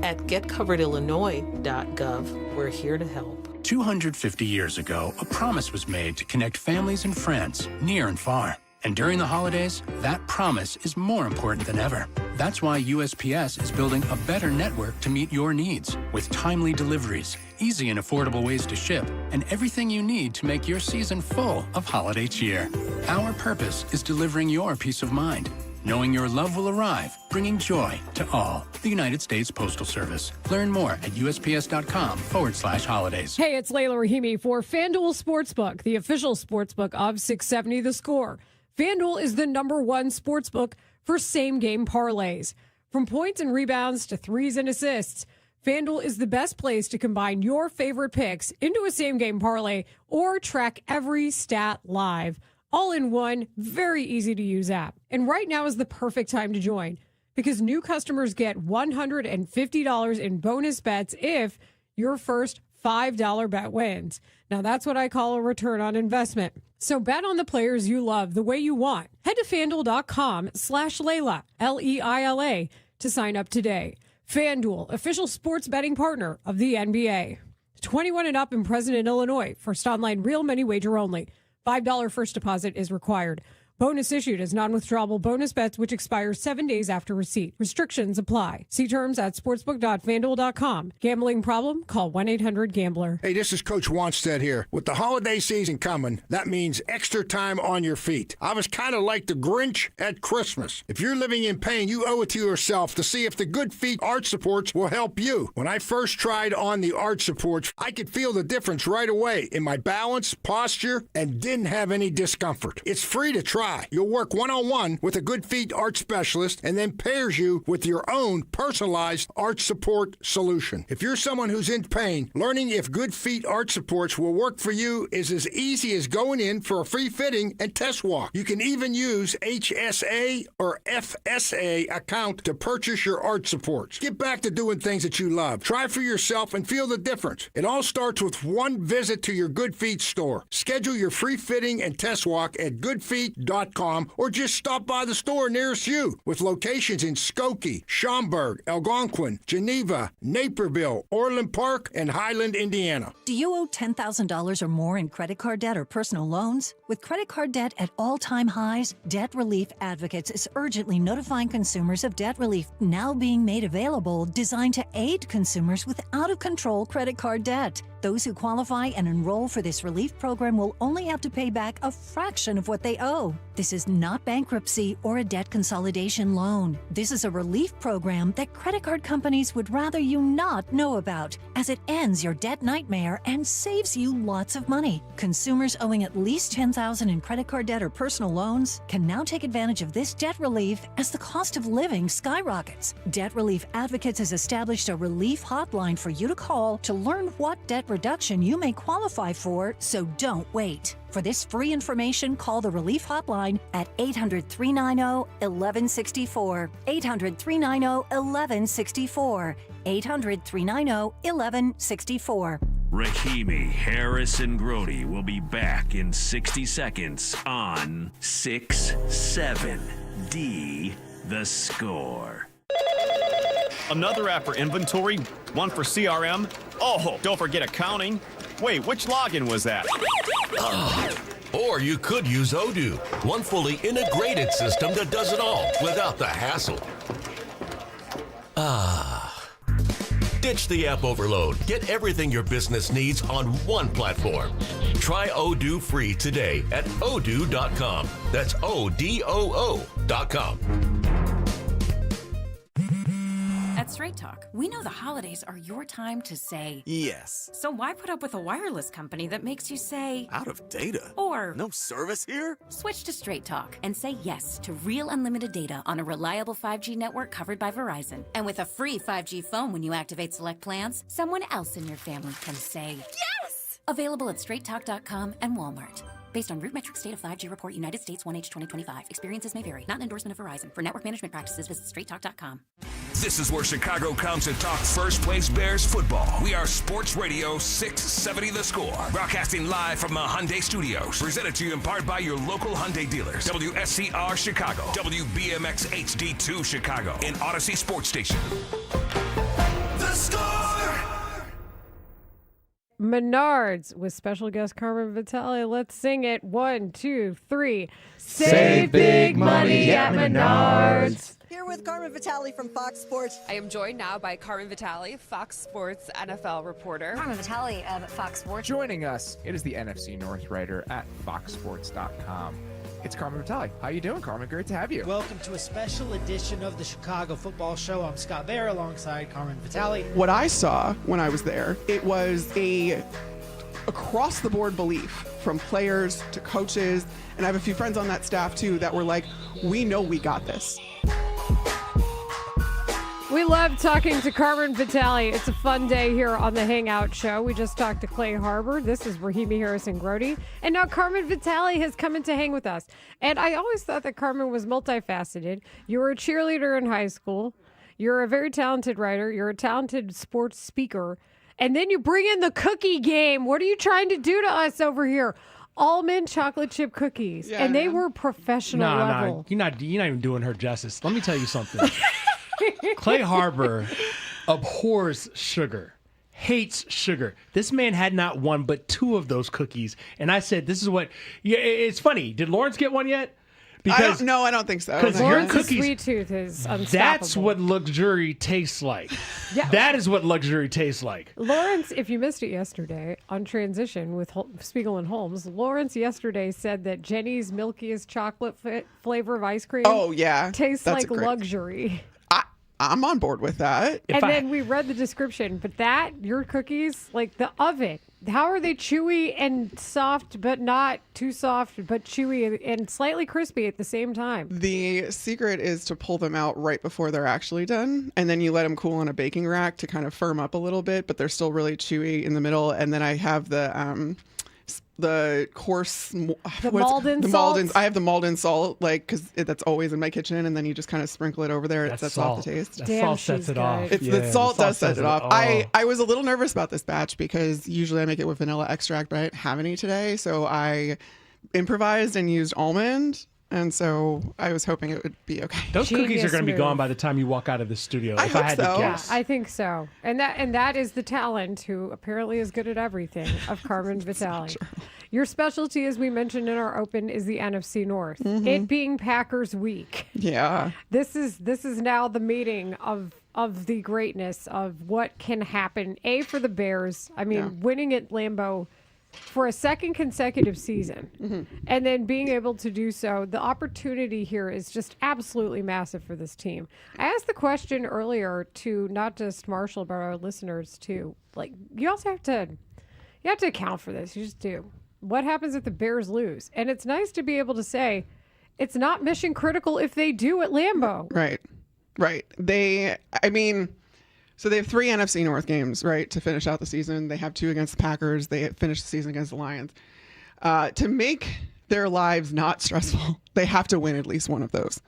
At getcoveredillinois.gov, we're here to help. 250 years ago, a promise was made to connect families and friends, near and far. And during the holidays, that promise is more important than ever. That's why USPS is building a better network to meet your needs, with timely deliveries, easy and affordable ways to ship, and everything you need to make your season full of holiday cheer. Our purpose is delivering your peace of mind, knowing your love will arrive, bringing joy to all. The United States Postal Service. Learn more at USPS.com/holidays. Hey, it's Layla Rahimi for FanDuel Sportsbook, the official sportsbook of 670 The Score. FanDuel is the #1 sportsbook for same-game parlays. From points and rebounds to threes and assists, FanDuel is the best place to combine your favorite picks into a same-game parlay or track every stat live, all in one very easy-to-use app. And right now is the perfect time to join because new customers get $150 in bonus bets if your first $5 bet wins. Now, that's what I call a return on investment. So bet on the players you love the way you want. Head to FanDuel.com/Layla, Leila, to sign up today. FanDuel, official sports betting partner of the NBA. 21 and up and present in Illinois. First online real money wager only. $5 first deposit is required. Bonus issued as non-withdrawable bonus bets which expire 7 days after receipt. Restrictions apply. See terms at sportsbook.fanduel.com. Gambling problem? Call 1-800-GAMBLER. Hey, this is Coach Wanstead here. With the holiday season coming, that means extra time on your feet. I was kind of like the Grinch at Christmas. If you're living in pain, you owe it to yourself to see if the Good Feet arch supports will help you. When I first tried on the arch supports, I could feel the difference right away in my balance, posture, and didn't have any discomfort. It's free to try. You'll work one-on-one with a Good Feet arch specialist and then pairs you with your own personalized arch support solution. If you're someone who's in pain, learning if Good Feet arch supports will work for you is as easy as going in for a free fitting and test walk. You can even use HSA or FSA account to purchase your arch supports. Get back to doing things that you love. Try for yourself and feel the difference. It all starts with one visit to your Good Feet store. Schedule your free fitting and test walk at goodfeet.com or just stop by the store nearest you with locations in Skokie, Schaumburg, Algonquin, Geneva, Naperville, Orland Park, and Highland, Indiana. Do you owe $10,000 or more in credit card debt or personal loans? With credit card debt at all-time highs, Debt Relief Advocates is urgently notifying consumers of debt relief now being made available designed to aid consumers with out-of-control credit card debt. Those who qualify and enroll for this relief program will only have to pay back a fraction of what they owe. This is not bankruptcy or a debt consolidation loan. This is a relief program that credit card companies would rather you not know about, as it ends your debt nightmare and saves you lots of money. Consumers owing at least $10,000 in credit card debt or personal loans can now take advantage of this debt relief as the cost of living skyrockets. Debt Relief Advocates has established a relief hotline for you to call to learn what debt reduction you may qualify for, so don't wait. For this free information, call the Relief Hotline at 800-390-1164. 800-390-1164. 800-390-1164. Rahimi, Harris, and Grody will be back in 60 seconds on 6-7-D The Score. Another app for inventory, one for CRM. Oh, don't forget accounting. Wait, which login was that? Or you could use Odoo, one fully integrated system that does it all without the hassle. Ditch the app overload. Get everything your business needs on one platform. Try Odoo free today at odoo.com. That's ODOO.com. At Straight Talk, we know the holidays are your time to say yes. So why put up with a wireless company that makes you say out of data? Or no service here? Switch to Straight Talk and say yes to real unlimited data on a reliable 5G network covered by Verizon. And with a free 5G phone when you activate select plans, someone else in your family can say yes! Available at straighttalk.com and Walmart. Based on RootMetrics State of 5G Report, United States 1H 2025. Experiences may vary. Not an endorsement of Verizon. For network management practices, visit straighttalk.com. This is where Chicago comes to talk first place Bears football. We are Sports Radio 670 The Score. Broadcasting live from the Hyundai Studios. Presented to you in part by your local Hyundai dealers. WSCR Chicago. WBMX HD2 Chicago. And Odyssey Sports Station. The Score! Menards with special guest Carmen Vitale. Let's sing it. 1, 2, 3. Save big money at Menards. Here with Carmen Vitale from Fox Sports. I am joined now by Carmen Vitale, Fox Sports NFL reporter. Carmen Vitale of Fox Sports. Joining us, it is the NFC North writer at foxsports.com. It's Carmen Vitale. How you doing, Carmen? Great to have you. Welcome to a special edition of the Chicago Football Show. I'm Scott Bair alongside Carmen Vitale. What I saw when I was there, it was a across-the-board belief from players to coaches, and I have a few friends on that staff too that were like, we know we got this. We love talking to Carmen Vitale. It's a fun day here on the Hangout Show. We just talked to Clay Harbor. This is Rahimi, Harris, and Grody. And now Carmen Vitale has come in to hang with us. And I always thought that Carmen was multifaceted. You were a cheerleader in high school. You're a very talented writer. You're a talented sports speaker. And then you bring in the cookie game. What are you trying to do to us over here? Almond chocolate chip cookies. Yeah, and they were professional level. You're not even doing her justice. Let me tell you something. Clay Harbor abhors sugar, hates sugar. This man had not one but 2 of those cookies. And I said, this is what, yeah, it's funny. Did Lawrence get one yet? Because I don't think so. Because Lawrence's sweet tooth is unstoppable. That's what luxury tastes like. Yeah. That is what luxury tastes like. Lawrence, if you missed it yesterday on Transition with Spiegel and Holmes, Lawrence yesterday said that Jenny's milkiest chocolate flavor of ice cream tastes like luxury. I'm on board with that. Then we read the description, but your cookies, like the oven, how are they chewy and soft, but not too soft, but chewy and slightly crispy at the same time? The secret is to pull them out right before they're actually done. And then you let them cool on a baking rack to kind of firm up a little bit, but they're still really chewy in the middle. And then I have the coarse Malden salt. I have the Malden salt, like, because that's always in my kitchen, and then you just kind of sprinkle it over there. It sets off the taste. That salt sets it off. The salt does set it off. I was a little nervous about this batch because usually I make it with vanilla extract, but I didn't have any today, so I improvised and used almond. And so I was hoping it would be okay. Those cookies are going to be gone by the time you walk out of the studio. I had to guess. Yeah, I think so. And that is the talent, who apparently is good at everything, of Carmen Vitale. Your specialty, as we mentioned in our open, is the NFC North. Mm-hmm. It being Packers week. Yeah. This is now the meeting of the greatness of what can happen. For the Bears. I mean, winning at Lambeau for a second consecutive season, and then being able to do so, the opportunity here is just absolutely massive for this team. I asked the question earlier to not just Marshall, but our listeners too. Like, you also have to account for this. You just do. What happens if the Bears lose? And it's nice to be able to say it's not mission critical if they do at Lambeau. Right. So they have 3 NFC North games, right, to finish out the season. They have 2 against the Packers. They finished the season against the Lions. to make their lives not stressful, they have to win at least one of those.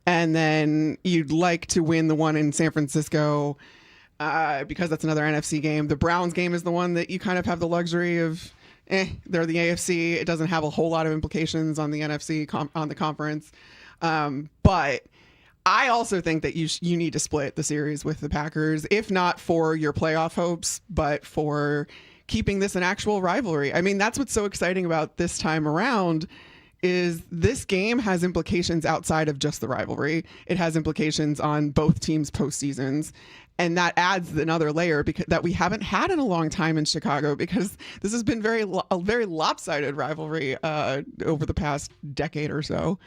And then you'd like to win the one in San Francisco because that's another NFC game. The Browns game is the one that you kind of have the luxury of, they're the AFC. It doesn't have a whole lot of implications on the NFC, on the conference. But I also think that you need to split the series with the Packers, if not for your playoff hopes, but for keeping this an actual rivalry. I mean, that's what's so exciting about this time around is this game has implications outside of just the rivalry. It has implications on both teams' postseasons. And that adds another layer that we haven't had in a long time in Chicago, because this has been a very lopsided rivalry over the past decade or so.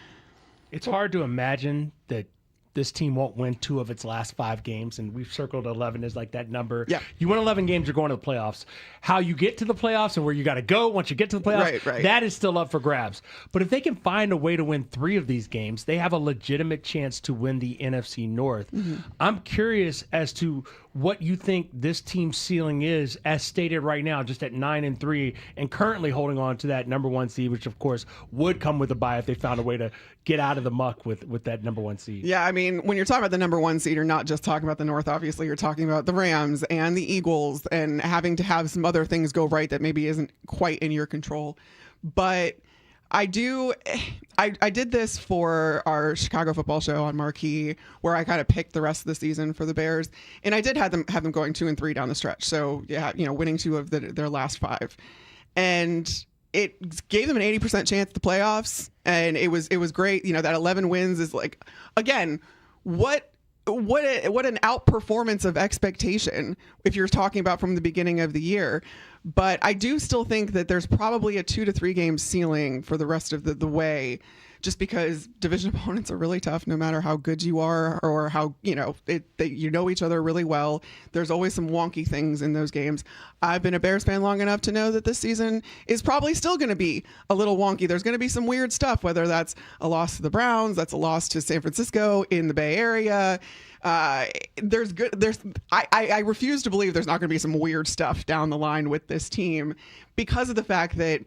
It's hard to imagine that this team won't win 2 of its last 5 games, and we've circled 11 as like that number. Yeah. You win 11 games, you're going to the playoffs. How you get to the playoffs and where you got to go once you get to the playoffs, right. that is still up for grabs. But if they can find a way to win 3 of these games, they have a legitimate chance to win the NFC North. Mm-hmm. I'm curious as to what you think this team's ceiling is, as stated right now, just at 9-3, and currently holding on to that number 1 seed, which of course would come with a bye if they found a way to get out of the muck with that number 1 seed. Yeah, I mean, when you're talking about the number 1 seed, you're not just talking about the North. Obviously, you're talking about the Rams and the Eagles, and having to have some other things go right that maybe isn't quite in your control. But I did this for our Chicago football show on Marquee, where I kind of picked the rest of the season for the Bears, and I did have them going 2-3 down the stretch. So yeah, winning 2 of their last 5, and it gave them an 80% chance at the playoffs, and it was great. That 11 wins is like, again, what an outperformance of expectation if you're talking about from the beginning of the year. But I do still think that there's probably a 2 to 3 game ceiling for the rest of the way, just because division opponents are really tough, no matter how good you are or how, you know each other really well. There's always some wonky things in those games. I've been a Bears fan long enough to know that this season is probably still going to be a little wonky. There's going to be some weird stuff, whether that's a loss to the Browns, that's a loss to San Francisco in the Bay Area. I refuse to believe there's not going to be some weird stuff down the line with this team, because of the fact that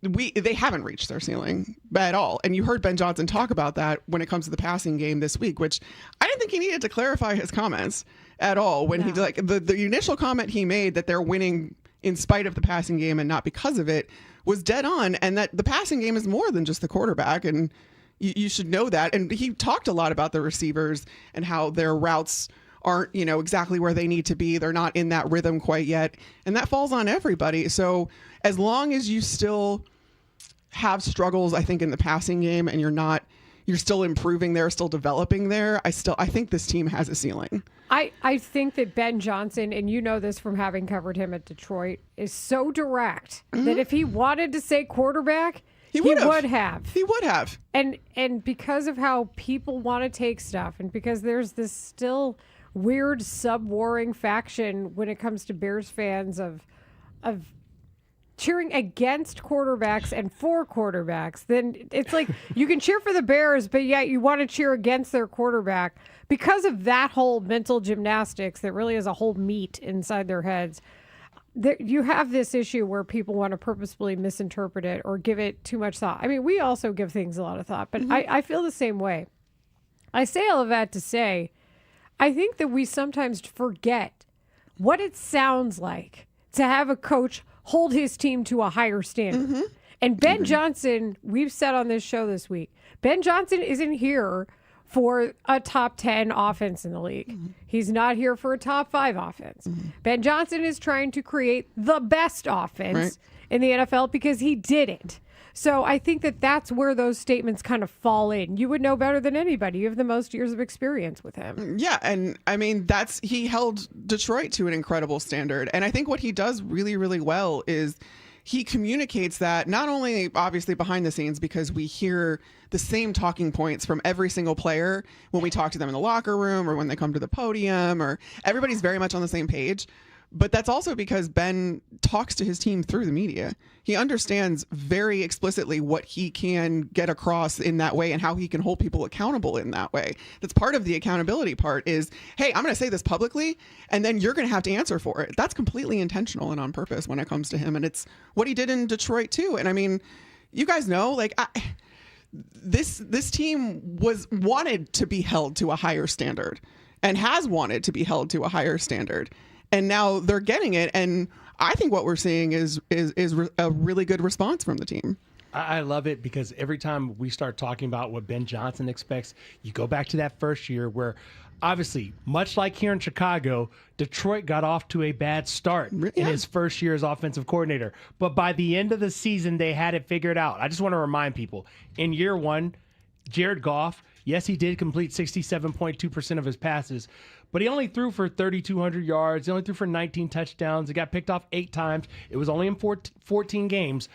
they haven't reached their ceiling at all. And you heard Ben Johnson talk about that when it comes to the passing game this week, which I didn't think he needed to clarify his comments at all. When he the initial comment he made that they're winning in spite of the passing game and not because of it was dead on, and that the passing game is more than just the quarterback, and you should know that. And he talked a lot about the receivers and how their routes aren't, exactly where they need to be. They're not in that rhythm quite yet. And that falls on everybody. So as long as you still have struggles, I think, in the passing game, and you're still improving there, still developing there, I think this team has a ceiling. I think that Ben Johnson, and you know this from having covered him at Detroit, is so direct that if he wanted to say quarterback, he would have. He would have. And because of how people want to take stuff, and because there's this still weird sub-warring faction when it comes to Bears fans of cheering against quarterbacks and for quarterbacks, then it's like you can cheer for the Bears, but yet you want to cheer against their quarterback because of that whole mental gymnastics that really is a whole meat inside their heads. You have this issue where people want to purposefully misinterpret it or give it too much thought. I mean, we also give things a lot of thought, but I feel the same way. I say all of that to say, I think that we sometimes forget what it sounds like to have a coach hold his team to a higher standard. And Ben Johnson, we've said on this show this week, Ben Johnson isn't here for a top 10 offense in the league. He's not here for a top 5 offense. Ben Johnson is trying to create the best offense in the NFL because he did it. So I think that that's where those statements kind of fall in. You would know better than anybody. You have the most years of experience with him. Yeah, and I mean, he held Detroit to an incredible standard. And I think what he does really, really well is he communicates that not only obviously behind the scenes, because we hear the same talking points from every single player when we talk to them in the locker room or when they come to the podium, or everybody's very much on the same page. But that's also because Ben talks to his team through the media. He understands very explicitly what he can get across in that way and how he can hold people accountable in that way. That's part of the accountability part is, hey, I'm going to say this publicly, and then you're going to have to answer for it. That's completely intentional and on purpose when it comes to him. And it's what he did in Detroit, too. And I mean, you guys know, like, this team wanted to be held to a higher standard and has wanted to be held to a higher standard. And now they're getting it. And I think what we're seeing is a really good response from the team. I love it because every time we start talking about what Ben Johnson expects, you go back to that first year where obviously, much like here in Chicago, Detroit got off to a bad start in his first year as offensive coordinator. But by the end of the season, they had it figured out. I just want to remind people, in year one, Jared Goff, yes, he did complete 67.2% of his passes, but he only threw for 3,200 yards. He only threw for 19 touchdowns. He got picked off 8 times. It was only in 14 games.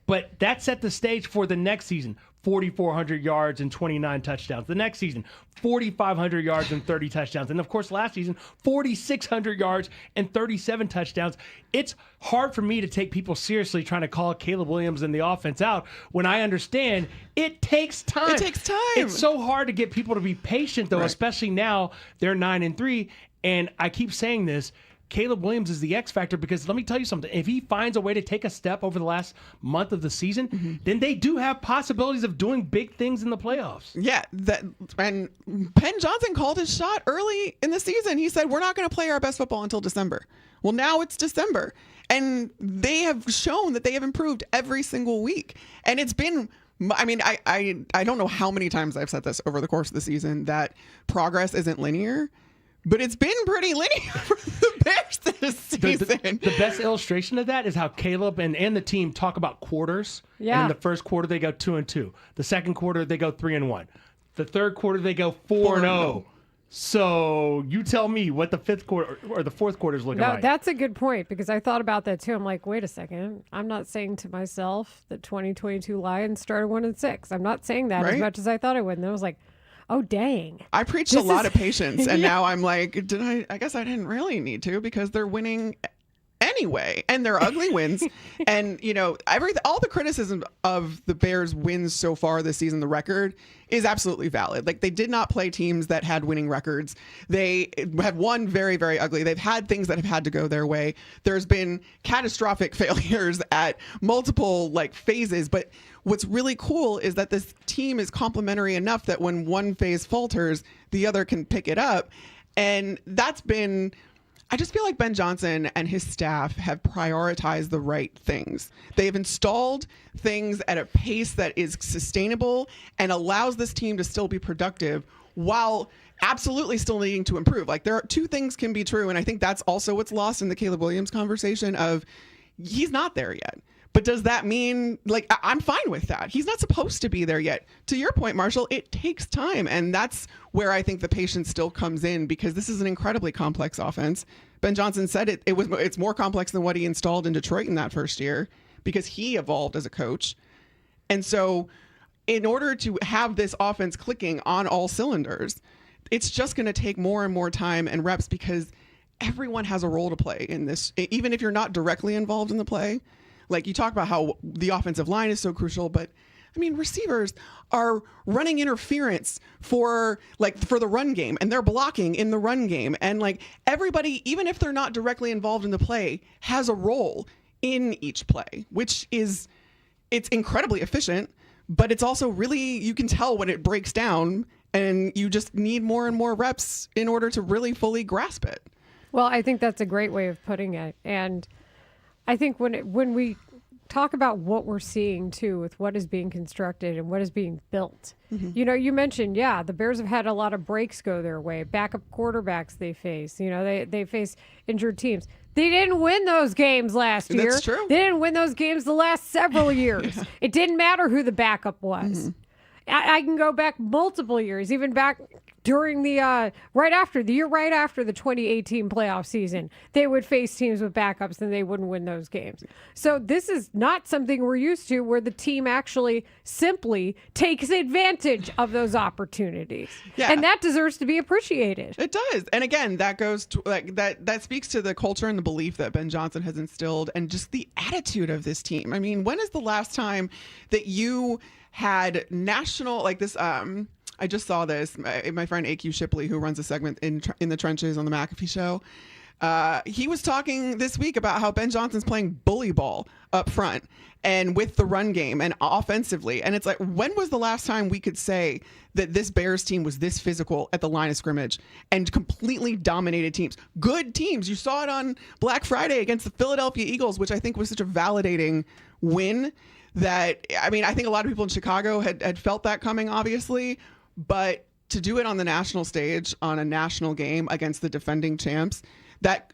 But that set the stage for the next season, 4,400 yards and 29 touchdowns. The next season, 4,500 yards and 30 touchdowns. And, of course, last season, 4,600 yards and 37 touchdowns. It's hard for me to take people seriously trying to call Caleb Williams and the offense out when I understand it takes time. It takes time. It's so hard to get people to be patient, though, especially now they're 9-3. And I keep saying this. Caleb Williams is the X factor because let me tell you something. If he finds a way to take a step over the last month of the season, then they do have possibilities of doing big things in the playoffs. Yeah, and Penn Johnson called his shot early in the season. He said, we're not going to play our best football until December. Well, now it's December. And they have shown that they have improved every single week. And it's been... I mean, I don't know how many times I've said this over the course of the season that progress isn't linear. But it's been pretty linear for the Bears this season. The best illustration of that is how Caleb and the team talk about quarters. Yeah. And in the first quarter, they go 2-2. The second quarter, they go 3-1. The third quarter, they go 4-0. So you tell me what the fifth quarter or the fourth quarter is looking like. That's a good point because I thought about that too. I'm like, wait a second. I'm not saying to myself that 2022 Lions started 1-6. I'm not saying that as much as I thought I would. And I was like, oh, dang. I preached a lot of patience, and now I'm like, I guess I didn't really need to because they're winning anyway, and they're ugly wins. And, you know, all the criticism of the Bears' wins so far this season, the record, is absolutely valid. Like, they did not play teams that had winning records. They have won very, very ugly. They've had things that have had to go their way. There's been catastrophic failures at multiple, phases, but what's really cool is that this team is complementary enough that when one phase falters, the other can pick it up. And that's been, I just feel like Ben Johnson and his staff have prioritized the right things. They've installed things at a pace that is sustainable and allows this team to still be productive while absolutely still needing to improve. Like, there are two things can be true. And I think that's also what's lost in the Caleb Williams conversation of he's not there yet. But does that mean, I'm fine with that. He's not supposed to be there yet. To your point, Marshall, it takes time. And that's where I think the patience still comes in because this is an incredibly complex offense. Ben Johnson said it's more complex than what he installed in Detroit in that first year because he evolved as a coach. And so in order to have this offense clicking on all cylinders, it's just going to take more and more time and reps because everyone has a role to play in this, even if you're not directly involved in the play. Like, you talk about how the offensive line is so crucial, but I mean, receivers are running interference for the run game, and they're blocking in the run game. And everybody, even if they're not directly involved in the play, has a role in each play, which is, it's incredibly efficient, but it's also really, you can tell when it breaks down, and you just need more and more reps in order to really fully grasp it. Well, I think that's a great way of putting it. And I think when we talk about what we're seeing too with what is being constructed and what is being built, you mentioned, the Bears have had a lot of breaks go their way. Backup quarterbacks they face, they face injured teams. They didn't win those games last year. That's true. They didn't win those games the last several years. It didn't matter who the backup was. I can go back multiple years, even back during the right after the 2018 playoff season, they would face teams with backups and they wouldn't win those games. So this is not something we're used to, where the team actually simply takes advantage of those opportunities. Yeah. And that deserves to be appreciated. It does. And again, that goes to that speaks to the culture and the belief that Ben Johnson has instilled, and just the attitude of this team. I mean, when is the last time that you had national like this? I just saw this. My friend AQ Shipley, who runs a segment in the trenches on the McAfee show, he was talking this week about how Ben Johnson's playing bully ball up front and with the run game and offensively. And it's like, when was the last time we could say that this Bears team was this physical at the line of scrimmage and completely dominated teams? Good teams. You saw it on Black Friday against the Philadelphia Eagles, which I think was such a validating win that, I mean, I think a lot of people in Chicago had felt that coming, obviously, but to do it on the national stage on a national game against the defending champs, that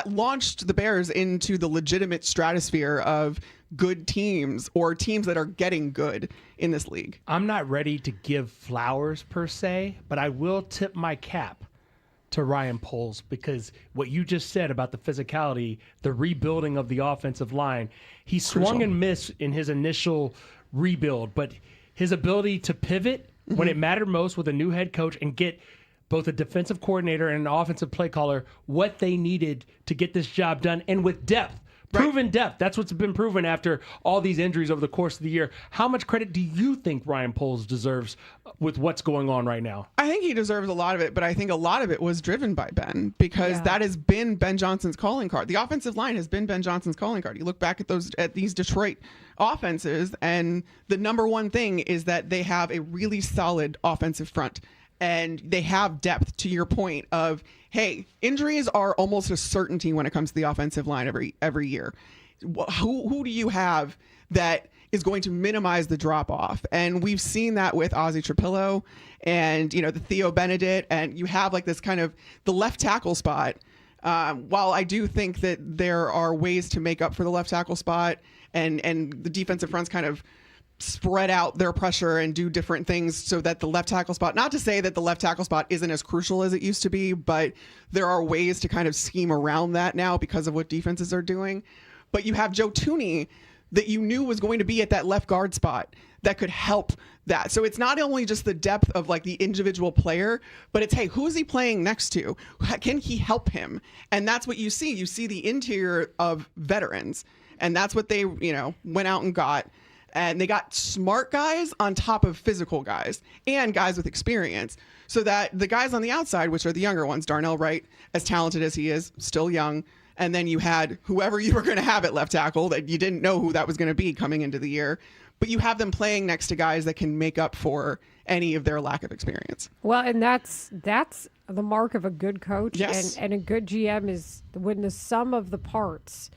launched the Bears into the legitimate stratosphere of good teams, or teams that are getting good in this league. I'm not ready to give flowers per se, but I will tip my cap to Ryan Poles, because what you just said about the physicality, the rebuilding of the offensive line, he swung and missed in his initial rebuild, but his ability to pivot when it mattered most with a new head coach and get both a defensive coordinator and an offensive play caller what they needed to get this job done, and with depth. Proven depth. That's what's been proven after all these injuries over the course of the year. How much credit do you think Ryan Poles deserves with what's going on right now? I think he deserves a lot of it, but I think a lot of it was driven by Ben, because that has been Ben Johnson's calling card. The offensive line has been Ben Johnson's calling card. You look back at these Detroit offenses, and the number one thing is that they have a really solid offensive front. And they have depth, to your point of, hey, injuries are almost a certainty when it comes to the offensive line every year. Who do you have that is going to minimize the drop off? And we've seen that with Ozzie Trapillo and, the Theo Benedict, and you have like this kind of the left tackle spot. While I do think that there are ways to make up for the left tackle spot, and the defensive fronts kind of spread out their pressure and do different things so that the left tackle spot, not to say that the left tackle spot isn't as crucial as it used to be, but there are ways to kind of scheme around that now because of what defenses are doing. But you have Joe Thuney that you knew was going to be at that left guard spot that could help that. So it's not only just the depth of like the individual player, but it's, hey, who is he playing next to? Can he help him? And that's what you see. You see the interior of veterans, and that's what they, went out and got. And they got smart guys on top of physical guys and guys with experience, so that the guys on the outside, which are the younger ones, Darnell Wright, as talented as he is, still young. And then you had whoever you were going to have at left tackle that you didn't know who that was going to be coming into the year. But you have them playing next to guys that can make up for any of their lack of experience. Well, and that's the mark of a good coach. Yes. And a good GM is when the sum of the parts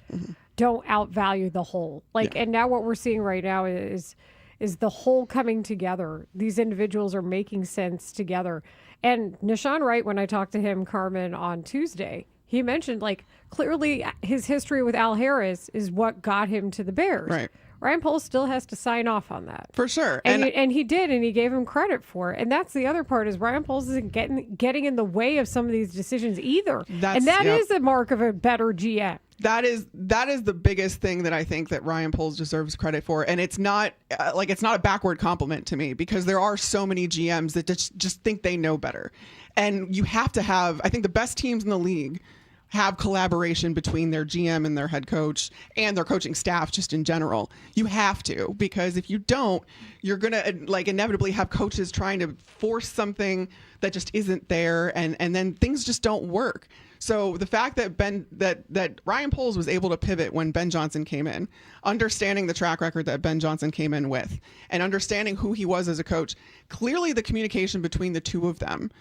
don't outvalue the whole. And now what we're seeing right now is the whole coming together. These individuals are making sense together. And Nahshon Wright, when I talked to him, Carmen, on Tuesday, he mentioned clearly his history with Al Harris is what got him to the Bears. Right. Ryan Poles still has to sign off on that. For sure. And he did, and he gave him credit for it. And that's the other part, is Ryan Poles isn't getting in the way of some of these decisions either. That is a mark of a better GM. That is the biggest thing that I think that Ryan Poles deserves credit for. And it's not it's not a backward compliment to me, because there are so many GMs that just think they know better. And you have to have, I think the best teams in the league have collaboration between their GM and their head coach and their coaching staff just in general. You have to, because if you don't, you're going to inevitably have coaches trying to force something that just isn't there, and then things just don't work. So the fact that that Ryan Poles was able to pivot when Ben Johnson came in, understanding the track record that Ben Johnson came in with, and understanding who he was as a coach, clearly the communication between the two of them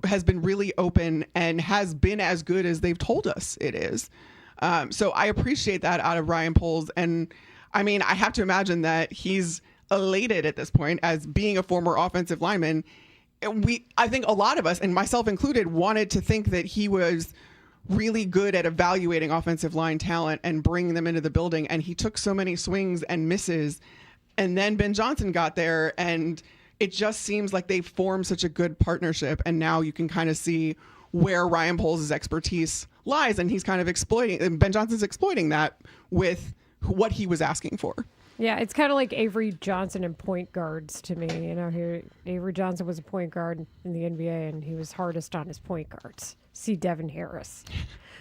has been really open and has been as good as they've told us it is. So I appreciate that out of Ryan Poles. And I mean, I have to imagine that he's elated at this point as being a former offensive lineman. I think a lot of us, and myself included, wanted to think that he was really good at evaluating offensive line talent and bringing them into the building. And he took so many swings and misses. And then Ben Johnson got there and it just seems like they've formed such a good partnership, and now you can kind of see where Ryan Poles' expertise lies, and he's kind of exploiting, and Ben Johnson's exploiting that with what he was asking for. Yeah, it's kind of like Avery Johnson and point guards to me. Avery Johnson was a point guard in the NBA, and he was hardest on his point guards. See Devin Harris.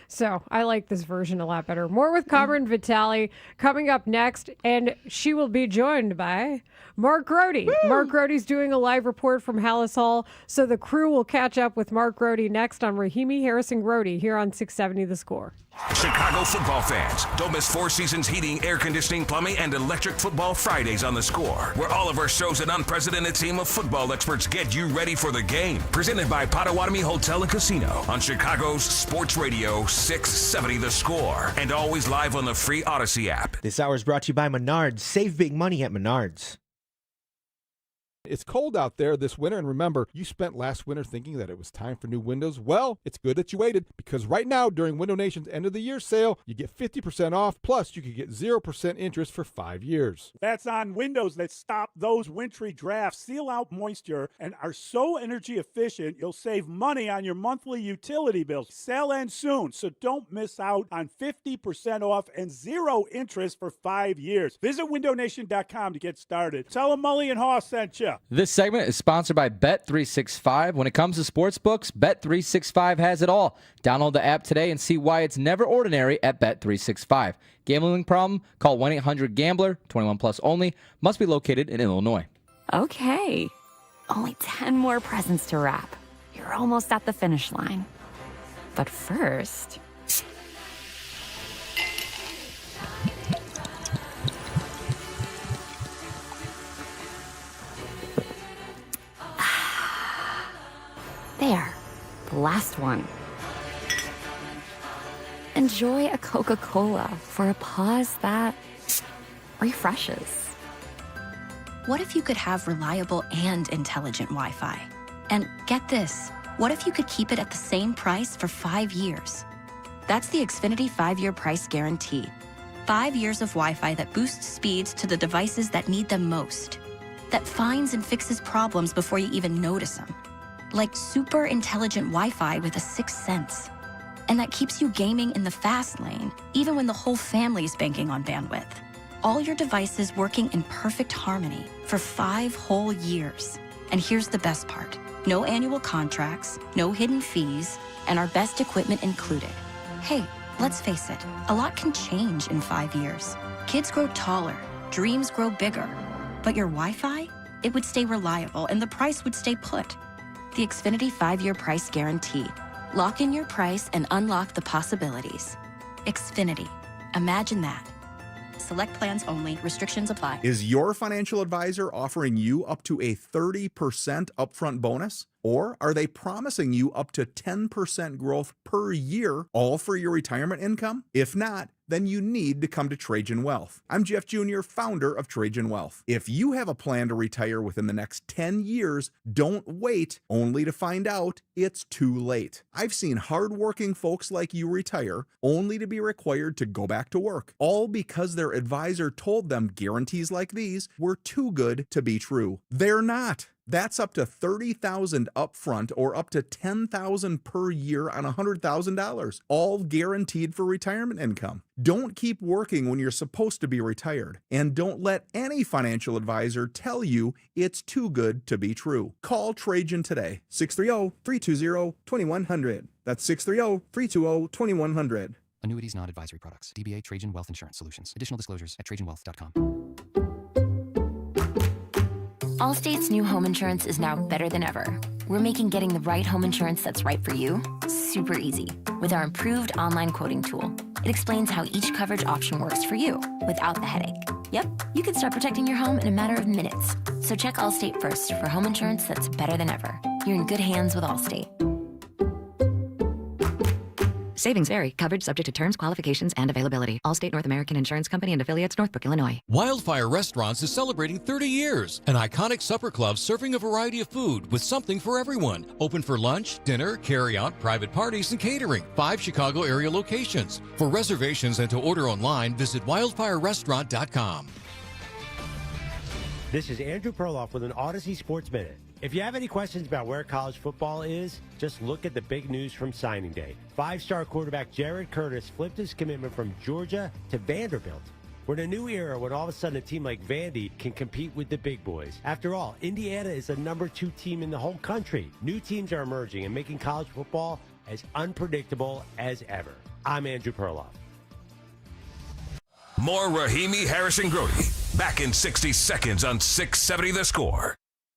So I like this version a lot better. More with Cameron Vitale coming up next, and she will be joined by Mark Grody. Woo! Mark Grody's doing a live report from Hallis Hall, so the crew will catch up with Mark Grody next on Rahimi, Harris, and Grody here on 670 The Score. Chicago football fans, don't miss 4 Seasons heating, air conditioning, plumbing, and electric football Fridays on The Score, where all of our shows and unprecedented team of football experts get you ready for the game. Presented by Potawatomi Hotel and Casino on Chicago's Sports Radio 670 The Score, and always live on the free Odyssey app. This hour is brought to you by Menards. Save big money at Menards. It's cold out there this winter, and remember, you spent last winter thinking that it was time for new windows. Well, it's good that you waited, because right now, during Window Nation's end of the year sale, you get 50% off, plus you could get 0% interest for 5 years. That's on windows that stop those wintry drafts, seal out moisture, and are so energy efficient, you'll save money on your monthly utility bills. Sale ends soon, so don't miss out on 50% off and 0 interest for 5 years. Visit windownation.com to get started. Tell them Mully and Haugh sent you. This segment is sponsored by Bet365. When it comes to sports books, Bet365 has it all. Download the app today and see why it's never ordinary at Bet365. Gambling problem? Call 1-800-GAMBLER. 21 plus only. Must be located in Illinois. Okay. Only 10 more presents to wrap. You're almost at the finish line. But first... There, the last one. Enjoy a Coca-Cola for a pause that refreshes. What if you could have reliable and intelligent Wi-Fi? And get this, what if you could keep it at the same price for 5 years? That's the Xfinity 5-year price guarantee. 5 years of Wi-Fi that boosts speeds to the devices that need them most. That finds and fixes problems before you even notice them. Like super intelligent Wi-Fi with a 6th sense. And that keeps you gaming in the fast lane, even when the whole family's banking on bandwidth. All your devices working in perfect harmony for 5 whole years. And here's the best part. No annual contracts, no hidden fees, and our best equipment included. Hey, let's face it, a lot can change in 5 years. Kids grow taller, dreams grow bigger. But your Wi-Fi? It would stay reliable and the price would stay put. The Xfinity 5-year price guarantee. Lock in your price and unlock the possibilities. Xfinity. Imagine that. Select plans only. Restrictions apply. Is your financial advisor offering you up to a 30% upfront bonus? Or are they promising you up to 10% growth per year, all for your retirement income? If not, then you need to come to Trajan Wealth. I'm Jeff Jr., founder of Trajan Wealth. If you have a plan to retire within the next 10 years, don't wait only to find out it's too late. I've seen hardworking folks like you retire only to be required to go back to work, all because their advisor told them guarantees like these were too good to be true. They're not. That's up to $30,000 upfront or up to $10,000 per year on $100,000, all guaranteed for retirement income. Don't keep working when you're supposed to be retired, and don't let any financial advisor tell you it's too good to be true. Call Trajan today, 630-320-2100. That's 630-320-2100. Annuities, not advisory products. DBA Trajan Wealth Insurance Solutions. Additional disclosures at trajanwealth.com. Allstate's new home insurance is now better than ever. We're making getting the right home insurance that's right for you super easy with our improved online quoting tool. It explains how each coverage option works for you without the headache. Yep, you can start protecting your home in a matter of minutes. So check Allstate first for home insurance that's better than ever. You're in good hands with Allstate. Savings vary. Coverage subject to terms, qualifications, and availability. Allstate North American Insurance Company and affiliates, Northbrook, Illinois. Wildfire Restaurants is celebrating 30 years. An iconic supper club serving a variety of food with something for everyone. Open for lunch, dinner, carry-out, private parties, and catering. 5 Chicago area locations. For reservations and to order online, visit wildfirerestaurant.com. This is Andrew Perloff with an Odyssey Sports Minute. If you have any questions about where college football is, just look at the big news from signing day. 5-star quarterback Jared Curtis flipped his commitment from Georgia to Vanderbilt. We're in a new era when all of a sudden a team like Vandy can compete with the big boys. After all, Indiana is the number 2 team in the whole country. New teams are emerging and making college football as unpredictable as ever. I'm Andrew Perloff. More Rahimi, Harrison, Grody. Back in 60 seconds on 670 The Score.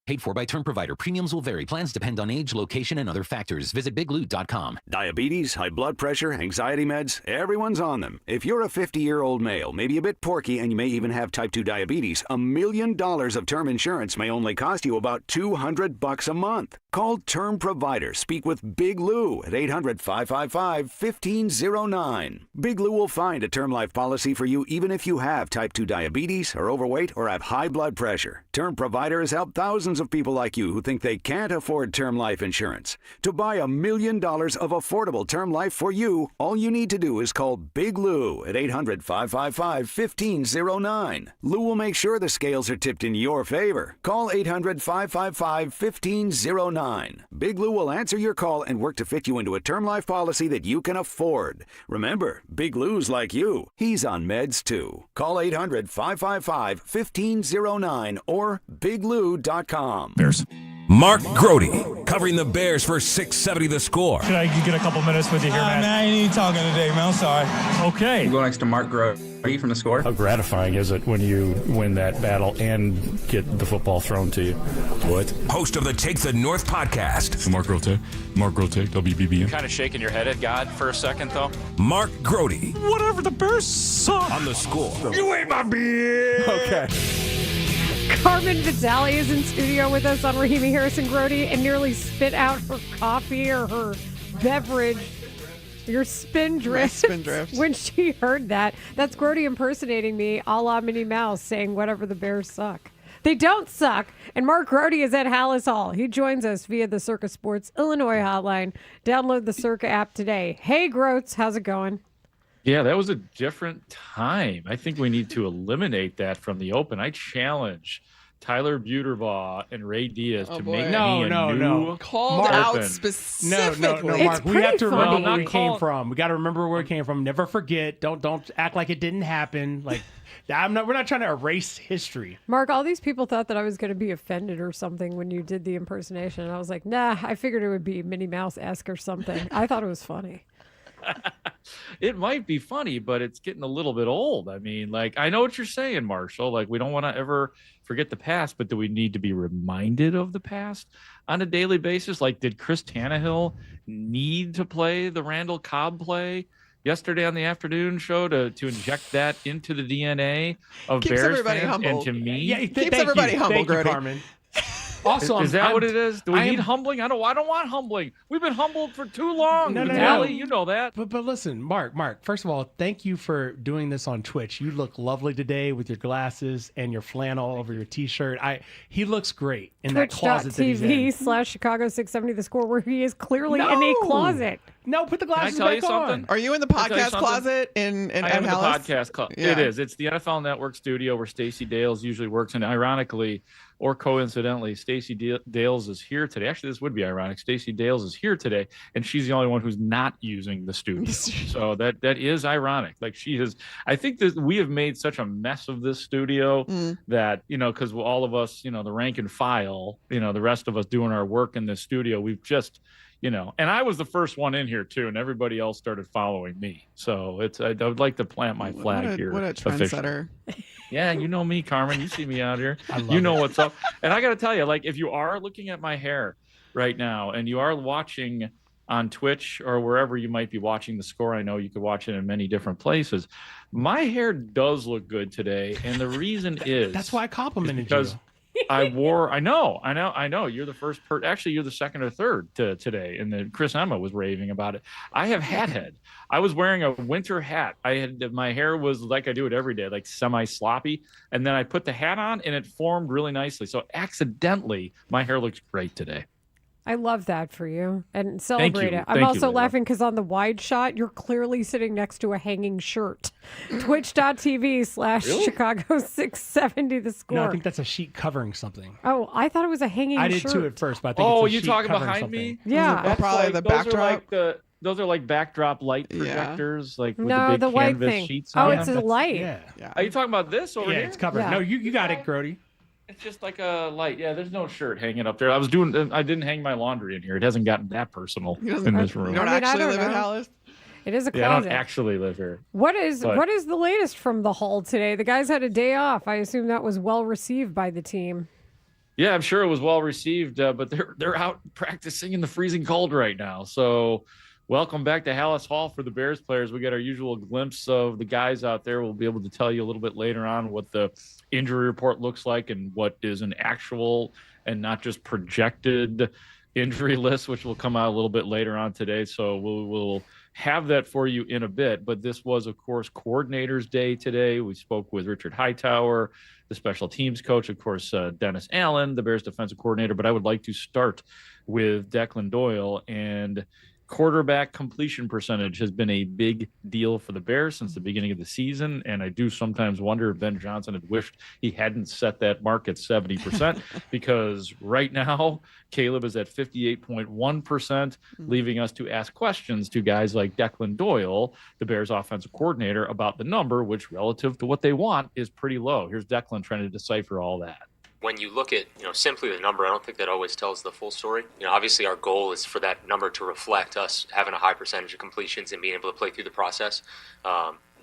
Paid for by term provider. Premiums will vary. Plans depend on age, location, and other factors. Visit biglou.com. Diabetes, high blood pressure, anxiety meds, everyone's on them. If you're a 50-year-old male, maybe a bit porky, and you may even have type 2 diabetes, $1 million of term insurance may only cost you about $200 a month. Call Term Provider. Speak with Big Lou at 800-555-1509. Big Lou will find a term life policy for you even if you have type 2 diabetes, are overweight, or have high blood pressure. Term Provider has helped thousands of people like you who think they can't afford term life insurance. To buy $1 million of affordable term life for you, all you need to do is call Big Lou at 800-555-1509. Lou will make sure the scales are tipped in your favor. Call 800-555-1509. Big Lou will answer your call and work to fit you into a term life policy that you can afford. Remember, Big Lou's like you. He's on meds too. Call 800-555-1509 or biglou.com. Bears. Mark Grody, covering the Bears for 670 The Score. Could I get a couple minutes with you here, man? Man, I ain't talking today, man. I'm sorry. Okay. We'll go next to Mark Grody from The Score. How gratifying is it when you win that battle and get the football thrown to you? What? Host of the Take the North podcast. Mark Grote, WBBM. Kind of shaking your head at God for a second, though. Mark Grody. Whatever, the Bears suck. On The Score. You ate my beer. Okay. Carmen Vitale is in studio with us on Rahimi Harrison Grody and nearly spit out her coffee or her beverage. Your spindrift when she heard that. That's Grody impersonating me a la Minnie Mouse saying whatever the Bears suck. They don't suck. And Mark Grody is at Hallis Hall. He joins us via the Circa Sports Illinois hotline. Download the Circa app today. Hey, Groats, how's it going? Yeah, that was a different time. I think we need to eliminate that from the open. I challenge Tyler Buterbaugh and Ray Diaz to make me a new called open. out specifically. No, Mark. We have to remember where we came from. We got to remember where we came from. Never forget. Don't act like it didn't happen. Like we're not trying to erase history. Mark, all these people thought that I was going to be offended or something when you did the impersonation. And I was like, nah, I figured it would be Minnie Mouse-esque or something. I thought it was funny. It might be funny, but it's getting a little bit old. I mean, like, I know what you're saying, Marshall. Like, we don't want to ever forget the past, but do we need to be reminded of the past on a daily basis? Like, did Chris Tannehill need to play the Randall Cobb play yesterday on the afternoon show to inject that into the DNA of Keeps Bears everybody fans humble. and to me? Yeah, keeps everybody humble, Grody. Carmen. Also, is that what it is? Do we need humbling? I don't want humbling. We've been humbled for too long. No. You know that. But listen, Mark, first of all, thank you for doing this on Twitch. You look lovely today with your glasses and your flannel over your T-shirt. He looks great in that closet that he's in. Twitch.tv/Chicago 670 The Score, where he is clearly in a closet. No, put the glasses Can I tell back you something? on. Are you in the podcast closet in I am in the Hallis? podcast closet. Yeah. It is. It's the NFL Network studio where Stacey Dales usually works. And ironically, or coincidentally, Stacey Dales is here today. Actually, this would be ironic. Stacey Dales is here today, and she's the only one who's not using the studio. So that is ironic. Like, she has. I think that we have made such a mess of this studio that, because all of us, the rank and file, the rest of us doing our work in this studio, we've just. And I was the first one in here too, and everybody else started following me. So I would like to plant my flag here. What a trendsetter! Yeah, you know me, Carmen. You see me out here. You know what's up. And I got to tell you, like, if you are looking at my hair right now, and you are watching on Twitch or wherever you might be watching The Score, I know you could watch it in many different places. My hair does look good today, and the reason is that's why I complimented because you. I know. You're the first actually, you're the second or third today. And then Chris Emma was raving about it. I have hat head. I was wearing a winter hat. My hair was like I do it every day, like semi sloppy. And then I put the hat on and it formed really nicely. So accidentally, my hair looks great today. I love that for you and celebrate you. it. I'm Thank you, also Layla. laughing because on the wide shot, you're clearly sitting next to a hanging shirt. Twitch.tv/Chicago 670 the score. No, I think that's a sheet covering something. Oh, I thought it was a hanging I did shirt. too at first, but I think Oh, it's a you sheet talking covering behind something. me? Yeah. That's Probably like, the those backdrop. Are like those are like backdrop light projectors, like with No, the big the white canvas thing. sheets Oh, on it's them. a light. Yeah. Are you talking about this over Yeah, here? it's covered. Yeah. No, you got it, Grody. It's just like a light. Yeah, there's no shirt hanging up there. I didn't hang my laundry in here. It hasn't gotten that personal in this room. You don't I mean, I actually don't live at know. Hallis? It is a Yeah, I closet. don't actually live here. What is But- the latest from the Hull today? The guys had a day off. I assume that was well received by the team. Yeah, I'm sure it was well received, but they're out practicing in the freezing cold right now. So, welcome back to Haugh Hall for the Bears players. We got our usual glimpse of the guys out there. We'll be able to tell you a little bit later on what the injury report looks like and what is an actual and not just projected injury list, which will come out a little bit later on today. So we'll have that for you in a bit. But this was, of course, Coordinators Day today. We spoke with Richard Hightower, the special teams coach, of course, Dennis Allen, the Bears defensive coordinator. But I would like to start with Declan Doyle. And quarterback completion percentage has been a big deal for the Bears since the beginning of the season. And I do sometimes wonder if Ben Johnson had wished he hadn't set that mark at 70% because right now Caleb is at 58.1%, leaving us to ask questions to guys like Declan Doyle, the Bears offensive coordinator, about the number, which relative to what they want is pretty low. Here's Declan trying to decipher all that. When you look at, simply the number, I don't think that always tells the full story. Obviously our goal is for that number to reflect us having a high percentage of completions and being able to play through the process.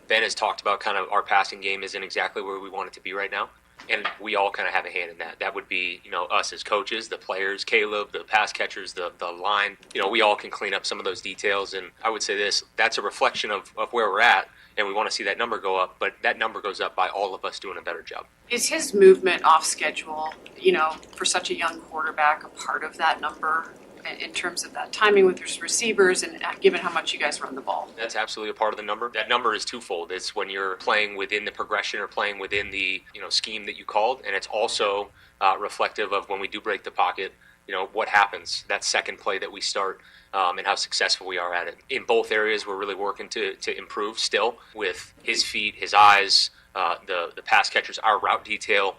Ben has talked about kind of our passing game isn't exactly where we want it to be right now. And we all kind of have a hand in that. That would be, us as coaches, the players, Caleb, the pass catchers, the line. We all can clean up some of those details. And I would say this, that's a reflection of where we're at. And we want to see that number go up, but that number goes up by all of us doing a better job. Is his movement off schedule, for such a young quarterback, a part of that number in terms of that timing with his receivers and given how much you guys run the ball? That's absolutely a part of the number. That number is twofold. It's when you're playing within the progression or playing within the scheme that you called, and it's also reflective of when we do break the pocket, what happens, that second play that we start, and how successful we are at it. In both areas, we're really working to improve still with his feet, his eyes, the pass catchers, our route detail,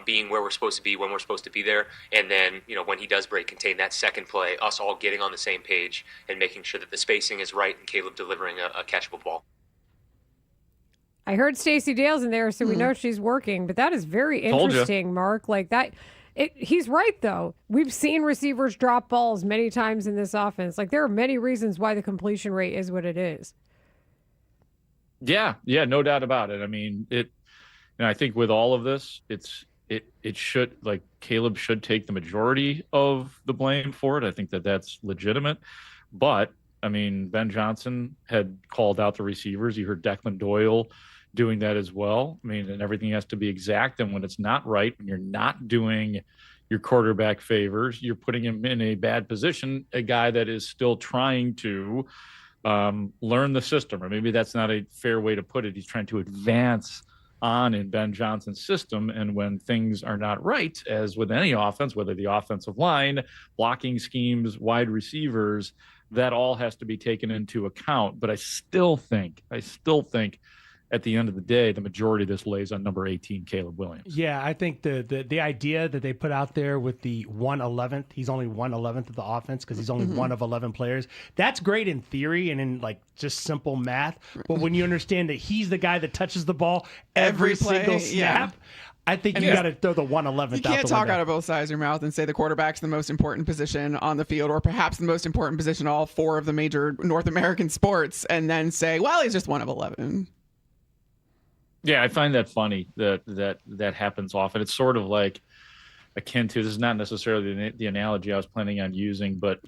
being where we're supposed to be, when we're supposed to be there. And then, when he does break contain, that second play, us all getting on the same page and making sure that the spacing is right and Caleb delivering a catchable ball. I heard Stacey Dale's in there, so we know she's working, but that is very Told ya. interesting, Mark. Like that. He's right, though. We've seen receivers drop balls many times in this offense. Like, there are many reasons why the completion rate is what it is. Yeah, no doubt about it. I mean, and I think with all of this, it should, like, Caleb should take the majority of the blame for it. I think that's legitimate. But, I mean, Ben Johnson had called out the receivers. You heard Declan Doyle doing that as well. I mean, and everything has to be exact. And when it's not right, when you're not doing your quarterback favors, you're putting him in a bad position, a guy that is still trying to learn the system, or maybe that's not a fair way to put it. He's trying to advance on in Ben Johnson's system. And when things are not right, as with any offense, whether the offensive line, blocking schemes, wide receivers, that all has to be taken into account. But I still think at the end of the day, the majority of this lays on number 18, Caleb Williams. Yeah, I think the idea that they put out there with the 1/11th, he's only 1/11th of the offense because he's only one of 11 players. That's great in theory and in like just simple math. But when you understand that he's the guy that touches the ball every play, single snap, I think you got to throw the 1/11th out the You can't talk window. out of both sides of your mouth and say the quarterback's the most important position on the field, or perhaps the most important position in all four of the major North American sports, and then say, well, he's just one of 11. Yeah, I find that funny that happens often. It's sort of like akin to, this is not necessarily the analogy I was planning on using, but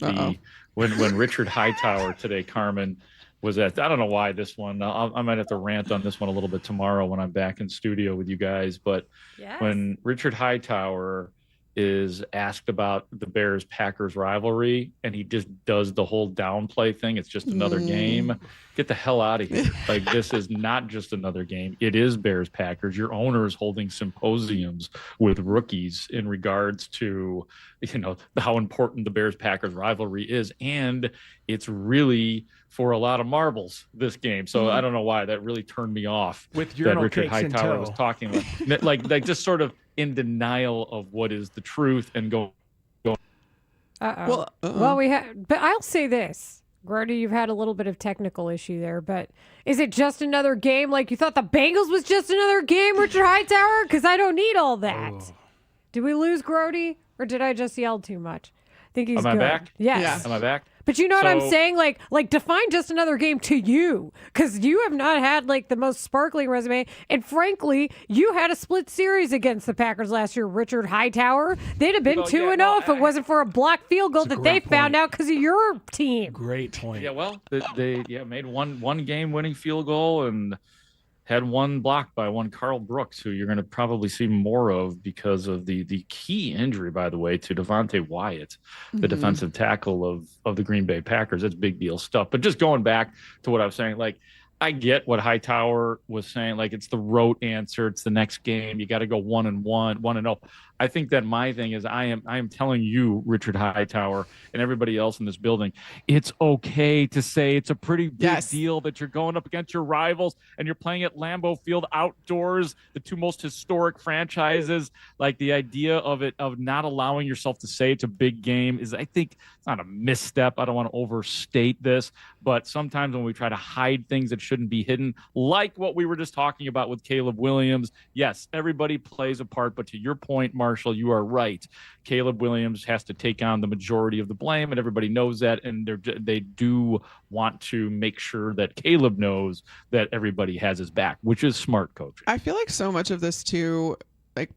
when Richard Hightower today, Carmen, was at, I don't know why this one, I might have to rant on this one a little bit tomorrow when I'm back in studio with you guys, but when Richard Hightower is asked about the Bears-Packers rivalry, and he just does the whole downplay thing. It's just another game. Get the hell out of here. Like, this is not just another game. It is Bears-Packers. Your owner is holding symposiums with rookies in regards to, how important the Bears-Packers rivalry is. And it's really for a lot of marbles, this game. So I don't know why that really turned me off. With that urinal Richard cakes in Hightower tow. was talking about. like just sort of in denial of what is the truth and go. Well, we had, but I'll say this, Grody, you've had a little bit of technical issue there, but is it just another game? Like you thought the Bengals was just another game, Richard Hightower? Because I don't need all that. Did we lose Grody, or did I just yell too much? I think he's Am good. I back? Yes. Am I back? But you know what I'm So- saying? Like define just another game to you, because you have not had like the most sparkling resume. And frankly, you had a split series against the Packers last year, Richard Hightower. They'd have been 2-0 if it wasn't for a blocked field goal that they found out because of your team. Great point. Yeah, well, they made one game-winning field goal and had one blocked by one Carl Brooks, who you're going to probably see more of because of the key injury, by the way, to Devontae Wyatt, the defensive tackle of the Green Bay Packers. That's big deal stuff. But just going back to what I was saying, like, I get what Hightower was saying. Like, it's the rote answer. It's the next game. You got to go 1-1, 1-0. I think that my thing is I am telling you, Richard Hightower, and everybody else in this building, it's okay to say it's a pretty big deal that you're going up against your rivals and you're playing at Lambeau Field outdoors, the two most historic franchises. Like, the idea of not allowing yourself to say it's a big game is, I think, it's not a misstep. I don't want to overstate this, but sometimes when we try to hide things that shouldn't be hidden, like what we were just talking about with Caleb Williams, yes, everybody plays a part, but to your point, Marshall, you are right. Caleb Williams has to take on the majority of the blame, and everybody knows that, and they do want to make sure that Caleb knows that everybody has his back, which is smart coaching. I feel like so much of this too, like,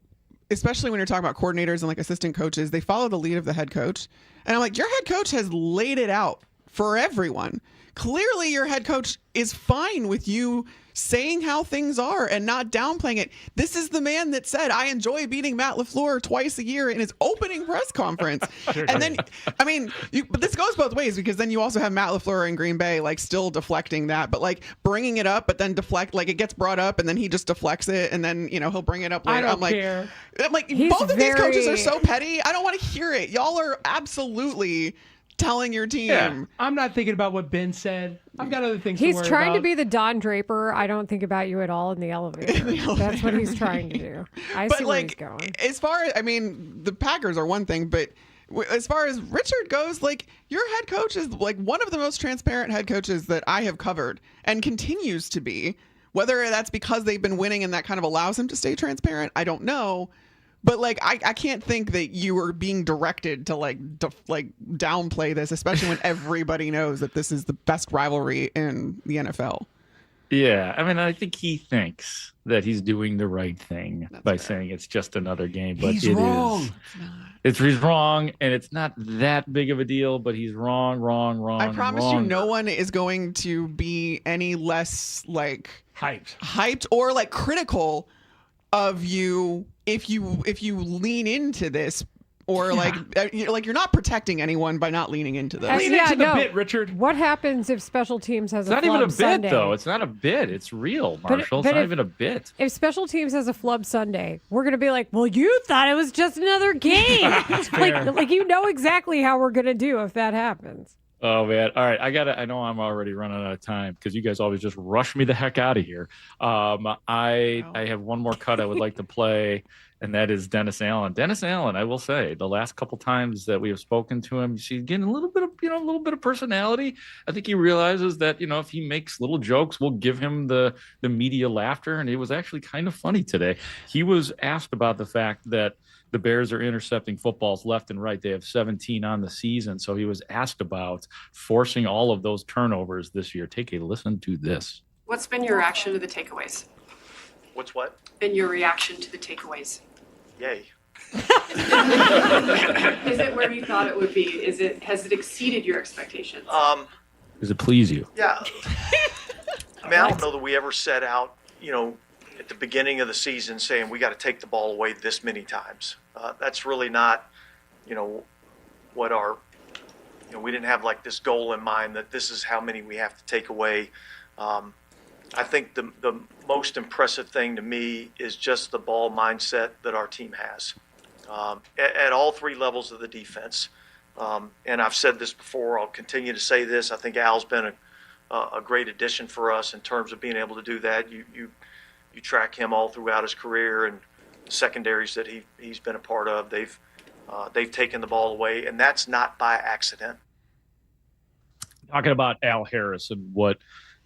especially when you're talking about coordinators and like assistant coaches, they follow the lead of the head coach. And I'm like, your head coach has laid it out for everyone. Clearly your head coach is fine with you saying how things are and not downplaying it. This is the man that said, I enjoy beating Matt LaFleur twice a year in his opening press conference. And then, I mean, but this goes both ways, because then you also have Matt LaFleur in Green Bay, like, still deflecting that, but like bringing it up, but then deflect, like it gets brought up and then he just deflects it. And then, he'll bring it up later. I don't care. I'm like, He's both of these coaches are so petty. I don't want to hear it. Y'all are absolutely telling your team. Yeah. I'm not thinking about what Ben said. I've got other things to He's worry trying to about. be the Don Draper. I don't think about you at all in the elevator. That's what he's trying to do. I see where he's going. As far as, I mean, the Packers are one thing, but as far as Richard goes, like, your head coach is like one of the most transparent head coaches that I have covered and continues to be. Whether that's because they've been winning and that kind of allows him to stay transparent, I don't know. But like, I can't think that you are being directed to like downplay this, especially when everybody knows that this is the best rivalry in the NFL. Yeah, I mean, I think he thinks that he's doing the right thing by saying it's just another game, but He's wrong. He's wrong, and it's not that big of a deal, but he's wrong. I promise you, no one is going to be any less like hyped or like critical of you if you lean into this, or like you're not protecting anyone by not leaning into this. Lean into the bit, Richard. What happens if special teams has It's not flub even a bit, Sunday? though. It's not a bit. It's real, Marshall. It's not even a bit. If special teams has a flub Sunday, we're going to be like, well, you thought it was just another game. like you know exactly how we're going to do if that happens. Oh, man. All right. I know I'm already running out of time because you guys always just rush me the heck out of here. I have one more cut I would like to play, and that is Dennis Allen. Dennis Allen, I will say, the last couple times that we have spoken to him, he's getting a little bit of personality. I think he realizes that, if he makes little jokes, we'll give him the media laughter. And it was actually kind of funny today. He was asked about the fact that the Bears are intercepting footballs left and right. They have 17 on the season. So he was asked about forcing all of those turnovers this year. Take a listen to this. What's been your reaction to the takeaways? What's what? Been your reaction to the takeaways? Yay. Is it where you thought it would be? Has it exceeded your expectations? Does it please you? Yeah. I mean, I don't know that we ever set out, at the beginning of the season saying we got to take the ball away this many times. That's really not, what our, we didn't have like this goal in mind that this is how many we have to take away. I think the most impressive thing to me is just the ball mindset that our team has at all three levels of the defense. And I've said this before, I'll continue to say this. I think Al's been a great addition for us in terms of being able to do that. You track him all throughout his career and the secondaries that he's been a part of. They've taken the ball away, and that's not by accident. Talking about Al Harris and what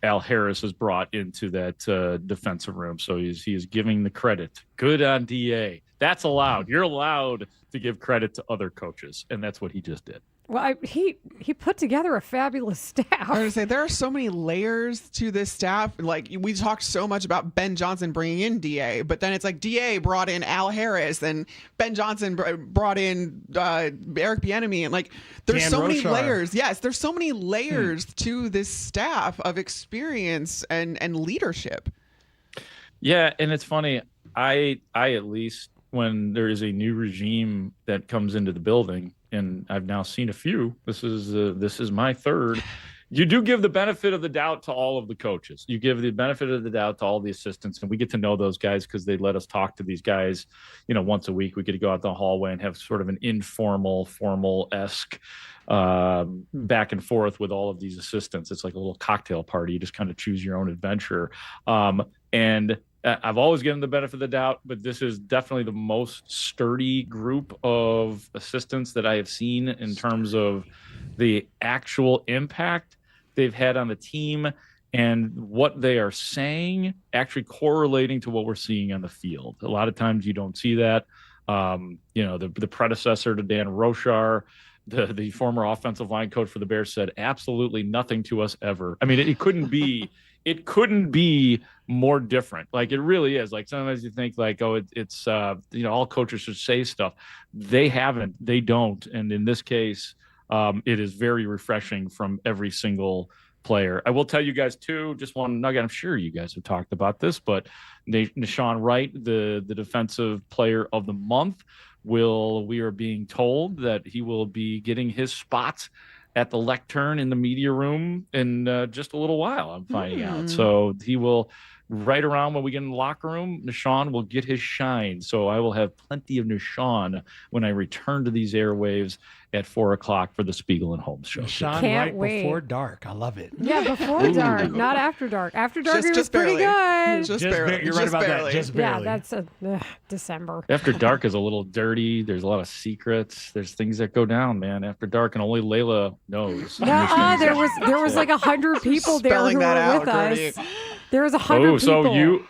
Al Harris has brought into that defensive room. So he is giving the credit. Good on DA. That's allowed. You're allowed to give credit to other coaches, and that's what he just did. Well, he put together a fabulous staff. I was going to say, there are so many layers to this staff. Like, we talked so much about Ben Johnson bringing in DA, but then it's like DA brought in Al Harris, and Ben Johnson brought in Eric Bieniemy, and like, there's so many layers. Yes, there's so many layers to this staff of experience and leadership. Yeah, and it's funny. I at least, when there is a new regime that comes into the building, and I've now seen a few, this is my third, you do give the benefit of the doubt to all of the coaches. You give the benefit of the doubt to all the assistants, and we get to know those guys because they let us talk to these guys, once a week. We get to go out the hallway and have sort of an informal, formal-esque back and forth with all of these assistants. It's like a little cocktail party. You just kind of choose your own adventure. And I've always given the benefit of the doubt, but this is definitely the most sturdy group of assistants that I have seen in terms of the actual impact they've had on the team and what they are saying actually correlating to what we're seeing on the field. A lot of times you don't see that. The predecessor to Dan Rochar, the former offensive line coach for the Bears, said absolutely nothing to us ever. I mean, it couldn't be more different. Like, it really is. Like, sometimes you think like, it's all coaches should say stuff. They haven't. They don't. And in this case, it is very refreshing from every single player. I will tell you guys too, just one nugget. I'm sure you guys have talked about this, but Nahshon Wright, the defensive player of the month, we are being told that he will be getting his spot at the lectern in the media room in just a little while, I'm finding out. So he will, right around when we get in the locker room, Nahshon will get his shine. So I will have plenty of Nahshon when I return to these airwaves at 4:00 for the Spiegel and Holmes show. Nahshon right before dark. I love it. Yeah, before dark, not after dark. After dark, it was pretty good. Just barely. You're right about that. Just barely. Yeah, that's December. After dark is a little dirty. There's a lot of secrets. There's things that go down, man, after dark, and only Layla knows. There was like 100 people there who were with us. There was 100 people.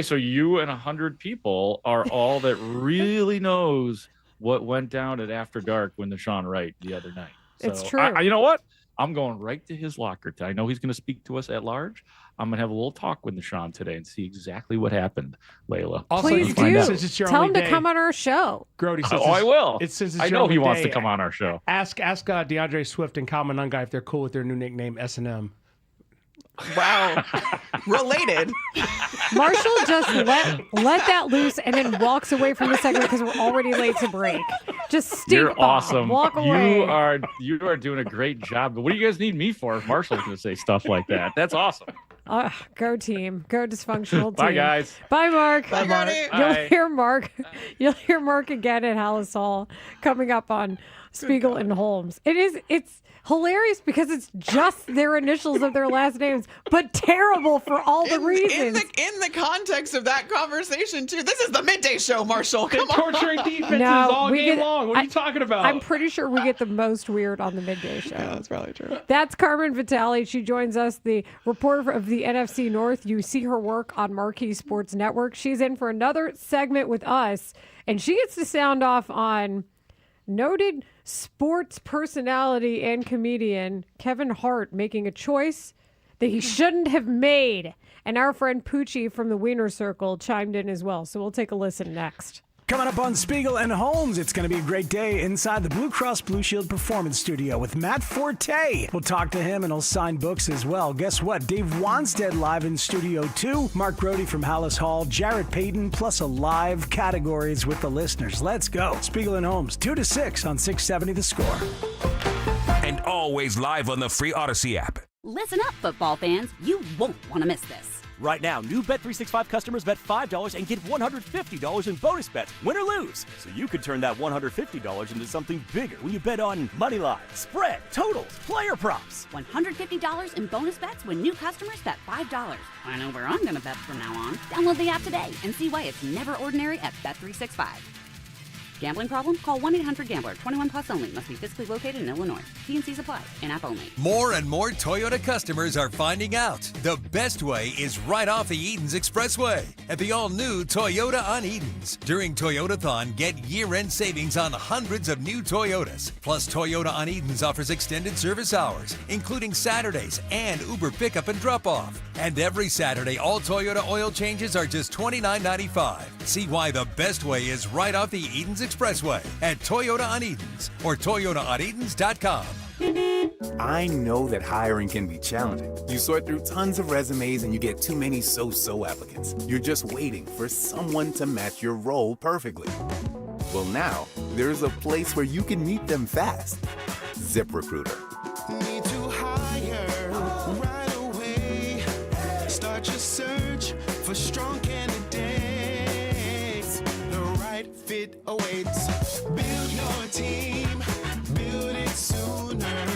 So you and 100 people are all that really knows what went down at After Dark when Nahshon Wright the other night. So it's true. You know what? I'm going right to his locker. I know he's going to speak to us at large. I'm going to have a little talk with Nahshon today and see exactly what happened, Layla. Also, please do. Tell him to day, come on our show. Grody, I will. I know he wants to come on our show. Ask DeAndre Swift and Common Unguy if they're cool with their new nickname, S&M. Wow. Related. Marshall just let that loose and then walks away from the segment because we're already late to break. Just stink You're bomb. Awesome. Walk away. You are doing a great job. But what do you guys need me for if Marshall's going to say stuff like that? That's awesome. Go team. Go dysfunctional team. Bye, guys. Bye, Mark. Bye, Mark. You'll hear Mark again at Hallis Hall coming up on Spiegel and Holmes. It's hilarious because it's just their initials of their last names, but terrible for all the reasons. In the context of that conversation, too. This is the Midday Show, Marshall. Come on. Torturing defenses all game long. What are you talking about? I'm pretty sure we get the most weird on the Midday Show. Yeah, that's probably true. That's Carmen Vitale. She joins us, the reporter of the NFC North. You see her work on Marquee Sports Network. She's in for another segment with us, and she gets to sound off on noted sports personality and comedian Kevin Hart making a choice that he shouldn't have made. And our friend Poochie from the Wiener Circle chimed in as well. So we'll take a listen next. Coming up on Spiegel and Holmes, it's going to be a great day inside the Blue Cross Blue Shield Performance Studio with Matt Forte. We'll talk to him and he'll sign books as well. Guess what? Dave Wanstead live in Studio 2. Mark Grody from Haugh, Jarrett Payton, plus a live categories with the listeners. Let's go. Spiegel and Holmes, 2 to 6 on 670 The Score. And always live on the free Odyssey app. Listen up, football fans. You won't want to miss this. Right now, new Bet365 customers bet $5 and get $150 in bonus bets, win or lose. So you could turn that $150 into something bigger when you bet on money line, spread, totals, player props. $150 in bonus bets when new customers bet $5. I know where I'm going to bet from now on. Download the app today and see why it's never ordinary at Bet365. Gambling problem? Call 1-800-GAMBLER. 21 plus only. Must be physically located in Illinois. T&Cs apply. In-app only. More and more Toyota customers are finding out the best way is right off the Edens Expressway at the all-new Toyota on Edens. During Toyotathon, get year-end savings on hundreds of new Toyotas. Plus, Toyota on Edens offers extended service hours, including Saturdays and Uber pickup and drop-off. And every Saturday, all Toyota oil changes are just $29.95. See why the best way is right off the Edens Expressway at Toyota on Edens or ToyotaOnEdens.com. I know that hiring can be challenging. You sort through tons of resumes and you get too many so-so applicants. You're just waiting for someone to match your role perfectly. Well, now, there's a place where you can meet them fast. ZipRecruiter. Need to hire right away. Start your search for strong candidates. The right fit awaits. Build your team. Build it sooner.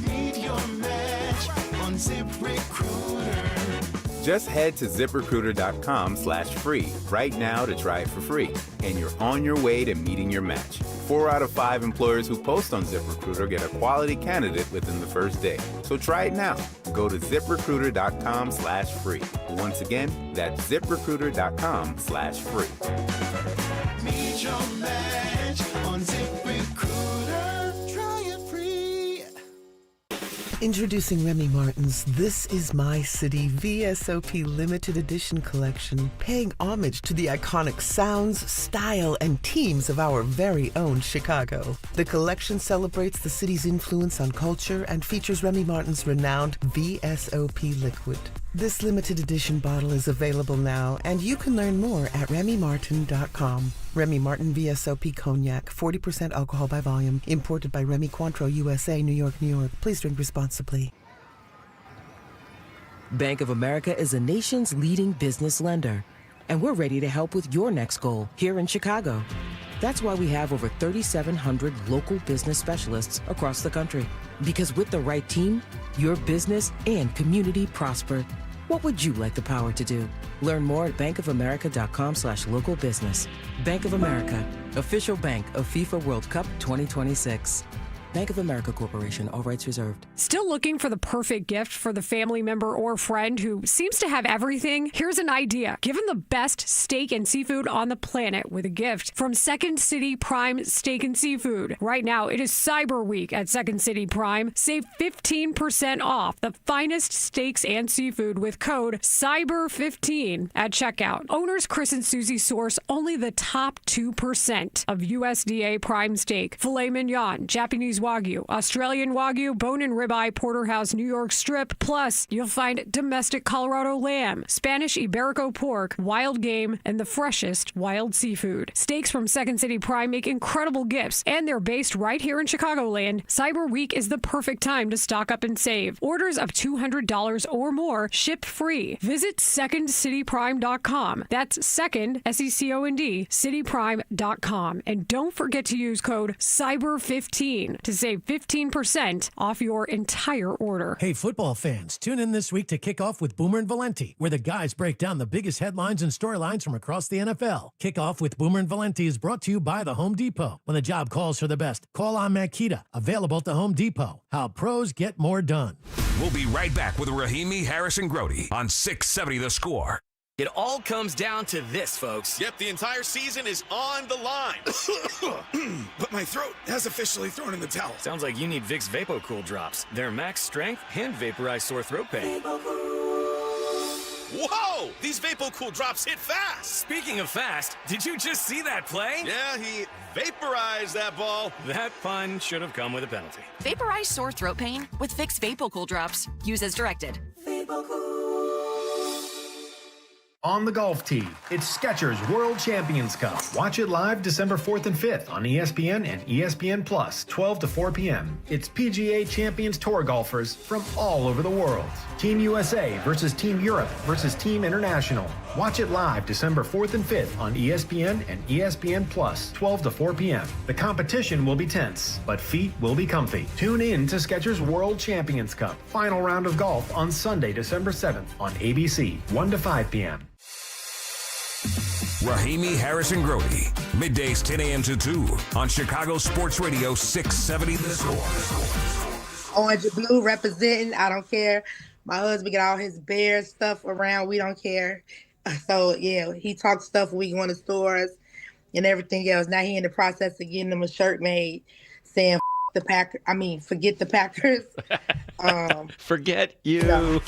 Meet your match on ZipRecruiter. Just head to ZipRecruiter.com/free right now to try it for free. And you're on your way to meeting your match. 4 out of 5 employers who post on ZipRecruiter get a quality candidate within the first day. So try it now. Go to ZipRecruiter.com/free. Once again, that's ZipRecruiter.com/free. Meet your match on ZipRecruiter. Try it free. Introducing Remy Martin's This Is My City VSOP Limited Edition Collection, paying homage to the iconic sounds, style, and teams of our very own Chicago. The collection celebrates the city's influence on culture and features Remy Martin's renowned VSOP liquid. This limited edition bottle is available now, and you can learn more at RemyMartin.com. Remy Martin VSOP Cognac, 40% alcohol by volume, imported by Remy Cointreau, USA, New York, New York. Please drink responsibly. Bank of America is the nation's leading business lender, and we're ready to help with your next goal here in Chicago. That's why we have over 3,700 local business specialists across the country. Because with the right team, your business and community prosper. What would you like the power to do? Learn more at bankofamerica.com/local business. Bank of America, official bank of FIFA World Cup 2026. Bank of America Corporation, all rights reserved. Still looking for the perfect gift for the family member or friend who seems to have everything? Here's an idea. Give them the best steak and seafood on the planet with a gift from Second City Prime Steak and Seafood. Right now, it is Cyber Week at Second City Prime. Save 15% off the finest steaks and seafood with code CYBER15 at checkout. Owners Chris and Susie source only the top 2% of USDA prime steak, filet mignon, Japanese Wagyu, Australian Wagyu, bone and ribeye, porterhouse, New York strip. Plus, you'll find domestic Colorado lamb, Spanish Iberico pork, wild game, and the freshest wild seafood. Steaks from Second City Prime make incredible gifts, and they're based right here in Chicagoland. Cyber Week is the perfect time to stock up and save. Orders of $200 or more ship free. Visit secondcityprime.com. That's second, SECOND, cityprime.com. And don't forget to use code CYBER15 to save 15% off your entire order. Hey, football fans, tune in this week to kick off with Boomer and Valenti, where the guys break down the biggest headlines and storylines from across the NFL. Kickoff with Boomer and Valenti is brought to you by the Home Depot. When the job calls for the best, call on Makita. Available at the Home Depot. How pros get more done. We'll be right back with Rahimi, Harris, and Grody on 670 The Score. It all comes down to this, folks. Yep, the entire season is on the line. But my throat has officially thrown in the towel. Sounds like you need Vicks VapoCool drops. They're max strength and vaporize sore throat pain. Whoa! These Vapo-Cool drops hit fast. Speaking of fast, did you just see that play? Yeah, he vaporized that ball. That pun should have come with a penalty. Vaporize sore throat pain with Vicks Vapo-Cool drops. Use as directed. On the golf tee, it's Skechers World Champions Cup. Watch it live December 4th and 5th on ESPN and ESPN Plus, 12 to 4 p.m. It's PGA Champions Tour golfers from all over the world. Team USA versus Team Europe versus Team International. Watch it live December 4th and 5th on ESPN and ESPN Plus, 12 to 4 p.m. The competition will be tense, but feet will be comfy. Tune in to Skechers World Champions Cup. Final round of golf on Sunday, December 7th on ABC, 1 to 5 p.m. Rahimi, Harrison, Grody. Middays 10 a.m. to 2 on Chicago Sports Radio 670 The Score. Orange and blue representing. I don't care. My husband get all his bear stuff around. We don't care. So, yeah, he talks stuff when we go in the stores and everything else. Now he in the process of getting him a shirt made saying the Packers. I mean, forget the Packers. Forget you. Yeah.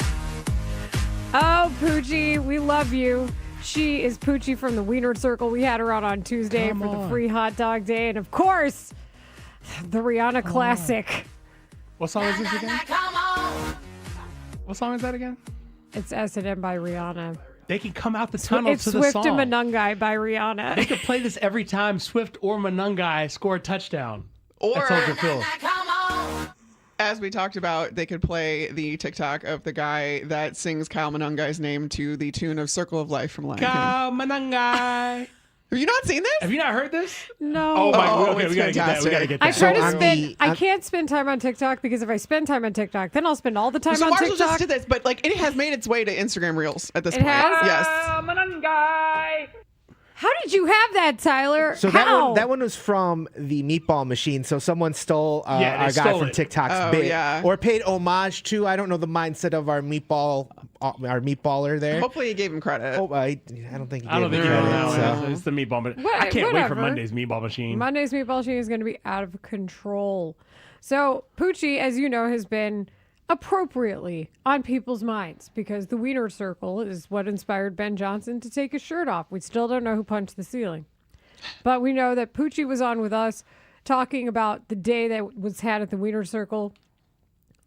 Oh, Poochie, we love you. She is Poochie from the Wiener Circle. We had her on Tuesday for the free hot dog day. And, of course, the Rihanna classic. What song is this again? What song is that again? It's S&M by Rihanna. They can come out the tunnel It's to the Swift song. and Manungai by Rihanna. They could play this every time Swift or Manungai score a touchdown. Or That's Soldier Phil. As we talked about, they could play the TikTok of the guy that sings Kyle Manungai's name to the tune of Circle of Life from Lion King. Kyle Manungai. Have you not seen this? Have you not heard this? No. Oh my god. Okay, it's we gotta get that. We gotta get that. I try to spend. I can't spend time on TikTok because if I spend time on TikTok, then I'll spend all the time So on Marshall TikTok. just did this, but like it has made its way to Instagram Reels at this It point. has? Yes. Manungai. How did you have that, Tyler? So How? that one was from the Meatball Machine. So someone stole our guy from TikTok's bit, or paid homage to. I don't know the mindset of our meatballer there. Hopefully, he gave him credit. Oh, I don't think he I don't gave think him you're credit. right. So. It's the meatball, but What- I can't wait for whatever. Monday's Meatball Machine. Monday's Meatball Machine is going to be out of control. So Poochie, as you know, has been appropriately on people's minds because the Wiener Circle is what inspired Ben Johnson to take his shirt off. We still don't know who punched the ceiling. But we know that Poochie was on with us talking about the day that was had at the Wiener Circle.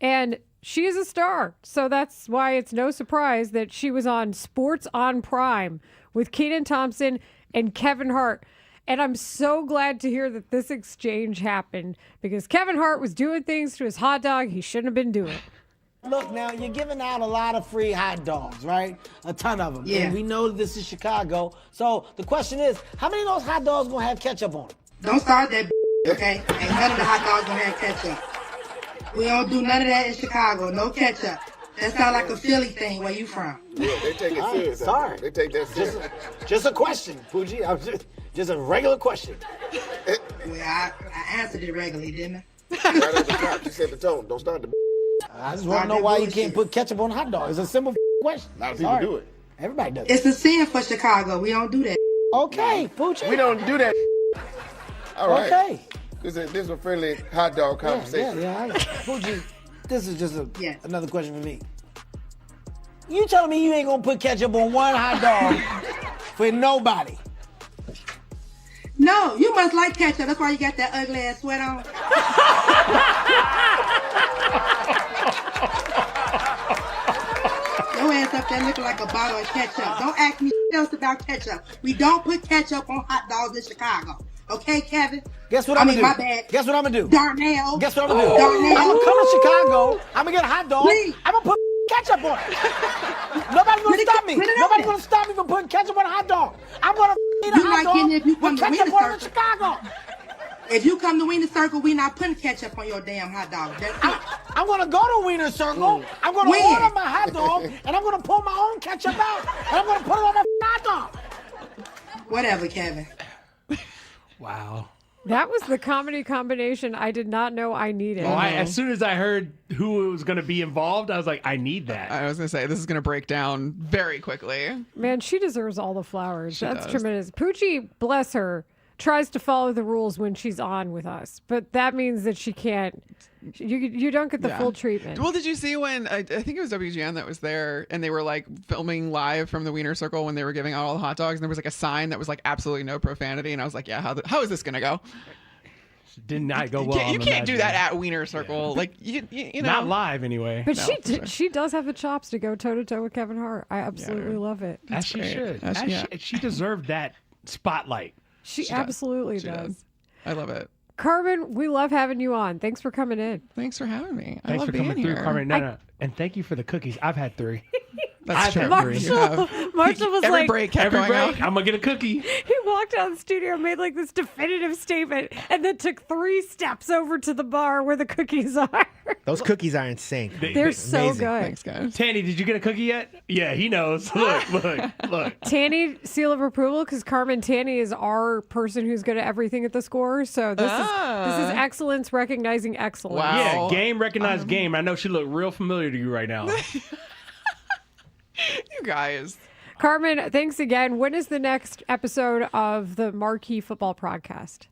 And she is a star. So that's why it's no surprise that she was on Sports on Prime with Kenan Thompson and Kevin Hart. And I'm so glad to hear that this exchange happened because Kevin Hart was doing things to his hot dog he shouldn't have been doing. Look, now, you're giving out a lot of free hot dogs, right? A ton of them. Yeah. And we know this is Chicago. So the question is, how many of those hot dogs going to have ketchup on them? Don't start that, okay? Ain't none of the hot dogs gonna have ketchup. We don't do none of that in Chicago. No ketchup. That sounds like a Philly thing. Where you from? Yeah, they take it serious. Sorry. They take that serious. Just a question, Poochie. Just a regular question. Well, I answered it regularly, didn't I? Right at the top, you set the tone. Don't start the. I just want to know why you can't put ketchup on hot dogs. It's a simple question. A lot of people do it. Everybody does it. It's a sin for Chicago. We don't do that. Okay, Poochie. We don't do that. All right. Okay. This is a friendly hot dog conversation. Yeah. Poochie, this is just another question for me. You telling me you ain't gonna put ketchup on one hot dog for nobody? No, you must like ketchup. That's why you got that ugly ass sweat on. Your ass up there looking like a bottle of ketchup. Don't ask me else about ketchup. We don't put ketchup on hot dogs in Chicago. Okay, Kevin? Guess what I'm gonna do? my bad. Guess what I'm gonna do? Darnell. Guess what I'm gonna do? Darnell. I'm gonna come to Chicago. I'm gonna get a hot dog. Please. I'm gonna put ketchup on it. Nobody's gonna stop me. put it on Nobody's there. gonna stop me from putting ketchup on a hot dog. I'm gonna eat a You hot like dog it if you come with to ketchup Wiener on it in Circle. Chicago. If you come to Wiener Circle, we not putting ketchup on your damn hot dog. That's it. I'm gonna go to Wiener Circle. I'm gonna When? order my hot dog, and I'm gonna pull my own ketchup out, and I'm gonna put it on my hot dog. Whatever, Kevin. Wow. That was the comedy combination I did not know I needed. Well, as soon as I heard who was going to be involved, I was like, I need that. I was going to say, this is going to break down very quickly. Man, she deserves all the flowers. That's does. tremendous. Poochie, bless her, tries to follow the rules when she's on with us, but that means that she can't. You don't get the full treatment. Well, did you see when I think it was WGN that was there, and they were like filming live from the Wiener Circle when they were giving out all the hot dogs, and there was like a sign that was like absolutely no profanity, and I was like, yeah, how is this gonna go? Did not go well. You can't do that at Wiener Circle, like you know, not live anyway. But she does have the chops to go toe to toe with Kevin Hart. I absolutely love it. As she should. She deserved that spotlight. She absolutely does. I love it. Carmen, we love having you on. Thanks for coming in. Thanks for having me. I Thanks love for being coming here. through, Carmen. No. And thank you for the cookies. I've had 3. That's true. Marshall was every like, break kept going out. I'm gonna get a cookie. He walked out of the studio and made like this definitive statement, and then took 3 steps over to the bar where the cookies are. Those cookies are insane. They're so amazing. good. Thanks, guys. Tanny, did you get a cookie yet? Yeah, he knows. Look. Tanny, seal of approval, because Carmen Tanny is our person who's good at everything at the score. So this is excellence recognizing excellence. Wow. Yeah, game recognized game. I know she looked real familiar to you right now. You guys. Carmen, thanks again. When is the next episode of the Marquee Football Podcast?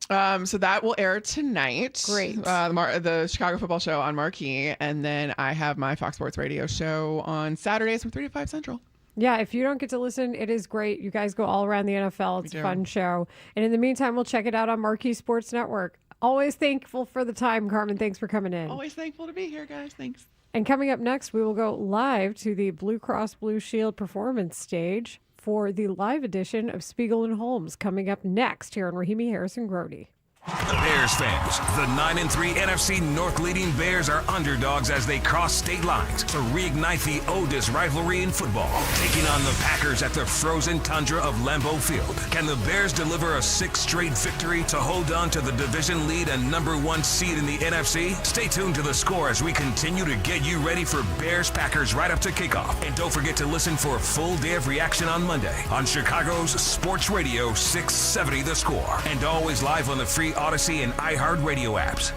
So that will air tonight. Great. The Chicago Football Show on Marquee, and then I have my Fox Sports Radio show on Saturdays from 3 to 5 Central. Yeah, if you don't get to listen, it is great. You guys go all around the NFL. It's a fun show. And in the meantime, we'll check it out on Marquee Sports Network. Always thankful for the time, Carmen. Thanks for coming in. Always thankful to be here, guys. Thanks. And coming up next, we will go live to the Blue Cross Blue Shield performance stage for the live edition of Spiegel and Holmes, coming up next here on Rahimi Harrison Grody. Bears fans, the 9-3 NFC North leading Bears are underdogs as they cross state lines to reignite the oldest rivalry in football. Taking on the Packers at the frozen tundra of Lambeau Field. Can the Bears deliver a 6th straight victory to hold on to the division lead and #1 seed in the NFC? Stay tuned to The Score as we continue to get you ready for Bears-Packers right up to kickoff. And don't forget to listen for a full day of reaction on Monday on Chicago's Sports Radio 670 The Score. And always live on the free Odyssey and iHeartRadio apps.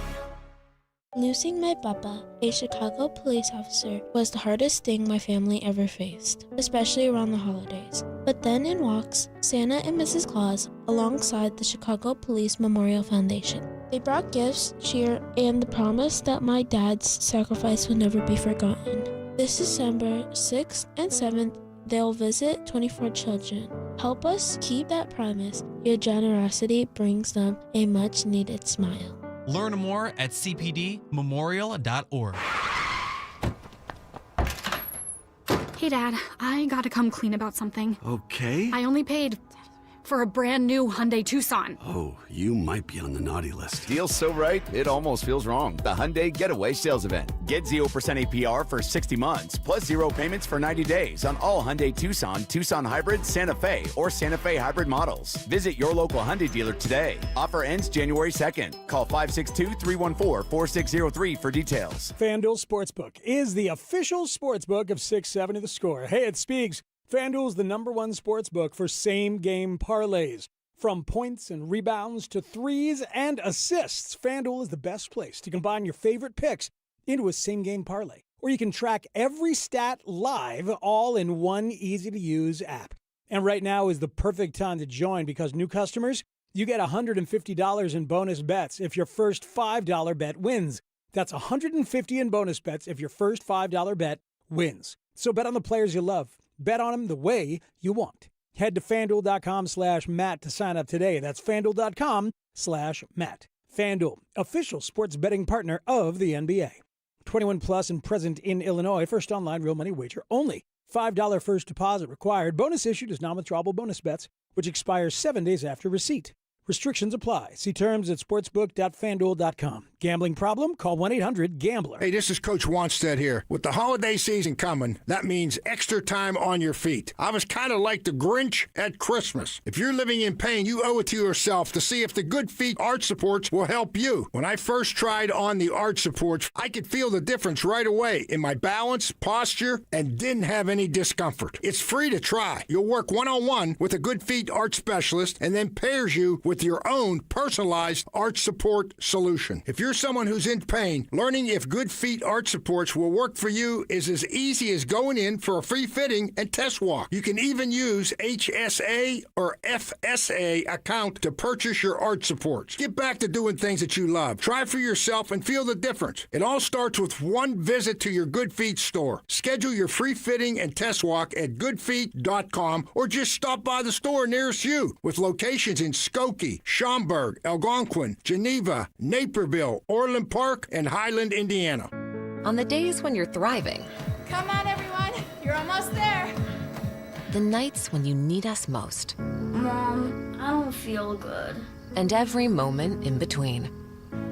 Losing my papa, a Chicago police officer, was the hardest thing my family ever faced, especially around the holidays. But then in walks Santa and Mrs. Claus alongside the Chicago Police Memorial Foundation. They brought gifts, cheer, and the promise that my dad's sacrifice would never be forgotten. This December 6th and 7th, they'll visit 24 children. Help us keep that promise. Your generosity brings them a much-needed smile. Learn more at cpdmemorial.org. Hey, Dad, I gotta come clean about something. Okay. I only paid for a brand new Hyundai Tucson. Oh, you might be on the naughty list. Deal's so right, it almost feels wrong. The Hyundai Getaway Sales Event. Get 0% APR for 60 months, plus 0 payments for 90 days on all Hyundai Tucson, Tucson Hybrid, Santa Fe, or Santa Fe Hybrid models. Visit your local Hyundai dealer today. Offer ends January 2nd. Call 562-314-4603 for details. FanDuel Sportsbook is the official sportsbook of 670 The Score. Hey, it's Spiegs. FanDuel's the #1 sportsbook for same-game parlays. From points and rebounds to threes and assists, FanDuel is the best place to combine your favorite picks into a same-game parlay, where you can track every stat live, all in one easy-to-use app. And right now is the perfect time to join because new customers, you get $150 in bonus bets if your first $5 bet wins. That's $150 in bonus bets if your first $5 bet wins. So bet on the players you love. Bet on them the way you want. Head to FanDuel.com/Matt to sign up today. That's FanDuel.com/Matt. FanDuel, official sports betting partner of the NBA. 21 plus and present in Illinois. First online real money wager only. $5 first deposit required. Bonus issued as non-withdrawable bonus bets, which expires 7 days after receipt. Restrictions apply. See terms at sportsbook.fanduel.com. Gambling problem? Call 1-800-GAMBLER. Hey, this is Coach Wanstead here. With the holiday season coming, that means extra time on your feet. I was kind of like the Grinch at Christmas. If you're living in pain, you owe it to yourself to see if the Good Feet arch supports will help you. When I first tried on the arch supports, I could feel the difference right away in my balance, posture, and didn't have any discomfort. It's free to try. You'll work one-on-one with a Good Feet arch specialist and then pairs you with with your own personalized arch support solution. If you're someone who's in pain, learning if Good Feet arch supports will work for you is as easy as going in for a free fitting and test walk. You can even use HSA or FSA account to purchase your arch supports. Get back to doing things that you love. Try for yourself and feel the difference. It all starts with one visit to your Good Feet store. Schedule your free fitting and test walk at goodfeet.com or just stop by the store nearest you, with locations in Skokie, Schaumburg, Algonquin, Geneva, Naperville, Orland Park, and Highland, Indiana. On the days when you're thriving. Come on, everyone. You're almost there. The nights when you need us most. Mom, I don't feel good. And every moment in between.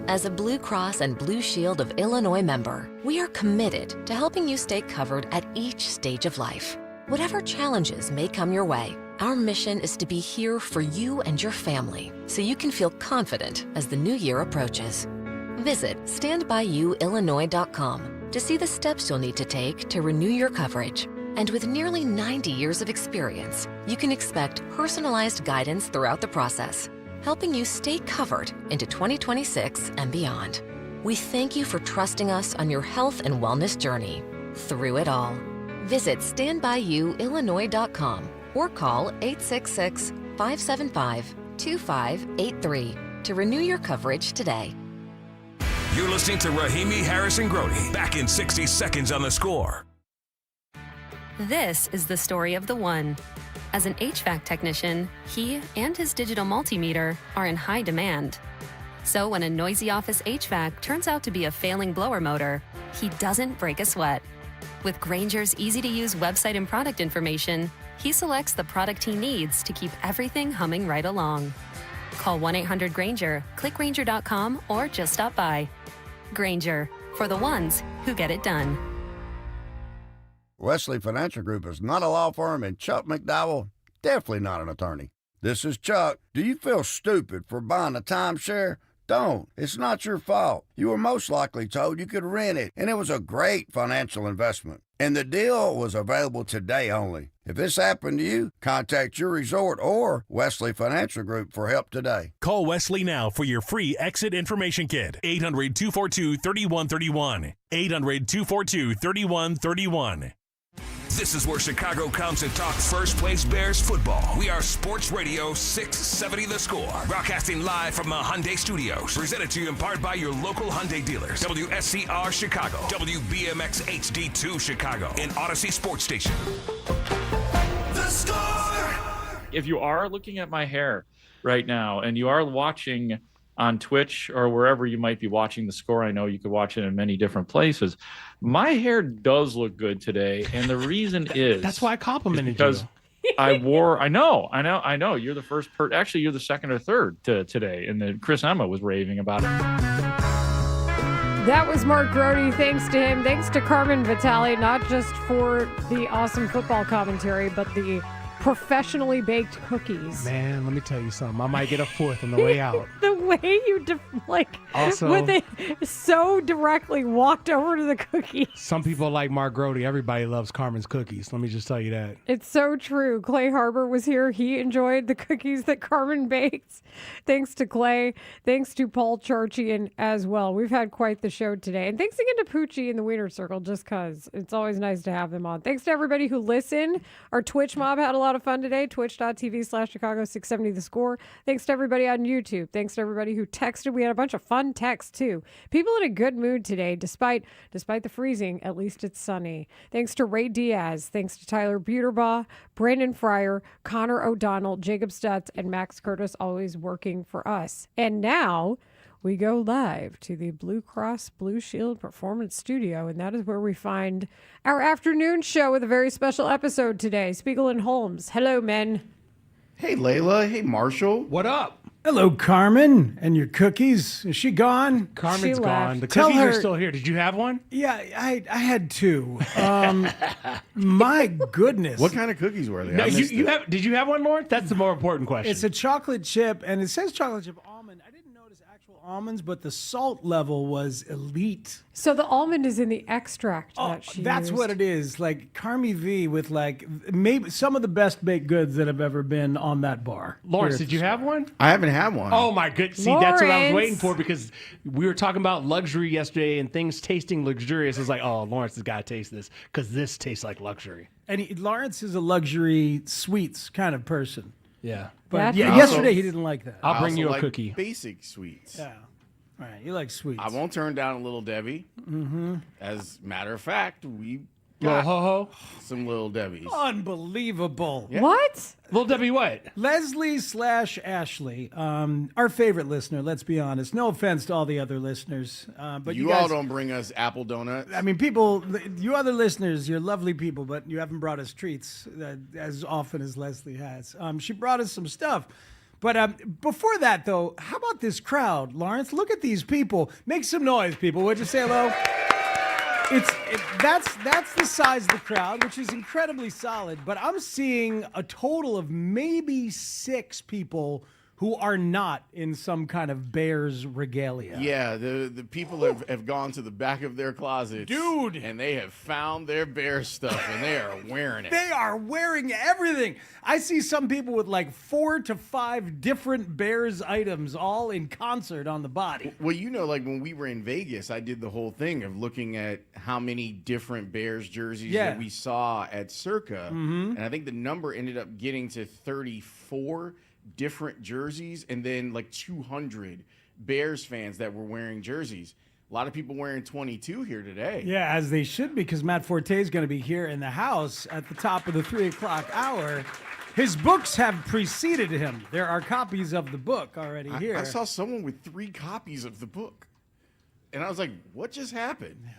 As a Blue Cross and Blue Shield of Illinois member, we are committed to helping you stay covered at each stage of life. Whatever challenges may come your way, our mission is to be here for you and your family so you can feel confident as the new year approaches. Visit standbyouillinois.com to see the steps you'll need to take to renew your coverage. And with nearly 90 years of experience, you can expect personalized guidance throughout the process, helping you stay covered into 2026 and beyond. We thank you for trusting us on your health and wellness journey through it all. Visit standbyouillinois.com or call 866-575-2583 to renew your coverage today. You're listening to Rahimi Harris and Grody. Back in 60 seconds on The Score. This is the story of the one. As an HVAC technician, he and his digital multimeter are in high demand. So when a noisy office HVAC turns out to be a failing blower motor, he doesn't break a sweat. With Grainger's easy-to-use website and product information, he selects the product he needs to keep everything humming right along. Call 1-800-GRAINGER, click Grainger.com, or just stop by. Grainger, for the ones who get it done. Wesley Financial Group is not a law firm, and Chuck McDowell, definitely not an attorney. This is Chuck. Do you feel stupid for buying a timeshare? Don't. It's not your fault. You were most likely told you could rent it, and it was a great financial investment. And the deal was available today only. If this happened to you, contact your resort or Wesley Financial Group for help today. Call Wesley now for your free exit information kit. 800-242-3131. 800-242-3131. This is where Chicago comes to talk first place Bears football. We are Sports Radio 670 The Score. Broadcasting live from the Hyundai Studios. Presented to you in part by your local Hyundai dealers. WSCR Chicago. WBMX HD2 Chicago. And Odyssey Sports Station. The Score! If you are looking at my hair right now and you are watching on Twitch or wherever you might be watching The Score, I know you could watch it in many different places. My hair does look good today, and the reason is that's why I complimented because you. I know. You're the first actually, you're the second or third today, and then Chris Emma was raving about it. That was Mark Grody. Thanks to him. Thanks to Carmen Vitale, not just for the awesome football commentary, but the professionally baked cookies. Man, let me tell you something. I might get a fourth on the way out. The way you Also, with it so directly walked over to the cookies. Some people like Mark Grody. Everybody loves Carmen's cookies. Let me just tell you that. It's so true. Clay Harbor was here. He enjoyed the cookies that Carmen baked. Thanks to Clay. Thanks to Paul Charchian as well. We've had quite the show today. And thanks again to Poochie in the Wiener Circle, just because it's always nice to have them on. Thanks to everybody who listened. Our Twitch mob had a lot of fun today. Twitch.tv/Chicago 670 The Score. Thanks to everybody on YouTube. Thanks to everybody who texted. We had a bunch of fun texts too. People in a good mood today, despite the freezing. At least it's sunny. Thanks to Ray Diaz. Thanks to Tyler Buterbaugh, Brandon Fryer, Connor O'Donnell, Jacob Stutz, and Max Curtis, always working for us. And now we go live to the Blue Cross Blue Shield Performance Studio, and that is where we find our afternoon show with a very special episode today. Spiegel and Holmes. Hello, men. Hey, Layla. Hey, Marshall. What up? Hello, Carmen. And your cookies? Is she gone? Carmen's gone. The cookies are still here. Did you have one? Yeah, I had two. My goodness. What kind of cookies were they? No, did you have one, Lawrence? That's the more important question. It's a chocolate chip, and it says chocolate chip almond. I didn't notice actual almonds, but the salt level was elite. So the almond is in the extract that she That's used. what it is. Like Carmi V with like maybe some of the best baked goods that have ever been on that bar. Lawrence, did you have one? I haven't had one. Oh my goodness! See, that's what I was waiting for because we were talking about luxury yesterday and things tasting luxurious. It's like, oh, Lawrence has got to taste this because this tastes like luxury. And Lawrence is a luxury sweets kind of person. Yeah, but yesterday he didn't like that. I'll bring you a like cookie. Basic sweets. Yeah. All right, you like sweets. I won't turn down a Little Debbie. Mm-hmm. As a matter of fact, we Little got Ho-Ho? some Little Debbies. Unbelievable. Yeah. What? Little Debbie what? Leslie/Ashley, our favorite listener, let's be honest. No offense to all the other listeners. But you guys, all don't bring us apple donuts. I mean, people, you other listeners, you're lovely people, but you haven't brought us treats as often as Leslie has. She brought us some stuff. But before that, though, how about this crowd, Lawrence? Look at these people. Make some noise, people. Would you say hello? That's the size of the crowd, which is incredibly solid. But I'm seeing a total of maybe 6 people who are not in some kind of Bears regalia. Yeah, the people have gone to the back of their closets. Dude! And they have found their bear stuff, and they are wearing it. They are wearing everything. I see some people with like 4 to 5 different Bears items all in concert on the body. Well, you know, like when we were in Vegas, I did the whole thing of looking at how many different Bears jerseys that we saw at Circa. Mm-hmm. And I think the number ended up getting to 34 different jerseys, and then like 200 Bears fans that were wearing jerseys. A lot of people wearing 22 here today. Yeah, as they should, because Matt Forte is going to be here in the house at the top of the 3 o'clock hour. His books have preceded him. There are copies of the book already here. I saw someone with 3 copies of the book. And I was like, what just happened?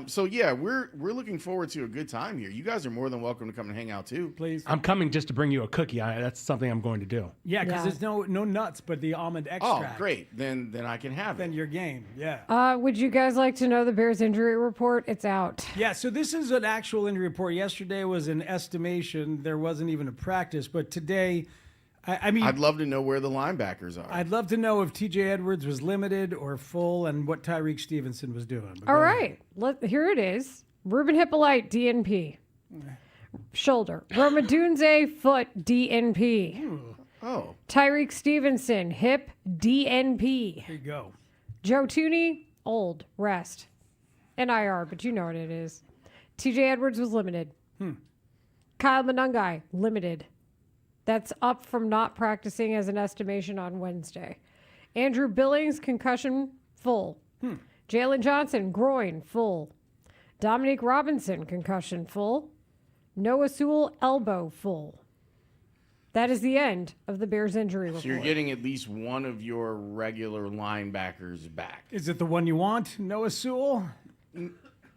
So yeah, we're looking forward to a good time here. You guys are more than welcome to come and hang out too. Please. I'm coming just to bring you a cookie. That's something I'm going to do. Yeah, because there's no nuts but the almond extract. Oh, great. Then I can have it. Then your game, yeah. Would you guys like to know the Bears injury report? It's out. Yeah, so this is an actual injury report. Yesterday was an estimation. There wasn't even a practice, but today, I mean, I'd love to know where the linebackers are. I'd love to know if TJ Edwards was limited or full and what Tyreek Stevenson was doing. All right, here it is. Ruben Hippolyte, DNP. Shoulder. Roma Dunze, foot, DNP. Oh. Tyreek Stevenson, hip, DNP. Here you go. Joe Tooney, old, rest. And IR, but you know what it is. TJ Edwards was limited. Kyle Monangai, limited. That's up from not practicing as an estimation on Wednesday. Andrew Billings, concussion, full. Jalen Johnson, groin, full. Dominique Robinson, concussion, full. Noah Sewell, elbow, full. That is the end of the Bears injury report. So you're getting at least one of your regular linebackers back. Is it the one you want, Noah Sewell?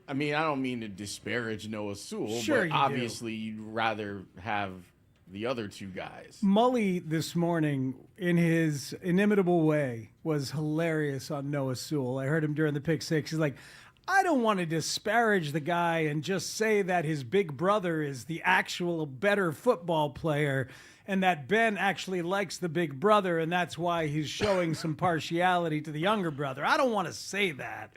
I mean, I don't mean to disparage Noah Sewell, Sure but you obviously you'd rather have the other 2 guys. Mully this morning, in his inimitable way, was hilarious on Noah Sewell. I heard him during the pick six. He's like, I don't want to disparage the guy and just say that his big brother is the actual better football player and that Ben actually likes the big brother and that's why he's showing some partiality to the younger brother. I don't want to say that.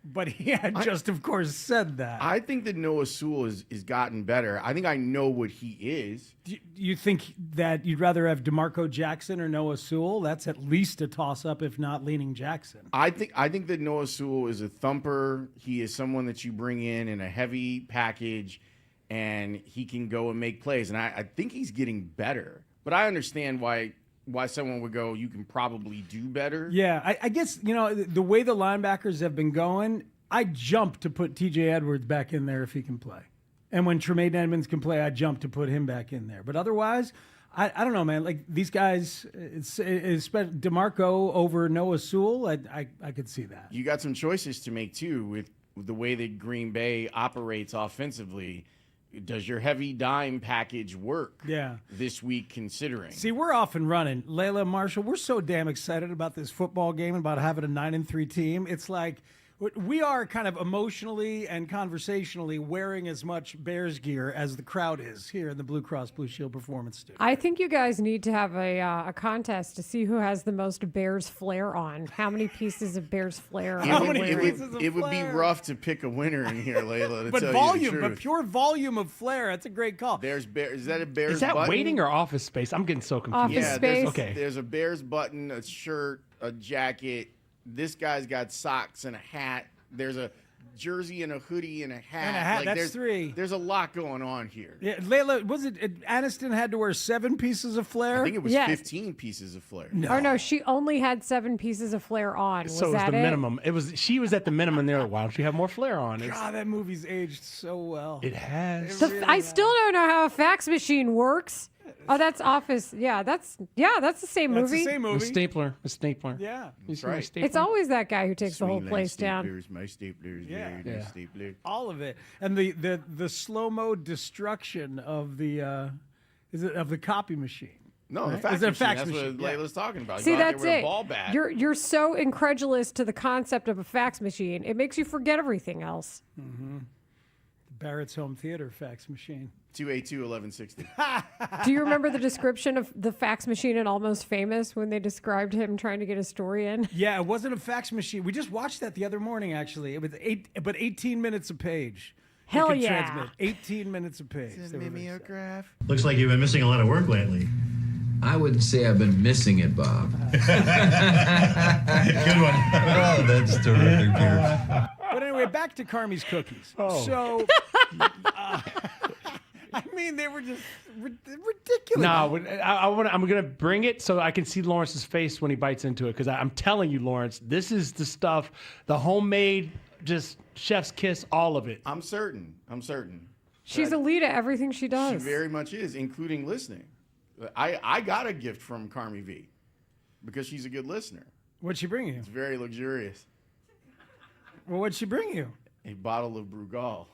But he had just, of course, said that. I think that Noah Sewell is gotten better. I think I know what he is. Do you think that you'd rather have DeMarco Jackson or Noah Sewell? That's at least a toss-up, if not leaning Jackson. I think that Noah Sewell is a thumper. He is someone that you bring in a heavy package, and he can go and make plays. And I think he's getting better. But I understand why someone would go, you can probably do better. Yeah, I guess, the way the linebackers have been going, I jump to put TJ Edwards back in there if he can play. And when Tremaine Edmonds can play, I jump to put him back in there. But otherwise, I don't know, man. Like these guys, it's DeMarco over Noah Sewell, I could see that. You got some choices to make, too, with the way that Green Bay operates offensively. Does your heavy dime package work this week considering? See, we're off and running. Layla, Marshall, we're so damn excited about this football game and about having a 9-3 team. It's like We are kind of emotionally and conversationally wearing as much Bears gear as the crowd is here in the Blue Cross Blue Shield Performance Studio. I think you guys need to have a contest to see who has the most Bears flair on. How many pieces of Bears flair? It would be rough to pick a winner in here, Layla. To But tell volume, you the but truth. pure volume of flair. That's a great call. Is that a Bears? Is that button? waiting or Office Space? I'm getting so confused. Yeah, there's, Okay. there's a Bears button, a shirt, a jacket. This guy's got socks and a hat. There's a jersey and a hoodie and a hat. And a hat, that's there's, 3. There's a lot going on here. Yeah, Layla, was it Aniston had to wear 7 pieces of flair? I think it was Yes. 15 pieces of flair. Or no, she only had 7 pieces of flair on. So it was that the minimum. She was at the minimum there. Why don't you have more flair on? God, that movie's aged so well. It has. I still don't know how a fax machine works. Oh, that's Office. Yeah, that's the same That's movie. the same movie. The stapler. Yeah. You see right. my stapler? It's always that guy who takes the whole Swingline place down. staplers, my staplers, Yeah. very nice stapler. All of it, and the slow-mo destruction of the of the copy machine. No, the Right? fax Is it a machine. fax That's machine? what Yeah. Layla's talking about. See, You go out there that's with a it. ball bat. You're so incredulous to the concept of a fax machine. It makes you forget everything else. Mm-hmm. The Barrett's Home Theater fax machine. 282-1160. Do you remember the description of the fax machine in Almost Famous when they described him trying to get a story in? Yeah, it wasn't a fax machine. We just watched that the other morning, actually. It was 18 minutes a page. It Hell could yeah. Transmit 18 minutes a page. They were very sad. Mimeograph. Looks like you've been missing a lot of work lately. I wouldn't say I've been missing it, Bob. Good one. Oh, that's terrific, Pierce. But anyway, back to Carmi's cookies. Oh. So, I mean, they were just ridiculous. No, I'm going to bring it so I can see Lawrence's face when he bites into it. Because I'm telling you, Lawrence, this is the stuff, the homemade, just chef's kiss, all of it. I'm certain. She's elite at everything she does. She very much is, including listening. I got a gift from Carmi V because she's a good listener. What'd she bring you? It's very luxurious. Well, what'd she bring you? A bottle of Brugal.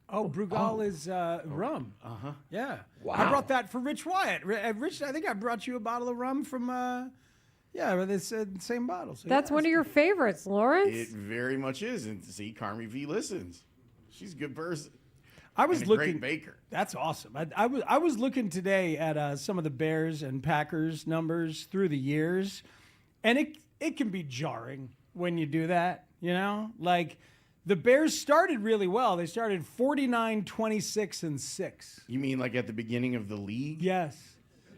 Oh, Brugal is rum. Uh-huh. Yeah. Wow. I brought that for Rich Wyatt. Rich, I think I brought you a bottle of rum from, this same bottle. So That's one of your favorites, Lawrence. It very much is. And see, Carmi V listens. She's a good person. I was and a looking. great baker. That's awesome. I was looking today at some of the Bears and Packers numbers through the years, and it can be jarring when you do that. You know, like the Bears started really well. They started 49, 26, and 6. You mean like at the beginning of the league? Yes.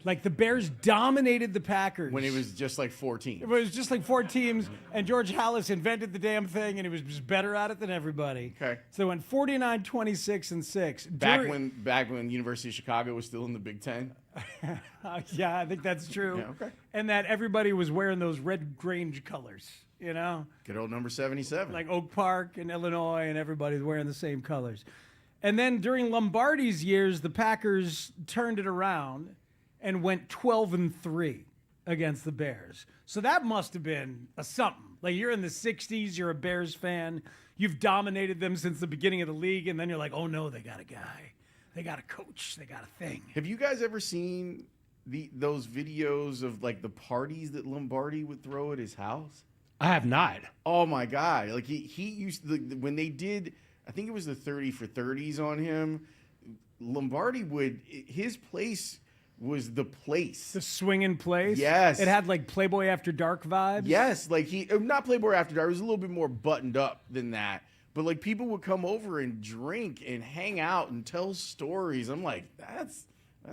Like the Bears dominated the Packers. When it was just like 4 teams. It was just like 4 teams, and George Halas invented the damn thing, and he was just better at it than everybody. Okay. So they went 49, 26, and 6. Back when University of Chicago was still in the Big Ten. Yeah, I think that's true. Yeah, okay. And that everybody was wearing those Red Grange colors, you know? Good old number 77. Like Oak Park and Illinois, and everybody's wearing the same colors. And then during Lombardi's years, the Packers turned it around and went 12-3 against the Bears. So that must have been a something. Like you're in the 60s, you're a Bears fan, you've dominated them since the beginning of the league, and then you're like, oh no, they got a guy. They got a coach. They got a thing. Have you guys ever seen those videos of like the parties that Lombardi would throw at his house? I have not. Oh my God. Like he used when they did, I think it was the 30 for 30s on him, Lombardi his place was the place. The swinging place? Yes. It had like Playboy After Dark vibes? Yes. Like not Playboy After Dark, it was a little bit more buttoned up than that. But like people would come over and drink and hang out and tell stories. I'm like, that's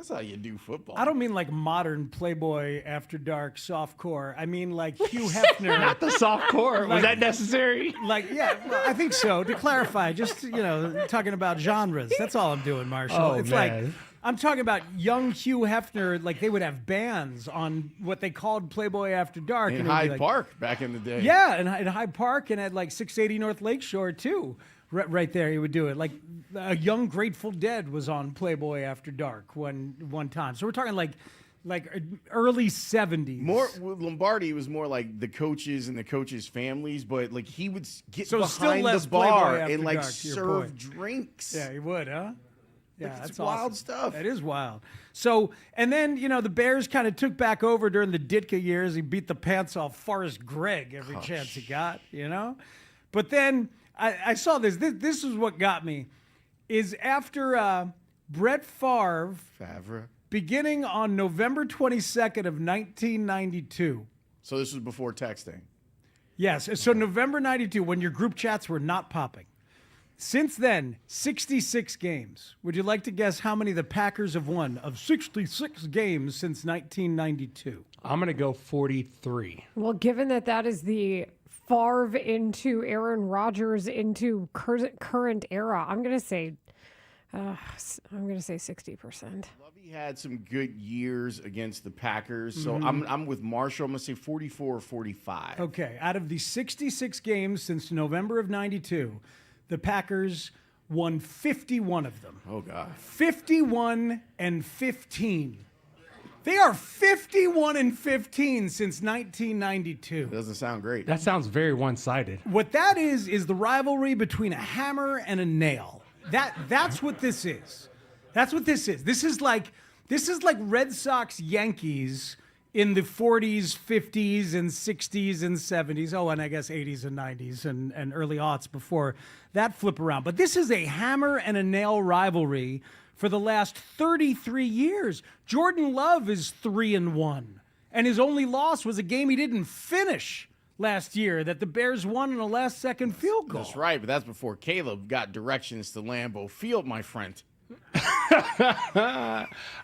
how you do football. I don't mean like modern Playboy After Dark softcore. I mean like Hugh Hefner. Not the softcore. Was that necessary? Like, yeah, well, I think so. To clarify, just, talking about genres. That's all I'm doing, Marshall. Oh, it's man. like, I'm talking about young Hugh Hefner. Like, they would have bands on what they called Playboy After Dark. In and it would be Hyde like- Park back in the day. Yeah, in Hyde Park and at like 680 North Lakeshore, too. Right there, he would do it. Like a young Grateful Dead was on Playboy After Dark one time. So we're talking like early 70s. More with Lombardi was more like the coaches and the coaches' families, but like he would get So still behind less the bar Playboy After and like Dark, to your serve point. drinks. Yeah, he would, huh? Yeah, Like, that's it's wild awesome. stuff. That is wild. So, and then, the Bears kind of took back over during the Ditka years. He beat the pants off Forrest Gregg every chance he got, But then I saw this. This is what got me. Is after Brett Favre, beginning on November 22nd of 1992. So this was before texting. Yes. So November 92, when your group chats were not popping. Since then, 66 games. Would you like to guess how many the Packers have won of 66 games since 1992? I'm going to go 43. Well, given that is the Favre into Aaron Rodgers into current era, I'm going to say 60%. Lovey had some good years against the Packers, so I'm with Marshall. I'm going to say 44 or 45. Okay, out of the 66 games since November of 92, the Packers won 51 of them. Oh, God. 51 and 15. They are 51 and 15 since 1992. Doesn't sound great. That sounds very one-sided. What that is the rivalry between a hammer and a nail. That's what this is. That's what this is. This is like Red Sox Yankees in the 40s, 50s, and 60s and 70s. Oh, and I guess 80s and 90s and early aughts before that flip around. But this is a hammer and a nail rivalry for the last 33 years. Jordan Love is 3-1, and his only loss was a game he didn't finish last year that the Bears won in a last-second field goal. That's right, but that's before Caleb got directions to Lambeau Field, my friend.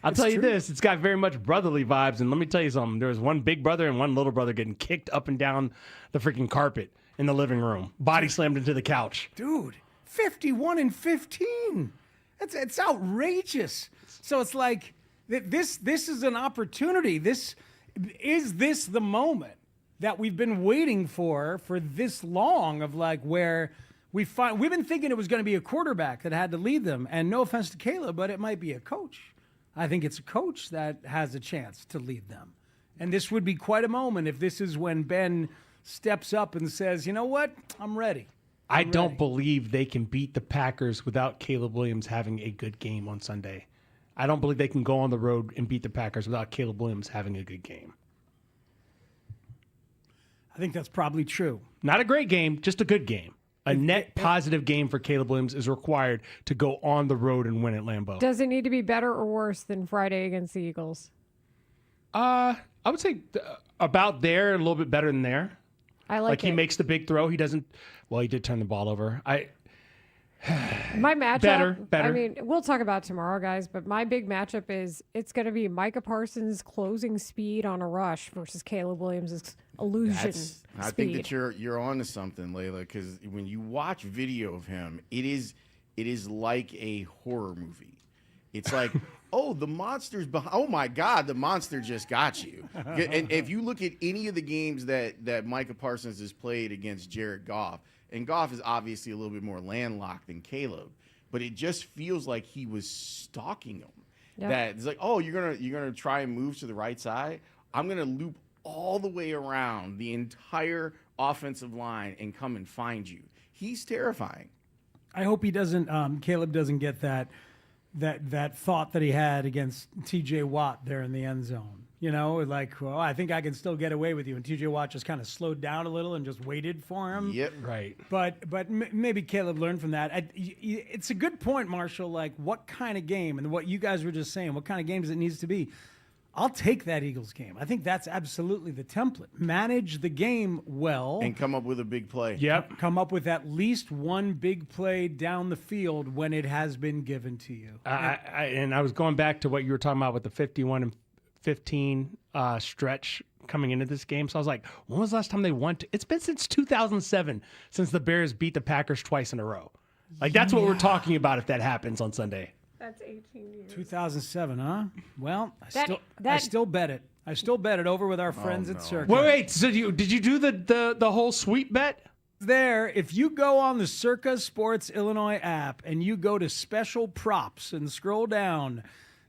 I'll tell you this, it's got very much brotherly vibes, and let me tell you something. There was one big brother and one little brother getting kicked up and down the freaking carpet in the living room. Body slammed into the couch. Dude, 51 and 15. It's outrageous. So it's like this is an opportunity. Is this the moment that we've been waiting for this long, of like where we've been thinking it was going to be a quarterback that had to lead them, and no offense to Caleb, but it might be a coach. I think it's a coach that has a chance to lead them. And this would be quite a moment if this is when Ben steps up and says, you know what, I'm ready. I don't believe they can beat the Packers without Caleb Williams having a good game on Sunday. I don't believe they can go on the road and beat the Packers without Caleb Williams having a good game. I think that's probably true. Not a great game, just a good game. A net positive game for Caleb Williams is required to go on the road and win at Lambeau. Does it need to be better or worse than Friday against the Eagles? I would say about there, a little bit better than there. I like he makes the big throw. He doesn't. Well, he did turn the ball over. My matchup. Better. I mean, we'll talk about tomorrow, guys. But my big matchup is it's going to be Micah Parsons' closing speed on a rush versus Caleb Williams' illusion speed. I think that you're on to something, Layla, because when you watch video of him, it is like a horror movie. It's like, oh, the monster's behind. Oh my God, the monster just got you. And if you look at any of the games that Micah Parsons has played against Jared Goff, and Goff is obviously a little bit more landlocked than Caleb, but it just feels like he was stalking him. Yep. That it's like, oh, you're gonna try and move to the right side. I'm gonna loop all the way around the entire offensive line and come and find you. He's terrifying. I hope he doesn't. Caleb doesn't get that thought that he had against T.J. Watt there in the end zone. You know, like, well, I think I can still get away with you. And T.J. Watt just kind of slowed down a little and just waited for him. Yep. Right. But maybe Caleb learned from that. It's a good point, Marshall, like what kind of game, and what you guys were just saying, what kind of games it needs to be. I'll take that Eagles game. I think that's absolutely the template. Manage the game well. And come up with a big play. Yep. Come up with at least one big play down the field when it has been given to you. And I was going back to what you were talking about with the 51 and 15 stretch coming into this game. So I was like, when was the last time they won? It's been since 2007 since the Bears beat the Packers twice in a row. Like, that's what we're talking about if that happens on Sunday. That's 18 years. 2007, huh? Well, I still bet it. I still bet it over with our friends at Circa. Wait. So did you do the whole sweep bet? There, if you go on the Circa Sports Illinois app and you go to special props and scroll down,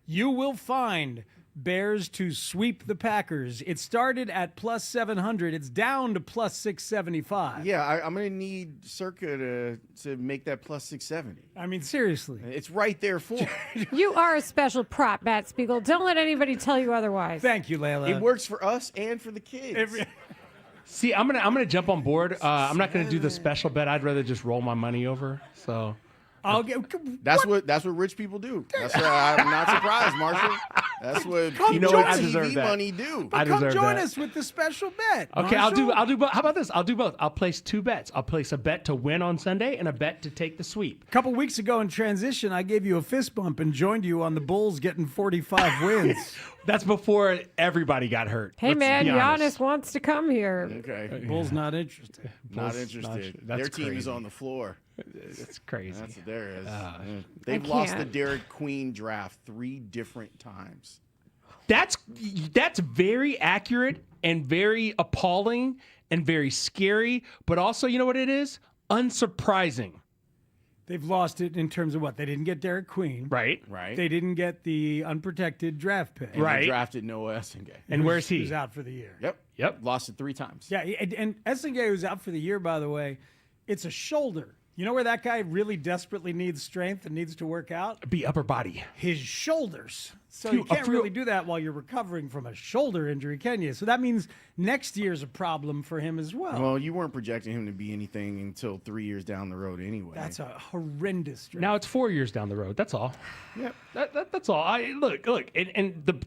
you will find Bears to sweep the Packers. It started at plus 700. It's down to plus 675. Yeah, I'm going to need Circa to make that plus 670. I mean, seriously. It's right there for me. You are a special prop, Matt Spiegel. Don't let anybody tell you otherwise. Thank you, Layla. It works for us and for the kids. See, I'm gonna jump on board. I'm not gonna do the special bet. I'd rather just roll my money over. So. That's what rich people do. That's I'm not surprised, Marshall. That's what TV money do. Come join us with the special bet. Okay, Marshall. I'll do both. How about this? I'll do both. I'll place 2 bets. I'll place a bet to win on Sunday and a bet to take the sweep. A couple weeks ago in transition, I gave you a fist bump and joined you on the Bulls getting 45 wins. That's before everybody got hurt. Hey, man, Giannis wants to come here. Okay. Bulls not interested. Not interested. Their team is on the floor. That's crazy. That's what there is. They've lost the Derek Queen draft 3 different times. That's very accurate and very appalling and very scary. But also, you know what it is? Unsurprising. They've lost it in terms of what? They didn't get Derek Queen. Right. They didn't get the unprotected draft pick. And they drafted Noah Essengay. And where's he? He's out for the year. Yep. Lost it 3 times. Yeah, and Essengay was out for the year, by the way. It's a shoulder. You know where that guy really desperately needs strength and needs to work out? Be upper body. His shoulders. So you can't really do that while you're recovering from a shoulder injury, can you? So that means next year's a problem for him as well. Well, you weren't projecting him to be anything until 3 years down the road anyway. That's a horrendous draft. Now it's 4 years down the road. That's all. Yep. That's all. Look, and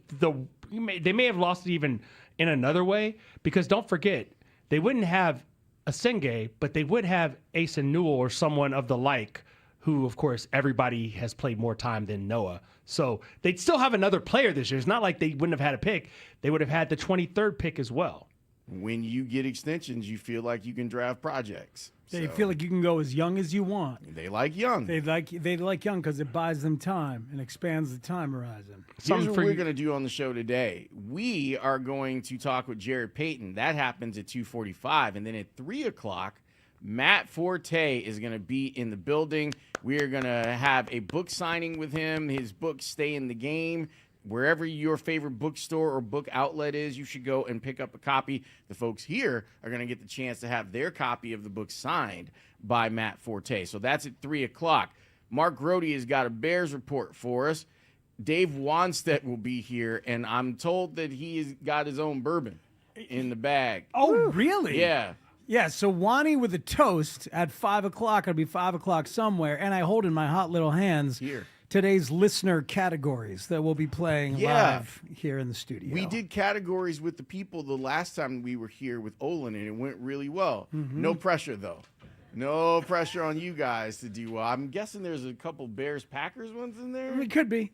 they may have lost it even in another way because don't forget they wouldn't have Essengay, but they would have Asa Newell or someone of the like, who, of course, everybody has played more time than Noah. So they'd still have another player this year. It's not like they wouldn't have had a pick. They would have had the 23rd pick as well. When you get extensions, you feel like you can draft projects. They feel like you can go as young as you want. They like young. They like young because it buys them time and expands the time horizon. Here's what we're going to do on the show today. We are going to talk with Jared Payton. That happens at 2:45. And then at 3 o'clock, Matt Forte is going to be in the building. We are going to have a book signing with him. His book, Stay in the Game. Wherever your favorite bookstore or book outlet is, you should go and pick up a copy. The folks here are going to get the chance to have their copy of the book signed by Matt Forte. So that's at 3 o'clock. Mark Grody has got a Bears report for us. Dave Wanstedt will be here, and I'm told that he has got his own bourbon in the bag. Oh, really? Yeah. Yeah, so Wani with a toast at 5 o'clock. It'll be 5 o'clock somewhere. And I hold in my hot little hands today's listener categories that we'll be playing live here in the studio. We did categories with the people the last time we were here with Olin, and it went really well. Mm-hmm. No pressure, though. No pressure on you guys to do well. I'm guessing there's a couple Bears-Packers ones in there. It could be.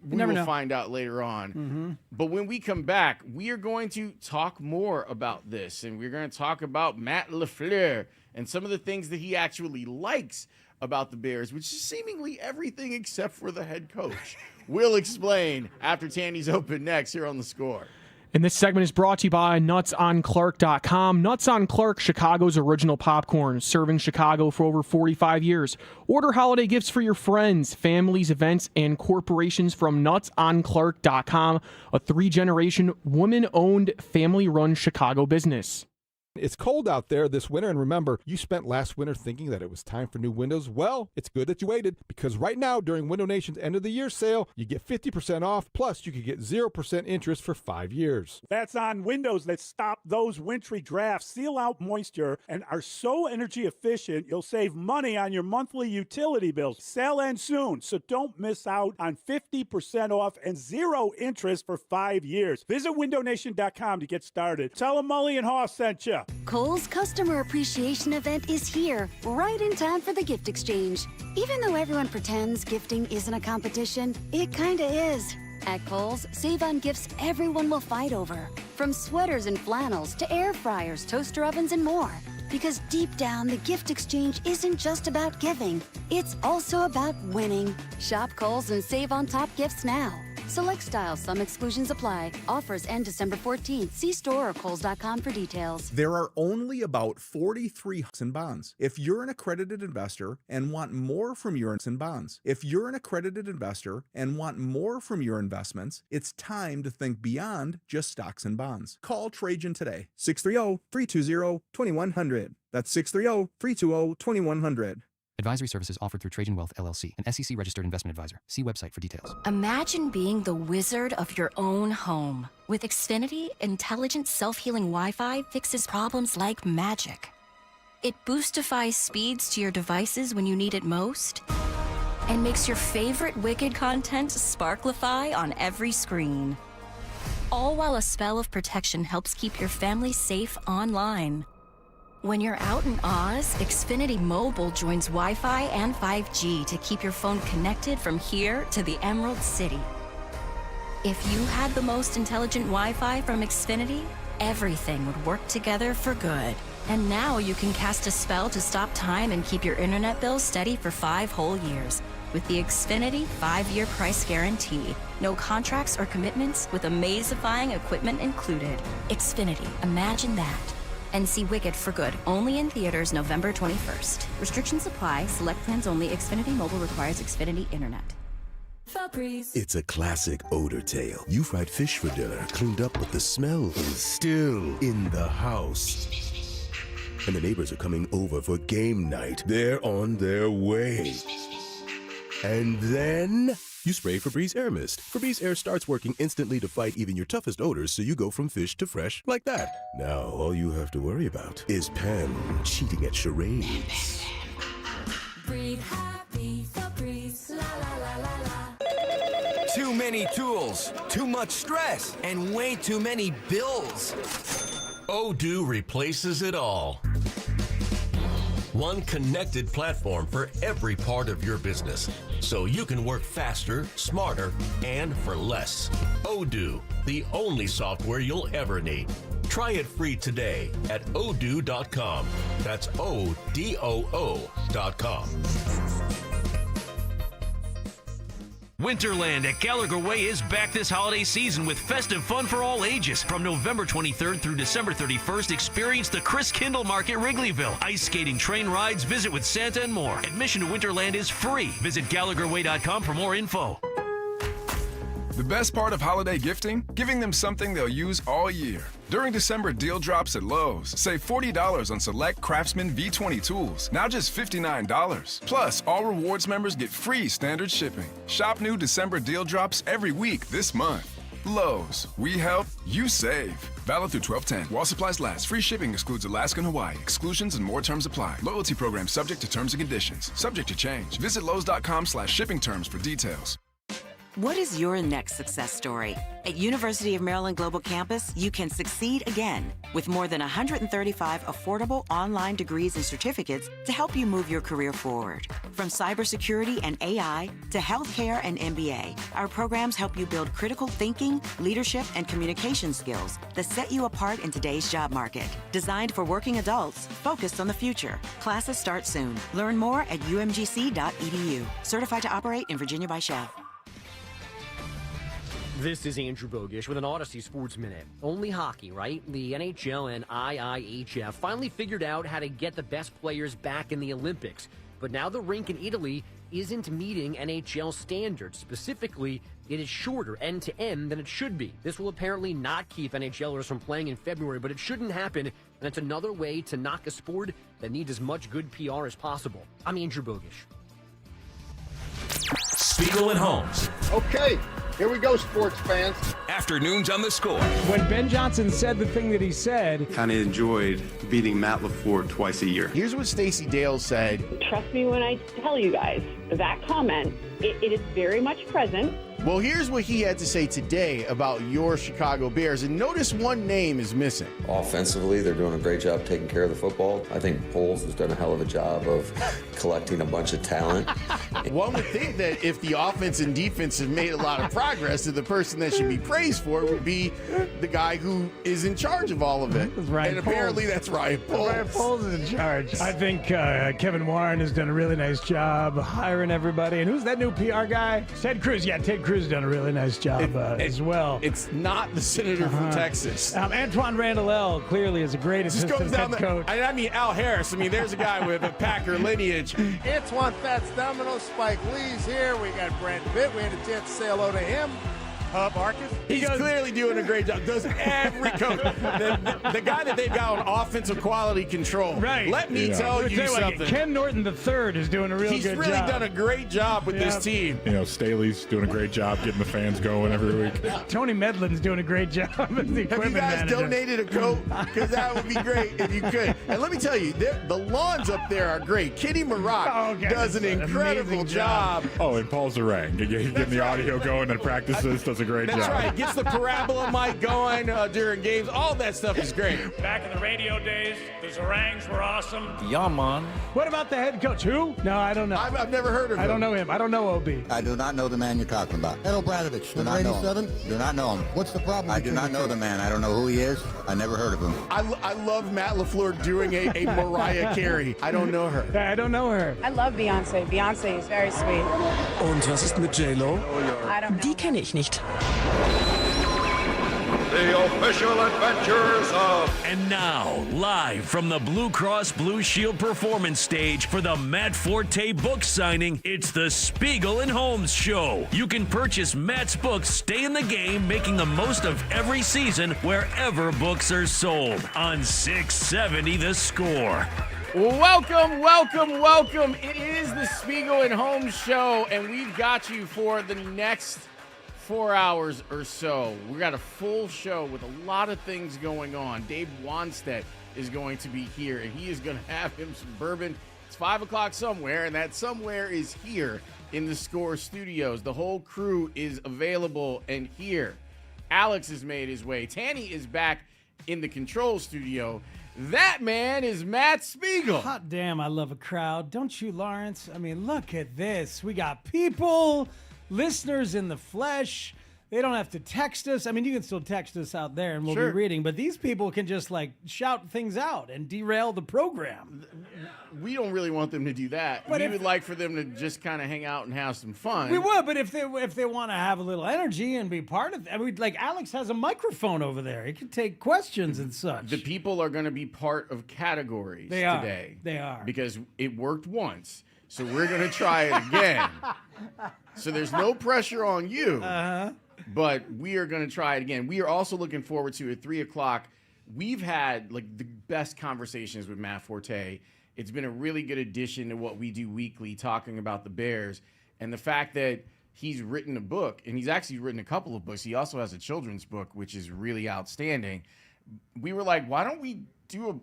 We will find out later on. Mm-hmm. But when we come back, we are going to talk more about this, and we're going to talk about Matt LaFleur and some of the things that he actually likes about the Bears, which is seemingly everything except for the head coach. We'll explain after Tandy's Open next here on The Score. And this segment is brought to you by NutsOnClark.com. Nuts on Clark, Chicago's original popcorn, serving Chicago for over 45 years. Order holiday gifts for your friends, families, events, and corporations from NutsOnClark.com, a 3-generation, woman-owned, family-run Chicago business. It's cold out there this winter, and remember, you spent last winter thinking that it was time for new windows. Well, it's good that you waited, because right now, during Window Nation's end of the year sale, you get 50% off, plus you could get 0% interest for 5 years. That's on windows that stop those wintry drafts, seal out moisture, and are so energy efficient, you'll save money on your monthly utility bills. Sale ends soon, so don't miss out on 50% off and 0 interest for 5 years. Visit windownation.com to get started. Tell them Mully and Haugh sent you. Kohl's Customer Appreciation Event is here, right in time for the gift exchange. Even though everyone pretends gifting isn't a competition, it kinda is. At Kohl's, save on gifts everyone will fight over. From sweaters and flannels to air fryers, toaster ovens, and more. Because deep down, the gift exchange isn't just about giving. It's also about winning. Shop Kohl's and save on top gifts now. Select styles, some exclusions apply. Offers end December 14th. See store or Kohls.com for details. There are only about 43 in bonds. If you're an accredited investor and want more from your bonds, if you're an accredited investor and want more from your investments, it's time to think beyond just stocks and bonds. Call Trajan today. 630-320-2100. That's 630-320-2100. Advisory services offered through Trajan Wealth, LLC, an SEC-registered investment advisor. See website for details. Imagine being the wizard of your own home. With Xfinity, intelligent self-healing Wi-Fi fixes problems like magic. It boostifies speeds to your devices when you need it most, and makes your favorite Wicked content sparklify on every screen. All while a spell of protection helps keep your family safe online. When you're out in Oz, Xfinity Mobile joins Wi-Fi and 5G to keep your phone connected from here to the Emerald City. If you had the most intelligent Wi-Fi from Xfinity, everything would work together for good. And now you can cast a spell to stop time and keep your internet bill steady for 5 whole years. With the Xfinity 5-year price guarantee. No contracts or commitments with amazifying equipment included. Xfinity, imagine that. And see Wicked for good, only in theaters November 21st. Restrictions apply, select plans only. Xfinity Mobile requires Xfinity Internet. Febreze. It's a classic odor tale. You fried fish for dinner, cleaned up, but the smell is still in the house. And the neighbors are coming over for game night. They're on their way. And then you spray Febreze Air Mist. Febreze Air starts working instantly to fight even your toughest odors, so you go from fish to fresh like that. Now, all you have to worry about is Pam cheating at charades. Breathe happy, Febreze, la la la la la. Too many tools, too much stress, and way too many bills. Odoo replaces it all. One connected platform for every part of your business, so you can work faster, smarter, and for less. Odoo, the only software you'll ever need. Try it free today at odoo.com. That's ODOO.com. Winterland at Gallagher Way is back this holiday season with festive fun for all ages. From November 23rd through December 31st, experience the Chris Kindle Market Wrigleyville, ice skating, train rides, visit with Santa, and more. Admission to Winterland is free. Visit GallagherWay.com for more info. The best part of holiday gifting? Giving them something they'll use all year. During December deal drops at Lowe's, save $40 on select Craftsman V20 tools, now just $59. Plus, all rewards members get free standard shipping. Shop new December deal drops every week this month. Lowe's, we help, you save. Valid through 12/10. While supplies last. Free shipping excludes Alaska and Hawaii. Exclusions and more terms apply. Loyalty program subject to terms and conditions. Subject to change. Visit Lowe's.com/shipping terms for details. What is your next success story? At University of Maryland Global Campus, you can succeed again with more than 135 affordable online degrees and certificates to help you move your career forward. From cybersecurity and AI to healthcare and MBA, our programs help you build critical thinking, leadership, and communication skills that set you apart in today's job market. Designed for working adults, focused on the future. Classes start soon. Learn more at umgc.edu. Certified to operate in Virginia by Chef. This is Andrew Bogish with an Odyssey Sports Minute. Only hockey, right? The NHL and IIHF finally figured out how to get the best players back in the Olympics. But now the rink in Italy isn't meeting NHL standards. Specifically, it is shorter end-to-end than it should be. This will apparently not keep NHLers from playing in February, but it shouldn't happen, and it's another way to knock a sport that needs as much good PR as possible. I'm Andrew Bogish. Spiegel and Holmes. Okay, here we go, sports fans. Afternoons on the Score. When Ben Johnson said the thing that he said, kind of enjoyed beating Matt LaFleur twice a year. Here's what Stacey Dale said. Trust me when I tell you guys, that comment, it is very much present. Well, here's what he had to say today about your Chicago Bears. And notice one name is missing. Offensively, they're doing a great job taking care of the football. I think Holmes has done a hell of a job of collecting a bunch of talent. One would think that if the offense and defense have made a lot of progress, that the person that should be praised for it would be the guy who is in charge of all of it. Ryan and apparently that's Ryan Poles. Ryan Poles is in charge. I think Kevin Warren has done a really nice job hiring everybody. And who's that new PR guy? Ted Cruz. Yeah, Ted Cruz has done a really nice job as well. It's not the senator from Texas. Antoine Randall clearly is a great assistant head coach. I mean, Al Harris. I mean, there's a guy with a Packer lineage. Antoine Fats Domino, Spike Lee's here. We got Brad Pitt. We had a chance to say hello to him. Marcus? He's clearly doing a great job. Does every coach. The guy that they've got on offensive quality control. Right. Let me tell you something. Ken Norton III is doing a real good job. He's really done a great job with this team. You know, Staley's doing a great job getting the fans going every week. Tony Medlin's doing a great job as the equipment Have you guys manager. donated a coat? Because that would be great if you could. And let me tell you, the lawns up there are great. Kitty Maroc does an incredible job. Oh, and Paul Zarang, getting the audio going at practices, does a great job. That's right. Gets the parabola mic going during games. All that stuff is great. Back in the radio days, the Zarangs were awesome. Yeah, man. What about the head coach? Who? No, I don't know. I've never heard of him. I don't know him. I don't know OB. I do not know the man you're talking about. Ed Obradovich, do not know him. Do not know him. What's the problem? I do not know the man. I don't know who he is. I never heard of him. I love Matt LaFleur doing a Mariah Carey. I don't know her. I don't know her. I love Beyonce. Beyonce is very sweet. Und was ist mit J-Lo? I don't know. Die kenne ich nicht. The official adventures of... And now, live from the Blue Cross Blue Shield Performance Stage for the Matt Forte book signing, it's the Spiegel and Holmes Show. You can purchase Matt's book, Stay in the Game, making the most of every season wherever books are sold on 670 The Score. Welcome, welcome, welcome. It is the Spiegel and Holmes Show, and we've got you for the next 4 hours or so. We got a full show with a lot of things going on. Dave Wanstead is going to be here, and he is going to have him some bourbon. It's 5 o'clock somewhere, and that somewhere is here in the Score Studios. The whole crew is available and here. Alex has made his way. Tanny is back in the control studio. That man is Matt Spiegel. Hot damn, I love a crowd. Don't you, Lawrence? I mean, look at this. We got people, listeners in the flesh. They don't have to text us. I mean, you can still text us out there and we'll be reading, but these people can just like shout things out and derail the program. We don't really want them to do that. But we would like for them to just kind of hang out and have some fun. We would, but if they want to have a little energy and be part of it, I mean, like Alex has a microphone over there. He can take questions and such. The people are going to be part of categories today. They are. Because it worked once. So we're going to try it again. So there's no pressure on you. Uh-huh. But we are going to try it again. We are also looking forward to at 3 o'clock. We've had like the best conversations with Matt Forte. It's been a really good addition to what we do weekly, talking about the Bears. And the fact that he's written a book, and he's actually written a couple of books. He also has a children's book, which is really outstanding. We were like, why don't we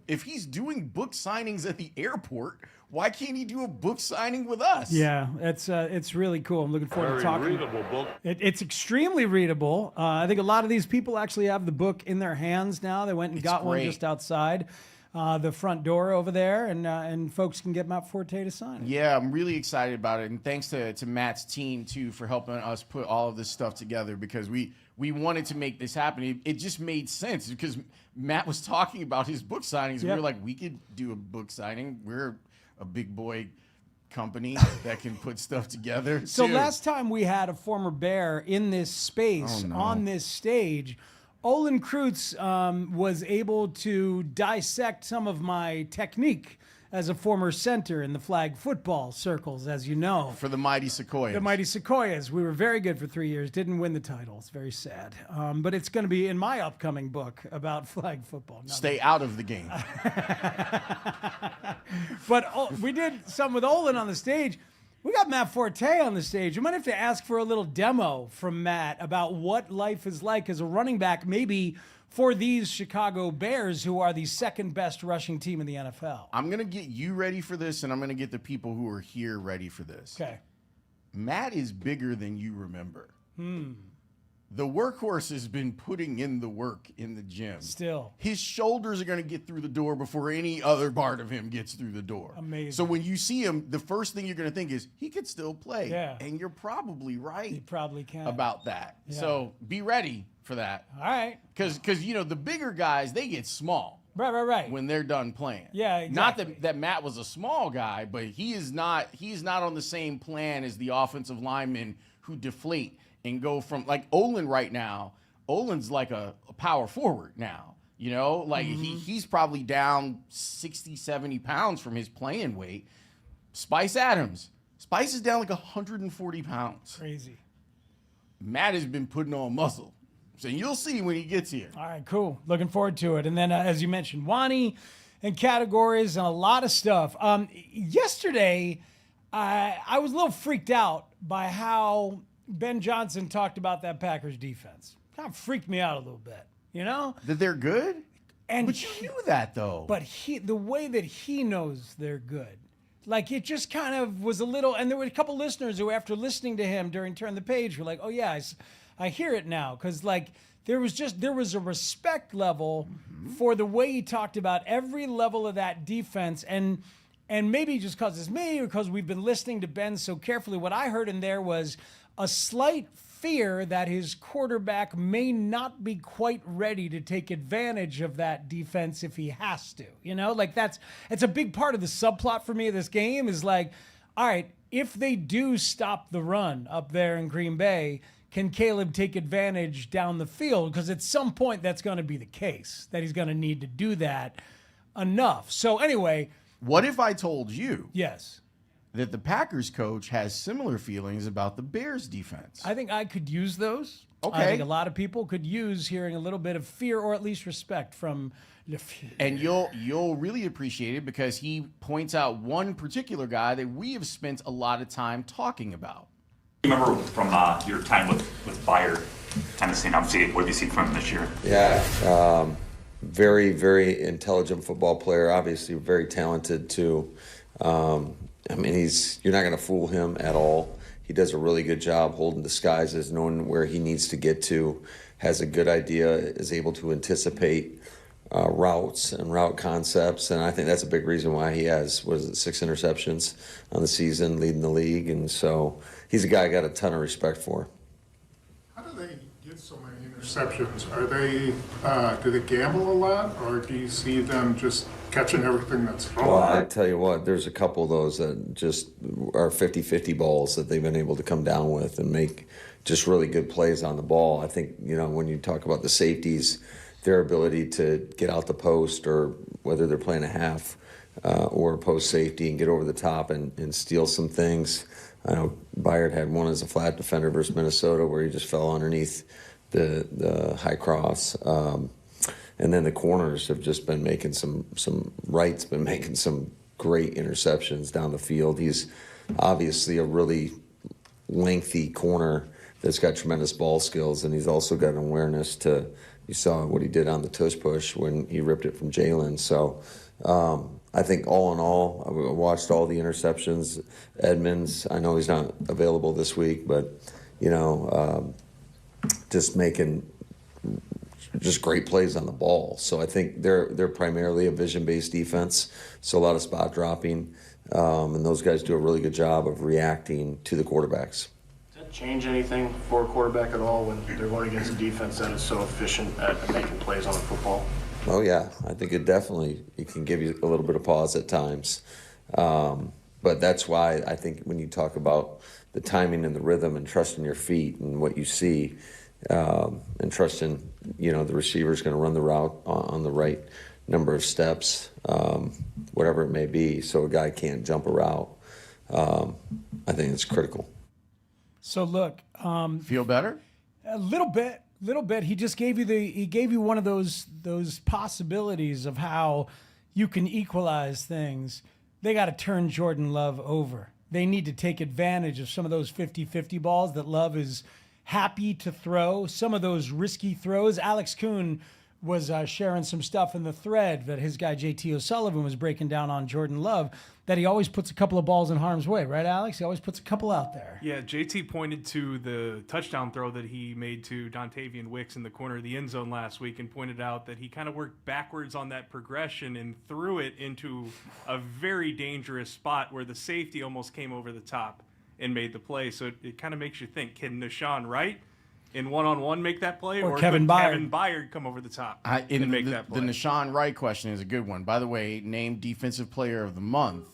if he's doing book signings at the airport, why can't he do a book signing with us? Yeah, it's really cool. I'm looking forward to talking. Very readable book. It's extremely readable. I think a lot of these people actually have the book in their hands now. They went and got one just outside the front door over there, and folks can get Matt Forte to sign it. Yeah, I'm really excited about it, and thanks to Matt's team too for helping us put all of this stuff together, because we wanted to make this happen. It just made sense because Matt was talking about his book signings. Yep. We were like, we could do a book signing. We're a big boy company that can put stuff together. So too. last time we had a former Bear in this space on this stage, Olin Kreutz was able to dissect some of my technique as a former center in the flag football circles, as you know. For the Mighty Sequoias. The Mighty Sequoias. We were very good for 3 years. Didn't win the title. It's very sad. But it's going to be in my upcoming book about flag football. Stay out of the game. But we did some with Olin on the stage. We got Matt Forte on the stage. We might have to ask for a little demo from Matt about what life is like as a running back, maybe for these Chicago Bears, who are the second best rushing team in the NFL. I'm going to get you ready for this, and I'm going to get the people who are here ready for this. Okay. Matt is bigger than you remember. The workhorse has been putting in the work in the gym. Still. His shoulders are going to get through the door before any other part of him gets through the door. Amazing. So when you see him, the first thing you're going to think is, he could still play. Yeah. And you're probably right. He probably can. About that. Yeah. So be ready for that. All right. Because you know, the bigger guys, they get small. Right. When they're done playing. Yeah, exactly. Not that Matt was a small guy, but he's not on the same plan as the offensive linemen who deflate and go from, like Olin right now. Olin's like a power forward now. You know, like he's probably down 60, 70 pounds from his playing weight. Spice Adams. Spice is down like 140 pounds. Crazy. Matt has been putting on muscle. So you'll see when he gets here. All right, cool. Looking forward to it. And then, as you mentioned, Wani and categories and a lot of stuff. Yesterday, I was a little freaked out by how Ben Johnson talked about that Packers defense. Kind of freaked me out a little bit, you know? That they're good? But you knew that, though. But the way that he knows they're good, like it just kind of was a little, and there were a couple listeners who, after listening to him during Turn the Page, were like, oh yeah, I hear it now. Because like there was a respect level for the way he talked about every level of that defense. And maybe just because it's me or because we've been listening to Ben so carefully, what I heard in there was a slight fear that his quarterback may not be quite ready to take advantage of that defense if he has to. You know, like it's a big part of the subplot for me of this game is like, all right, if they do stop the run up there in Green Bay, can Caleb take advantage down the field? Because at some point that's going to be the case, that he's going to need to do that enough. So anyway. What if I told you? Yes. That the Packers coach has similar feelings about the Bears defense? I think I could use those. Okay. I think a lot of people could use hearing a little bit of fear or at least respect from Le Fier. And you'll really appreciate it because he points out one particular guy that we have spent a lot of time talking about. You remember from your time with Bayard, time of seeing, obviously, what have you seen from him this year? Yeah, very, very intelligent football player, obviously very talented too. I mean, you're not going to fool him at all. He does a really good job holding disguises, knowing where he needs to get to, has a good idea, is able to anticipate routes and route concepts. And I think that's a big reason why he has, 6 interceptions on the season, leading the league. And so he's a guy I got a ton of respect for. How do they get so many interceptions? Are they, do they gamble a lot, or do you see them just catching everything that's thrown? Well, I tell you what, there's a couple of those that just are 50-50 balls that they've been able to come down with and make just really good plays on the ball. I think, when you talk about the safeties, their ability to get out the post, or whether they're playing a half or a post safety, and get over the top and steal some things. I know Bayard had one as a flat defender versus Minnesota where he just fell underneath the high cross. And then the corners have just been making Wright's been making some great interceptions down the field. He's obviously a really lengthy corner that's got tremendous ball skills, and he's also got an awareness you saw what he did on the tush push when he ripped it from Jalen. So I think all in all, I watched all the interceptions. Edmonds, I know he's not available this week, but, just making just great plays on the ball. So I think they're primarily a vision-based defense, so a lot of spot dropping, and those guys do a really good job of reacting to the quarterbacks. Does that change anything for a quarterback at all when they're going against a defense that is so efficient at making plays on the football? Oh yeah, I think it can give you a little bit of pause at times, but that's why I think when you talk about the timing and the rhythm and trusting your feet and what you see, and trusting, the receiver's going to run the route on the right number of steps, whatever it may be, so a guy can't jump a route. I think it's critical. So look, feel better? A little bit. He just gave you one of those possibilities of how you can equalize things. They got to turn Jordan Love over. They need to take advantage of some of those 50-50 balls that Love is happy to throw, some of those risky throws. Alex Kuhn was sharing some stuff in the thread that his guy JT O'Sullivan was breaking down on Jordan Love, that he always puts a couple of balls in harm's way, right, Alex? He always puts a couple out there. Yeah, JT pointed to the touchdown throw that he made to Dontavian Wicks in the corner of the end zone last week and pointed out that he kind of worked backwards on that progression and threw it into a very dangerous spot where the safety almost came over the top and made the play. So it kind of makes you think, can Nashawn Wright in one-on-one make that play, or Kevin Byard come over the top and make that play? The Nashawn Wright question is a good one. By the way, named Defensive Player of the Month.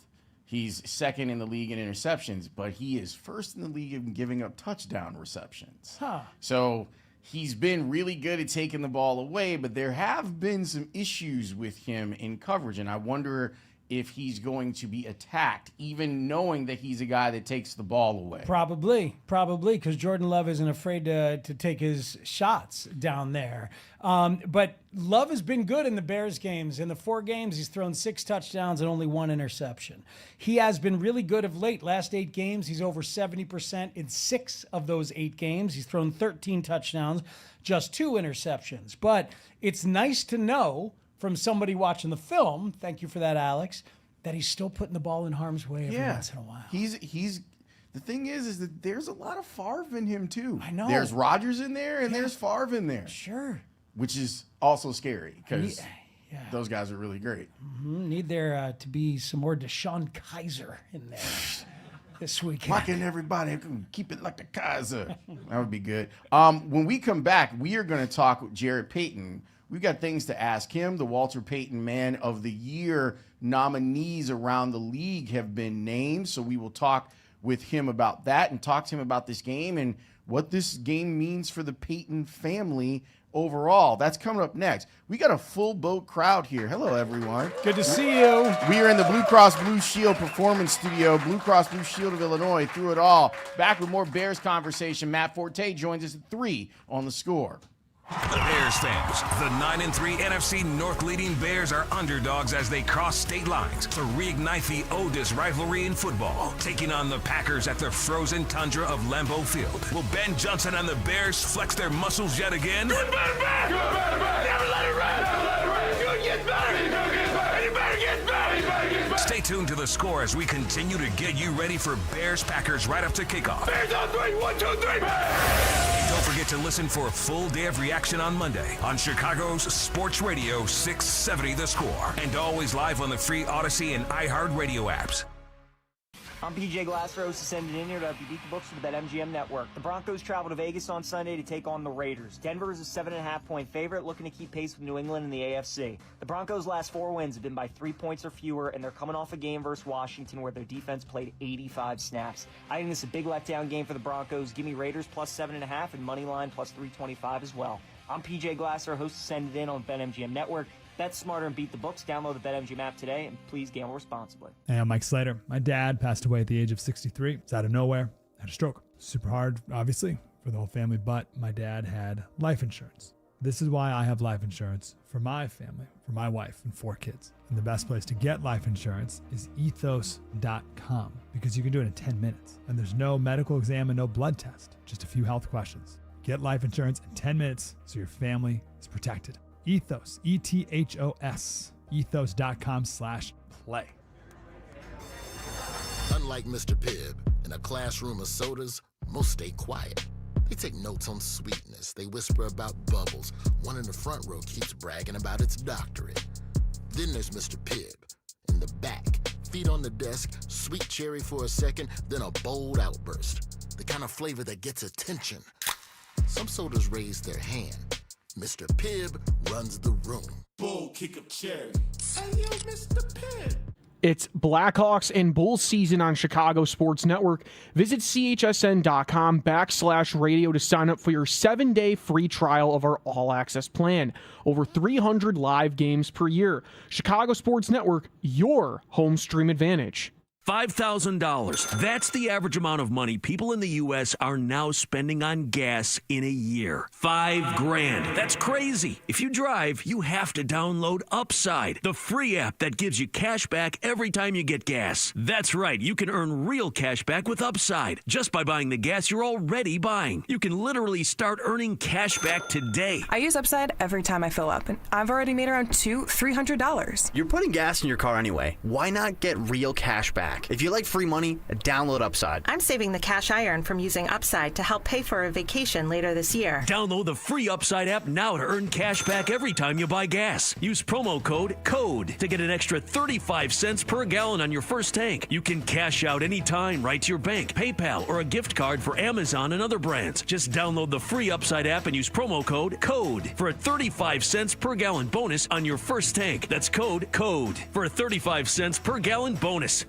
He's second in the league in interceptions, but he is first in the league in giving up touchdown receptions. So he's been really good at taking the ball away, but there have been some issues with him in coverage, and I wonder if he's going to be attacked, even knowing that he's a guy that takes the ball away. Probably, because Jordan Love isn't afraid to take his shots down there. But Love has been good in the Bears games. In the 4 games, he's thrown 6 touchdowns and only 1 interception. He has been really good of late. Last 8 games, he's over 70% in 6 of those 8 games. He's thrown 13 touchdowns, just 2 interceptions. But it's nice to know from somebody watching the film, thank you for that, Alex, that he's still putting the ball in harm's way every once in a while. He's the thing is that there's a lot of Favre in him too. I know. There's Rodgers in there and there's Favre in there. Sure. Which is also scary because those guys are really great. Mm-hmm. Need there to be some more Deshaun Kaiser in there this weekend. Why can't everybody keep it like the Kaiser? That would be good. When we come back, we are going to talk with Jared Payton. We've got things to ask him. The Walter Payton Man of the Year nominees around the league have been named, so we will talk with him about that and talk to him about this game and what this game means for the Payton family overall. That's coming up next. We got a full boat crowd here. Hello, everyone. Good to see you. We are in the Blue Cross Blue Shield Performance Studio, Blue Cross Blue Shield of Illinois, through it all. Back with more Bears conversation. Matt Forte joins us at 3 on The Score. The Bears fans, the 9-3 NFC North leading Bears are underdogs as they cross state lines to reignite the oldest rivalry in football, taking on the Packers at the frozen tundra of Lambeau Field. Will Ben Johnson and the Bears flex their muscles yet again? Good better back! Good better back! Never let it rest! Never let it rest! Good gets better! Good gets better! You better get better! You better get better! Stay tuned to The Score as we continue to get you ready for Bears-Packers right up to kickoff. Bears on 3! 1, 2, 3! Bears! Don't forget to listen for a full day of reaction on Monday on Chicago's Sports Radio 670 The Score, and always live on the free Odyssey and iHeartRadio apps. I'm PJ Glasser, host of Send It In Here to help you beat the books for the BetMGM Network. The Broncos travel to Vegas on Sunday to take on the Raiders. Denver is a 7.5-point favorite, looking to keep pace with New England in the AFC. The Broncos' last 4 wins have been by 3 points or fewer, and they're coming off a game versus Washington where their defense played 85 snaps. I think this is a big letdown game for the Broncos. Give me Raiders plus 7.5 and moneyline plus 325 as well. I'm PJ Glasser, host of Send It In on BetMGM Network. Bet smarter and beat the books. Download the BetMGM app today, and please gamble responsibly. Hey, I'm Mike Slater. My dad passed away at the age of 63. It's out of nowhere. Had a stroke. Super hard, obviously, for the whole family, but my dad had life insurance. This is why I have life insurance for my family, for my wife and 4 kids. And the best place to get life insurance is ethos.com, because you can do it in 10 minutes. And there's no medical exam and no blood test, just a few health questions. Get life insurance in 10 minutes so your family is protected. Ethos, E-T-H-O-S, ethos.com/play. Unlike Mr. Pibb, in a classroom of sodas, most stay quiet. They take notes on sweetness. They whisper about bubbles. One in the front row keeps bragging about its doctorate. Then there's Mr. Pibb, in the back, feet on the desk, sweet cherry for a second, then a bold outburst. The kind of flavor that gets attention. Some sodas raise their hand. Mr. Pibb runs the room. Bull kick up cherry. Hey, yo, Mr. Pibb. It's Blackhawks and Bulls season on Chicago Sports Network. Visit chsn.com/radio to sign up for your 7-day free trial of our all-access plan. Over 300 live games per year. Chicago Sports Network, your home stream advantage. $5,000. That's the average amount of money people in the U.S. are now spending on gas in a year. $5,000. That's crazy. If you drive, you have to download Upside, the free app that gives you cash back every time you get gas. That's right. You can earn real cash back with Upside just by buying the gas you're already buying. You can literally start earning cash back today. I use Upside every time I fill up, and I've already made around $300. You're putting gas in your car anyway. Why not get real cash back? If you like free money, download Upside. I'm saving the cash I earn from using Upside to help pay for a vacation later this year. Download the free Upside app now to earn cash back every time you buy gas. Use promo code CODE to get an extra 35 cents per gallon on your first tank. You can cash out anytime right to your bank, PayPal, or a gift card for Amazon and other brands. Just download the free Upside app and use promo code CODE for a 35 cents per gallon bonus on your first tank. That's code CODE for a 35 cents per gallon bonus.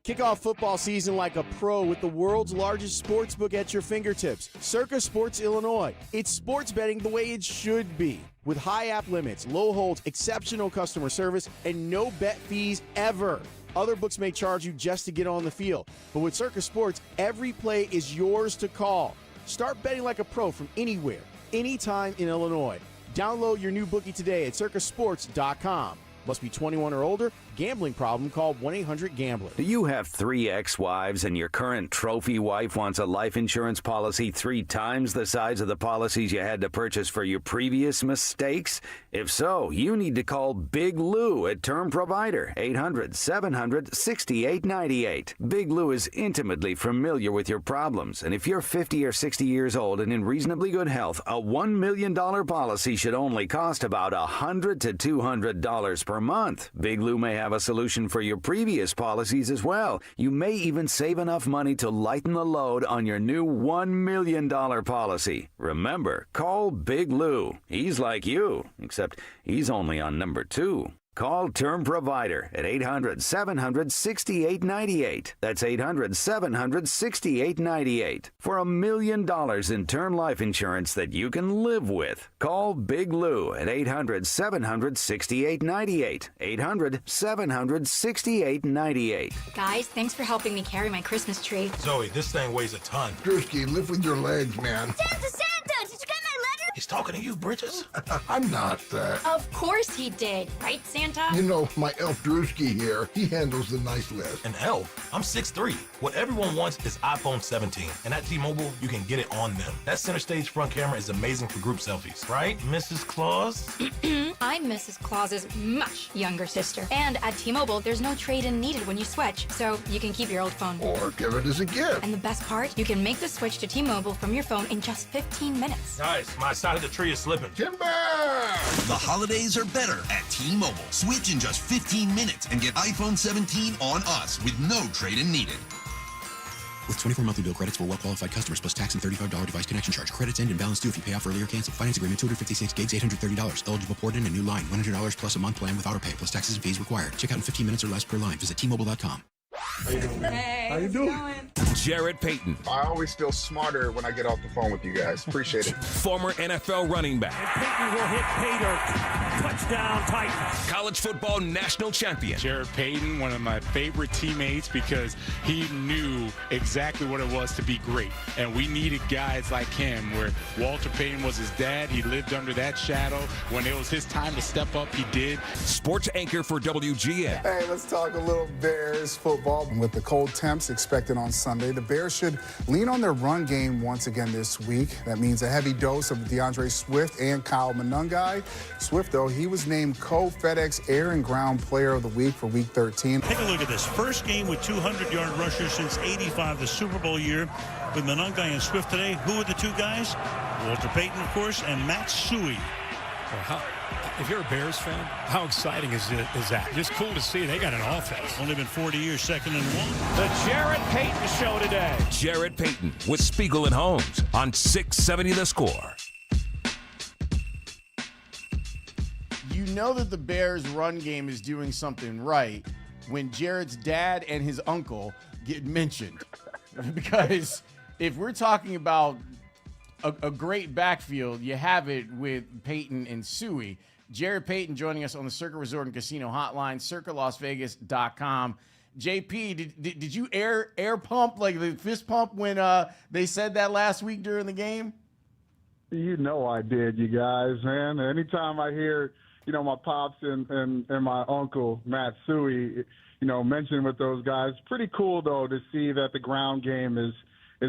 Kick off football season like a pro with the world's largest sportsbook at your fingertips. Circa Sports Illinois. It's sports betting the way it should be. With high app limits, low holds, exceptional customer service, and no bet fees ever. Other books may charge you just to get on the field, but with Circa Sports, every play is yours to call. Start betting like a pro from anywhere, anytime in Illinois. Download your new bookie today at circasports.com. Must be 21 or older. Gambling problem? Call 1-800-GAMBLER. Do you have 3 ex-wives and your current trophy wife wants a life insurance policy 3 times the size of the policies you had to purchase for your previous mistakes? If so, you need to call Big Lou at Term Provider, 800-700-6898. Big Lou is intimately familiar with your problems, and if you're 50 or 60 years old and in reasonably good health, a $1 million policy should only cost about $100 to $200 per month. Big Lou may have a solution for your previous policies as well. You may even save enough money to lighten the load on your new $1 million policy. Remember, call Big Lou. He's like you, except he's only on number 2. Call Term Provider at 800-700-6898. That's 800-700-6898. For $1 million in term life insurance that you can live with. Call Big Lou at 800-700-6898. 800-700-6898. Guys, thanks for helping me carry my Christmas tree. Zoe, this thing weighs a ton. Drewski, lift with your legs, man. Santa! Did you get my letter? He's talking to you, Bridges. I'm not that. Of course he did. Right, Santa? You know, my elf Drewski here, he handles the nice list. An elf? I'm 6'3". What everyone wants is iPhone 17. And at T-Mobile, you can get it on them. That center stage front camera is amazing for group selfies. Right, Mrs. Claus? I'm Mrs. Claus's much younger sister. And at T-Mobile, there's no trade-in needed when you switch, so you can keep your old phone. Or give it as a gift. And the best part? You can make the switch to T-Mobile from your phone in just 15 minutes. Nice. My side of the tree is slipping. Timber! The holidays are better at T-Mobile. Switch in just 15 minutes and get iPhone 17 on us with no trade-in needed. With 24 monthly bill credits for well-qualified customers plus tax and $35 device connection charge. Credits end and balance due if you pay off early or cancel. Finance agreement, 256 gigs, $830. Eligible port in a new line. $100 plus a month plan with auto pay plus taxes and fees required. Check out in 15 minutes or less per line. Visit T-Mobile.com. How you doing, man? Hey, How you doing? Jarrett Payton. I always feel smarter when I get off the phone with you guys. Appreciate it. Former NFL running back. Payton will hit Pater. Touchdown, Titans. College football national champion. Jarrett Payton, one of my favorite teammates because he knew exactly what it was to be great. And we needed guys like him where Walter Payton was his dad. He lived under that shadow. When it was his time to step up, he did. Sports anchor for WGN. Hey, let's talk a little Bears football. With the cold temps expected on Sunday, the Bears should lean on their run game once again this week. That means a heavy dose of DeAndre Swift and Kyle Monungai. Swift, though, he was named co-FedEx Air and Ground Player of the Week for Week 13. Take a look at this. First game with 200-yard rushers since '85, the Super Bowl year. With Monungai and Swift today, who are the two guys? Walter Payton, of course, and Matt Suey. Well, if you're a Bears fan, how exciting is that? Just cool to see. They got an offense. Only been 40 years, 2nd and 1. The Jarrett Payton Show today. Jarrett Payton with Spiegel and Holmes on 670 The Score. You know that the Bears' run game is doing something right when Jarrett's dad and his uncle get mentioned. Because if we're talking about a great backfield, you have it with Payton and Suey. Jarrett Payton joining us on the Circa Resort and Casino Hotline, circalasvegas.com. JP, did you air pump, like the fist pump, when they said that last week during the game? You know I did, you guys, man. Anytime I hear, my pops and my uncle, Matt Suey, mentioned with those guys, pretty cool, though, to see that the ground game is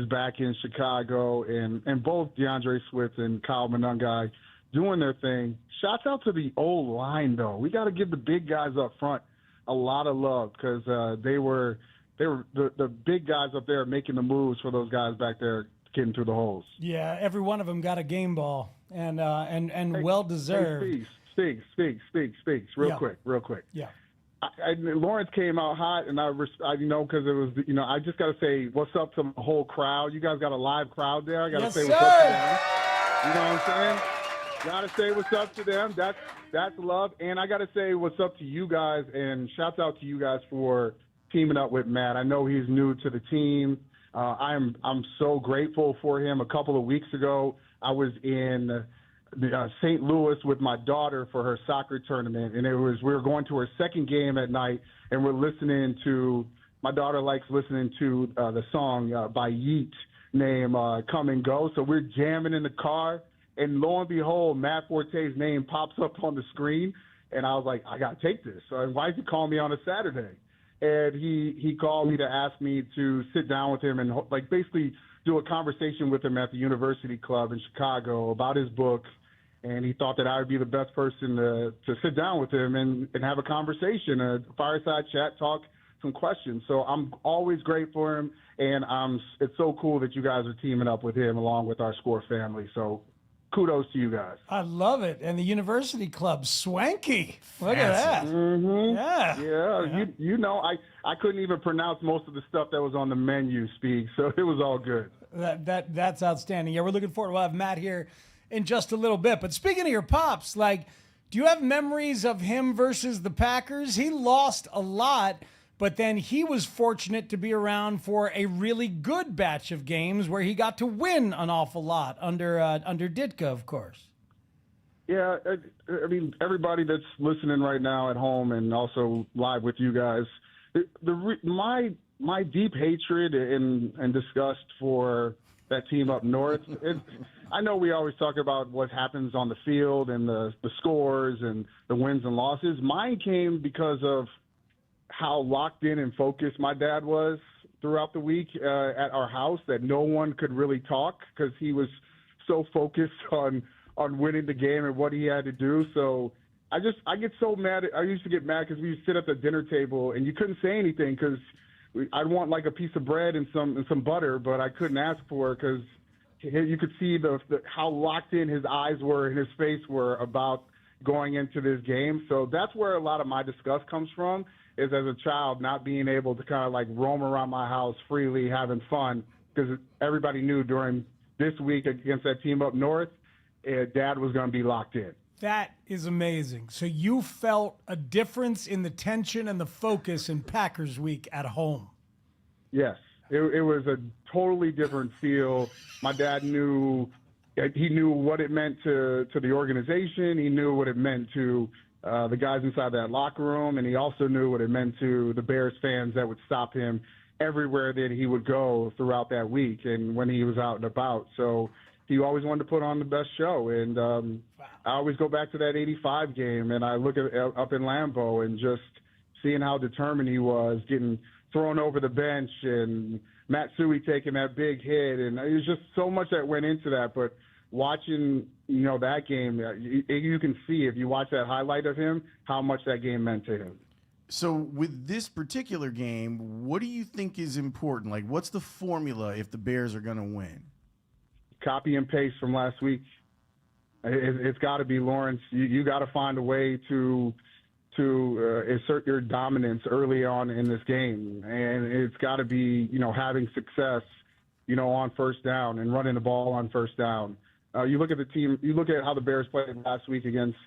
back in Chicago, and both DeAndre Swift and Kyle Monungai doing their thing. Shouts out to the old line, though. We got to give the big guys up front a lot of love because they were the big guys up there making the moves for those guys back there getting through the holes. Yeah, every one of them got a game ball and well deserved. Speaks. Real quick. Yeah. Lawrence came out hot, and because it was, I just got to say what's up to the whole crowd. You guys got a live crowd there. I got to say what's up to them. You know what I'm saying? Got to say what's up to them. That's love. And I got to say what's up to you guys, and shouts out to you guys for teaming up with Matt. I know he's new to the team. I'm so grateful for him. A couple of weeks ago, I was in St. Louis with my daughter for her soccer tournament, and we were going to her second game at night, and we're listening to. My daughter likes listening to the song by Yeet named "Come and Go," so we're jamming in the car, and lo and behold, Matt Forte's name pops up on the screen, and I was like, I gotta take this. So why did he call me on a Saturday? And he called me to ask me to sit down with him and like basically do a conversation with him at the University Club in Chicago about his book. And he thought that I would be the best person to sit down with him and have a conversation, a fireside chat, talk some questions. So I'm always great for him, and it's so cool that you guys are teaming up with him along with our Score family. So kudos to you guys. I love it. And the University Club, swanky. Look at that. Mm-hmm. Yeah. You know, I couldn't even pronounce most of the stuff that was on the menu, Speak, so it was all good. That's outstanding. Yeah, we're looking forward. We'll have Matt here in just a little bit. But speaking of your pops, like, do you have memories of him versus the Packers? He lost a lot, but then he was fortunate to be around for a really good batch of games where he got to win an awful lot under Ditka, of course. Yeah, I mean, everybody that's listening right now at home and also live with you guys, my deep hatred and disgust for that team up north. I know we always talk about what happens on the field and the scores and the wins and losses. Mine came because of how locked in and focused my dad was throughout the week at our house, that no one could really talk because he was so focused on winning the game and what he had to do. So I get so mad. I used to get mad because we used to sit at the dinner table and you couldn't say anything because I'd want like a piece of bread and some butter, but I couldn't ask for it because you could see how locked in his eyes were and his face were about going into this game. So that's where a lot of my disgust comes from, is as a child not being able to kind of like roam around my house freely, having fun, because everybody knew during this week against that team up north, Dad was going to be locked in. That is amazing. So you felt a difference in the tension and the focus in Packers week at home. Yes. It was a totally different feel. My dad knew what it meant to the organization. He knew what it meant to the guys inside that locker room, and he also knew what it meant to the Bears fans that would stop him everywhere that he would go throughout that week and when he was out and about. So he always wanted to put on the best show. And I always go back to that 85 game, and I look at up in Lambeau and just seeing how determined he was, getting thrown over the bench, and Matt Suey taking that big hit. And it was just so much that went into that. But watching, that game, you can see if you watch that highlight of him, how much that game meant to him. So with this particular game, what do you think is important? Like, what's the formula if the Bears are going to win? Copy and paste from last week. It's got to be Lawrence. You got to find a way to assert your dominance early on in this game, and it's got to be having success on first down and running the ball on first down. You look at the team. You look at how the Bears played last week against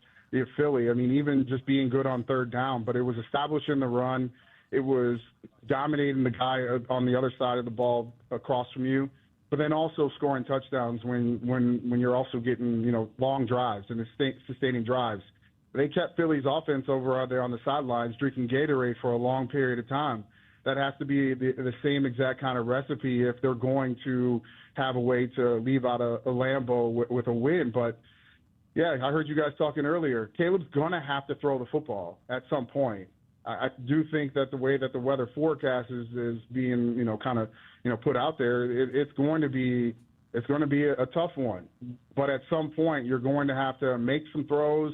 Philly. I mean, even just being good on third down, but it was establishing the run. It was dominating the guy on the other side of the ball across from you, but then also scoring touchdowns when you're also getting long drives and sustaining drives. They kept Philly's offense over there on the sidelines drinking Gatorade for a long period of time. That has to be the same exact kind of recipe if they're going to have a way to leave out a Lambeau with a win. But, yeah, I heard you guys talking earlier. Caleb's going to have to throw the football at some point. I do think that the way that the weather forecast is being, put out there, it's going to be a tough one. But at some point, you're going to have to make some throws,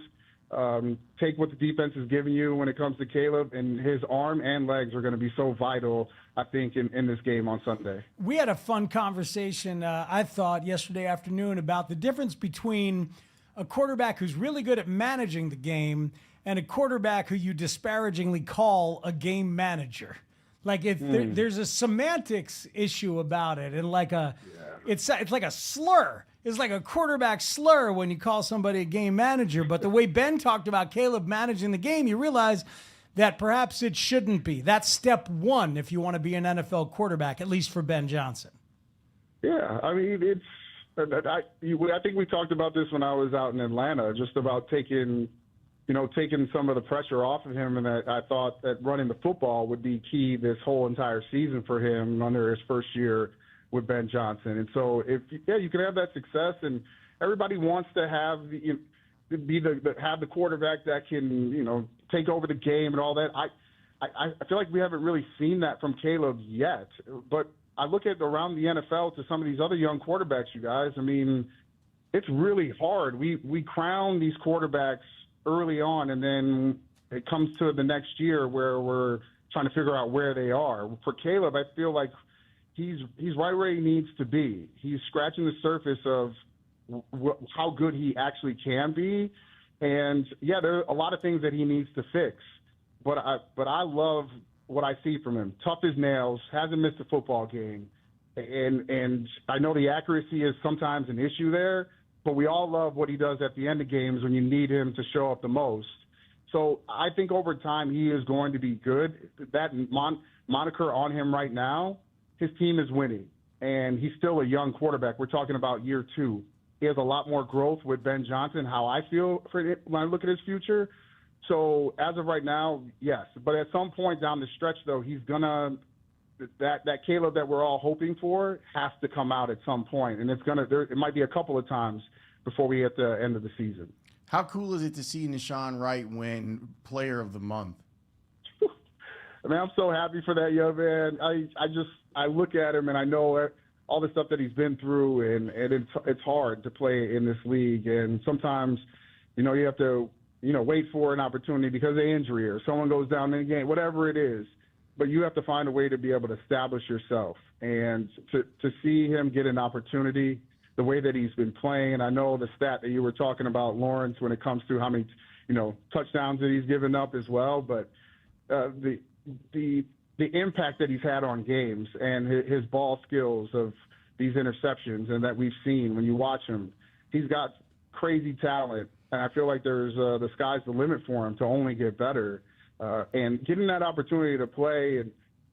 take what the defense is giving you when it comes to Caleb, and his arm and legs are going to be so vital, I think, in this game on Sunday. We had a fun conversation, I thought, yesterday afternoon about the difference between a quarterback who's really good at managing the game and a quarterback who you disparagingly call a game manager. Like there's a semantics issue about it, and it's like a slur. It's like a quarterback slur when you call somebody a game manager. But the way Ben talked about Caleb managing the game, you realize that perhaps it shouldn't be. That's step one if you want to be an NFL quarterback, at least for Ben Johnson. Yeah, I mean, I think we talked about this when I was out in Atlanta, just about taking some of the pressure off of him, and that I thought that running the football would be key this whole entire season for him under his first year with Ben Johnson. And so, you can have that success, and everybody wants to have have the quarterback that can take over the game and all that. I feel like we haven't really seen that from Caleb yet, but I look at around the NFL to some of these other young quarterbacks, you guys. I mean, it's really hard. We crown these quarterbacks early on, and then it comes to the next year where we're trying to figure out where they are. For Caleb, I feel like he's right where he needs to be. He's scratching the surface of how good he actually can be. And, yeah, there are a lot of things that he needs to fix. But I love what I see from him. Tough as nails, hasn't missed a football game. And I know the accuracy is sometimes an issue there, but we all love what he does at the end of games when you need him to show up the most. So I think over time he is going to be good. That moniker on him right now, his team is winning. And he's still a young quarterback. We're talking about year 2. He has a lot more growth with Ben Johnson, how I feel for it when I look at his future. So as of right now, yes. But at some point down the stretch, though, he's gonna that Caleb that we're all hoping for has to come out at some point, and it might be a couple of times before we hit the end of the season. How cool is it to see Nahshon Wright win Player of the Month? I mean, I'm so happy for that young man. I look at him and I know all the stuff that he's been through, and it's hard to play in this league, and sometimes you have to wait for an opportunity because of injury or someone goes down in the game, whatever it is. But you have to find a way to be able to establish yourself. And to see him get an opportunity the way that he's been playing, and I know the stat that you were talking about, Lawrence, when it comes to how many touchdowns that he's given up as well. But the impact that he's had on games and his ball skills of these interceptions and that we've seen when you watch him, he's got crazy talent. And I feel like there's the sky's the limit for him to only get better. And getting that opportunity to play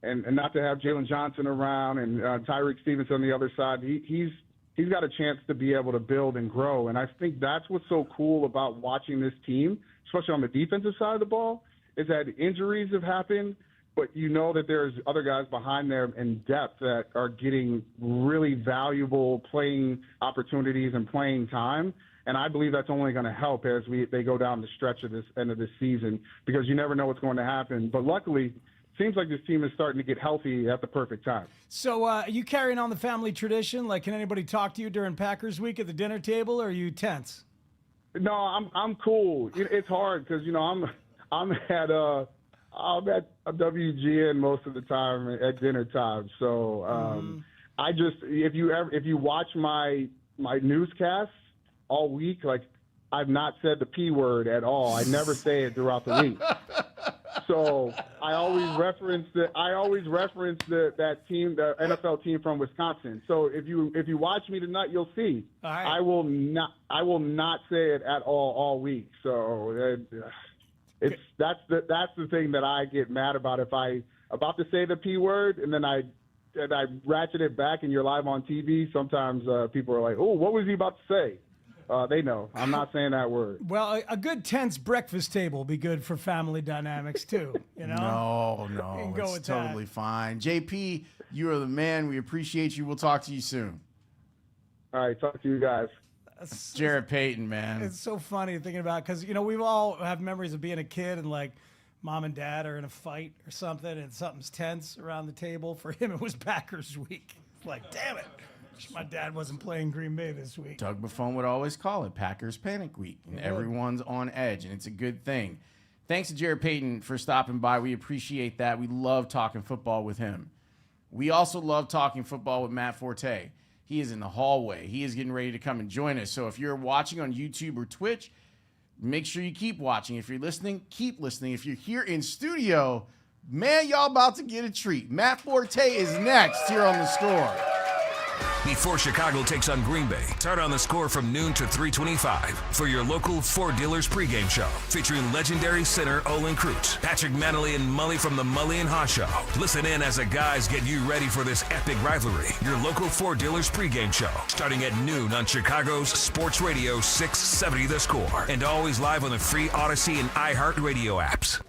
and not to have Jalen Johnson around and Tyreek Stevenson on the other side, he's got a chance to be able to build and grow. And I think that's what's so cool about watching this team, especially on the defensive side of the ball, is that injuries have happened, but you know that there's other guys behind there in depth that are getting really valuable playing opportunities and playing time. And I believe that's only going to help as they go down the stretch of this end of this season, because you never know what's going to happen. But luckily, it seems like this team is starting to get healthy at the perfect time. So are you carrying on the family tradition? Like, can anybody talk to you during Packers week at the dinner table, or are you tense? No, I'm cool. It's hard because I'm at a WGN most of the time at dinner time. So I just if you watch my newscasts all week, like, I've not said the P word at all. I never say it throughout the week. So I always reference that team, the NFL team from Wisconsin. So if you watch me tonight, you'll see. All right. I will not say it at all week. So that's the thing that I get mad about. If I about to say the P word and then I ratchet it back and you're live on TV, sometimes people are like, "Oh, what was he about to say?" They know. I'm not saying that word. Well, a good tense breakfast table will be good for family dynamics, too. No. It's totally fine. JP, you are the man. We appreciate you. We'll talk to you soon. All right. Talk to you guys. Jared Payton, man. It's so funny thinking about, because, we all have memories of being a kid and, like, mom and dad are in a fight or something and something's tense around the table. For him, it was Packers week. It's like, damn it. My dad wasn't playing Green Bay this week. Doug Buffon would always call it Packers Panic Week, and everyone's on edge, and it's a good thing. Thanks to Jared Payton for stopping by. We appreciate that. We love talking football with him. We also love talking football with Matt Forte. He is in the hallway. He is getting ready to come and join us. So if you're watching on YouTube or Twitch, make sure you keep watching. If you're listening, keep listening. If you're here in studio, man, y'all about to get a treat. Matt Forte is next here on The Score. before Chicago takes on Green Bay. Start on the score from noon to 3:25 for your local Ford dealers pregame show, featuring legendary center Olin Kreutz, Patrick Manley, and Mully from the Mully and Haugh Show. Listen in as the guys get you ready for this epic rivalry. Your local Ford dealers pregame show, starting at noon on Chicago's Sports Radio 670 The Score, and always live on the free Odyssey and iHeartRadio apps.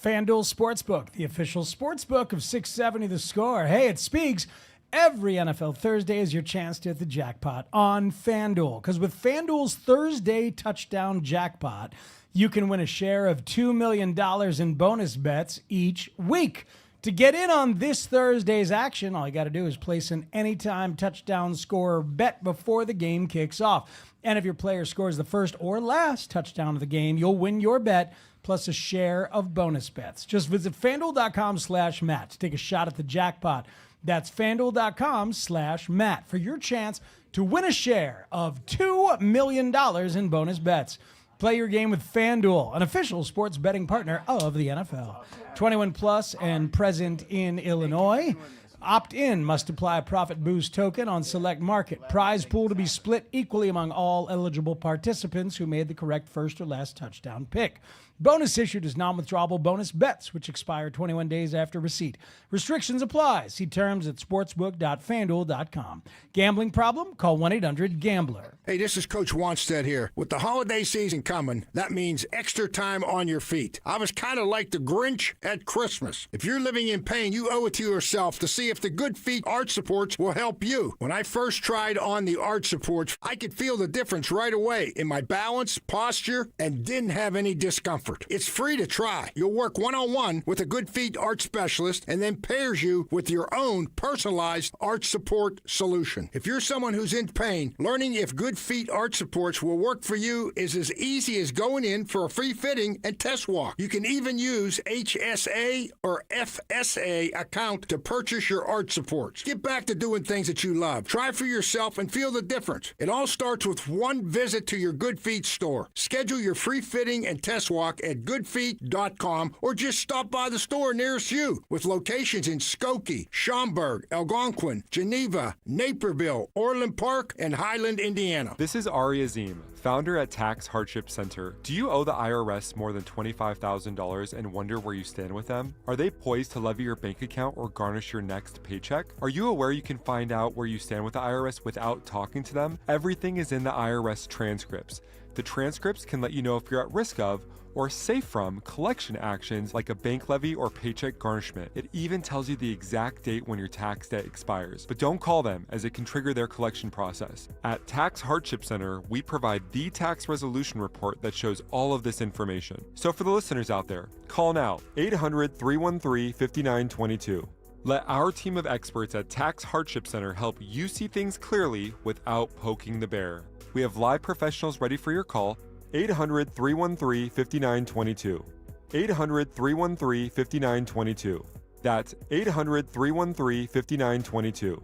FanDuel Sportsbook, the official sportsbook of 670 The Score. Hey, it's Spiegs. Every NFL Thursday is your chance to hit the jackpot on FanDuel. Because with FanDuel's Thursday touchdown jackpot, you can win a share of $2 million in bonus bets each week. To get in on this Thursday's action, all you got to do is place an anytime touchdown scorer bet before the game kicks off. And if your player scores the first or last touchdown of the game, you'll win your bet plus a share of bonus bets. Just visit FanDuel.com/Matt to take a shot at the jackpot. That's FanDuel.com/Matt for your chance to win a share of $2 million in bonus bets. Play your game with FanDuel, an official sports betting partner of the NFL. 21 plus and present in Illinois. Opt-in must apply a profit boost token on select market. Prize pool to be split equally among all eligible participants who made the correct first or last touchdown pick. Bonus issued as non-withdrawable bonus bets, which expire 21 days after receipt. Restrictions apply. See terms at sportsbook.fanduel.com. Gambling problem? Call 1-800-GAMBLER. Hey, this is Coach Wanstead here. With the holiday season coming, that means extra time on your feet. I was kind of like the Grinch at Christmas. If you're living in pain, you owe it to yourself to see if the Good Feet arch supports will help you. When I first tried on the arch supports, I could feel the difference right away in my balance, posture, and didn't have any discomfort. It's free to try. You'll work one-on-one with a Good Feet arch specialist and then pairs you with your own personalized arch support solution. If you're someone who's in pain, learning if Good Feet arch supports will work for you is as easy as going in for a free fitting and test walk. You can even use HSA or FSA account to purchase your arch supports. Get back to doing things that you love. Try for yourself and feel the difference. It all starts with one visit to your Good Feet store. Schedule your free fitting and test walk at goodfeet.com or just stop by the store nearest you with locations in Skokie, Schaumburg, Algonquin, Geneva, Naperville, Orland Park, and Highland, Indiana. This is Ari Azim, founder at Tax Hardship Center. Do you owe the IRS more than $25,000 and wonder where you stand with them? Are they poised to levy your bank account or garnish your next paycheck? Are you aware you can find out where you stand with the IRS without talking to them? Everything is in the IRS transcripts. The transcripts can let you know if you're at risk of or safe from collection actions like a bank levy or paycheck garnishment. It even tells you the exact date when your tax debt expires. But don't call them, as it can trigger their collection process. At Tax Hardship Center, we provide the tax resolution report that shows all of this information. So for the listeners out there, call now, 800-313-5922. Let our team of experts at Tax Hardship Center help you see things clearly without poking the bear. We have live professionals ready for your call, 800-313-5922. 800-313-5922. That's 800-313-5922.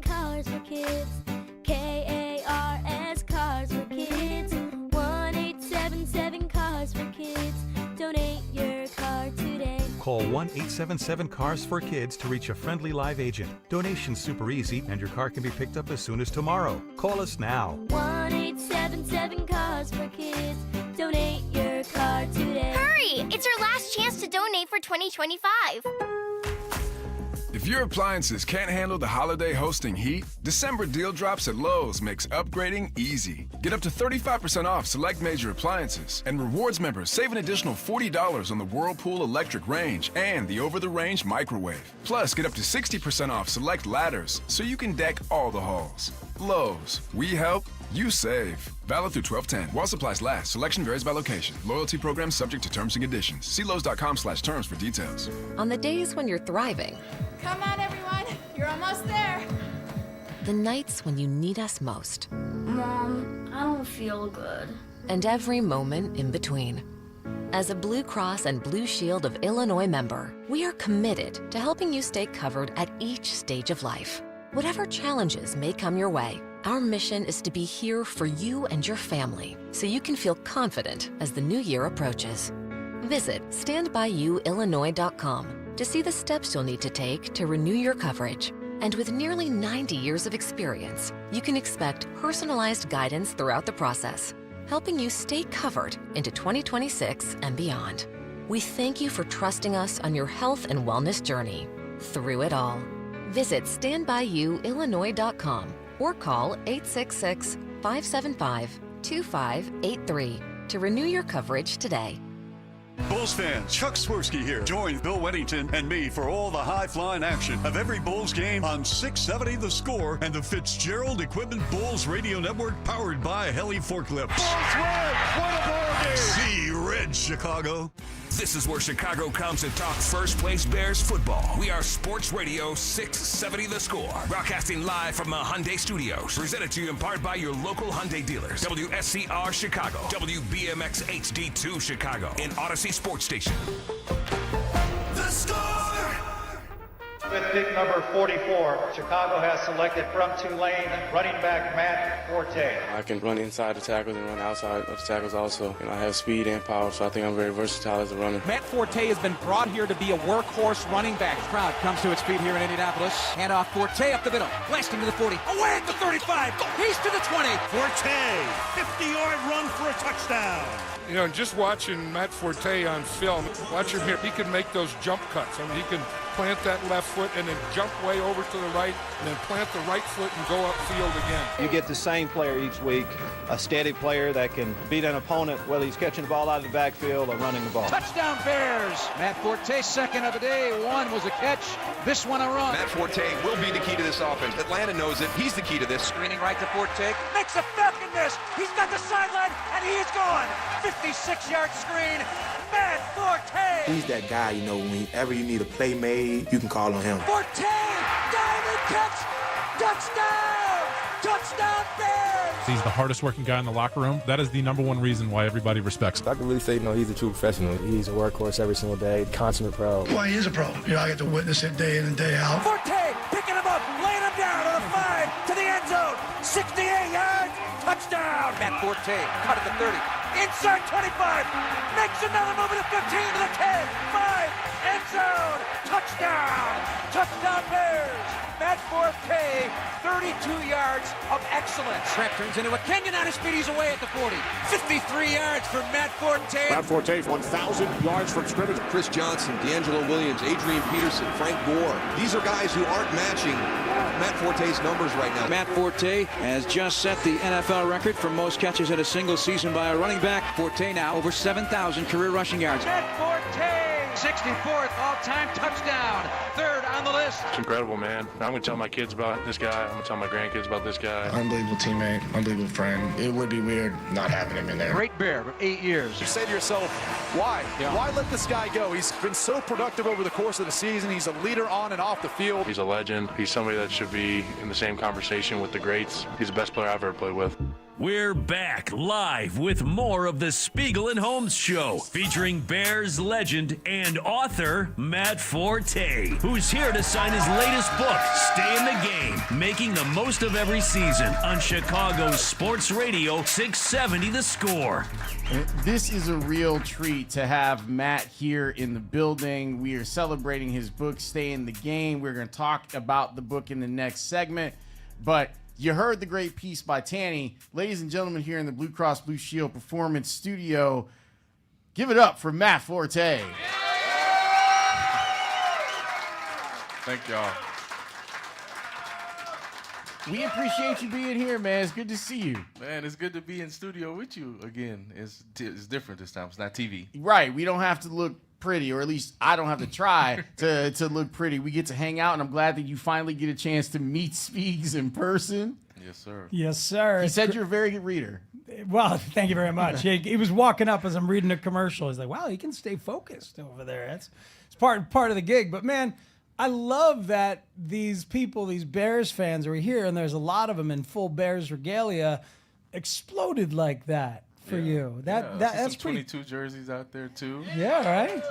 Cars for Kids. K-A-R-S, Cars for Kids. 1-877 Cars for Kids. Donate your car today. Call 1-877-CARS for Kids to reach a friendly live agent. Donation's super easy, and your car can be picked up as soon as tomorrow. Call us now. 1-877 Cars for Kids. Donate your car today. Hurry! It's our last chance to donate for 2025. If your appliances can't handle the holiday hosting heat, December deal drops at Lowe's makes upgrading easy. Get up to 35% off select major appliances, and rewards members save an additional $40 on the Whirlpool electric range and the over-the-range microwave. Plus, get up to 60% off select ladders, so you can deck all the halls. Lowe's, we help, you save. Valid through 12/10. While supplies last. Selection varies by location. Loyalty program subject to terms and conditions. See Lowe's.com/terms for details. On the days when you're thriving. Come on, everyone. You're almost there. The nights when you need us most. Mom, I don't feel good. And every moment in between. As a Blue Cross and Blue Shield of Illinois member, we are committed to helping you stay covered at each stage of life. Whatever challenges may come your way, Our mission is to be here for you and your family so you can feel confident as the new year approaches. Visit standbyouillinois.com to see the steps you'll need to take to renew your coverage. And with nearly 90 years of experience, you can expect personalized guidance throughout the process, helping you stay covered into 2026 and beyond. We thank you for trusting us on your health and wellness journey through it all. Visit standbyouillinois.com or call 866-575-2583 to renew your coverage today. Bulls fans, Chuck Swirsky here. Join Bill Weddington and me for all the high-flying action of every Bulls game on 670 The Score and the Fitzgerald Equipment Bulls Radio Network powered by Heli Forklifts. Bulls win! What a ball game! See red, Chicago. This is where Chicago comes to talk first place Bears football. We are Sports Radio 670 The Score. Broadcasting live from the Hyundai Studios. Presented to you in part by your local Hyundai dealers. WSCR Chicago. WBMX HD2 Chicago. And Odyssey Sports Station. The Score! With pick number 44, Chicago has selected from Tulane running back Matt Forte. I can run inside the tackles and run outside of the tackles also. And I have speed and power, so I think I'm very versatile as a runner. Matt Forte has been brought here to be a workhorse running back. Crowd comes to its feet here in Indianapolis. Handoff Forte up the middle, blasting to the 40, away at the 35, he's to the 20. Forte, 50-yard run for a touchdown. You know, just watching Matt Forte on film, watch him here. He can make those jump cuts. I mean, he can plant that left foot and then jump way over to the right and then plant the right foot and go upfield again. You get the same player each week, a steady player that can beat an opponent, whether he's catching the ball out of the backfield or running the ball. Touchdown Bears! Matt Forte, second of the day. One was a catch, this one a run. Matt Forte will be the key to this offense. Atlanta knows it. He's the key to this. Screening right to Forte, makes a falcon miss. He's got the sideline, and he is gone. 56-yard screen, Matt Forte! He's that guy, you know, whenever you need a play made, you can call on him. Forte, diamond catch, touchdown! Touchdown Bears! He's the hardest working guy in the locker room. That is the number one reason why everybody respects him. I can really say, he's a true professional. He's a workhorse every single day, consummate pro. Well, he is a pro. I get to witness it day in and day out. Forte, picking him up, laying him down on the 5 to the end zone. 68 yards, touchdown! Matt Forte, cut at the 30. Inside 25, makes another move at the 15 to the 10, 5, end zone, touchdown! Touchdown Bears! Matt Forte, 32 yards of excellence. Trap turns into a Kenyon on his feet, he's away at the 40. 53 yards for Matt Forte. Matt Forte, 1,000 yards from scrimmage. Chris Johnson, D'Angelo Williams, Adrian Peterson, Frank Gore. These are guys who aren't matching Matt Forte's numbers right now. Matt Forte has just set the NFL record for most catches in a single season by a running back. Forte now over 7,000 career rushing yards. Matt Forte, 64th all-time touchdown, third on the list. It's incredible, man. I'm going to tell my kids about this guy. I'm going to tell my grandkids about this guy. Unbelievable teammate, unbelievable friend. It would be weird not having him in there. Great Bear for 8 years. You say to yourself, why? Yeah. Why let this guy go? He's been so productive over the course of the season. He's a leader on and off the field. He's a legend. He's somebody that should be in the same conversation with the greats. He's the best player I've ever played with. We're back live with more of the Spiegel and Holmes Show, featuring Bears legend and author Matt Forte, who's here to sign his latest book, Stay in the Game, Making the Most of Every Season, on Chicago's Sports Radio 670 The Score. This is a real treat to have Matt here in the building. We are celebrating his book, Stay in the Game. We're going to talk about the book in the next segment, but you heard the great piece by Tanny. Ladies and gentlemen, here in the Blue Cross Blue Shield Performance Studio, give it up for Matt Forte. Thank y'all. We appreciate you being here, man. It's good to see you. Man, it's good to be in studio with you again. It's different this time. It's not TV. Right. We don't have to look pretty, or at least I don't have to try to look pretty. We get to hang out, and I'm glad that you finally get a chance to meet Speegs in person. Yes, sir. Yes, sir. He said you're a very good reader. Well, thank you very much. He was walking up as I'm reading a commercial. He's like, wow, he can stay focused over there. It's part of the gig. But, man, I love that these people, these Bears fans are here, and there's a lot of them in full Bears regalia, exploded like that for you. That's some pretty. 22 jerseys out there too. Yeah, right.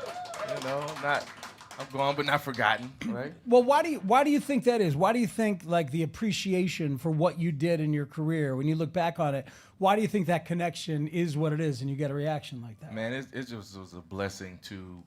I'm gone but not forgotten, right? Well, why do you think that is? Why do you think like the appreciation for what you did in your career, when you look back on it, why do you think that connection is what it is and you get a reaction like that? Man, it just was a blessing to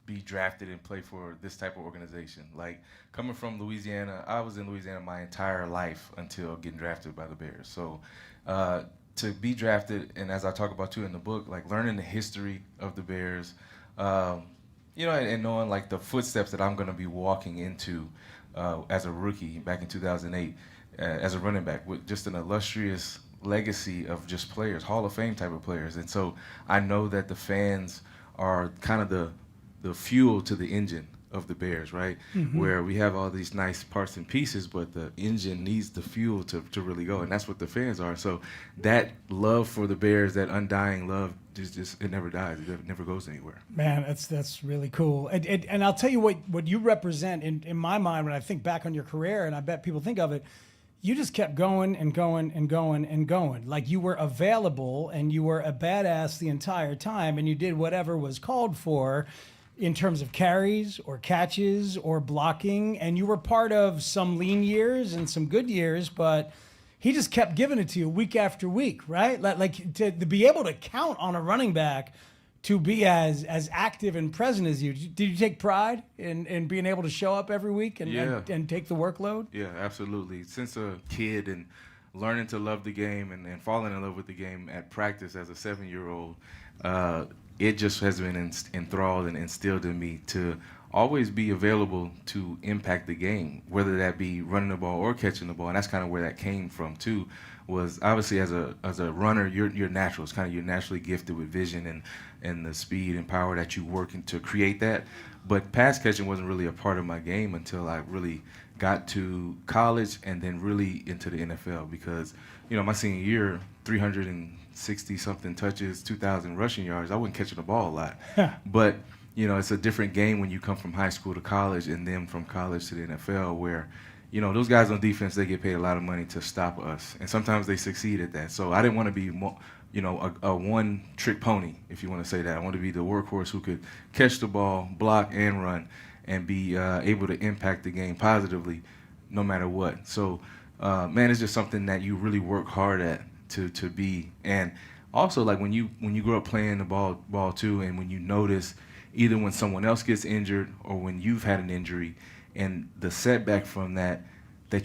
be drafted and play for this type of organization. Like, coming from Louisiana, I was in Louisiana my entire life until getting drafted by the Bears. So to be drafted, and as I talk about too in the book, like learning the history of the Bears, and knowing like the footsteps that I'm going to be walking into as a rookie back in 2008 as a running back, with just an illustrious legacy of just players, Hall of Fame type of players. And so I know that the fans are kind of the fuel to the engine of the Bears, right? Mm-hmm. Where we have all these nice parts and pieces, but the engine needs the fuel to really go, and that's what the fans are. So that love for the Bears, that undying love, just it never dies. It never goes anywhere. Man, that's really cool. And I'll tell you what you represent in my mind when I think back on your career, and I bet people think of it, you just kept going and going and going and going. Like, you were available and you were a badass the entire time, and you did whatever was called for in terms of carries or catches or blocking, and you were part of some lean years and some good years, but he just kept giving it to you week after week, right? Like to be able to count on a running back to be as active and present as you. Did you take pride in being able to show up every week and take the workload? Yeah, absolutely. Since a kid and learning to love the game and falling in love with the game at practice as a 7-year-old, it just has been enthralled and instilled in me to always be available to impact the game, whether that be running the ball or catching the ball. And that's kind of where that came from too, was obviously as a runner, you're natural. It's kind of, you're naturally gifted with vision and the speed and power that you work to create that. But pass catching wasn't really a part of my game until I really got to college and then really into the NFL, because, my senior year, 360-something touches, 2,000 rushing yards, I wasn't catching the ball a lot. But, it's a different game when you come from high school to college and then from college to the NFL, where, those guys on defense, they get paid a lot of money to stop us. And sometimes they succeed at that. So I didn't want to be, a one-trick pony, if you want to say that. I wanted to be the workhorse who could catch the ball, block, and run, and be able to impact the game positively no matter what. So, man, it's just something that you really work hard at to be. And also, like, when you grow up playing the ball too, and when you notice either when someone else gets injured or when you've had an injury, and the setback from that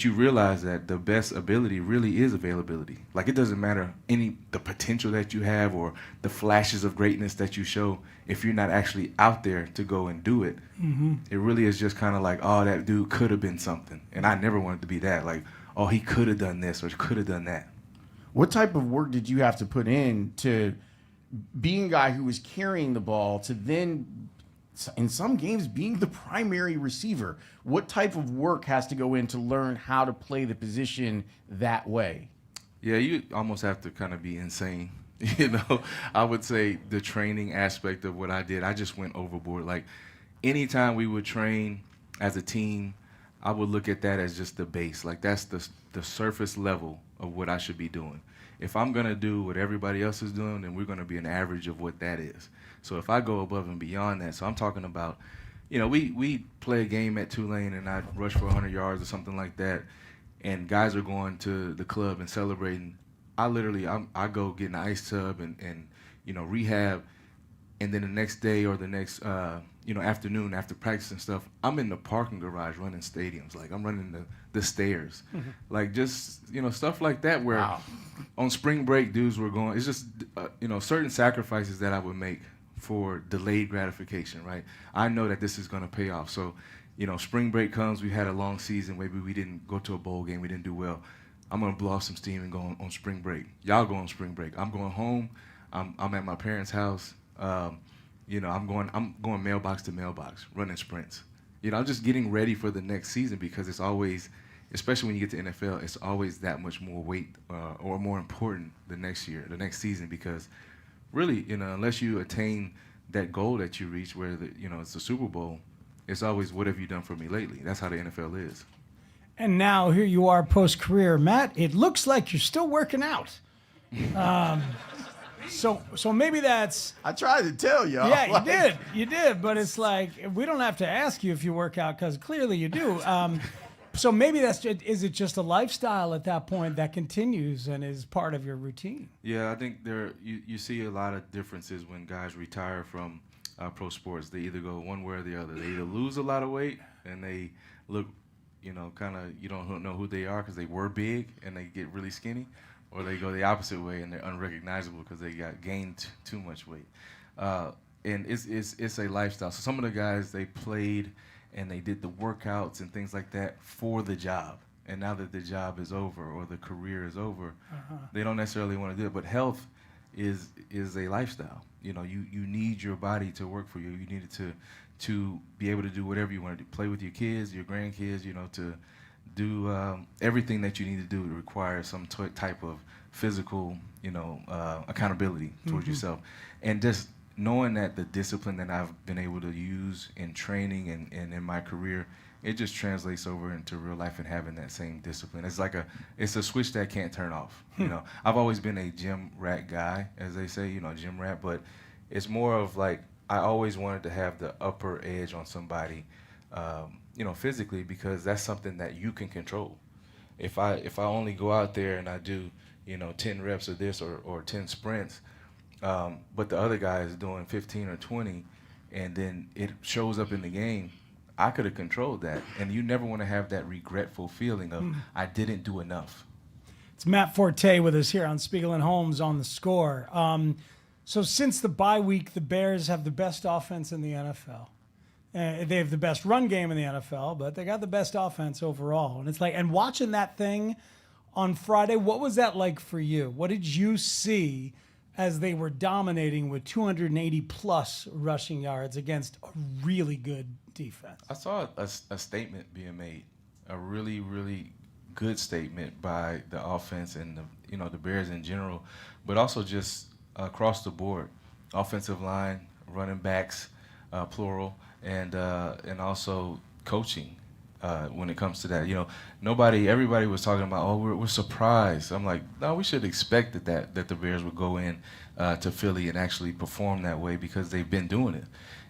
you realize that the best ability really is availability. Like, it doesn't matter the potential that you have or the flashes of greatness that you show if you're not actually out there to go and do it. Mm-hmm. It really is just kind of like, oh, that dude could have been something. And I never wanted to be that. Like, oh, he could have done this or could have done that. What type of work did you have to put in to being a guy who was carrying the ball to then, in some games, being the primary receiver? What type of work has to go in to learn how to play the position that way? Yeah, you almost have to kind of be insane. I would say the training aspect of what I did, I just went overboard. Like, anytime we would train as a team, I would look at that as just the base. Like, that's the surface level of what I should be doing. If I'm going to do what everybody else is doing, then we're going to be an average of what that is. So if I go above and beyond that, so I'm talking about, we play a game at Tulane and I rush for 100 yards or something like that, and guys are going to the club and celebrating. I go get an ice tub and rehab, and then the next day or the next afternoon after practice and stuff, I'm in the parking garage running stadiums. Like, I'm running the stairs. Mm-hmm. Like, just stuff like that, where on spring break dudes were going. It's just certain sacrifices that I would make for delayed gratification, right? I know that this is going to pay off. So, spring break comes, we had a long season, maybe we didn't go to a bowl game, we didn't do well. I'm going to blow off some steam and go on spring break. Y'all go on spring break. I'm going home. I'm at my parents' house. I'm going mailbox to mailbox, running sprints. I'm just getting ready for the next season, because it's always, especially when you get to NFL, it's always that much more weight or more important the next year, the next season, because really, unless you attain that goal that you reach, where it's the Super Bowl, it's always, what have you done for me lately? That's how the NFL is. And now here you are post-career. Matt, it looks like you're still working out. So maybe that's. I tried to tell y'all. Yeah, you did. But it's like we don't have to ask you if you work out because clearly you do. So maybe is it just a lifestyle at that point that continues and is part of your routine? Yeah, I think you see a lot of differences when guys retire from pro sports. They either go one way or the other. They either lose a lot of weight and they look, kind of you don't know who they are because they were big and they get really skinny, or they go the opposite way and they're unrecognizable because they got gained too much weight. And it's a lifestyle. So some of the guys, they played and they did the workouts and things like that for the job. And now that the job is over or the career is over, they don't necessarily want to do it. But health is a lifestyle. You need your body to work for you. You need it to be able to do whatever you want to do. Play with your kids, your grandkids, to do everything that you need to do. It requires some type of physical, accountability towards yourself. And just knowing that the discipline that I've been able to use in training and in my career, it just translates over into real life and having that same discipline. It's a switch that can't turn off. I've always been a gym rat guy, as they say, gym rat, but it's more of like I always wanted to have the upper edge on somebody, physically, because that's something that you can control. If I only go out there and I do, 10 reps of this or 10 sprints, but the other guy is doing 15 or 20, and then it shows up in the game, I could have controlled that. And you never want to have that regretful feeling of, I didn't do enough. It's Matt Forte with us here on Spiegel and Holmes on The Score. So since the bye week, the Bears have the best offense in the NFL. They have the best run game in the NFL, but they got the best offense overall. And it's like, and watching that thing on Friday, what was that like for you? What did you see as they were dominating with 280 plus rushing yards against a really good defense? I saw a statement being made, a really, really good statement by the offense and the Bears in general, but also just across the board, offensive line, running backs, plural, and also coaching. When it comes to that, everybody was talking about, oh, we're surprised. I'm like, no, we should expect that the Bears would go in to Philly and actually perform that way because they've been doing it,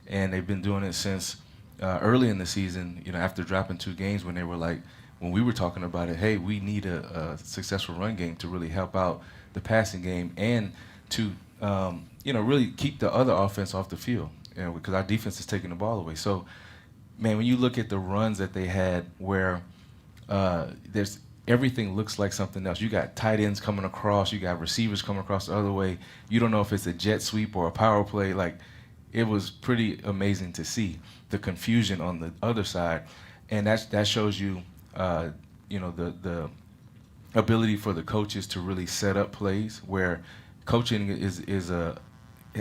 and they've been doing it since early in the season. After dropping 2 games when they were like, when we were talking about it, hey, we need a successful run game to really help out the passing game and to really keep the other offense off the field, because our defense is taking the ball away. So, man, when you look at the runs that they had where everything looks like something else. You got tight ends coming across. You got receivers coming across the other way. You don't know if it's a jet sweep or a power play. Like, it was pretty amazing to see the confusion on the other side. And that shows you, the ability for the coaches to really set up plays where coaching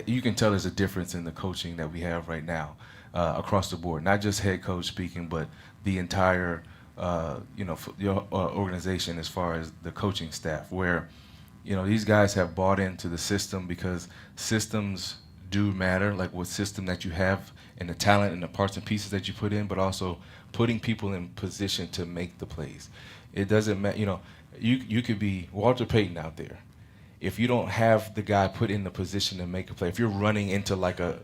you can tell there's a difference in the coaching that we have right now. Across the board, not just head coach speaking, but the entire, organization as far as the coaching staff, where, these guys have bought into the system because systems do matter, like what system that you have and the talent and the parts and pieces that you put in, but also putting people in position to make the plays. It doesn't matter, you could be Walter Payton out there. If you don't have the guy put in the position to make a play, if you're running into like a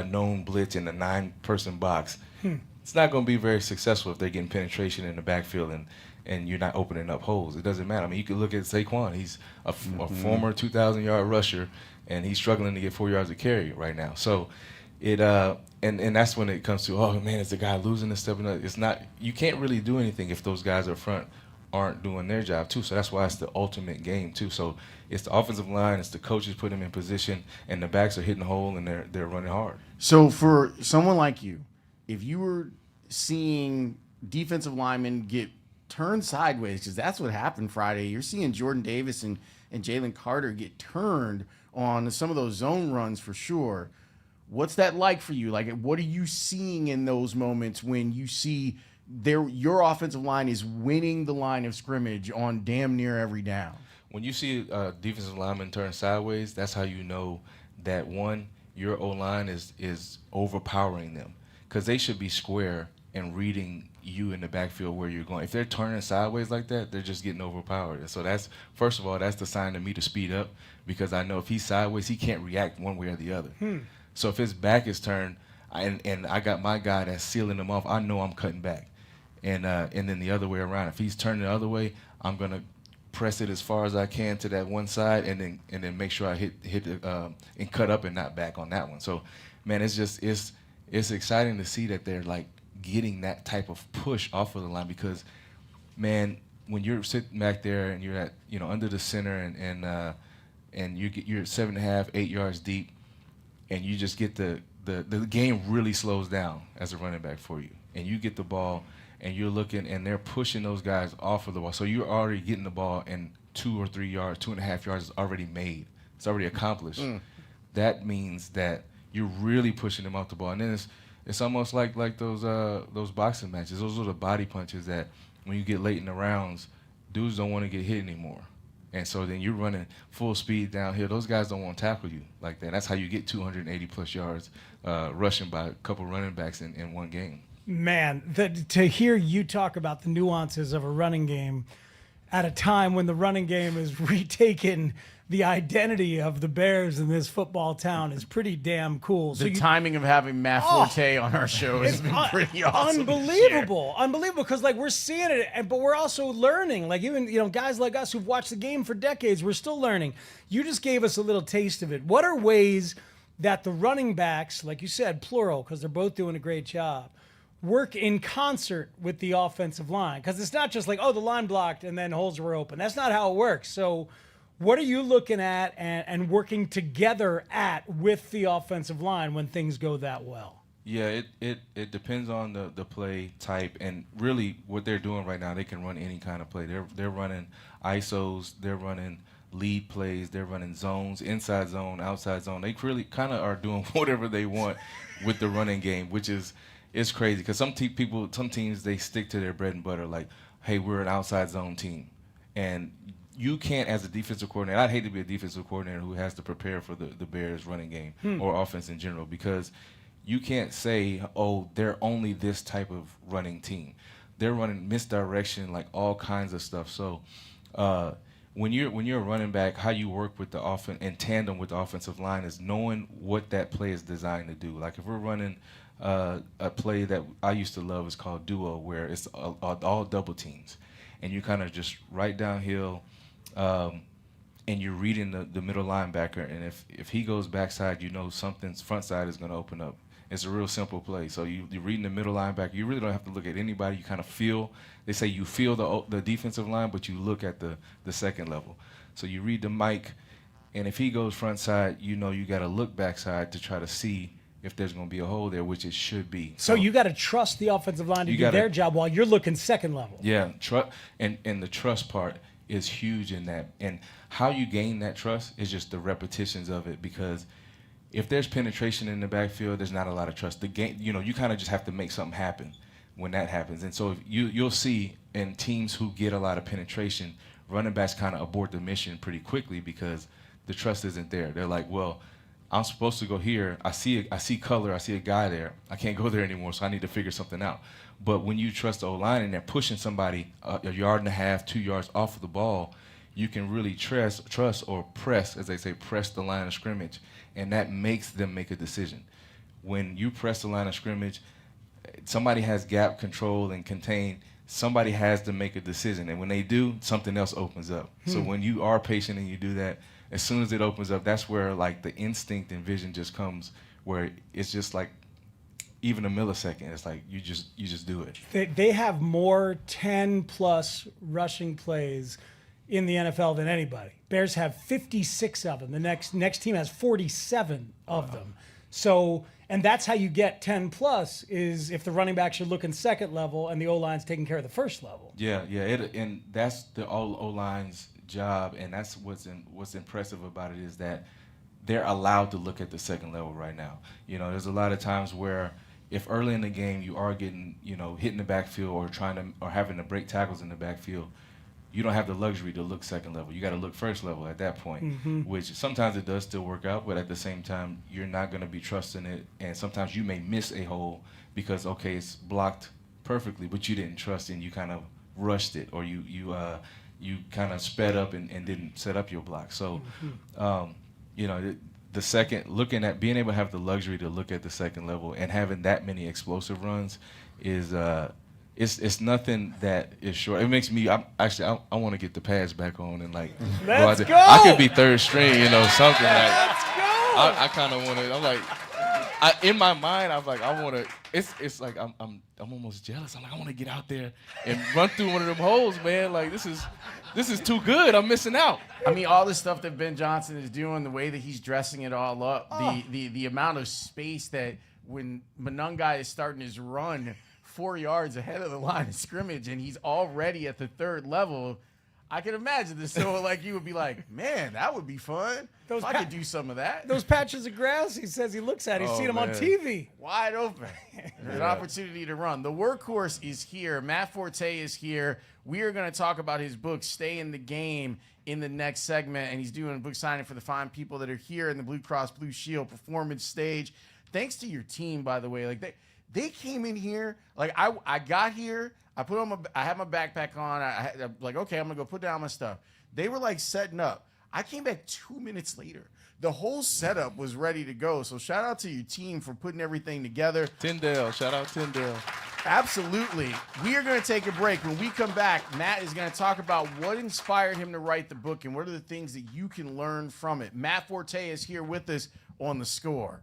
known blitz in a 9-person box, it's not going to be very successful if they're getting penetration in the backfield and you're not opening up holes. It doesn't matter. I mean, you could look at Saquon. He's a former 2,000-yard rusher, and he's struggling to get 4 yards of carry right now. So and that's when it comes to, oh, man, is the guy losing and stepping up? It's not. You can't really do anything if those guys up front aren't doing their job too. So that's why it's the ultimate game too. So it's the offensive line, it's the coaches putting them in position, and the backs are hitting the hole and they're running hard. So for someone like you, if you were seeing defensive linemen get turned sideways, because that's what happened Friday, you're seeing Jordan Davis and Jalen Carter get turned on some of those zone runs for sure. What's that like for you? Like, what are you seeing in those moments when you see your offensive line is winning the line of scrimmage on damn near every down? When you see a defensive lineman turn sideways, that's how you know that, one, your O-line is overpowering them, because they should be square and reading you in the backfield where you're going. If they're turning sideways like that, they're just getting overpowered. And so that's, first of all, that's the sign to me to speed up, because I know if he's sideways, he can't react one way or the other. So if his back is turned and I got my guy that's sealing him off, I know I'm cutting back. And then the other way around, if he's turning the other way, I'm going to press it as far as I can to that one side, and then make sure I hit the, and cut up and not back on that one. So, man, it's exciting to see that they're like getting that type of push off of the line, because, man, when you're sitting back there and you're at, under the center and you're 7.5, 8 yards deep, and you just get the game really slows down as a running back for you, and you get the ball and you're looking and they're pushing those guys off of the ball, so you're already getting the ball and 2 or 3 yards, 2.5 yards is already made. It's already accomplished. That means that you're really pushing them off the ball, and then it's almost like those boxing matches. Those are the body punches that when you get late in the rounds, dudes don't want to get hit anymore. And so then you're running full speed downhill. Those guys don't want to tackle you like that. That's how you get 280-plus yards rushing by a couple running backs in one game. Man, to hear you talk about the nuances of a running game at a time when the running game is retaking the identity of the Bears in this football town is pretty damn cool. The timing of having Matt Forte on our show has been pretty awesome. Unbelievable. Unbelievable, because like we're seeing it, but we're also learning. Like even guys like us who've watched the game for decades, we're still learning. You just gave us a little taste of it. What are ways that the running backs, like you said, plural, because they're both doing a great job, work in concert with the offensive line? Because it's not just like, oh, the line blocked and then holes were open. That's not how it works. So what are you looking at and working together at with the offensive line when things go that well? Yeah, it depends on the play type, and really what they're doing right now, they can run any kind of play. They're running ISOs, they're running lead plays, they're running zones, inside zone, outside zone. They really kind of are doing whatever they want with the running game, which is it's crazy, because some teams, they stick to their bread and butter, like, hey, we're an outside zone team. And you can't, as a defensive coordinator, I'd hate to be a defensive coordinator who has to prepare for the Bears running game or offense in general, because you can't say, oh, they're only this type of running team. They're running misdirection, like all kinds of stuff. So when you're a running back, how you work with the offense in tandem with the offensive line is knowing what that play is designed to do. Like if we're running a play that I used to love is called duo, where it's all double teams, and you kind of just right downhill, and you're reading the middle linebacker, and if he goes backside, something's front side is going to open up. It's a real simple play. So you're reading the middle linebacker. You really don't have to look at anybody. You kind of feel. They say you feel the defensive line, but you look at the second level. So you read the mic, and if he goes front side, you got to look backside to try to see if there's going to be a hole there, which it should be. So you got to trust the offensive line to do their job while you're looking second level. Yeah, and the trust part is huge in that. And how you gain that trust is just the repetitions of it, because if there's penetration in the backfield, there's not a lot of trust. The game, you kind of just have to make something happen when that happens. And so you'll see in teams who get a lot of penetration, running backs kind of abort the mission pretty quickly because the trust isn't there. They're like, well, I'm supposed to go here. I see color. I see a guy there. I can't go there anymore, so I need to figure something out. But when you trust the O-line and they're pushing somebody a yard and a half, 2 yards off of the ball, you can really trust or press, as they say, press the line of scrimmage, and that makes them make a decision. When you press the line of scrimmage, somebody has gap control and contain. Somebody has to make a decision, and when they do, something else opens up. So when you are patient and you do that, as soon as it opens up, that's where like the instinct and vision just comes, where it's just like even a millisecond. It's like you just do it. They have more 10-plus rushing plays in the NFL than anybody. Bears have 56 of them. The next team has 47 of them. So, and that's how you get 10-plus is if the running backs are looking second level and the O-line's taking care of the first level. Yeah, and that's the O-line's job, and that's what's impressive about it is that they're allowed to look at the second level right now. There's a lot of times where if early in the game you are getting, hitting the backfield or having to break tackles in the backfield, you don't have the luxury to look second level. You got to look first level at that point, which sometimes it does still work out, but at the same time, you're not going to be trusting it, and sometimes you may miss a hole because, okay, it's blocked perfectly, but you didn't trust it and you kind of rushed it, or you kind of sped up and didn't set up your block. So, the second, looking at being able to have the luxury to look at the second level and having that many explosive runs is it's nothing that is short. It makes me I want to get the pads back on and like Let's go. go. I could be third string, something like. Let's go. I kind of want to. I'm like, in my mind, I'm like, I want to. It's like I'm almost jealous. I'm like, I want to get out there and run through one of them holes, man. Like this is too good. I'm missing out. I mean, all the stuff that Ben Johnson is doing, the way that he's dressing it all up, the amount of space that when Monangai is starting his run 4 yards ahead of the line of scrimmage and he's already at the third level, I can imagine this. So like you would be like, man, that would be fun. If I could do some of that. Those patches of grass he says he looks at. He's seen them on TV. Wide open. An opportunity to run. The workhorse is here. Matt Forte is here. We are going to talk about his book, Stay in the Game, in the next segment. And he's doing a book signing for the fine people that are here in the Blue Cross Blue Shield performance stage. Thanks to your team, by the way. Like they came in here. Like I got here. I had my backpack on. I'm like, okay, I'm going to go put down my stuff. They were like setting up. I came back 2 minutes later. The whole setup was ready to go. So shout out to your team for putting everything together. Tyndale, shout out Tyndale. Absolutely. We are going to take a break. When we come back, Matt is going to talk about what inspired him to write the book and what are the things that you can learn from it. Matt Forte is here with us on The Score.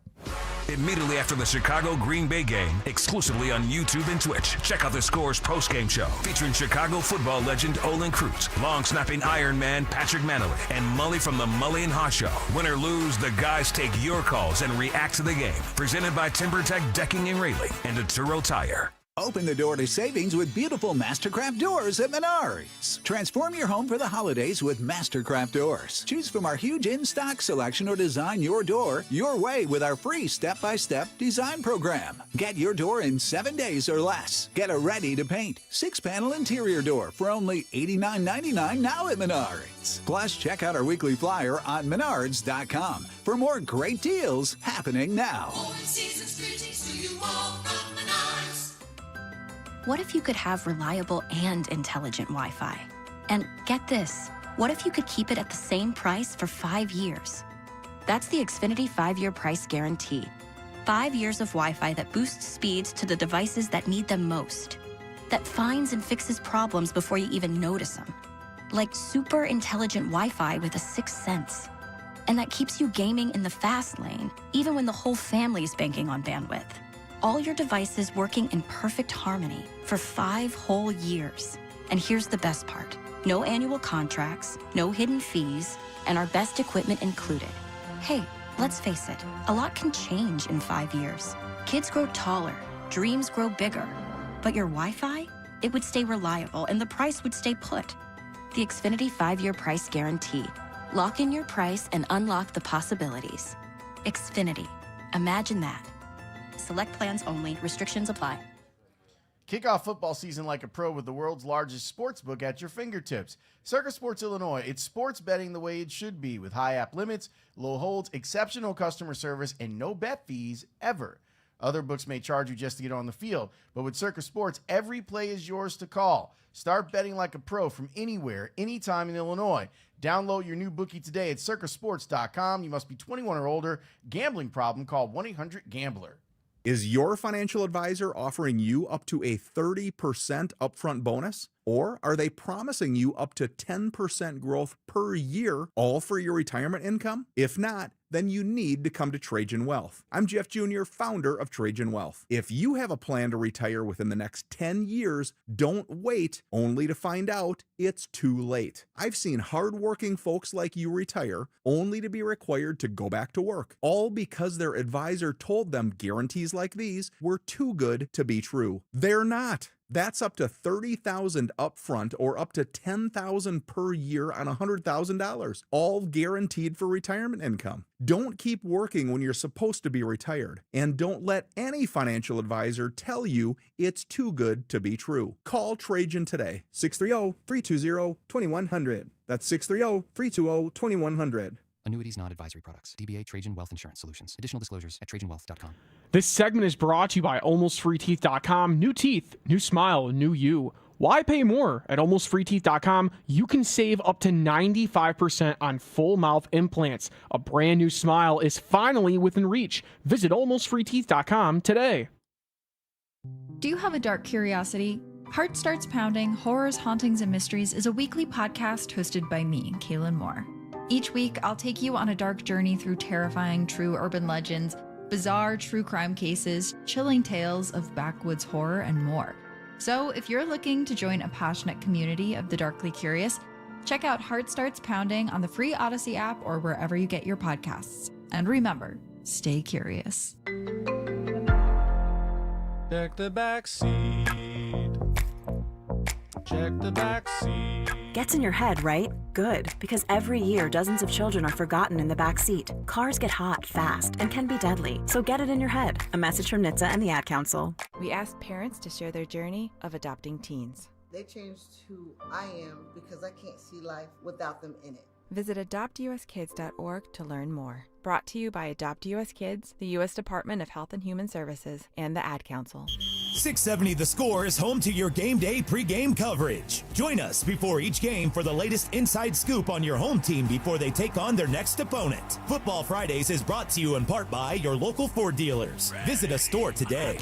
Immediately after the Chicago-Green Bay game, exclusively on YouTube and Twitch, check out The Score's post-game show featuring Chicago football legend Olin Kreutz, long-snapping Iron Man Patrick Manley, and Mully from the Mully and Haugh Show. Win or lose, the guys take your calls and react to the game. Presented by TimberTech Decking and Railing and Turo Tire. Open the door to savings with beautiful Mastercraft doors at Menards. Transform your home for the holidays with Mastercraft doors. Choose from our huge in-stock selection or design your door your way with our free step-by-step design program. Get your door in 7 days or less. Get a ready-to-paint 6-panel interior door for only $89.99 now at Menards. Plus, check out our weekly flyer on Menards.com for more great deals happening now. What if you could have reliable and intelligent Wi-Fi? And get this, what if you could keep it at the same price for 5 years? That's the Xfinity 5-year price guarantee. 5 years of Wi-Fi that boosts speeds to the devices that need them most. That finds and fixes problems before you even notice them. Like super intelligent Wi-Fi with a 6th sense. And that keeps you gaming in the fast lane, even when the whole family is banking on bandwidth. All your devices working in perfect harmony for 5 whole years. And here's the best part. No annual contracts, no hidden fees, and our best equipment included. Hey, let's face it, a lot can change in 5 years. Kids grow taller, dreams grow bigger. But your Wi-Fi? It would stay reliable and the price would stay put. The Xfinity 5-year price guarantee. Lock in your price and unlock the possibilities. Xfinity. Imagine that. Select plans only. Restrictions apply. Kick off football season like a pro with the world's largest sports book at your fingertips. Circa Sports Illinois. It's sports betting the way it should be with high app limits, low holds, exceptional customer service, and no bet fees ever. Other books may charge you just to get on the field, but with Circa Sports, every play is yours to call. Start betting like a pro from anywhere, anytime in Illinois. Download your new bookie today at circasports.com. You must be 21 or older. Gambling problem? Call 1-800-GAMBLER. Is your financial advisor offering you up to a 30% upfront bonus? Or are they promising you up to 10% growth per year, all for your retirement income? If not, then you need to come to Trajan Wealth. I'm Jeff Jr., founder of Trajan Wealth. If you have a plan to retire within the next 10 years, don't wait only to find out it's too late. I've seen hardworking folks like you retire only to be required to go back to work, all because their advisor told them guarantees like these were too good to be true. They're not. That's up to $30,000 upfront or up to $10,000 per year on $100,000, all guaranteed for retirement income. Don't keep working when you're supposed to be retired, and don't let any financial advisor tell you it's too good to be true. Call Trajan today, 630-320-2100. That's 630-320-2100. Annuities, non-advisory products. DBA Trajan Wealth Insurance Solutions. Additional disclosures at TrajanWealth.com. This segment is brought to you by AlmostFreeTeeth.com. New teeth, new smile, new you. Why pay more? At AlmostFreeTeeth.com, you can save up to 95% on full mouth implants. A brand new smile is finally within reach. Visit AlmostFreeTeeth.com today. Do you have a dark curiosity? Heart Starts Pounding, Horrors, Hauntings, and Mysteries is a weekly podcast hosted by me, Kaylin Moore. Each week, I'll take you on a dark journey through terrifying true urban legends, bizarre true crime cases, chilling tales of backwoods horror, and more. So if you're looking to join a passionate community of the darkly curious, check out Heart Starts Pounding on the free Odyssey app or wherever you get your podcasts. And remember, stay curious. Check the back seat. Check the back seat. Gets in your head, right? Good, because every year dozens of children are forgotten in the back seat. Cars get hot fast and can be deadly, so get it in your head. A message from NHTSA and the Ad Council. We asked parents to share their journey of adopting teens. They changed who I am because I can't see life without them in it. Visit adoptuskids.org to learn more. Brought to you by Adopt US Kids, the U.S. Department of Health and Human Services, and the Ad Council. 670 The Score is home to your game day pregame coverage. Join us before each game for the latest inside scoop on your home team before they take on their next opponent. Football Fridays is brought to you in part by your local Ford dealers. Visit a store today.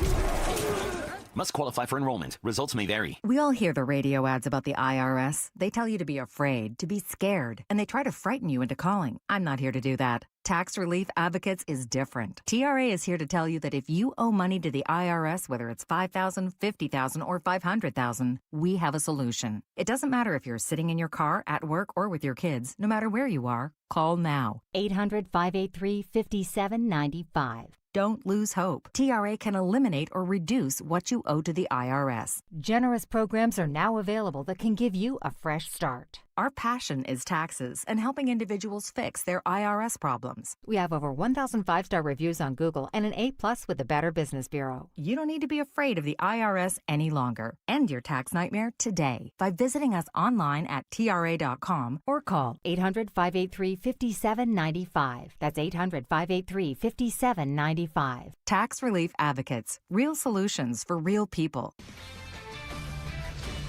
Must qualify for enrollment. Results may vary. We all hear the radio ads about the IRS. They tell you to be afraid, to be scared, and they try to frighten you into calling. I'm not here to do that. Tax Relief Advocates is different. TRA is here to tell you that if you owe money to the IRS, whether it's $5,000, $50,000, or $500,000, we have a solution. It doesn't matter if you're sitting in your car, at work, or with your kids. No matter where you are, call now. 800-583-5795. Don't lose hope. TRA can eliminate or reduce what you owe to the IRS. Generous programs are now available that can give you a fresh start. Our passion is taxes and helping individuals fix their IRS problems. We have over 1,000 5-star reviews on Google and an A+ with the Better Business Bureau. You don't need to be afraid of the IRS any longer. End your tax nightmare today by visiting us online at TRA.com or call 800-583-5795. That's 800-583-5795. Tax Relief Advocates. Real solutions for real people.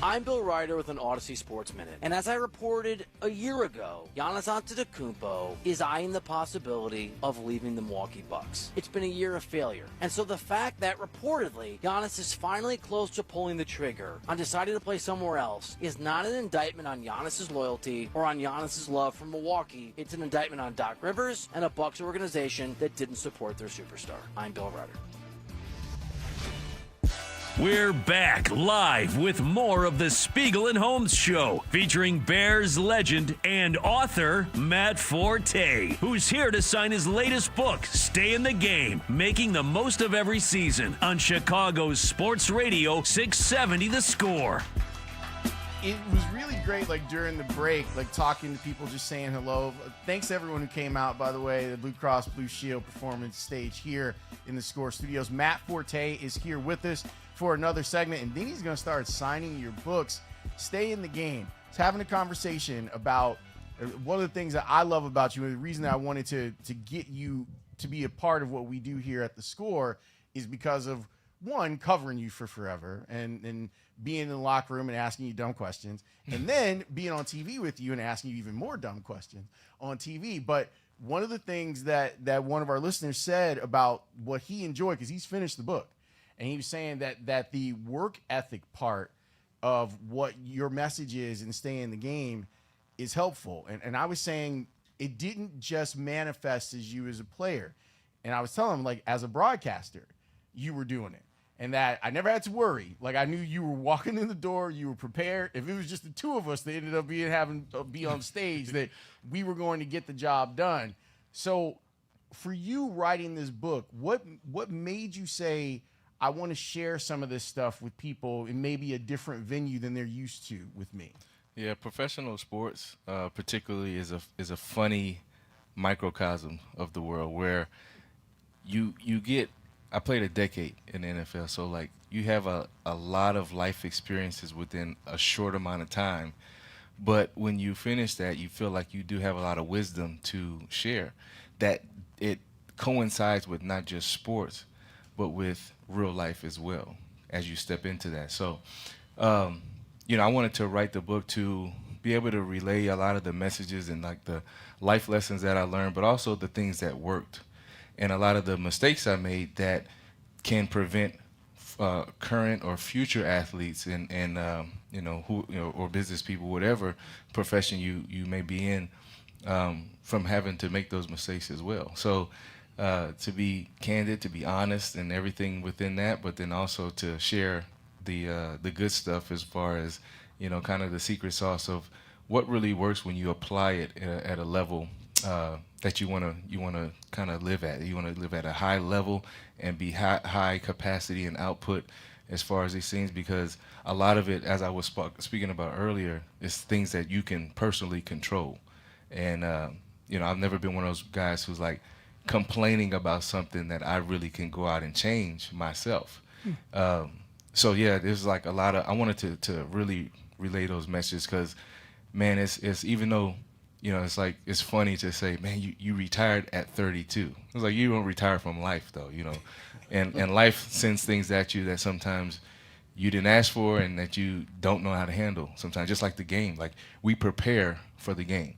I'm Bill Ryder with an Odyssey Sports Minute, and as I reported a year ago, Giannis Antetokounmpo is eyeing the possibility of leaving the Milwaukee Bucks. It's been a year of failure, and so the fact that reportedly Giannis is finally close to pulling the trigger on deciding to play somewhere else is not an indictment on Giannis's loyalty or on Giannis's love for Milwaukee. It's an indictment on Doc Rivers and a Bucks organization that didn't support their superstar. I'm Bill Ryder. We're back live with more of the Spiegel and Holmes Show, featuring Bears legend and author Matt Forte, who's here to sign his latest book, Stay in the Game, Making the Most of Every Season, on Chicago's Sports Radio 670 The Score. It was really great, like, during the break, like, talking to people, just saying hello. Thanks to everyone who came out, by the way, the Blue Cross Blue Shield performance stage here in the Score Studios. Matt Forte is here with us for another segment, and then he's going to start signing your books. Stay in the game. He's having a conversation about one of the things that I love about you, and the reason that I wanted to get you to be a part of what we do here at the Score is because of, one, covering you for forever and being in the locker room and asking you dumb questions, and then being on TV with you and asking you even more dumb questions on TV. But one of the things that one of our listeners said about what he enjoyed, because he's finished the book, and he was saying that the work ethic part of what your message is and stay in the game is helpful. And I was saying it didn't just manifest as you as a player. And I was telling him, like, as a broadcaster, you were doing it. And that I never had to worry. Like, I knew you were walking in the door, you were prepared. If it was just the two of us that ended up be on stage, that we were going to get the job done. So for you writing this book, what made you say, I want to share some of this stuff with people in maybe a different venue than they're used to with me? Yeah, professional sports particularly is a funny microcosm of the world where you get, I played a decade in the NFL, so like you have a lot of life experiences within a short amount of time. But when you finish that, you feel like you do have a lot of wisdom to share. That it coincides with not just sports, but with real life as well as you step into that. So, I wanted to write the book to be able to relay a lot of the messages and like the life lessons that I learned, but also the things that worked and a lot of the mistakes I made that can prevent current or future athletes and or business people, whatever profession you may be in, from having to make those mistakes as well. So to be candid, to be honest, and everything within that, but then also to share the good stuff as far as kind of the secret sauce of what really works when you apply it at a level that you want to kind of live at. You want to live at a high level and be high capacity and output as far as these things, because a lot of it, as I was speaking about earlier, is things that you can personally control. And I've never been one of those guys who's like complaining about something that I really can go out and change myself. So yeah, there's like a lot of, I wanted to really relay those messages, because man, it's even though it's like, it's funny to say, man, you retired at 32. It's like, you don't retire from life though, and life sends things at you that sometimes you didn't ask for and that you don't know how to handle sometimes, just like the game. Like, we prepare for the game,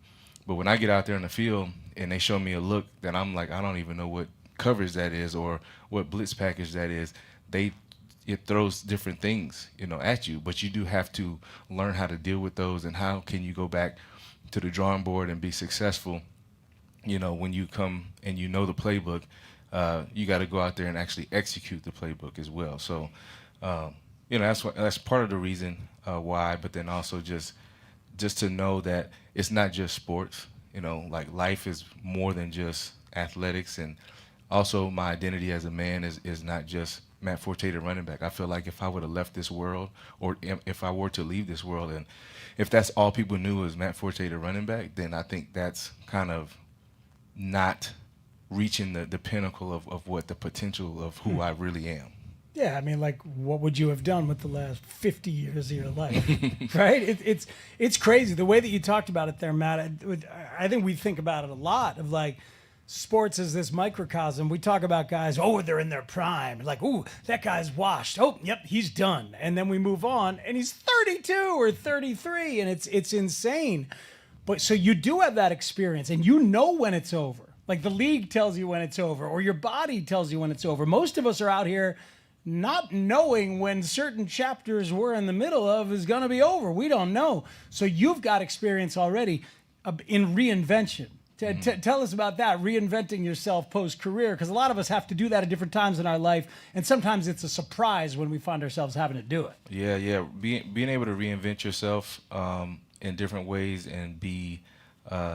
but when I get out there in the field and they show me a look that I'm like, I don't even know what coverage that is or what blitz package that is, it throws different things, at you, but you do have to learn how to deal with those, and how can you go back to the drawing board and be successful. When you come and the playbook, you got to go out there and actually execute the playbook as well. So, that's part of the reason why. But then also just to know that it's not just sports. Like, life is more than just athletics, and also my identity as a man is not just Matt Forte, the running back. I feel like if I would have left this world, or if I were to leave this world, and if that's all people knew was Matt Forte, the running back, then I think that's kind of not reaching the pinnacle of what the potential of who I really am. Yeah, I mean, like, what would you have done with the last 50 years of your life, right? It's crazy. The way that you talked about it there, Matt, I think we think about it a lot, of like, sports is this microcosm. We talk about guys, they're in their prime. Like, ooh, that guy's washed. Oh, yep, he's done. And then we move on, and he's 32 or 33, and it's insane. But so you do have that experience, and you know when it's over. Like, the league tells you when it's over, or your body tells you when it's over. Most of us are out here not knowing when certain chapters we're in the middle of is going to be over. We don't know. So you've got experience already in reinvention. Tell us about that, reinventing yourself post-career, because a lot of us have to do that at different times in our life, and sometimes it's a surprise when we find ourselves having to do it. Yeah. Being able to reinvent yourself in different ways and be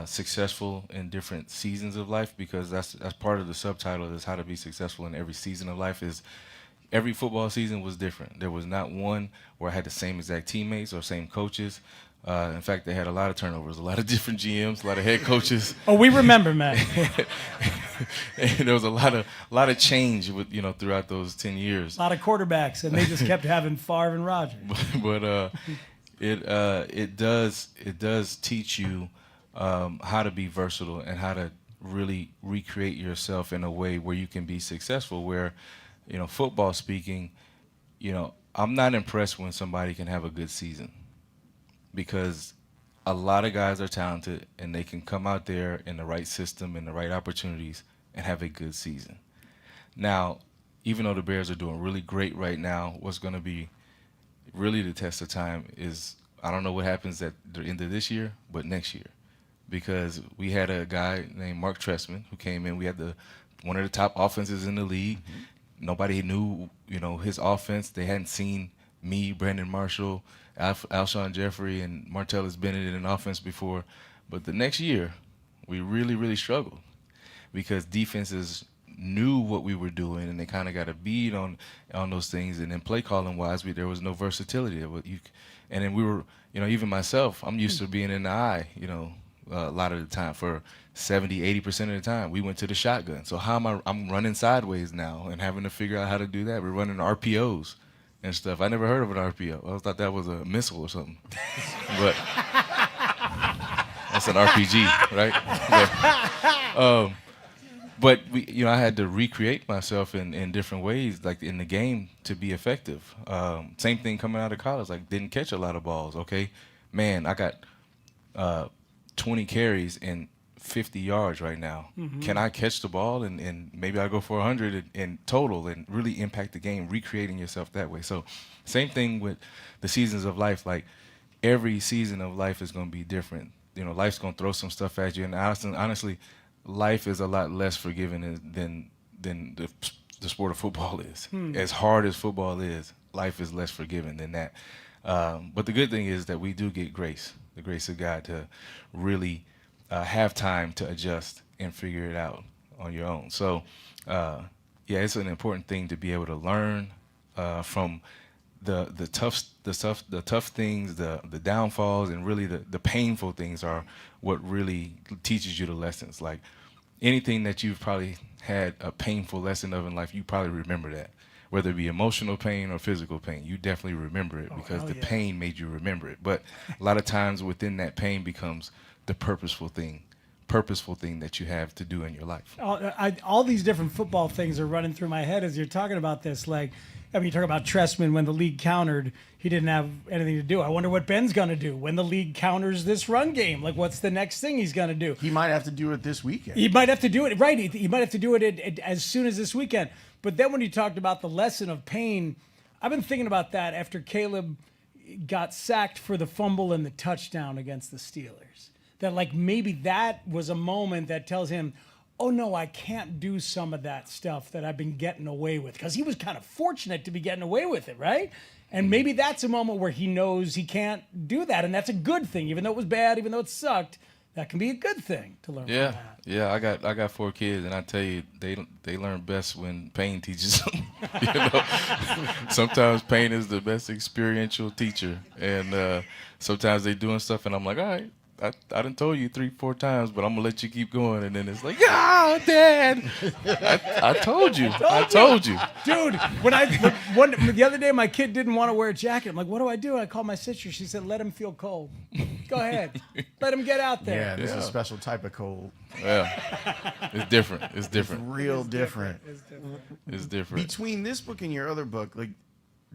successful in different seasons of life, because that's part of the subtitle, is how to be successful in every season of life. Is every football season was different. There was not one where I had the same exact teammates or same coaches. In fact, they had a lot of turnovers, a lot of different GMs, a lot of head coaches. Oh, we remember, man. And there was a lot of change with throughout those 10 years. A lot of quarterbacks, and they just kept having Favre and Rodgers. But it does teach you how to be versatile and how to really recreate yourself in a way where you can be successful. Where, football speaking, I'm not impressed when somebody can have a good season, because a lot of guys are talented and they can come out there in the right system and the right opportunities and have a good season. Now, even though the Bears are doing really great right now, what's going to be really the test of time is, I don't know what happens at the end of this year, but next year. Because we had a guy named Mark Trestman who came in. We had one of the top offenses in the league. Mm-hmm. Nobody knew, his offense. They hadn't seen me, Brandon Marshall, Alshon Jeffrey, and Martellus Bennett in an offense before. But the next year, we really, really struggled, because defenses knew what we were doing, and they kind of got a bead on those things. And then play calling wise, there was no versatility. And then we were, even myself, I'm used to being in the eye, a lot of the time. For 70-80% of the time, we went to the shotgun. So I'm running sideways now and having to figure out how to do that. We're running RPOs and stuff. I never heard of an RPO. I thought that was a missile or something. That's an RPG, right? Yeah. But I had to recreate myself in different ways, like in the game, to be effective. Same thing coming out of college, like didn't catch a lot of balls. Okay, man, I got 20 carries and 50 yards right now. Mhm. Can I catch the ball and maybe I go for 100 in total and really impact the game, recreating yourself that way. So same thing with the seasons of life. Like every season of life is going to be different. Life's going to throw some stuff at you. And honestly, life is a lot less forgiving than the sport of football is. As hard as football is, life is less forgiving than that. But the good thing is that we do get grace, the grace of God to really have time to adjust and figure it out on your own. So, it's an important thing to be able to learn from the tough things, the downfalls, and really the painful things are what really teaches you the lessons. Like anything that you've probably had a painful lesson of in life, you probably remember that. Whether it be emotional pain or physical pain, you definitely remember it because the pain made you remember it. But a lot of times within that pain becomes the purposeful thing that you have to do in your life. All these different football things are running through my head as you're talking about this. Like, you talk about Tressman when the league countered, he didn't have anything to do. I wonder what Ben's going to do when the league counters this run game. Like, what's the next thing he's going to do? He might have to do it this weekend. He might have to do it, right. He might have to do it as soon as this weekend. But then when you talked about the lesson of pain, I've been thinking about that after Caleb got sacked for the fumble and the touchdown against the Steelers. That like maybe that was a moment that tells him, oh no, I can't do some of that stuff that I've been getting away with. Because he was kind of fortunate to be getting away with it, right? And maybe that's a moment where he knows he can't do that. And that's a good thing. Even though it was bad, even though it sucked, that can be a good thing to learn from that. Yeah, I got 4 kids, and I tell you, they learn best when pain teaches them. Sometimes pain is the best experiential teacher. And sometimes they're doing stuff, and I'm like, all right, I done told you 3-4 times, but I'm gonna let you keep going. And then it's like, Dad, I told you, dude. When the other day my kid didn't want to wear a jacket, I'm like, what do I do? I called my sister. She said, let him feel cold. Go ahead, let him get out there. Yeah, this is a special type of cold. Yeah, it's different. It's different. It's real different. It's different. Between this book and your other book, like,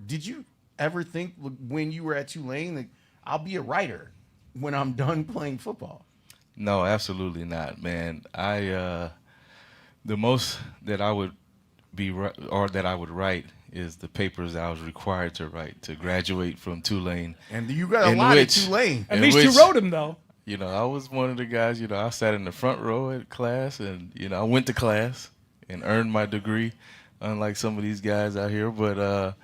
did you ever think when you were at Tulane, like, I'll be a writer when I'm done playing football? No, absolutely not, man. The most that I would write is the papers that I was required to write to graduate from Tulane. And you got a lot at Tulane. At least you wrote them, though. I was one of the guys, I sat in the front row at class, and, I went to class and earned my degree, unlike some of these guys out here. But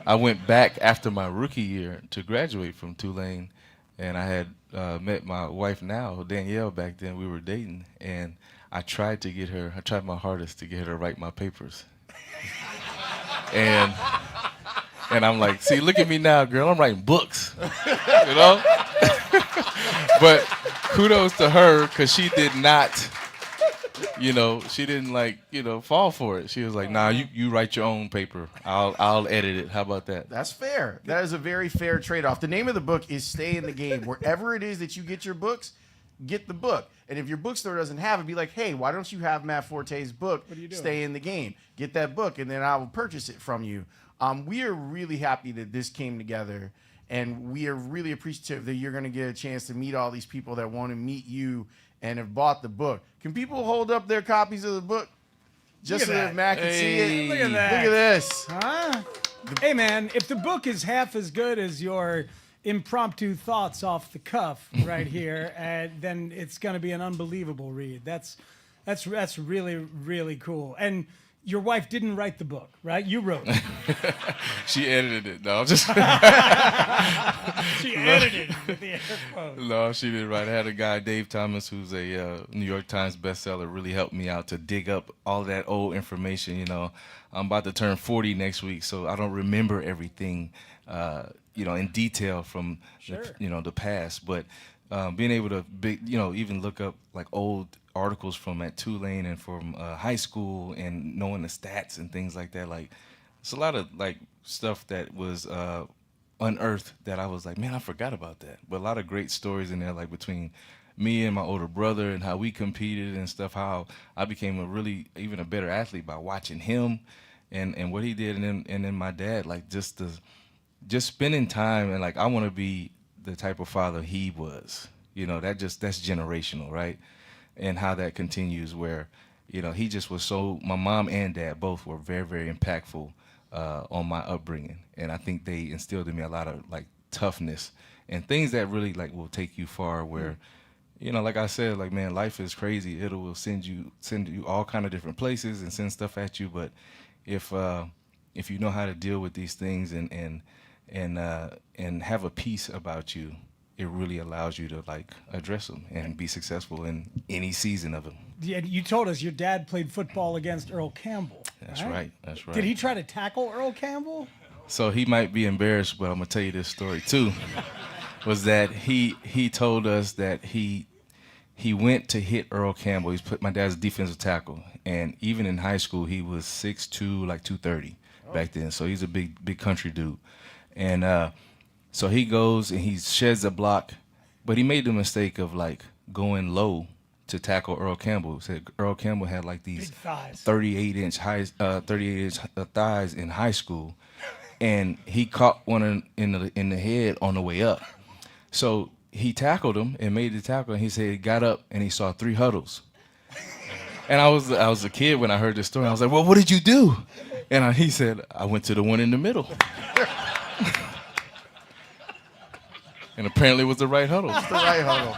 I went back after my rookie year to graduate from Tulane. And I had met my wife now, Danielle, back then. We were dating, and I tried my hardest to get her to write my papers. and I'm like, see, look at me now, girl, I'm writing books, But kudos to her, because she did not, she didn't fall for it. She was like, nah, you write your own paper. I'll edit it. How about that? That's fair. That is a very fair trade-off. The name of the book is Stay in the Game. Wherever it is that you get your books, get the book. And if your bookstore doesn't have it, be like, hey, why don't you have Matt Forte's book, Stay in the Game? Get that book, and then I will purchase it from you. We are really happy that this came together, and we are really appreciative that you're going to get a chance to meet all these people that want to meet you and have bought the book. Can people hold up their copies of the book just so that Matt can see it? Look at that. Look at this. Huh? Hey, man, if the book is half as good as your impromptu thoughts off the cuff right here, then it's going to be an unbelievable read. That's really, really cool. And your wife didn't write the book, right? You wrote it. She edited it. No, I'm just. She edited it with the air quotes. No, she didn't write it. I had a guy, Dave Thomas, who's a New York Times bestseller, really helped me out to dig up all that old information. I'm about to turn 40 next week, so I don't remember everything, in detail from the past. But being able to even look up like old articles from at Tulane and from high school, and knowing the stats and things like that, like it's a lot of like stuff that was unearthed that I was like, man, I forgot about that. But a lot of great stories in there, like between me and my older brother and how we competed and stuff, how I became even a better athlete by watching him and what he did, and then my dad, like just spending time, and like I want to be the type of father he was. That's generational, right? And how that continues, where he just was my mom and dad both were very, very impactful on my upbringing, and I think they instilled in me a lot of like toughness and things that really like will take you far, where like I said, like, man, life is crazy. It will send you all kind of different places and send stuff at you, but if you know how to deal with these things and have a peace about you, it really allows you to like address them and be successful in any season of them. Yeah, you told us your dad played football against Earl Campbell. That's right. Did he try to tackle Earl Campbell? So he might be embarrassed, but I'm gonna tell you this story too. Was that he told us that he went to hit Earl Campbell. He's my dad's defensive tackle, and even in high school he was 6'2", like 230 back then. So he's a big country dude, and so he goes and he sheds a block, but he made the mistake of like going low to tackle Earl Campbell. Said Earl Campbell had like these 38-inch thighs in high school, and he caught one in the head on the way up. So he tackled him and made the tackle, and he said he got up and he saw 3 huddles. And I was a kid when I heard this story. I was like, well, what did you do? And he said, I went to the one in the middle. And apparently it was the right huddle. It's the right huddle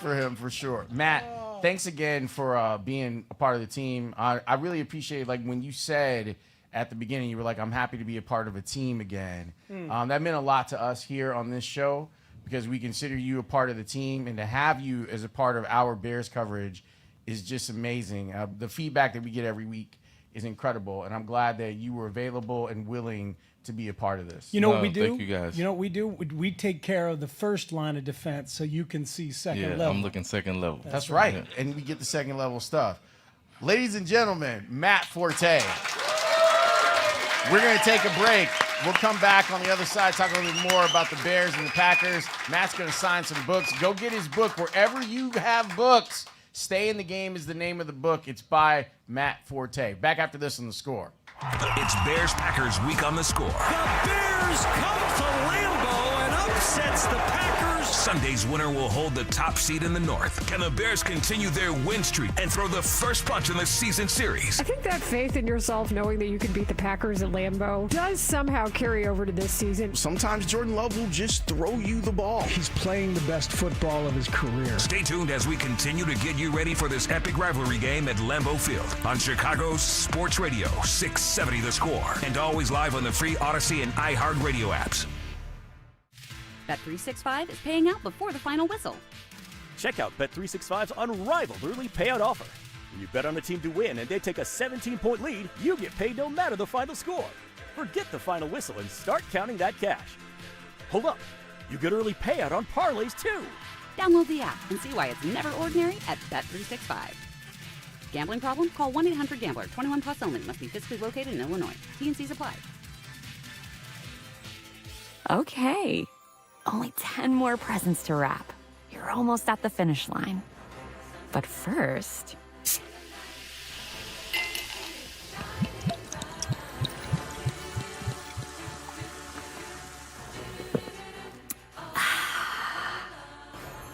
for him, for sure. Matt, thanks again for being a part of the team. I really appreciate, like, when you said at the beginning, you were like, I'm happy to be a part of a team again. That meant a lot to us here on this show, because we consider you a part of the team, and to have you as a part of our Bears coverage is just amazing. The feedback that we get every week is incredible, and I'm glad that you were available and willing to be a part of this. You know what we do? Thank you, guys. You know what we do? We take care of the first line of defense so you can see second level. I'm looking second level. That's right. Yeah. And we get the second level stuff. Ladies and gentlemen, Matt Forte. We're going to take a break. We'll come back on the other side, talk a little bit more about the Bears and the Packers. Matt's going to sign some books. Go get his book wherever you have books. Stay in the Game is the name of the book. It's by Matt Forte. Back after this on The Score. It's Bears-Packers week on The Score. The Bears come to Lambeau and upsets the Packers. Sunday's winner will hold the top seed in the North. Can the Bears continue their win streak and throw the first punch in the season series? I think that faith in yourself, knowing that you can beat the Packers at Lambeau, does somehow carry over to this season. Sometimes Jordan Love will just throw you the ball. He's playing the best football of his career. Stay tuned as we continue to get you ready for this epic rivalry game at Lambeau Field on Chicago's Sports Radio 670 The Score, and always live on the free Odyssey and iHeartRadio apps. Bet365 is paying out before the final whistle. Check out Bet365's unrivaled early payout offer. When you bet on a team to win and they take a 17-point lead, you get paid no matter the final score. Forget the final whistle and start counting that cash. Hold up, you get early payout on parlays too. Download the app and see why it's never ordinary at Bet365. Gambling problem? Call 1-800-GAMBLER. 21 plus only. Must be physically located in Illinois. T&Cs apply. Okay. Only 10 more presents to wrap. You're almost at the finish line. But first...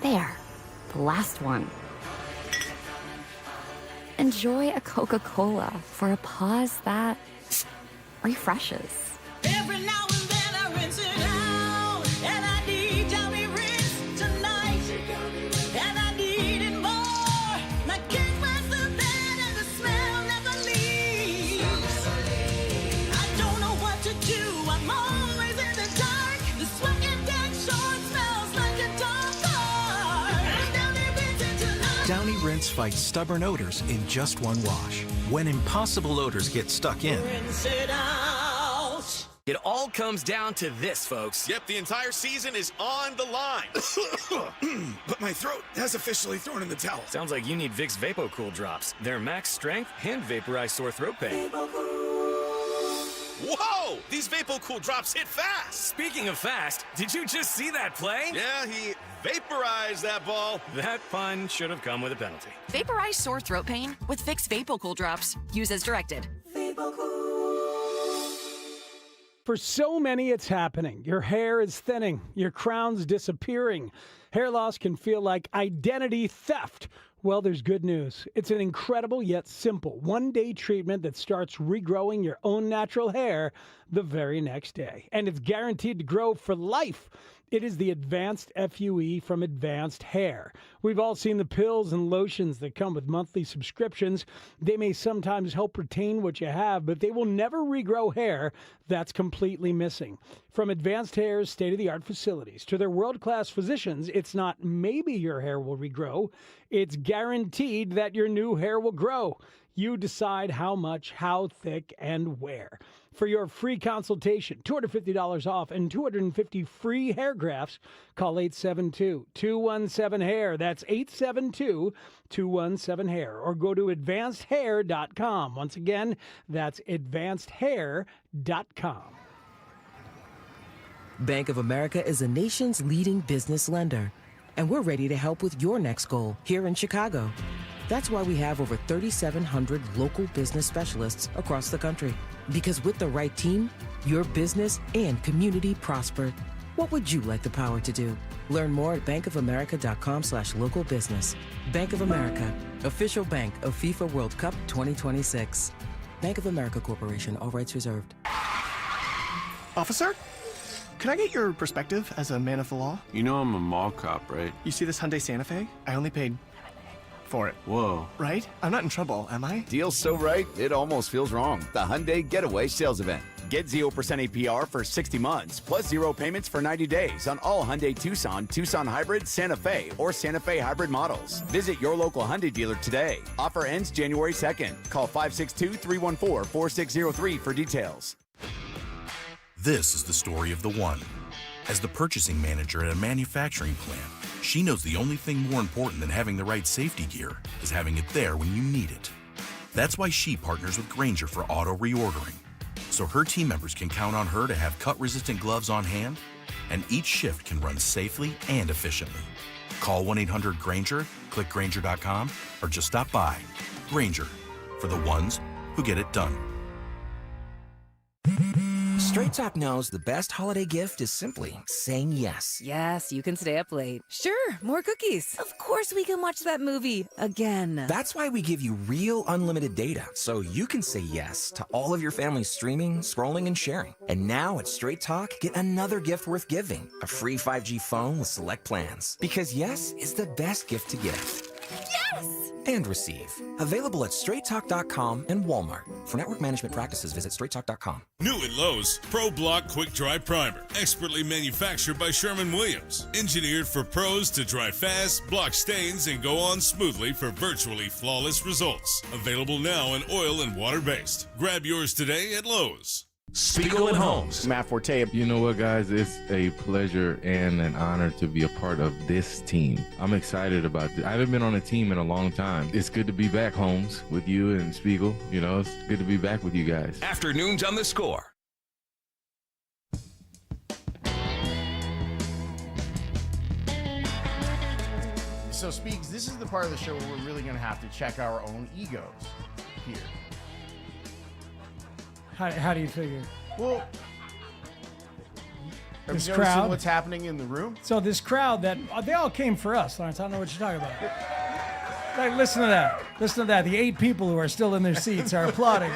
There. The last one. Enjoy a Coca-Cola for a pause that refreshes. Every now and then I rinse it out, and I need Johnny Rinse tonight, and I need it more. My king was the bed and the smell never leaves. I don't know what to do, I'm always in the dark. The sweat and dead short smells like a dog car. Downy Rinse tonight. Downy Rinse fights stubborn odors in just one wash. When impossible odors get stuck in, Rinse it out. It all comes down to this, folks. Yep, the entire season is on the line. but my throat has officially thrown in the towel. Sounds like you need Vicks VapoCool drops. They're max strength and vaporize sore throat pain. Whoa! Whoa! These VapoCool drops hit fast! Speaking of fast, did you just see that play? Yeah, he vaporized that ball. That pun should have come with a penalty. Vaporize sore throat pain with Vicks VapoCool drops. Use as directed. For so many, it's happening. Your hair is thinning. Your crown's disappearing. Hair loss can feel like identity theft. Well, there's good news. It's an incredible yet simple one-day treatment that starts regrowing your own natural hair the very next day. And it's guaranteed to grow for life. It is the Advanced FUE from Advanced Hair. We've all seen the pills and lotions that come with monthly subscriptions. They may sometimes help retain what you have, but they will never regrow hair that's completely missing. From Advanced Hair's state-of-the-art facilities to their world-class physicians, it's not maybe your hair will regrow. It's guaranteed that your new hair will grow. You decide how much, how thick, and where. For your free consultation, $250 off, and 250 free hair grafts, call 872-217-HAIR. That's 872-217-HAIR. Or go to advancedhair.com. Once again, that's advancedhair.com. Bank of America is the nation's leading business lender. And we're ready to help with your next goal here in Chicago. That's why we have over 3,700 local business specialists across the country. Because with the right team, your business and community prosper. What would you like the power to do? Learn more at bankofamerica.com/local business. Bank of America, official bank of FIFA World Cup 2026. Bank of America Corporation, all rights reserved. Officer? Could I get your perspective as a man of the law? You know I'm a mall cop, right? You see this Hyundai Santa Fe? I only paid for it. Whoa. Right? I'm not in trouble, am I? Deal's so right, it almost feels wrong. The Hyundai Getaway Sales Event. Get 0% APR for 60 months, plus 0 payments for 90 days on all Hyundai Tucson, Tucson Hybrid, Santa Fe, or Santa Fe Hybrid models. Visit your local Hyundai dealer today. Offer ends January 2nd. Call 562-314-4603 for details. This is the story of the one. As the purchasing manager at a manufacturing plant, she knows the only thing more important than having the right safety gear is having it there when you need it. That's why she partners with Grainger for auto reordering, so her team members can count on her to have cut-resistant gloves on hand, and each shift can run safely and efficiently. Call 1-800-GRAINGER, click Grainger.com, or just stop by. Grainger, for the ones who get it done. Straight Talk knows the best holiday gift is simply saying yes. Yes, you can stay up late. Sure, more cookies. Of course we can watch that movie again. That's why we give you real unlimited data, so you can say yes to all of your family's streaming, scrolling, and sharing. And now at Straight Talk, get another gift worth giving, a free 5G phone with select plans. Because yes is the best gift to give. Yes! And receive. Available at straighttalk.com and Walmart. For network management practices, visit straighttalk.com. New at Lowe's, Pro Block Quick Dry Primer. Expertly manufactured by Sherman-Williams. Engineered for pros to dry fast, block stains, and go on smoothly for virtually flawless results. Available now in oil and water-based. Grab yours today at Lowe's. Spiegel and Holmes. Matt Forte. You know what, guys? It's a pleasure and an honor to be a part of this team. I'm excited about this. I haven't been on a team in a long time. It's good to be back, Holmes, with you and Spiegel. You know, it's good to be back with you guys. Afternoons on the Score. So, Speaks, this is the part of the show where we're really going to have to check our own egos here. How do you figure? Well, have this you ever seen crowd, what's happening in the room? So this crowd that they all came for us, Lawrence. I don't know what you're talking about. Like, listen to that. Listen to that. The 8 people who are still in their seats are applauding,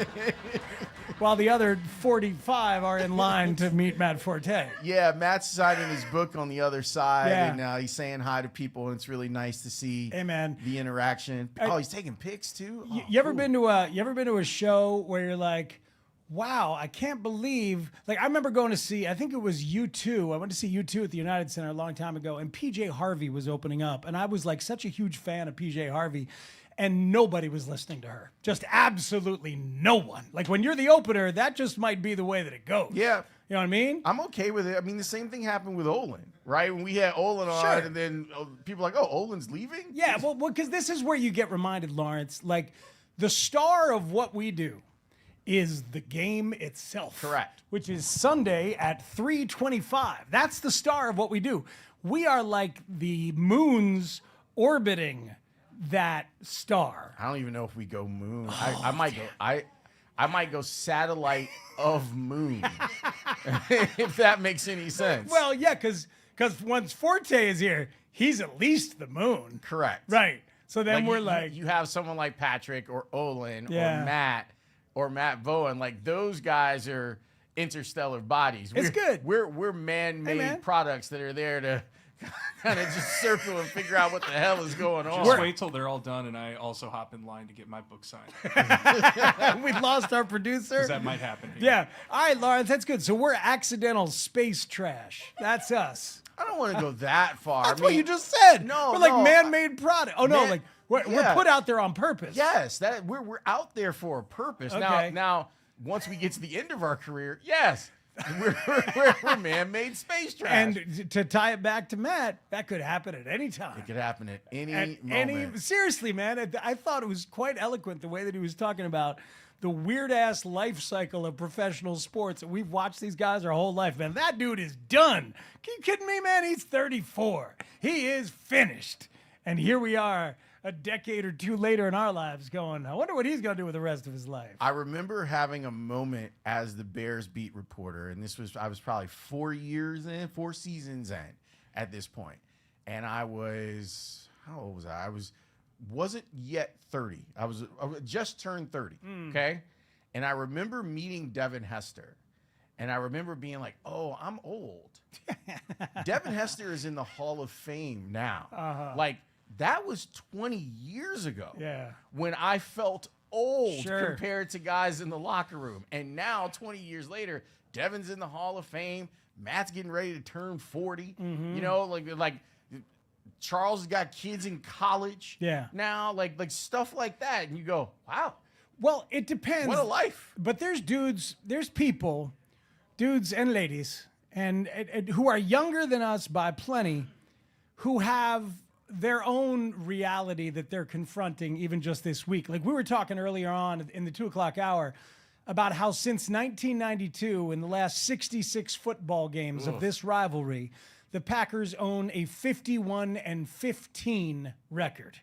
while the other 45 are in line to meet Matt Forte. Yeah, Matt's signing his book on the other side, Yeah. and he's saying hi to people, and it's really nice to see. Hey, man. The interaction. He's taking pics too. You ever been to a show where you're like, wow, I can't believe, like, I remember going to see, I think it was U2. I went to see U2 at the United Center a long time ago, and PJ Harvey was opening up, and I was like such a huge fan of PJ Harvey, and nobody was listening to her. Just absolutely no one. Like, when you're the opener, that just might be the way that it goes. Yeah. You know what I mean? I'm okay with it. I mean, the same thing happened with Olin, right? When we had Olin on, Sure. and then people were like, oh, Olin's leaving? Yeah, well, because this is where you get reminded, Lawrence, like, the star of what we do is the game itself. Correct. Which is Sunday at 3:25. That's the star of what we do. We are like the moons orbiting that star. I don't even know if we go moon. I might go. I might go satellite of moon, if that makes any sense. Well, yeah, because once Forte is here, he's at least the moon. Correct. Right. So then we're you have someone like Patrick or Olin Yeah. or Matt Bowen. Like those guys are interstellar bodies. It's good. We're man-made products that are there to kind of just circle and figure out what the hell is going on. Just wait till they're all done, and I also hop in line to get my book signed. We lost our producer. 'Cause that might happen here. Yeah. All right, Lawrence, that's good. So we're accidental space trash. That's us. I don't want to go that far. That's what you just said. No, we're like no. man-made product. Oh no, like we're put out there on purpose. Yes, that we're out there for a purpose. Okay. Now, once we get to the end of our career, yes, we're man-made space trash. And to tie it back to Matt, that could happen at any time. It could happen at any moment. Seriously, man, I thought it was quite eloquent the way that he was talking about the weird-ass life cycle of professional sports. We've watched these guys our whole life, man. That dude is done. Are you kidding me, man? He's 34. He is finished. And here we are a decade or two later in our lives going, I wonder what he's going to do with the rest of his life. I remember having a moment as the Bears beat reporter, and I was probably 4 seasons in at this point. And I was, how old was I? Wasn't yet 30. I was just turned 30, okay? And I remember meeting Devin Hester, and I remember being like, oh, I'm old. Devin Hester is in the Hall of Fame now. Like, that was 20 years ago when I felt old compared to guys in the locker room. And now, 20 years later, Devin's in the Hall of Fame. Matt's getting ready to turn 40. You know, like Charles has got kids in college now, like stuff like that. And you go, wow. Well, it depends. What a life. But there's people, dudes and ladies, and who are younger than us by plenty, who have their own reality that they're confronting even just this week. Like we were talking earlier on in the 2 o'clock hour about how since 1992, in the last 66 football games of this rivalry, the Packers own a 51-15 record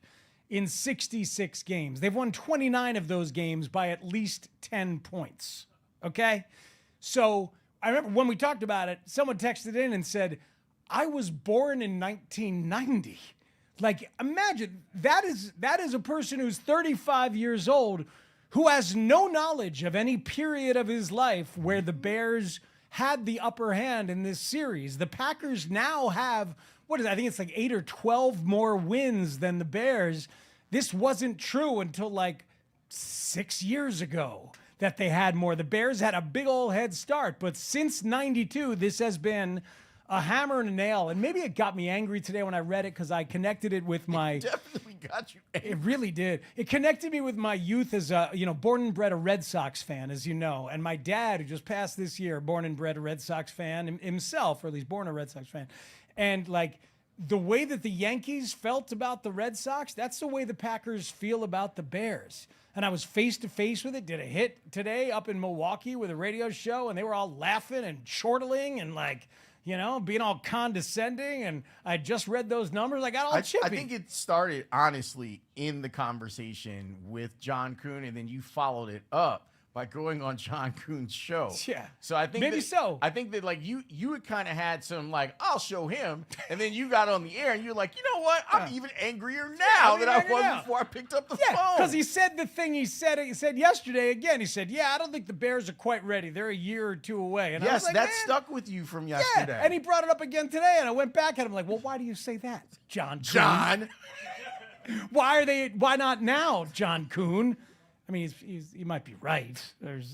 in 66 games. They've won 29 of those games by at least 10 points. Okay? So I remember when we talked about it, someone texted in and said, I was born in 1990. Like, imagine, that is a person who's 35 years old who has no knowledge of any period of his life where the Bears had the upper hand in this series. The Packers now have, I think it's like 8 or 12 more wins than the Bears. This wasn't true until like 6 years ago that they had more. The Bears had a big old head start, but since 92, this has been a hammer and a nail. And maybe it got me angry today when I read it because I connected it with my... It definitely got you angry. It really did. It connected me with my youth as a, born and bred a Red Sox fan, as you know. And my dad, who just passed this year, born and bred a Red Sox fan himself, or at least born a Red Sox fan. And like the way that the Yankees felt about the Red Sox, that's the way the Packers feel about the Bears. And I was face to face with it, did a hit today up in Milwaukee with a radio show, and they were all laughing and chortling and like... being all condescending, and I just read those numbers. I got all chippy. I think it started, honestly, in the conversation with John Kuhn, and then you followed it up by going on John Kuhn's show. Yeah. So I think maybe so. I think that like you had kind of had some like, I'll show him, and then you got on the air and you're like, you know what? I'm even angrier now than I was before I picked up the phone. Because he said the thing he said yesterday again. He said, I don't think the Bears are quite ready. They're a year or two away. And I was like, that stuck with you from yesterday. Yeah, and he brought it up again today, and I went back at him like, well, why do you say that, John Kuhn? John. Why not now, John Kuhn? I mean, he might be right. There's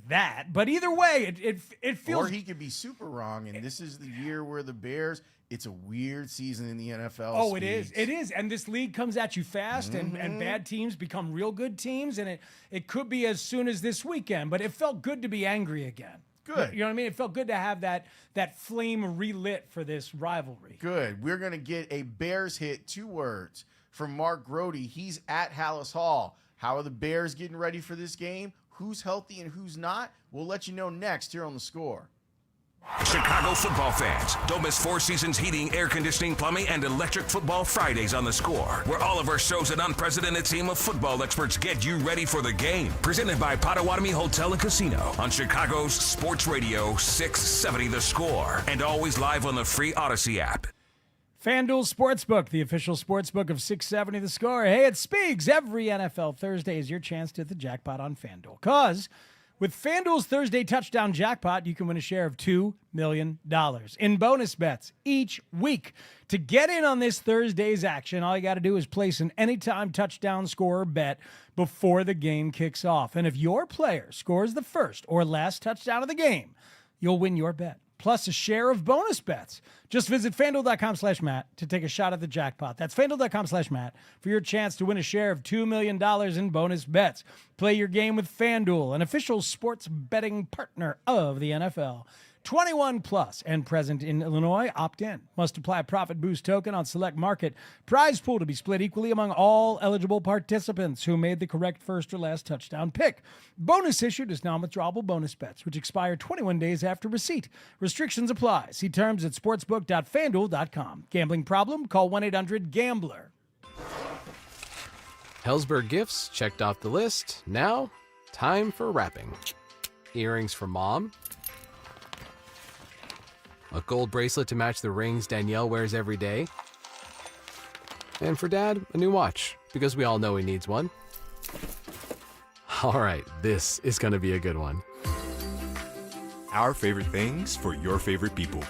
that, but either way, it feels. Or he could be super wrong, and this is the year where the Bears. It's a weird season in the NFL. Oh, it is. It is, and this league comes at you fast, and bad teams become real good teams, and it could be as soon as this weekend. But it felt good to be angry again. Good. You know what I mean? It felt good to have that flame relit for this rivalry. Good. We're gonna get a Bears hit, 2 words from Mark Grody. He's at Haugh Hall. How are the Bears getting ready for this game? Who's healthy and who's not? We'll let you know next here on The Score. Chicago football fans, don't miss Four Seasons Heating, Air Conditioning, Plumbing, and Electric Football Fridays on The Score, where all of our shows and unprecedented team of football experts get you ready for the game. Presented by Potawatomi Hotel and Casino on Chicago's Sports Radio 670 The Score, and always live on the free Odyssey app. FanDuel Sportsbook, the official sportsbook of 670 The Score. Hey, it's Spiegs. Every NFL Thursday is your chance to hit the jackpot on FanDuel. Because with FanDuel's Thursday touchdown jackpot, you can win a share of $2 million in bonus bets each week. To get in on this Thursday's action, all you got to do is place an anytime touchdown scorer bet before the game kicks off. And if your player scores the first or last touchdown of the game, you'll win your bet, plus a share of bonus bets. Just visit FanDuel.com/Matt to take a shot at the jackpot. That's FanDuel.com/Matt for your chance to win a share of $2 million in bonus bets. Play your game with FanDuel, an official sports betting partner of the NFL. 21 plus and present in Illinois. Opt in. Must apply a profit boost token on select market. Prize pool to be split equally among all eligible participants who made the correct first or last touchdown pick. Bonus issued is non-withdrawable bonus bets, which expire 21 days after receipt. Restrictions apply. See terms at sportsbook.fanduel.com. Gambling problem? Call 1-800-GAMBLER. Helzberg gifts checked off the list. Now, time for wrapping. Earrings for mom. A gold bracelet to match the rings Danielle wears every day. And for Dad, a new watch, because we all know he needs one. All right, this is going to be a good one. Our favorite things for your favorite people.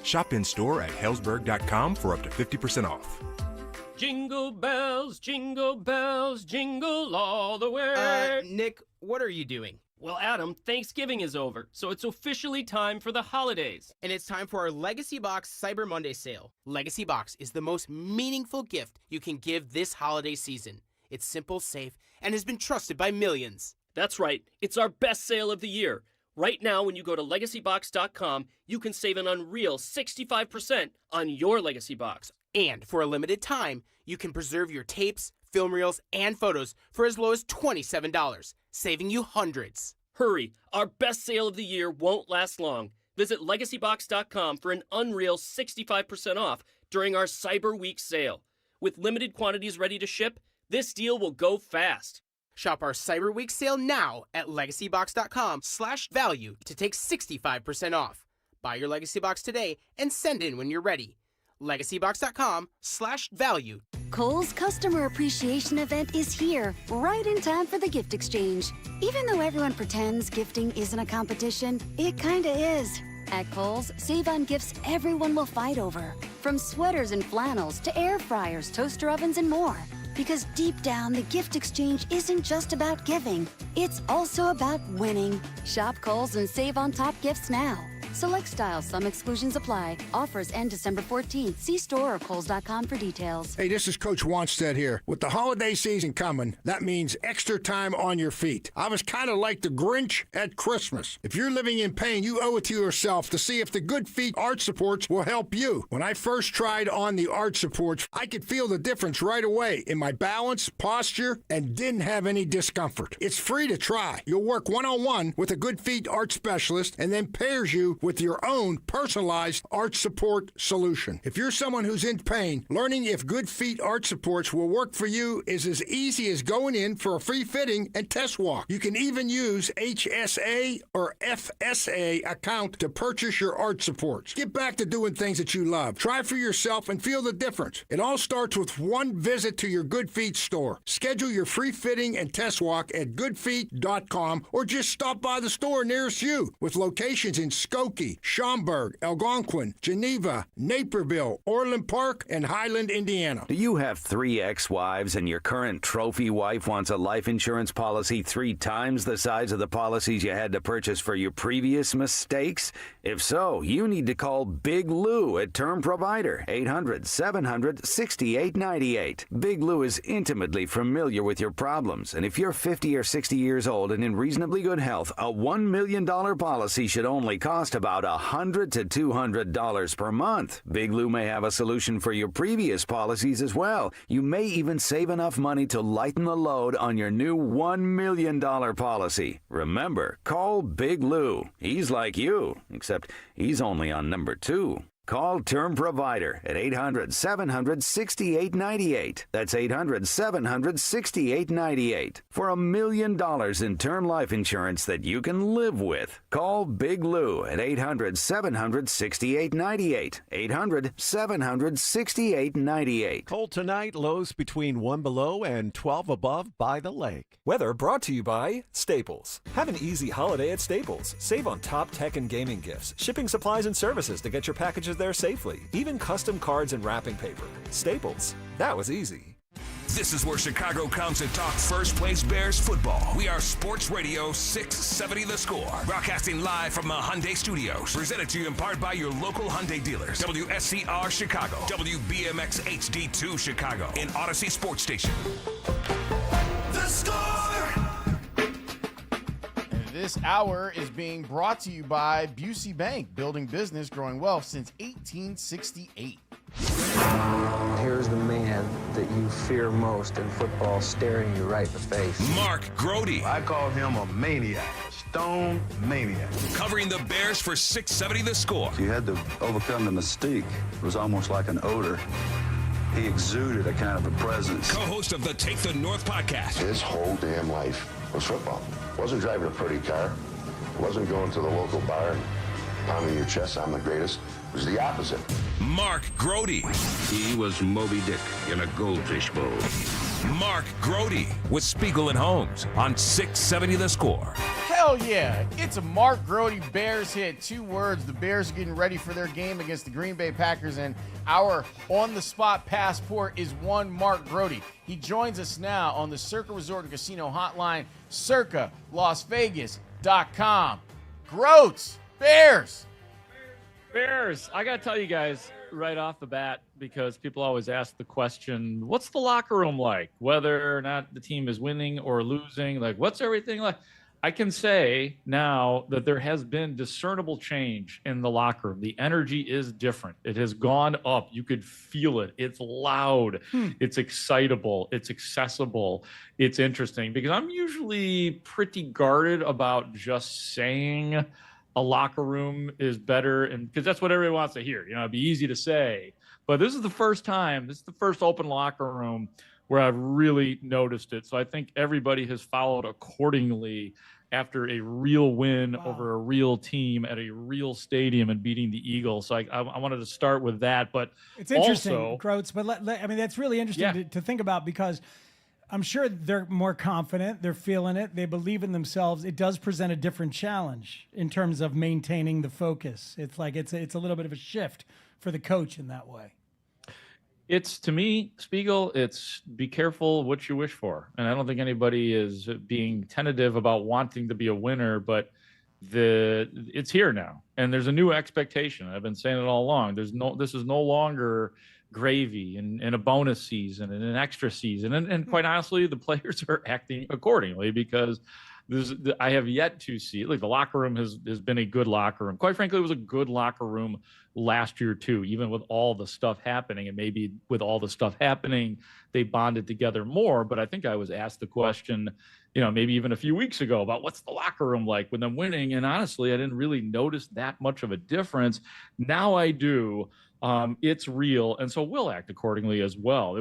Shop in store at Helzberg.com for up to 50% off. Jingle bells, jingle all the way. Nick, what are you doing? Well, Adam, Thanksgiving is over, so it's officially time for the holidays. And it's time for our Legacy Box Cyber Monday sale. Legacy Box is the most meaningful gift you can give this holiday season. It's simple, safe, and has been trusted by millions. That's right. It's our best sale of the year. Right now, when you go to LegacyBox.com, you can save an unreal 65% on your Legacy Box. And for a limited time, you can preserve your tapes, film reels, and photos for as low as $27, saving you hundreds. Hurry, our best sale of the year won't last long. Visit LegacyBox.com for an unreal 65% off during our Cyber Week sale. With limited quantities ready to ship, this deal will go fast. Shop our Cyber Week sale now at LegacyBox.com/value to take 65% off. Buy your Legacy Box today and send in when you're ready. LegacyBox.com/value. Kohl's Customer Appreciation Event is here, right in time for the gift exchange. Even though everyone pretends gifting isn't a competition, it kinda is. At Kohl's, save on gifts everyone will fight over. From sweaters and flannels to air fryers, toaster ovens, and more. Because deep down, the gift exchange isn't just about giving. It's also about winning. Shop Kohl's and save on top gifts now. Select styles, some exclusions apply. Offers end December 14th. See store or Kohls.com for details. Hey, this is Coach Wanstead here. With the holiday season coming, that means extra time on your feet. I was kind of like the Grinch at Christmas. If you're living in pain, you owe it to yourself to see if the Good Feet arch supports will help you. When I first tried on the arch supports, I could feel the difference right away in my balance, posture, and didn't have any discomfort. It's free to try. You'll work one-on-one with a Good Feet arch specialist and then pairs you with your own personalized arch support solution. If you're someone who's in pain, learning if Good Feet arch supports will work for you is as easy as going in for a free fitting and test walk. You can even use HSA or FSA account to purchase your arch supports. Get back to doing things that you love. Try for yourself and feel the difference. It all starts with one visit to your Good Feet store. Schedule your free fitting and test walk at goodfeet.com or just stop by the store nearest you with locations in Skokie, Schaumburg, Algonquin, Geneva, Naperville, Orland Park, and Highland, Indiana. Do you have 3 ex-wives and your current trophy wife wants a life insurance policy 3 times the size of the policies you had to purchase for your previous mistakes? If so, you need to call Big Lou at Term Provider, 800-700-6898. Big Lou is intimately familiar with your problems, and if you're 50 or 60 years old and in reasonably good health, a $1 million policy should only cost about $100 to $200 per month. Big Lou may have a solution for your previous policies as well. You may even save enough money to lighten the load on your new $1 million policy. Remember, call Big Lou. He's like you, except he's only on number 2. Call Term Provider at 800-700-6898. That's 800-700-6898 for $1 million in term life insurance that you can live with. Call Big Lou at 800-700-6898. 800-700-6898. Cold tonight, lows between 1 below and 12 above by the lake. Weather brought to you by Staples. Have an easy holiday at Staples. Save on top tech and gaming gifts, shipping supplies and services to get your packages there safely, even custom cards and wrapping paper. Staples. That was easy. This is where Chicago comes to talk first place Bears football. We are Sports Radio 670 The Score. Broadcasting live from the Hyundai Studios. Presented to you in part by your local Hyundai dealers. WSCR Chicago. WBMX HD2 Chicago. And Odyssey Sports Station. The Score! And this hour is being brought to you by Busey Bank. Building business, growing wealth since 1868. Here's the man that you fear most in football staring you right in the face. Mark Grody. I call him a maniac, a stone maniac. Covering the Bears for 670 The Score. You had to overcome the mystique. It was almost like an odor. He exuded a kind of a presence. Co-host of the Take the North podcast. His whole damn life was football. Wasn't driving a pretty car. Wasn't going to the local bar and pounding your chest, I'm the greatest. It was the opposite. Mark Grody. He was Moby Dick in a goldfish bowl. Mark Grody with Spiegel and Holmes on 670 The Score. Hell yeah. It's a Mark Grody Bears hit. 2 words. The Bears are getting ready for their game against the Green Bay Packers, and our on-the-spot passport is one Mark Grody. He joins us now on the Circa Resort and Casino hotline, circalasvegas.com. Groats, Bears. Bears, I got to tell you guys right off the bat, because people always ask the question, what's the locker room like? Whether or not the team is winning or losing, like what's everything like? I can say now that there has been discernible change in the locker room. The energy is different. It has gone up. You could feel it. It's loud. It's excitable. It's accessible. It's interesting, because I'm usually pretty guarded about just saying a locker room is better, and because that's what everybody wants to hear. You know, it'd be easy to say, but this is the first time, this is the first open locker room where I've really noticed it. So I think everybody has followed accordingly after a real win over a real team at a real stadium and beating the Eagles. So I wanted to start with that, but it's interesting, also, Groats, but I mean, that's really interesting to think about, because I'm sure they're more confident. They're feeling it. They believe in themselves. It does present a different challenge in terms of maintaining the focus. It's like it's a little bit of a shift for the coach in that way. It's, to me, Spiegel, it's be careful what you wish for. And I don't think anybody is being tentative about wanting to be a winner, but it's here now. And there's a new expectation. I've been saying it all along. This is no longer gravy and a bonus season and an extra season. And quite honestly, the players are acting accordingly, because I have yet to see, like, the locker room has been a good locker room. Quite frankly, it was a good locker room last year too, even with all the stuff happening. And maybe with all the stuff happening, they bonded together more. But I think I was asked the question, you know, maybe even a few weeks ago, about what's the locker room like when I'm winning. And honestly, I didn't really notice that much of a difference. Now I do. It's real. And so we'll act accordingly as well.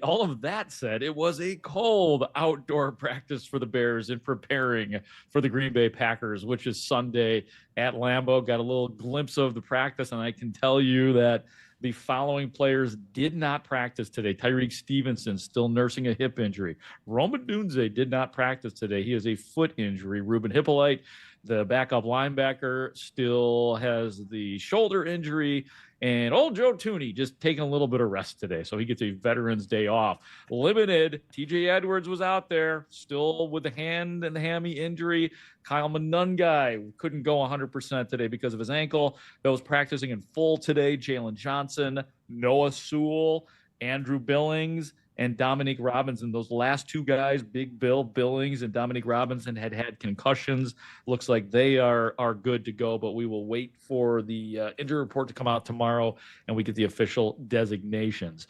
All of that said, it was a cold outdoor practice for the Bears in preparing for the Green Bay Packers, which is Sunday at Lambeau. Got a little glimpse of the practice, and I can tell you that the following players did not practice today. Tyreek Stevenson still nursing a hip injury. Roma Dunze did not practice today. He has a foot injury. Ruben Hippolyte, the backup linebacker, still has the shoulder injury. And old Joe Tooney just taking a little bit of rest today, so he gets a Veterans Day off. Limited. TJ Edwards was out there, still with the hand and the hammy injury. Kyle Monungai couldn't go 100% today because of his ankle. Those practicing in full today: Jalen Johnson, Noah Sewell, Andrew Billings, and Dominique Robinson. Those last two guys, Big Bill Billings and Dominique Robinson, had concussions. Looks like they are good to go, but we will wait for the injury report to come out tomorrow, and we get the official designations.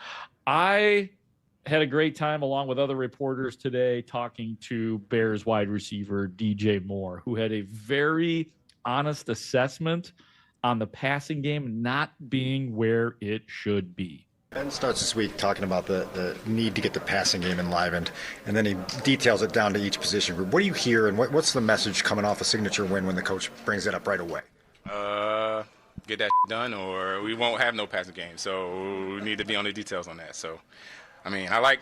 I had a great time along with other reporters today talking to Bears wide receiver DJ Moore, who had a very honest assessment on the passing game not being where it should be. Ben starts this week talking about the need to get the passing game enlivened, and then he details it down to each position group. What do you hear, and what's the message coming off a signature win when the coach brings it up right away? Get that done, or we won't have no passing game. So we need to be on the details on that. So, I mean, I like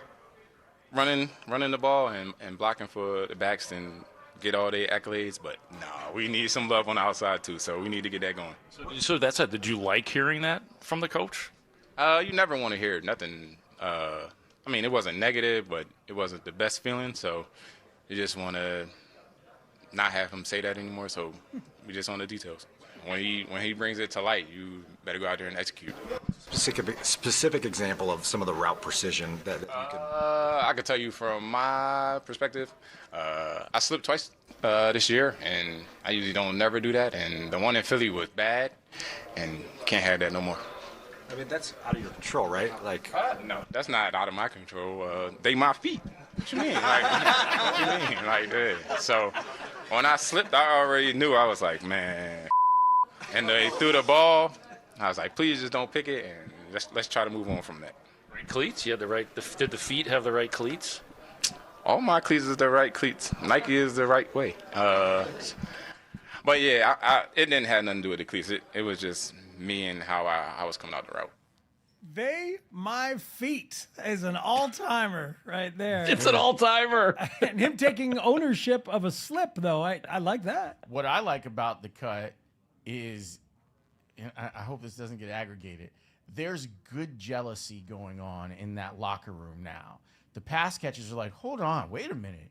running the ball and blocking for the backs and get all the accolades, but no, we need some love on the outside too. So we need to get that going. So that's it. Did you like hearing that from the coach? You never want to hear nothing. I mean, it wasn't negative, but it wasn't the best feeling. So you just want to not have him say that anymore. So we just on the details. When he brings it to light, you better go out there and execute. Specific example of some of the route precision that you can. I could tell you from my perspective. I slipped twice this year, and I usually don't never do that. And the one in Philly was bad, and can't have that no more. I mean, that's out of your control, right? Like, no, that's not out of my control. They my feet. What you mean? Like, what you mean? Like, yeah. So when I slipped, I already knew. I was like, man. And they threw the ball. I was like, please just don't pick it, and let's try to move on from that. Right cleats? You had the right. Did the feet have the right cleats? All my cleats is the right cleats. Nike is the right way. But yeah, it didn't have nothing to do with the cleats. It was just me and how I was coming out the route. My feet is an all-timer right there. It's an all-timer. And him taking ownership of a slip, though, I like that. What I like about the cut is, and I hope this doesn't get aggregated, there's good jealousy going on in that locker room now. The pass catchers are like, hold on, wait a minute.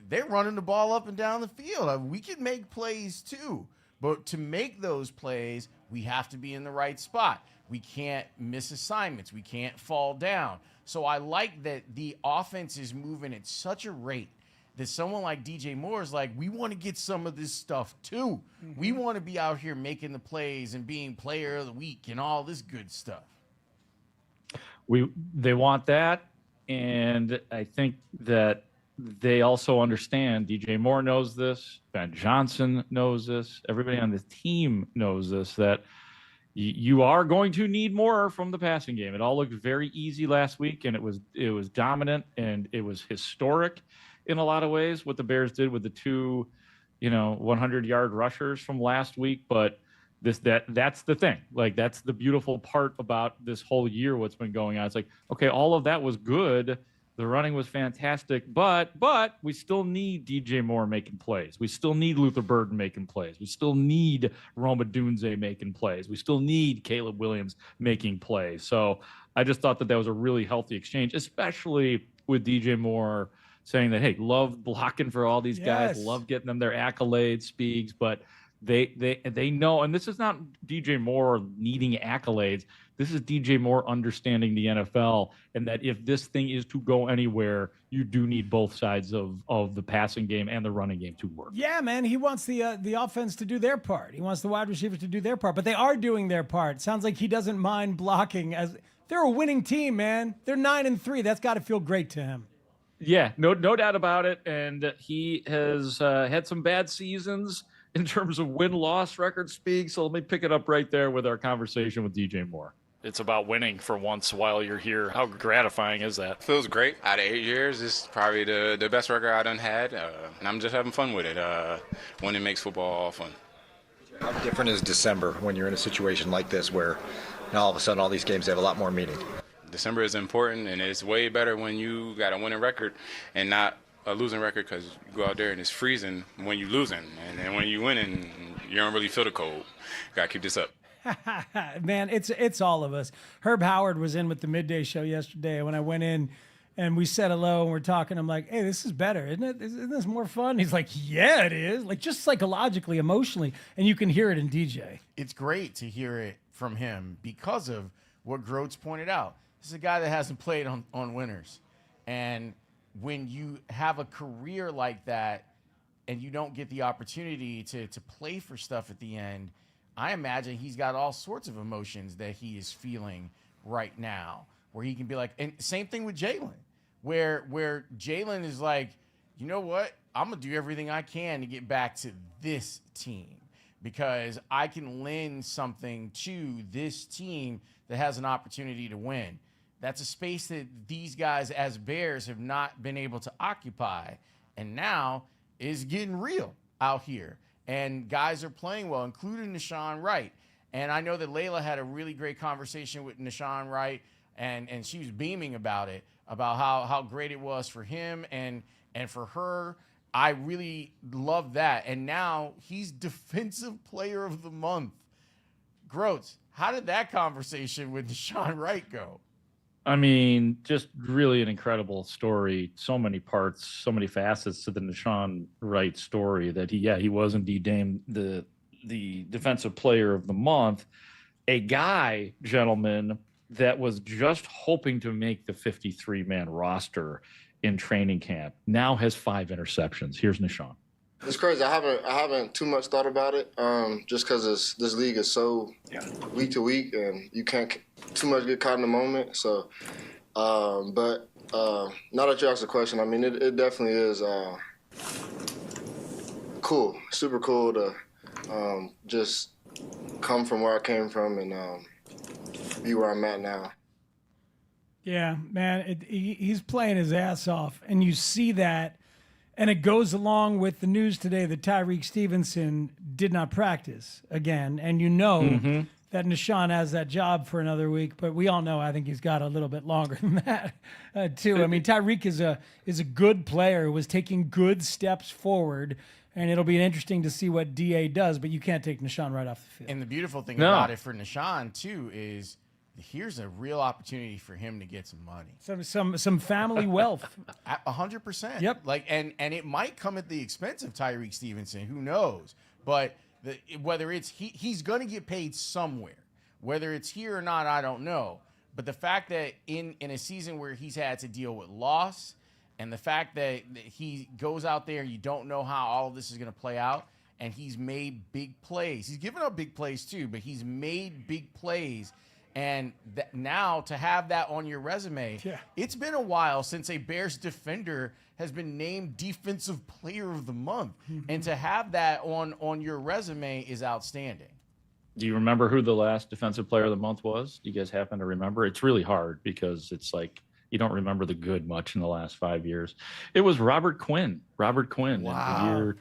They're running the ball up and down the field. We can make plays too. But to make those plays, we have to be in the right spot. We can't miss assignments. We can't fall down. So I like that the offense is moving at such a rate that someone like DJ Moore is like, we want to get some of this stuff too. Mm-hmm. We want to be out here making the plays and being player of the week and all this good stuff. They want that, and I think that they also understand. DJ Moore knows this. Ben Johnson knows this. Everybody on the team knows this, that you are going to need more from the passing game. It all looked very easy last week, and it was dominant, and it was historic in a lot of ways what the Bears did with the two, 100-yard rushers from last week. But that's the thing. Like, that's the beautiful part about this whole year, what's been going on. It's like, okay, all of that was good. The running was fantastic, but we still need DJ Moore making plays. We still need Luther Burden making plays. We still need Roma Dunze making plays. We still need Caleb Williams making plays. So I just thought that was a really healthy exchange, especially with DJ Moore saying that, hey, love blocking for all these guys, love getting them their accolades, Spiegs, but they know, and this is not DJ Moore needing accolades. This is DJ Moore understanding the NFL, and that if this thing is to go anywhere, you do need both sides of the passing game and the running game to work. Yeah, man, he wants the offense to do their part. He wants the wide receivers to do their part, but they are doing their part. Sounds like he doesn't mind blocking. As they're a winning team, man. They're 9-3. That's got to feel great to him. Yeah, no doubt about it. And he has had some bad seasons in terms of win-loss record speak. So let me pick it up right there with our conversation with DJ Moore. It's about winning for once while you're here. How gratifying is that? Feels great. Out of 8 years, it's probably the best record I done had, and I'm just having fun with it. Winning makes football all fun. How different is December when you're in a situation like this where now all of a sudden all these games have a lot more meaning? December is important, and it's way better when you got a winning record and not a losing record, because you go out there and it's freezing when you're losing, and then when you're winning, you don't really feel the cold. Got to keep this up. Man, it's all of us. Herb Howard was in with the Midday show yesterday. When I went in and we said hello and we're talking, I'm like, hey, this is better, isn't it? Isn't this more fun? He's like, yeah, it is. Like, just psychologically, emotionally, and you can hear it in DJ. It's great to hear it from him because of what Groats pointed out. This is a guy that hasn't played on winners. And when you have a career like that and you don't get the opportunity to play for stuff at the end, I imagine he's got all sorts of emotions that he is feeling right now, where he can be like, and same thing with Jalen, where Jalen is like, you know what? I'm going to do everything I can to get back to this team because I can lend something to this team that has an opportunity to win. That's a space that these guys as Bears have not been able to occupy, and now is getting real out here. And guys are playing well, including Nahshon Wright. And I know that Layla had a really great conversation with Nahshon Wright, and she was beaming about it, about how great it was for him and for her. I really love that. And now he's Defensive Player of the Month. Groats, how did that conversation with Nahshon Wright go? I mean, just really an incredible story. So many parts, so many facets to the Nahshon Wright story that he was indeed named the Defensive Player of the Month. A guy, gentlemen, that was just hoping to make the 53-man roster in training camp now has 5 interceptions. Here's Nahshon. It's crazy. I haven't too much thought about it, just because this league is so week to week, and you can't too much get caught in the moment. So, but now that you asked the question, I mean, it definitely is cool, super cool to just come from where I came from and be where I'm at now. Yeah, man, he's playing his ass off, and you see that. And it goes along with the news today that Tyreek Stevenson did not practice again. And you know that Nahshon has that job for another week, but we all know I think he's got a little bit longer than that, too. I mean, Tyreek is a good player who was taking good steps forward, and it'll be interesting to see what DA does, but you can't take Nahshon right off the field. And the beautiful thing about it for Nahshon, too, is here's a real opportunity for him to get some money, some family wealth. 100%. Yep. Like, and it might come at the expense of Tyreek Stevenson. Who knows? But whether it's he's going to get paid somewhere, whether it's here or not, I don't know. But the fact that in a season where he's had to deal with loss, and the fact that he goes out there, you don't know how all of this is going to play out, and he's made big plays. He's given up big plays too, but he's made big plays. And now to have that on your resume, it's been a while since a Bears defender has been named Defensive Player of the Month. And to have that on your resume is outstanding. Do you remember who the last Defensive Player of the Month was? Do you guys happen to remember? It's really hard because it's like you don't remember the good much in the last 5 years. It was Robert Quinn. Wow.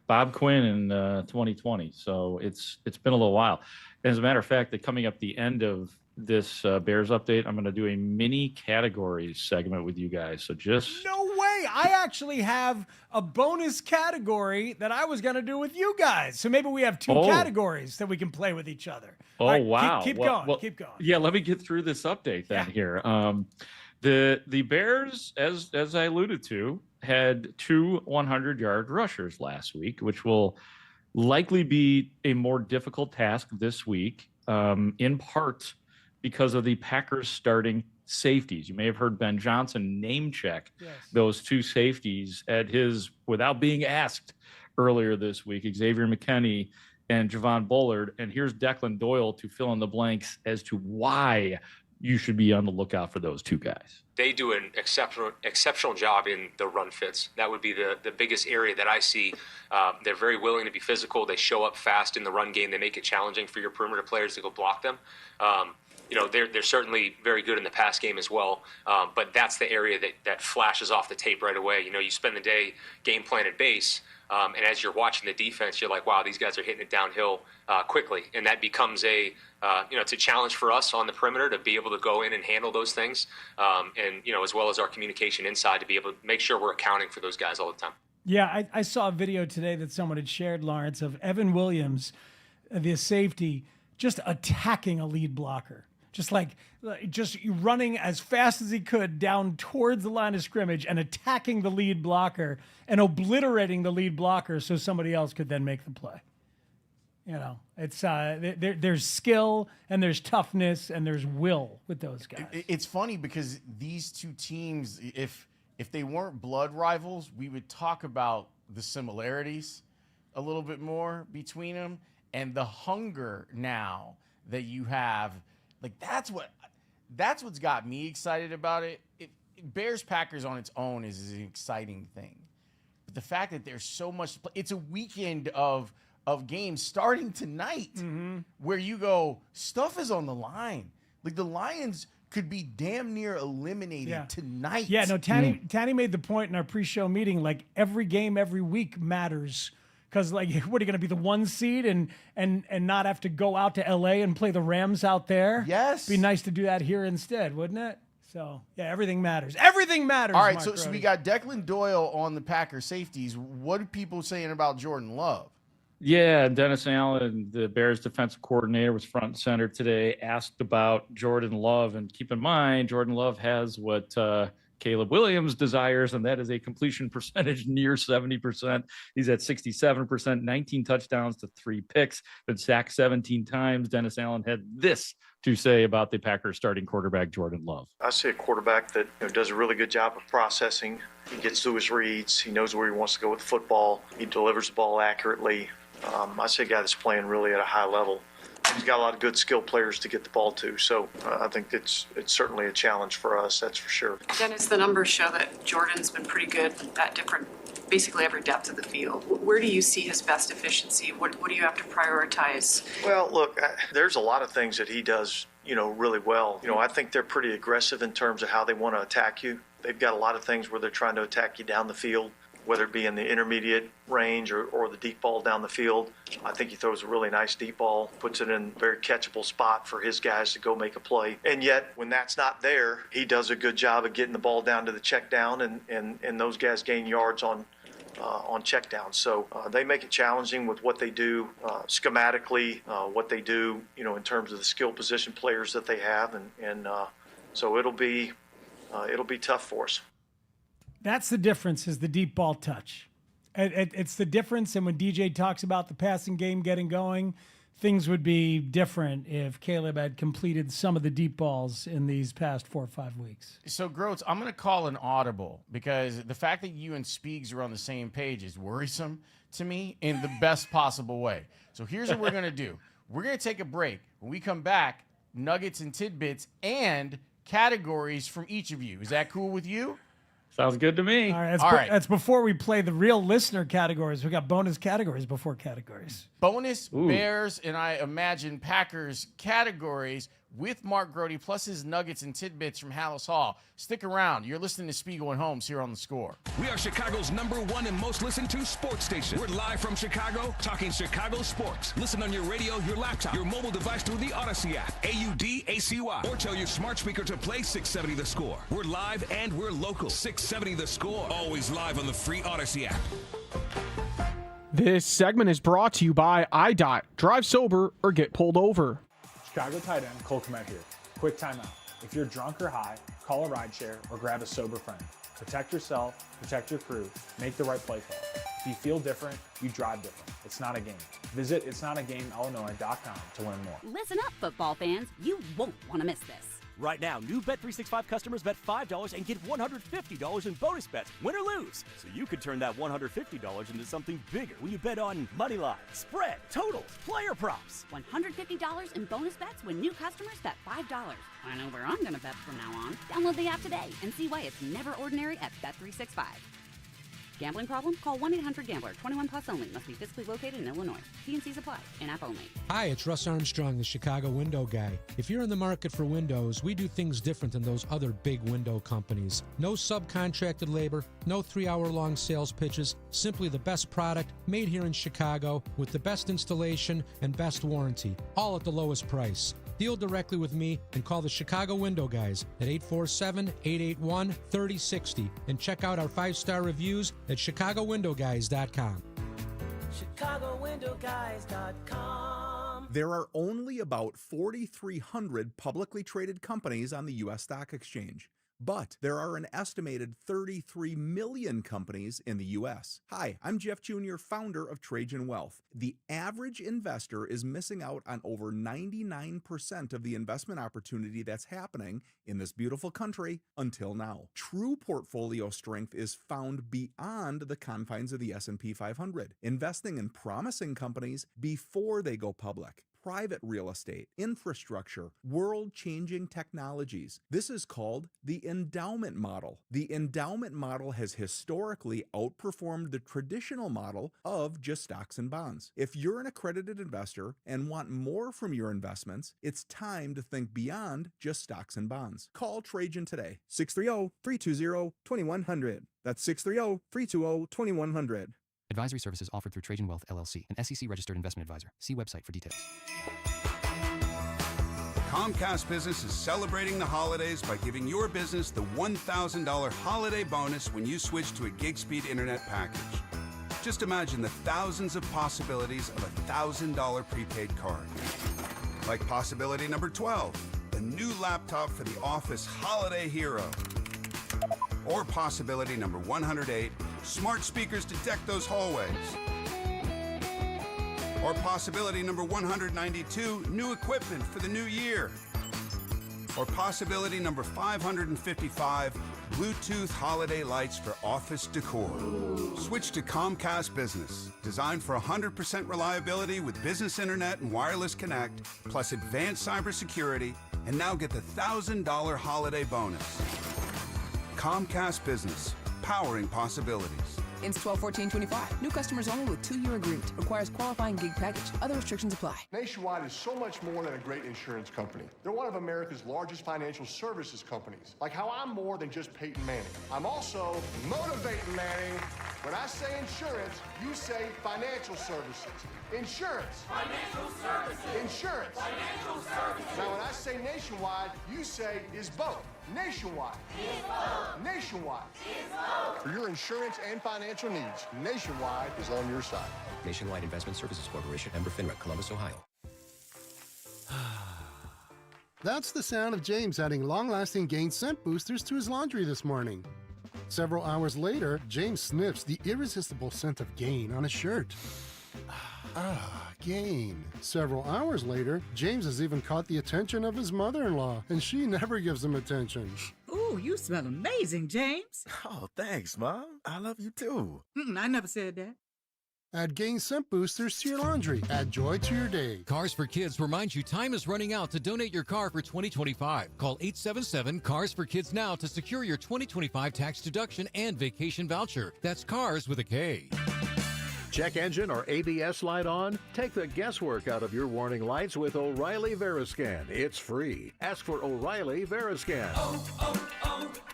Bob Quinn in 2020. So it's been a little while. As a matter of fact, coming up the end of this Bears update, I'm going to do a mini categories segment with you guys. So just no way! I actually have a bonus category that I was going to do with you guys. So maybe we have 2 categories that we can play with each other. Oh, right, wow! Keep going. Keep going. Yeah, let me get through this update then here. The Bears, as I alluded to, had 2 100-yard rushers last week, which will likely be a more difficult task this week, in part because of the Packers starting safeties. You may have heard Ben Johnson name check those 2 safeties at his, without being asked, earlier this week, Xavier McKinney and Javon Bullard. And here's Declan Doyle to fill in the blanks as to why you should be on the lookout for those 2 guys. They do an exceptional job in the run fits. That would be the biggest area that I see. They're very willing to be physical. They show up fast in the run game. They make it challenging for your perimeter players to go block them. They're certainly very good in the pass game as well. But that's the area that flashes off the tape right away. You spend the day game plan at base, and as you're watching the defense, you're like, wow, these guys are hitting it downhill quickly. And that becomes it's a challenge for us on the perimeter to be able to go in and handle those things. As well as our communication inside to be able to make sure we're accounting for those guys all the time. Yeah, I saw a video today that someone had shared, Lawrence, of Evan Williams, the safety, just attacking a lead blocker. Just running as fast as he could down towards the line of scrimmage and attacking the lead blocker and obliterating the lead blocker so somebody else could then make the play. You know, it's there's skill and there's toughness and there's will with those guys. It's funny because these two teams, if they weren't blood rivals, we would talk about the similarities a little bit more between them, and the hunger now that you have, like that's what's got me excited about it. Bears Packers on its own is an exciting thing, but the fact that there's so much, it's a weekend of games starting tonight where you go, stuff is on the line. Like the Lions could be damn near eliminated tonight. Yeah, no, Tanny made the point in our pre-show meeting, like every game every week matters. Because, like, what are you going to be the 1 seed and not have to go out to L.A. and play the Rams out there? Yes. Be nice to do that here instead, wouldn't it? So, yeah, everything matters. Everything matters, All right, Mark so Brody. we got Declan Doyle on the Packer safeties. What are people saying about Jordan Love? Yeah, Dennis Allen, the Bears defensive coordinator, was front and center today, asked about Jordan Love. And keep in mind, Jordan Love has what Caleb Williams desires, and that is a completion percentage near 70%. He's at 67%, 19 touchdowns to 3 picks, been sacked 17 times. Dennis Allen had this to say about the Packers starting quarterback, Jordan Love. I see a quarterback that does a really good job of processing. He gets through his reads. He knows where he wants to go with the football. He delivers the ball accurately. I see a guy that's playing really at a high level. He's got a lot of good skilled players to get the ball to, so I think it's certainly a challenge for us, that's for sure. Dennis, the numbers show that Jordan's been pretty good at basically every depth of the field. Where do you see his best efficiency? What do you have to prioritize? Well, look, there's a lot of things that he does, really well. I think they're pretty aggressive in terms of how they want to attack you. They've got a lot of things where they're trying to attack you down the field, whether it be in the intermediate range or the deep ball down the field. I think he throws a really nice deep ball, puts it in a very catchable spot for his guys to go make a play. And yet, when that's not there, he does a good job of getting the ball down to the check down, and those guys gain yards on check down. So they make it challenging with what they do schematically, what they do, in terms of the skill position players that they have. And so it'll be tough for us. That's the difference, is the deep ball touch. It's the difference. And when DJ talks about the passing game getting going, things would be different if Caleb had completed some of the deep balls in these past 4 or 5 weeks. So, Groats, I'm going to call an audible because the fact that you and Spiegs are on the same page is worrisome to me in the best possible way. So here's what we're going to do. We're going to take a break. When we come back, nuggets and tidbits and categories from each of you. Is that cool with you? Sounds good to me. All right, that's before we play the real listener categories. We got bonus categories before categories. Bonus Bears and I imagine Packers categories with Mark Grody plus his nuggets and tidbits from Haugh. Stick around. You're listening to Spiegel and Holmes here on The Score. We are Chicago's #1 and most listened to sports station. We're live from Chicago, talking Chicago sports. Listen on your radio, your laptop, your mobile device through the Odyssey app, AUDACY, or tell your smart speaker to play 670 The Score. We're live and we're local. 670 The Score. Always live on the free Odyssey app. This segment is brought to you by IDOT. Drive sober or get pulled over. Chicago tight end Cole Kmet here. Quick timeout. If you're drunk or high, call a rideshare or grab a sober friend. Protect yourself, protect your crew, make the right play call. If you feel different, you drive different. It's not a game. Visit itsnotagameillinois.com to learn more. Listen up, football fans. You won't want to miss this. Right now, new Bet365 customers bet $5 and get $150 in bonus bets, win or lose. So you could turn that $150 into something bigger when you bet on money line, spread, totals, player props. $150 in bonus bets when new customers bet $5. I know where I'm going to bet from now on. Download the app today and see why it's never ordinary at Bet365. Gambling problem? Call 1-800-GAMBLER. 21 plus only. Must be physically located in Illinois. T&Cs apply. In-app only. Hi, it's Russ Armstrong, the Chicago window guy. If you're in the market for windows, we do things different than those other big window companies. No subcontracted labor, no 3-hour-long sales pitches, simply the best product made here in Chicago with the best installation and best warranty, all at the lowest price. Deal directly with me and call the Chicago Window Guys at 847-881-3060 and check out our 5-star reviews at ChicagoWindowGuys.com. ChicagoWindowGuys.com. There are only about 4,300 publicly traded companies on the U.S. Stock Exchange, But there are an estimated 33 million companies in the U.S. Hi, I'm Jeff Jr., founder of Trajan Wealth. The average investor is missing out on over 99% of the investment opportunity that's happening in this beautiful country until now. True portfolio strength is found beyond the confines of the S&P 500, investing in promising companies before they go public. Private real estate, infrastructure, world-changing technologies. This is called the endowment model. The endowment model has historically outperformed the traditional model of just stocks and bonds. If you're an accredited investor and want more from your investments, it's time to think beyond just stocks and bonds. Call Trajan today, 630-320-2100. That's 630-320-2100. Advisory services offered through Trajan Wealth, LLC, an SEC-registered investment advisor. See website for details. Comcast Business is celebrating the holidays by giving your business the $1,000 holiday bonus when you switch to a gig speed internet package. Just imagine the thousands of possibilities of a $1,000 prepaid card. Like possibility number 12, a new laptop for the office holiday hero. Or possibility number 108, smart speakers to deck those hallways. Or possibility number 192, new equipment for the new year. Or possibility number 555, Bluetooth holiday lights for office decor. Switch to Comcast Business, designed for 100% reliability with business internet and wireless connect, plus advanced cybersecurity, and now get the $1,000 holiday bonus. Comcast Business, powering possibilities. Ends 12/14/25. New customers only with 2-year agreement. Requires qualifying gig package. Other restrictions apply. Nationwide is so much more than a great insurance company. They're one of America's largest financial services companies. Like how I'm more than just Peyton Manning. I'm also motivating Manning. When I say insurance, you say financial services. Insurance. Financial services. Insurance. Financial services. Now when I say nationwide, you say is both. Nationwide. Is both. Nationwide. Is both. For your insurance and financial needs, Nationwide is on your side. Nationwide Investment Services Corporation, member FINRA, Columbus, Ohio. That's the sound of James adding long-lasting Gain scent boosters to his laundry this morning. Several hours later, James sniffs the irresistible scent of Gain on his shirt. Gain. Several hours later, James has even caught the attention of his mother-in-law, and she never gives him attention. Ooh, you smell amazing, James. Oh, thanks, Mom. I love you too. I never said that. Add Gain scent boosters to your laundry. Add joy to your day. Cars for Kids reminds you time is running out to donate your car for 2025. Call 877-CARS-FOR-KIDS now to secure your 2025 tax deduction and vacation voucher. That's CARS with a K. Check engine or ABS light on? Take the guesswork out of your warning lights with O'Reilly Veriscan. It's free. Ask for O'Reilly Veriscan.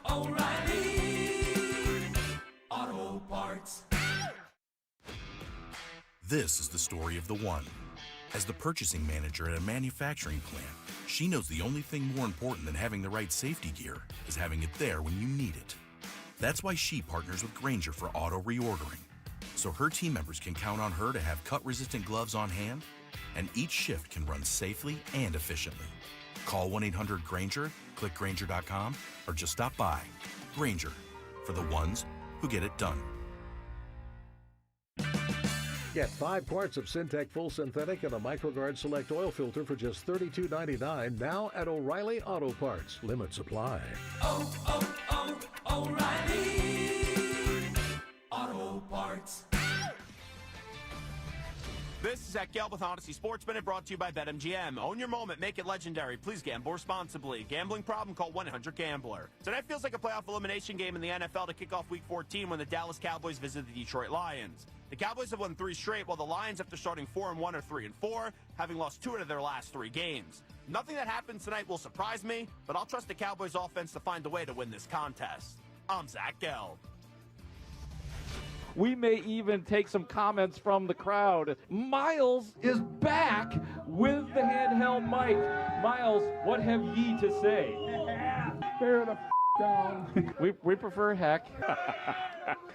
O'Reilly Auto Parts. This is the story of the one. As the purchasing manager at a manufacturing plant, she knows the only thing more important than having the right safety gear is having it there when you need it. That's why she partners with Grainger for auto reordering, so her team members can count on her to have cut-resistant gloves on hand, and each shift can run safely and efficiently. Call 1-800-GRAINGER, click Grainger.com, or just stop by. Grainger, for the ones who get it done. Get 5 quarts of Syntec Full Synthetic and a MicroGuard Select Oil Filter for just $32.99 now at O'Reilly Auto Parts. Limit supply. O'Reilly Auto Parts. This is Zach Gelb with Odyssey Sports Minute, brought to you by BetMGM. Own your moment, make it legendary. Please gamble responsibly. Gambling problem? Call 1-800-GAMBLER. Tonight feels like a playoff elimination game in the NFL to kick off Week 14 when the Dallas Cowboys visit the Detroit Lions. The Cowboys have won 3 straight, while the Lions, after starting 4-1, are 3-4, having lost 2 out of their last 3 games. Nothing that happens tonight will surprise me, but I'll trust the Cowboys offense to find a way to win this contest. I'm Zach Gelb. We may even take some comments from the crowd. Miles is back with the handheld mic. Miles, what have ye to say? Bear the down. We prefer heck.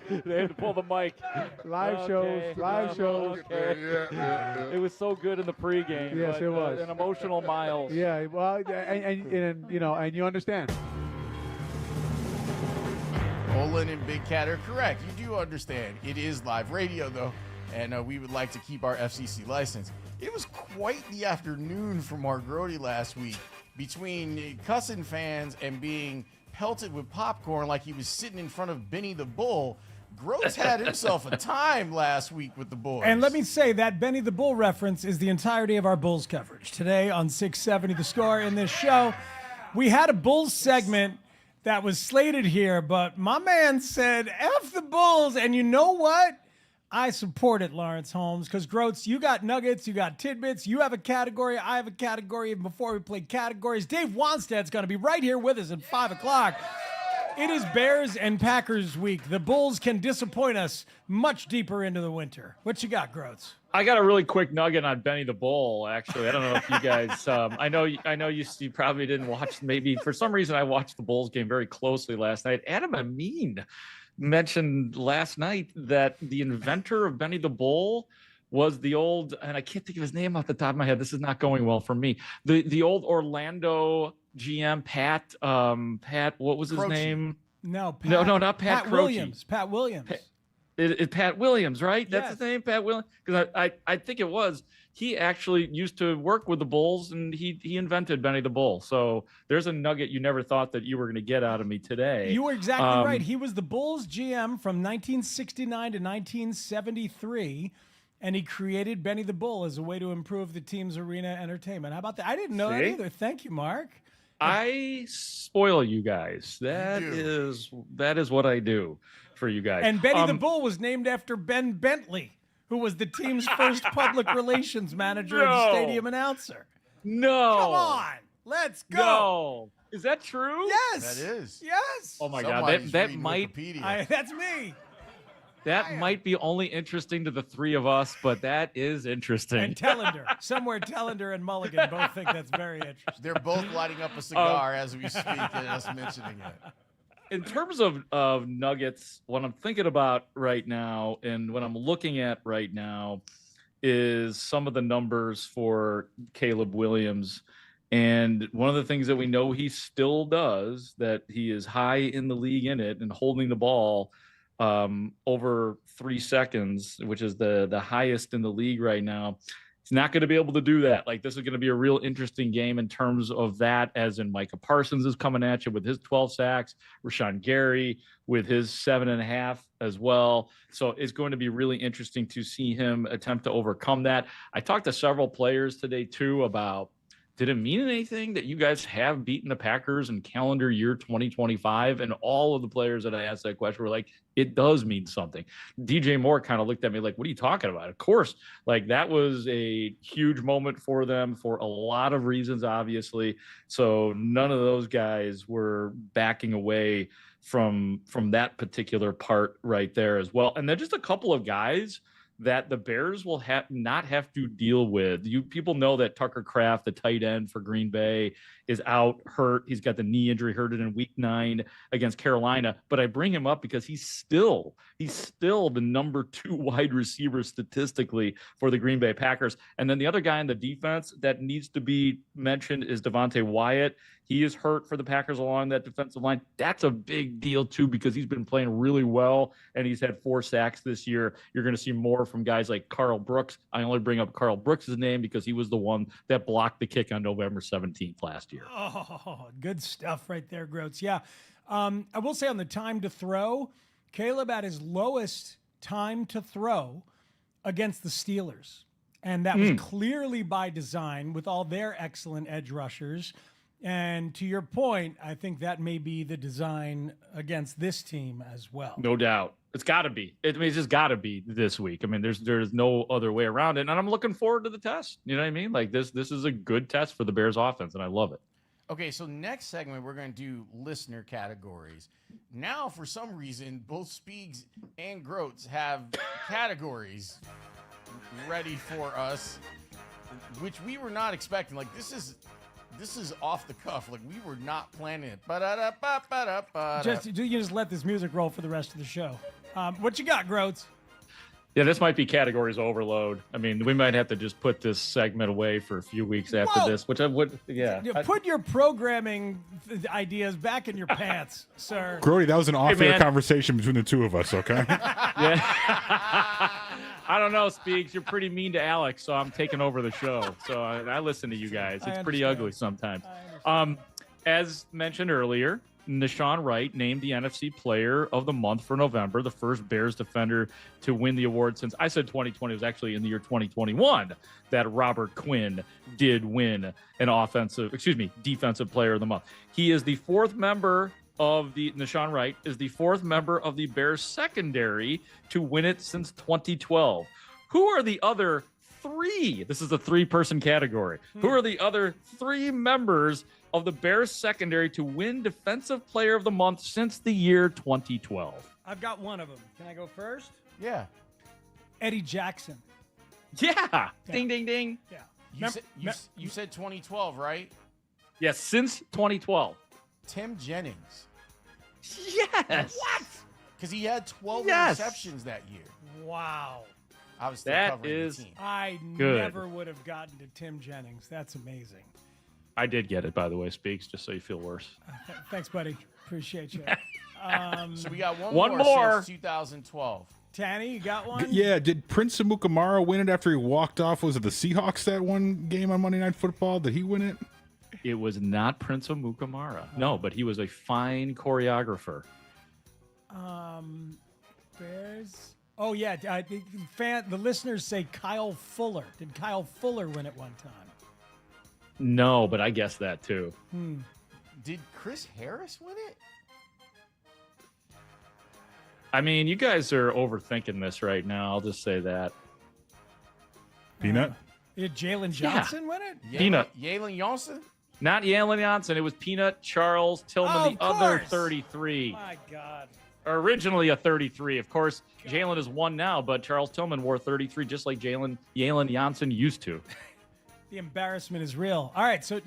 They had to pull the mic. Live shows. Okay. Yeah. It was so good in the pregame. Yes, it was. An emotional Miles. Yeah, well, and you know, and you understand. Olin and Big Cat are correct. You do understand. It is live radio, though, and we would like to keep our FCC license. It was quite the afternoon for Mark Grody last week, between cussing fans and being pelted with popcorn like he was sitting in front of Benny the Bull. Groats had himself a time last week with the boys. And let me say that Benny the Bull reference is the entirety of our Bulls coverage. Today on 670 The Score in this show, we had a Bulls segment that was slated here, but my man said, F the Bulls. And you know what? I support it, Lawrence Holmes, because Groats, you got nuggets, you got tidbits, you have a category, I have a category. Even before we play categories, Dave Wanstead's going to be right here with us at 5 o'clock. It is Bears and Packers week. The Bulls can disappoint us much deeper into the winter. What you got, Groats? I got a really quick nugget on Benny the Bull, actually. I don't know if you guys I know you probably didn't watch. Maybe for some reason I watched the Bulls game very closely last night. Adam Amin mentioned last night that the inventor of Benny the Bull was the old, and I can't think of his name off the top of my head. This is not going well for me. The old Orlando GM, Pat, what was his Croce. name? No, no, not Pat Croce. Williams. Pat Williams. It's Pat Williams, right? That's Yes. his name, Pat Williams? Because I think it was. He actually used to work with the Bulls, and he invented Benny the Bull. So there's a nugget you never thought that you were going to get out of me today. You were exactly right. He was the Bulls GM from 1969 to 1973, and he created Benny the Bull as a way to improve the team's arena entertainment. How about that? I didn't know that See? either. Thank you, Mark. I spoil you guys. That is what I do for you guys. And Benny the Bull was named after Ben Bentley, who was the team's first public relations manager and stadium announcer. No. Come on. Let's go. No. Is that true? Yes. That is. Yes. Oh my Somebody's God. That reading might Wikipedia. That's me. that might be only interesting to the three of us, but that is interesting. And Tellender. Somewhere Tellender and Mulligan both think that's very interesting. They're both lighting up a cigar as we speak and us mentioning it. In terms of nuggets, what I'm thinking about right now and what I'm looking at right now is some of the numbers for Caleb Williams. And one of the things that we know he still does, that he is high in the league in it and holding the ball over 3 seconds, which is the highest in the league right now. He's not going to be able to do that. Like, this is going to be a real interesting game in terms of that, as in Micah Parsons is coming at you with his 12 sacks, Rashawn Gary with his 7.5 as well. So it's going to be really interesting to see him attempt to overcome that. I talked to several players today, too, about, did it mean anything that you guys have beaten the Packers in calendar year 2025? And all of the players that I asked that question were like, it does mean something. DJ Moore kind of looked at me like, what are you talking about? Of course, like, that was a huge moment for them for a lot of reasons, obviously. So none of those guys were backing away from that particular part right there as well. And then just a couple of guys that the Bears will not have to deal with. People know that Tucker Kraft, the tight end for Green Bay, is out hurt. He's got the knee injury, hurt it in week 9 against Carolina. But I bring him up because he's still the number 2 wide receiver statistically for the Green Bay Packers. And then the other guy on the defense that needs to be mentioned is Devontae Wyatt. He is hurt for the Packers along that defensive line. That's a big deal, too, because he's been playing really well, and he's had 4 sacks this year. You're going to see more from guys like Carl Brooks. I only bring up Carl Brooks' name because he was the one that blocked the kick on November 17th last year. Oh, good stuff right there, Groats. Yeah. I will say on the time to throw, Caleb at his lowest time to throw against the Steelers. And that was clearly by design with all their excellent edge rushers. And to your point, I think that may be the design against this team as well. No doubt. It's got to be. It's just got to be this week. I mean, there's no other way around it. And I'm looking forward to the test. You know what I mean? Like, this is a good test for the Bears offense, and I love it. Okay, so next segment, we're going to do listener categories. Now, for some reason, both Spiegs and Groats have categories ready for us, which we were not expecting. Like, this is off the cuff. Like, we were not planning it. You just let this music roll for the rest of the show. What you got, Groats? Yeah, this might be categories overload. I mean, we might have to just put this segment away for a few weeks after Whoa. this, which I would, Put your programming ideas back in your pants, sir. Grody, that was an off-air man. conversation between the two of us, okay? Yeah. I don't know, Speaks. You're pretty mean to Alex, so I'm taking over the show. So I listen to you guys. It's pretty ugly sometimes. As mentioned earlier, Nashawn Wright named the NFC Player of the Month for November, the first Bears defender to win the award since I said 2020. It was actually in the year 2021 that Robert Quinn did win an defensive player of the month. He is the fourth member of the Nashawn Wright is the fourth member of the Bears secondary to win it since 2012. Who are the other three? This is a three-person category. Who are the other three members of the Bears secondary to win Defensive Player of the Month since the year 2012? I've got one of them. Can I go first? Yeah. Eddie Jackson. Yeah. Ding, ding, ding. Yeah. You said 2012, right? Yes, since 2012. Tim Jennings. Yes. What? Because he had 12 Yes. interceptions that year. Wow. I was still That covering is the team. I good. never would have gotten to Tim Jennings. That's amazing. I did get it, by the way, Speaks, just so you feel worse. Thanks, buddy. Appreciate you. So we got One more. since 2012. Tanny, you got one? Yeah, did Prince Amukamara win it after he walked off? Was it the Seahawks that one game on Monday Night Football? Did he win it? It was not Prince Amukamara. No, but he was a fine choreographer. Bears. Oh, yeah. The listeners say Kyle Fuller. Did Kyle Fuller win at one time? No, but I guessed that too. Did Chris Harris win it? I mean, you guys are overthinking this right now. I'll just say that. Peanut? Did Jalen Johnson win it? Peanut. Jalen Johnson? Not Jalen Johnson. It was Peanut, Charles, Tillman, the other 33. My God. Originally a 33. Of course, Jalen is one now, but Charles Tillman wore 33 just like Jalen Johnson used to. The embarrassment is real. All right, so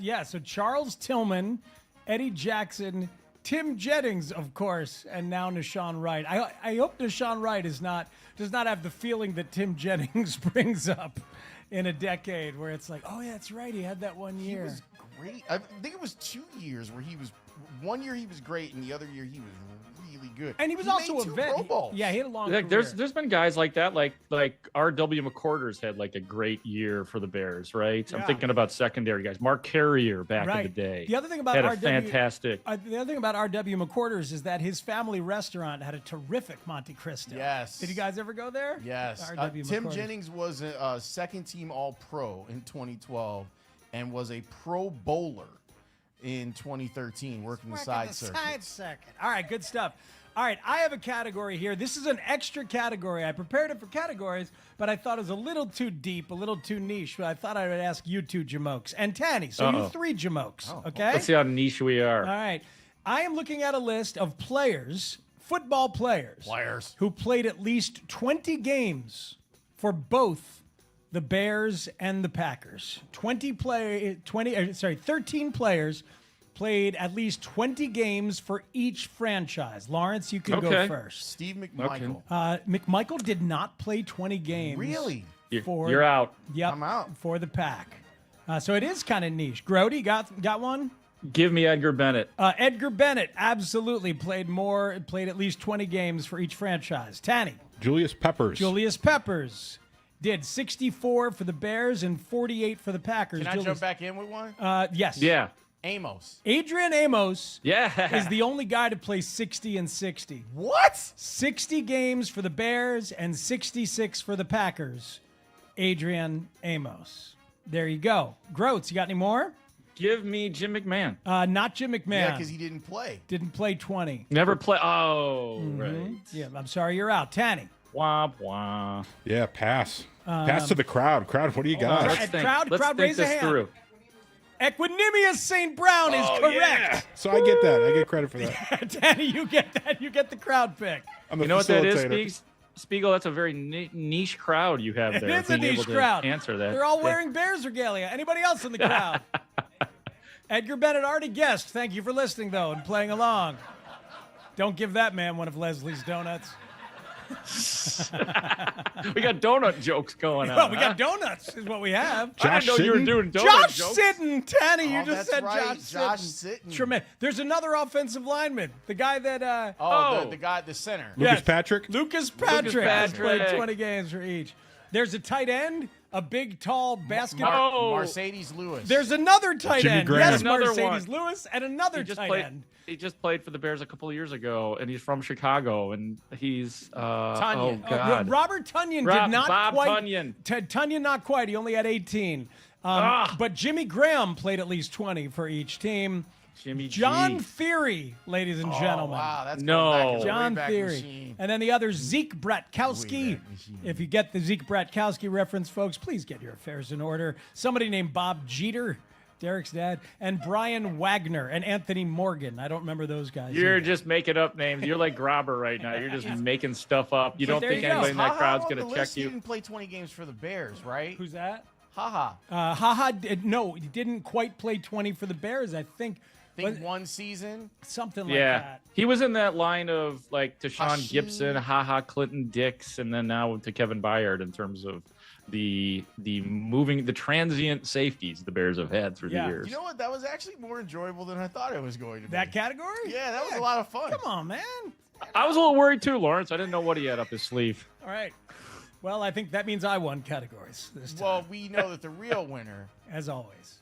Charles Tillman, Eddie Jackson, Tim Jennings, of course, and now Nashawn Wright. I hope Nashawn Wright does not have the feeling that Tim Jennings brings up in a decade where it's like, oh yeah, that's right, he had that one year. He was great. I think it was 2 years where he was. One year he was great, and the other year he was really good. And he was also made a two vet. Pro Bowls. Yeah, he had a long Like, career. there's been guys like that, like R.W. McCorders had like a great year for the Bears, right? I'm Yeah. thinking about secondary guys. Mark Carrier back in the day. The other thing about had a R.W. fantastic. The other thing about R.W. McCorders is that his family restaurant had a terrific Monte Cristo. Yes. Did you guys ever go there? Yes. R.W. Tim McCorders. Jennings was a second-team All-Pro in 2012 and was a Pro Bowler in 2013, working the side circuit. Side circuit. All right, good stuff. All right, I have a category here. This is an extra category. I prepared it for categories, but I thought it was a little too deep, a little too niche. But I thought I would ask you two Jamokes and Tanny. So you three Jamokes, okay? Let's see how niche we are. All right. I am looking at a list of players, football players, who played at least 20 games for both the Bears and the Packers. 13 players played at least 20 games for each franchise. Lawrence, you can go first. Steve McMichael. McMichael did not play 20 games. Really? You're out. Yep. I'm out. For the Pack. So it is kind of niche. Grody, got one? Give me Edgar Bennett. Edgar Bennett absolutely played at least 20 games for each franchise. Tanny. Julius Peppers. Julius Peppers did 64 for the Bears and 48 for the Packers. Can I jump back in with one? Yes. Yeah. Amos. Adrian Amos Yeah. is the only guy to play 60 and 60. What? 60 games for the Bears and 66 for the Packers. Adrian Amos. There you go. Groats, you got any more? Give me Jim McMahon. Not Jim McMahon. Yeah, because he didn't play. Didn't play 20. Never play. Oh, right. Yeah, I'm sorry, you're out. Tanny. Womp womp. Yeah, pass. Pass to the crowd. Crowd, what do you got? Let's think. Crowd, Let's think raise a this hand. through. Equanimous St. Brown is correct. Yeah. So I get that. I get credit for that. Tanny, you get that. You get the crowd pick. I'm the You know what that is, facilitator. Spiegel? That's a very niche crowd you have there. It is a being able niche to crowd. Answer that. They're all wearing Bears regalia. Anybody else in the crowd? Edgar Bennett already guessed. Thank you for listening, though, and playing along. Don't give that man one of Leslie's donuts. We got donut jokes going on. Well, we got donuts is what we have. I didn't know you were doing donut Josh jokes. Sitton, Tanny, you just that's said right, Josh Sitton. Tremendous. There's another offensive lineman, the guy that. The guy at the center. Lucas Patrick. Lucas Patrick has played Patrick. 20 games for each. There's a tight end, a big, tall basketball. Mercedes Lewis. There's another tight Jimmy end. Graham. Yes, Another Mercedes one. Lewis, and another tight end. He just played for the Bears a couple of years ago, and he's from Chicago, and he's Tunyon. Oh God, Robert Tunyon Bob did not quite. Tunyon. Tunyon not quite. He only had 18. But Jimmy Graham played at least 20 for each team. Jimmy John G. Theory, ladies and gentlemen. Wow, that's No. going back in the John Wayback Theory. Machine. And then the other, Zeke Bratkowski. Wayback Machine. If you get the Zeke Bratkowski reference, folks, please get your affairs in order. Somebody named Bob Jeter, Derek's dad, and Brian Wagner and Anthony Morgan. I don't remember those guys. You're either. just making up names. You're like Grobber right now. You're just making stuff up. You But don't there think you go. anybody in that Ha-ha crowd's on going the to check list, He you? didn't play 20 games for the Bears, right? Who's that? Haha. Haha, no, he didn't quite play 20 for the Bears, I think. Think one season. Something like Yeah, that. he was in that line of like to Sean Hakeem. Gibson, haha, Clinton Dix, and then now to Kevin Byard in terms of the transient safeties the Bears have had through the years. You know what? That was actually more enjoyable than I thought it was going to be. That category? Yeah, that was a lot of fun. Come on, man. I was a little worried too, Lawrence. I didn't know what he had up his sleeve. All right. Well, I think that means I won categories this time. Well, we know that the real winner as always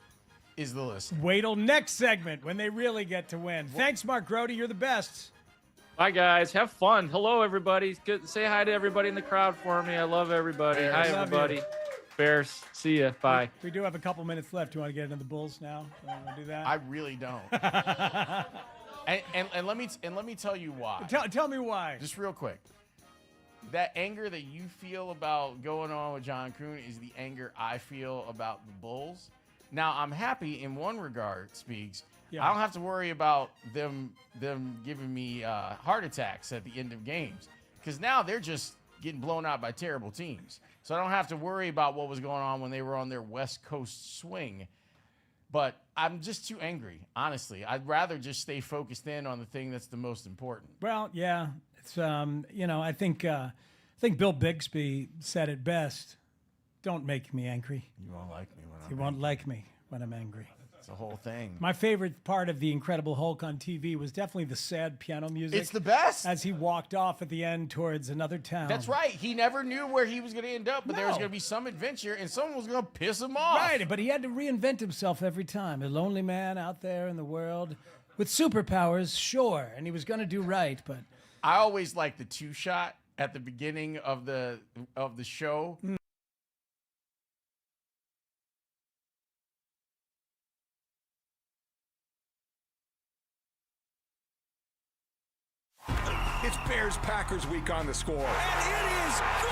is the listener. Wait till next segment when they really get to win. Thanks, Mark Grody. You're the best. Bye, guys. Have fun. Hello, everybody. Good. Say hi to everybody in the crowd for me. I love everybody. Bears. Hi, Love everybody. you. Bears. See ya. Bye. We do have a couple minutes left. Do you want to get into the Bulls now? You want to do that? I really don't. and let me tell you why. Tell me why. Just real quick. That anger that you feel about going on with John Kuhn is the anger I feel about the Bulls. Now, I'm happy in one regard, Speaks. Yeah. I don't have to worry about them giving me heart attacks at the end of games because now they're just getting blown out by terrible teams. So I don't have to worry about what was going on when they were on their West Coast swing. But I'm just too angry, honestly. I'd rather just stay focused in on the thing that's the most important. Well, yeah. It's I think Bill Bixby said it best. Don't make me angry. You won't like me when I'm You won't like me when I'm angry. It's the whole thing. My favorite part of the Incredible Hulk on TV was definitely the sad piano music. It's the best. As he walked off at the end towards another town. That's right. He never knew where he was going to end up, but there was No. going to be some adventure, and someone was going to piss him off. Right, but he had to reinvent himself every time. A lonely man out there in the world with superpowers, sure, and he was going to do right, but I always like the two shot at the beginning of the show. It's Bears-Packers week on the score. And it is good!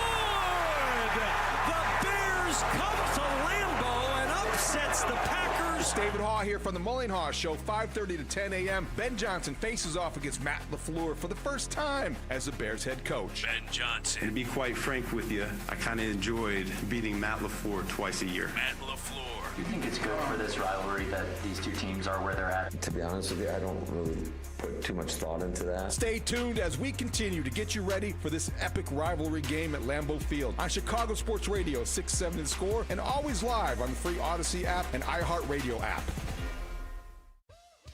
The Bears come to Lambeau and upsets the Packers. It's David Haugh here from the Mully and Haugh Show, 5:30 to 10 a.m. Ben Johnson faces off against Matt LaFleur for the first time as the Bears head coach. Ben Johnson. And to be quite frank with you, I kind of enjoyed beating Matt LaFleur twice a year. Matt LaFleur. You think it's good for this rivalry that these two teams are where they're at? To be honest with you, I don't really put too much thought into that. Stay tuned as we continue to get you ready for this epic rivalry game at Lambeau Field on Chicago Sports Radio 670 The Score and always live on the free Odyssey app and iHeartRadio app.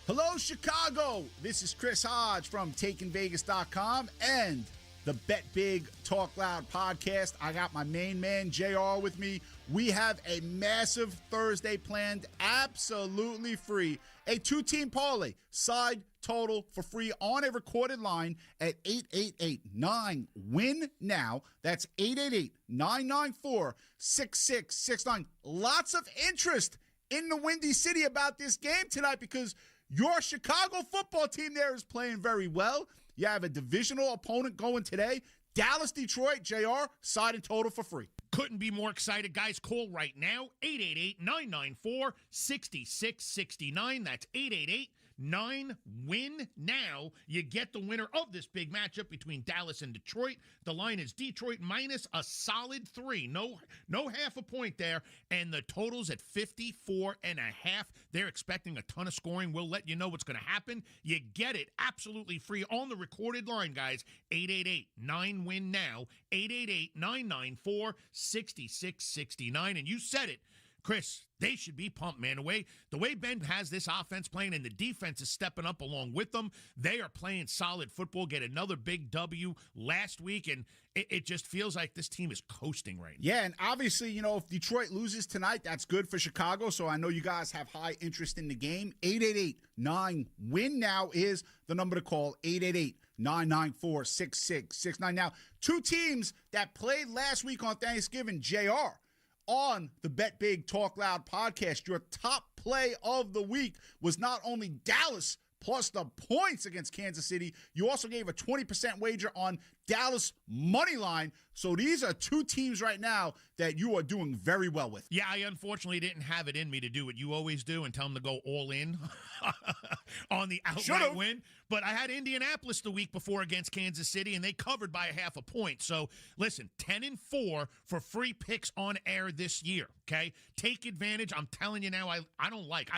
Hello, Chicago. This is Chris Hodge from TakingVegas.com and the Bet Big Talk Loud podcast. I got my main man, JR, with me. We have a massive Thursday planned absolutely free. A two-team parlay, side total for free on a recorded line at 888-9-WIN-NOW. That's 888-994-6669. Lots of interest in the Windy City about this game tonight because your Chicago football team there is playing very well. You have a divisional opponent going today. Dallas, Detroit, JR, side and total for free. Couldn't be more excited, guys. Call right now, 888-994-6669. That's 9-win now. You get the winner of this big matchup between Dallas and Detroit. The line is Detroit minus a solid 3. No half a point there. And the total's at 54.5. They're expecting a ton of scoring. We'll let you know what's going to happen. You get it absolutely free on the recorded line, guys. 888-9-WIN now. 888-994-6669. And you said it, Chris, they should be pumped, man. The way Ben has this offense playing and the defense is stepping up along with them, they are playing solid football, get another big W last week, and it just feels like this team is coasting right now. Yeah, and obviously, if Detroit loses tonight, that's good for Chicago, so I know you guys have high interest in the game. 888-9-WIN now is the number to call, 888-994-6669. Now, two teams that played last week on Thanksgiving, JR, on the Bet Big Talk Loud podcast, your top play of the week was not only Dallas plus the points against Kansas City, you also gave a 20% wager on Dallas money line. So these are two teams right now that you are doing very well with. Yeah, I unfortunately didn't have it in me to do what you always do and tell them to go all in on the outright win. But I had Indianapolis the week before against Kansas City, and they covered by a half a point. So, listen, 10-4 for free picks on air this year, okay? Take advantage. I'm telling you now, I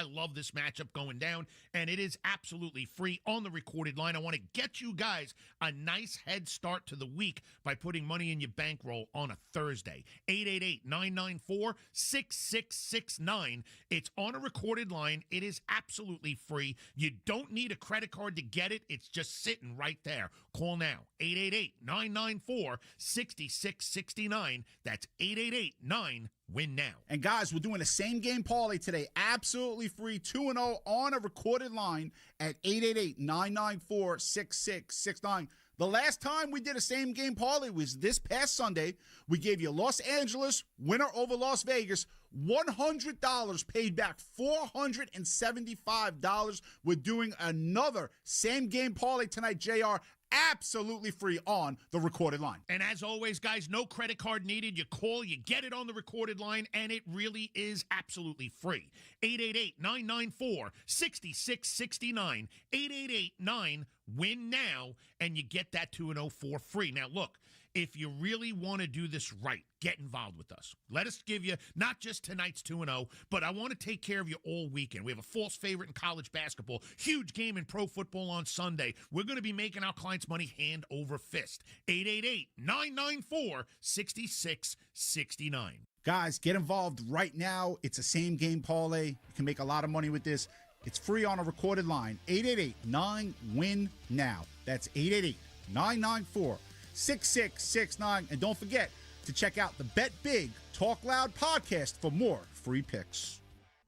love this matchup going down, and it is absolutely free on the recorded line. I want to get you guys a nice head start to the week by putting money in your bankroll on a Thursday. 888-994-6669. It's on a recorded line. It is absolutely free. You don't need a credit card to get it. It's just sitting right there. Call now. 888-994-6669. That's 888-9-WIN now. And guys, we're doing the same game parlay today. Absolutely free. 2-0 on a recorded line at 888-994-6669. The last time we did a same game parlay was this past Sunday. We gave you Los Angeles, winner over Las Vegas, $100, paid back $475. We're doing another same game parlay tonight, JR. Absolutely free on the recorded line. And as always, guys, no credit card needed. You call, you get it on the recorded line, and it really is absolutely free. 888-994-6669. 888-9-WIN now, and you get that 2-0 for free. Now, look, if you really want to do this right, get involved with us. Let us give you not just tonight's 2-0, but I want to take care of you all weekend. We have a false favorite in college basketball, huge game in pro football on Sunday. We're going to be making our clients money hand over fist. 888-994-6669. Guys, get involved right now. It's a same game parlay. You can make a lot of money with this. It's free on a recorded line. 888-9-WIN now. That's 888-994-6669. And don't forget to check out the Bet Big Talk Loud podcast for more free picks.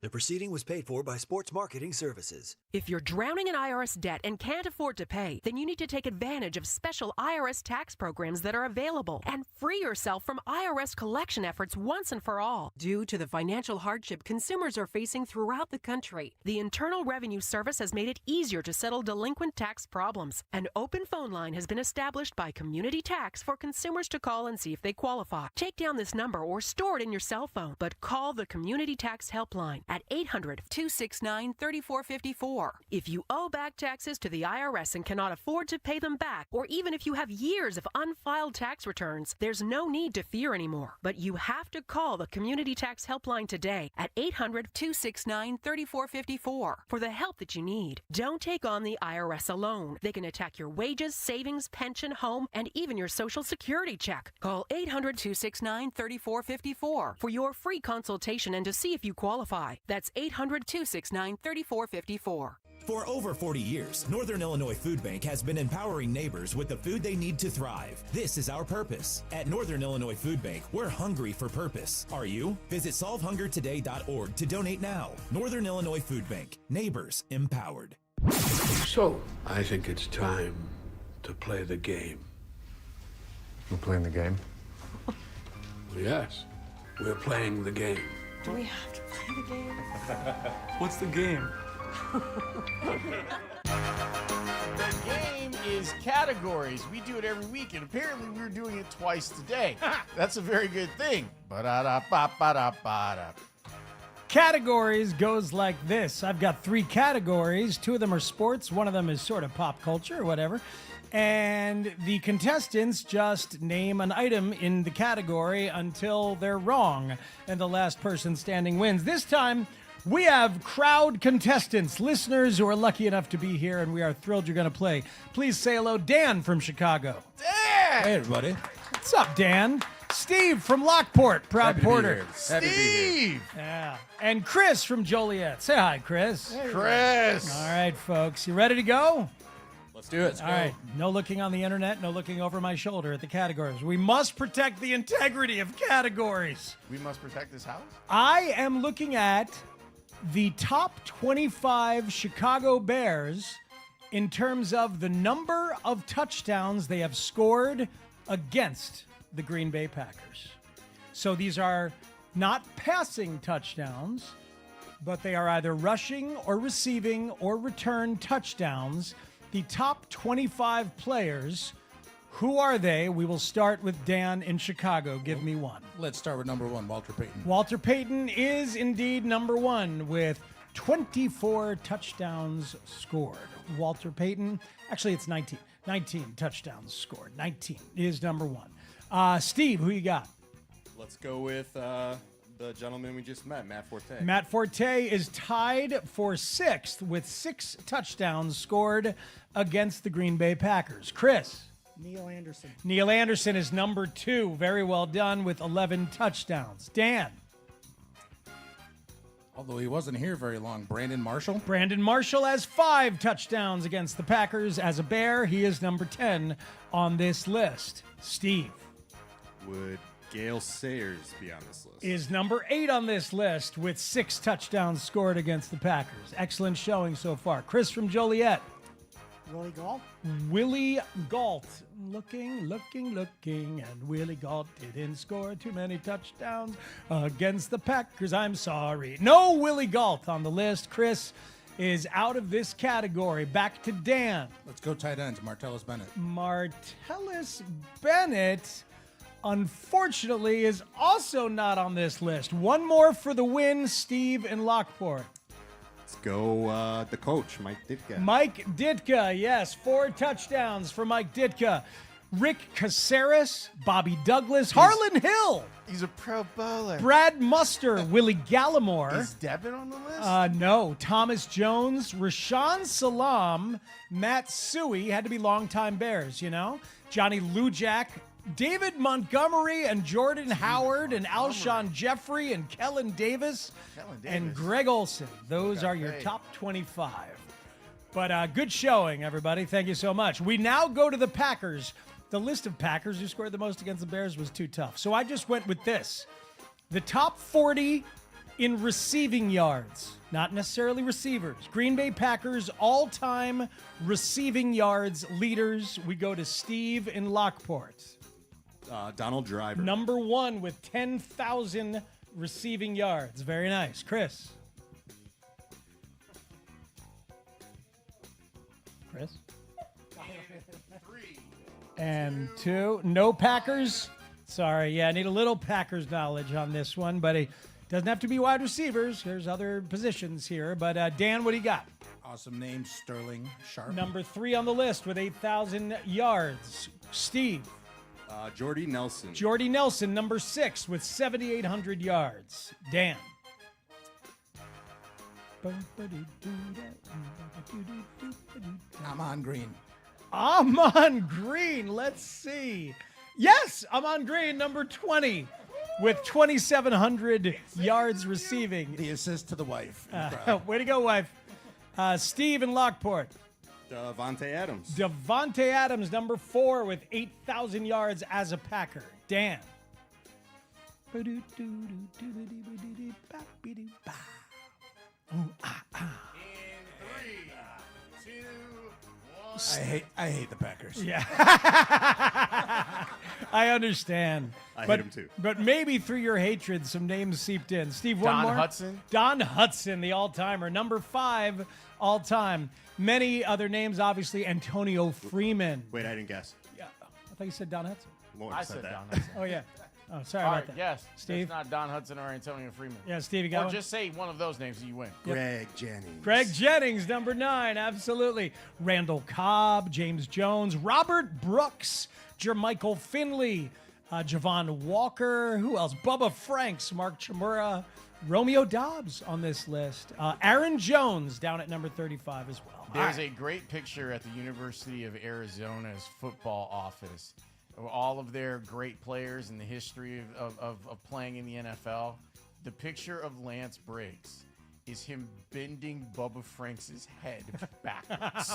The proceeding was paid for by Sports Marketing Services. If you're drowning in IRS debt and can't afford to pay, then you need to take advantage of special IRS tax programs that are available and free yourself from IRS collection efforts once and for all. Due to the financial hardship consumers are facing throughout the country, the Internal Revenue Service has made it easier to settle delinquent tax problems. An open phone line has been established by Community Tax for consumers to call and see if they qualify. Take down this number or store it in your cell phone, but call the Community Tax Helpline at 800-269-3454. If you owe back taxes to the IRS and cannot afford to pay them back, or even if you have years of unfiled tax returns, there's no need to fear anymore. But you have to call the Community Tax Helpline today at 800-269-3454 for the help that you need. Don't take on the IRS alone. They can attack your wages, savings, pension, home, and even your Social Security check. Call 800-269-3454 for your free consultation and to see if you qualify. That's 800-269-3454. For over 40 years, Northern Illinois Food Bank has been empowering neighbors with the food they need to thrive. This is our purpose. At Northern Illinois Food Bank, we're hungry for purpose. Are you? Visit solvehungertoday.org to donate now. Northern Illinois Food Bank. Neighbors empowered. So, I think it's time to play the game. We're playing the game? Yes, we're playing the game. Do we have to play the game? What's the game? The game is categories. We do it every week, and apparently we're doing it twice today. That's a very good thing. Ba-da-da-ba-ba-da-ba-da. Categories goes like this. I've got 3 categories. 2 of them are sports. One of them is sort of pop culture or whatever. And the contestants just name an item in the category until they're wrong. And the last person standing wins. This time, we have crowd contestants, listeners who are lucky enough to be here, and we are thrilled you're going to play. Please say hello, Dan from Chicago. Dan! Hey, everybody. What's up, Dan? Steve from Lockport, proud porter. Steve! Yeah. And Chris from Joliet. Say hi, Chris. Hey. Chris! All right, folks. You ready to go? Let's do it. All right. No looking on the internet, no looking over my shoulder at the categories. We must protect the integrity of categories. We must protect this house? I am looking at the top 25 Chicago Bears in terms of the number of touchdowns they have scored against the Green Bay Packers. So these are not passing touchdowns, but they are either rushing or receiving or return touchdowns. The top 25 players, who are they? We will start with Dan in Chicago. Give me one. Let's start with number 1, Walter Payton. Walter Payton is indeed number 1 with 24 touchdowns scored. Walter Payton, actually it's 19. 19 touchdowns scored. 19 is number 1. Steve, who you got? Let's go with the gentleman we just met, Matt Forte. Matt Forte is tied for 6th with 6 touchdowns scored against the Green Bay Packers. Chris? Neil Anderson. Neil Anderson is number 2. Very well done with 11 touchdowns. Dan? Although he wasn't here very long, Brandon Marshall. Brandon Marshall has 5 touchdowns against the Packers as a Bear. He is number 10 on this list. Steve? Would Gale Sayers be on this list? Is number 8 on this list with 6 touchdowns scored against the Packers. Excellent showing so far. Chris from Joliet. Willie Galt. Willie Galt. Looking, and Willie Galt didn't score too many touchdowns against the Packers. I'm sorry. No Willie Galt on the list. Chris is out of this category. Back to Dan. Let's go tight ends, Martellus Bennett. Martellus Bennett, unfortunately, is also not on this list. One more for the win, Steve in Lockport. Let's go the coach, Mike Ditka. Mike Ditka, yes. 4 touchdowns for Mike Ditka. Rick Caceres, Bobby Douglas, Harlan Hill. He's a pro bowler. Brad Muster, Willie Gallimore. Is Devin on the list? No. Thomas Jones, Rashawn Salam, Matt Suey, had to be longtime Bears, you know. Johnny Lujak, David Montgomery and Jordan Howard and Alshon Jeffrey and Kellen Davis and Greg Olson. Those are your top 25. But good showing, everybody. Thank you so much. We now go to the Packers. The list of Packers who scored the most against the Bears was too tough. So I just went with this. The top 40 in receiving yards, not necessarily receivers. Green Bay Packers all-time receiving yards leaders. We go to Steve in Lockport. Donald Driver. Number 1 with 10,000 receiving yards. Very nice. Chris? Chris? 3. And 2. No Packers? Sorry. Yeah, I need a little Packers knowledge on this one, but it doesn't have to be wide receivers. There's other positions here. But Dan, what do you got? Awesome name, Sterling Sharp. Number 3 on the list with 8,000 yards. Steve? Jordy Nelson. Jordy Nelson, number 6 with 7,800 yards. Dan? Amon Green. Amon Green, let's see. Yes, Amon Green, number 20 with 2,700 yards receiving. The assist to the wife. Way to go, wife. Steve in Lockport. Davante Adams. Davante Adams, number 4 with 8,000 yards as a Packer. Dan. I hate the Packers. Yeah. I understand. I hate them too. But maybe through your hatred, some names seeped in. Steve, one Don more. Hudson. Don Hudson, the all-timer. Number 5 all-time. Many other names, obviously. Antonio Freeman. Wait, I didn't guess. Yeah, I thought you said Don Hudson. Lawrence I said said that. Don Hudson. Oh, yeah. Oh, sorry All about right, that. yes. Steve? It's not Don Hudson or Antonio Freeman. Yeah, Steve, you got Or one? just say one of those names and you win. Greg Jennings. Greg Jennings, number 9, absolutely. Randall Cobb, James Jones, Robert Brooks, Jermichael Finley, Javon Walker, who else? Bubba Franks, Mark Chimura, Romeo Dobbs on this list. Aaron Jones down at number 35 as well. There's a great picture at the University of Arizona's football office of all of their great players in the history of playing in the NFL. The picture of Lance Briggs is him bending Bubba Franks' head backwards.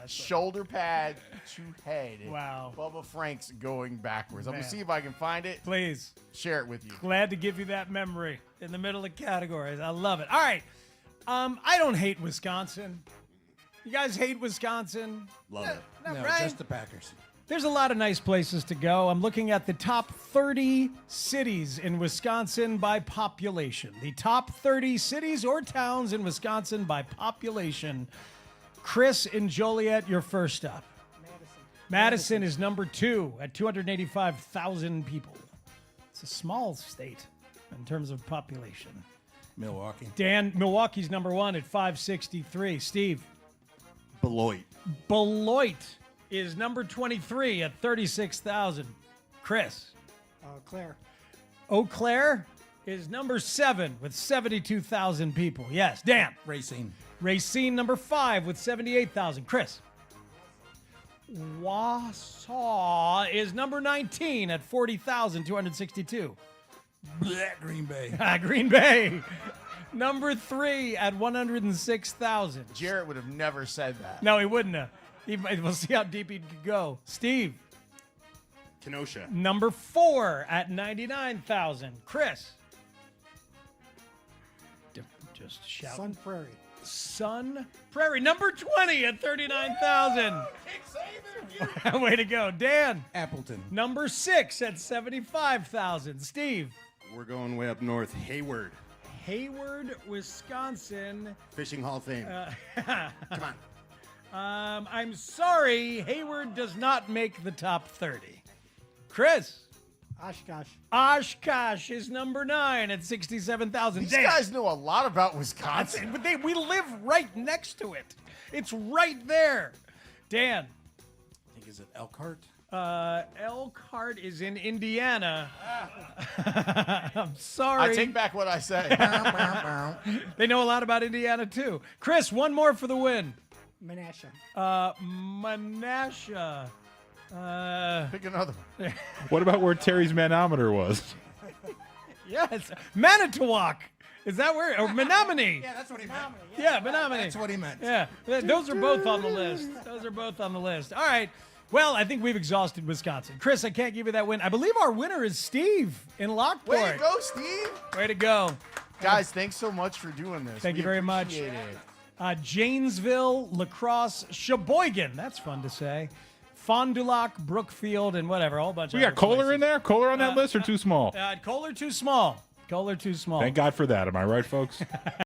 Shoulder pad to head. Wow. Bubba Franks going backwards. I'm going Man. to see if I can find it. Please. Share it with you. Glad to give you that memory in the middle of categories. I love it. All right. I don't hate Wisconsin. You guys hate Wisconsin? Love it. Not No, right? just the Packers. There's a lot of nice places to go. I'm looking at the top 30 cities in Wisconsin by population. The top 30 cities or towns in Wisconsin by population. Chris in Joliet, you're first up. Madison is number 2 at 285,000 people. It's a small state in terms of population. Milwaukee. Dan, Milwaukee's number 1 at 563. Steve. Beloit. Beloit is number 23 at 36,000. Chris. Claire. Eau Claire is number 7 with 72,000 people. Yes, Dan. Racine. Racine, number 5 with 78,000. Chris. Wausau is number 19 at 40,262. Green Bay. Green Bay. Number 3 at 106,000. Jarrett would have never said that. No, he wouldn't have. We'll see how deep he could go. Steve. Kenosha. Number 4 at 99,000. Chris. Just shout. Sun Prairie. Sun Prairie. Number 20 at 39,000. Way to go. Dan. Appleton. Number 6 at 75,000. Steve. We're going way up north. Hayward. Hayward, Wisconsin. Fishing Hall of Fame. Come on. I'm sorry. Hayward does not make the top 30. Chris. Oshkosh. Oshkosh is number 9 at 67,000. These guys know a lot about Wisconsin. But we live right next to it. It's right there. Dan. I think is it Elkhart? Elkhart is in Indiana. I'm sorry. I take back what I said. They know a lot about Indiana, too. Chris, one more for the win. Menasha. Menasha. Pick another one. What about where Terry's manometer was? Yes. Manitowoc. Is that where? Or Menominee. Yeah, that's what he meant. Yeah, Menominee. That's what he meant. Yeah. Those are both on the list. Those are both on the list. All right. Well, I think we've exhausted Wisconsin. Chris, I can't give you that win. I believe our winner is Steve in Lockport. Way to go, Steve. Way to go. Guys, thanks so much for doing this. Thank you very much. Appreciate it. Janesville, Lacrosse, Sheboygan. That's fun to say. Fond du Lac, Brookfield, and whatever. A whole bunch We of got Kohler in there? Kohler on that list or too small? Kohler too small. Kohler too small. Thank God for that. Am I right, folks?